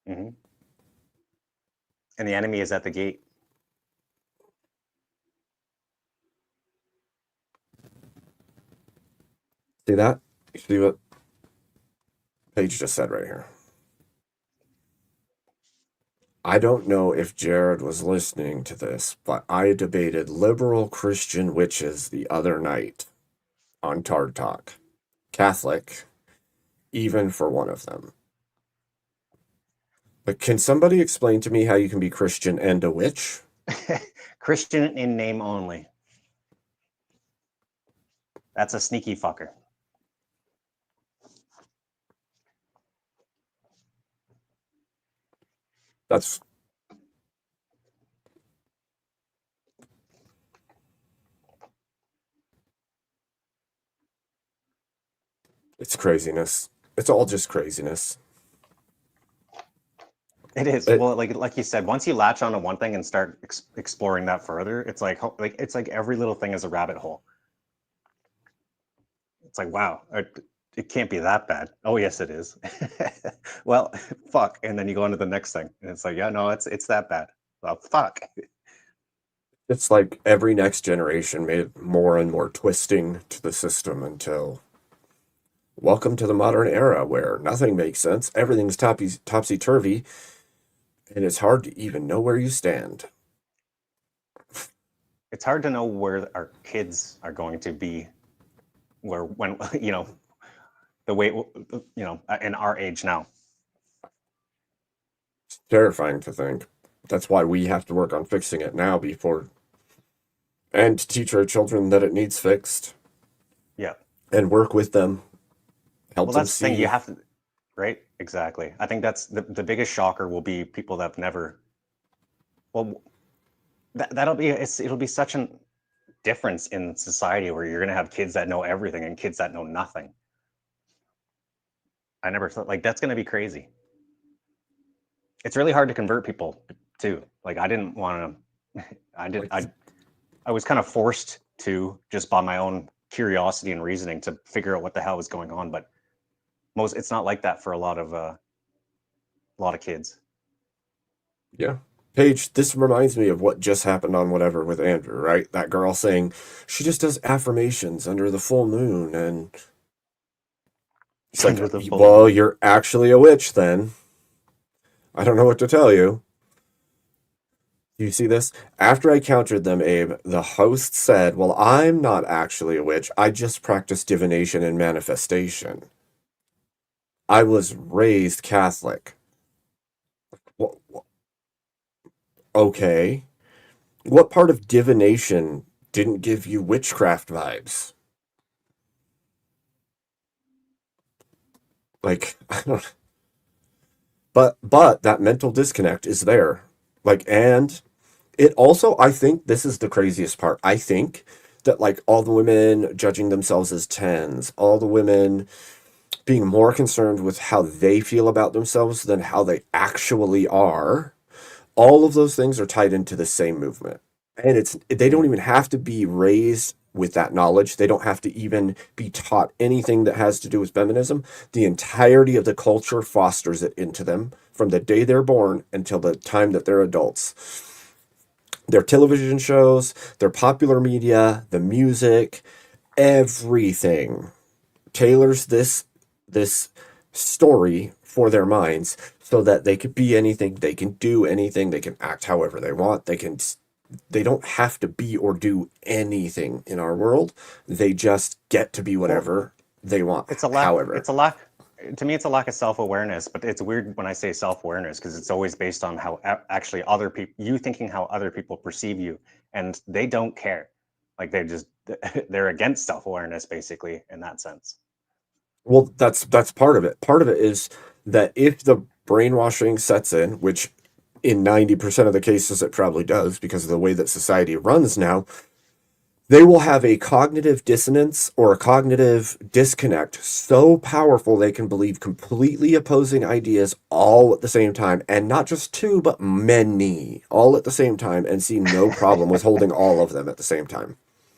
Mm-hmm. And the enemy is at the gate. See that? You see what Paige just said right here. I don't know if Jared was listening to this, but I debated liberal Christian witches the other night on Tard Talk. Catholic, even for one of them. But can somebody explain to me how you can be Christian and a witch? Christian in name only. That's a sneaky fucker. That's it's craziness. It's all just craziness. It is. Well, like you said, once you latch onto one thing and start exploring that further, it's like every little thing is a rabbit hole. It's like, wow, it can't be that bad. Oh, yes, it is. Well, fuck. And then you go on to the next thing, and it's like, yeah, no, it's that bad. Well, fuck. It's like every next generation made more and more twisting to the system until welcome to the modern era where nothing makes sense, everything's topsy-turvy, and it's hard to even know where you stand. It's hard to know where our kids are going to be, when the way, in our age now. It's terrifying to think. That's why we have to work on fixing it now and teach our children that it needs fixed. Yeah. And work with them. Help Well, them that's the thing. see. You have to, right? Exactly. I think that's the biggest shocker will be people that have never. Well, it'll be such a difference in society where you're going to have kids that know everything and kids that know nothing. I never thought, like, that's going to be crazy. It's really hard to convert people too. Like, I didn't want to. I was kind of forced to, just by my own curiosity and reasoning, to figure out what the hell was going on. But it's not like that for a lot of kids. Yeah. Paige, this reminds me of what just happened on whatever with Andrew, right? That girl saying she just does affirmations under the full moon, and it's like, Under the full well, moon. you're actually a witch then. I don't know what to tell you. Do you see this? After I countered them, Abe, the host said, well, I'm not actually a witch. I just practice divination and manifestation. I was raised Catholic. Okay. What part of divination didn't give you witchcraft vibes? Like, I don't. But that mental disconnect is there. Like, and it also, I think this is the craziest part. I think that, like, all the women judging themselves as 10s, all the women being more concerned with how they feel about themselves than how they actually are, all of those things are tied into the same movement. And they don't even have to be raised with that knowledge. They don't have to even be taught anything that has to do with feminism. The entirety of the culture fosters it into them from the day they're born until the time that they're adults. Their television shows, their popular media, the music, everything tailors this story for their minds so that they could be anything, they can do anything, they can act however they want, they don't have to be or do anything in our world. They just get to be whatever they want. It's a lack. To me, it's a lack of self-awareness. But it's weird when I say self-awareness, because it's always based on how actually other people, you thinking how other people perceive you, and they don't care. Like, they're against self-awareness, basically, in that sense. Well, that's part of it. Part of it is that if the brainwashing sets in, which in 90% of the cases it probably does because of the way that society runs now, they will have a cognitive dissonance or a cognitive disconnect so powerful they can believe completely opposing ideas all at the same time, and not just two, but many all at the same time, and see no problem with holding all of them at the same time.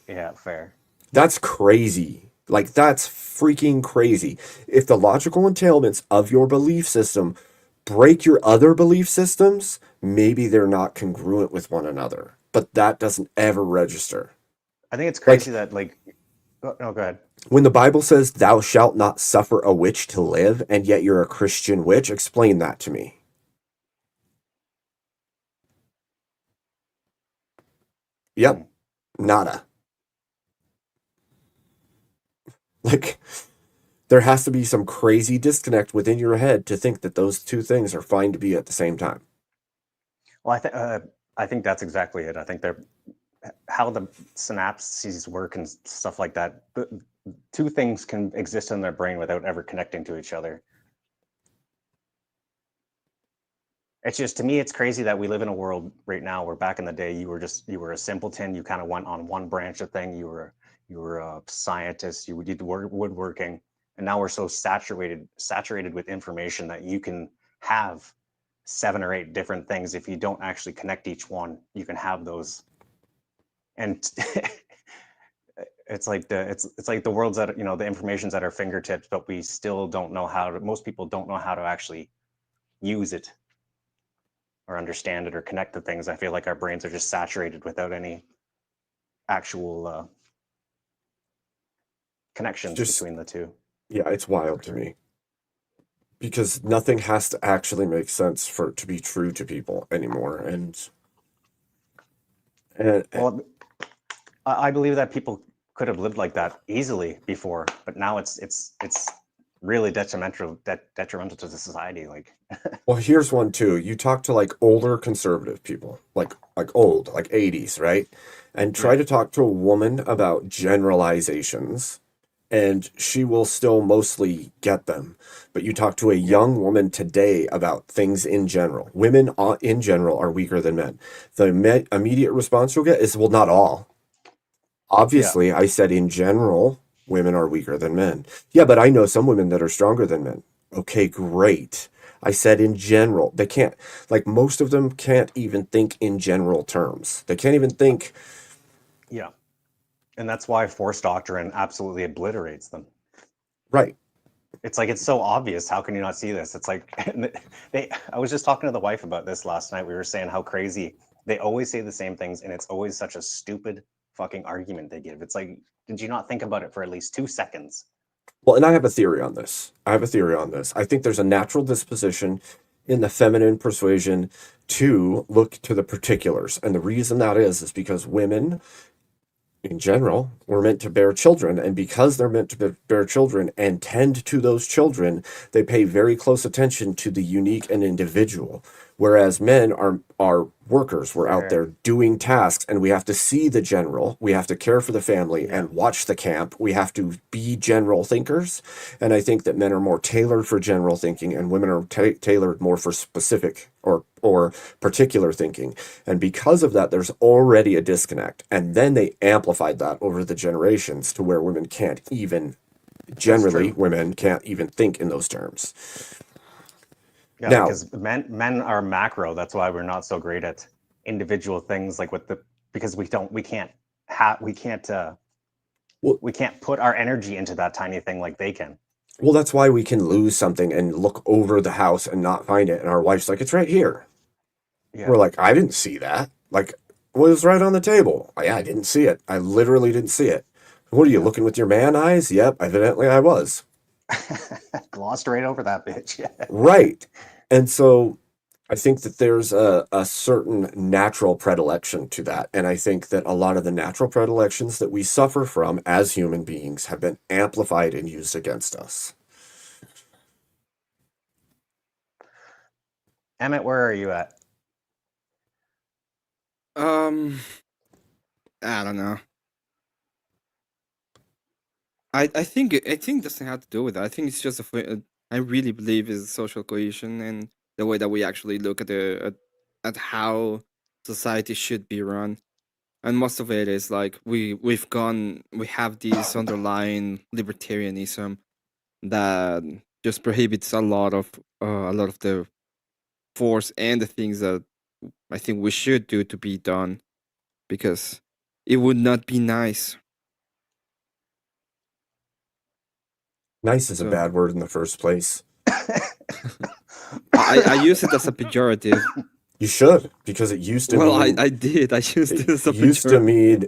Yeah, fair. That's crazy. Like, that's freaking crazy. If the logical entailments of your belief system break your other belief systems, maybe they're not congruent with one another, but that doesn't ever register. I think it's crazy that like. Oh, no, go ahead. When the Bible says, "Thou shalt not suffer a witch to live," and yet you're a Christian witch, explain that to me. Yep. Nada. Like, there has to be some crazy disconnect within your head to think that those two things are fine to be at the same time. Well, I think that's exactly it. I think they're how the synapses work and stuff like that. Two things can exist in their brain without ever connecting to each other. It's just, to me, it's crazy that we live in a world right now where back in the day you were a simpleton. You kind of went on one branch of thing. You were a scientist. You did woodworking, and now we're so saturated with information that you can have 7 or 8 different things. If you don't actually connect each one, you can have those. And it's like the world's at, the information's at our fingertips, but we still don't know how to. Most people don't know how to actually use it or understand it or connect the things. I feel like our brains are just saturated without any actual connections between the two. Yeah, it's wild to me, because nothing has to actually make sense for it to be true to people anymore. And well, I believe that people could have lived like that easily before, but now it's really detrimental to the society. Like, well, here's one too. You talk to like older conservative people, like old, like 80s, right? And try to talk to a woman about generalizations, and she will still mostly get them. But you talk to a young woman today about things in general. Women in general are weaker than men. The immediate response you'll get is, well, not all. Obviously, I said in general, women are weaker than men. Yeah, but I know some women that are stronger than men. Okay, great. I said in general. They can't, like, most of them can't even think in general terms. They can't even think. Yeah. And that's why force doctrine absolutely obliterates them. Right. It's like, it's so obvious. How can you not see this? It's like, I was just talking to the wife about this last night. We were saying how crazy they always say the same things, and it's always such a stupid fucking argument they give. It's like, did you not think about it for at least 2 seconds? Well, and I have a theory on this. I think there's a natural disposition in the feminine persuasion to look to the particulars. And the reason that is because women in general were meant to bear children, and because they're meant to bear children and tend to those children, they pay very close attention to the unique and individual, whereas men are workers. We're out there doing tasks, and we have to see the general, we have to care for the family and watch the camp. We have to be general thinkers, and I think that men are more tailored for general thinking and women are tailored more for specific or particular thinking. And because of that, there's already a disconnect. And then they amplified that over the generations to where women can't even, generally, women can't even think in those terms. Yeah, Now, because men are macro. That's why we're not so great at individual things, like because we can't put our energy into that tiny thing like they can. well, that's why we can lose something and look over the house and not find it. And our wife's like, it's right here. Yeah. We're like, I didn't see that. Like, well, it was right on the table. Yeah, I didn't see it. I literally didn't see it. What are you looking with your man eyes? Yep, evidently I was. Glossed right over that bitch. Right. And so I think that there's a certain natural predilection to that. And I think that a lot of the natural predilections that we suffer from as human beings have been amplified and used against us. Emmett, where are you at? I don't know. I think it doesn't have to do with that. I think it's just I really believe is social cohesion and the way that we actually look at at how society should be run. And most of it is like we have this underlying libertarianism that just prohibits a lot of the force and the things that I think we should do to be done, because it would not be nice. Nice is a So bad word in the first place. I use it as a pejorative. You should, because it used to Well, mean I did. I used it as a used to pejorative. mean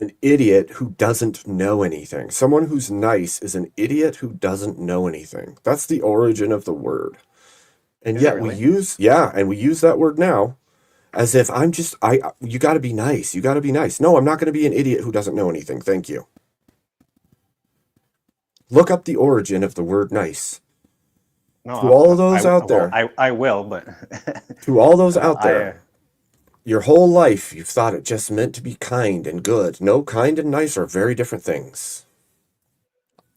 an idiot who doesn't know anything. Someone who's nice is an idiot who doesn't know anything. That's the origin of the word. And Is it yet we really? use that word now as if you got to be nice. You got to be nice. No, I'm not going to be an idiot who doesn't know anything. Thank you. Look up the origin of the word nice. No, To all of those out there, I will, but to all those out I- there, your whole life you've thought it just meant to be kind and good. No, kind and nice are very different things.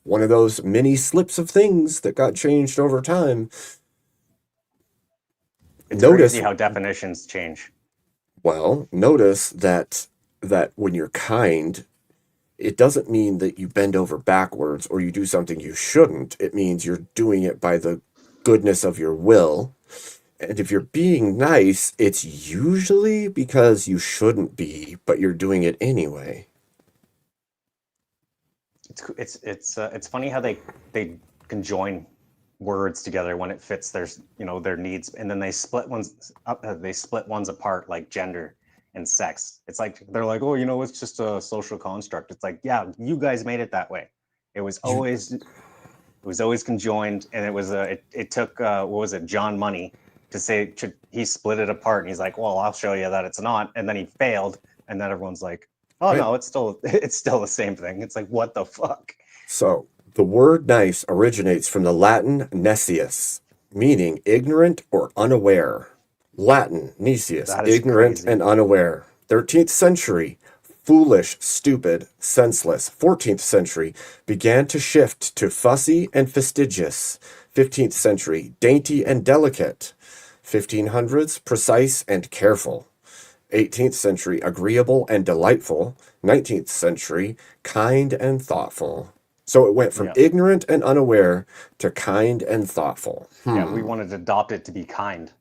One of those mini slips of things that got changed over time. it's Notice crazy how definitions change. Well, notice that when you're kind, it doesn't mean that you bend over backwards or you do something you shouldn't. It means you're doing it by the goodness of your will. And if you're being nice, it's usually because you shouldn't be, but you're doing it anyway. It's funny how they can join words together when it fits their needs, and then they split ones apart, like gender and sex. It's like they're like, oh, it's just a social construct. It's like, yeah, you guys made it that way. It was always conjoined, and it took what was it, John Money to say he split it apart, and he's like, well, I'll show you that it's not, and then he failed, and then everyone's like, oh Right. no, it's still the same thing. It's like, what the fuck? So the word nice originates from the Latin necius, meaning ignorant or unaware. Latin, necius, That is ignorant crazy. and unaware. 13th century, foolish, stupid, senseless. 14th century, began to shift to fussy and fastidious. 15th century, dainty and delicate. 1500s, precise and careful. 18th century, agreeable and delightful. 19th century, kind and thoughtful. So it went from ignorant and unaware to kind and thoughtful. Yeah, we wanted to adopt it to be kind.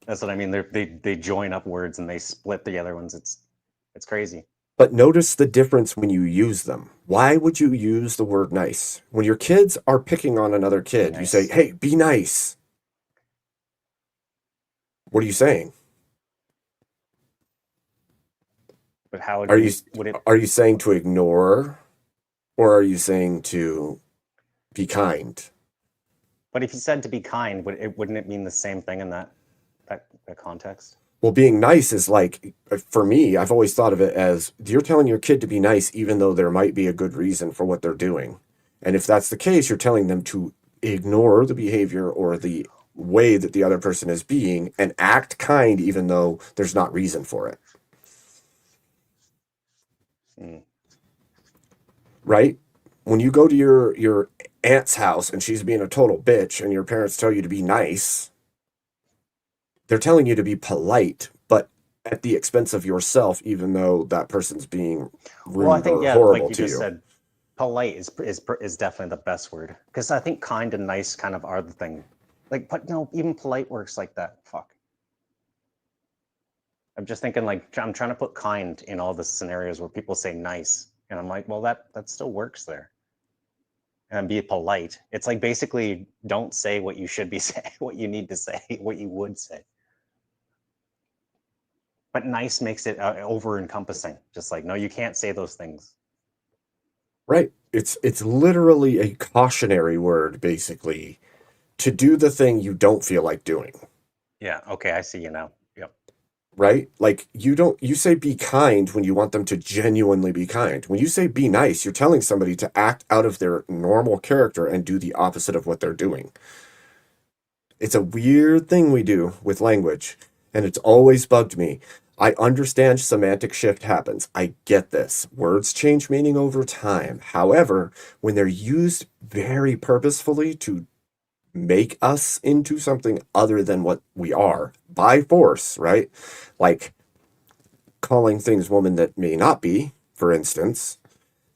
That's what I mean. They join up words and they split the other ones. It's crazy. But notice the difference when you use them. Why would you use the word nice? When your kids are picking on another kid, you say, hey, be nice. What are you saying? But how would Are would it? you saying to ignore, or are you saying to be kind? But if you said to be kind, wouldn't it mean the same thing in that context? Well, being nice is like, for me, I've always thought of it as you're telling your kid to be nice, even though there might be a good reason for what they're doing. And if that's the case, you're telling them to ignore the behavior or the way that the other person is being and act kind, even though there's not reason for it. Right? When you go to your aunt's house and she's being a total bitch and your parents tell you to be nice, they're telling you to be polite, but at the expense of yourself, even though that person's being rude Well, I think or yeah, horrible like you to just you. said, polite is definitely the best word, because I think kind and nice kind of are the thing. Like, but even polite works like that. Fuck. I'm just thinking, like, I'm trying to put kind in all the scenarios where people say nice, and I'm like, well, that still works there. And be polite. It's like basically don't say what you should be saying, what you need to say, what you would say. But nice makes it over encompassing. Just like, no, you can't say those things. Right. It's literally a cautionary word, basically, to do the thing you don't feel like doing. Yeah. Okay. I see you now. Yep. Right? Like you say be kind when you want them to genuinely be kind. When you say be nice, you're telling somebody to act out of their normal character and do the opposite of what they're doing. It's a weird thing we do with language, and it's always bugged me. I understand semantic shift happens. I get this. Words change meaning over time. However, when they're used very purposefully to make us into something other than what we are by force, right? Like calling things woman that may not be, for instance.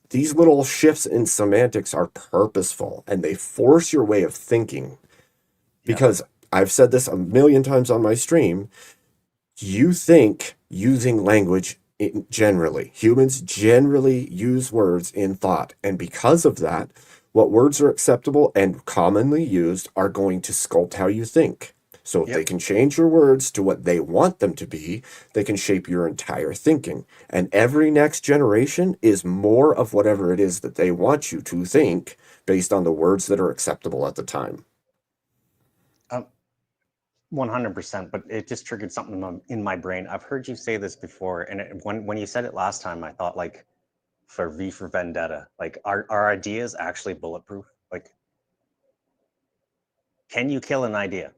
These little shifts in semantics are purposeful and they force your way of thinking. Because I've said this a million times on my stream, you think using language generally. Humans generally use words in thought. And because of that, what words are acceptable and commonly used are going to sculpt how you think. So if they can change your words to what they want them to be, they can shape your entire thinking. And every next generation is more of whatever it is that they want you to think based on the words that are acceptable at the time. 100%, but it just triggered something in my brain. I've heard you say this before, and when you said it last time, I thought like for V for Vendetta, like are ideas actually bulletproof? Like, can you kill an idea?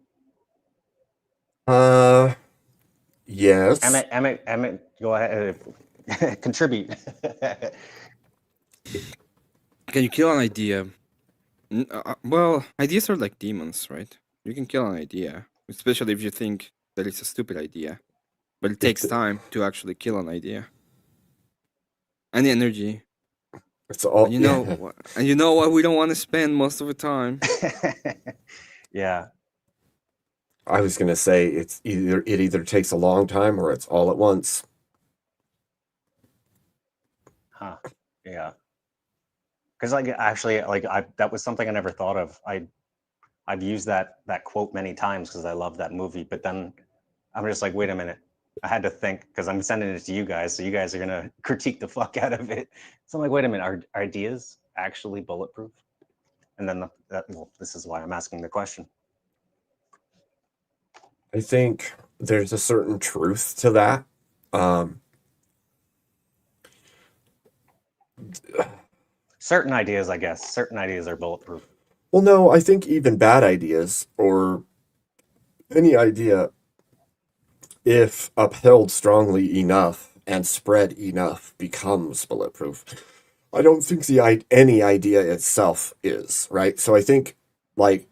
Yes. Emmett, go ahead, contribute. Can you kill an idea? Well, ideas are like demons, right? You can kill an idea, especially if you think that it's a stupid idea. But it takes time to actually kill an idea. And the energy. It's all, and you know what we don't want to spend most of the time. Yeah. I was gonna say it either takes a long time or it's all at once. Huh. Yeah. Because like actually, like that was something I never thought of. I've used that quote many times because I love that movie. But then I'm just like, wait a minute. I had to think because I'm sending it to you guys, so you guys are gonna critique the fuck out of it. So I'm like, wait a minute, are ideas actually bulletproof? And then well, this is why I'm asking the question. I think there's a certain truth to that. Certain ideas, I guess. Certain ideas are bulletproof. Well, no, I think even bad ideas or any idea, if upheld strongly enough and spread enough, becomes bulletproof. I don't think any idea itself is, right? So I think like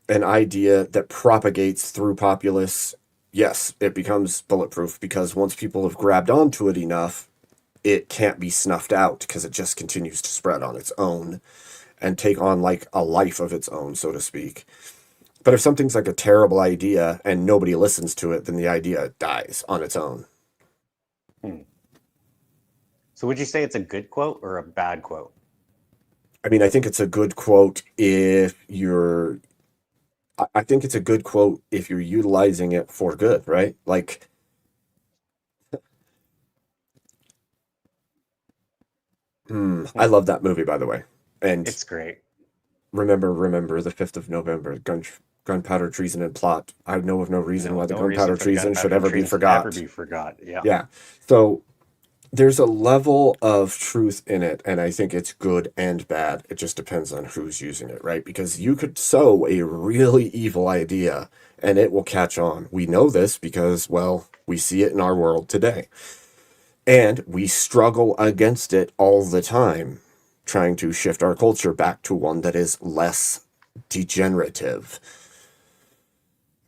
an idea that propagates through populace, yes, it becomes bulletproof because once people have grabbed onto it enough, it can't be snuffed out because it just continues to spread on its own and take on like a life of its own, so to speak. But if something's like a terrible idea and nobody listens to it, then the idea dies on its own. So would you say it's a good quote or a bad quote? I mean, I think it's a good quote if you're... I think it's a good quote if you're utilizing it for good, right? Like... I love that movie, by the way. And it's great. Remember the 5th of November, gunpowder treason and plot. I know of no reason why the gunpowder treason should ever be forgot. Yeah. So there's a level of truth in it, and I think it's good and bad. It just depends on who's using it, right? Because you could sow a really evil idea and it will catch on. We know this because, well, we see it in our world today. And we struggle against it all the time, trying to shift our culture back to one that is less degenerative.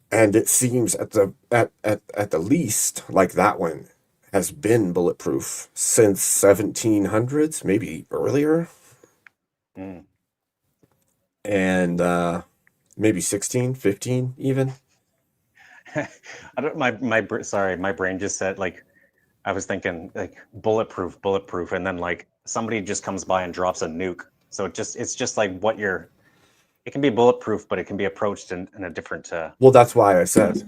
And it seems at the least like that one has been bulletproof since 1700s, maybe earlier. And maybe 16, 15 even. I don't my brain just said like I was thinking like bulletproof, and then like somebody just comes by and drops a nuke. So it's just like it can be bulletproof, but it can be approached in a different. Well, that's why I said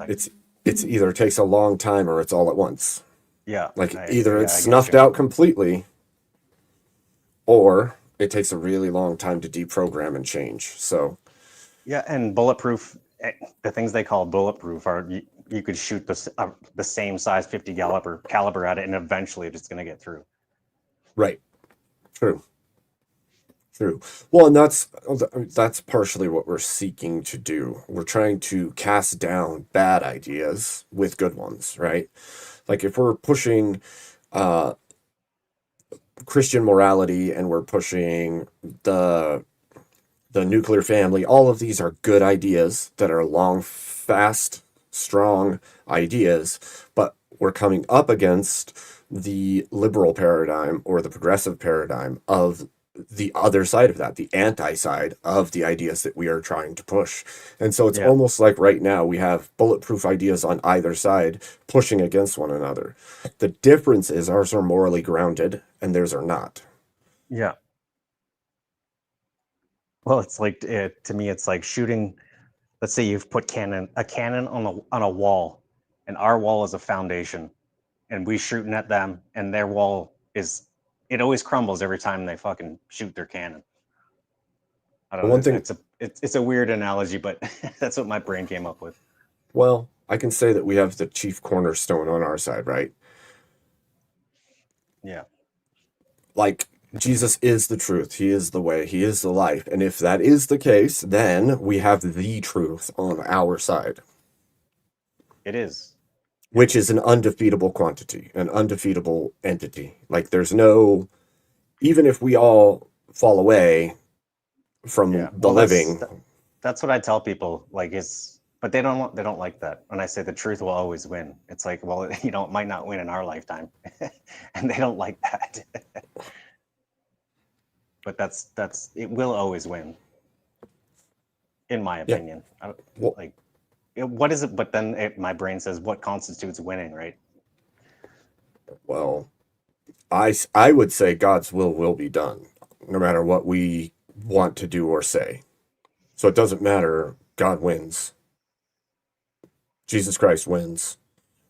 it's either takes a long time or it's all at once. Yeah. Like either it's snuffed out completely, or it takes a really long time to deprogram and change. So. Yeah, and bulletproof. The things they call bulletproof are you could shoot the same size 50 caliber at it, and eventually it's going to get through. Right. True. Well, and that's partially what we're seeking to do. We're trying to cast down bad ideas with good ones, right? Like if we're pushing Christian morality and we're pushing the nuclear family, all of these are good ideas that are long, fast, strong ideas, but we're coming up against the liberal paradigm or the progressive paradigm of the other side of that, the anti-side of the ideas that we are trying to push. And so it's Yeah. almost like right now we have bulletproof ideas on either side pushing against one another. The difference is ours are morally grounded and theirs are not. Yeah. Well, it's like to me, it's like shooting. Let's say you've put a cannon on a wall, and our wall is a foundation, and we shooting at them, and their wall it always crumbles every time they fucking shoot their cannon. I don't One know. thing, It's a weird analogy, but that's what my brain came up with. well, I can say that we have the chief cornerstone on our side, right? Yeah. Like, Jesus is the truth. He is the way. He is the life. And if that is the case, then we have the truth on our side. It is. Which is an undefeatable quantity, an undefeatable entity. Like, there's no, even if we all fall away from the living. That's what I tell people. Like, but they don't like that. When I say the truth will always win, it's like, well, it might not win in our lifetime, and they don't like that. But it will always win, in my opinion. What is it? But then my brain says, what constitutes winning, right? Well, I would say God's will be done, no matter what we want to do or say. So it doesn't matter. God wins. Jesus Christ wins,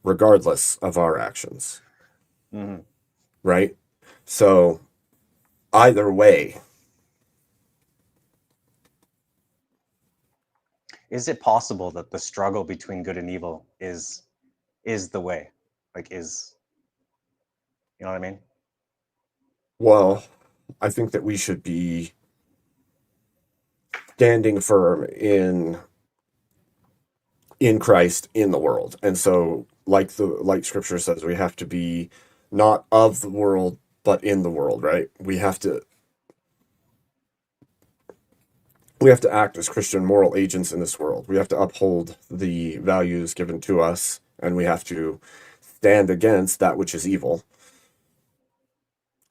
regardless of our actions. Mm-hmm. Right? So either way. Is it possible that the struggle between good and evil is the way? Like, you know what I mean? Well, I think that we should be standing firm in Christ in the world. And so like scripture says, we have to be not of the world, but in the world, right? We have to act as Christian moral agents in this world. We have to uphold the values given to us, and we have to stand against that which is evil.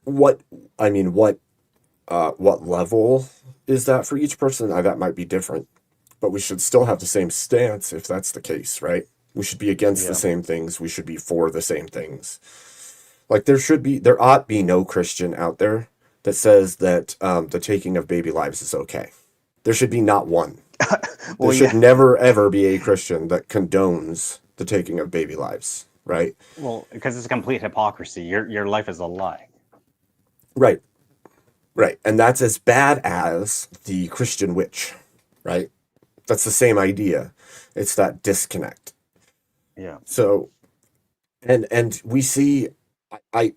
What level is that for each person? That might be different, but we should still have the same stance if that's the case, right? We should be against the same things. We should be for the same things. Like there ought be no Christian out there that says that the taking of baby lives is okay. There should be not one. There should never, ever be a Christian that condones the taking of baby lives, right? Well, because it's a complete hypocrisy. Your life is a lie. Right. Right. And that's as bad as the Christian witch, right? That's the same idea. It's that disconnect. Yeah. So, and we see, I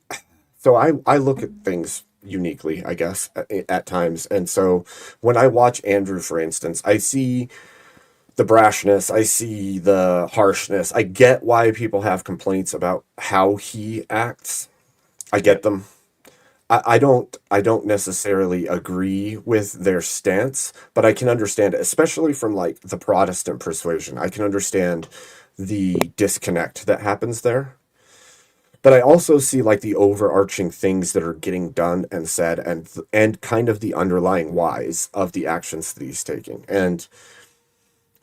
look at things uniquely, I guess, at times. And so when I watch Andrew, for instance, I see the brashness, I see the harshness. I get why people have complaints about how he acts. I get them. I don't necessarily agree with their stance, but I can understand it, especially from like the Protestant persuasion. I can understand the disconnect that happens there. But I also see like the overarching things that are getting done and said, and kind of the underlying whys of the actions that he's taking. And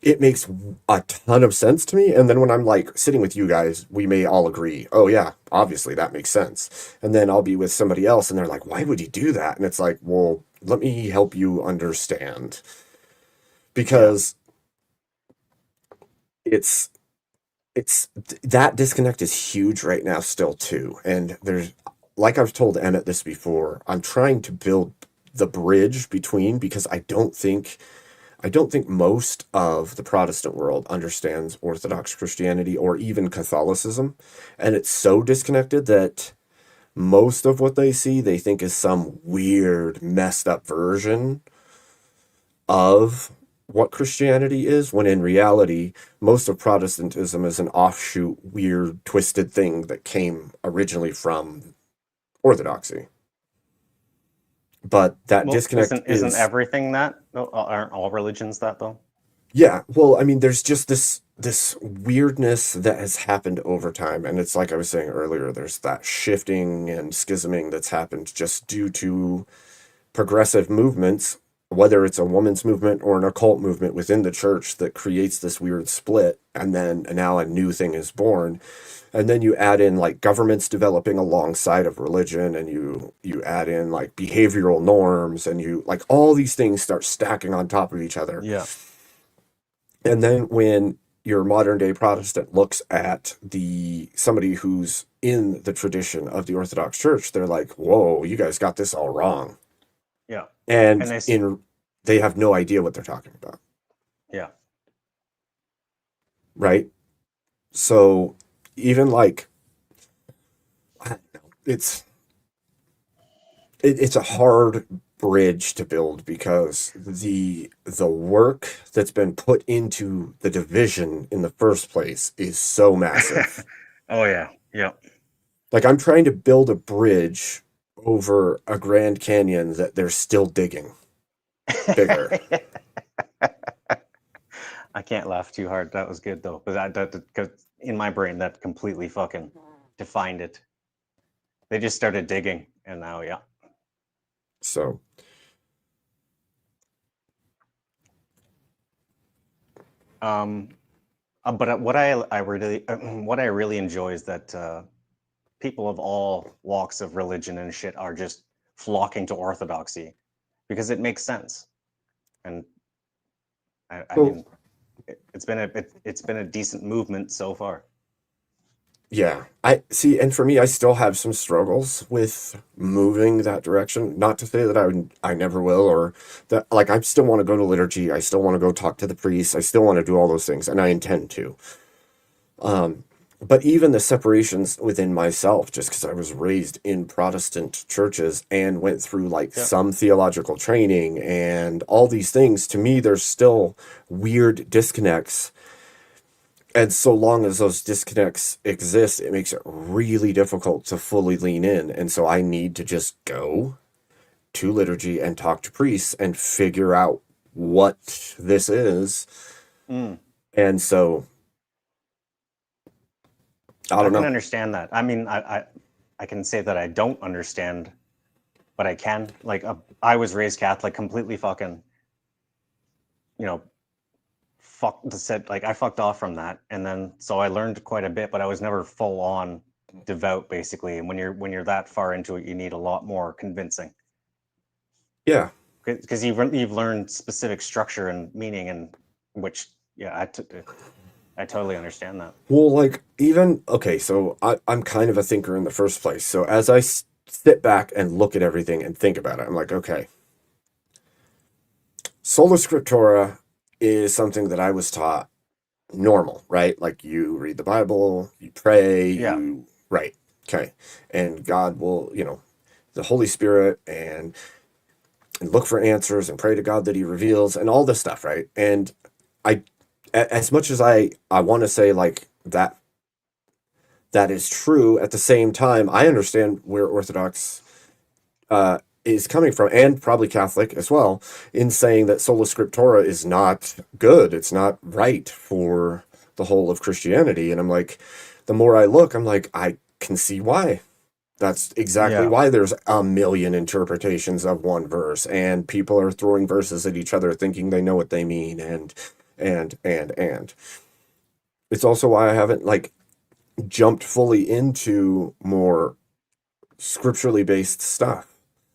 it makes a ton of sense to me. And then when I'm like sitting with you guys, we may all agree, oh yeah, obviously that makes sense. And then I'll be with somebody else and they're like, why would he do that? And it's like, well, let me help you understand. Because it's that disconnect is huge right now still too. And there's, like I've told Emmett this before, I'm trying to build the bridge between, because I don't think most of the Protestant world understands Orthodox Christianity or even Catholicism. And it's so disconnected that most of what they see, they think is some weird, messed up version of what Christianity is, when in reality, most of Protestantism is an offshoot, weird, twisted thing that came originally from Orthodoxy. But that disconnect isn't everything that? Aren't all religions that though? Yeah, well, I mean, there's just this weirdness that has happened over time, and it's like I was saying earlier, there's that shifting and schisming that's happened just due to progressive movements, whether it's a woman's movement or an occult movement within the church that creates this weird split, and then now a new thing is born. And then you add in like governments developing alongside of religion, and you add in like behavioral norms, and you like all these things start stacking on top of each other. Yeah. And then when your modern day Protestant looks at somebody who's in the tradition of the Orthodox Church, they're like, "Whoa, you guys got this all wrong." Yeah. And And they have no idea what they're talking about, yeah. right? So even like, I don't know, it's a hard bridge to build because the work that's been put into the division in the first place is so massive. Oh yeah. Yeah. Like I'm trying to build a bridge over a Grand Canyon that they're still digging bigger. I can't laugh too hard. That was good though, but because in my brain that completely fucking defined it. They just started digging, and now yeah. So but what I really what I really enjoy is that people of all walks of religion and shit are just flocking to orthodoxy because it makes sense, and I mean it's been a decent movement so far. yeah, I see, and for me, I still have some struggles with moving that direction. Not to say that I never will, or that like I still want to go to liturgy. I still want to go talk to the priest. I still want to do all those things, and I intend to. But even the separations within myself, just because I was raised in Protestant churches and went through like some theological training and all these things, to me, there's still weird disconnects. And so long as those disconnects exist, it makes it really difficult to fully lean in. And so I need to just go to liturgy and talk to priests and figure out what this is. And so I don't can know. understand that. I mean, I can say that I don't understand, but I can. Like, I was raised Catholic, completely fucking, I fucked off from that, and then so I learned quite a bit, but I was never full on devout, basically. And when you're that far into it, you need a lot more convincing. Yeah, because you've learned specific structure and meaning, and which I totally understand that. Well, like even okay, so I'm kind of a thinker in the first place. So as I sit back and look at everything and think about it, I'm like, okay, sola scriptura is something that I was taught normal, right? Like you read the Bible, you pray, right, okay, and God will, the Holy Spirit and look for answers and pray to God that He reveals and all this stuff, right? And as much as I want to say like that is true, at the same time, I understand where Orthodox is coming from, and probably Catholic as well, in saying that sola scriptura is not good. It's not right for the whole of Christianity. And I'm like, the more I look, I'm like, I can see why. That's exactly why there's a million interpretations of one verse, and people are throwing verses at each other thinking they know what they mean, and it's also why I haven't like jumped fully into more scripturally based stuff.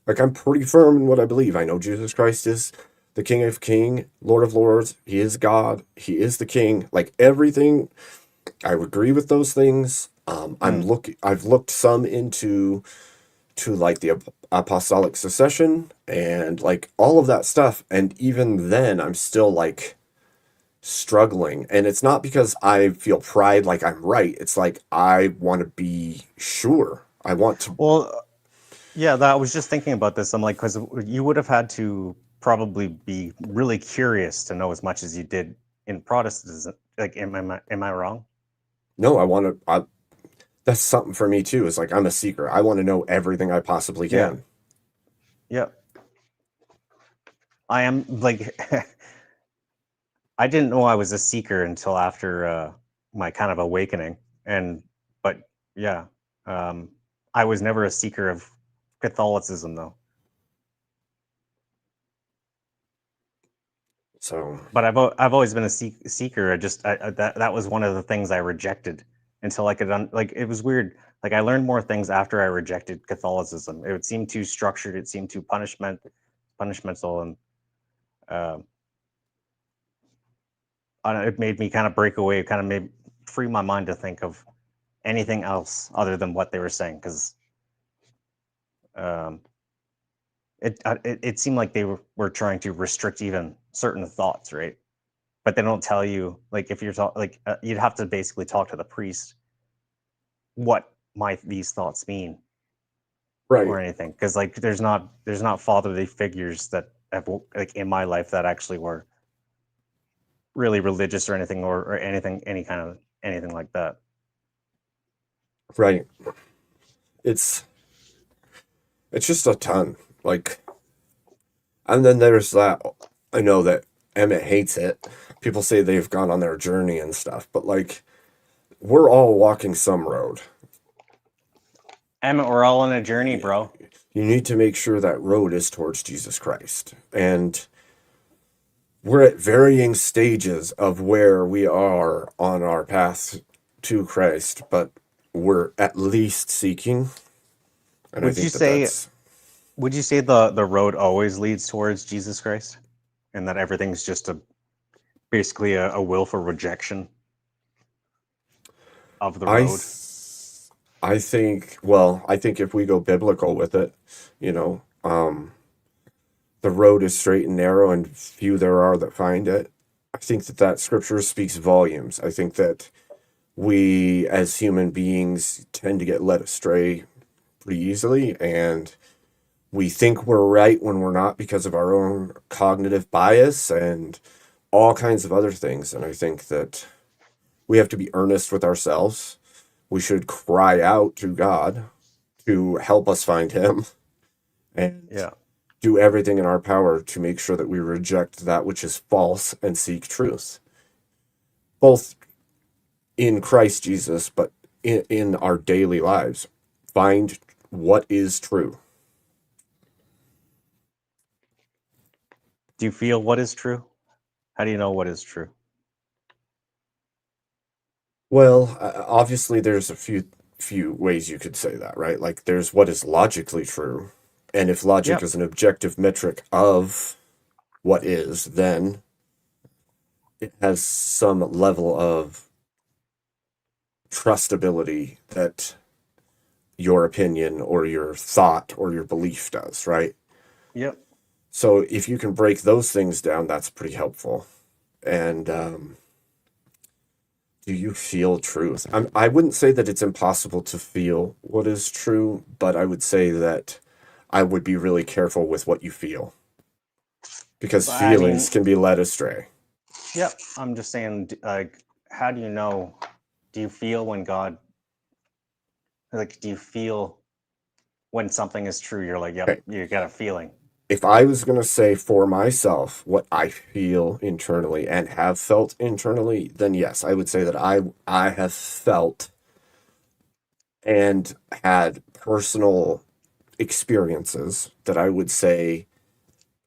Like I'm pretty firm in what I believe. I know Jesus Christ is the King of Kings, Lord of Lords. He is God. He is the King. Like everything, I would agree with those things. I've looked some into like the apostolic succession and like all of that stuff, and even then, I'm still like struggling. And it's not because I feel pride like I'm right. It's like I want to be sure. I want to. Well, yeah, I was just thinking about this. I'm like, because you would have had to probably be really curious to know as much as you did in Protestantism. Like, am I wrong? No, I want to. That's something for me too. Is like I'm a seeker. I want to know everything I possibly can. Yeah. I am like, I didn't know I was a seeker until after my kind of awakening, but yeah, I was never a seeker of Catholicism though. So, but I've always been a seeker. That was one of the things I rejected until I could like it was weird. Like I learned more things after I rejected Catholicism. It would seem too structured. It seemed too punishmental, and it made me kind of break away. It kind of made free my mind to think of anything else other than what they were saying, because it seemed like they were trying to restrict even certain thoughts, right? But they don't tell you, like, if you're you'd have to basically talk to the priest what these thoughts mean, right, or anything, because like there's not fatherly figures that have, like, in my life that actually were really religious or anything, or anything, anything like that. Right. It's just a ton. Like, and then there's that. I know that Emmett hates it. People say they've gone on their journey and stuff, but like, we're all walking some road. Emmett, we're all on a journey, bro. You need to make sure that road is towards Jesus Christ. And we're at varying stages of where we are on our path to Christ, but we're at least seeking. And Would you say the road always leads towards Jesus Christ, and that everything's just basically a will for rejection of the road? I think if we go biblical with it, the road is straight and narrow, and few there are that find it. I think that scripture speaks volumes. I think that we as human beings tend to get led astray pretty easily, and we think we're right when we're not because of our own cognitive bias and all kinds of other things. And I think that we have to be earnest with ourselves. We should cry out to God to help us find him, and do everything in our power to make sure that we reject that which is false and seek truth, both in Christ Jesus, but in our daily lives. Find what is true. Do you feel what is true? How do you know what is true? Well, obviously there's a few ways you could say that, right? Like, there's what is logically true. And if logic is an objective metric of what is, then it has some level of trustability that your opinion or your thought or your belief does, right? Yep. So if you can break those things down, that's pretty helpful. And do you feel truth? I wouldn't say that it's impossible to feel what is true, but I would say that I would be really careful with what you feel, because feelings can be led astray. Yep. I'm just saying, like, how do you know? Do you feel when God, like, do you feel when something is true? You're like, yep, Okay. you got a feeling. If I was going to say for myself what I feel internally and have felt internally, then yes, I would say that I have felt and had personal experiences that I would say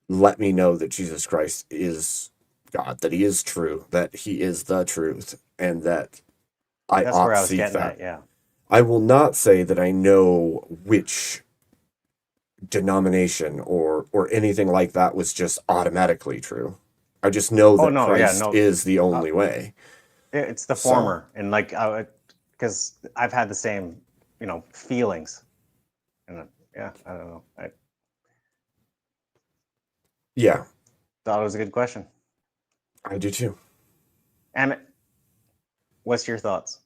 let me know that Jesus Christ is God, that he is true, that he is the truth, and that I That's ought where I to was seek getting that. at, yeah. I will not say that I know which denomination or anything like that was just automatically true. I just know that Christ is the only way. It's the former, and like, because I've had the same, feelings, and I don't know. Yeah, thought it was a good question. I do too. Emmett, what's your thoughts?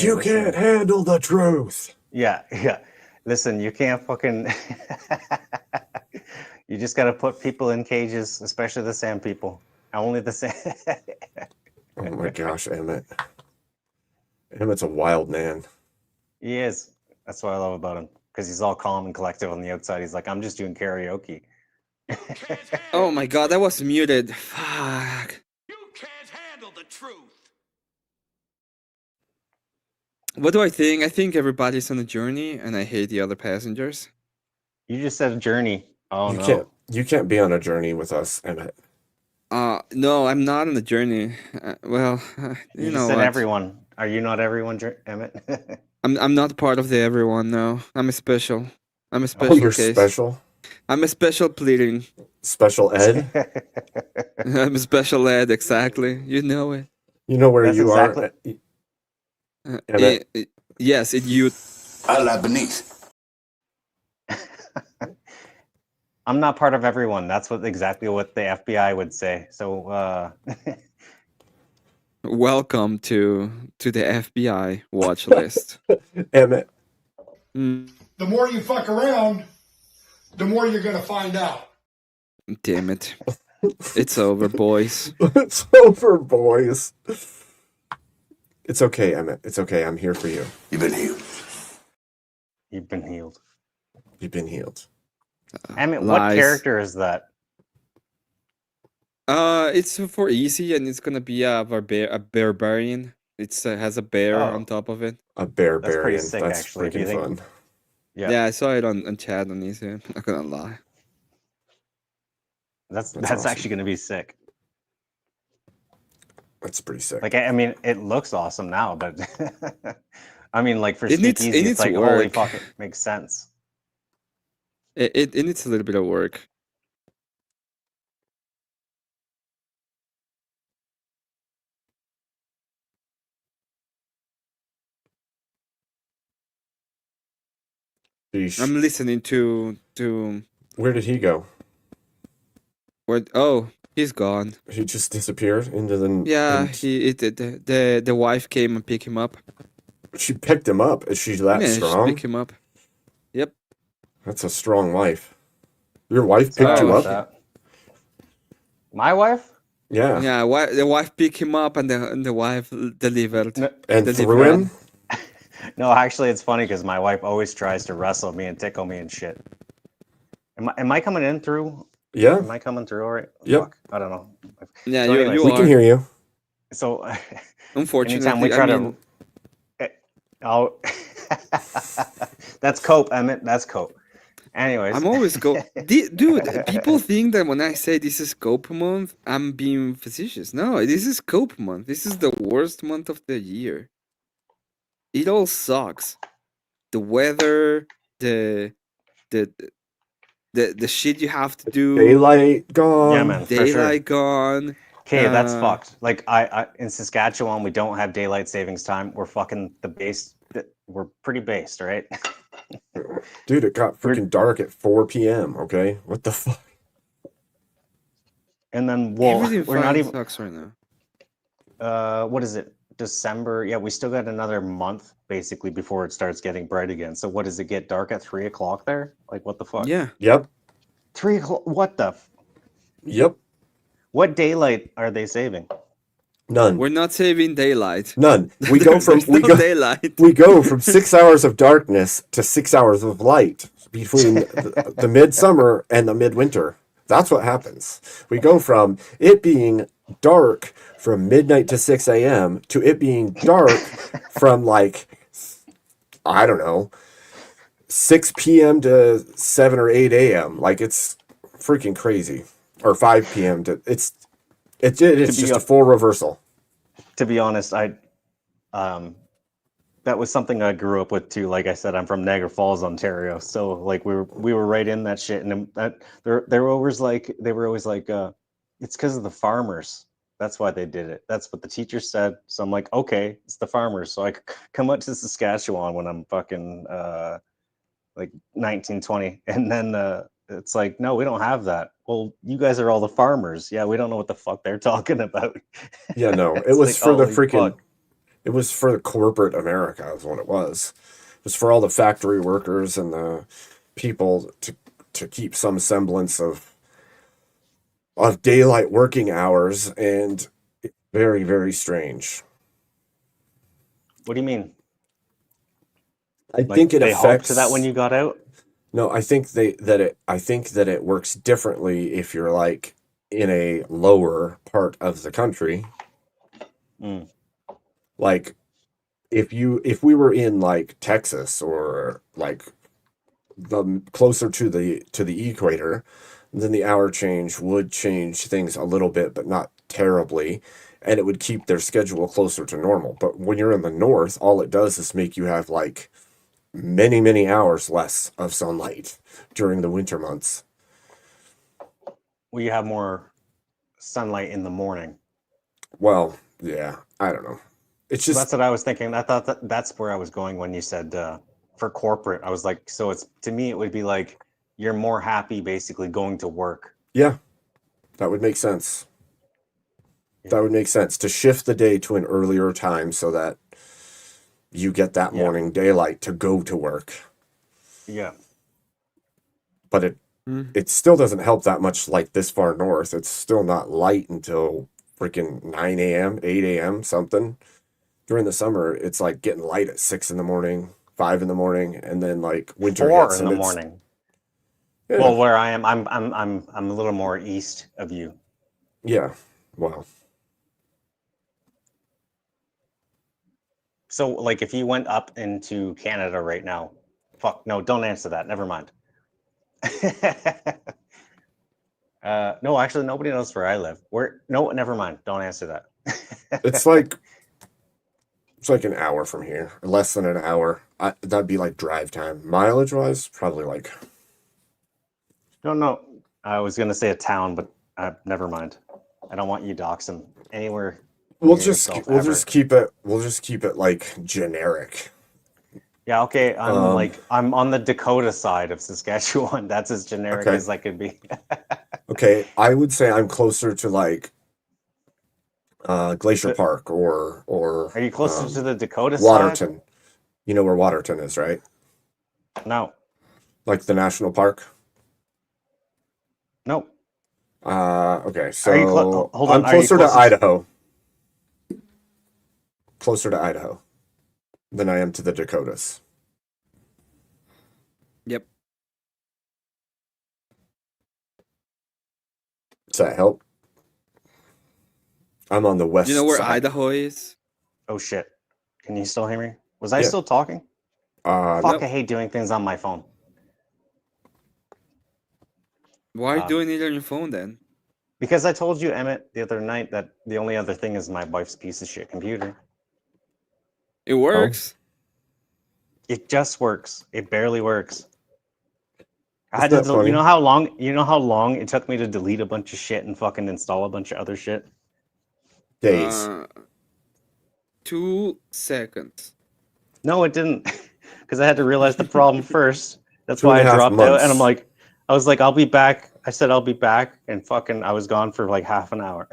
You can't handle the truth. Yeah. Listen, you can't fucking. You just got to put people in cages, especially the sand people. Only the sand. Oh my gosh, Emmett. Emmett's a wild man. He is. That's what I love about him. because he's all calm and collective on the outside. He's like, I'm just doing karaoke. Oh my god, that was muted. Fuck. What do I think? I think everybody's on a journey, and I hate the other passengers. You just said a journey. Oh You no. you can't be on a journey with us, Emmett. No, I'm not on a journey. Well, You you just know said what? everyone. Are you not everyone, Emmett? I'm not part of the everyone. No, I'm a special. I'm a Oh, special you're case. special. I'm a special pleading. Special ed. I'm a special ed. Exactly. You know it. You know where That's you exactly- are, Emmett. Yes, it you. I lie beneath. I'm not part of everyone. That's exactly what the FBI would say. So Welcome to the FBI watch list. Emmett. Mm, The more you fuck around, the more you're gonna find out. damn it. It's over, boys. It's over, boys. It's okay, Emmett. It's okay. I'm here for you. You've been healed. you've been healed. You've been healed. Emmett, what Lies. character is that? It's for easy, and it's gonna be a barbarian. It's has a bear Oh. on top of it. A bear That's pretty barian. sick, That's actually, if you freaking think- fun. Yeah, I saw it on chat on easy. I'm not gonna lie. That's awesome. actually going to be sick. That's pretty sick. Like, I mean, it looks awesome now, but I mean, like for It needs- speakeasy, it needs it's like holy work. fuck, it makes sense. It needs a little bit of work. Sheesh. I'm listening to Where did he go? what? Oh, he's gone. He just disappeared into the. Yeah, and the wife came and picked him up. she picked him up. Is she that Yeah, she strong? picked him up. Yep. That's a strong wife. Your wife picked Sorry you about up. that. My wife? Yeah. Yeah, the wife picked him up, and the wife delivered. And delivered. threw him. No, actually, it's funny because my wife always tries to wrestle me and tickle me and shit. Am I coming in through? Yeah. Am I coming through all right? Yep. Fuck, I don't know. Yeah, So you anyways, We are. can hear you. So Unfortunately, anytime we try I mean, to, oh, that's cope, Emmett. That's cope. Anyways, I'm always dude. People think that when I say this is Cope month, I'm being facetious. No, this is Cope month. This is the worst month of the year. It all sucks. The weather, the shit you have to do. Daylight gone. Yeah, man, for sure. Daylight gone. Okay, that's fucked. Like I in Saskatchewan, we don't have daylight savings time. We're fucking the base. We're pretty based, right? Dude, it got freaking dark at 4 p.m. Okay, what the fuck? And then well, Everything we're not fucking even. sucks right now. What is it? December? Yeah, we still got another month basically before it starts getting bright again. So what does it get dark at 3 o'clock there? Like what the fuck? Yeah. Yep. 3 o'clock. What the? Yep. What daylight are they saving? None. We're not saving daylight. None. We go from There's no daylight. we go from 6 hours of darkness to 6 hours of light between the midsummer and the midwinter. That's what happens. We go from it being dark from midnight to 6 a.m. to it being dark from like, I don't know, 6 p.m. to 7 or 8 a.m. Like it's freaking crazy. Or 5 p.m. to it's just a full reversal. To be honest, that was something I grew up with too. Like I said, I'm from Niagara Falls, Ontario, so like we were right in that shit. And they were always like, it's because of the farmers. That's why they did it. That's what the teacher said. So I'm like, okay, it's the farmers. So I come up to Saskatchewan when I'm fucking like 19, 20, and then it's like, no, we don't have that. Well, you guys are all the farmers. Yeah, we don't know what the fuck they're talking about. Yeah, no, it It's was like, for the holy freaking. fuck. It was for the corporate America, is what it was. It was for all the factory workers and the people to keep some semblance of daylight working hours, and it's very, very strange. What do you mean? I think it they affects hoped that when you got out. No, I think that it works differently if you're like in a lower part of the country. Mm. Like if we were in like Texas or like the closer to the equator, then the hour change would change things a little bit, but not terribly, and it would keep their schedule closer to normal. But when you're in the north, all it does is make you have like many hours less of sunlight during the winter months. We have more sunlight in the morning. Well, yeah, I don't know. It's So just that's what I was thinking. I thought that's where I was going when you said for corporate. I was like, so it's to me it would be like you're more happy basically going to work. yeah, that would make sense. That would make sense to shift the day to an earlier time so that you get that morning daylight to go to work. Yeah. But it still doesn't help that much like this far north. It's still not light until freaking 9 a.m., 8 a.m., something. During the summer, it's like getting light at 6 in the morning, 5 in the morning, and then like winter 4 hits in and the it's morning. Yeah. Well, where I am, I'm a little more east of you. Yeah. Wow. So, like, if you went up into Canada right now, fuck, no, don't answer that. Never mind. No, actually, nobody knows where I live. No, never mind. Don't answer that. It's like an hour from here, less than an hour. That'd be like drive time. Mileage wise, probably like No. I was gonna say a town, but never mind. I don't want you doxing anywhere. we'll near just yourself we'll ever. just keep it like generic. Yeah, okay. I'm on the Dakota side of Saskatchewan. That's as generic Okay. as I could be. Okay, I would say I'm closer to like Glacier Park or Are you closer to the Dakota Waterton. side? You know where Waterton is, right? No. Like the national park? No. Okay, so Are you hold on, I'm are you closer to closest- Idaho. Closer to Idaho than I am to the Dakotas. Yep. Does that help? I'm on the west Do you know where side. Idaho is? Oh shit. Can you still hear me? Was I Yeah. still talking? Fuck, No. I hate doing things on my phone. Why are you doing it on your phone then? Because I told you, Emmett, the other night that the only other thing is my wife's piece of shit computer. It works. It just works. It barely works. I Isn't had to that funny? you know how long it took me to delete a bunch of shit and fucking install a bunch of other shit? Days. 2 seconds. No, it didn't. Because I had to realize the problem first. That's 2.5 why I dropped out. And months. I was like, I'll be back. I said I'll be back, and fucking I was gone for like half an hour.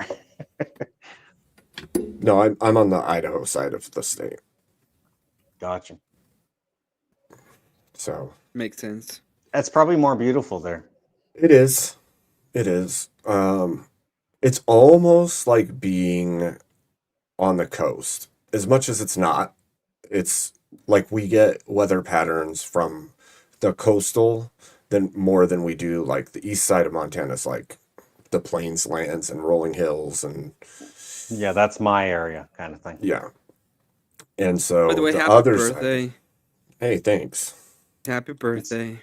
No, I'm on the Idaho side of the state. Gotcha. So Makes sense. That's probably more beautiful there. it is. It is. It's almost like being on the coast. As much as it's not, it's like we get weather patterns from the coastal than more than we do like the east side of Montana's like the plains lands and rolling hills and Yeah, that's my area kind of thing. yeah. And so By the way, the happy other birthday. side. Hey, thanks. Happy birthday.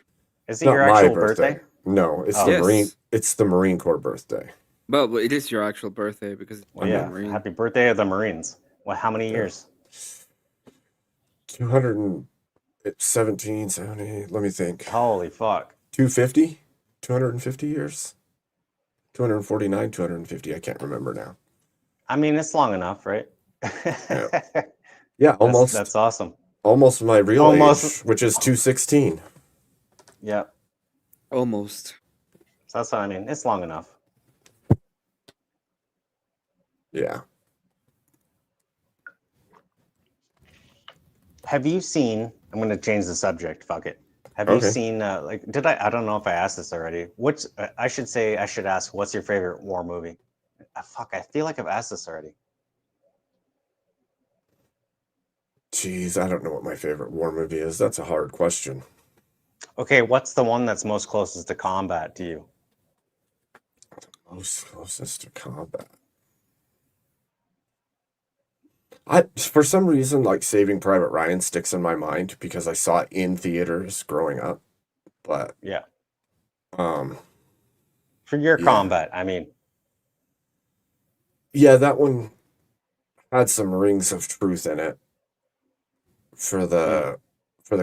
Is it Not your my actual birthday. birthday? No, it's Oh. the Yes. Marine. It's the Marine Corps birthday. Well, it is your actual birthday because Well, you're a yeah. Marine. Happy birthday of the Marines. Well, how many Yeah. years? 217, 70. Let me think. Holy fuck. 250? 250 years? 249, 250. I can't remember now. I mean, it's long enough, right? Yeah, almost. That's awesome. Almost my real Almost. age, which is 216. Yeah. Almost. So that's what I mean. It's long enough. Yeah. Have you seen? I'm going to change the subject. Fuck it. Have you Okay. seen? Like, I don't know if I asked this already. I should say. I should ask. What's your favorite war movie? Fuck. I feel like I've asked this already. Jeez, I don't know what my favorite war movie is. That's a hard question. Okay, what's the one that's most closest to combat to you? Most closest to combat. For some reason, like Saving Private Ryan sticks in my mind because I saw it in theaters growing up. But yeah, for your combat, I mean, yeah, that one had some rings of truth in it for the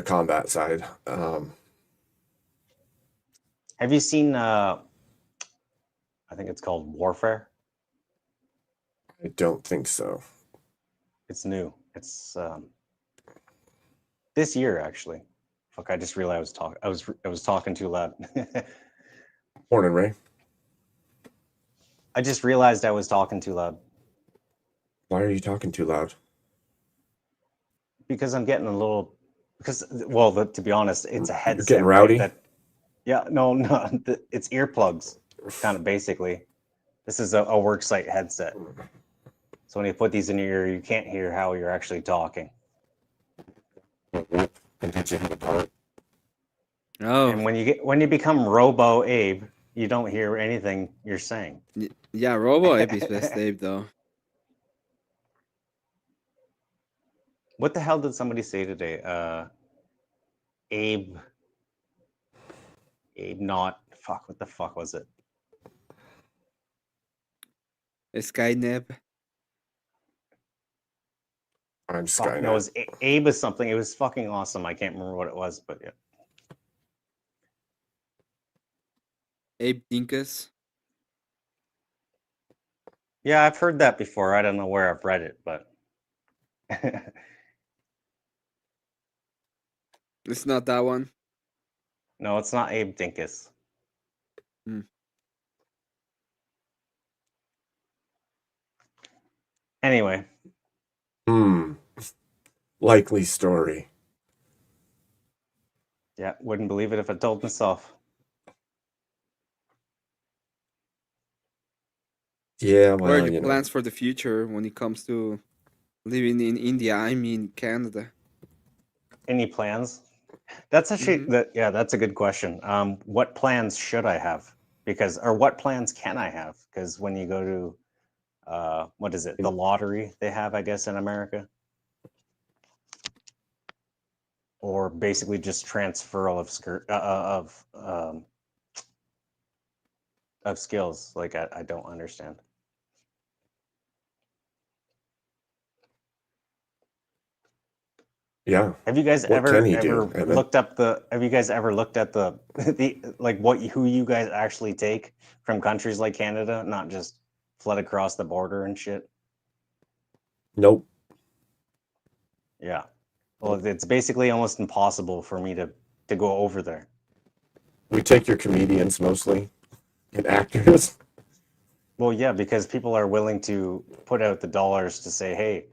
combat side. Have you seen? I think it's called Warfare. I don't think so. It's new. It's this year actually. Fuck! I just realized I was talking too loud. Morning, Ray. I just realized I was talking too loud. Why are you talking too loud? Because I'm getting a little. Because well, to be honest, it's a headset. You're getting rowdy. Right? Yeah, no, it's earplugs, kind of basically. This is a work site headset. So when you put these in your ear, you can't hear how you're actually talking. Oh. And when you become Robo Abe, you don't hear anything you're saying. Yeah, Robo Ape is best Abe though. What the hell did somebody say today? Abe not fuck. What the fuck was it? Skyneb. I'm Fuck, Skynet. no, it was Abe is something. It was fucking awesome. I can't remember what it was, but yeah. Abe Dinkus. Yeah, I've heard that before. I don't know where I've read it, but It's not that one. no, it's not Abe Dinkus. Hmm. Anyway. Likely story. Yeah, wouldn't believe it if I told myself. Yeah, What well, are your plans for the future when it comes to living in India? I mean Canada. Any plans? That's actually that's a good question. What plans should I have? Or what plans can I have? Because when you go to what is it? The lottery they have, I guess, in America. Or basically just transferal of skills. Like I don't understand. Yeah. Have you guys What ever can he do, Evan? looked up have you guys ever looked at the like who you guys actually take from countries like Canada, not just flood across the border and shit? Nope. Yeah. Well, it's basically almost impossible for me to go over there. We take your comedians mostly and actors. Well, yeah, because people are willing to put out the dollars to say, "Hey,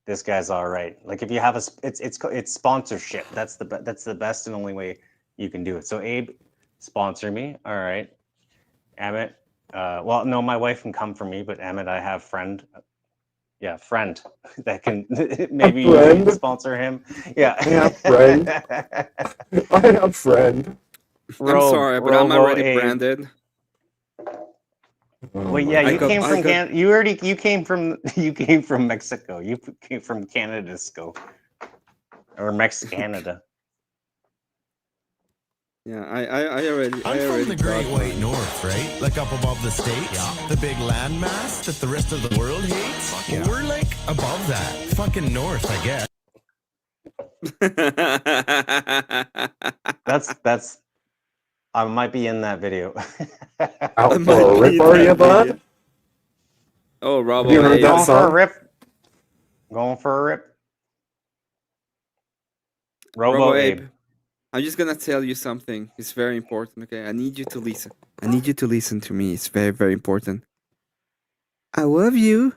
this guy's all right." Like if you have it's sponsorship. That's the best and only way you can do it. So Abe, sponsor me. All right. Emmett. Well, no, my wife can come for me, but Emmett, I have friend that can maybe you can sponsor him. Yeah. I have friend. I have friend. I'm sorry, but I'm already branded. Well, yeah, you came from Canada. You came from Mexico. You came from Canada, or Canada. Yeah, I already. I'm from the Great White North, right? Like up above the states, the big landmass that the rest of the world hates. Well, we're like above that, fucking north, I guess. That's. I might be in that video. Out for a rip, are you, bud? Oh, Rob, you heard that song? Going for a rip. Robo Abe. I'm just gonna tell you something. It's very important, okay? I need you to listen. I need you to listen to me. It's very, very important. I love you.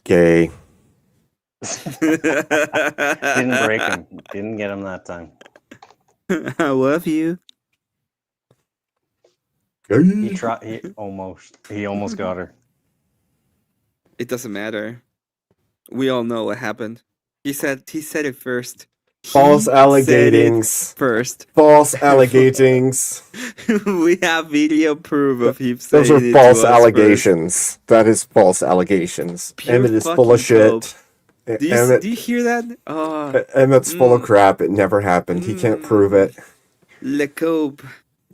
Gay. Didn't break him. Didn't get him that time. I love you. He almost got her. It doesn't matter. We all know what happened. He said it first. False He said it allegatings. first. False allegatings. We have video proof of him saying Those are it to false us allegations. That is false allegations. Pure Emmett is full fucking of shit. dope. Do you hear that? Oh, Emmett's full of crap. It never happened. He can't prove it. le cope.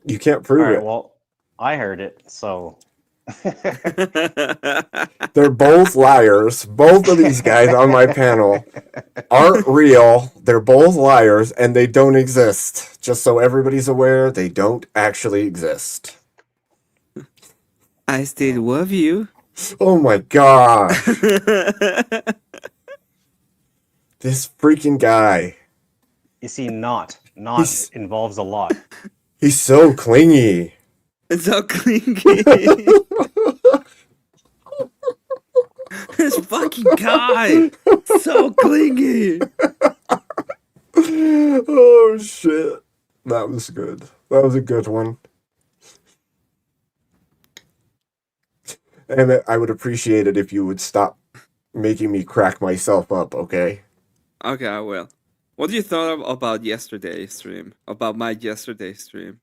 You can't All prove right, it. well, I heard it, so They're both liars. Both of these guys on my panel aren't real. They're both liars and they don't exist. Just so everybody's aware, they don't actually exist. I still love you. Oh my god. This freaking guy. you see, not He's- involves a lot. He's so clingy. It's so clingy. This fucking guy. So clingy. Oh shit. That was good. That was a good one. And I would appreciate it if you would stop making me crack myself up, okay? Okay, I will. What do you thought about yesterday's stream? About my yesterday stream?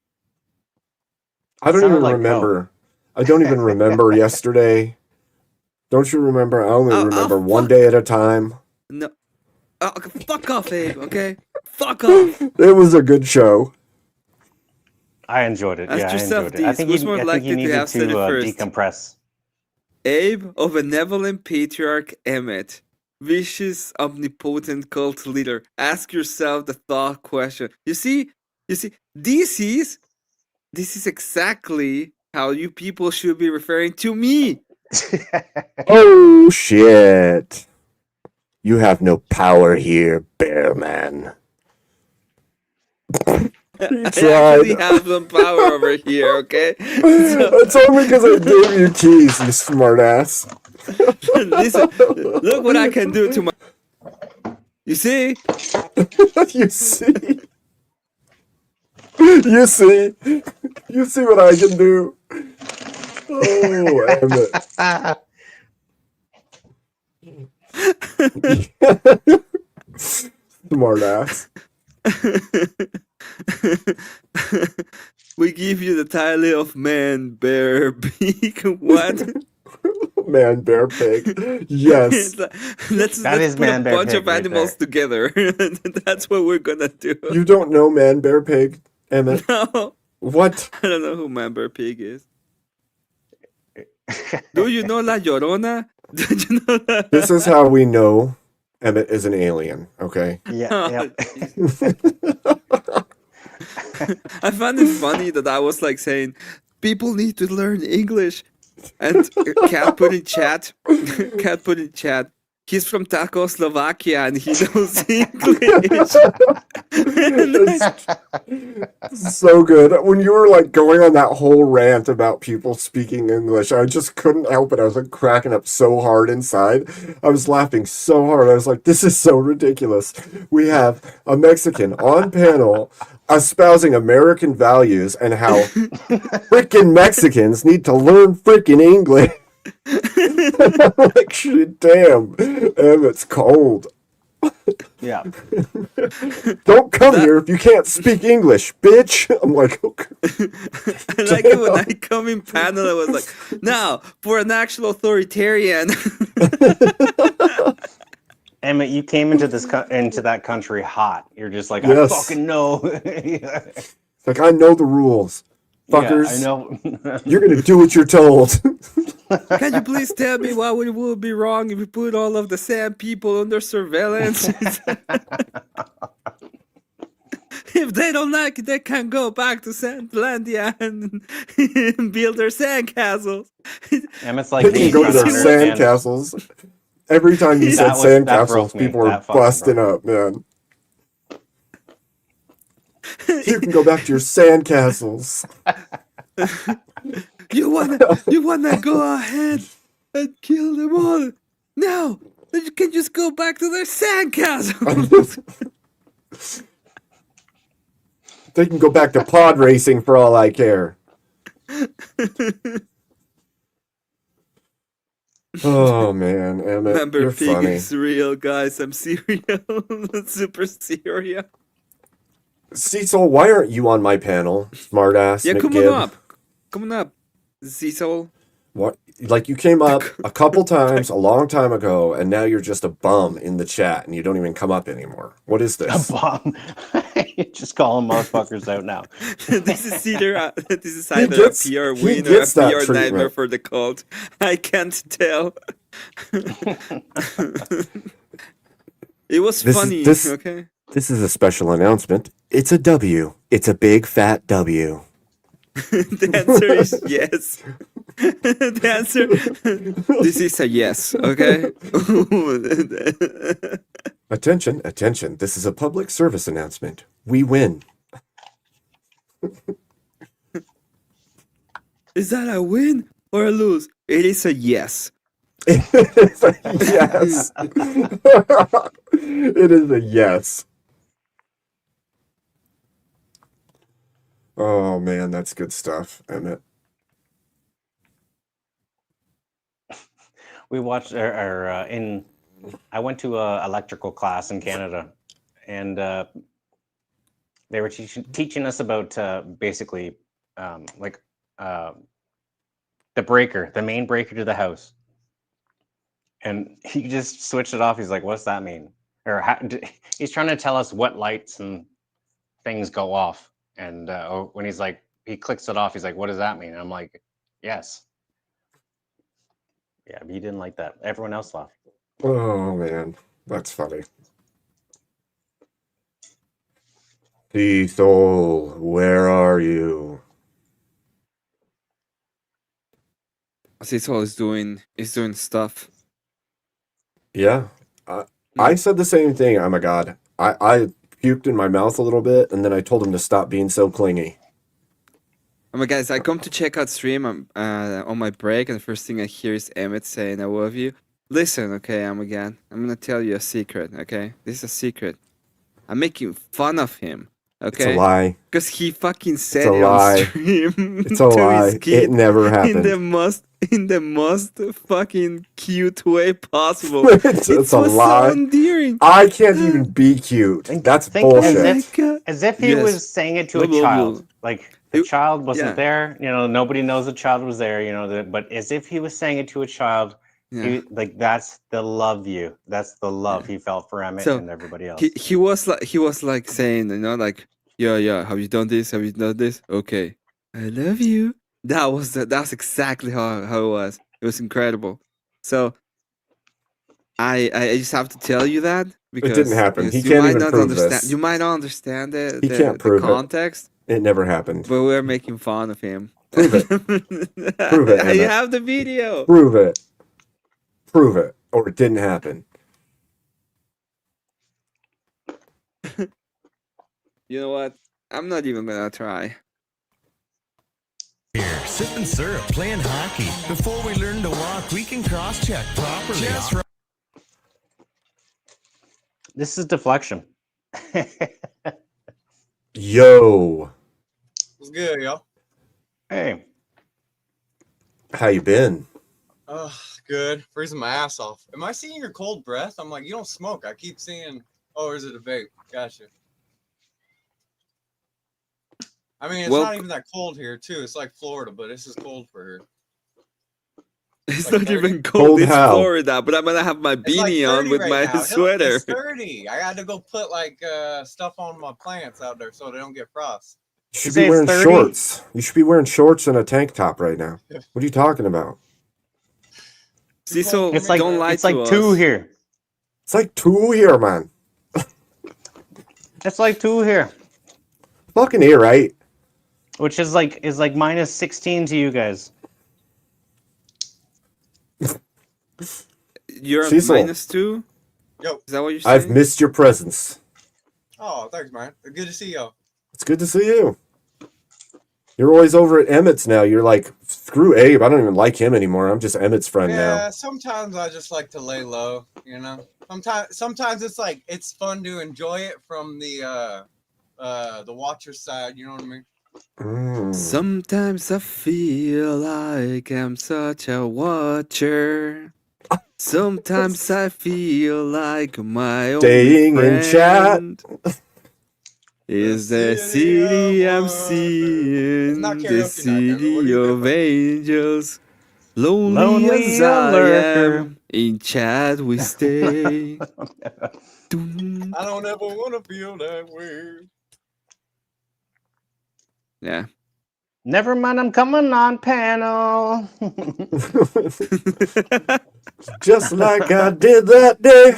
I don't Sounded even like remember. I don't even remember yesterday. Don't you remember? I only remember one day at a time. No. Oh, okay, fuck off, Abe, okay? Fuck off. It was a good show. I enjoyed it. Ask Yeah, I yourself enjoyed it. I these. think Who's you, more I think likely you to needed have said it to first? decompress. Abe, a benevolent patriarch Emmett, vicious, omnipotent cult leader. Ask yourself the thought question. You see, this is exactly how you people should be referring to me. Oh shit. You have no power here, Bear Man. I actually have some power over here, okay? It's only because I gave you keys, you smartass. Listen, look what I can do to my. You see? You see? You see? You see what I can do? Oh, Emmett. Smartass. We give you the title of man, bear, pig. What? Man, bear, pig. Yes. let's That is put man, a bear, bunch pig of right animals together. That's what we're gonna do. You don't know man, bear, pig, Emmett? No, What? I don't know who man, bear, pig is. Do you know La Llorona? Do you know that? This is how we know Emmett is an alien, okay? Yeah. I found it funny that I was like saying, people need to learn English. And Cat put in chat, he's from Czechoslovakia and he knows English. So good. When you were like going on that whole rant about people speaking English, I just couldn't help it. I was like cracking up so hard inside. I was laughing so hard. I was like, this is so ridiculous. We have a Mexican on panel espousing American values and how freaking Mexicans need to learn freaking English. I'm like, shit, damn. Emmett's cold. Yeah. Don't come here if you can't speak English, bitch. I'm like, okay. I like it when I come in panel, I was like, now, for an actual authoritarian. Emmett, you came into into that country hot. You're just like, Yes. I fucking know. It's like, I know the rules. Fuckers. Yeah, I know. You're going to do what you're told. Can you please tell me why it would be wrong if we put all of the sand people under surveillance? If they don't like it, they can go back to Sandlandia and build their sandcastles. Emmett's like They can go to their sandcastles. Every time you said that broke sandcastles, me. people were That fucking busting up, man. You can go back to your sandcastles. You wanna go ahead and kill them all? No, you can just go back to their sandcastles. They can go back to pod racing for all I care. Oh man, Emmett, Remember, you're pig funny. is real, guys. I'm serial. Super serial. Cecil, why aren't you on my panel, smartass Yeah, come on McGibb? up. Come on up, Cecil. What? Like you came up a couple times a long time ago, and now you're just a bum in the chat, and you don't even come up anymore. What is this? A bum. Just calling motherfuckers out now. This is either this is He either gets- a PR he win or a gets that PR nightmare treatment. for the cult. I can't tell. It was funny. Okay. This is a special announcement. It's a W. It's a big fat W. The answer is yes. The answer. This is a yes. Okay. Attention, attention. This is a public service announcement. We win. Is that a win or a lose? It is a yes. Yes. It is a yes. Oh man, that's good stuff, Emmett. We watched I went to a electrical class in Canada, and they were teaching us about basically the breaker, the main breaker to the house. And he just switched it off. He's like, "What's that mean?" Or he's trying to tell us what lights and things go off. And when he's like, he clicks it off. He's like, "What does that mean?" And I'm like, "Yes." Yeah, but he didn't like that. Everyone else laughed. Oh man, that's funny. Cecil, where are you? Cecil is doing stuff. Yeah, I said the same thing. Oh my god, I puked in my mouth a little bit, and then I told him to stop being so clingy. Oh my guys, I come to check out stream on my break, and the first thing I hear is Emmett saying, "I love you." Listen, okay, I'm gonna tell you a secret, okay? This is a secret. I'm making fun of him, okay? It's a lie. Because he fucking said It's a it lie. on stream. It's a to lie. his kid It never in happened. the most fucking cute way possible. It's it a was lie. so endearing. I can't even be cute. That's bullshit. As if he Yes. was saying it to a Love you. child. Like the child wasn't yeah. there. You know, nobody knows the child was there. You know, but as if he was saying it to a child. Yeah. That's the love you. That's the love he felt for Emmett So, and everybody else. He was like saying, you know, like, yeah, have you done this? Have you done this? Okay, I love you. That's exactly how it was. It was incredible. So I just have to tell you that because didn't happen. He you can't might even not prove understand. this. You might not understand He the can't prove it. context. It never happened. But we're making fun of him. Prove it. Prove it, I Emmett. have the video. Prove it. Prove it, or it didn't happen. You know what? I'm not even gonna try. Here, sipping syrup, playing hockey. Before we learn to walk, we can cross-check properly. Just right. This is deflection. Yo, What's good, y'all? Hey. how you been? Oh, good. Freezing my ass off. Am I seeing your cold breath? I'm like, you don't smoke. I keep seeing. Oh, is it a vape? Gotcha. I mean, it's Well- not even that cold here, too. It's like Florida, but this is cold for here. It's like not 30? even cold. Cold It's how? Florida, but I'm gonna have my It's like beanie on 30 with right my now. No, sweater. It's 30. I had to go put like stuff on my plants out there so they don't get frost. You should say be it's wearing 30? shorts. You should be wearing shorts and a tank top right now. What are you talking about? Cecil, It's like don't lie it's like to 2 us. here. It's like 2 here, man. It's like 2 here. Fucking here, right? Which is like minus 16 to you guys. You're at Cecil. -2? Yo. Is that what you're saying? I've missed your presence. Oh, thanks, man. Good to see y'all. It's good to see you. You're always over at Emmett's now. You're like, screw Abe. I don't even like him anymore. I'm just Emmett's friend Yeah, now. sometimes I just like to lay low, you know. Sometimes it's like it's fun to enjoy it from the watcher side, you know what I mean? Sometimes I feel like I'm such a watcher. Sometimes I feel like my only Staying in chat. friend is the city I'm seeing, not the karaoke night, Devin. What are city you of angels. Lonely Lonely as a I lurker. am, in chat we stay. Dun. I don't ever want to feel that way. Yeah. Never mind, I'm coming on panel. Just like I did that day.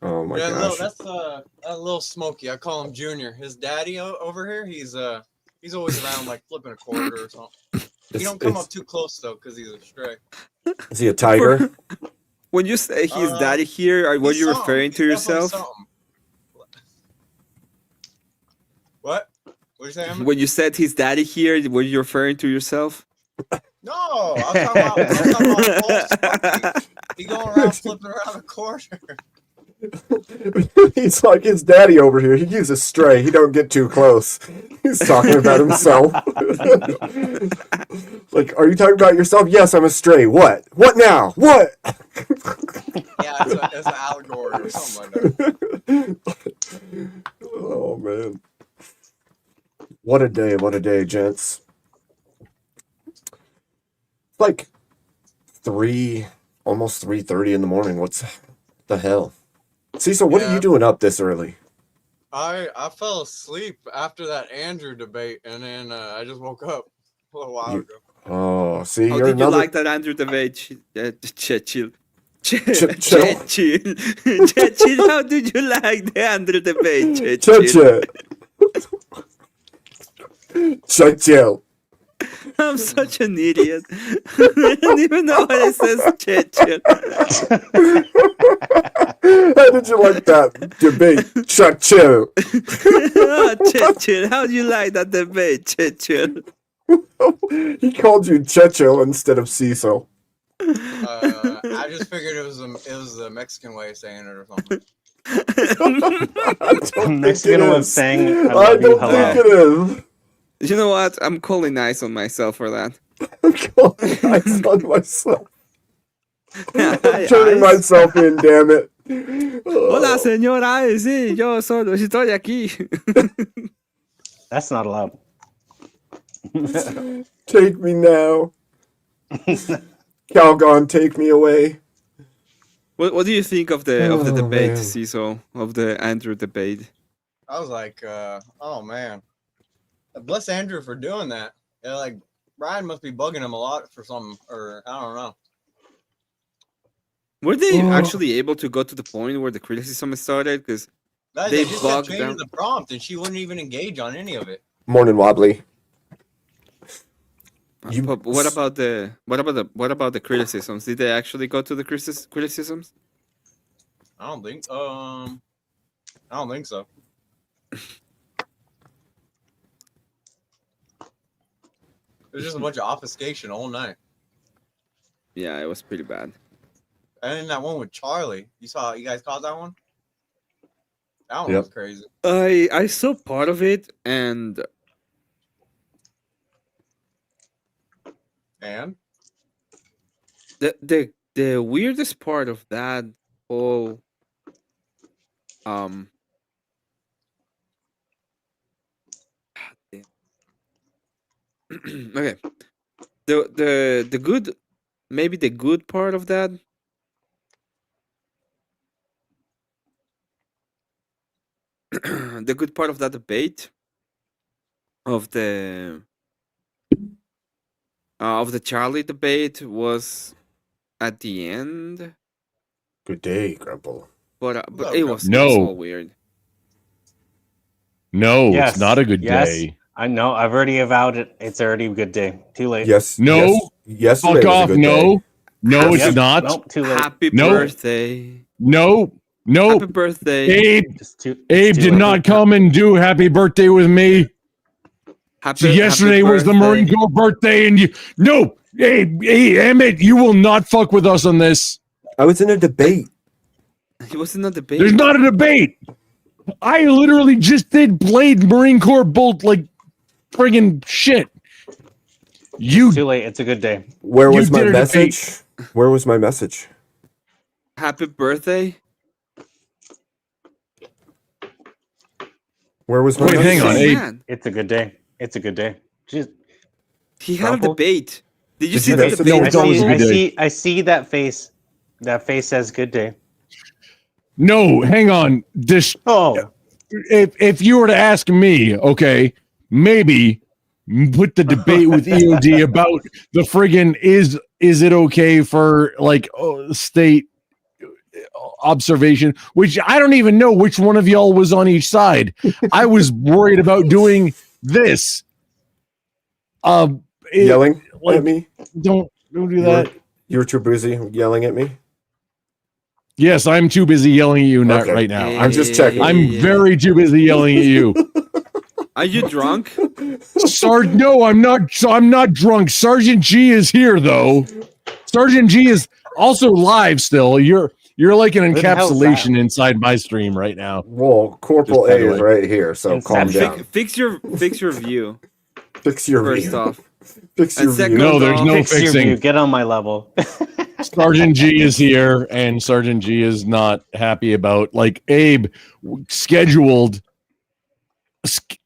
Oh my Yeah, gosh. that's a little Smokey. I call him Junior. His daddy over here, he's always around like flipping a quarter or something. He don't come up too close though, because he's a stray. Is he a tiger? When you say he's daddy here, were you referring to yourself? What? What you saying? When you said he's daddy here, were you referring to yourself? No, I'm talking about old Smokey. He going around flipping around a quarter. He's like his daddy over here. He's a stray. He don't get too close. He's talking about himself. Like, are you talking about yourself? Yes, I'm a stray. What? What now? What? Yeah, it's an allegory or something like that. Oh man. What a day, gents. It's like almost 3:30 in the morning. What's the hell? Cecil, what are you doing up this early? I fell asleep after that Andrew debate, and then I just woke up a little while ago. Oh, see, How you're did you another. like that Andrew debate? Chill. Chill. How did you like the Andrew debate? Chill. I'm such an idiot. I don't even know what it says. Chill. How did you like that debate? Chill. Chill. How do you like that debate? Chill. He called you Chechil instead of Cecil. I just figured it was the Mexican way of saying it or something. Mexican way of saying I I love you. don't Hello. think it is. You know what? I'm calling nice on myself for that. I'm calling nice on myself. I'm turning myself in, damn it. Hola, señora. Sí, yo solo estoy aquí. That's not allowed. Take me now. Calgon, take me away. What do you think of the Oh, debate, man. Cecil? Of the Andrew debate? I was like, oh man, bless Andrew for doing that. Yeah, like Ryan must be bugging him a lot for something, or I don't know. Were they actually able to go to the point where the criticism started? Because They just kept bugged changing them. the prompt, and she wouldn't even engage on any of it. Morning, Wobbly. But what about the criticisms? Did they actually go to the criticisms? I don't think so. It was just a bunch of obfuscation all night. Yeah, it was pretty bad. And then that one with Charlie. You guys caught that one? That one Yep. was crazy. I saw part of it, and the weirdest part of that whole okay, the good, maybe the good part of that, the good part of that debate of the Charlie debate was at the end. Good day, Grumple. But it was No. all weird. No, Yes. it's not a good Yes. day. I know. I've already avowed it. It's already a good day. Too late. Yes. No. Yes, yesterday Fuck was a off. good No. day. No, it's Yep. not. Nope. Too late. Happy No. birthday. No. No. Happy birthday. Abe, Just too, Abe too did late. not come and do happy birthday with me. Happy, So yesterday happy was the Marine birthday. Corps birthday, and you. No. Hey, Emmett, you will not fuck with us on this. I was in a debate. He was in a debate. There's not a debate. I literally just did Blade Marine Corps bolt like friggin' shit. You too late. It's a good day. Where You was my did a debate. message? Where was my message? Happy birthday. Where was my Wait, message? hang on, Oh, Abe. man. It's a good day. It's a good day. Jeez. He had a Grumple? debate. Did you Did see you the message debate? me? it's always a good day. I see that face. That face says good day. No, hang on. This Oh, if you were to ask me, okay, maybe put the debate with EOD about the friggin' is it okay for like state observation, which I don't even know which one of y'all was on each side. I was worried about doing this. Yelling like, at me? Don't do You that. were, you were too busy yelling at me? Yes, I'm too busy yelling at you not Okay. right now. I'm just checking. I'm very too busy yelling at you. Are you drunk? No, I'm not. So I'm not drunk. Sergeant G is here though. Sergeant G is also live still. You're like an Who the hell's encapsulation inside my stream right now. Well, Corporal Just by A the is way. right here, so calm Inception. down. Fix your view Fix your first view. off. Fix And your second view. No, there's off, no Fix your fixing. view. Get on my level. Sergeant G is here, and Sergeant G is not happy about like Abe scheduled.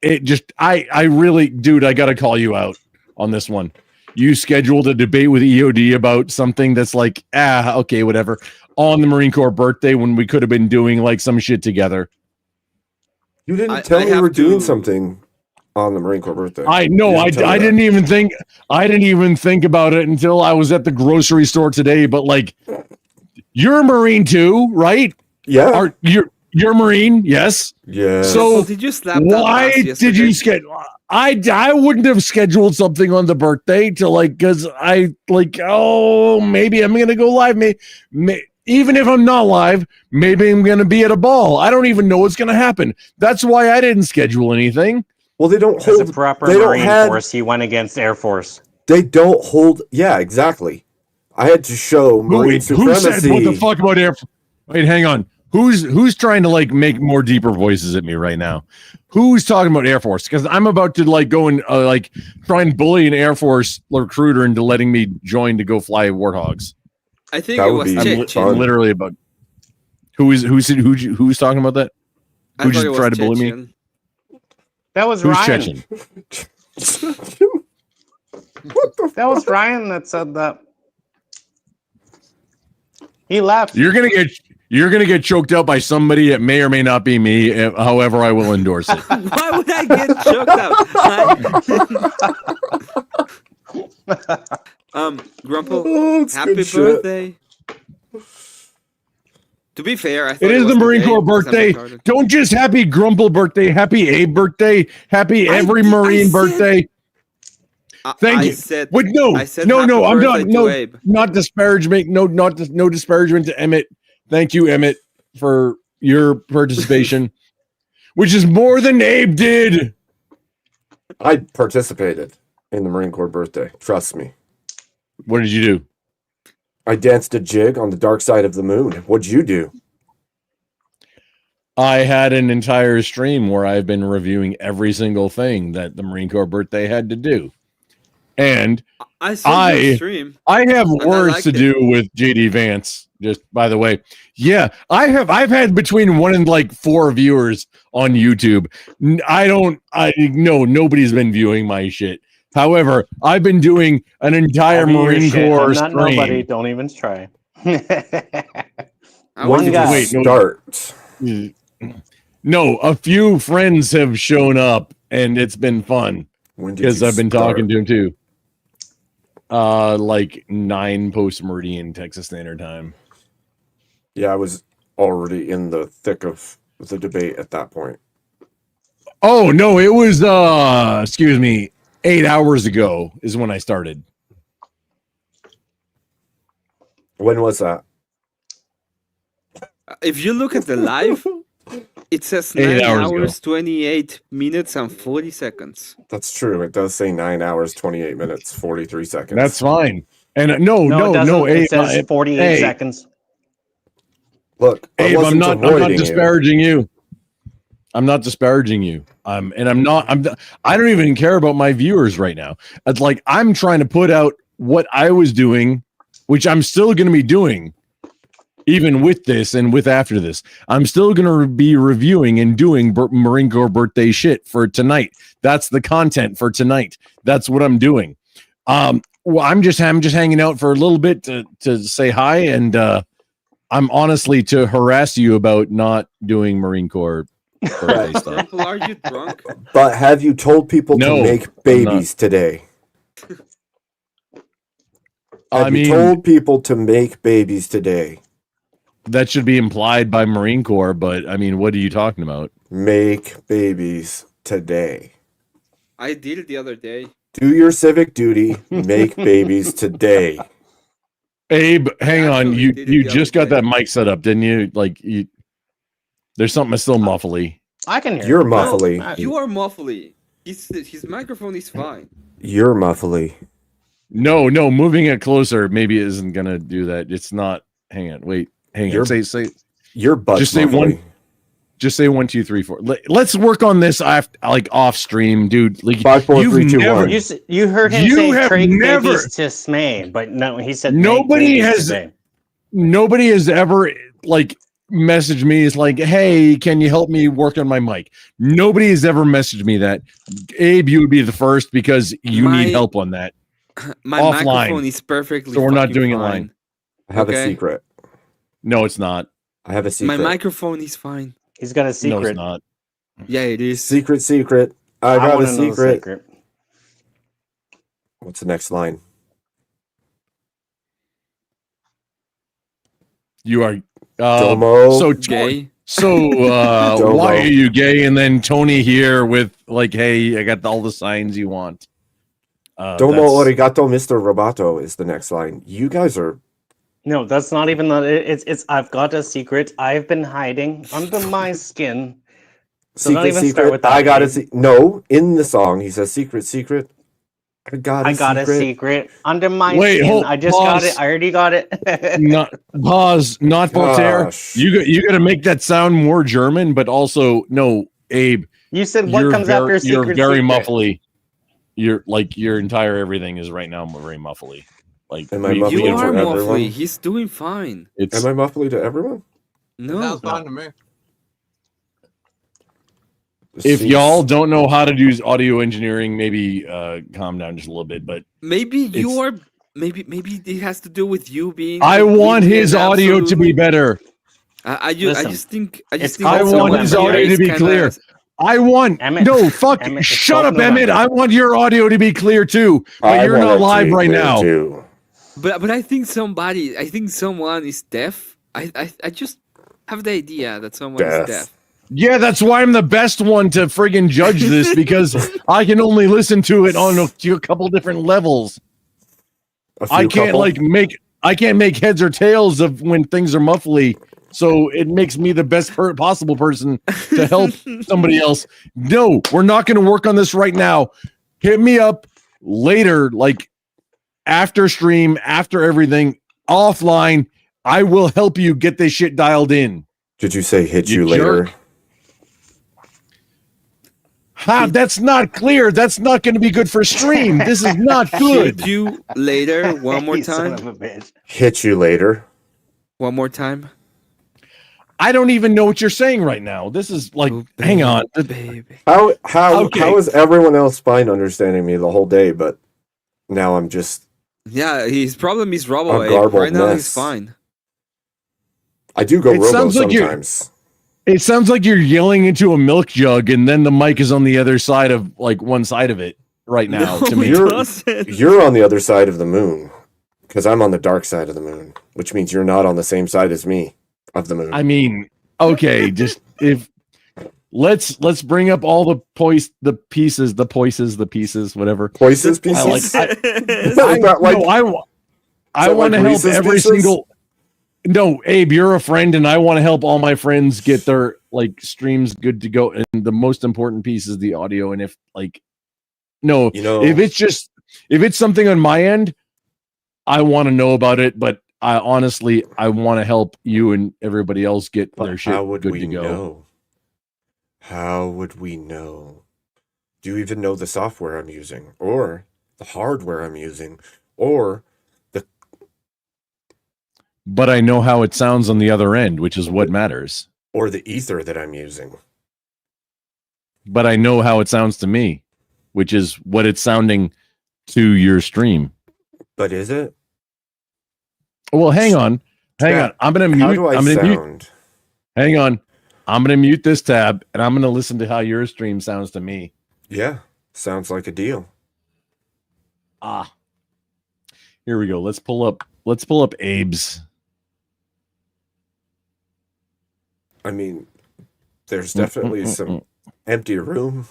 It just I really, dude, I gotta call you out on this one. You scheduled a debate with EOD about something that's like okay, whatever, on the Marine Corps birthday when we could have been doing like some shit together. You didn't I tell me you have were doing to- something on the Marine Corps birthday. I know. You I didn't tell me didn't that. even think about it until I was at the grocery store today. But like, you're a Marine too, right? Yeah. You're a Marine, yes. Yeah. So Well, did you slap that why ass did yesterday? you schedule? I wouldn't have scheduled something on the birthday to like because I like maybe I'm gonna go live. Even if I'm not live, maybe I'm gonna be at a ball. I don't even know what's gonna happen. That's why I didn't schedule anything. Well, they don't As hold. a proper they don't Marine have- Force, he went against Air Force. They don't hold. Yeah, exactly. I had to show Marine Who supremacy. said what the fuck about Air? Wait, hang on. Who's trying to like make more deeper voices at me right now? Who's talking about Air Force? Because I'm about to like go and like try and bully an Air Force recruiter into letting me join to go fly Warthogs. I think That it would was be Chechen. fun. Literally about who's talking about that? I Who thought just it was tried to bully me? Chechen. That was Who's Ryan. Chechen? That was Ryan that said that. He left. You're gonna get choked out by somebody that may or may not be me. However, I will endorse it. Why would I get choked out? Grumple, Oh, it's happy good shit. birthday. To be fair, I thought It is was the Marine day Corps because I'm birthday. retarded. Don't just happy Grumple birthday, happy Abe birthday, happy every Marine birthday. Thank I you. said, Wait, no, I said no, happy I'm birthday not. to No, Abe. not disparagement. No disparagement to Emmett. Thank you, Emmett, for your participation, which is more than Abe did. I participated in the Marine Corps birthday. Trust me. What did you do? I danced a jig on the dark side of the moon. What'd you do? I had an entire stream where I've been reviewing every single thing that the Marine Corps birthday had to do. And I saw your stream. I have and I words liked to it. do with JD Vance. Just by the way, yeah, I've had between 1 and like 4 viewers on YouTube. Nobody's been viewing my shit. However, I've been doing an entire I'll be your Marine shit. Corps I'm not stream. nobody. Don't even try. When did guy. you start? No, a few friends have shown up, and it's been fun When did because you I've been start? talking to him too. Like 9 post-meridian Texas Standard Time. Yeah, I was already in the thick of the debate at that point. Oh no, it was 8 hours ago is when I started. When was that? If you look at the live, it says 9 8 hours hours, ago. 28 minutes, and 40 seconds. That's true. It does say 9 hours, 28 minutes, 43 seconds. That's fine. And no, it doesn't. Abe, It says 48 hey, seconds. Look, I Abe, wasn't I'm not avoiding you. disparaging you. I'm not disparaging you. And I don't even care about my viewers right now. It's like I'm trying to put out what I was doing, which I'm still going to be doing, even with this and with after this. I'm still going to be reviewing and doing Marine Corps birthday shit for tonight. That's the content for tonight. That's what I'm doing. Well, I'm just hanging out for a little bit to say hi, and I'm honestly to harass you about not doing Marine Corps birthday stuff. Temple, are you drunk? But have you told people No, to make I'm babies today? I Have mean, you told people to make babies today? that should be implied by Marine Corps, but I mean, what are you talking about? Make babies today. I did it the other day. Do your civic duty. Make babies today. Abe, hang on. Actually You did it the just other got that mic set up, didn't you? Like, there's something that's still muffly. I can hear. You're it. muffly. No, you are muffly. His microphone is fine. You're muffly. No, moving it closer maybe isn't gonna do that. It's not. Hang on, wait, hang on. Say. Your butt's Just say muffly. one. Just say 1, 2, 3, 4. Let's work on this off stream, dude. Like 5, 4, you've 3, 2, never- 1. You heard him You say have trade never- babies to Smay, but no, he said make Nobody babies has today. nobody has ever like messaged me. It's like, hey, can you help me work on my mic? Nobody has ever messaged me that. Abe, you would be the first because you My- need help on that. My Offline. microphone is perfectly. So we're not fucking doing it fine. line. I have a Okay. secret. No, it's not. I have a My secret. microphone is fine. He's got a No, secret. it's not. Yeah, it is. Secret. I got a wanna know the secret. What's the next line? You are Domo. so Gay. So Domo. why are you gay? And then Tony here with like, hey, I got all the signs you want. Domo That's- arigato, Mr. Roboto is the next line. You guys are No, that's not even the. It's. I've got a secret. I've been hiding under my skin. So don't even start with that. I got Abe. No, in the song he says secret. I got a secret under my Wait, skin. hold- I just got pause. it. I already got it. not pause, not Voltaire. Gosh. You got to make that sound more German, but also no, Abe. You said what comes after a You're secret? very secret? muffly. You're like your entire everything is right now very muffly. Like Am I muffly You to are everyone? muffly. He's doing fine. It's Am I muffly to everyone? No. Sounds fine to me. if y'all don't know how to do audio engineering, maybe calm down just a little bit. But Maybe you It's- are. Maybe it has to do with you being. I want completely his and audio to absolutely- be better. I Listen, just think. it's think called that's I want someone his here audio to is be kinda- clear. I want Emmett, no fuck. Emmett, it's Shut up, 12 Emmett. November. I want your audio to be clear too. But I you're want it not to live be right clear, now. too. But I think someone is deaf. I just have the idea that someone Deaf. is deaf. Yeah, that's why I'm the best one to friggin' judge this because I can only listen to it on a couple different levels. A few I can't couple? I can't make heads or tails of when things are muffly. So it makes me the best possible person to help somebody else. No, we're not going to work on this right now. Hit me up later, like after stream, after everything, offline. I will help you get this shit dialed in. Did you say hit You you later? jerk. Ha, that's not clear. That's not going to be good for stream. This is not good. Should you later one more You son time? of a bitch. Hit you later. One more time. I don't even know what you're saying right now. This is like, Oh, hang on. baby. How Okay. how is everyone else fine understanding me the whole day, but now I'm just Yeah, his problem is Robo. A garbled Right now mess. he's fine. I do go It robo sounds like you're- sometimes. It sounds like you're yelling into a milk jug, and then the mic is on the other side of like one side of it right now. No, to me, it You're- doesn't. You're on the other side of the moon. Because I'm on the dark side of the moon, which means you're not on the same side as me of the moon. I mean, okay, just if let's bring up all the pieces, whatever. Poises I like. pieces? I, Is that like- no, I that want to like help Reese's every Pieces? single. No, Abe, you're a friend, and I want to help all my friends get their like streams good to go. And the most important piece is the audio. And if like, no, You know- if it's something on my end, I want to know about it. But I honestly, I want to help you and everybody else get But their shit how would good we to go. know? How would we know? Do you even know the software I'm using, or the hardware I'm using, or But I know how it sounds on the other end, which is what matters. or the ether that I'm using? But I know how it sounds to me, which is what it's sounding to your stream. But is it? Well, hang on. I'm gonna mute. How do I I'm gonna sound? mute. Hang on. I'm gonna mute this tab and I'm gonna listen to how your stream sounds to me. Yeah, sounds like a deal. Here we go. Let's pull up Abe's. I mean, there's definitely some empty room.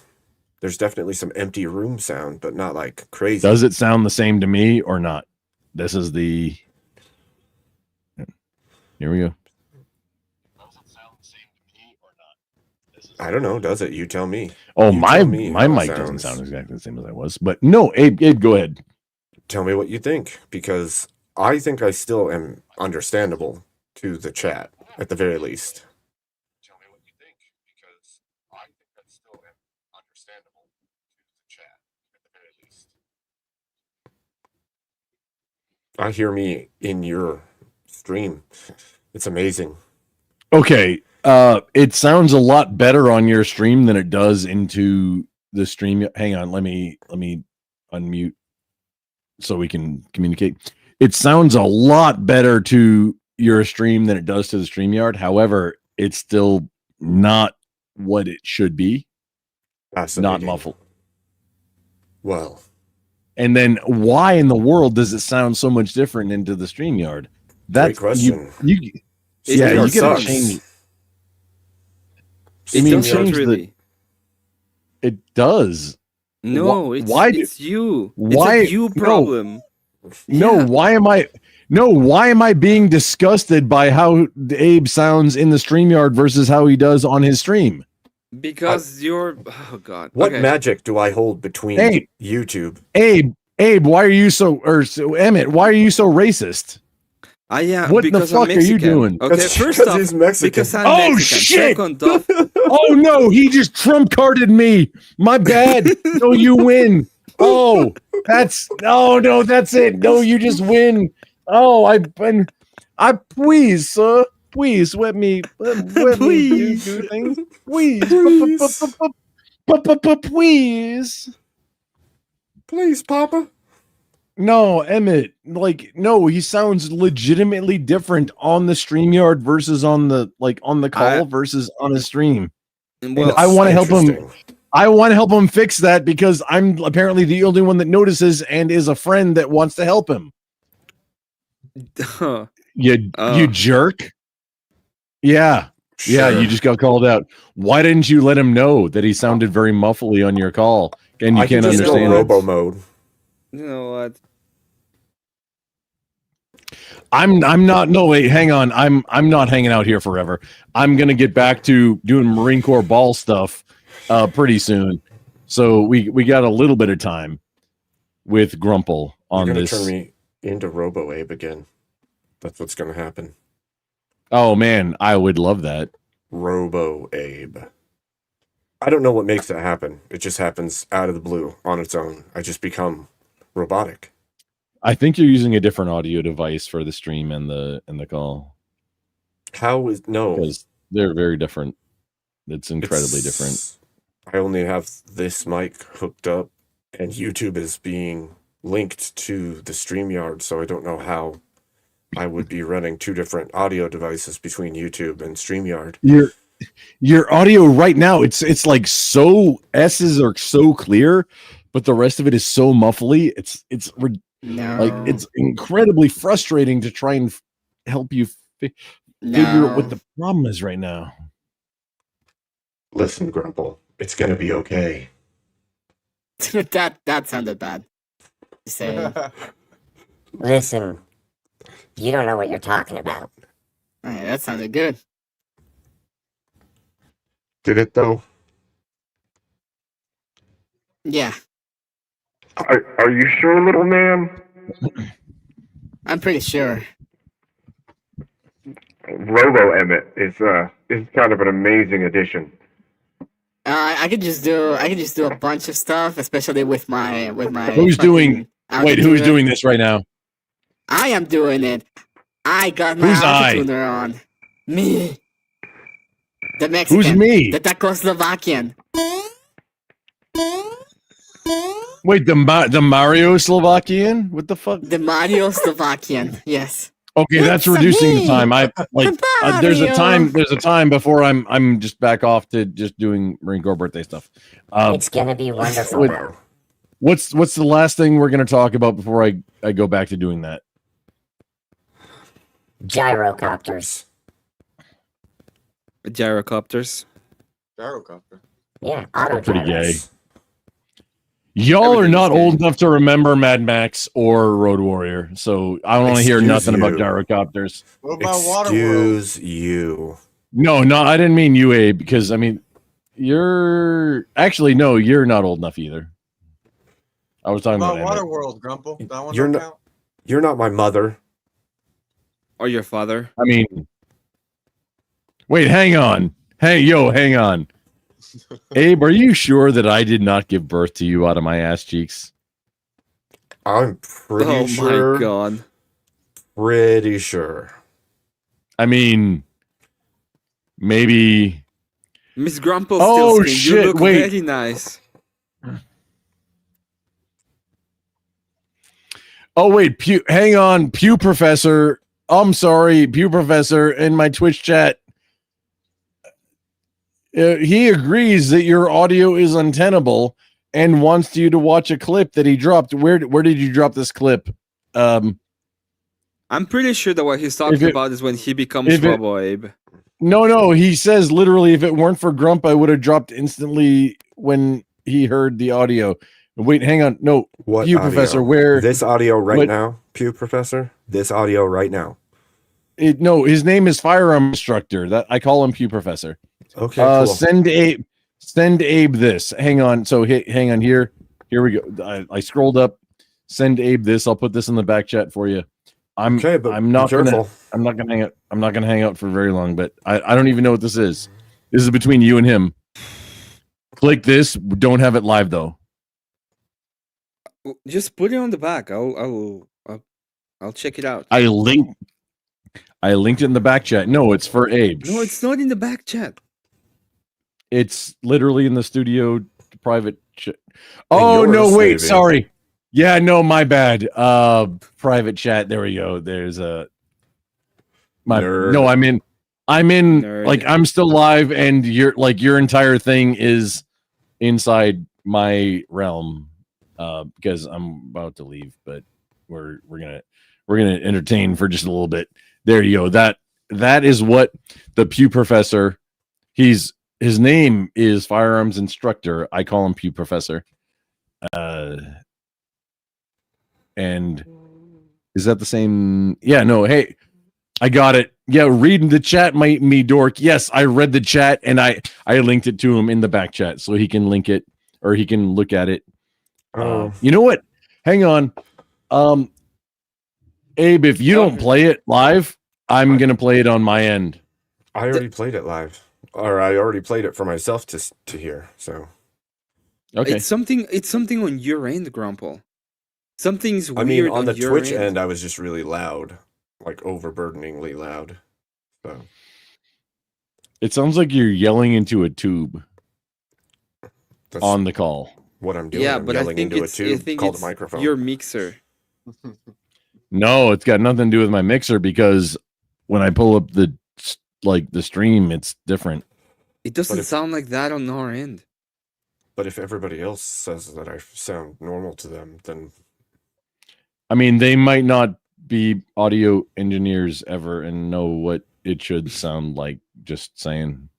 There's definitely some empty room sound, but not like crazy. Does it sound the same to me or not? This is the. Here we go. I don't know. Does it? You tell me. Oh, You my tell me my how it mic doesn't sounds. sound exactly the same as I was, but no, Abe, go ahead. Tell me what you think, because I think I still am understandable to the chat at the very least. Tell me what you think, because I think I still am understandable to the chat at the very least. I hear me in your stream. It's amazing. Okay, it sounds a lot better on your stream than it does into the stream. Hang on, let me unmute so we can communicate. It sounds a lot better to your stream than it does to the StreamYard. However, it's still not what it should be. Not Fascinating. muffled. Well, And then why in the world does it sound so much different into the StreamYard? That's question. You It yeah, you does gotta sucks. change. It mean, does not change the- really. It does. No, Wh- it's why do- it's you. why- It's a you no. problem. No, Yeah. why am I being disgusted by how Abe sounds in the StreamYard versus how he does on his stream? Because you're oh god. what Okay. magic do I hold between Hey. YouTube? Abe, why are you so Emmett, why are you so racist? Yeah, What the because fuck I'm are you Mexican. doing? Okay, Because first off, he's Mexican. because I'm Oh, Mexican. shit! Second off, Oh no, he just trump carded me. My bad. No, you win. Oh, that's no, that's it. No, you just win. Oh, I please, sir. Please let me do things. Please. Please. Please, Papa. No, Emmett. Like, no, he sounds legitimately different on the StreamYard versus on the call versus on a stream. And well, I want to help him. Interesting. I want to help him fix that because I'm apparently the only one that notices and is a friend that wants to help him. You jerk. Yeah. Yeah, Sure. you just got called out. Why didn't you let him know that he sounded very muffly on your call? And you I can can't just go understand it? robo mode. you know what? I'm not no wait, hang on. I'm not hanging out here forever. I'm gonna get back to doing Marine Corps ball stuff pretty soon. So we got a little bit of time with Grumple You're on gonna this. turn me into Robo Abe again. That's what's gonna happen. Oh man, I would love that. Robo Abe. I don't know what makes that happen. It just happens out of the blue on its own. I just become robotic. I think you're using a different audio device for the stream and the call. How is no? Because they're very different. It's incredibly It's- different. I only have this mic hooked up, and YouTube is being linked to the StreamYard, so I don't know how I would be running two different audio devices between YouTube and StreamYard. Your audio right now, it's like so S's are so clear, but the rest of it is so muffly. It's like it's incredibly frustrating to try and help you figure out what the problem is right now. Listen, Grumple, it's gonna be okay. that sounded bad. Say, Listen, you don't know what you're talking about. hey, that sounded good. Did it though? Yeah, Are you sure, little man? I'm pretty sure. Robo Emmett is kind of an amazing addition. I could just do a bunch of stuff, especially with my Who's doing? fucking Wait, who's autotune. doing this right now? I am doing it. I got my Who's I? autotuner on. Me. The Who's Mexican. me? The Czechoslovakian. Wait, the Mario Slovakian? What the fuck? The Mario Slovakian. Yes. Okay, that's It's reducing the me. time. I like there's a Mario. time before I'm just back off to just doing Marine Corps birthday stuff. It's gonna be wonderful. wait, though. what's the last thing we're gonna talk about before I go back to doing that? Gyrocopters. Gyrocopters. Gyrocopter. Yeah, That's pretty gay. autogyros. Y'all are Everything is not gay. old enough to remember Mad Max or Road Warrior, so I don't want to hear Excuse nothing about you. gyrocopters. What about Waterworld? Excuse you. No, I didn't mean you, Abe, because I mean you're actually no, you're not old enough either. I was What talking about about Emmett. Waterworld, Grumple? That one You're don't not. count? You're not my mother. Or your father. I mean, wait, hang on. Hey, hang on. Abe, are you sure that I did not give birth to you out of my ass cheeks? I'm pretty Oh sure. my god. Pretty sure. I mean, maybe. Miss Grumple Oh, you shit, look wait. very nice. Oh wait, hang on, Pew Professor. I'm sorry, Pew Professor in my Twitch chat. He agrees that your audio is untenable and wants you to watch a clip that he dropped. Where did you drop this clip? I'm pretty sure that what he's talking it- about is when he becomes if it- Robo Abe. No, he says literally, if it weren't for Grump, I would have dropped instantly when he heard the audio. Wait, hang on. No, What Pew audio? Professor, where This audio right what- now, Pew Professor. This audio right now. no, his name is Firearm Instructor. That I call him Pew Professor. Okay, cool. Send Abe this. Hang on. So hang on here. Here we go. I scrolled up. Send Abe this. I'll put this in the back chat for you. Okay, but I'm not be careful. I'm not gonna hang out. I'm not gonna hang out for very long. But I don't even know what this is. This is between you and him. Click this. Don't have it live though. Just put it on the back. I'll check it out. I linked it in the back chat. No, it's for Abe. No, it's not in the back chat. It's literally in the studio private chat. In Oh yours, no, wait, maybe. sorry. Yeah, no, my bad. Private chat. There we go. There's a Nerd. no, I'm in Nerd. like I'm still live and your entire thing is inside my realm because I'm about to leave, but we're gonna entertain for just a little bit. There you go. That is what the Pew Professor, his name is Firearms Instructor. I call him Pew Professor. And is that the same? Yeah, no, hey, I got it. Yeah, reading the chat might me dork. Yes, I read the chat and I linked it to him in the back chat so he can link it or he can look at it. Oh. You know what? Hang on. Abe, if you don't play it live, I'm gonna play it on my end. I already played it live, or I already played it for myself to hear. So Okay. It's something on your end, Grumple. Something's I weird mean, on the your Twitch end, I was just really loud, like overburdeningly loud. So It sounds like you're yelling into a tube that's on the call. what I'm doing. Yeah, I'm but I yelling think into a it's I tube think called a it's microphone. your mixer. No, it's got nothing to do with my mixer because when I pull up the stream, it's different. It doesn't if- sound like that on our end. But if everybody else says that I sound normal to them, then I mean, they might not be audio engineers ever and know what it should sound like. Just saying.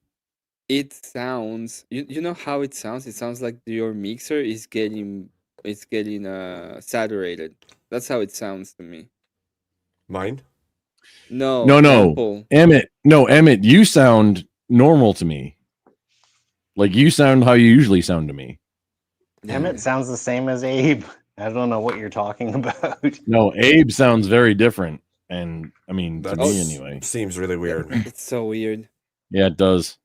It sounds you know how it sounds? It sounds like your mixer is getting saturated. That's how it sounds to me. mine. No, No, Grumple. Emmett, you sound normal to me. Like you sound how you usually sound to me. Emmett sounds the same as Abe. I don't know what you're talking about. No, Abe sounds very different. And I mean, to That me anyway. seems really weird. It's so weird. Yeah, it does.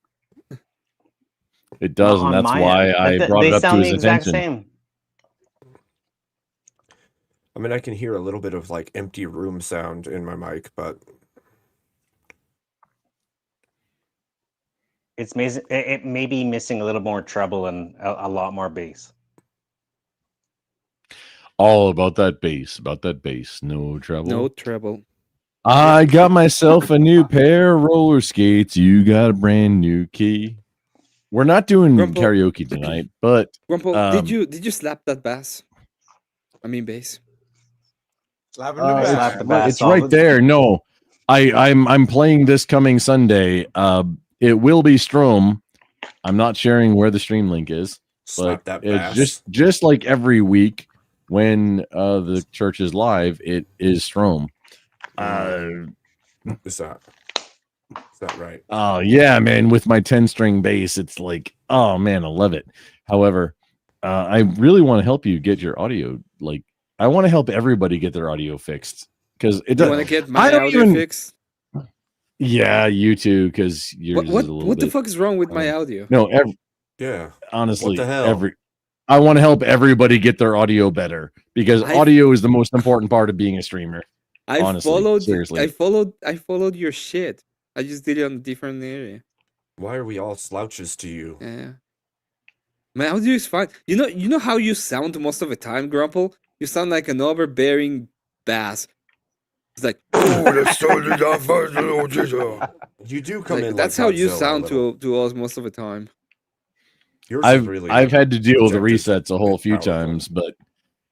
It does, and on that's my why end. I brought They it up to sound his the exact attention. same. I mean, I can hear a little bit of like empty room sound in my mic, but It may be missing a little more treble and a lot more bass. All about that bass, no trouble. No trouble. I got myself a new pair of roller skates. You got a brand new key. We're not doing Grumple. karaoke tonight, but Grumple, did you slap that bass? I mean bass. Slapping the it's, bass. it's right there. No, I'm playing this coming Sunday. It will be Strom. I'm not sharing where the stream link is, Slap but that it's bass. just like every week when the church is live, it is Strom. Is that right? Oh yeah, man! With my 10-string bass, it's like, oh man, I love it. However, I really want to help you get your audio. Like, I want to help everybody get their audio fixed because it You does. want to get I my don't audio even. fixed? Yeah, you too, because yours What is a little what the bit. fuck is wrong with my audio? No, Yeah. honestly, What the hell? I want to help everybody get their audio better because I- audio is the most important part of being a streamer. I honestly, seriously. I followed your shit. I just did it on a different area. Why are we all slouches to you? Yeah. My audio is fine. You know how you sound most of the time, Grumple? You sound like an overbearing bass. It's like, You do come like, in that's like how you Godzilla a sound little. to us most of the time. Yours is I've really I've had to deal with the projected resets a whole few powerful. times, but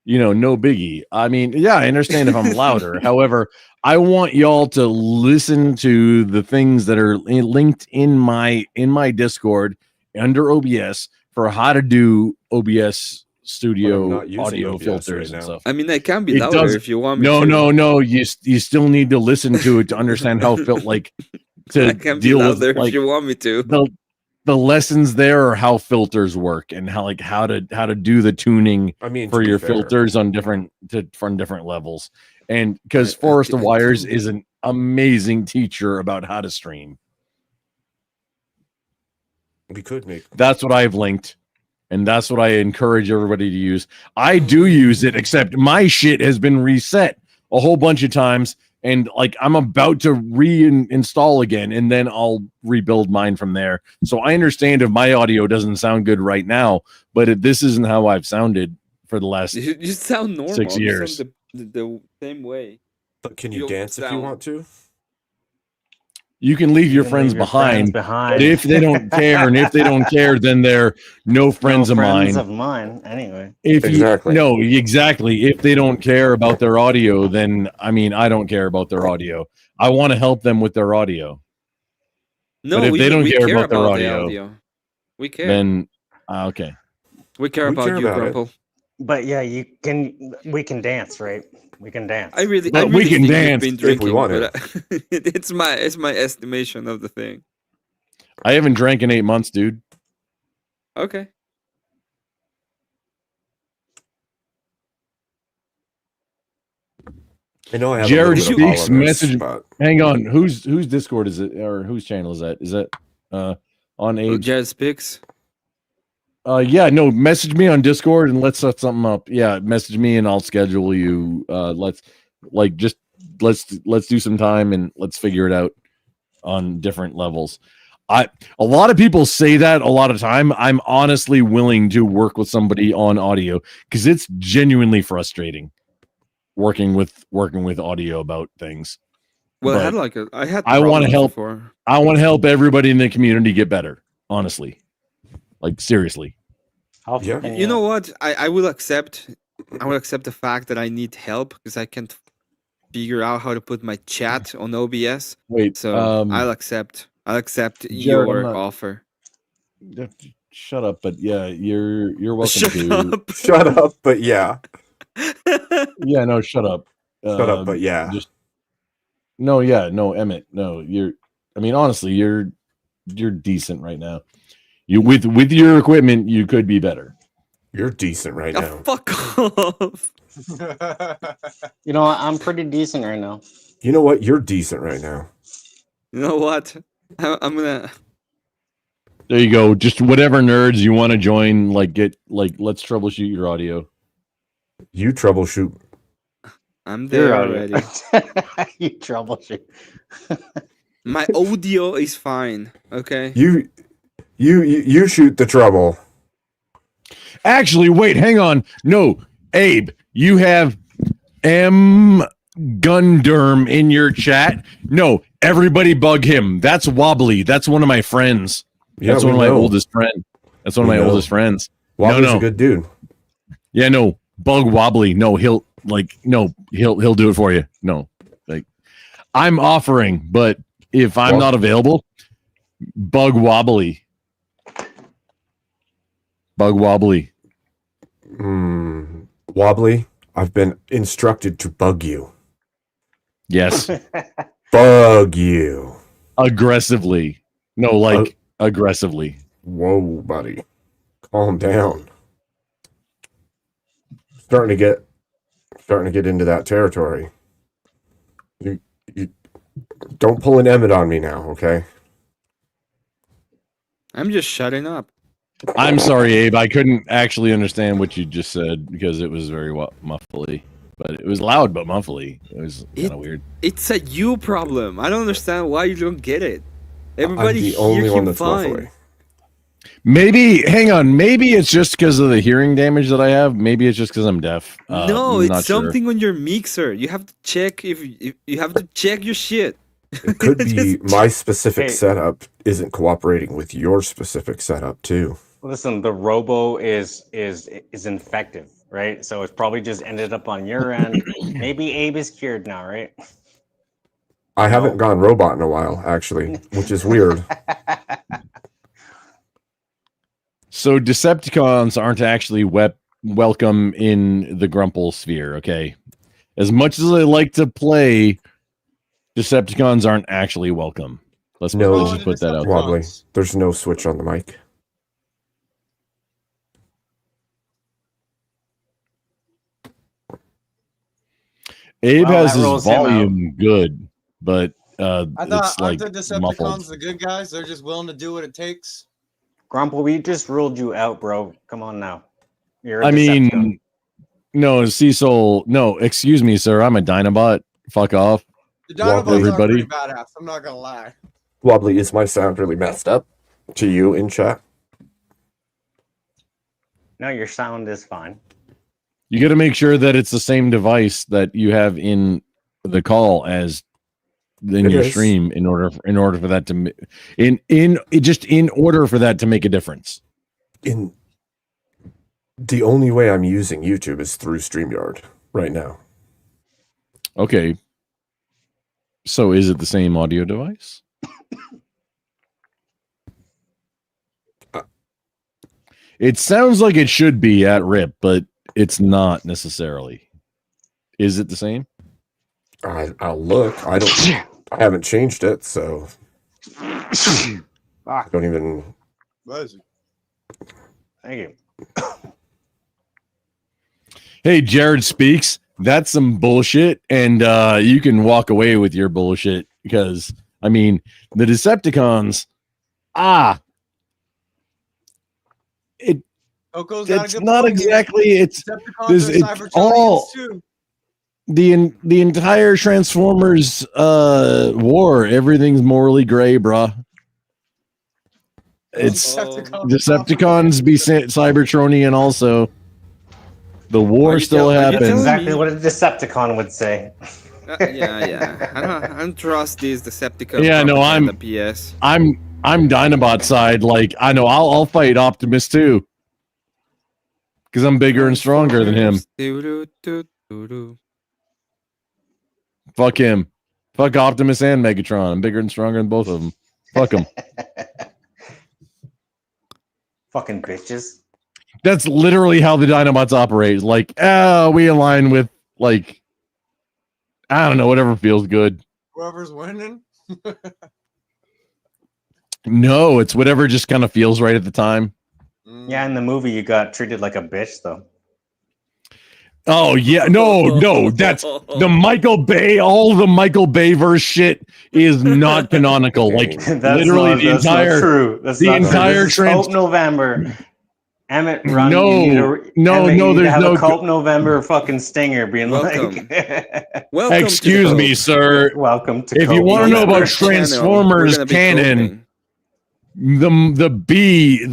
no biggie. I mean, yeah, I understand if I'm louder. However, I want y'all to listen to the things that are linked in my Discord under OBS for how to do OBS Studio not using audio OBS filters right and now. stuff. I mean, I can be It louder does. if you want me No, to. no. You still need to listen to it to understand how to I can be deal with louder like if you want me to. the lessons there are how filters work and how to do the tuning I mean, for to be your fair. filters on different levels. And because Forest of Wires is an amazing teacher about how to stream. We could make That's what I've linked, and that's what I encourage everybody to use. I do use it, except my shit has been reset a whole bunch of times, and like I'm about to reinstall again, and then I'll rebuild mine from there. So I understand if my audio doesn't sound good right now, but this isn't how I've sounded for the last You sound normal. 6 You years. sound the same way. But can you don't dance if you sound- want to? You can leave your can friends leave your friends behind, behind. but if they don't care, and if they don't care, then they're no friends No of friends mine. of mine, anyway. Exactly. If they don't care about their audio, then I mean, I don't care about their audio. I want to help them with their audio. No, but if we, they don't we care care about their the audio, We care. then okay. We care We about care you, about it. Grumple. But yeah, we can dance, right? We can dance. I really But we can think dance you've if been we drinking, want but it's my estimation of the thing. I haven't drank in 8 months, dude. Okay. I know I have Jared a little bit of speaks hollowness, message. but Hang on, whose Discord is it, or whose channel is that? Is that on Abe? Jared speaks. Yeah, no, message me on Discord and let's set something up. Yeah, message me and I'll schedule you. Let's do some time and let's figure it out on different levels. A lot of people say that a lot of time. I'm honestly willing to work with somebody on audio because it's genuinely frustrating working with audio about things. Well, But I had I want to problems help. before. I want to help everybody in the community get better. Honestly, like seriously. yeah. You know what? I will accept. I will accept the fact that I need help because I can't figure out how to put my chat on OBS. Wait, So I'll accept. I'll accept Jared, your I'm not- offer. Shut up, but yeah, you're welcome Shut to. up. Shut up, but yeah. Yeah, no, shut up. Shut up, but yeah. No, Emmett, no, you're. I mean, honestly, you're decent right now. You with your equipment, you could be better. You're decent right Oh, now. fuck off. You know, I'm pretty decent right now. You know what? You're decent right now. You know what? I'm gonna. There you go. Just whatever nerds you want to join, let's troubleshoot your audio. You troubleshoot. I'm there Your already. audio. You troubleshoot. My audio is fine. Okay. You shoot the trouble. Actually, wait, hang on. No, Abe, you have M Gundurm in your chat. No, everybody bug him. That's Wobbly. That's one of my friends. Yeah, That's we one of my know. oldest friends. That's one of We my know. oldest friends. Wobbly's no. a good dude. Yeah, no, bug Wobbly. No, he'll do it for you. No, like I'm offering, but if I'm not available, bug Wobbly. Bug Wobbly. Wobbly, I've been instructed to bug you. Yes. Bug you. Aggressively. No, aggressively. Whoa, buddy. Calm down. Starting to get into that territory. You don't pull an Emmett on me now, okay? I'm just shutting up. I'm sorry, Abe. I couldn't actually understand what you just said because it was very muffly. But it was loud but muffly. It was kind of weird. It's a you problem. I don't understand why you don't get it. Everybody I'm the hear only one him that's fine. muffly. Maybe, hang on. Maybe it's just because of the hearing damage that I have. Maybe it's just because I'm deaf. No, I'm it's not sure. something on your mixer. You have to check if you have to check your shit. It could be my specific setup isn't cooperating with your specific setup too. Listen, the robo is infective, right? So it's probably just ended up on your end. Maybe Abe is cured now, right? I haven't gone robot in a while, actually, which is weird. So Decepticons aren't actually welcome in the Grumple sphere, okay? As much as I like to play, Decepticons aren't actually welcome. Let's just put that out there. Wobbly. There's no switch on the mic. Abe Well, has that his rules him out. volume good, but I thought it's like aren't the Decepticons muffled. the good guys? They're just willing to do what it takes. Grumple, we just ruled you out, bro. Come on now. You're a I Decepticon. mean, no, Cecil. No, excuse me, sir. I'm a Dinobot. Fuck off. The Dinobots are pretty everybody. badass. I'm not gonna lie. Wobbly, is my sound really messed up to you in chat? No, your sound is fine. You got to make sure that it's the same device that you have in the call as in It your is. stream in order for that to in order for that to make a difference. In the only way I'm using YouTube is through StreamYard right now. Okay. So is it the same audio device? It sounds like it should be at RIP, but it's not necessarily. Is it the same? I'll look. I haven't changed it, so I don't even. Thank you. Hey, Jared Speaks. That's some bullshit, and you can walk away with your bullshit because I mean the Decepticons. Coco's not a It's good not point here. exactly. It's Decepticons this. are It's Cybertronians all too. the entire Transformers war. Everything's morally gray, bruh. It's Decepticons be Cybertronian also. The war still That's happens. exactly what a Decepticon would say. Yeah. I don't trust these Decepticons. Yeah, no, propaganda PS. I'm Dinobot side. Like I know I'll fight Optimus too, because I'm bigger and stronger than him. Fuck him. Fuck Optimus and Megatron. I'm bigger and stronger than both of them. Fuck them. Fucking bitches. That's literally how the Dinobots operate. Like, we align with like, I don't know, whatever feels good. Whoever's winning. No, it's whatever just kind of feels right at the time. Yeah, in the movie you got treated like a bitch though. Oh yeah, no, that's the Michael Bay. All the Michael Bay verse shit is not canonical. Like literally the that's entire, not true. That's the not entire true. This is Cope November. Emmett, run. No, you need to, no, Emmett, no, you need to there's have no a Cope November fucking stinger being Welcome. like. Welcome Excuse to the me, Cope. sir. Welcome to If you Cope want to know November. about Transformers Channel, we're gonna be canon, coping. the bee,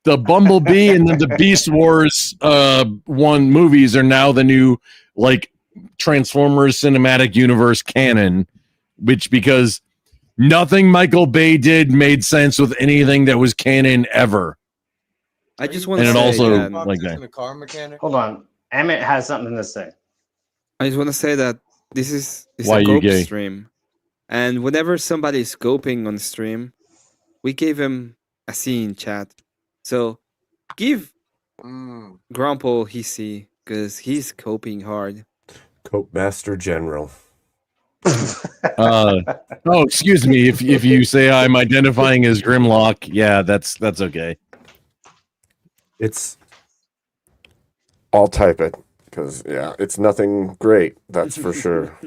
the Bumblebee and then the Beast Wars one movies are now the new like Transformers cinematic universe canon, which because nothing Michael Bay did made sense with anything that was canon ever. I just want And to it say also that like that. A car mechanic. Hold on, Emmett has something to say. I just want to say that this is Why a you Cope gay? stream, and whenever somebody is scoping on the stream, we gave him a scene chat. So give Grandpa his C because he's coping hard. Cope Master General. Oh, excuse me. If you say I'm identifying as Grimlock, yeah, that's okay. I'll type it because yeah, it's nothing great. That's for sure.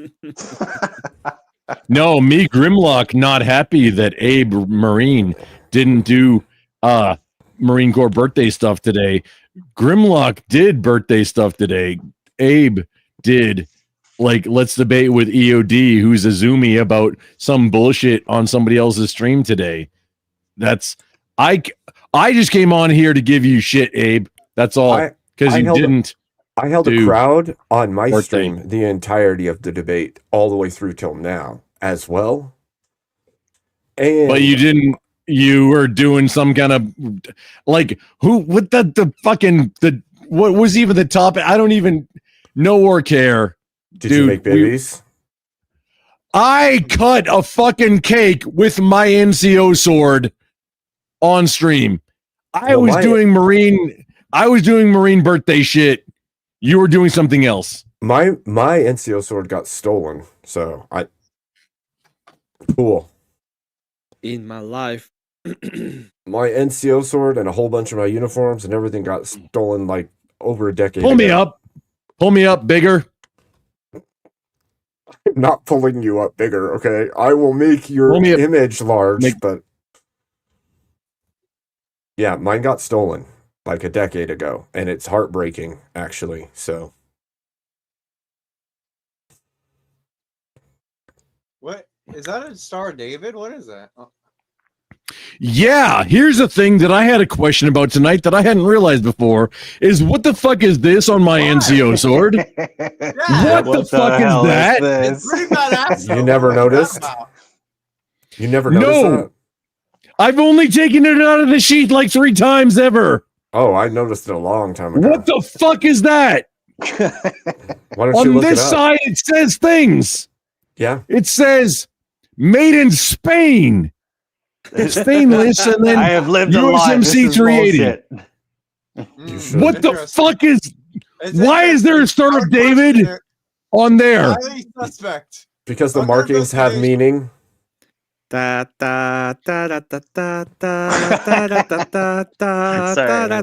No, me Grimlock not happy that Abe Marine didn't do Marine Corps birthday stuff today. Grimlock did birthday stuff today. Abe did like let's debate with EOD who's a zoomie about some bullshit on somebody else's stream today. That's I just came on here to give you shit, Abe. That's all because you didn't. I held a do crowd on my birthday. stream the entirety of the debate, all the way through till now, as well. And But you didn't. You were doing some kind of like who? What the fucking the? What was even the topic? I don't even know or care. Did you make babies? I cut a fucking cake with my NCO sword on stream. I was doing Marine birthday shit. You were doing something else. My NCO sword got stolen, so cool. In my life, my NCO sword and a whole bunch of my uniforms and everything got stolen like over a decade Pull ago. me up. Pull me up bigger. I'm not pulling you up bigger, okay? I will make your image large, but yeah, mine got stolen like a decade ago, and it's heartbreaking, actually. So, What is that? A Star of David? What is that? Oh. Yeah, here's a thing that I had a question about tonight that I hadn't realized before is what the fuck is this on my NCO sword? What the fuck is that? It's pretty badass. you never noticed? You never noticed that? I've only taken it out of the sheath like 3 times ever. Oh, I noticed it a long time ago. What the fuck is that? Why don't you On look this it up? side, it says things. Yeah. It says made in Spain. It's stainless, and then I have lived a life. This USMC is 380. bullshit. What the fuck is? Why is there a Star of David on there? Highly suspect. Because the markings have meaning. Da da da da da da da da da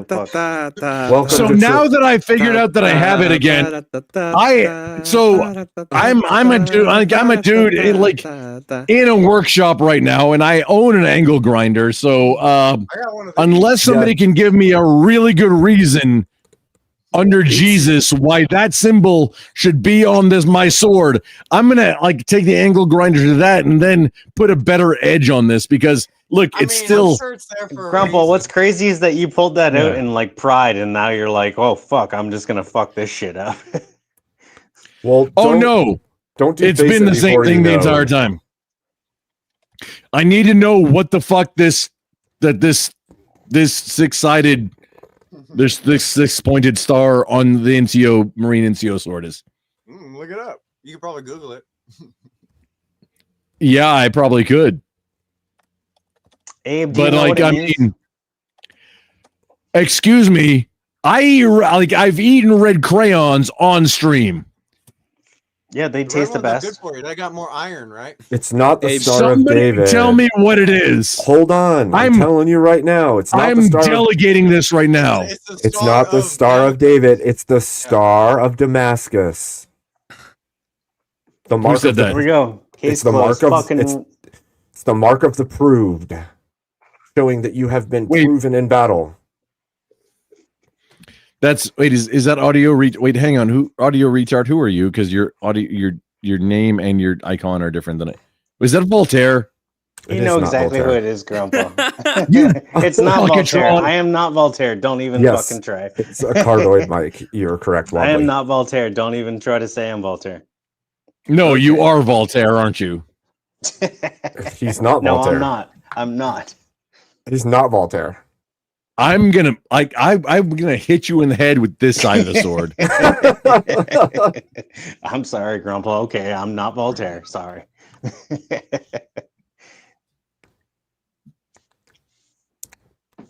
da da da. So now that I figured out that I have it again, I'm a dude. I'm a dude in a workshop right now, and I own an angle grinder. So unless somebody can give me a really good reason under Jesus why that symbol should be on my sword, I'm gonna take the angle grinder to that and then put a better edge on this because look, it's still. Grumble, what's crazy is that you pulled that out in pride, and now you're like, oh fuck, I'm just gonna fuck this shit up. Well, no, don't. It's been the same thing the entire time. I need to know what the fuck this 6-sided. There's this 6-pointed star on the Marine NCO sword is. Look it up. You could probably Google it. Yeah, I probably could. Abe, but mean, excuse me, I've eaten red crayons on stream. Yeah, they The red taste the ones are good best. for you. They got more iron, right? It's not the Hey, Star of Somebody David. tell me what it is. Hold on. I'm telling you right now. It's not the I'm Star of delegating this right now. It's not the Star of David. It's the Star of Damascus. The mark said of the, that? Here we go. Case It's the closed. mark of Fucking it's the mark of the proved, showing that you have been proven in battle. That's is that audio reach? Wait, hang on. Who audio retard? Who are you? Because your audio, your name and your icon are different than it. Was that Voltaire? you know exactly who it is, Grandpa. You It's not Voltaire. Alcatron. I am not Voltaire. Don't even Yes, fucking try. it's a cardioid mic. You're correct, I am Wobbly. not Voltaire. Don't even try to say I'm Voltaire. No, you are Voltaire, aren't you? He's not No, Voltaire. I'm not. I'm not. He's not Voltaire. I'm gonna I'm gonna hit you in the head with this side of the sword. I'm sorry, Grandpa. Okay, I'm not Voltaire. Sorry.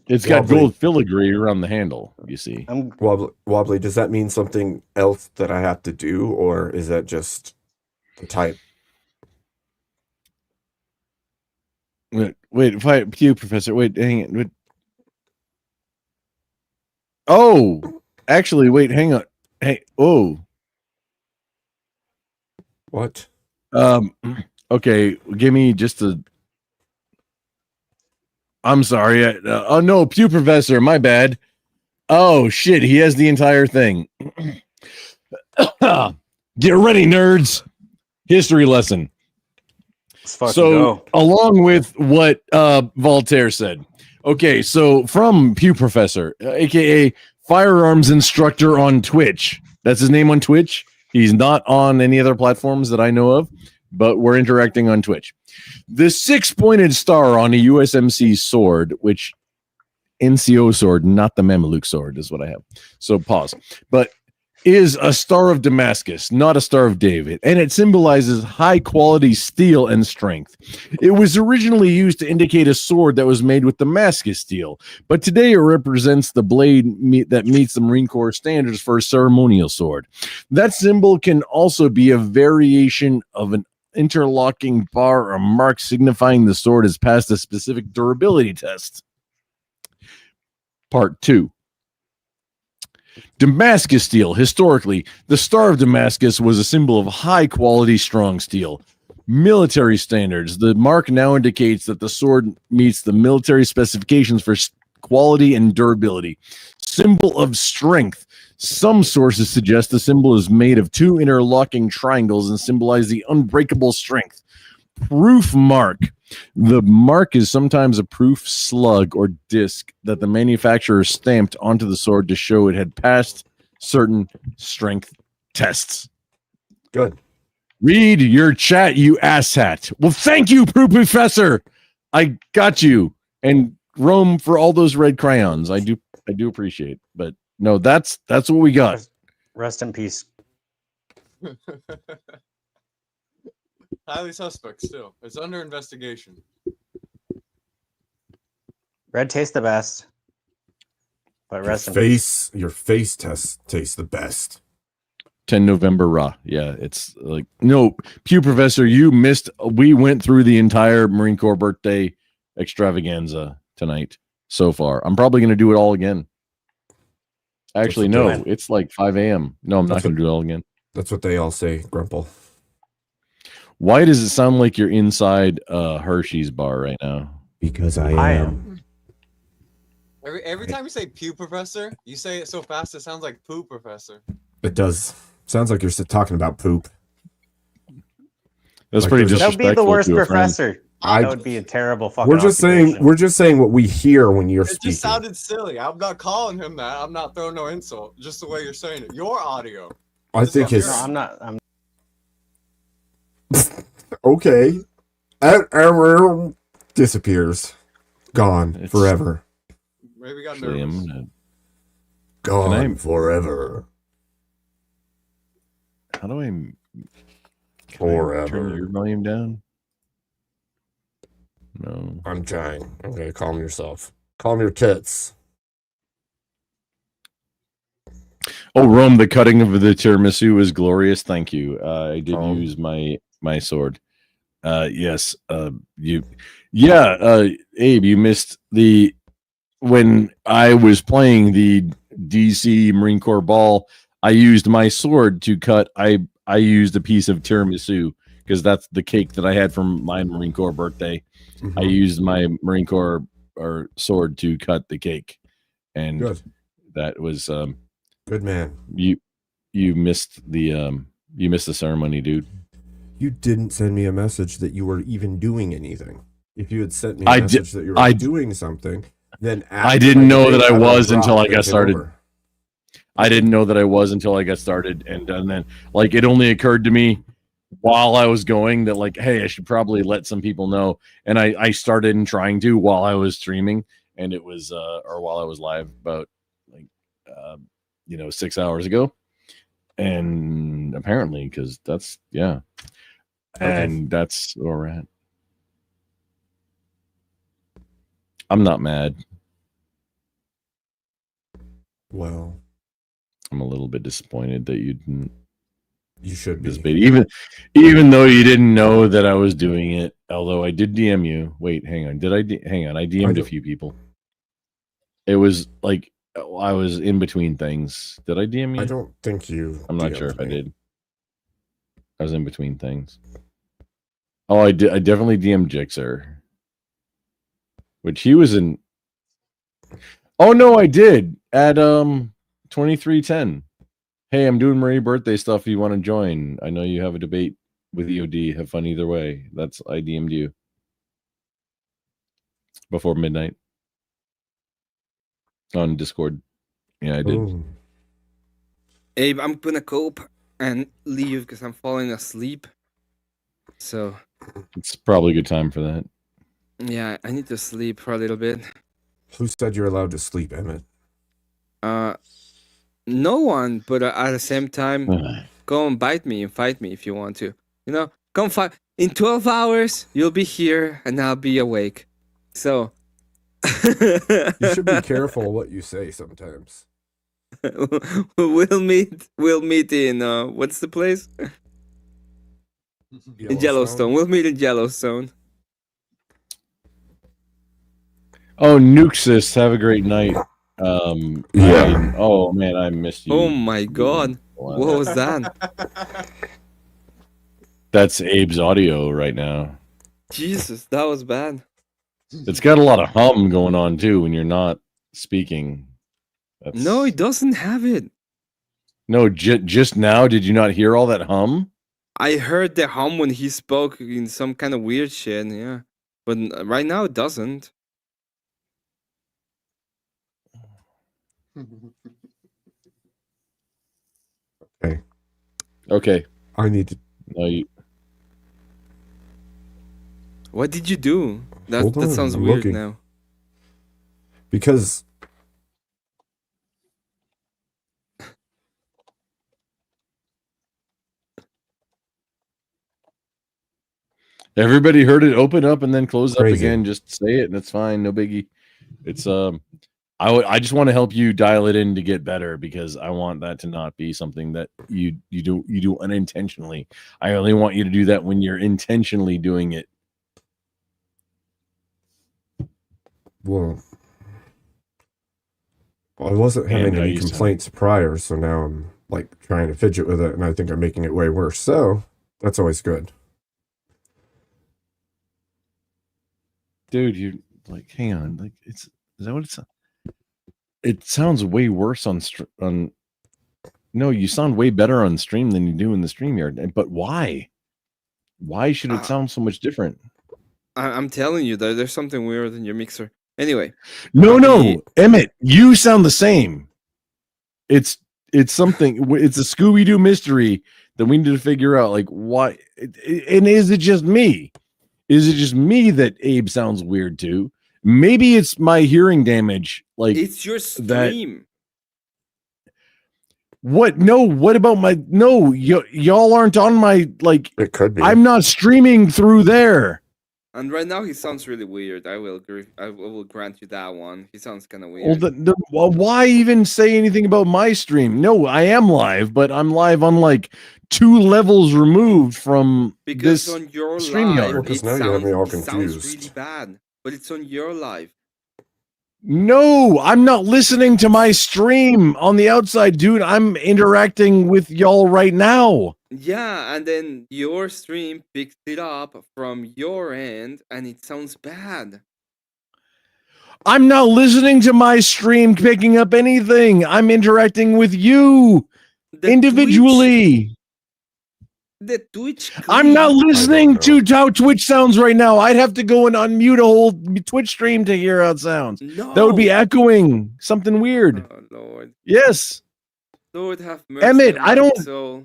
It's got Wobbly. gold filigree around the handle. You see. Wobbly, does that mean something else that I have to do, or is that just the type? Wait, Pew Professor. Wait, hang on. Wait. Oh, actually, wait, hang on. Hey, oh. What? Okay, give me just a. I'm sorry. Oh no, Pew Professor, my bad. Oh shit, he has the entire thing. Get ready, nerds. History lesson. fucking So, go. along with what Voltaire said. Okay, so from Pew Professor, aka firearms instructor on Twitch. That's his name on Twitch. He's not on any other platforms that I know of, but we're interacting on Twitch. The 6-pointed star on a USMC sword, which NCO sword, not the Mameluke sword, is what I have. So pause. But is a Star of Damascus, not a Star of David, and it symbolizes high quality steel and strength. It was originally used to indicate a sword that was made with Damascus steel, but today it represents the blade that meets the Marine Corps standards for a ceremonial sword. That symbol can also be a variation of an interlocking bar or mark signifying the sword has passed a specific durability test. Part 2. Damascus steel. Historically, the Star of Damascus was a symbol of high quality, strong steel. Military standards. The mark now indicates that the sword meets the military specifications for quality and durability. Symbol of strength. Some sources suggest the symbol is made of 2 interlocking triangles and symbolize the unbreakable strength. Proof mark. The mark is sometimes a proof slug or disc that the manufacturer stamped onto the sword to show it had passed certain strength tests. Good. Read your chat, you asshat. Well, thank you, Professor. I got you. And Rome for all those red crayons. I do appreciate. But no, that's what we got. Rest in peace. Highly suspect still. It's under investigation. Red tastes the best. But rest in peace. Your face tastes the best. 10 November raw. Yeah, it's like no, Pew Professor, you missed. We went through the entire Marine Corps birthday extravaganza tonight so far. I'm probably going to do it all again. Actually, no, it's like 5 a.m. No, I'm not going to do it all again. That's what they all say, Grumple. Why does it sound like you're inside Hershey's bar right now? Because I am. Every time you say Pew Professor, you say it so fast it sounds like Poo Professor. It does. Sounds like you're talking about poop. That's pretty That would be the worst to a friend. professor. That would be a terrible fucking We're just saying what we hear when you're It speaking. just sounded silly. I'm not calling him that. I'm not throwing no insult. Just the way you're saying it. Your audio. I think his. No, I'm not. I'm Okay. Disappears. Gone forever. Maybe got Actually, nervous. I'm gonna, Gone forever. how do I Forever. turn your volume down? No. I'm trying. Okay, calm yourself. Calm your tits. Oh, Rome, the cutting of the tiramisu was glorious. Thank you. I did use my sword. Yes. Abe, you missed when I was playing the DC Marine Corps ball. I used my sword to cut. I used a piece of tiramisu because that's the cake that I had from my Marine Corps birthday. Mm-hmm. I used my Marine Corps sword to cut the cake, and Good. that was Good man. You missed the ceremony, dude. You didn't send me a message that you were even doing anything. If you had sent me a message that you were doing something, then I didn't know that I was until I got it started. over. I didn't know that I was until I got started, and then like it only occurred to me while I was going that like, hey, I should probably let some people know. And I started in trying to while I was streaming, and it was or while I was live about like 6 hours ago, and apparently because that's and that's where we're at. I'm not mad. Well, I'm a little bit disappointed that you didn't. You should be. Even though you didn't know that I was doing it. Although I did DM you. Wait, hang on. Hang on. I DM'd a few people. It was like I was in between things. Did I DM you? I don't think you. I'm not sure if I did. I was in between things. Oh, I did. I definitely DM'd Jixer. Which he was in. Oh no, I did at 2310. Hey, I'm doing Marie birthday stuff. If you want to join, I know you have a debate with EOD. Have fun either way. I DM'd you before midnight on Discord. Yeah, I did. Ooh. Abe, I'm gonna cope and leave because I'm falling asleep. So It's probably a good time for that. yeah, I need to sleep for a little bit. Who said you're allowed to sleep, Emmett? No one, but at the same time, go and bite me and fight me if you want to. Come fight. In 12 hours, you'll be here and I'll be awake. So. You should be careful what you say sometimes. We'll meet in, what's the place? In Yellowstone. We'll meet in Yellowstone. Oh, Nuxus, have a great night. Oh man, I missed you. Oh my god. What was that? That's Abe's audio right now. Jesus, that was bad. It's got a lot of hum going on too when you're not speaking. No, it doesn't have it. No, just now, did you not hear all that hum? I heard the hum when he spoke in some kind of weird shit, yeah. But right now it doesn't. Okay. I need to. No, you. What did you do? Hold That on, sounds I'm weird looking. now. Because Everybody heard it open up and then close up Crazy. again. Just say it and it's fine. No biggie. It's I just want to help you dial it in to get better because I want that to not be something that you do unintentionally. I only want you to do that when you're intentionally doing it. well, I wasn't having And I any used to- complaints prior, so now I'm like trying to fidget with it, and I think I'm making it way worse. So that's always good. Dude, you like hang on. Like is that what it's it sounds way worse on no, you sound way better on stream than you do in the StreamYard. But why? Why should it sound so much different? I'm telling you, there's something weird in your mixer. Anyway. No, Emmett, you sound the same. It's something. It's a Scooby-Doo mystery that we need to figure out. Like why? And is it just me? Is it just me that Abe sounds weird too? Maybe it's my hearing damage. Like It's your stream. What? No. What about my? No, y'all aren't on my like. It could be. I'm not streaming through there. And right now he sounds really weird. I will agree. I will grant you that one. He sounds kind of Well, weird. well, why even say anything about my stream? No, I am live, but I'm live on like 2 levels removed from Because this on your StreamYard. live, it sounds really bad. But it's on your live. No, I'm not listening to my stream on the outside, dude. I'm interacting with y'all right now. Yeah, and then your stream picks it up from your end, and it sounds bad. I'm not listening to my stream picking up anything. I'm interacting with you individually. The Twitch. I'm not listening to how Twitch sounds right now. I'd have to go and unmute a whole Twitch stream to hear how it sounds. That would be echoing something weird. Oh Lord. Yes. Lord have mercy. Emmett, on I my don't. soul.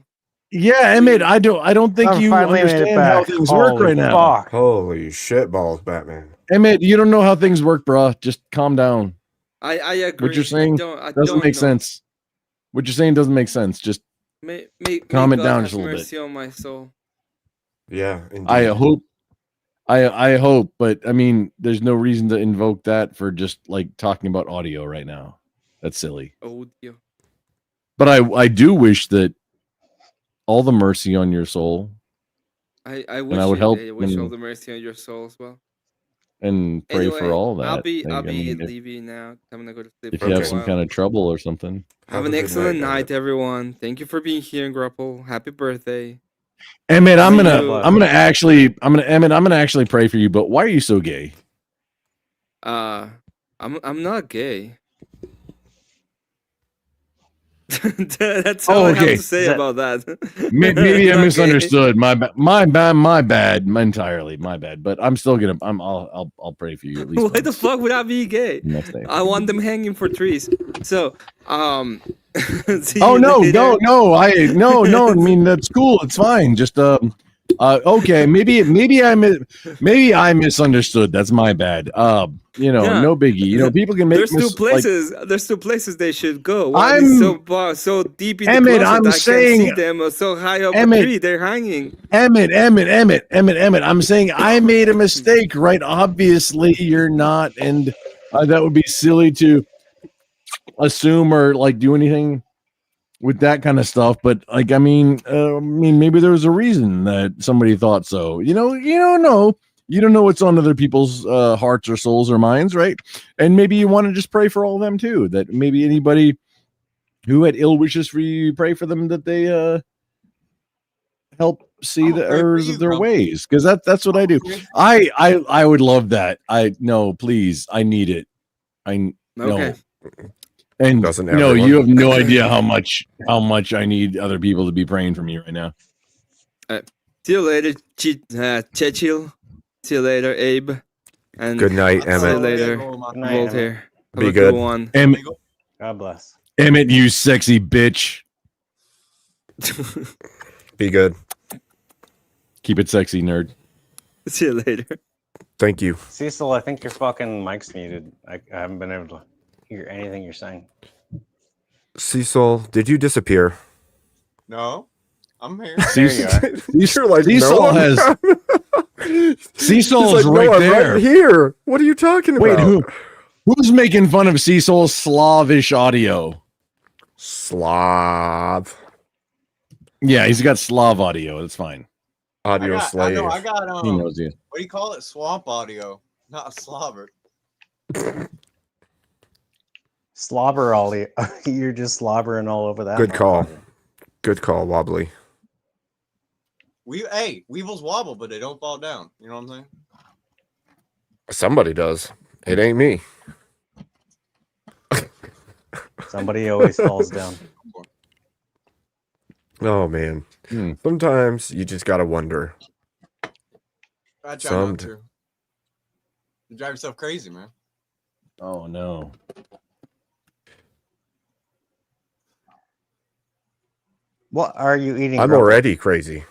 Yeah, Emmett, I don't think I'm you finally made it understand how back. things work Holy right now. fuck. Holy shit balls, Batman. Emmett, you don't know how things work, bro. Just calm down. I agree. What you're saying I doesn't don't make know. sense. What you're saying doesn't make sense. Just May calm it God down have just a little bit. mercy on my soul. Yeah, indeed. I hope. I hope, but I mean, there's no reason to invoke that for just like talking about audio right now. That's silly. Oh dear. But I do wish that all the mercy on your soul, I wish and I would you- help I wish all and, the mercy on your soul as well. and pray Anyway, for all that. I'll be I mean, leaving now. I'm gonna go to sleep if for you a have some while. kind of trouble or something. Have an excellent night, everyone. Thank you for being here in Grapple. Happy birthday. Emmett, I'm See gonna you. Emmett, I'm gonna actually pray for you, but why are you so gay? I'm not gay. That's all I have okay. to say about that. Maybe I Not gay. misunderstood. My bad, entirely. My bad. But I'm still gonna. I'll pray for you at least. Why the fuck would I be gay? Next day. I want them hanging for trees. So, see Oh you no, later. no! I mean, that's cool. It's fine. Just okay. Maybe I misunderstood. That's my bad. Yeah. No biggie. People can make. There's two places they should go. One I'm- is so deep in the Emmett, closet I'm I saying- can't see them, or so high up Emmett. a tree they're hanging. Emmett. I'm saying I made a mistake, right? Obviously, you're not, and that would be silly to assume or like do anything with that kind of stuff. But like, I mean, maybe there was a reason that somebody thought so. You don't know. You don't know what's on other people's hearts or souls or minds, right? And maybe you want to just pray for all of them too. That maybe anybody who had ill wishes for you, pray for them that they help see the errors of their ways, because that's what I do. I would love that. No, please, I need it. Okay. No. And Doesn't no, everyone? you have no idea how much I need other people to be praying for me right now. See you later, Chechil. See you later, Abe. And Good night, See you Emmett. later, Good night, Voltaire. Emmett. Have Be a good. one. God bless. Emmett, you sexy bitch. Be good. Keep it sexy, nerd. See you later. Thank you. Cecil, I think your fucking mic's muted. I haven't been able to hear anything you're saying. Cecil, did you disappear? No, I'm here. There you are. You're like, Cecil no, I'm has- not. Cecil's He's like, right no, I'm there. right here. What are you talking Wait, about? who's making fun of Cecil's Slavish audio? Slav. Yeah, he's got Slav audio. That's fine. Audio slave. I got He knows you. what do you call it? Swamp audio, not a slobber. Slobber Ollie. You're just slobbering all over that. Good call. motherfucker. Good call, Wobbly. Weevils wobble, but they don't fall down. You know what I'm saying? Somebody does. It ain't me. Somebody always falls down. Oh man. Sometimes you just gotta wonder. I try not to. You drive yourself crazy, man. Oh no. What are you eating? I'm Grandpa? already crazy.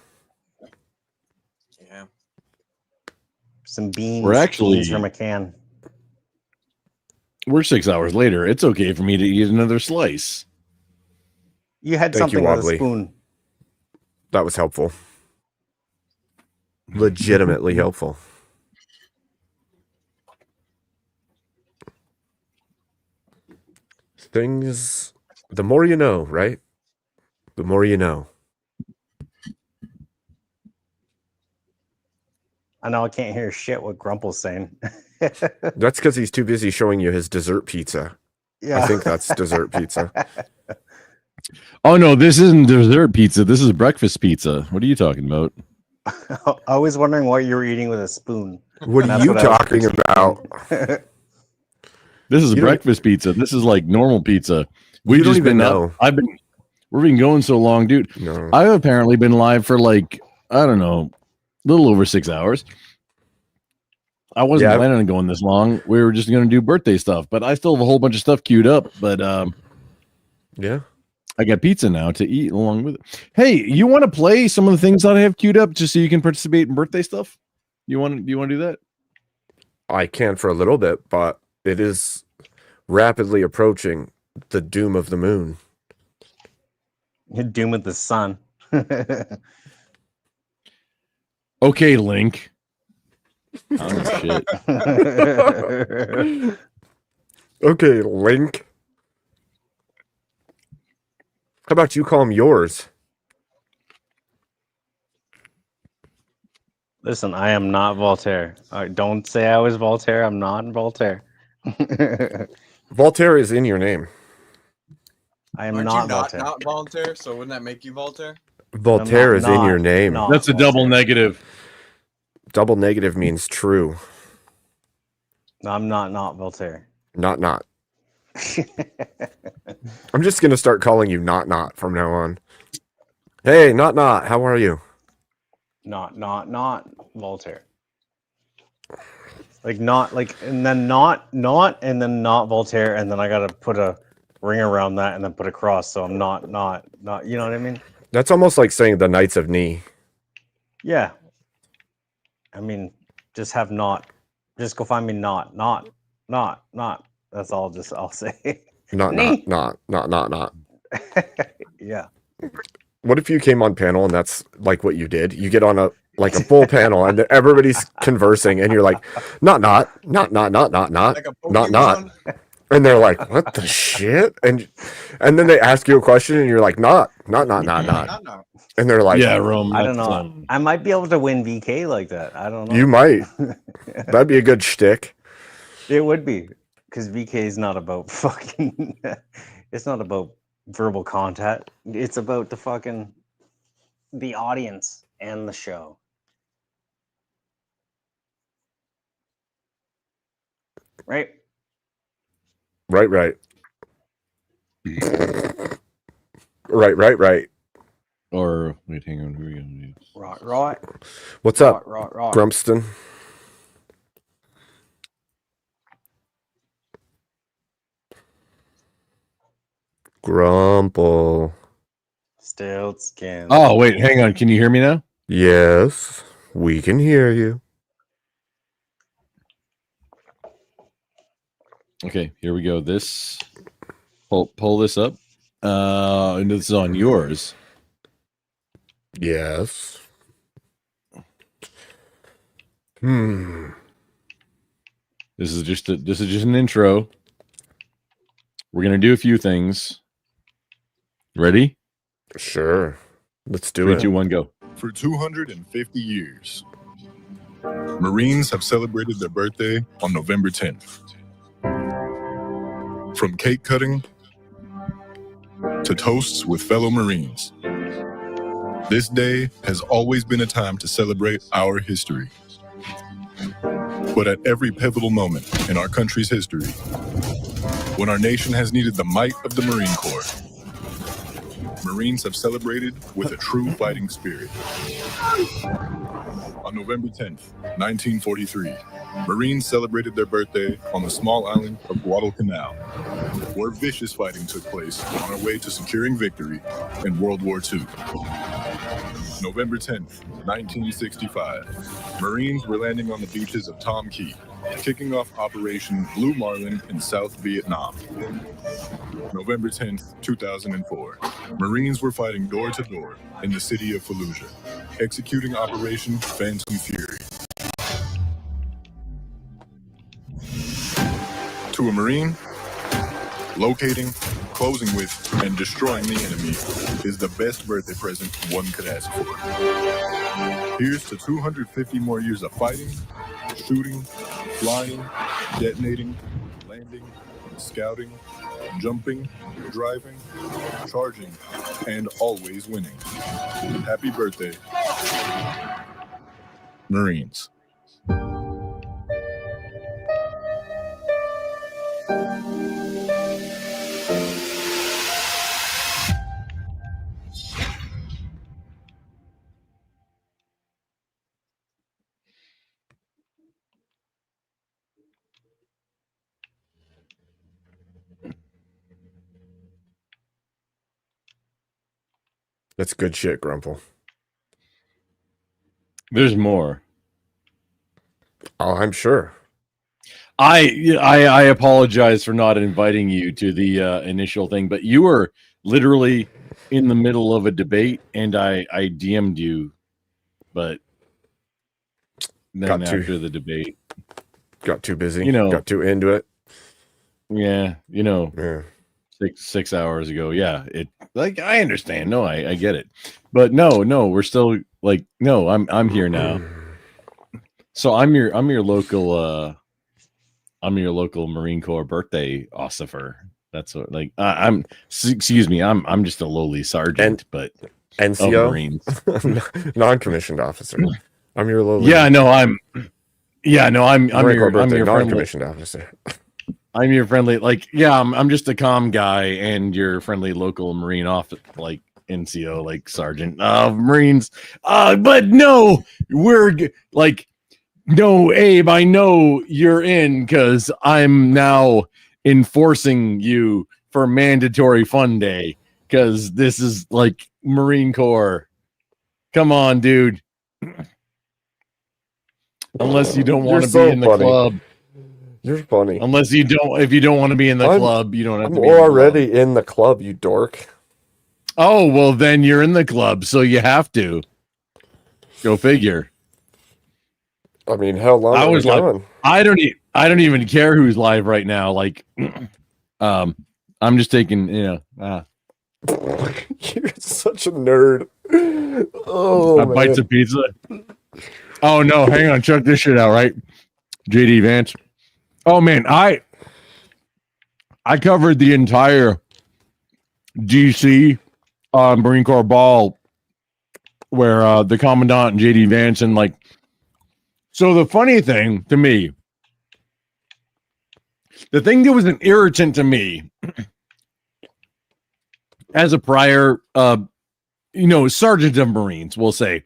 Yeah. Some beans. We're actually- beans from a can. We're 6 hours later. It's okay for me to eat another slice. You had Thank you, something with a Wobbly. spoon. That was helpful. Legitimately helpful. Things, the more you know, right? The more you know. I know I can't hear shit what Grumple's saying. That's because he's too busy showing you his dessert pizza. Yeah. I think that's dessert pizza. Oh no, this isn't dessert pizza. This is breakfast pizza. What are you talking about? I was wondering what you were eating with a spoon. What are That's you what I was talking about? This is You don't- breakfast pizza. This is like normal pizza. You don't even been up- know. We've been going so long, dude. No. I've apparently been live for like, I don't know, a little over 6 hours. I wasn't Yeah. planning on going this long. We were just going to do birthday stuff, but I still have a whole bunch of stuff queued up. But yeah, I got pizza now to eat along with it. Hey, you want to play some of the things that I have queued up just so you can participate in birthday stuff? You want to do that? I can for a little bit, but it is rapidly approaching the doom of the moon. Doom with the sun. Okay, Link. Oh, shit. Okay, Link. How about you call him yours? Listen, I am not Voltaire. Don't say I was Voltaire. I'm not Voltaire. Voltaire is in your name. I am Aren't not you not Voltaire. not Voltaire? So wouldn't that make you Voltaire? Voltaire is in your name. That's a double negative. Double negative means true. No, I'm not Voltaire. Not. I'm just gonna start calling you not from now on. Hey, not. How are you? Not Voltaire. Like not like, and then not, and then not Voltaire, and then I gotta put a ring around that, and then put a cross. So I'm not. You know what I mean? That's almost like saying the Knights of Knee. Yeah. I mean, just have not. Just go find me not. That's all. I'll say. Not. Yeah. What if you came on panel and that's like what you did? You get on a full panel and everybody's conversing and you're like, not, Like a not. Pokemon? And they're like, what the shit? And then they ask you a question and you're like, not. And they're like, yeah, Rome. I don't know. I might be able to win VK like that. I don't know. You might. That'd be a good shtick. It would be, because VK is not about fucking. It's not about verbal contact. It's about the audience and the show. Right. Right. Right. Or wait, hang on. Who are we gonna do? Right. What's up, Right. Grumpston? Grumple. Still skin. Oh, wait, hang on. Can you hear me now? Yes, we can hear you. Okay, here we go. This pull this up. And this is on yours. Yes. This is just an intro. We're gonna do a few things. Ready? Sure. Let's do 3, it. 2, 1, go. For 250 years, Marines have celebrated their birthday on November 10th. From cake cutting to toasts with fellow Marines, this day has always been a time to celebrate our history. But at every pivotal moment in our country's history, when our nation has needed the might of the Marine Corps, Marines have celebrated with a true fighting spirit. On November 10th, 1943, Marines celebrated their birthday on the small island of Guadalcanal, where vicious fighting took place on our way to securing victory in World War II. November 10th, 1965, Marines were landing on the beaches of Tom Key, kicking off Operation Blue Marlin in South Vietnam. November 10th, 2004, Marines were fighting door to door in the city of Fallujah, executing Operation Phantom Fury. To a Marine, Locating, closing with, and destroying the enemy is the best birthday present one could ask for. Here's to 250 more years of fighting, shooting, flying, detonating, landing, scouting, jumping, driving, charging, and always winning. Happy birthday, Marines. That's good shit, Grumple. There's more. Oh, I'm sure. I apologize for not inviting you to the initial thing, but you were literally in the middle of a debate, and I DM'd you, but then after the debate, got too busy. You know, got too into it. Yeah, you know, 6 hours ago. Yeah, it like I understand. No, I get it, but no, we're still like no. I'm here now. So I'm your local Marine Corps birthday ossifer. That's what like excuse me, I'm just a lowly sergeant, but NCO, of Marines. non-commissioned officer. I'm your lowly. I'm your friendly non-commissioned officer. I'm your friendly, like, yeah, I'm just a comm guy and your friendly local Marine like NCO, like Sergeant of Marines. But no, no, Abe, I know you're in because I'm now enforcing you for mandatory fun day because this is like Marine Corps. Come on, dude. Unless you don't want to be in the club. You're funny. If you don't want to be in the club, you don't have to be already in the club, you dork. Oh, well, then you're in the club, so you have to. Go figure. I mean, how long I are we was like, going? I don't even care who's live right now. Like, I'm just taking, You're such a nerd. Oh, man. Bites of pizza. Oh no, hang on, check this shit out, right? JD Vance. Oh man, I covered the entire DC Marine Corps ball where the commandant and JD Vance and like. So the funny thing to me, the thing that was an irritant to me as a prior, sergeant of Marines, we'll say,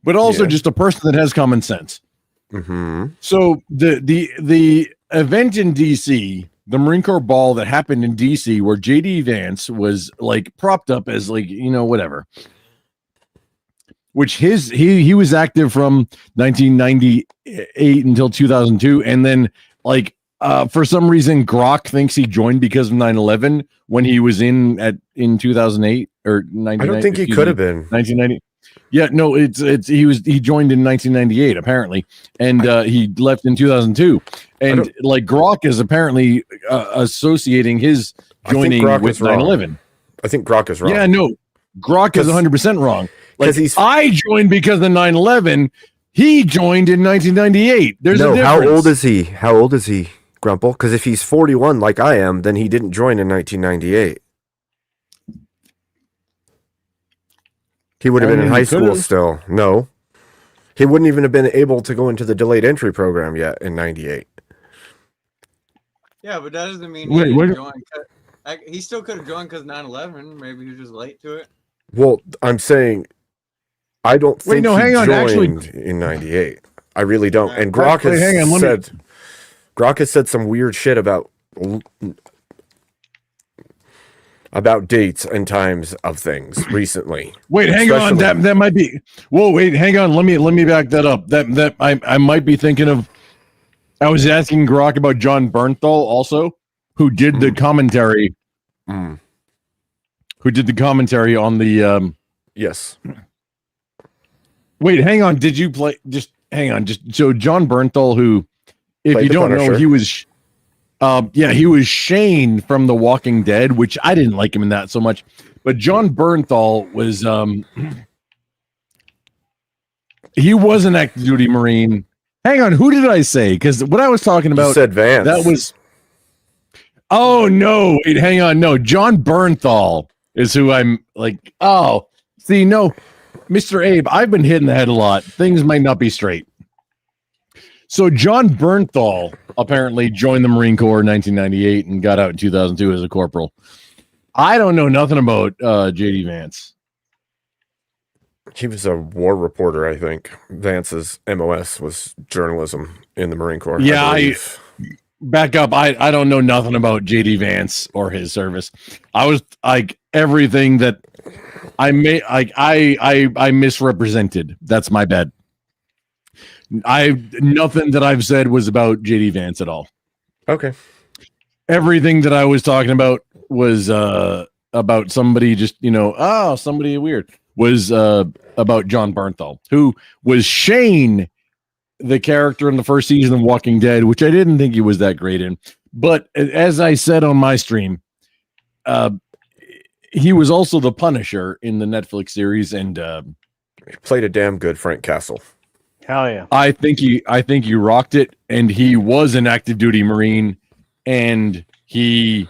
but also just a person that has common sense. Mm-hmm. So the event in DC, the Marine Corps ball that happened in DC, where JD Vance was like propped up as like whatever, which he was active from 1998 until 2002, and then like for some reason Grok thinks he joined because of 9/11 when he was in 2008 or 1990. I don't think he could have been 1990. Yeah, no, he joined in 1998 apparently, and he left in 2002. And like Grok is apparently associating his joining with 9/11. I think Grok is wrong. Yeah, no, Grok is 100% wrong. Like I joined because of 9/11. He joined in 1998. There's a difference. How old is he? How old is he, Grumple? Because if he's 41 like I am, then he didn't join in 1998. He would have been in high school still. No. He wouldn't even have been able to go into the delayed entry program yet in 98. Yeah, but that doesn't mean he didn't join. He still could have joined because 9/11. Maybe he was just late to it. Well, I'm saying I don't think he joined in 98. I really don't. And Grok has said some weird shit about dates and times of things recently. Wait, hang on. That might be. Whoa, wait, hang on. Let me back that up. That I might be thinking of. I was asking Grok about John Bernthal also, who did the commentary. Who did the commentary on the? Yes. Wait, hang on. Did you play? Just hang on. So John Bernthal, who, if Played you don't know, Punisher. he was. Yeah, he was Shane from The Walking Dead, which I didn't like him in that so much. But John Bernthal was he was an active duty Marine. Hang on, who did I say? Because what I was talking about, You said Vance. that was. Oh no! Wait, hang on. No, John Bernthal is who I'm like. Oh, see, no, Mr. Abe, I've been hit in the head a lot. Things might not be straight. So John Bernthal apparently joined the Marine Corps in 1998 and got out in 2002 as a corporal. I don't know nothing about JD Vance. He was a war reporter, I think. Vance's MOS was journalism in the Marine Corps. Yeah, I back up. I don't know nothing about JD Vance or his service. I was like everything that I may like I misrepresented. That's my bad. Nothing that I've said was about JD Vance at all. Okay. Everything that I was talking about was about somebody just, somebody weird. Was about John Bernthal, who was Shane, the character in the first season of Walking Dead, which I didn't think he was that great in. But as I said on my stream, he was also the Punisher in the Netflix series, and he played a damn good Frank Castle. Hell yeah! I think he rocked it, and he was an active duty Marine, and he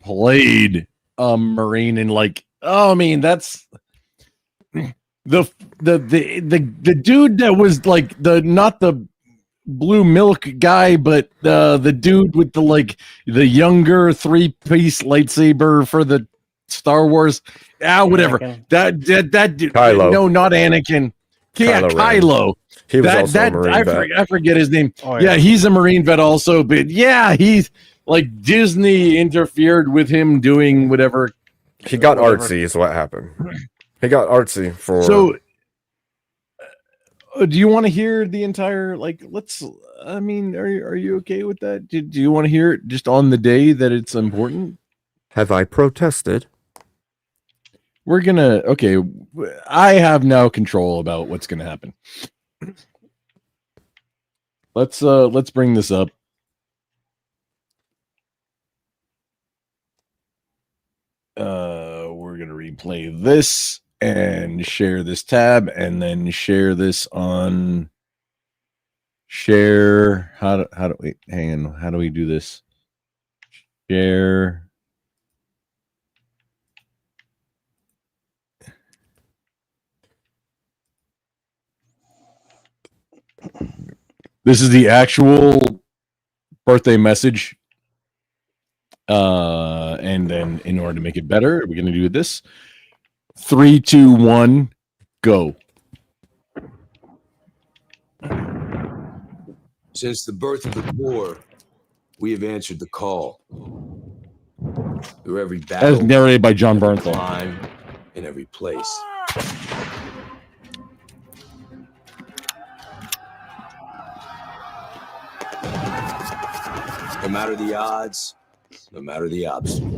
played a Marine in that's the dude that was like not the blue milk guy, but the dude with the younger 3-piece lightsaber for the Star Wars. Whatever. Anakin. That dude. Kylo. No, not Anakin. Yeah, Kylo Ren. Kylo. He was also a Marine vet. I forget his name. Oh, yeah, he's a Marine vet also, but yeah, he's like Disney interfered with him doing whatever. He got artsy is what happened. He got artsy for. So, do you want to hear the entire are you okay with that? Do you want to hear it just on the day that it's important? Have I protested? We're gonna I have now control about what's gonna happen. Let's bring this up. We're gonna replay this and share this tab, and then share this on share. How do we hang on? How do we do this? Share. This is the actual birthday message. And then in order to make it better, we're going to do this. 3, 2, 1, go. Since the birth of the Corps, we have answered the call. Through every battle, As narrated by John Bernthal. time, in every place. No matter the odds, no matter the obstacle.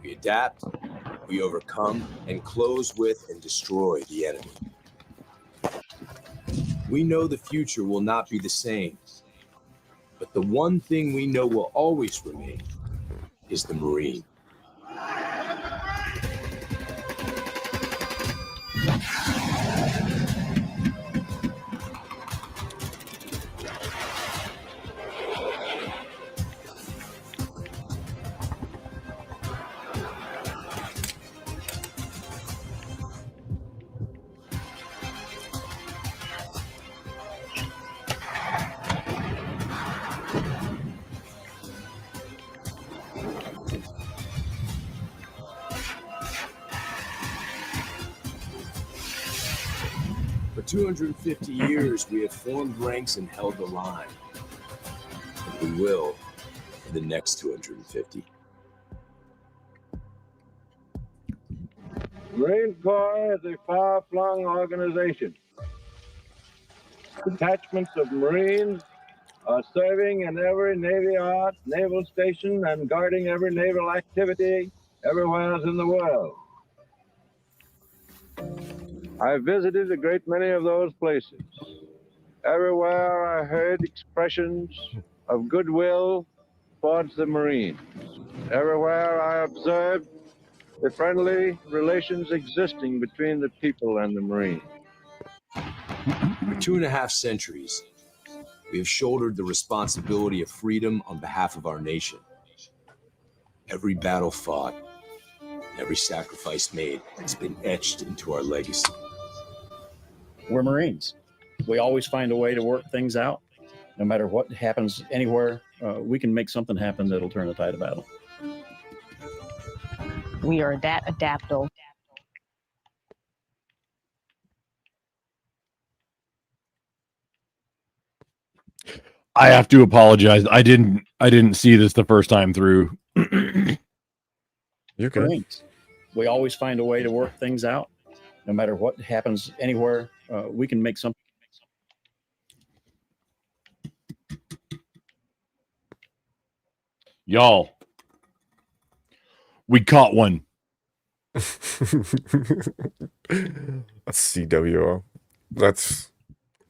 We adapt, we overcome, and close with and destroy the enemy. We know the future will not be the same, but the one thing we know will always remain is the Marine. For 250 years, we have formed ranks and held the line. And we will for the next 250. Marine Corps is a far-flung organization. Detachments of Marines are serving in every Navy yard, naval station, and guarding every naval activity everywhere in the world. I visited a great many of those places. Everywhere I heard expressions of goodwill towards the Marines. Everywhere I observed the friendly relations existing between the people and the Marines. For 2.5 centuries, we have shouldered the responsibility of freedom on behalf of our nation. Every battle fought, every sacrifice made has been etched into our legacy. We're Marines. We always find a way to work things out. No matter what happens anywhere, we can make something happen that'll turn the tide of battle. We are that adaptable. I have to apologize. I didn't see this the first time through. You're good. Marines. We always find a way to work things out. No matter what happens anywhere, we can make something. Y'all, we caught one. That's CWO. That's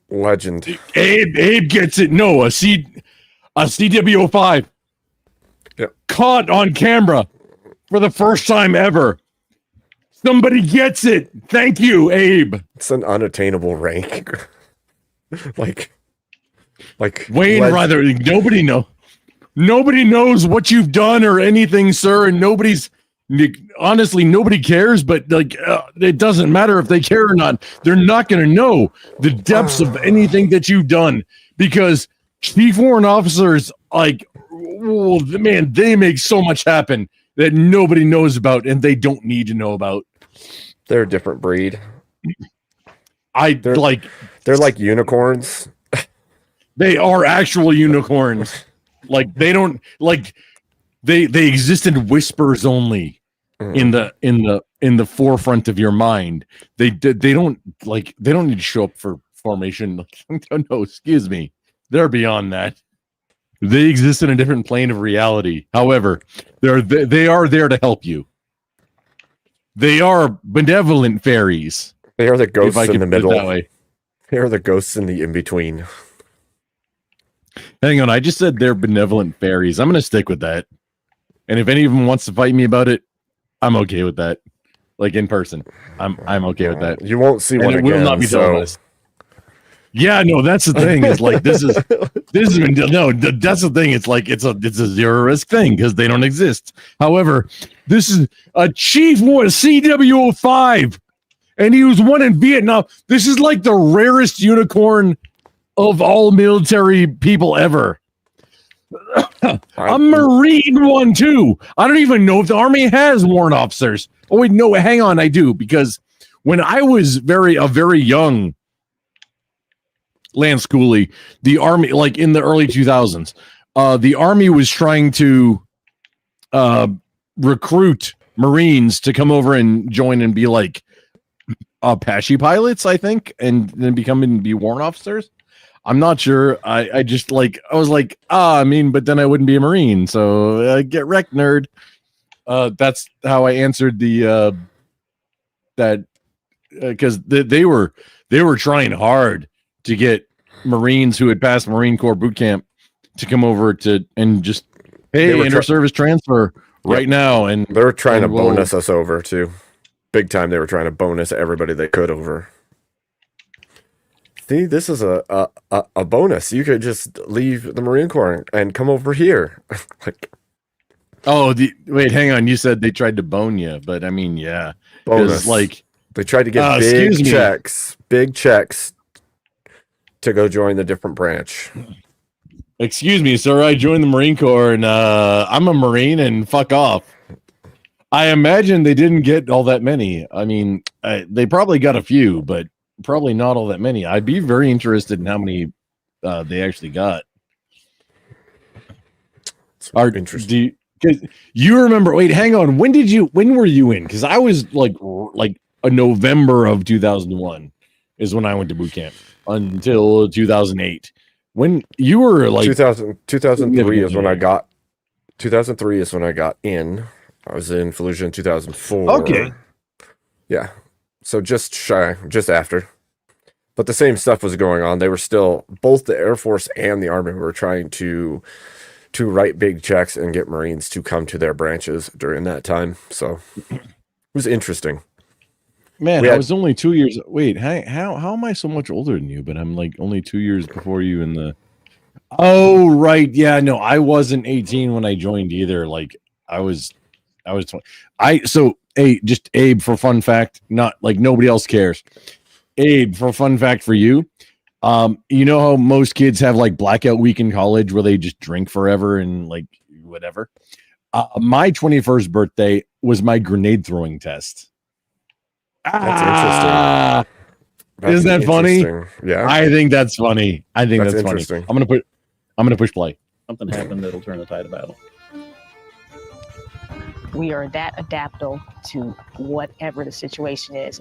legend. Abe gets it. No, a CWO5. Yep. Caught on camera for the first time ever. Somebody gets it. Thank you, Abe. It's an unattainable rank. like Wayne, rather, nobody knows what you've done or anything, sir, and honestly, nobody cares, but it doesn't matter if they care or not. They're not going to know the depths of anything that you've done, because chief warrant officers, man, they make so much happen that nobody knows about and they don't need to know about. They're a different breed. They're like unicorns. They are actual unicorns. They don't they exist in whispers only in the forefront of your mind. They don't need to show up for formation. No, excuse me. They're beyond that. They exist in a different plane of reality. However, they are there to help you. They are benevolent fairies. They are the ghosts in the middle. That way. They are the ghosts in the in-between. Hang on, I just said they're benevolent fairies. I'm going to stick with that. And if any of them wants to fight me about it, I'm okay with that. In person, I'm okay with that. You won't see one again. Will not be televised. Yeah, no, that's the thing. It's that's the thing. It's a zero risk thing because they don't exist. However, this is a chief one, CWO5, and he was one in Vietnam. This is like the rarest unicorn of all military people ever. A Marine one too. I don't even know if the Army has warrant officers. Oh wait, no, hang on, I do, because when I was a very young Lance Cooley, the Army, in the early 2000s, the Army was trying to recruit Marines to come over and join and be Apache pilots, I think, and then be warrant officers. I'm not sure. I just but then I wouldn't be a Marine, so get wrecked, nerd. That's how I answered because they were trying hard to get Marines who had passed Marine Corps boot camp to come over and just inter-service transfer right now, and they were trying to bonus us over too, big time. They were trying to bonus everybody they could over. See, this is a bonus. You could just leave the Marine Corps and come over here. Wait, hang on. You said they tried to bone you, but I mean, yeah, bonus. They tried to get big checks to go join the different branch. Excuse me, sir. I joined the Marine Corps, and I'm a Marine, and fuck off. I imagine they didn't get all that many. I mean, they probably got a few, but probably not all that many. I'd be very interested in how many they actually got. Interesting. You remember? Wait, hang on. When were you in? Because I was like a November of 2001 is when I went to boot camp until 2008. When you were 2003 is when I got. 2003 is when I got in. I was in Fallujah in 2004. Okay. Yeah. So just after. But the same stuff was going on. They were still, both the Air Force and the Army were trying to write big checks and get Marines to come to their branches during that time. So it was interesting. Man, I was only 2 years. Wait, how am I so much older than you? But I'm like only 2 years before you in the. Oh, right. Yeah, no, I wasn't 18 when I joined either. Like I was 20. Hey, just Abe for fun fact, not like nobody else cares. Abe, for fun fact for you. You know how most kids have like blackout week in college where they just drink forever and like whatever. My 21st birthday was my grenade throwing test. That's interesting. Isn't that funny? Yeah, I think that's funny. I think that's funny. interesting. I'm gonna push play. Something happened that'll turn the tide of battle. We are that adaptable to whatever the situation is.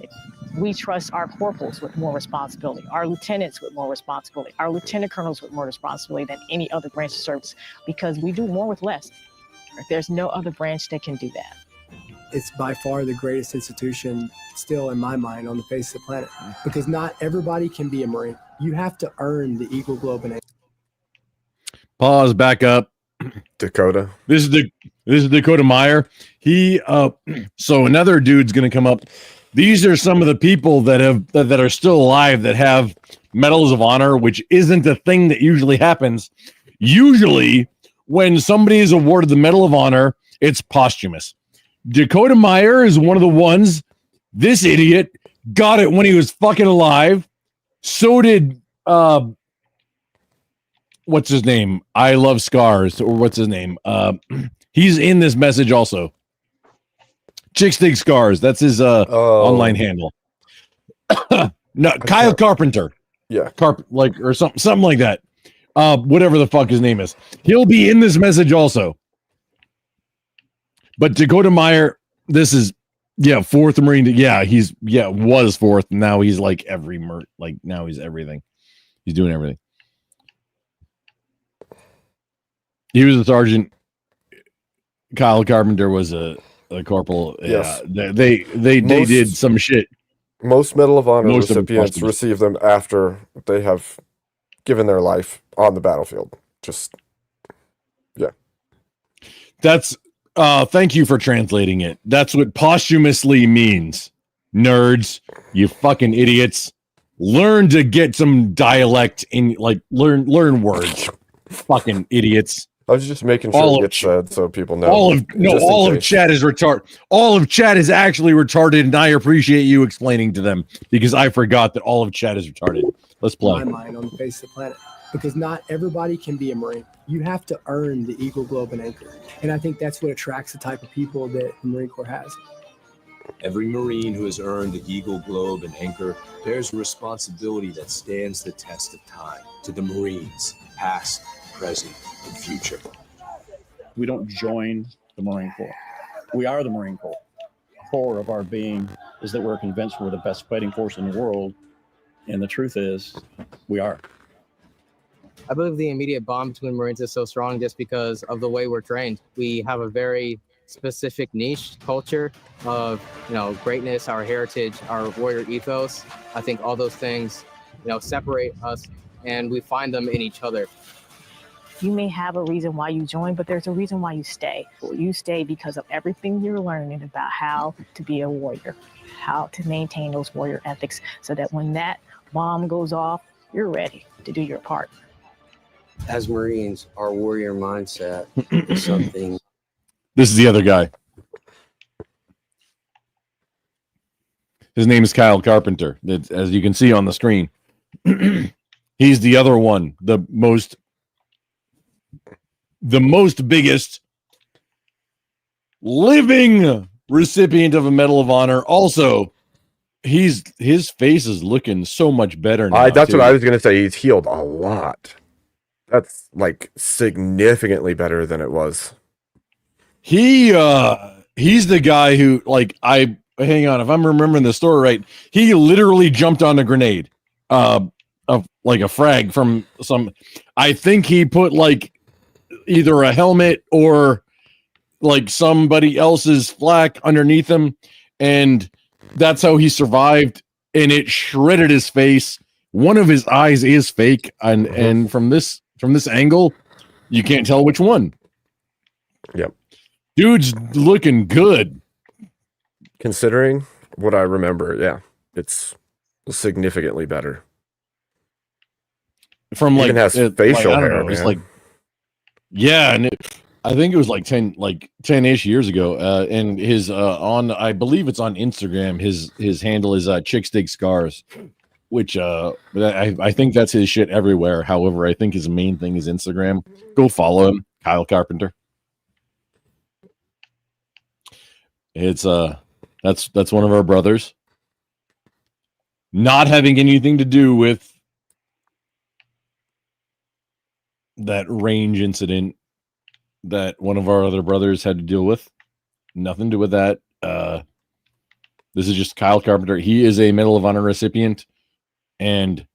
We trust our corporals with more responsibility, our lieutenants with more responsibility, our lieutenant colonels with more responsibility than any other branch of service, because we do more with less. There's no other branch that can do that. It's by far the greatest institution still in my mind on the face of the planet, because not everybody can be a Marine. You have to earn the Eagle Globe and Pause. Back up. Dakota. This is Dakota Meyer. He so another dude's gonna come up. These are some of the people that are still alive that have medals of honor, which isn't a thing that usually happens. Usually, when somebody is awarded the Medal of Honor, it's posthumous. Dakota Meyer is one of the ones. This idiot got it when he was fucking alive. So did what's his name? I Love Scars, or what's his name? He's in this message also. Chicks Dig Scars. That's his online handle. No, Kyle Carpenter. Yeah. Or something like that. Whatever the fuck his name is. He'll be in this message also. But Dakota Meyer, this is fourth Marine. Was fourth. Now he's like now he's everything. He's doing everything. He was a sergeant. Kyle Carpenter was a corporal. Yes. They did some shit. Most Medal of Honor recipients receive them after they have given their life on the battlefield. That's thank you for translating it. That's what posthumously means. Nerds, you fucking idiots. Learn to get some dialect in, like learn words. Fucking idiots. I was just making sure it gets said so people know. All of chat is retarded. All of chat is actually retarded, and I appreciate you explaining to them because I forgot that all of chat is retarded. Let's play. my mind on the face of the planet, because not everybody can be a Marine. You have to earn the Eagle Globe and Anchor, and I think that's what attracts the type of people that the Marine Corps has. Every Marine who has earned the Eagle Globe and Anchor bears a responsibility that stands the test of time. To the Marines, past, present, and future. We don't join the Marine Corps. We are the Marine Corps. Core of our being is that we're convinced we're the best fighting force in the world. And the truth is, we are. I believe the immediate bond between Marines is so strong just because of the way we're trained. We have a very specific niche culture of, greatness, our heritage, our warrior ethos. I think all those things, separate us, and we find them in each other. You may have a reason why you join, but there's a reason why you stay. You stay because of everything you're learning about how to be a warrior, how to maintain those warrior ethics, so that when that bomb goes off, you're ready to do your part. As Marines, our warrior mindset is something. This is the other guy. His name is Kyle Carpenter. As you can see on the screen, he's the other one, the most biggest living recipient of a Medal of Honor. Also, his face is looking so much better now. That's what I was gonna say. He's healed a lot. That's like significantly better than it was. He's the guy who, hang on, if I'm remembering the story right, he literally jumped on a grenade, of like a frag from some. I think he put either a helmet or somebody else's flak underneath him, and that's how he survived. And it shredded his face one of his eyes is fake, and from this angle, you can't tell which one. Yep. Dude's looking good. Considering what I remember, yeah, it's significantly better. From Even has facial I don't hair, know, it's man. like, yeah, and I think it was like 10-ish years ago. And his on, I believe it's on Instagram. His handle is Chicks Dig Scars, which I think that's his shit everywhere. However, I think his main thing is Instagram. Go follow him, Kyle Carpenter. It's that's one of our brothers. Not having anything to do with that range incident that one of our other brothers had to deal with. Nothing to do with that. This is just Kyle Carpenter. He is a Medal of Honor recipient, and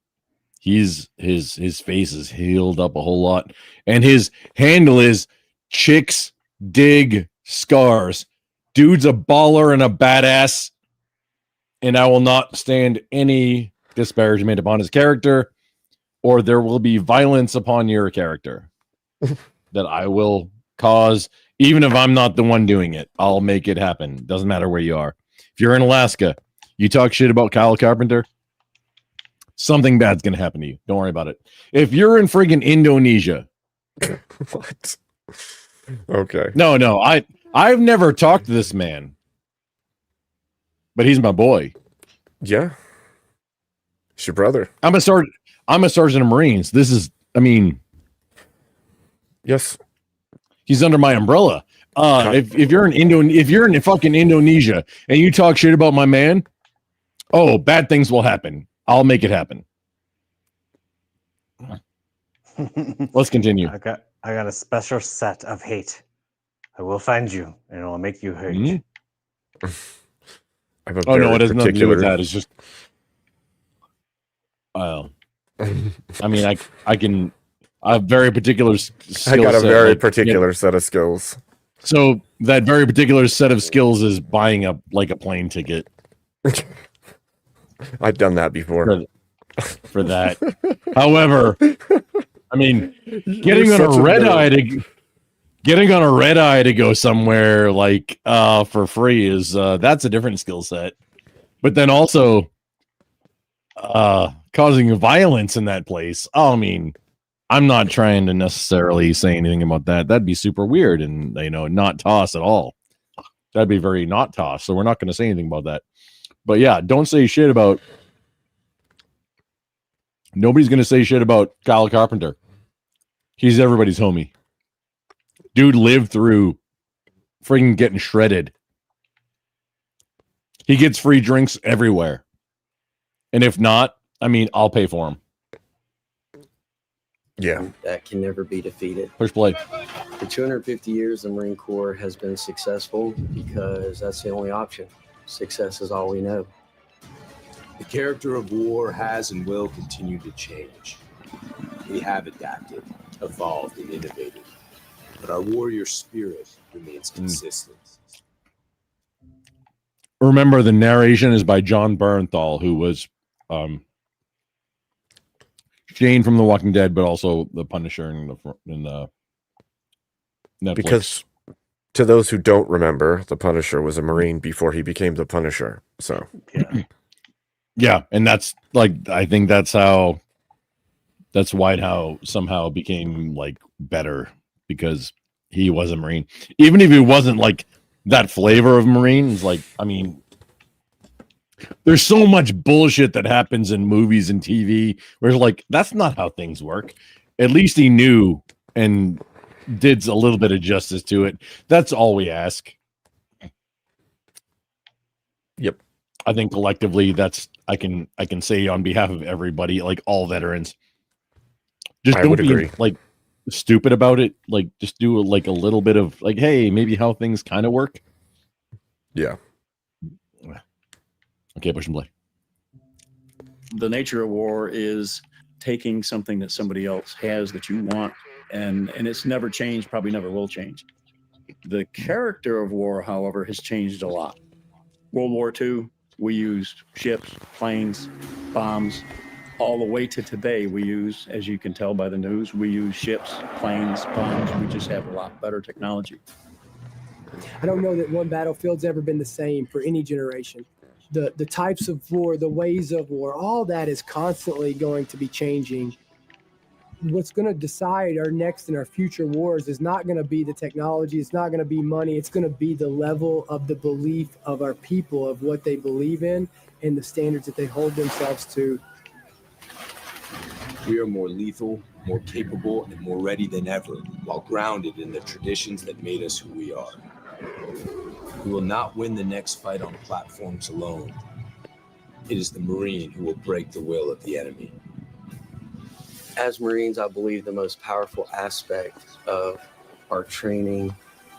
his face is healed up a whole lot. And his handle is Chicks Dig Scars. Dude's a baller and a badass, and I will not stand any disparagement upon his character, or there will be violence upon your character that I will cause, even if I'm not the one doing it. I'll make it happen. Doesn't matter where you are. If you're in Alaska, you talk shit about Kyle Carpenter, something bad's gonna happen to you. Don't worry about it. If you're in friggin' Indonesia, what? Okay. No, I've never talked to this man, but he's my boy. Yeah, it's your brother. I'm a sergeant of Marines. This is, I mean, yes, he's under my umbrella. If you're in fucking Indonesia and you talk shit about my man, oh, bad things will happen. I'll make it happen. Let's continue. I got a special set of hate. I will find you, and it will make you hurt. Oh no, it has nothing to do with that. It's just, I mean, I have very particular skill I got a set, very like, particular set of skills. So that very particular set of skills is buying a plane ticket. I've done that before. For that. However, I mean, getting on a red eye to go somewhere like for free is that's a different skill set. But then also causing violence in that place. I mean, I'm not trying to necessarily say anything about that. That'd be super weird and not toss at all. That'd be very not toss. So we're not going to say anything about that. But yeah, don't say shit about. Nobody's going to say shit about Kyle Carpenter. He's everybody's homie. Dude lived through freaking getting shredded. He gets free drinks everywhere. And if not, I mean, I'll pay for him. Yeah. That can never be defeated. Push play. For 250 years, the Marine Corps has been successful because that's the only option. Success is all we know. The character of war has and will continue to change. We have adapted, evolved, and innovated, but our warrior spirit remains consistent. Remember, the narration is by John Bernthal, who was Shane from The Walking Dead, but also the Punisher in the Netflix. Because to those who don't remember, the Punisher was a Marine before he became the Punisher. So yeah, and that's like, I think that's White House somehow became like better because he was a Marine. Even if he wasn't like that flavor of Marines, like, I mean, there's so much bullshit that happens in movies and TV where it's like, that's not how things work. At least he knew and did a little bit of justice to it. That's all we ask. Yep. I think collectively I can say on behalf of everybody, like all veterans, just I don't would be agree. like stupid about it. Like, just do like a little bit of like, hey, maybe how things kind of work. Yeah. Okay, push and play. The nature of war is taking something that somebody else has that you want, and it's never changed, probably never will change. The character of war, however, has changed a lot. World War II, we used ships, planes, bombs, all the way to today, we use, as you can tell by the news, we use ships, planes, bombs. We just have a lot better technology. I don't know that one battlefield's ever been the same for any generation. The types of war, the ways of war, all that is constantly going to be changing. What's going to decide our next and our future wars is not going to be the technology. It's not going to be money. It's going to be the level of the belief of our people, of what they believe in and the standards that they hold themselves to. We are more lethal, more capable, and more ready than ever, while grounded in the traditions that made us who we are. We will not win the next fight on platforms alone. It is the Marine who will break the will of the enemy. As Marines, I believe the most powerful aspect of our training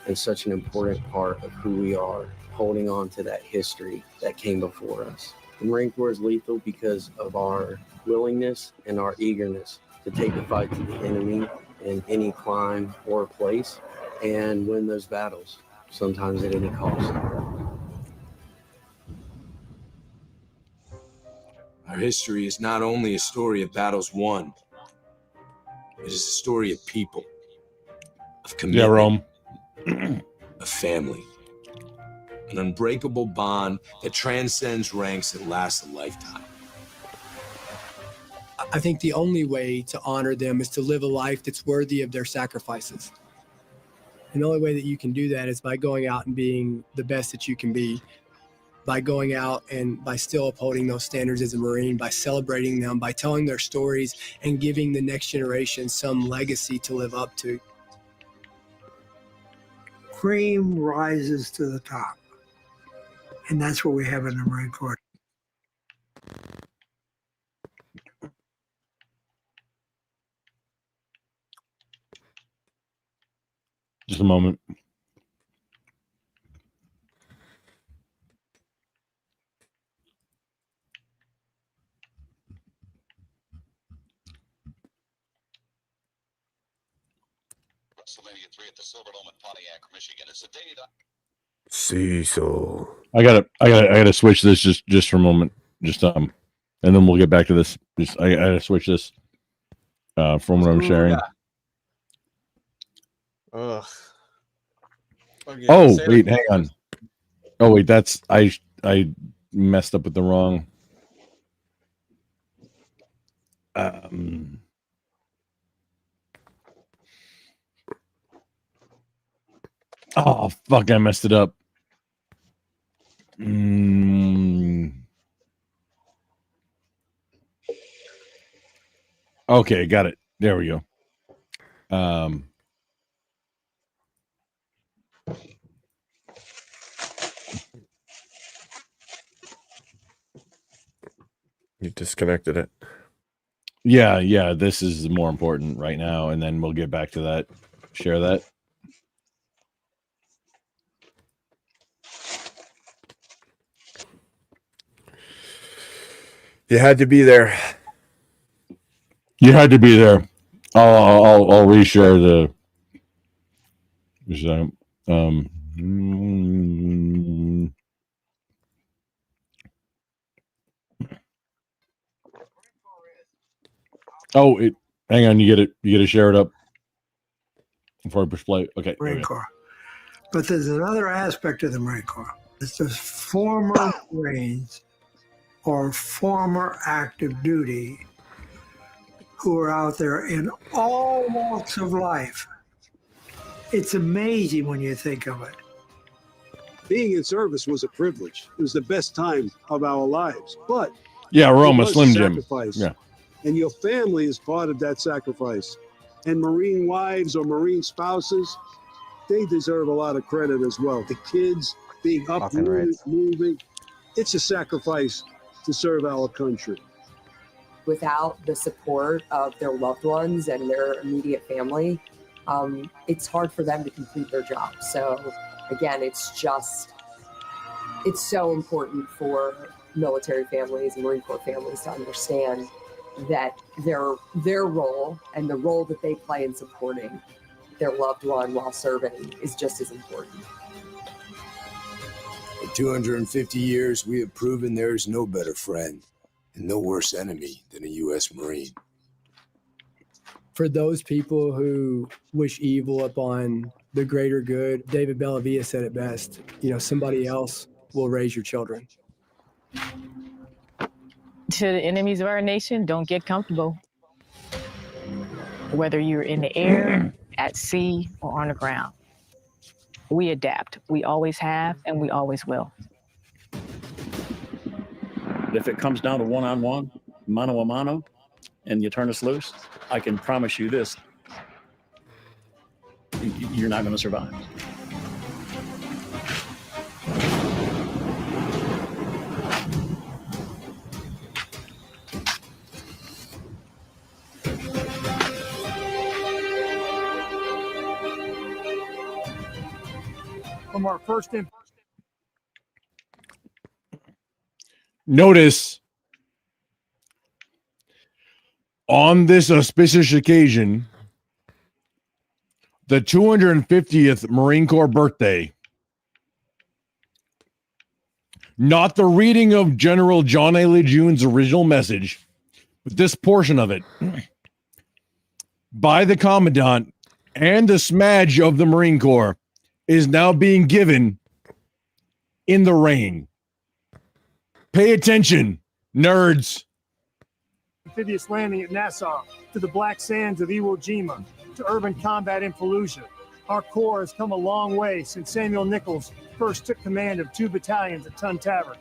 and such an important part of who we are, holding on to that history that came before us. The Marine Corps is lethal because of our willingness and our eagerness to take the fight to the enemy in any climb or place and win those battles, sometimes at any cost. Our history is not only a story of battles won, it is a story of people, of commitment, Rome. of family, an unbreakable bond that transcends ranks and lasts a lifetime. I think the only way to honor them is to live a life that's worthy of their sacrifices. And the only way that you can do that is by going out and being the best that you can be, by going out and by still upholding those standards as a Marine, by celebrating them, by telling their stories and giving the next generation some legacy to live up to. Cream rises to the top. And that's what we have in the Marine Corps. Just a moment. WrestleMania 3 at the Silverdome in Pontiac, Michigan. It's a day that Cecil. I gotta switch this just for a moment. And then we'll get back to this. I gotta switch this from what I'm sharing. Ugh. Okay, Oh, say wait, that- hang on. Oh, wait, that's I messed up with the wrong. Oh, fuck, I messed it up. Okay, got it. There we go. You disconnected it. Yeah, this is more important right now, and then we'll get back to that. Share that. You had to be there. You had to be there. I'll reshare the. Oh, hang on. You get to share it up before I push play. Okay. Marine Corps. But there's another aspect of the Marine Corps. It's the former Marines or former active duty who are out there in all walks of life. It's amazing when you think of it. Being in service was a privilege. It was the best time of our lives. But yeah, Roma, it was Slim Jim. sacrifice. Yeah. And your family is part of that sacrifice. And Marine wives or Marine spouses, they deserve a lot of credit as well. The kids being uprooted, moving, it's a sacrifice to serve our country. Without the support of their loved ones and their immediate family, it's hard for them to complete their job. So again, it's so important for military families and Marine Corps families to understand that their role and the role that they play in supporting their loved one while serving is just as important. For 250 years, we have proven there is no better friend and no worse enemy than a U.S. Marine. For those people who wish evil upon the greater good, David Bellavia said it best. Somebody else will raise your children. To the enemies of our nation, don't get comfortable. Whether you're in the air, at sea, or on the ground, we adapt. We always have, and we always will. If it comes down to one-on-one, mano a mano, and you turn us loose, I can promise you this: you're not going to survive. From our first Notice on this auspicious occasion, the 250th Marine Corps birthday, not the reading of General John A. Lejeune's original message, but this portion of it by the Commandant and the smudge of the Marine Corps is now being given in the rain. Pay attention, nerds. amphibious landing at Nassau, to the black sands of Iwo Jima, to urban combat in Fallujah. Our Corps has come a long way since Samuel Nichols first took command of 2 battalions at Tun Tavern.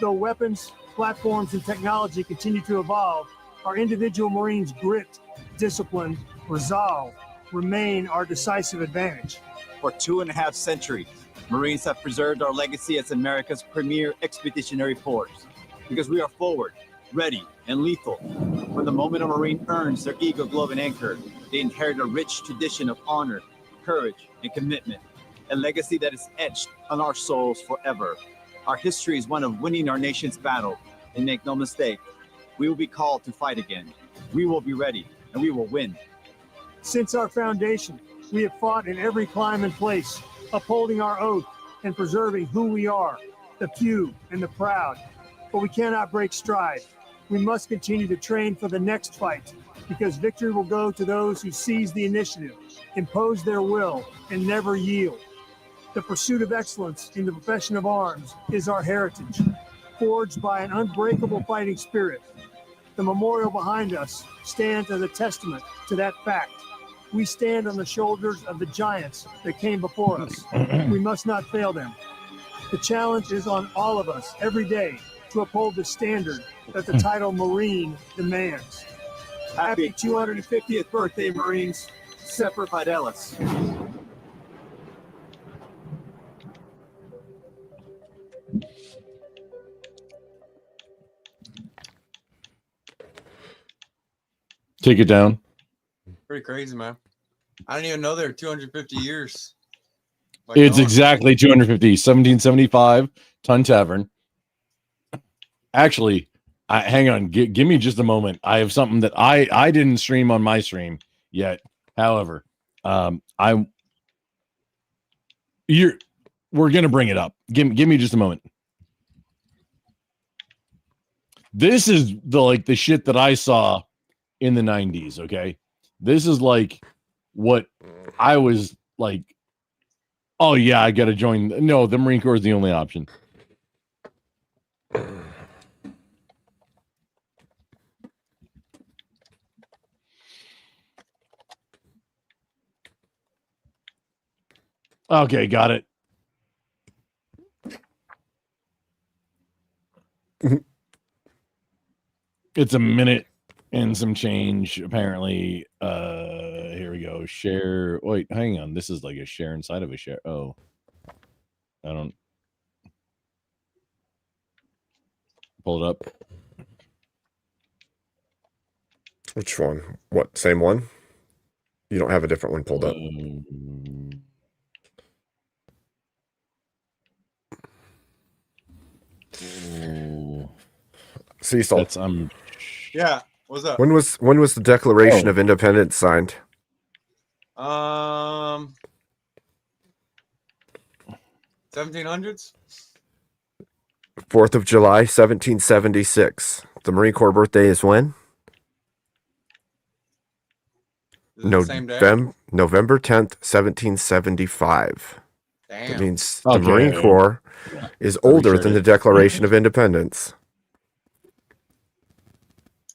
Though weapons, platforms, and technology continue to evolve, our individual Marines' grit, discipline, resolve remain our decisive advantage. For 2.5 centuries, Marines have preserved our legacy as America's premier expeditionary force because we are forward, ready, and lethal. From the moment a Marine earns their Eagle Globe and Anchor, they inherit a rich tradition of honor, courage, and commitment, a legacy that is etched on our souls forever. Our history is one of winning our nation's battle, and make no mistake, we will be called to fight again. We will be ready, and we will win. Since our foundation, we have fought in every climb and place, upholding our oath and preserving who we are, the few and the proud. But we cannot break stride. We must continue to train for the next fight, because victory will go to those who seize the initiative, impose their will, and never yield. The pursuit of excellence in the profession of arms is our heritage, forged by an unbreakable fighting spirit. The memorial behind us stands as a testament to that fact. We stand on the shoulders of the giants that came before us. We must not fail them. The challenge is on all of us every day to uphold the standard that the title Marine demands. Happy 250th birthday, Marines. Semper Fidelis. Take it down. Pretty crazy, man. I didn't even know they were 250 years. It's exactly 250. 1775, Tun Tavern. Actually, hang on. Give me just a moment. I have something that I didn't stream on my stream yet. However, we're gonna bring it up. Give me just a moment. This is the shit that I saw in the 90s. Okay, this is like what I was like. Oh yeah, I gotta join. No, the Marine Corps is the only option. Okay, got it. It's a minute and some change, apparently. Here we go. Share. Wait, hang on. This is like a share inside of a share. Oh, I don't pull it up. Which one? What? Same one? You don't have a different one pulled up. Cecil. Yeah. What's up? When was the Declaration of Independence signed? 1700s. 4th of July, 1776. The Marine Corps birthday is when? Is it the same day? November 10th, 1775. Damn. That means the Okay. Marine Corps is older than the Declaration of Independence.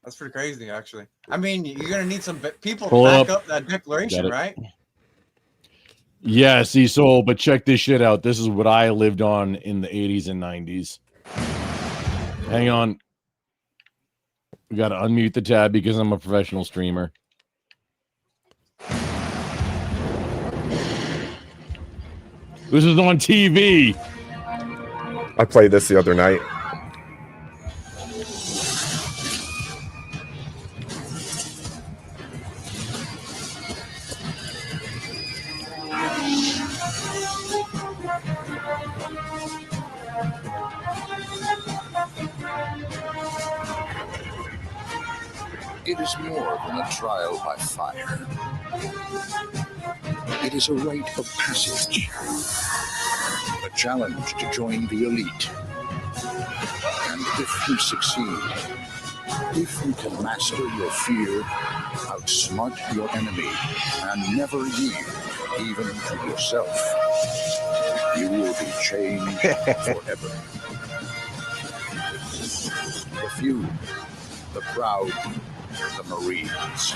That's pretty crazy, actually. I mean, you're gonna need some people to Pull back up. up that declaration, Got it. right? Yeah, see, so, but check this shit out. This is what I lived on in the 80s and 90s. Hang on. We got to unmute the tab because I'm a professional streamer. This is on TV. I played this the other night. It is more than a trial by fire. It is a rite of passage, a challenge to join the elite. And if you succeed, if you can master your fear, outsmart your enemy, and never yield even to yourself, you will be changed forever. The few, the proud, the Marines.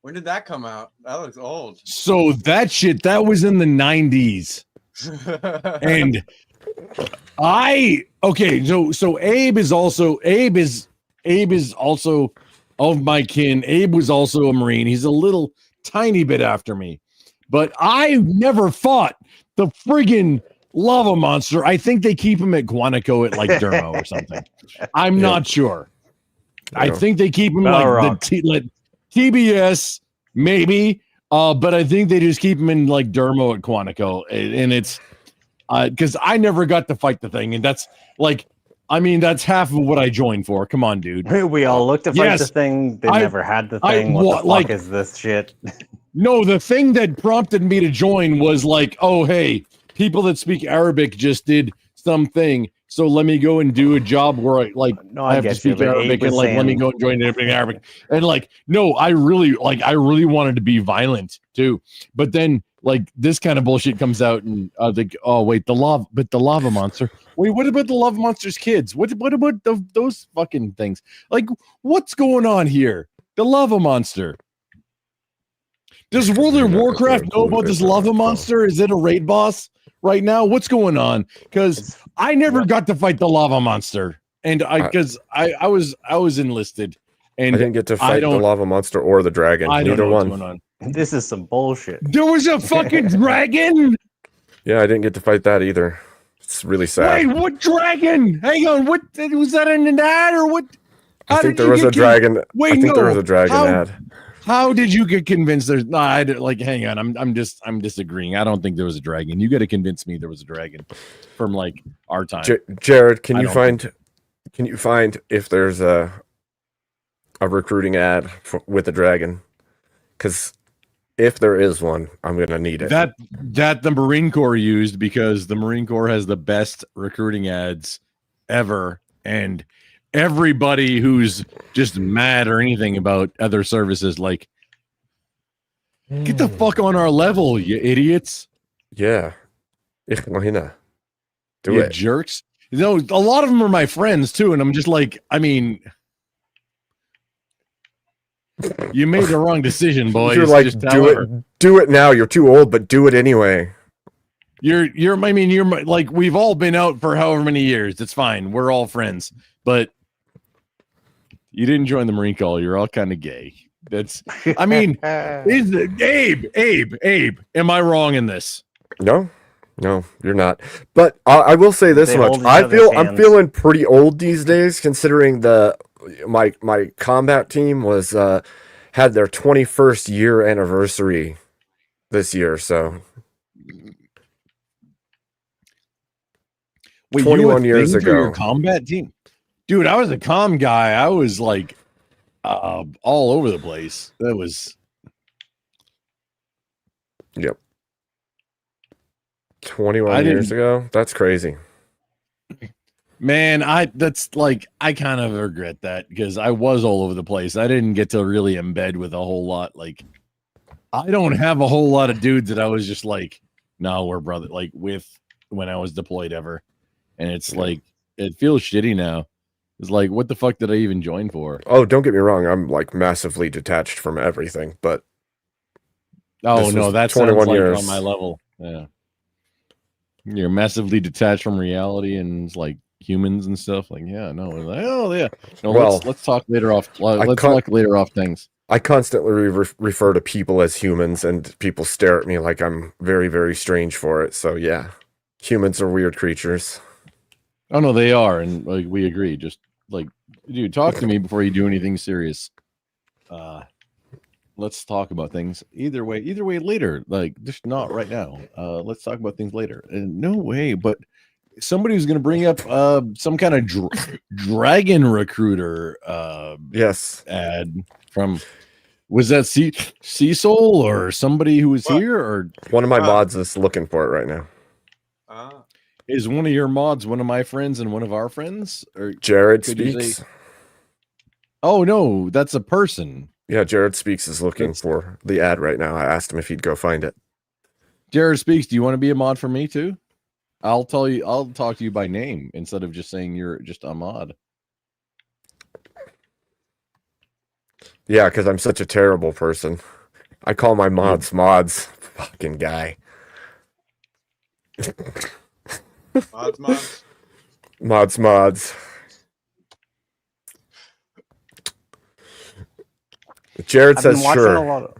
When did that come out? That looks old. So that shit, that was in the 90s. And so Abe is also of my kin. Abe was also a Marine. He's a little tiny bit after me. But I never fought the friggin' lava monster. I think they keep him at Quantico at like Dermo or something. I'm not sure. I think they keep him like TBS, maybe. But I think they just keep him in like Dermo at Quantico. And it's because I never got to fight the thing. And that's like, I mean, that's half of what I joined for. Come on, dude. We all looked to fight the thing. They never had the thing. What the fuck is this shit? No, the thing that prompted me to join was like, oh, hey, people that speak Arabic just did something. So let me go and do a job where I have to speak Arabic and let me go and join Arabic. And like, no, I really wanted to be violent too. But then like this kind of bullshit comes out and oh wait, the lava monster. Wait, what about the lava monster's kids? What about those fucking things? Like, what's going on here? The lava monster. Does World of Warcraft know about this lava monster? Is it a raid boss right now? What's going on? Because I never got to fight the lava monster, and I was enlisted, and I didn't get to fight the lava monster or the dragon. Neither one. Going on. This is some bullshit. There was a fucking dragon. Yeah, I didn't get to fight that either. It's really sad. Wait, what dragon? Hang on, what was that in an ad or what? I think there was a dragon. Wait, I think there was a dragon ad. How did you get convinced there's no? I like. Hang on, I'm disagreeing. I don't think there was a dragon. You got to convince me there was a dragon from like our time. Jared, can you find if there's a recruiting ad with a dragon? Because if there is one, I'm gonna need it. That the Marine Corps used because the Marine Corps has the best recruiting ads ever, and everybody who's just mad or anything about other services, like, get the fuck on our level, you idiots. Yeah. Do you it. Jerks. You know, a lot of them are my friends too, and I'm just like, I mean, you made the wrong decision, boys. You're like, just do it now. You're too old, but do it anyway. You're like, we've all been out for however many years. It's fine. We're all friends, but you didn't join the Marine Corps. You're all kind of gay. That's, I mean, Abe, am I wrong in this? No, you're not. But I will say this much: I'm feeling pretty old these days, considering my combat team was had their 21st year anniversary this year. So, wait, 21 years ago, your combat team. Dude, I was a comm guy. I was like all over the place. That was. Yep. 21 years ago? That's crazy. Man, that's like I kind of regret that because I was all over the place. I didn't get to really embed with a whole lot. Like, I don't have a whole lot of dudes that I was just like, no, we're brother. Like with when I was deployed ever, and it's like it feels shitty now. It's like, what the fuck did I even join for? Oh, don't get me wrong. I'm like massively detached from everything, but Oh no, that 21 sounds like years. on my level. Yeah, you're massively detached from reality and like humans and stuff. Like, yeah, no, like, oh yeah, no. Well, let's talk later off. Let's talk later off things. I constantly refer to people as humans, and people stare at me like I'm very, very strange for it. So yeah, humans are weird creatures. Oh no, they are, and like we agree. Just like, dude, talk to me before you do anything serious. Let's talk about things either way later. Like, just not right now. Let's talk about things later. And no way, but somebody was going to bring up some kind of dragon recruiter yes ad from, was that Sea Soul or somebody who was here, or one of my mods is looking for it right now. Is one of your mods one of my friends and one of our friends? Or Jared could you Speaks. say- Oh no, that's a person. Yeah, Jared Speaks is looking for the ad right now. I asked him if he'd go find it. Jared Speaks, do you want to be a mod for me too? I'll talk to you by name instead of just saying you're just a mod. Yeah, because I'm such a terrible person. I call my mods mods. Fucking guy. Mods. Jared says sure.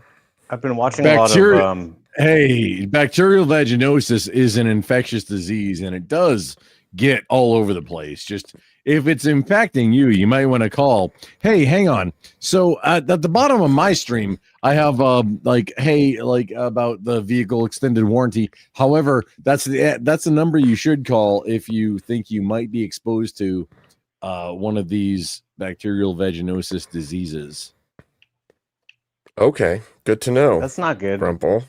I've been watching a lot of Hey, bacterial vaginosis is an infectious disease, and it does get all over the place. Just if it's impacting you, you might want to call. Hey, hang on. So at the bottom of my stream, I have about the vehicle extended warranty. However, that's the number you should call if you think you might be exposed to one of these bacterial vaginosis diseases. Okay, good to know. That's not good. Grumple.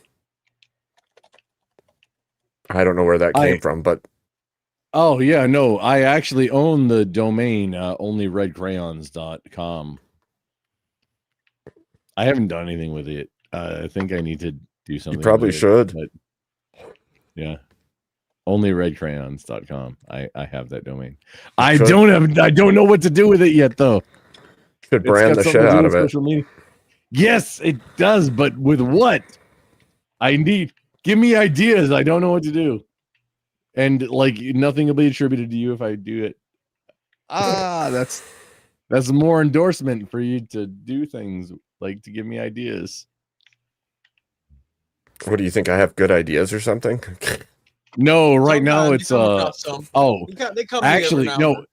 I don't know where that came from, but oh yeah, no, I actually own the domain onlyredcrayons.com. I haven't done anything with it. I think I need to do something. you probably with it, should. but yeah. Onlyredcrayons.com. I have that domain. I don't know what to do with it yet though. Could brand the shit out of it. Media. Yes, it does, but with what? Give me ideas. I don't know what to do. And like nothing will be attributed to you if I do it. That's more endorsement for you to do things, like to give me ideas. What do you think? I have good ideas or something? No, right now it's They come actually together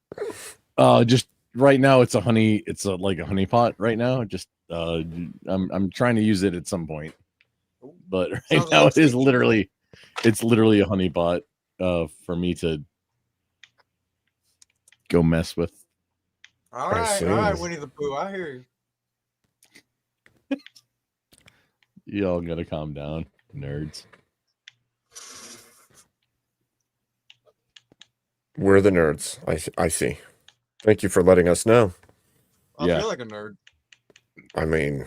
no. Just right now it's like a honey pot right now. Just I'm trying to use it at some point. But right now it's literally a honey pot for me to go mess with. All right, Winnie the Pooh, I hear you. Y'all gotta calm down, nerds. We're the nerds. I see. Thank you for letting us know. I feel like a nerd. I mean,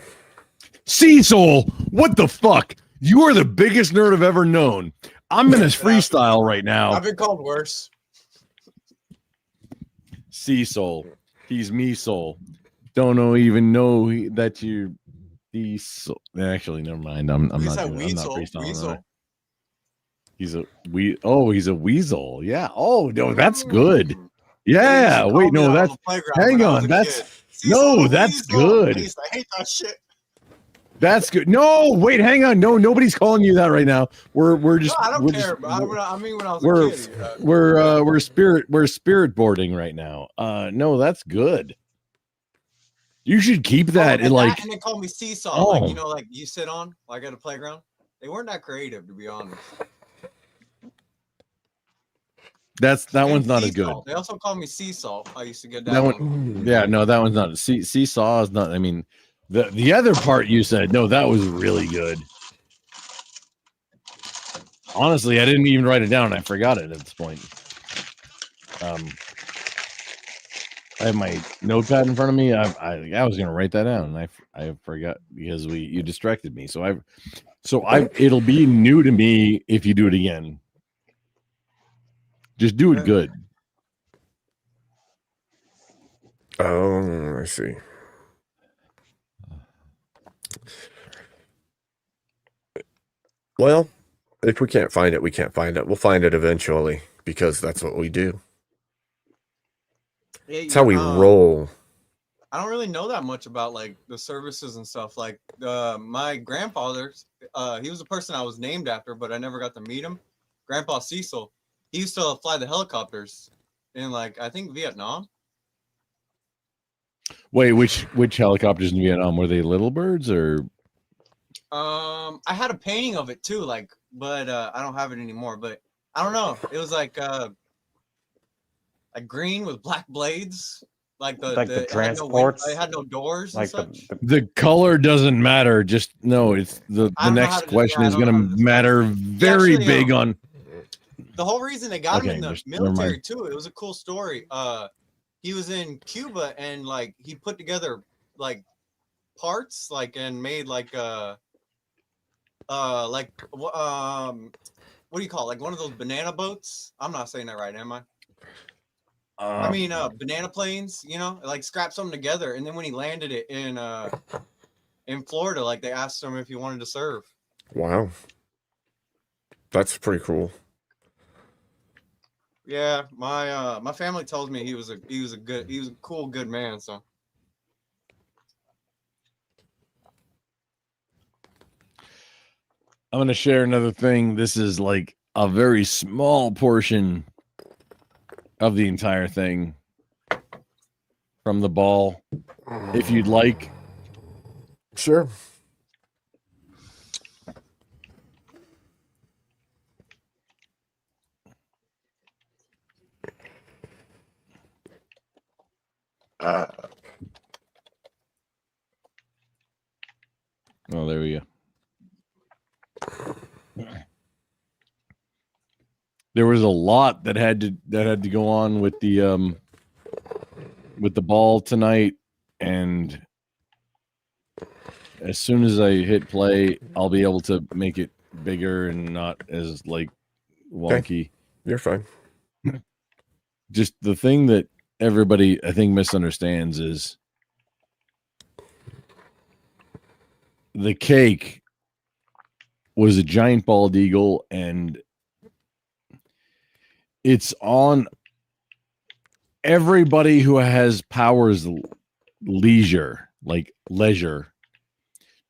Sea Soul, what the fuck? You are the biggest nerd I've ever known. I'm in a freestyle right now. I've been called worse. Sea Soul, he's me soul. Even know that you're the soul. Actually, never mind. I'm not freestyling. He's a weasel. Yeah. Oh no, that's good. Yeah. Wait, no, that's hang on. That's that's good. I hate that shit. That's good. No, wait, hang on. No, nobody's calling you that right now. We're just. No, I don't we're care. Just, But I mean, when I was a kid, we're spirit boarding right now. No, that's good. You should keep that. and Like, and they call me seesaw. Oh. Like like you sit on like at a playground. They weren't that creative, to be honest. that one's not as good. Seesaw. They also call me seesaw. I used to get That one, yeah, no, that one's not. Seesaw is not. I mean, the other part you said, no, that was really good. Honestly, I didn't even write it down. I forgot it at this point. I have my notepad in front of me. I was gonna write that down, and I forgot because you distracted me. So it'll be new to me if you do it again. Just do it good. Oh, I see. Well, if we can't find it, we can't find it. We'll find it eventually because that's what we do. Yeah, It's how we roll. I don't really know that much about like the services and stuff. Like my grandfather, he was the person I was named after, but I never got to meet him. Grandpa Cecil. He used to fly the helicopters in like I think Vietnam. Wait, which helicopters in Vietnam were they? Little birds or? I had a painting of it too, like, but I don't have it anymore. But I don't know. It was like green with black blades. Like the transports. It had no doors like and such. The color doesn't matter. Just no. It's the next question is going to matter very big on. The whole reason they got him in the military mind. too. It was a cool story. He was in Cuba and like he put together like parts like and made like what do you call it? Like one of those banana boats? I'm not saying that right, am I? I mean banana planes, you know, like scrap something together, and then when he landed it in Florida, like they asked him if he wanted to serve. Wow. That's pretty cool. Yeah, my family told me he was a cool, good man, so I'm going to share another thing. This is like a very small portion of the entire thing from the ball. If you'd like. Sure. Oh, there we go. There was a lot that had to go on with the ball tonight, and as soon as I hit play, I'll be able to make it bigger and not as like wonky. Okay. You're fine. Just the thing that everybody I think misunderstands is the cake was a giant bald eagle, and it's on everybody who has powers leisure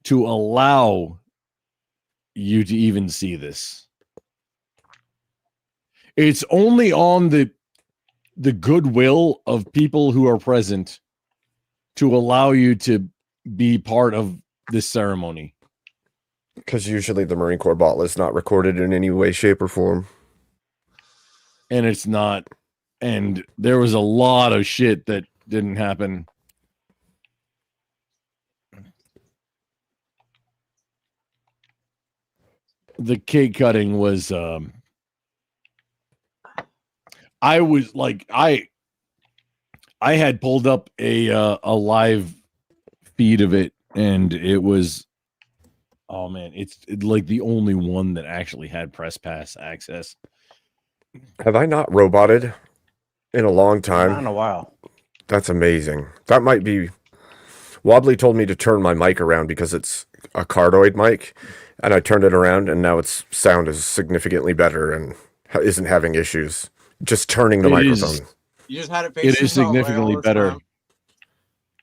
to allow you to even see this. It's only on the goodwill of people who are present to allow you to be part of this ceremony. Because usually the Marine Corps ball is not recorded in any way, shape, or form. And it's not. And there was a lot of shit that didn't happen. The cake cutting was I was like I had pulled up a live feed of it, and it was it's like the only one that actually had press pass access. Have I not roboted in a long time? Not in a while. That's amazing. That might be. Wobbly told me to turn my mic around because it's a cardioid mic, and I turned it around, and now its sound is significantly better and isn't having issues. Just turning the microphone. You just had it facing It is significantly better.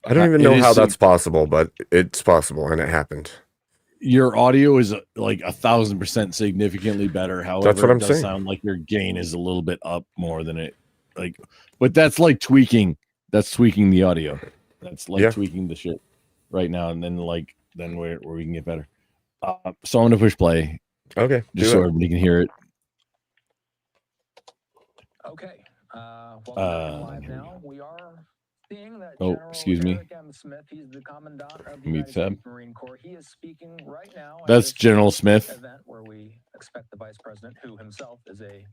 I don't even know how that's possible, but it's possible, and it happened. Your audio is like 1,000% significantly better. However, That's what I'm it does saying. sound like your gain is a little bit up more than it like, but that's like tweaking. That's tweaking the audio. That's like tweaking the shit right now, and then where we can get better. So I'm gonna push play. Okay, just so everybody can hear it. Okay. Live now. We are seeing that Excuse me. Eric M. Smith, he's the commandant of the Mute United tab. States Marine Corps. He is speaking right now. at That's this General Smith. Event where we expect the Vice President, who himself is a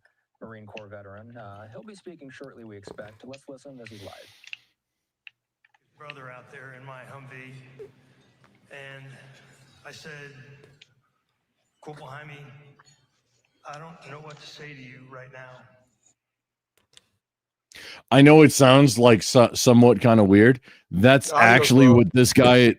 Marine Corps veteran, he'll be speaking shortly. We expect. Let's listen. This is live. brother out there in my Humvee, and I said, Corporal Jaime, I don't know what to say to you right now. I know it sounds like somewhat kind of weird. That's actually what this guy.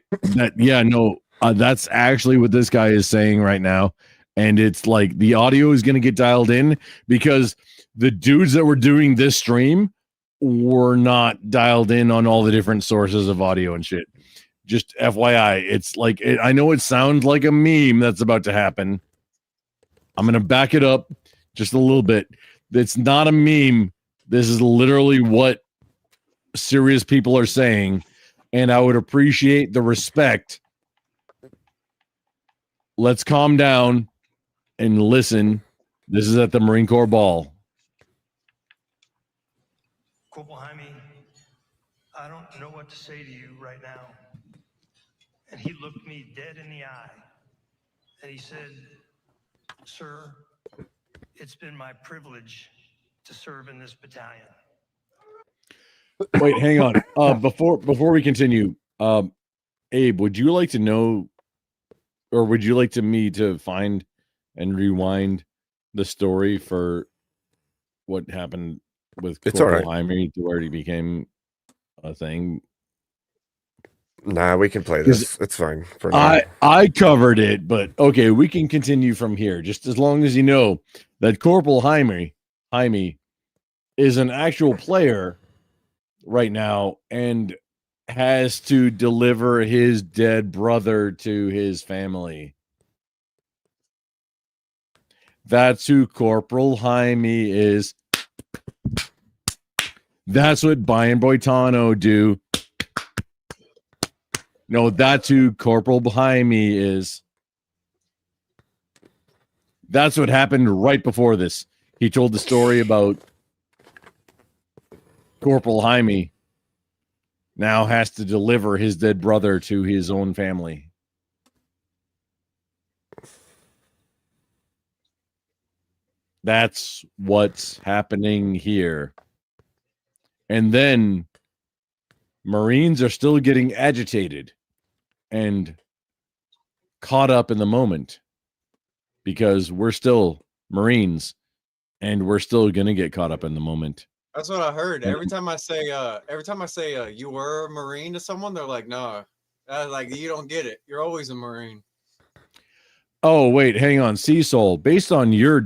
That's actually what this guy is saying right now, and it's like the audio is going to get dialed in because the dudes that were doing this stream were not dialed in on all the different sources of audio and shit. Just FYI, it's like I know it sounds like a meme that's about to happen. I'm going to back it up just a little bit. It's not a meme. This is literally what serious people are saying, and I would appreciate the respect. Let's calm down and listen. This is at the Marine Corps Ball. Corporal Jaime, I don't know what to say to you right now. And he looked me dead in the eye, and he said, sir, it's been my privilege to serve in this battalion. Wait, hang on. Before we continue, Abe, would you like to know, or would you like me to find and rewind the story for what happened with Corporal Jaime to where he became a thing? Nah, we can play this. It's fine for now. I covered it, but okay, we can continue from here. Just as long as you know that Corporal Jaime is an actual player right now and has to deliver his dead brother to his family. That's who Corporal Jaime is. That's what Brian Boitano do. No, that's who Corporal Jaime is. That's what happened right before this. He told the story about Corporal Jaime now has to deliver his dead brother to his own family. That's what's happening here. And then Marines are still getting agitated and caught up in the moment because we're still Marines and we're still going to get caught up in the moment. That's what I heard. Every time I say you were a Marine to someone, they're like, no, like you don't get it. You're always a Marine. Oh, wait, hang on. Seasoul, based on your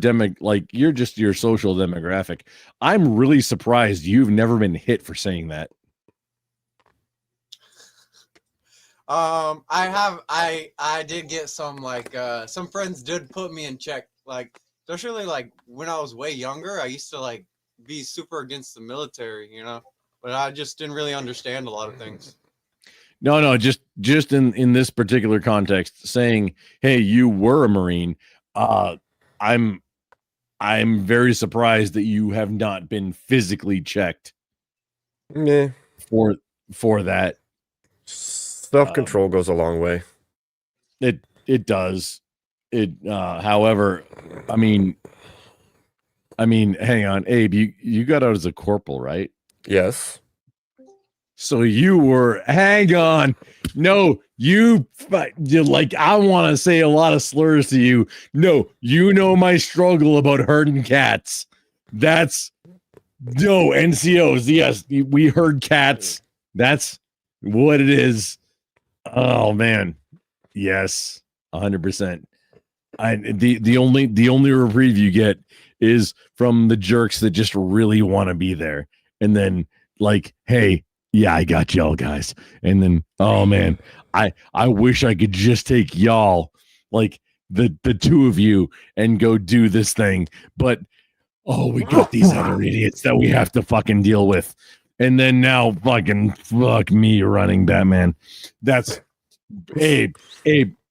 you're just your social demographic, I'm really surprised you've never been hit for saying that. I did get some some friends did put me in check. Like, especially like when I was way younger, I used to like be super against the military, you know, but I just didn't really understand a lot of things. No, just in this particular context, saying, "Hey, you were a Marine." I'm very surprised that you have not been physically checked. Yeah. For that, self-control goes a long way. It does. However, I mean, hang on, Abe. You got out as a corporal, right? Yes. So you were, hang on. No, you like, I want to say a lot of slurs to you. No, you know my struggle about herding cats. That's, no, NCOs. Yes, we herd cats. That's what it is. Oh, man. Yes, 100%. The only reprieve you get is from the jerks that just really want to be there. And then like, hey, yeah, I got y'all guys. And then, oh man, I wish I could just take y'all, like the two of you, and go do this thing. But oh, we got these other idiots that we have to fucking deal with. And then now fuck me running Batman. That's Abe,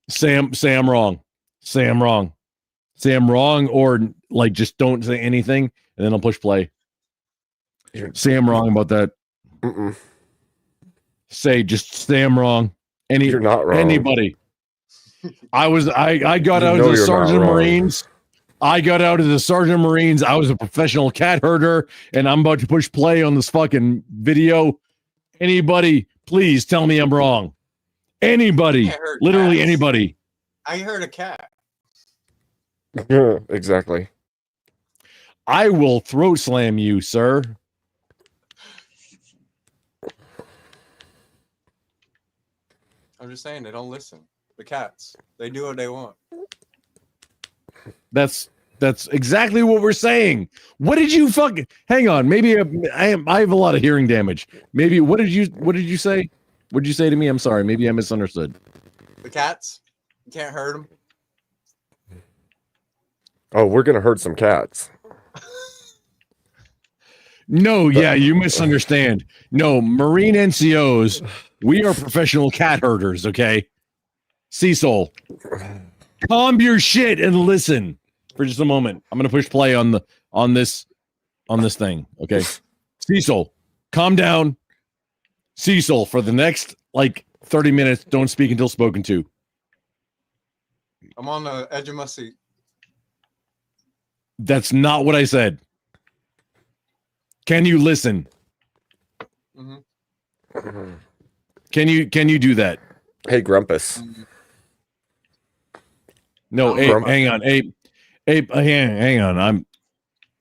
Sam wrong. Sam wrong, or like just don't say anything and then I'll push play. Sam wrong about that. Say just Sam wrong. You're not wrong. Anybody. I got out as a Sergeant Marines. I got out as a Sergeant Marines. I was a professional cat herder, and I'm about to push play on this fucking video. Anybody Please tell me I'm wrong. Anybody, I heard literally cats. anybody. I heard a cat. Yeah, exactly. I will throat slam you, sir. I'm just saying they don't listen. The cats, they do what they want. That's exactly what we're saying. What did you fucking hang on? Maybe I have a lot of hearing damage. Maybe what did you say? What did you say to me? I'm sorry. Maybe I misunderstood. The cats, you can't hurt them. Oh, we're gonna hurt some cats. No, yeah, you misunderstand. No, Marine NCOs, we are professional cat herders, okay? Cecil, calm your shit and listen for just a moment. I'm gonna push play on this thing, okay? Cecil, calm down. Cecil, for the next 30 minutes, don't speak until spoken to. I'm on the edge of my seat. That's not what I said. Can you listen? Mm-hmm. Can you do that? Hey, Grumpus. No, Abe, hang on. Abe, hang on.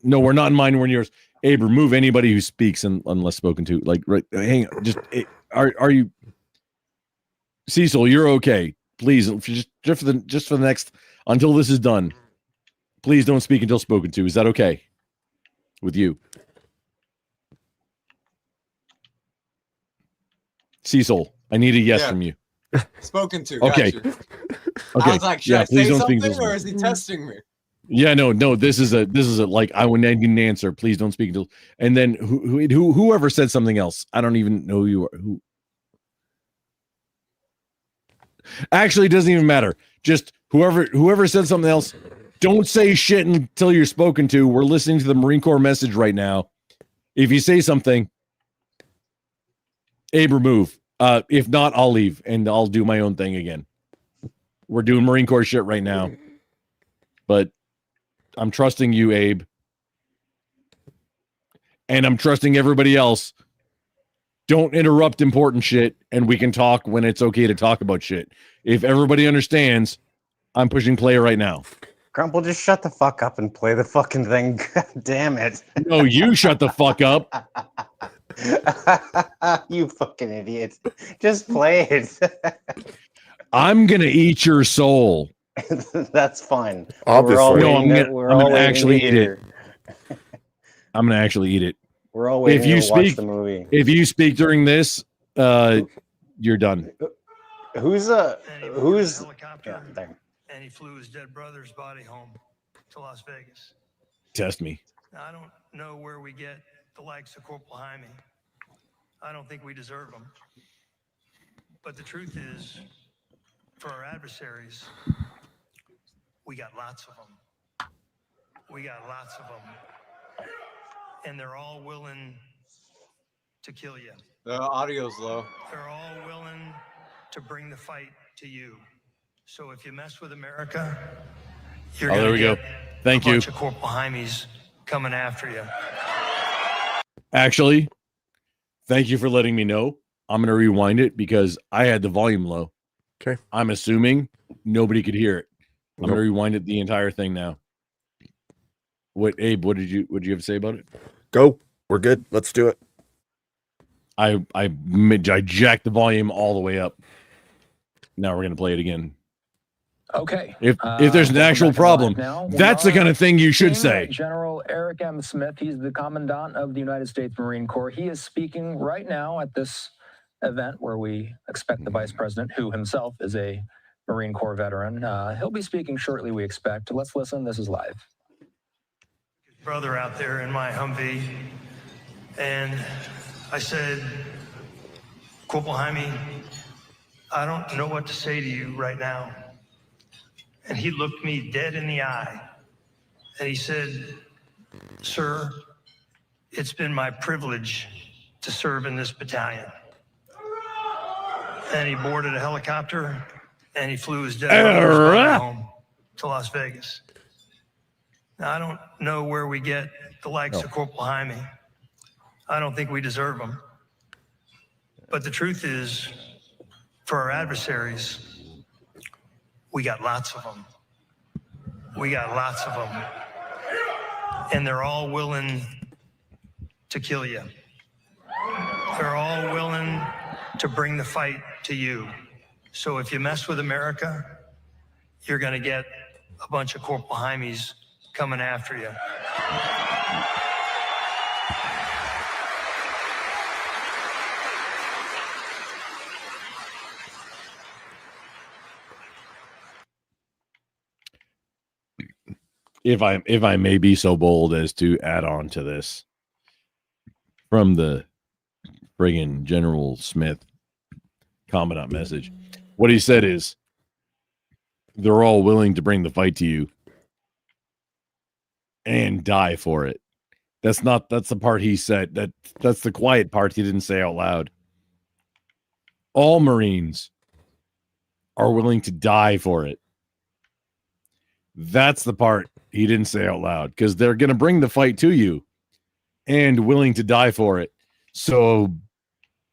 No, we're not in mine, we're in yours. Abe, remove anybody who speaks unless spoken to. Hang on. Just are you Cecil, you're okay. Please, just for the next until this is done. Please don't speak until spoken to. Is that okay with you? Cecil, I need a yes from you. Spoken to. Okay. Got you. Okay. I was like, should I please say don't something speak or is he testing me? Yeah, no. This is a I would need an answer. Please don't speak until. And then whoever said something else, I don't even know who you are. Who? Actually, it doesn't even matter. Just whoever said something else. Don't say shit until you're spoken to. We're listening to the Marine Corps message right now. If you say something, Abe, remove. If not, I'll leave and I'll do my own thing again. We're doing Marine Corps shit right now. But I'm trusting you, Abe. And I'm trusting everybody else. Don't interrupt important shit, and we can talk when it's okay to talk about shit. If everybody understands, I'm pushing play right now. Grumple, just shut the fuck up and play the fucking thing. God damn it. No, you shut the fuck up. You fucking idiot. Just play it. I'm going to eat your soul. That's fine. Obviously. No, I'm going to actually eat it. I'm going to actually eat it. We're all waiting to watch the movie. If you speak during this, you're done. Who's yeah, there. And he flew his dead brother's body home to Las Vegas. Test me. Now, I don't know where we get the likes of Corporal Jaime. I don't think we deserve them. But the truth is, for our adversaries, we got lots of them. We got lots of them. And they're all willing to kill you. The audio's low. They're all willing to bring the fight to you. So if you mess with America, you're there we go. Thank you. A bunch of Corporal Jaimes coming after you. Actually, thank you for letting me know. I'm going to rewind it because I had the volume low. Okay. I'm assuming nobody could hear it. I'm going to rewind it the entire thing now. Abe, what did you have to say about it? Go. We're good. Let's do it. I jacked the volume all the way up. Now we're going to play it again. Okay. If there's an actual problem, that's the kind of thing you should say. General Eric M. Smith, he's the Commandant of the United States Marine Corps. He is speaking right now at this event where we expect the Vice President, who himself is a Marine Corps veteran. He'll be speaking shortly, we expect. Let's listen. This is live. Brother out there in my Humvee, and I said, Corporal Jaime, I don't know what to say to you right now. And he looked me dead in the eye, and he said, sir, it's been my privilege to serve in this battalion. And he boarded a helicopter, and he flew his dead brother's body home to Las Vegas. Now, I don't know where we get the likes of Corporal Jaime. I don't think we deserve them. But the truth is, for our adversaries, we got lots of them. We got lots of them. And they're all willing to kill you. They're all willing to bring the fight to you. So if you mess with America, you're going to get a bunch of Corporal Jaimes coming after you. If I may be so bold as to add on to this from the friggin' General Smith Commandant message, what he said is they're all willing to bring the fight to you and die for it. That's the part he said. That's the quiet part he didn't say out loud. All Marines are willing to die for it. That's the part he didn't say out loud, because they're going to bring the fight to you and willing to die for it. So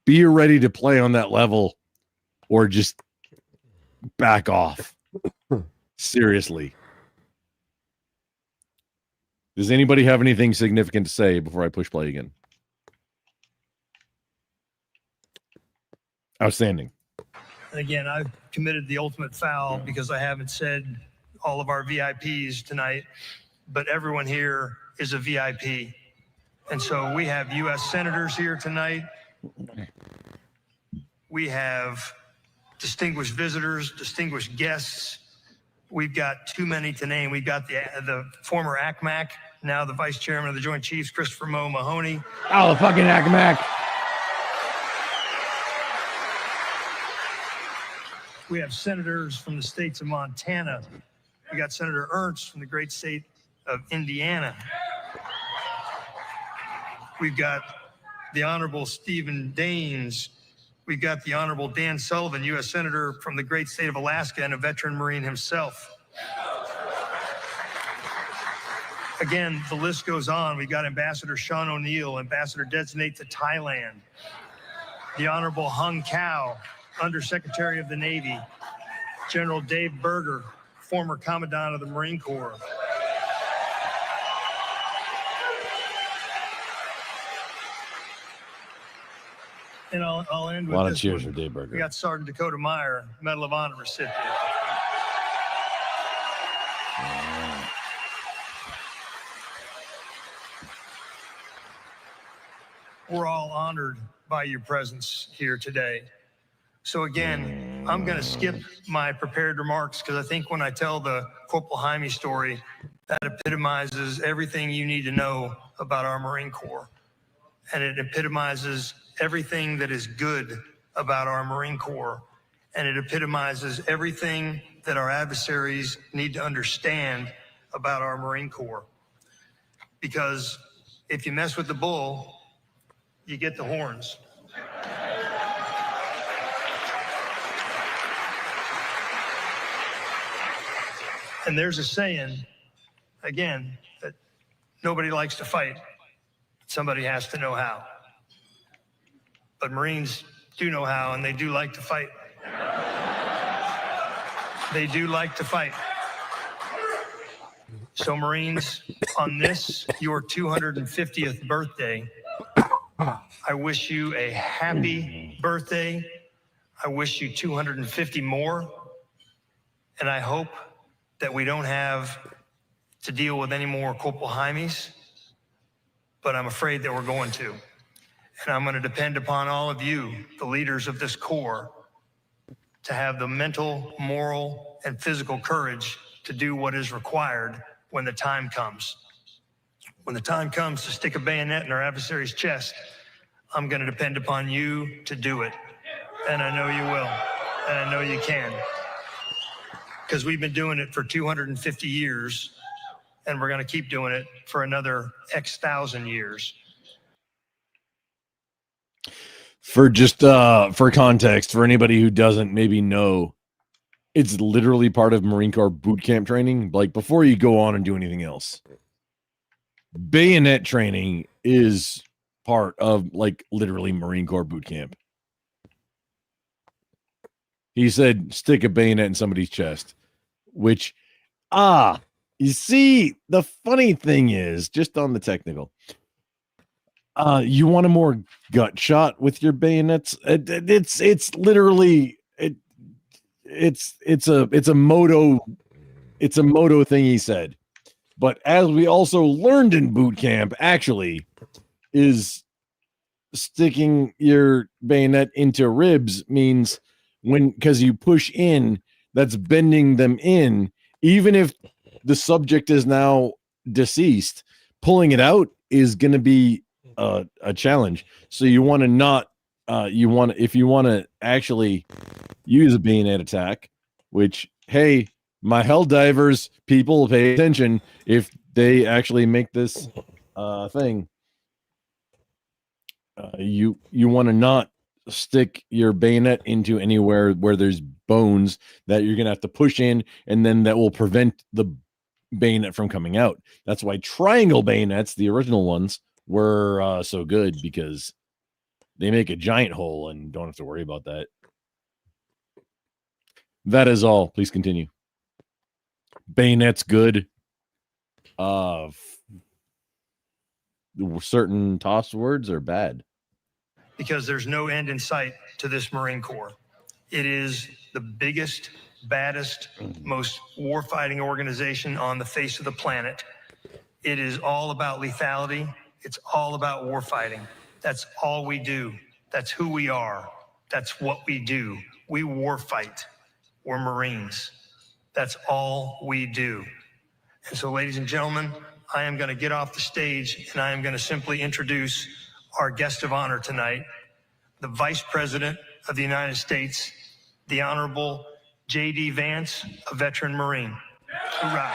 be ready to play on that level or just back off. Seriously. Does anybody have anything significant to say before I push play again? Outstanding. And again, I've committed the ultimate foul because I haven't said all of our VIPs tonight, but everyone here is a VIP. And so we have U.S. senators here tonight. We have distinguished visitors, distinguished guests. We've got too many to name. We've got the former ACMAC, now the Vice Chairman of the Joint Chiefs, Christopher Mo Mahoney. Oh, the fucking ACMAC. We have senators from the states of Montana. We got Senator Ernst from the great state of Indiana. We've got the Honorable Stephen Daines. We've got the Honorable Dan Sullivan, U.S. Senator from the great state of Alaska and a veteran Marine himself. Again, the list goes on. We got Ambassador Sean O'Neill, Ambassador designate to Thailand. The Honorable Hung Cao, Undersecretary of the Navy. General Dave Berger, former Commandant of the Marine Corps. And I'll end with A lot of this cheers one. for Dave Berger. We got Sergeant Dakota Meyer, Medal of Honor recipient. We're all honored by your presence here today. So again, I'm going to skip my prepared remarks because I think when I tell the Corporal Jaime story, that epitomizes everything you need to know about our Marine Corps. And it epitomizes everything that is good about our Marine Corps. And it epitomizes everything that our adversaries need to understand about our Marine Corps. Because if you mess with the bull, you get the horns. And there's a saying, again, that nobody likes to fight. Somebody has to know how. But Marines do know how, and they do like to fight. They do like to fight. So Marines, on this, your 250th birthday, I wish you a happy birthday. I wish you 250 more. And I hope that we don't have to deal with any more Corporal Jaimes, but I'm afraid that we're going to. And I'm going to depend upon all of you, the leaders of this Corps, to have the mental, moral, and physical courage to do what is required when the time comes. When the time comes to stick a bayonet in our adversary's chest, I'm going to depend upon you to do it. And I know you will. And I know you can. Because we've been doing it for 250 years, and we're going to keep doing it for another X thousand years. For just for context, for anybody who doesn't maybe know, it's literally part of Marine Corps boot camp training. Like before you go on and do anything else, bayonet training is part of like literally Marine Corps boot camp. He said, stick a bayonet in somebody's chest, which, you see, the funny thing is, just on the technical, you want a more gut shot with your bayonets. It's literally, it's a moto thing, he said. But as we also learned in boot camp, actually, is sticking your bayonet into ribs means because you push in, that's bending them in, even if the subject is now deceased, pulling it out is going to be a challenge. So you want to not, if you want to actually use a bayonet attack, which, hey, my hell divers people, pay attention if they actually make this thing. You want to not stick your bayonet into anywhere where there's bones that you're gonna have to push in, and then that will prevent the bayonet from coming out. That's why triangle bayonets, the original ones, were so good, because they make a giant hole and don't have to worry about that. That is all. Please continue. Bayonet's good. Certain tossed words are bad. Because there's no end in sight to this Marine Corps. It is the biggest, baddest, most war-fighting organization on the face of the planet. It is all about lethality. It's all about war fighting. That's all we do. That's who we are. That's what we do. We war fight. We're Marines. That's all we do. And so, ladies and gentlemen, I am going to get off the stage and I am going to simply introduce our guest of honor tonight, the Vice President of the United States, the Honorable J.D. Vance, a veteran Marine. Hoorah.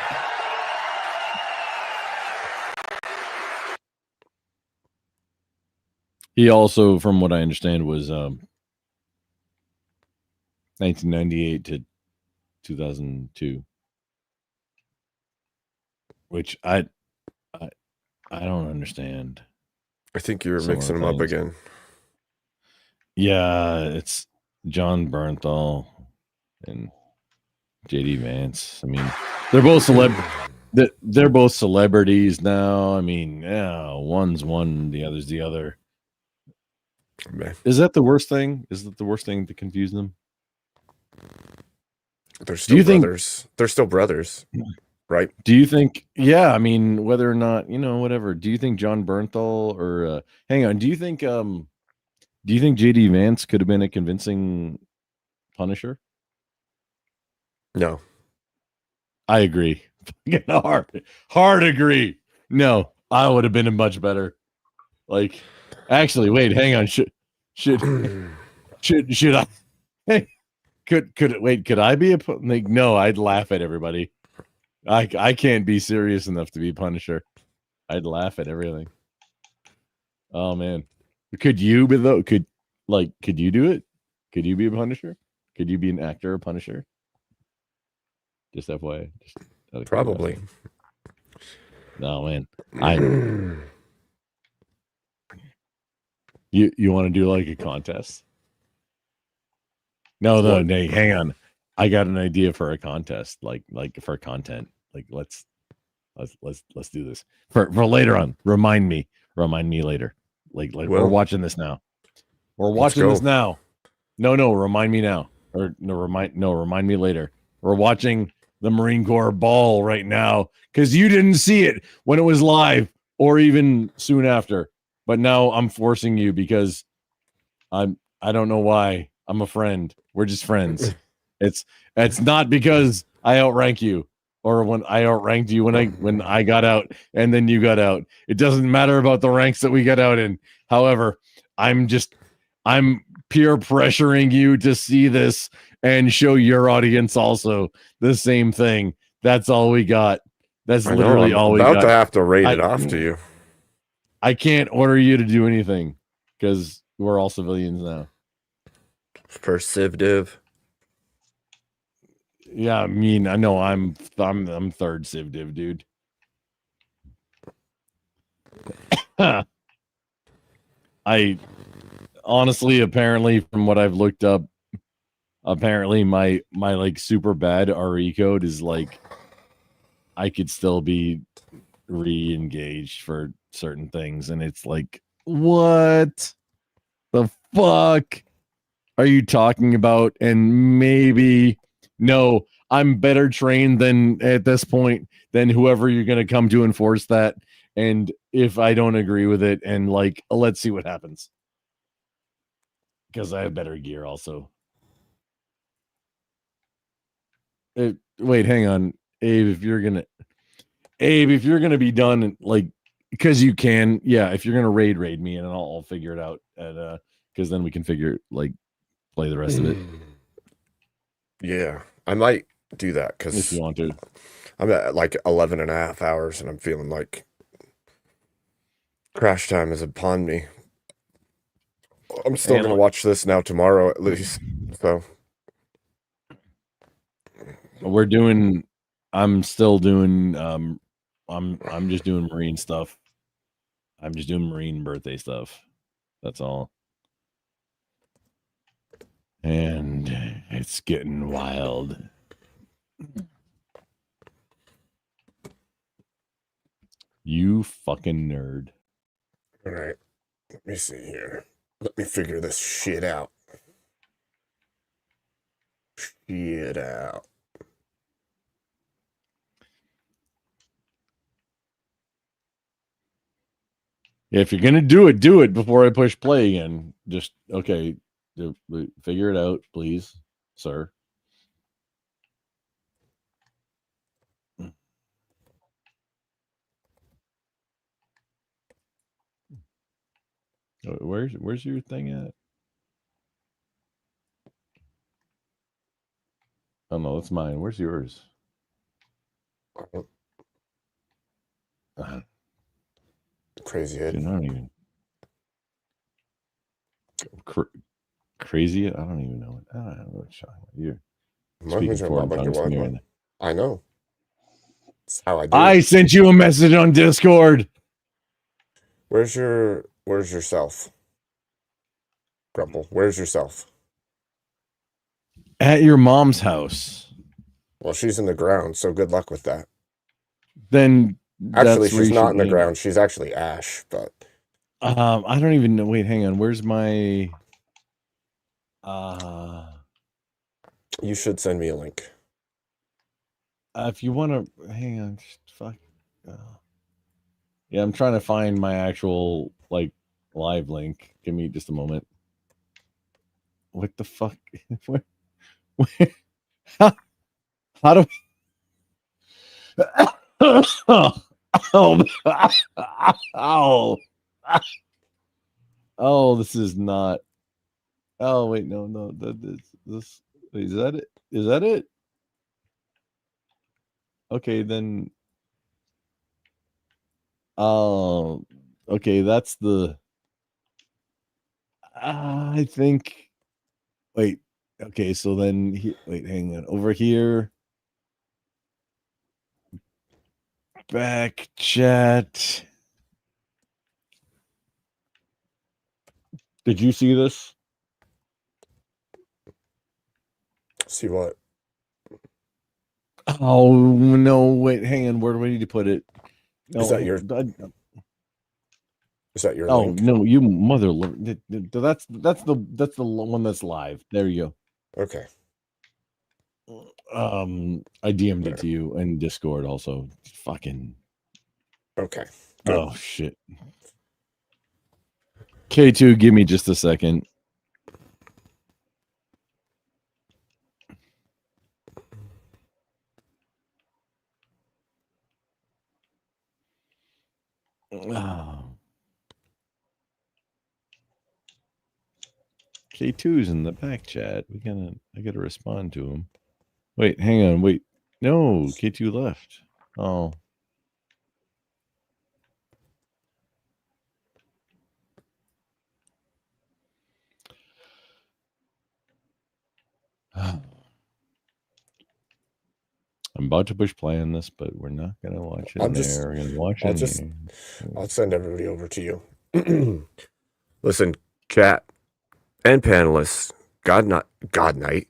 He also, from what I understand, was 1998 to 2002, which I don't understand. I think you're mixing them up again. Yeah, it's John Bernthal and JD Vance. I mean, they're both they're both celebrities now. I mean, yeah, one's one, the other's the other. Is that the worst thing? Is that the worst thing to confuse them? They're still brothers. They're still brothers, right? Do you think? Yeah, I mean, whether or not, whatever. Do you think John Bernthal or hang on? Do you think JD Vance could have been a convincing Punisher? No, I agree. Hard agree. No, I would have been much better. Like, actually, wait, hang on. Should I? Hey, could I be no, I'd laugh at everybody. I can't be serious enough to be Punisher. I'd laugh at everything. Oh man. Could you be though? Could you do it? Could you be a Punisher? Could you be an actor or Punisher? Just FYI. Probably. No, man. You want to do like a contest? No, hang on. I got an idea for a contest, like for content. Like let's do this for later on. Remind me later. Like we're watching this now. We're watching this now. No, remind me now. Or remind me later. We're watching the Marine Corps ball right now because you didn't see it when it was live or even soon after. But now I'm forcing you because I don't know why. I'm a friend. We're just friends. It's not because I outrank you or when I outranked you when I got out and then you got out. It doesn't matter about the ranks that we got out in. However, I'm peer pressuring you to see this and show your audience also the same thing. That's all we got. That's literally all we got. I'm about to have to rate it off to you. I can't order you to do anything because we're all civilians now. First civ div. Yeah, I mean, I know I'm third civ div, dude. I honestly, apparently, from what I've looked up, apparently my like super bad RE code is like I could still be re-engaged for certain things, and it's like, what the fuck are you talking about? And maybe no, I'm better trained than at this point than whoever you're gonna come to enforce that. And if I don't agree with it, and like, let's see what happens. Because I have better gear also. Wait, hang on. Abe, if you're gonna be done, like, because you can, yeah, if you're gonna raid me, and I'll figure it out at because then we can figure, like, play the rest of it. Yeah, I might do that If because you want to. I'm at like 11 and a half hours and I'm feeling like crash time is upon me. I'm still And going to watch this now tomorrow at least. So we're doing, I'm still doing, I'm just doing Marine stuff. I'm just doing Marine birthday stuff. That's all. And it's getting wild. You fucking nerd. all right, let me see here. Let me figure this shit out. Shit out. Yeah, if you're gonna do it before I push play again. Just okay. Figure it out, please, sir. Where's your thing at? Oh no, that's mine. Where's yours? Crazy head. Dude, I don't even. Crazy? I don't even know. I don't know what you're speaking foreign tongues to me right now. I know. That's how I do I it. sent you a message on Discord. Where's yourself? Grumble. Where's yourself? At your mom's house. Well, she's in the ground, so good luck with that. Then Actually, she's not in the ground. She's actually ash, but I don't even know. Wait, hang on. Where's my you should send me a link. If you want to hang on, just fuck. Yeah, I'm trying to find my actual like live link. Give me just a moment. What the fuck? where how do oh, this is not. Oh wait, no. This wait, is that it? Is that it? Okay, then. Oh, okay, that's the. I think. Wait. Okay, so then wait, hang on. Over here. Back chat. Did you see this? See what? Oh no! Wait, hang on. Where do I need to put it? No, Is that your? Is that your? Oh link? no! You mother. That's the one that's live. There you go. Okay. I DM'd it to you in Discord also. Fucking. Okay. Good. Oh shit. K2, give me just a second. K2's in the back chat. I gotta respond to him. Wait, hang on. Wait. No, K2 left. Oh. I'm about to push play on this, but we're not gonna watch it there. We're gonna watch it here. I'll send everybody over to you. Listen, chat and panelists, God night.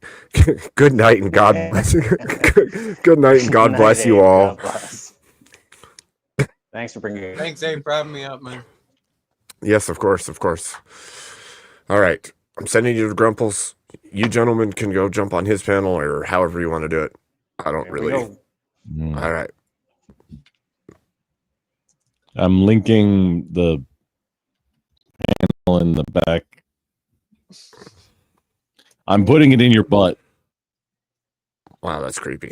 Good night and God bless. Good night and God bless you all. God bless. Thanks for bringing it. Thanks, Abe, for having me up, man. Yes, of course, of course. All right. I'm sending you to Grumples. You gentlemen can go jump on his panel or however you want to do it. I don't really. All right. I'm linking the panel in the back. I'm putting it in your butt. Wow, that's creepy.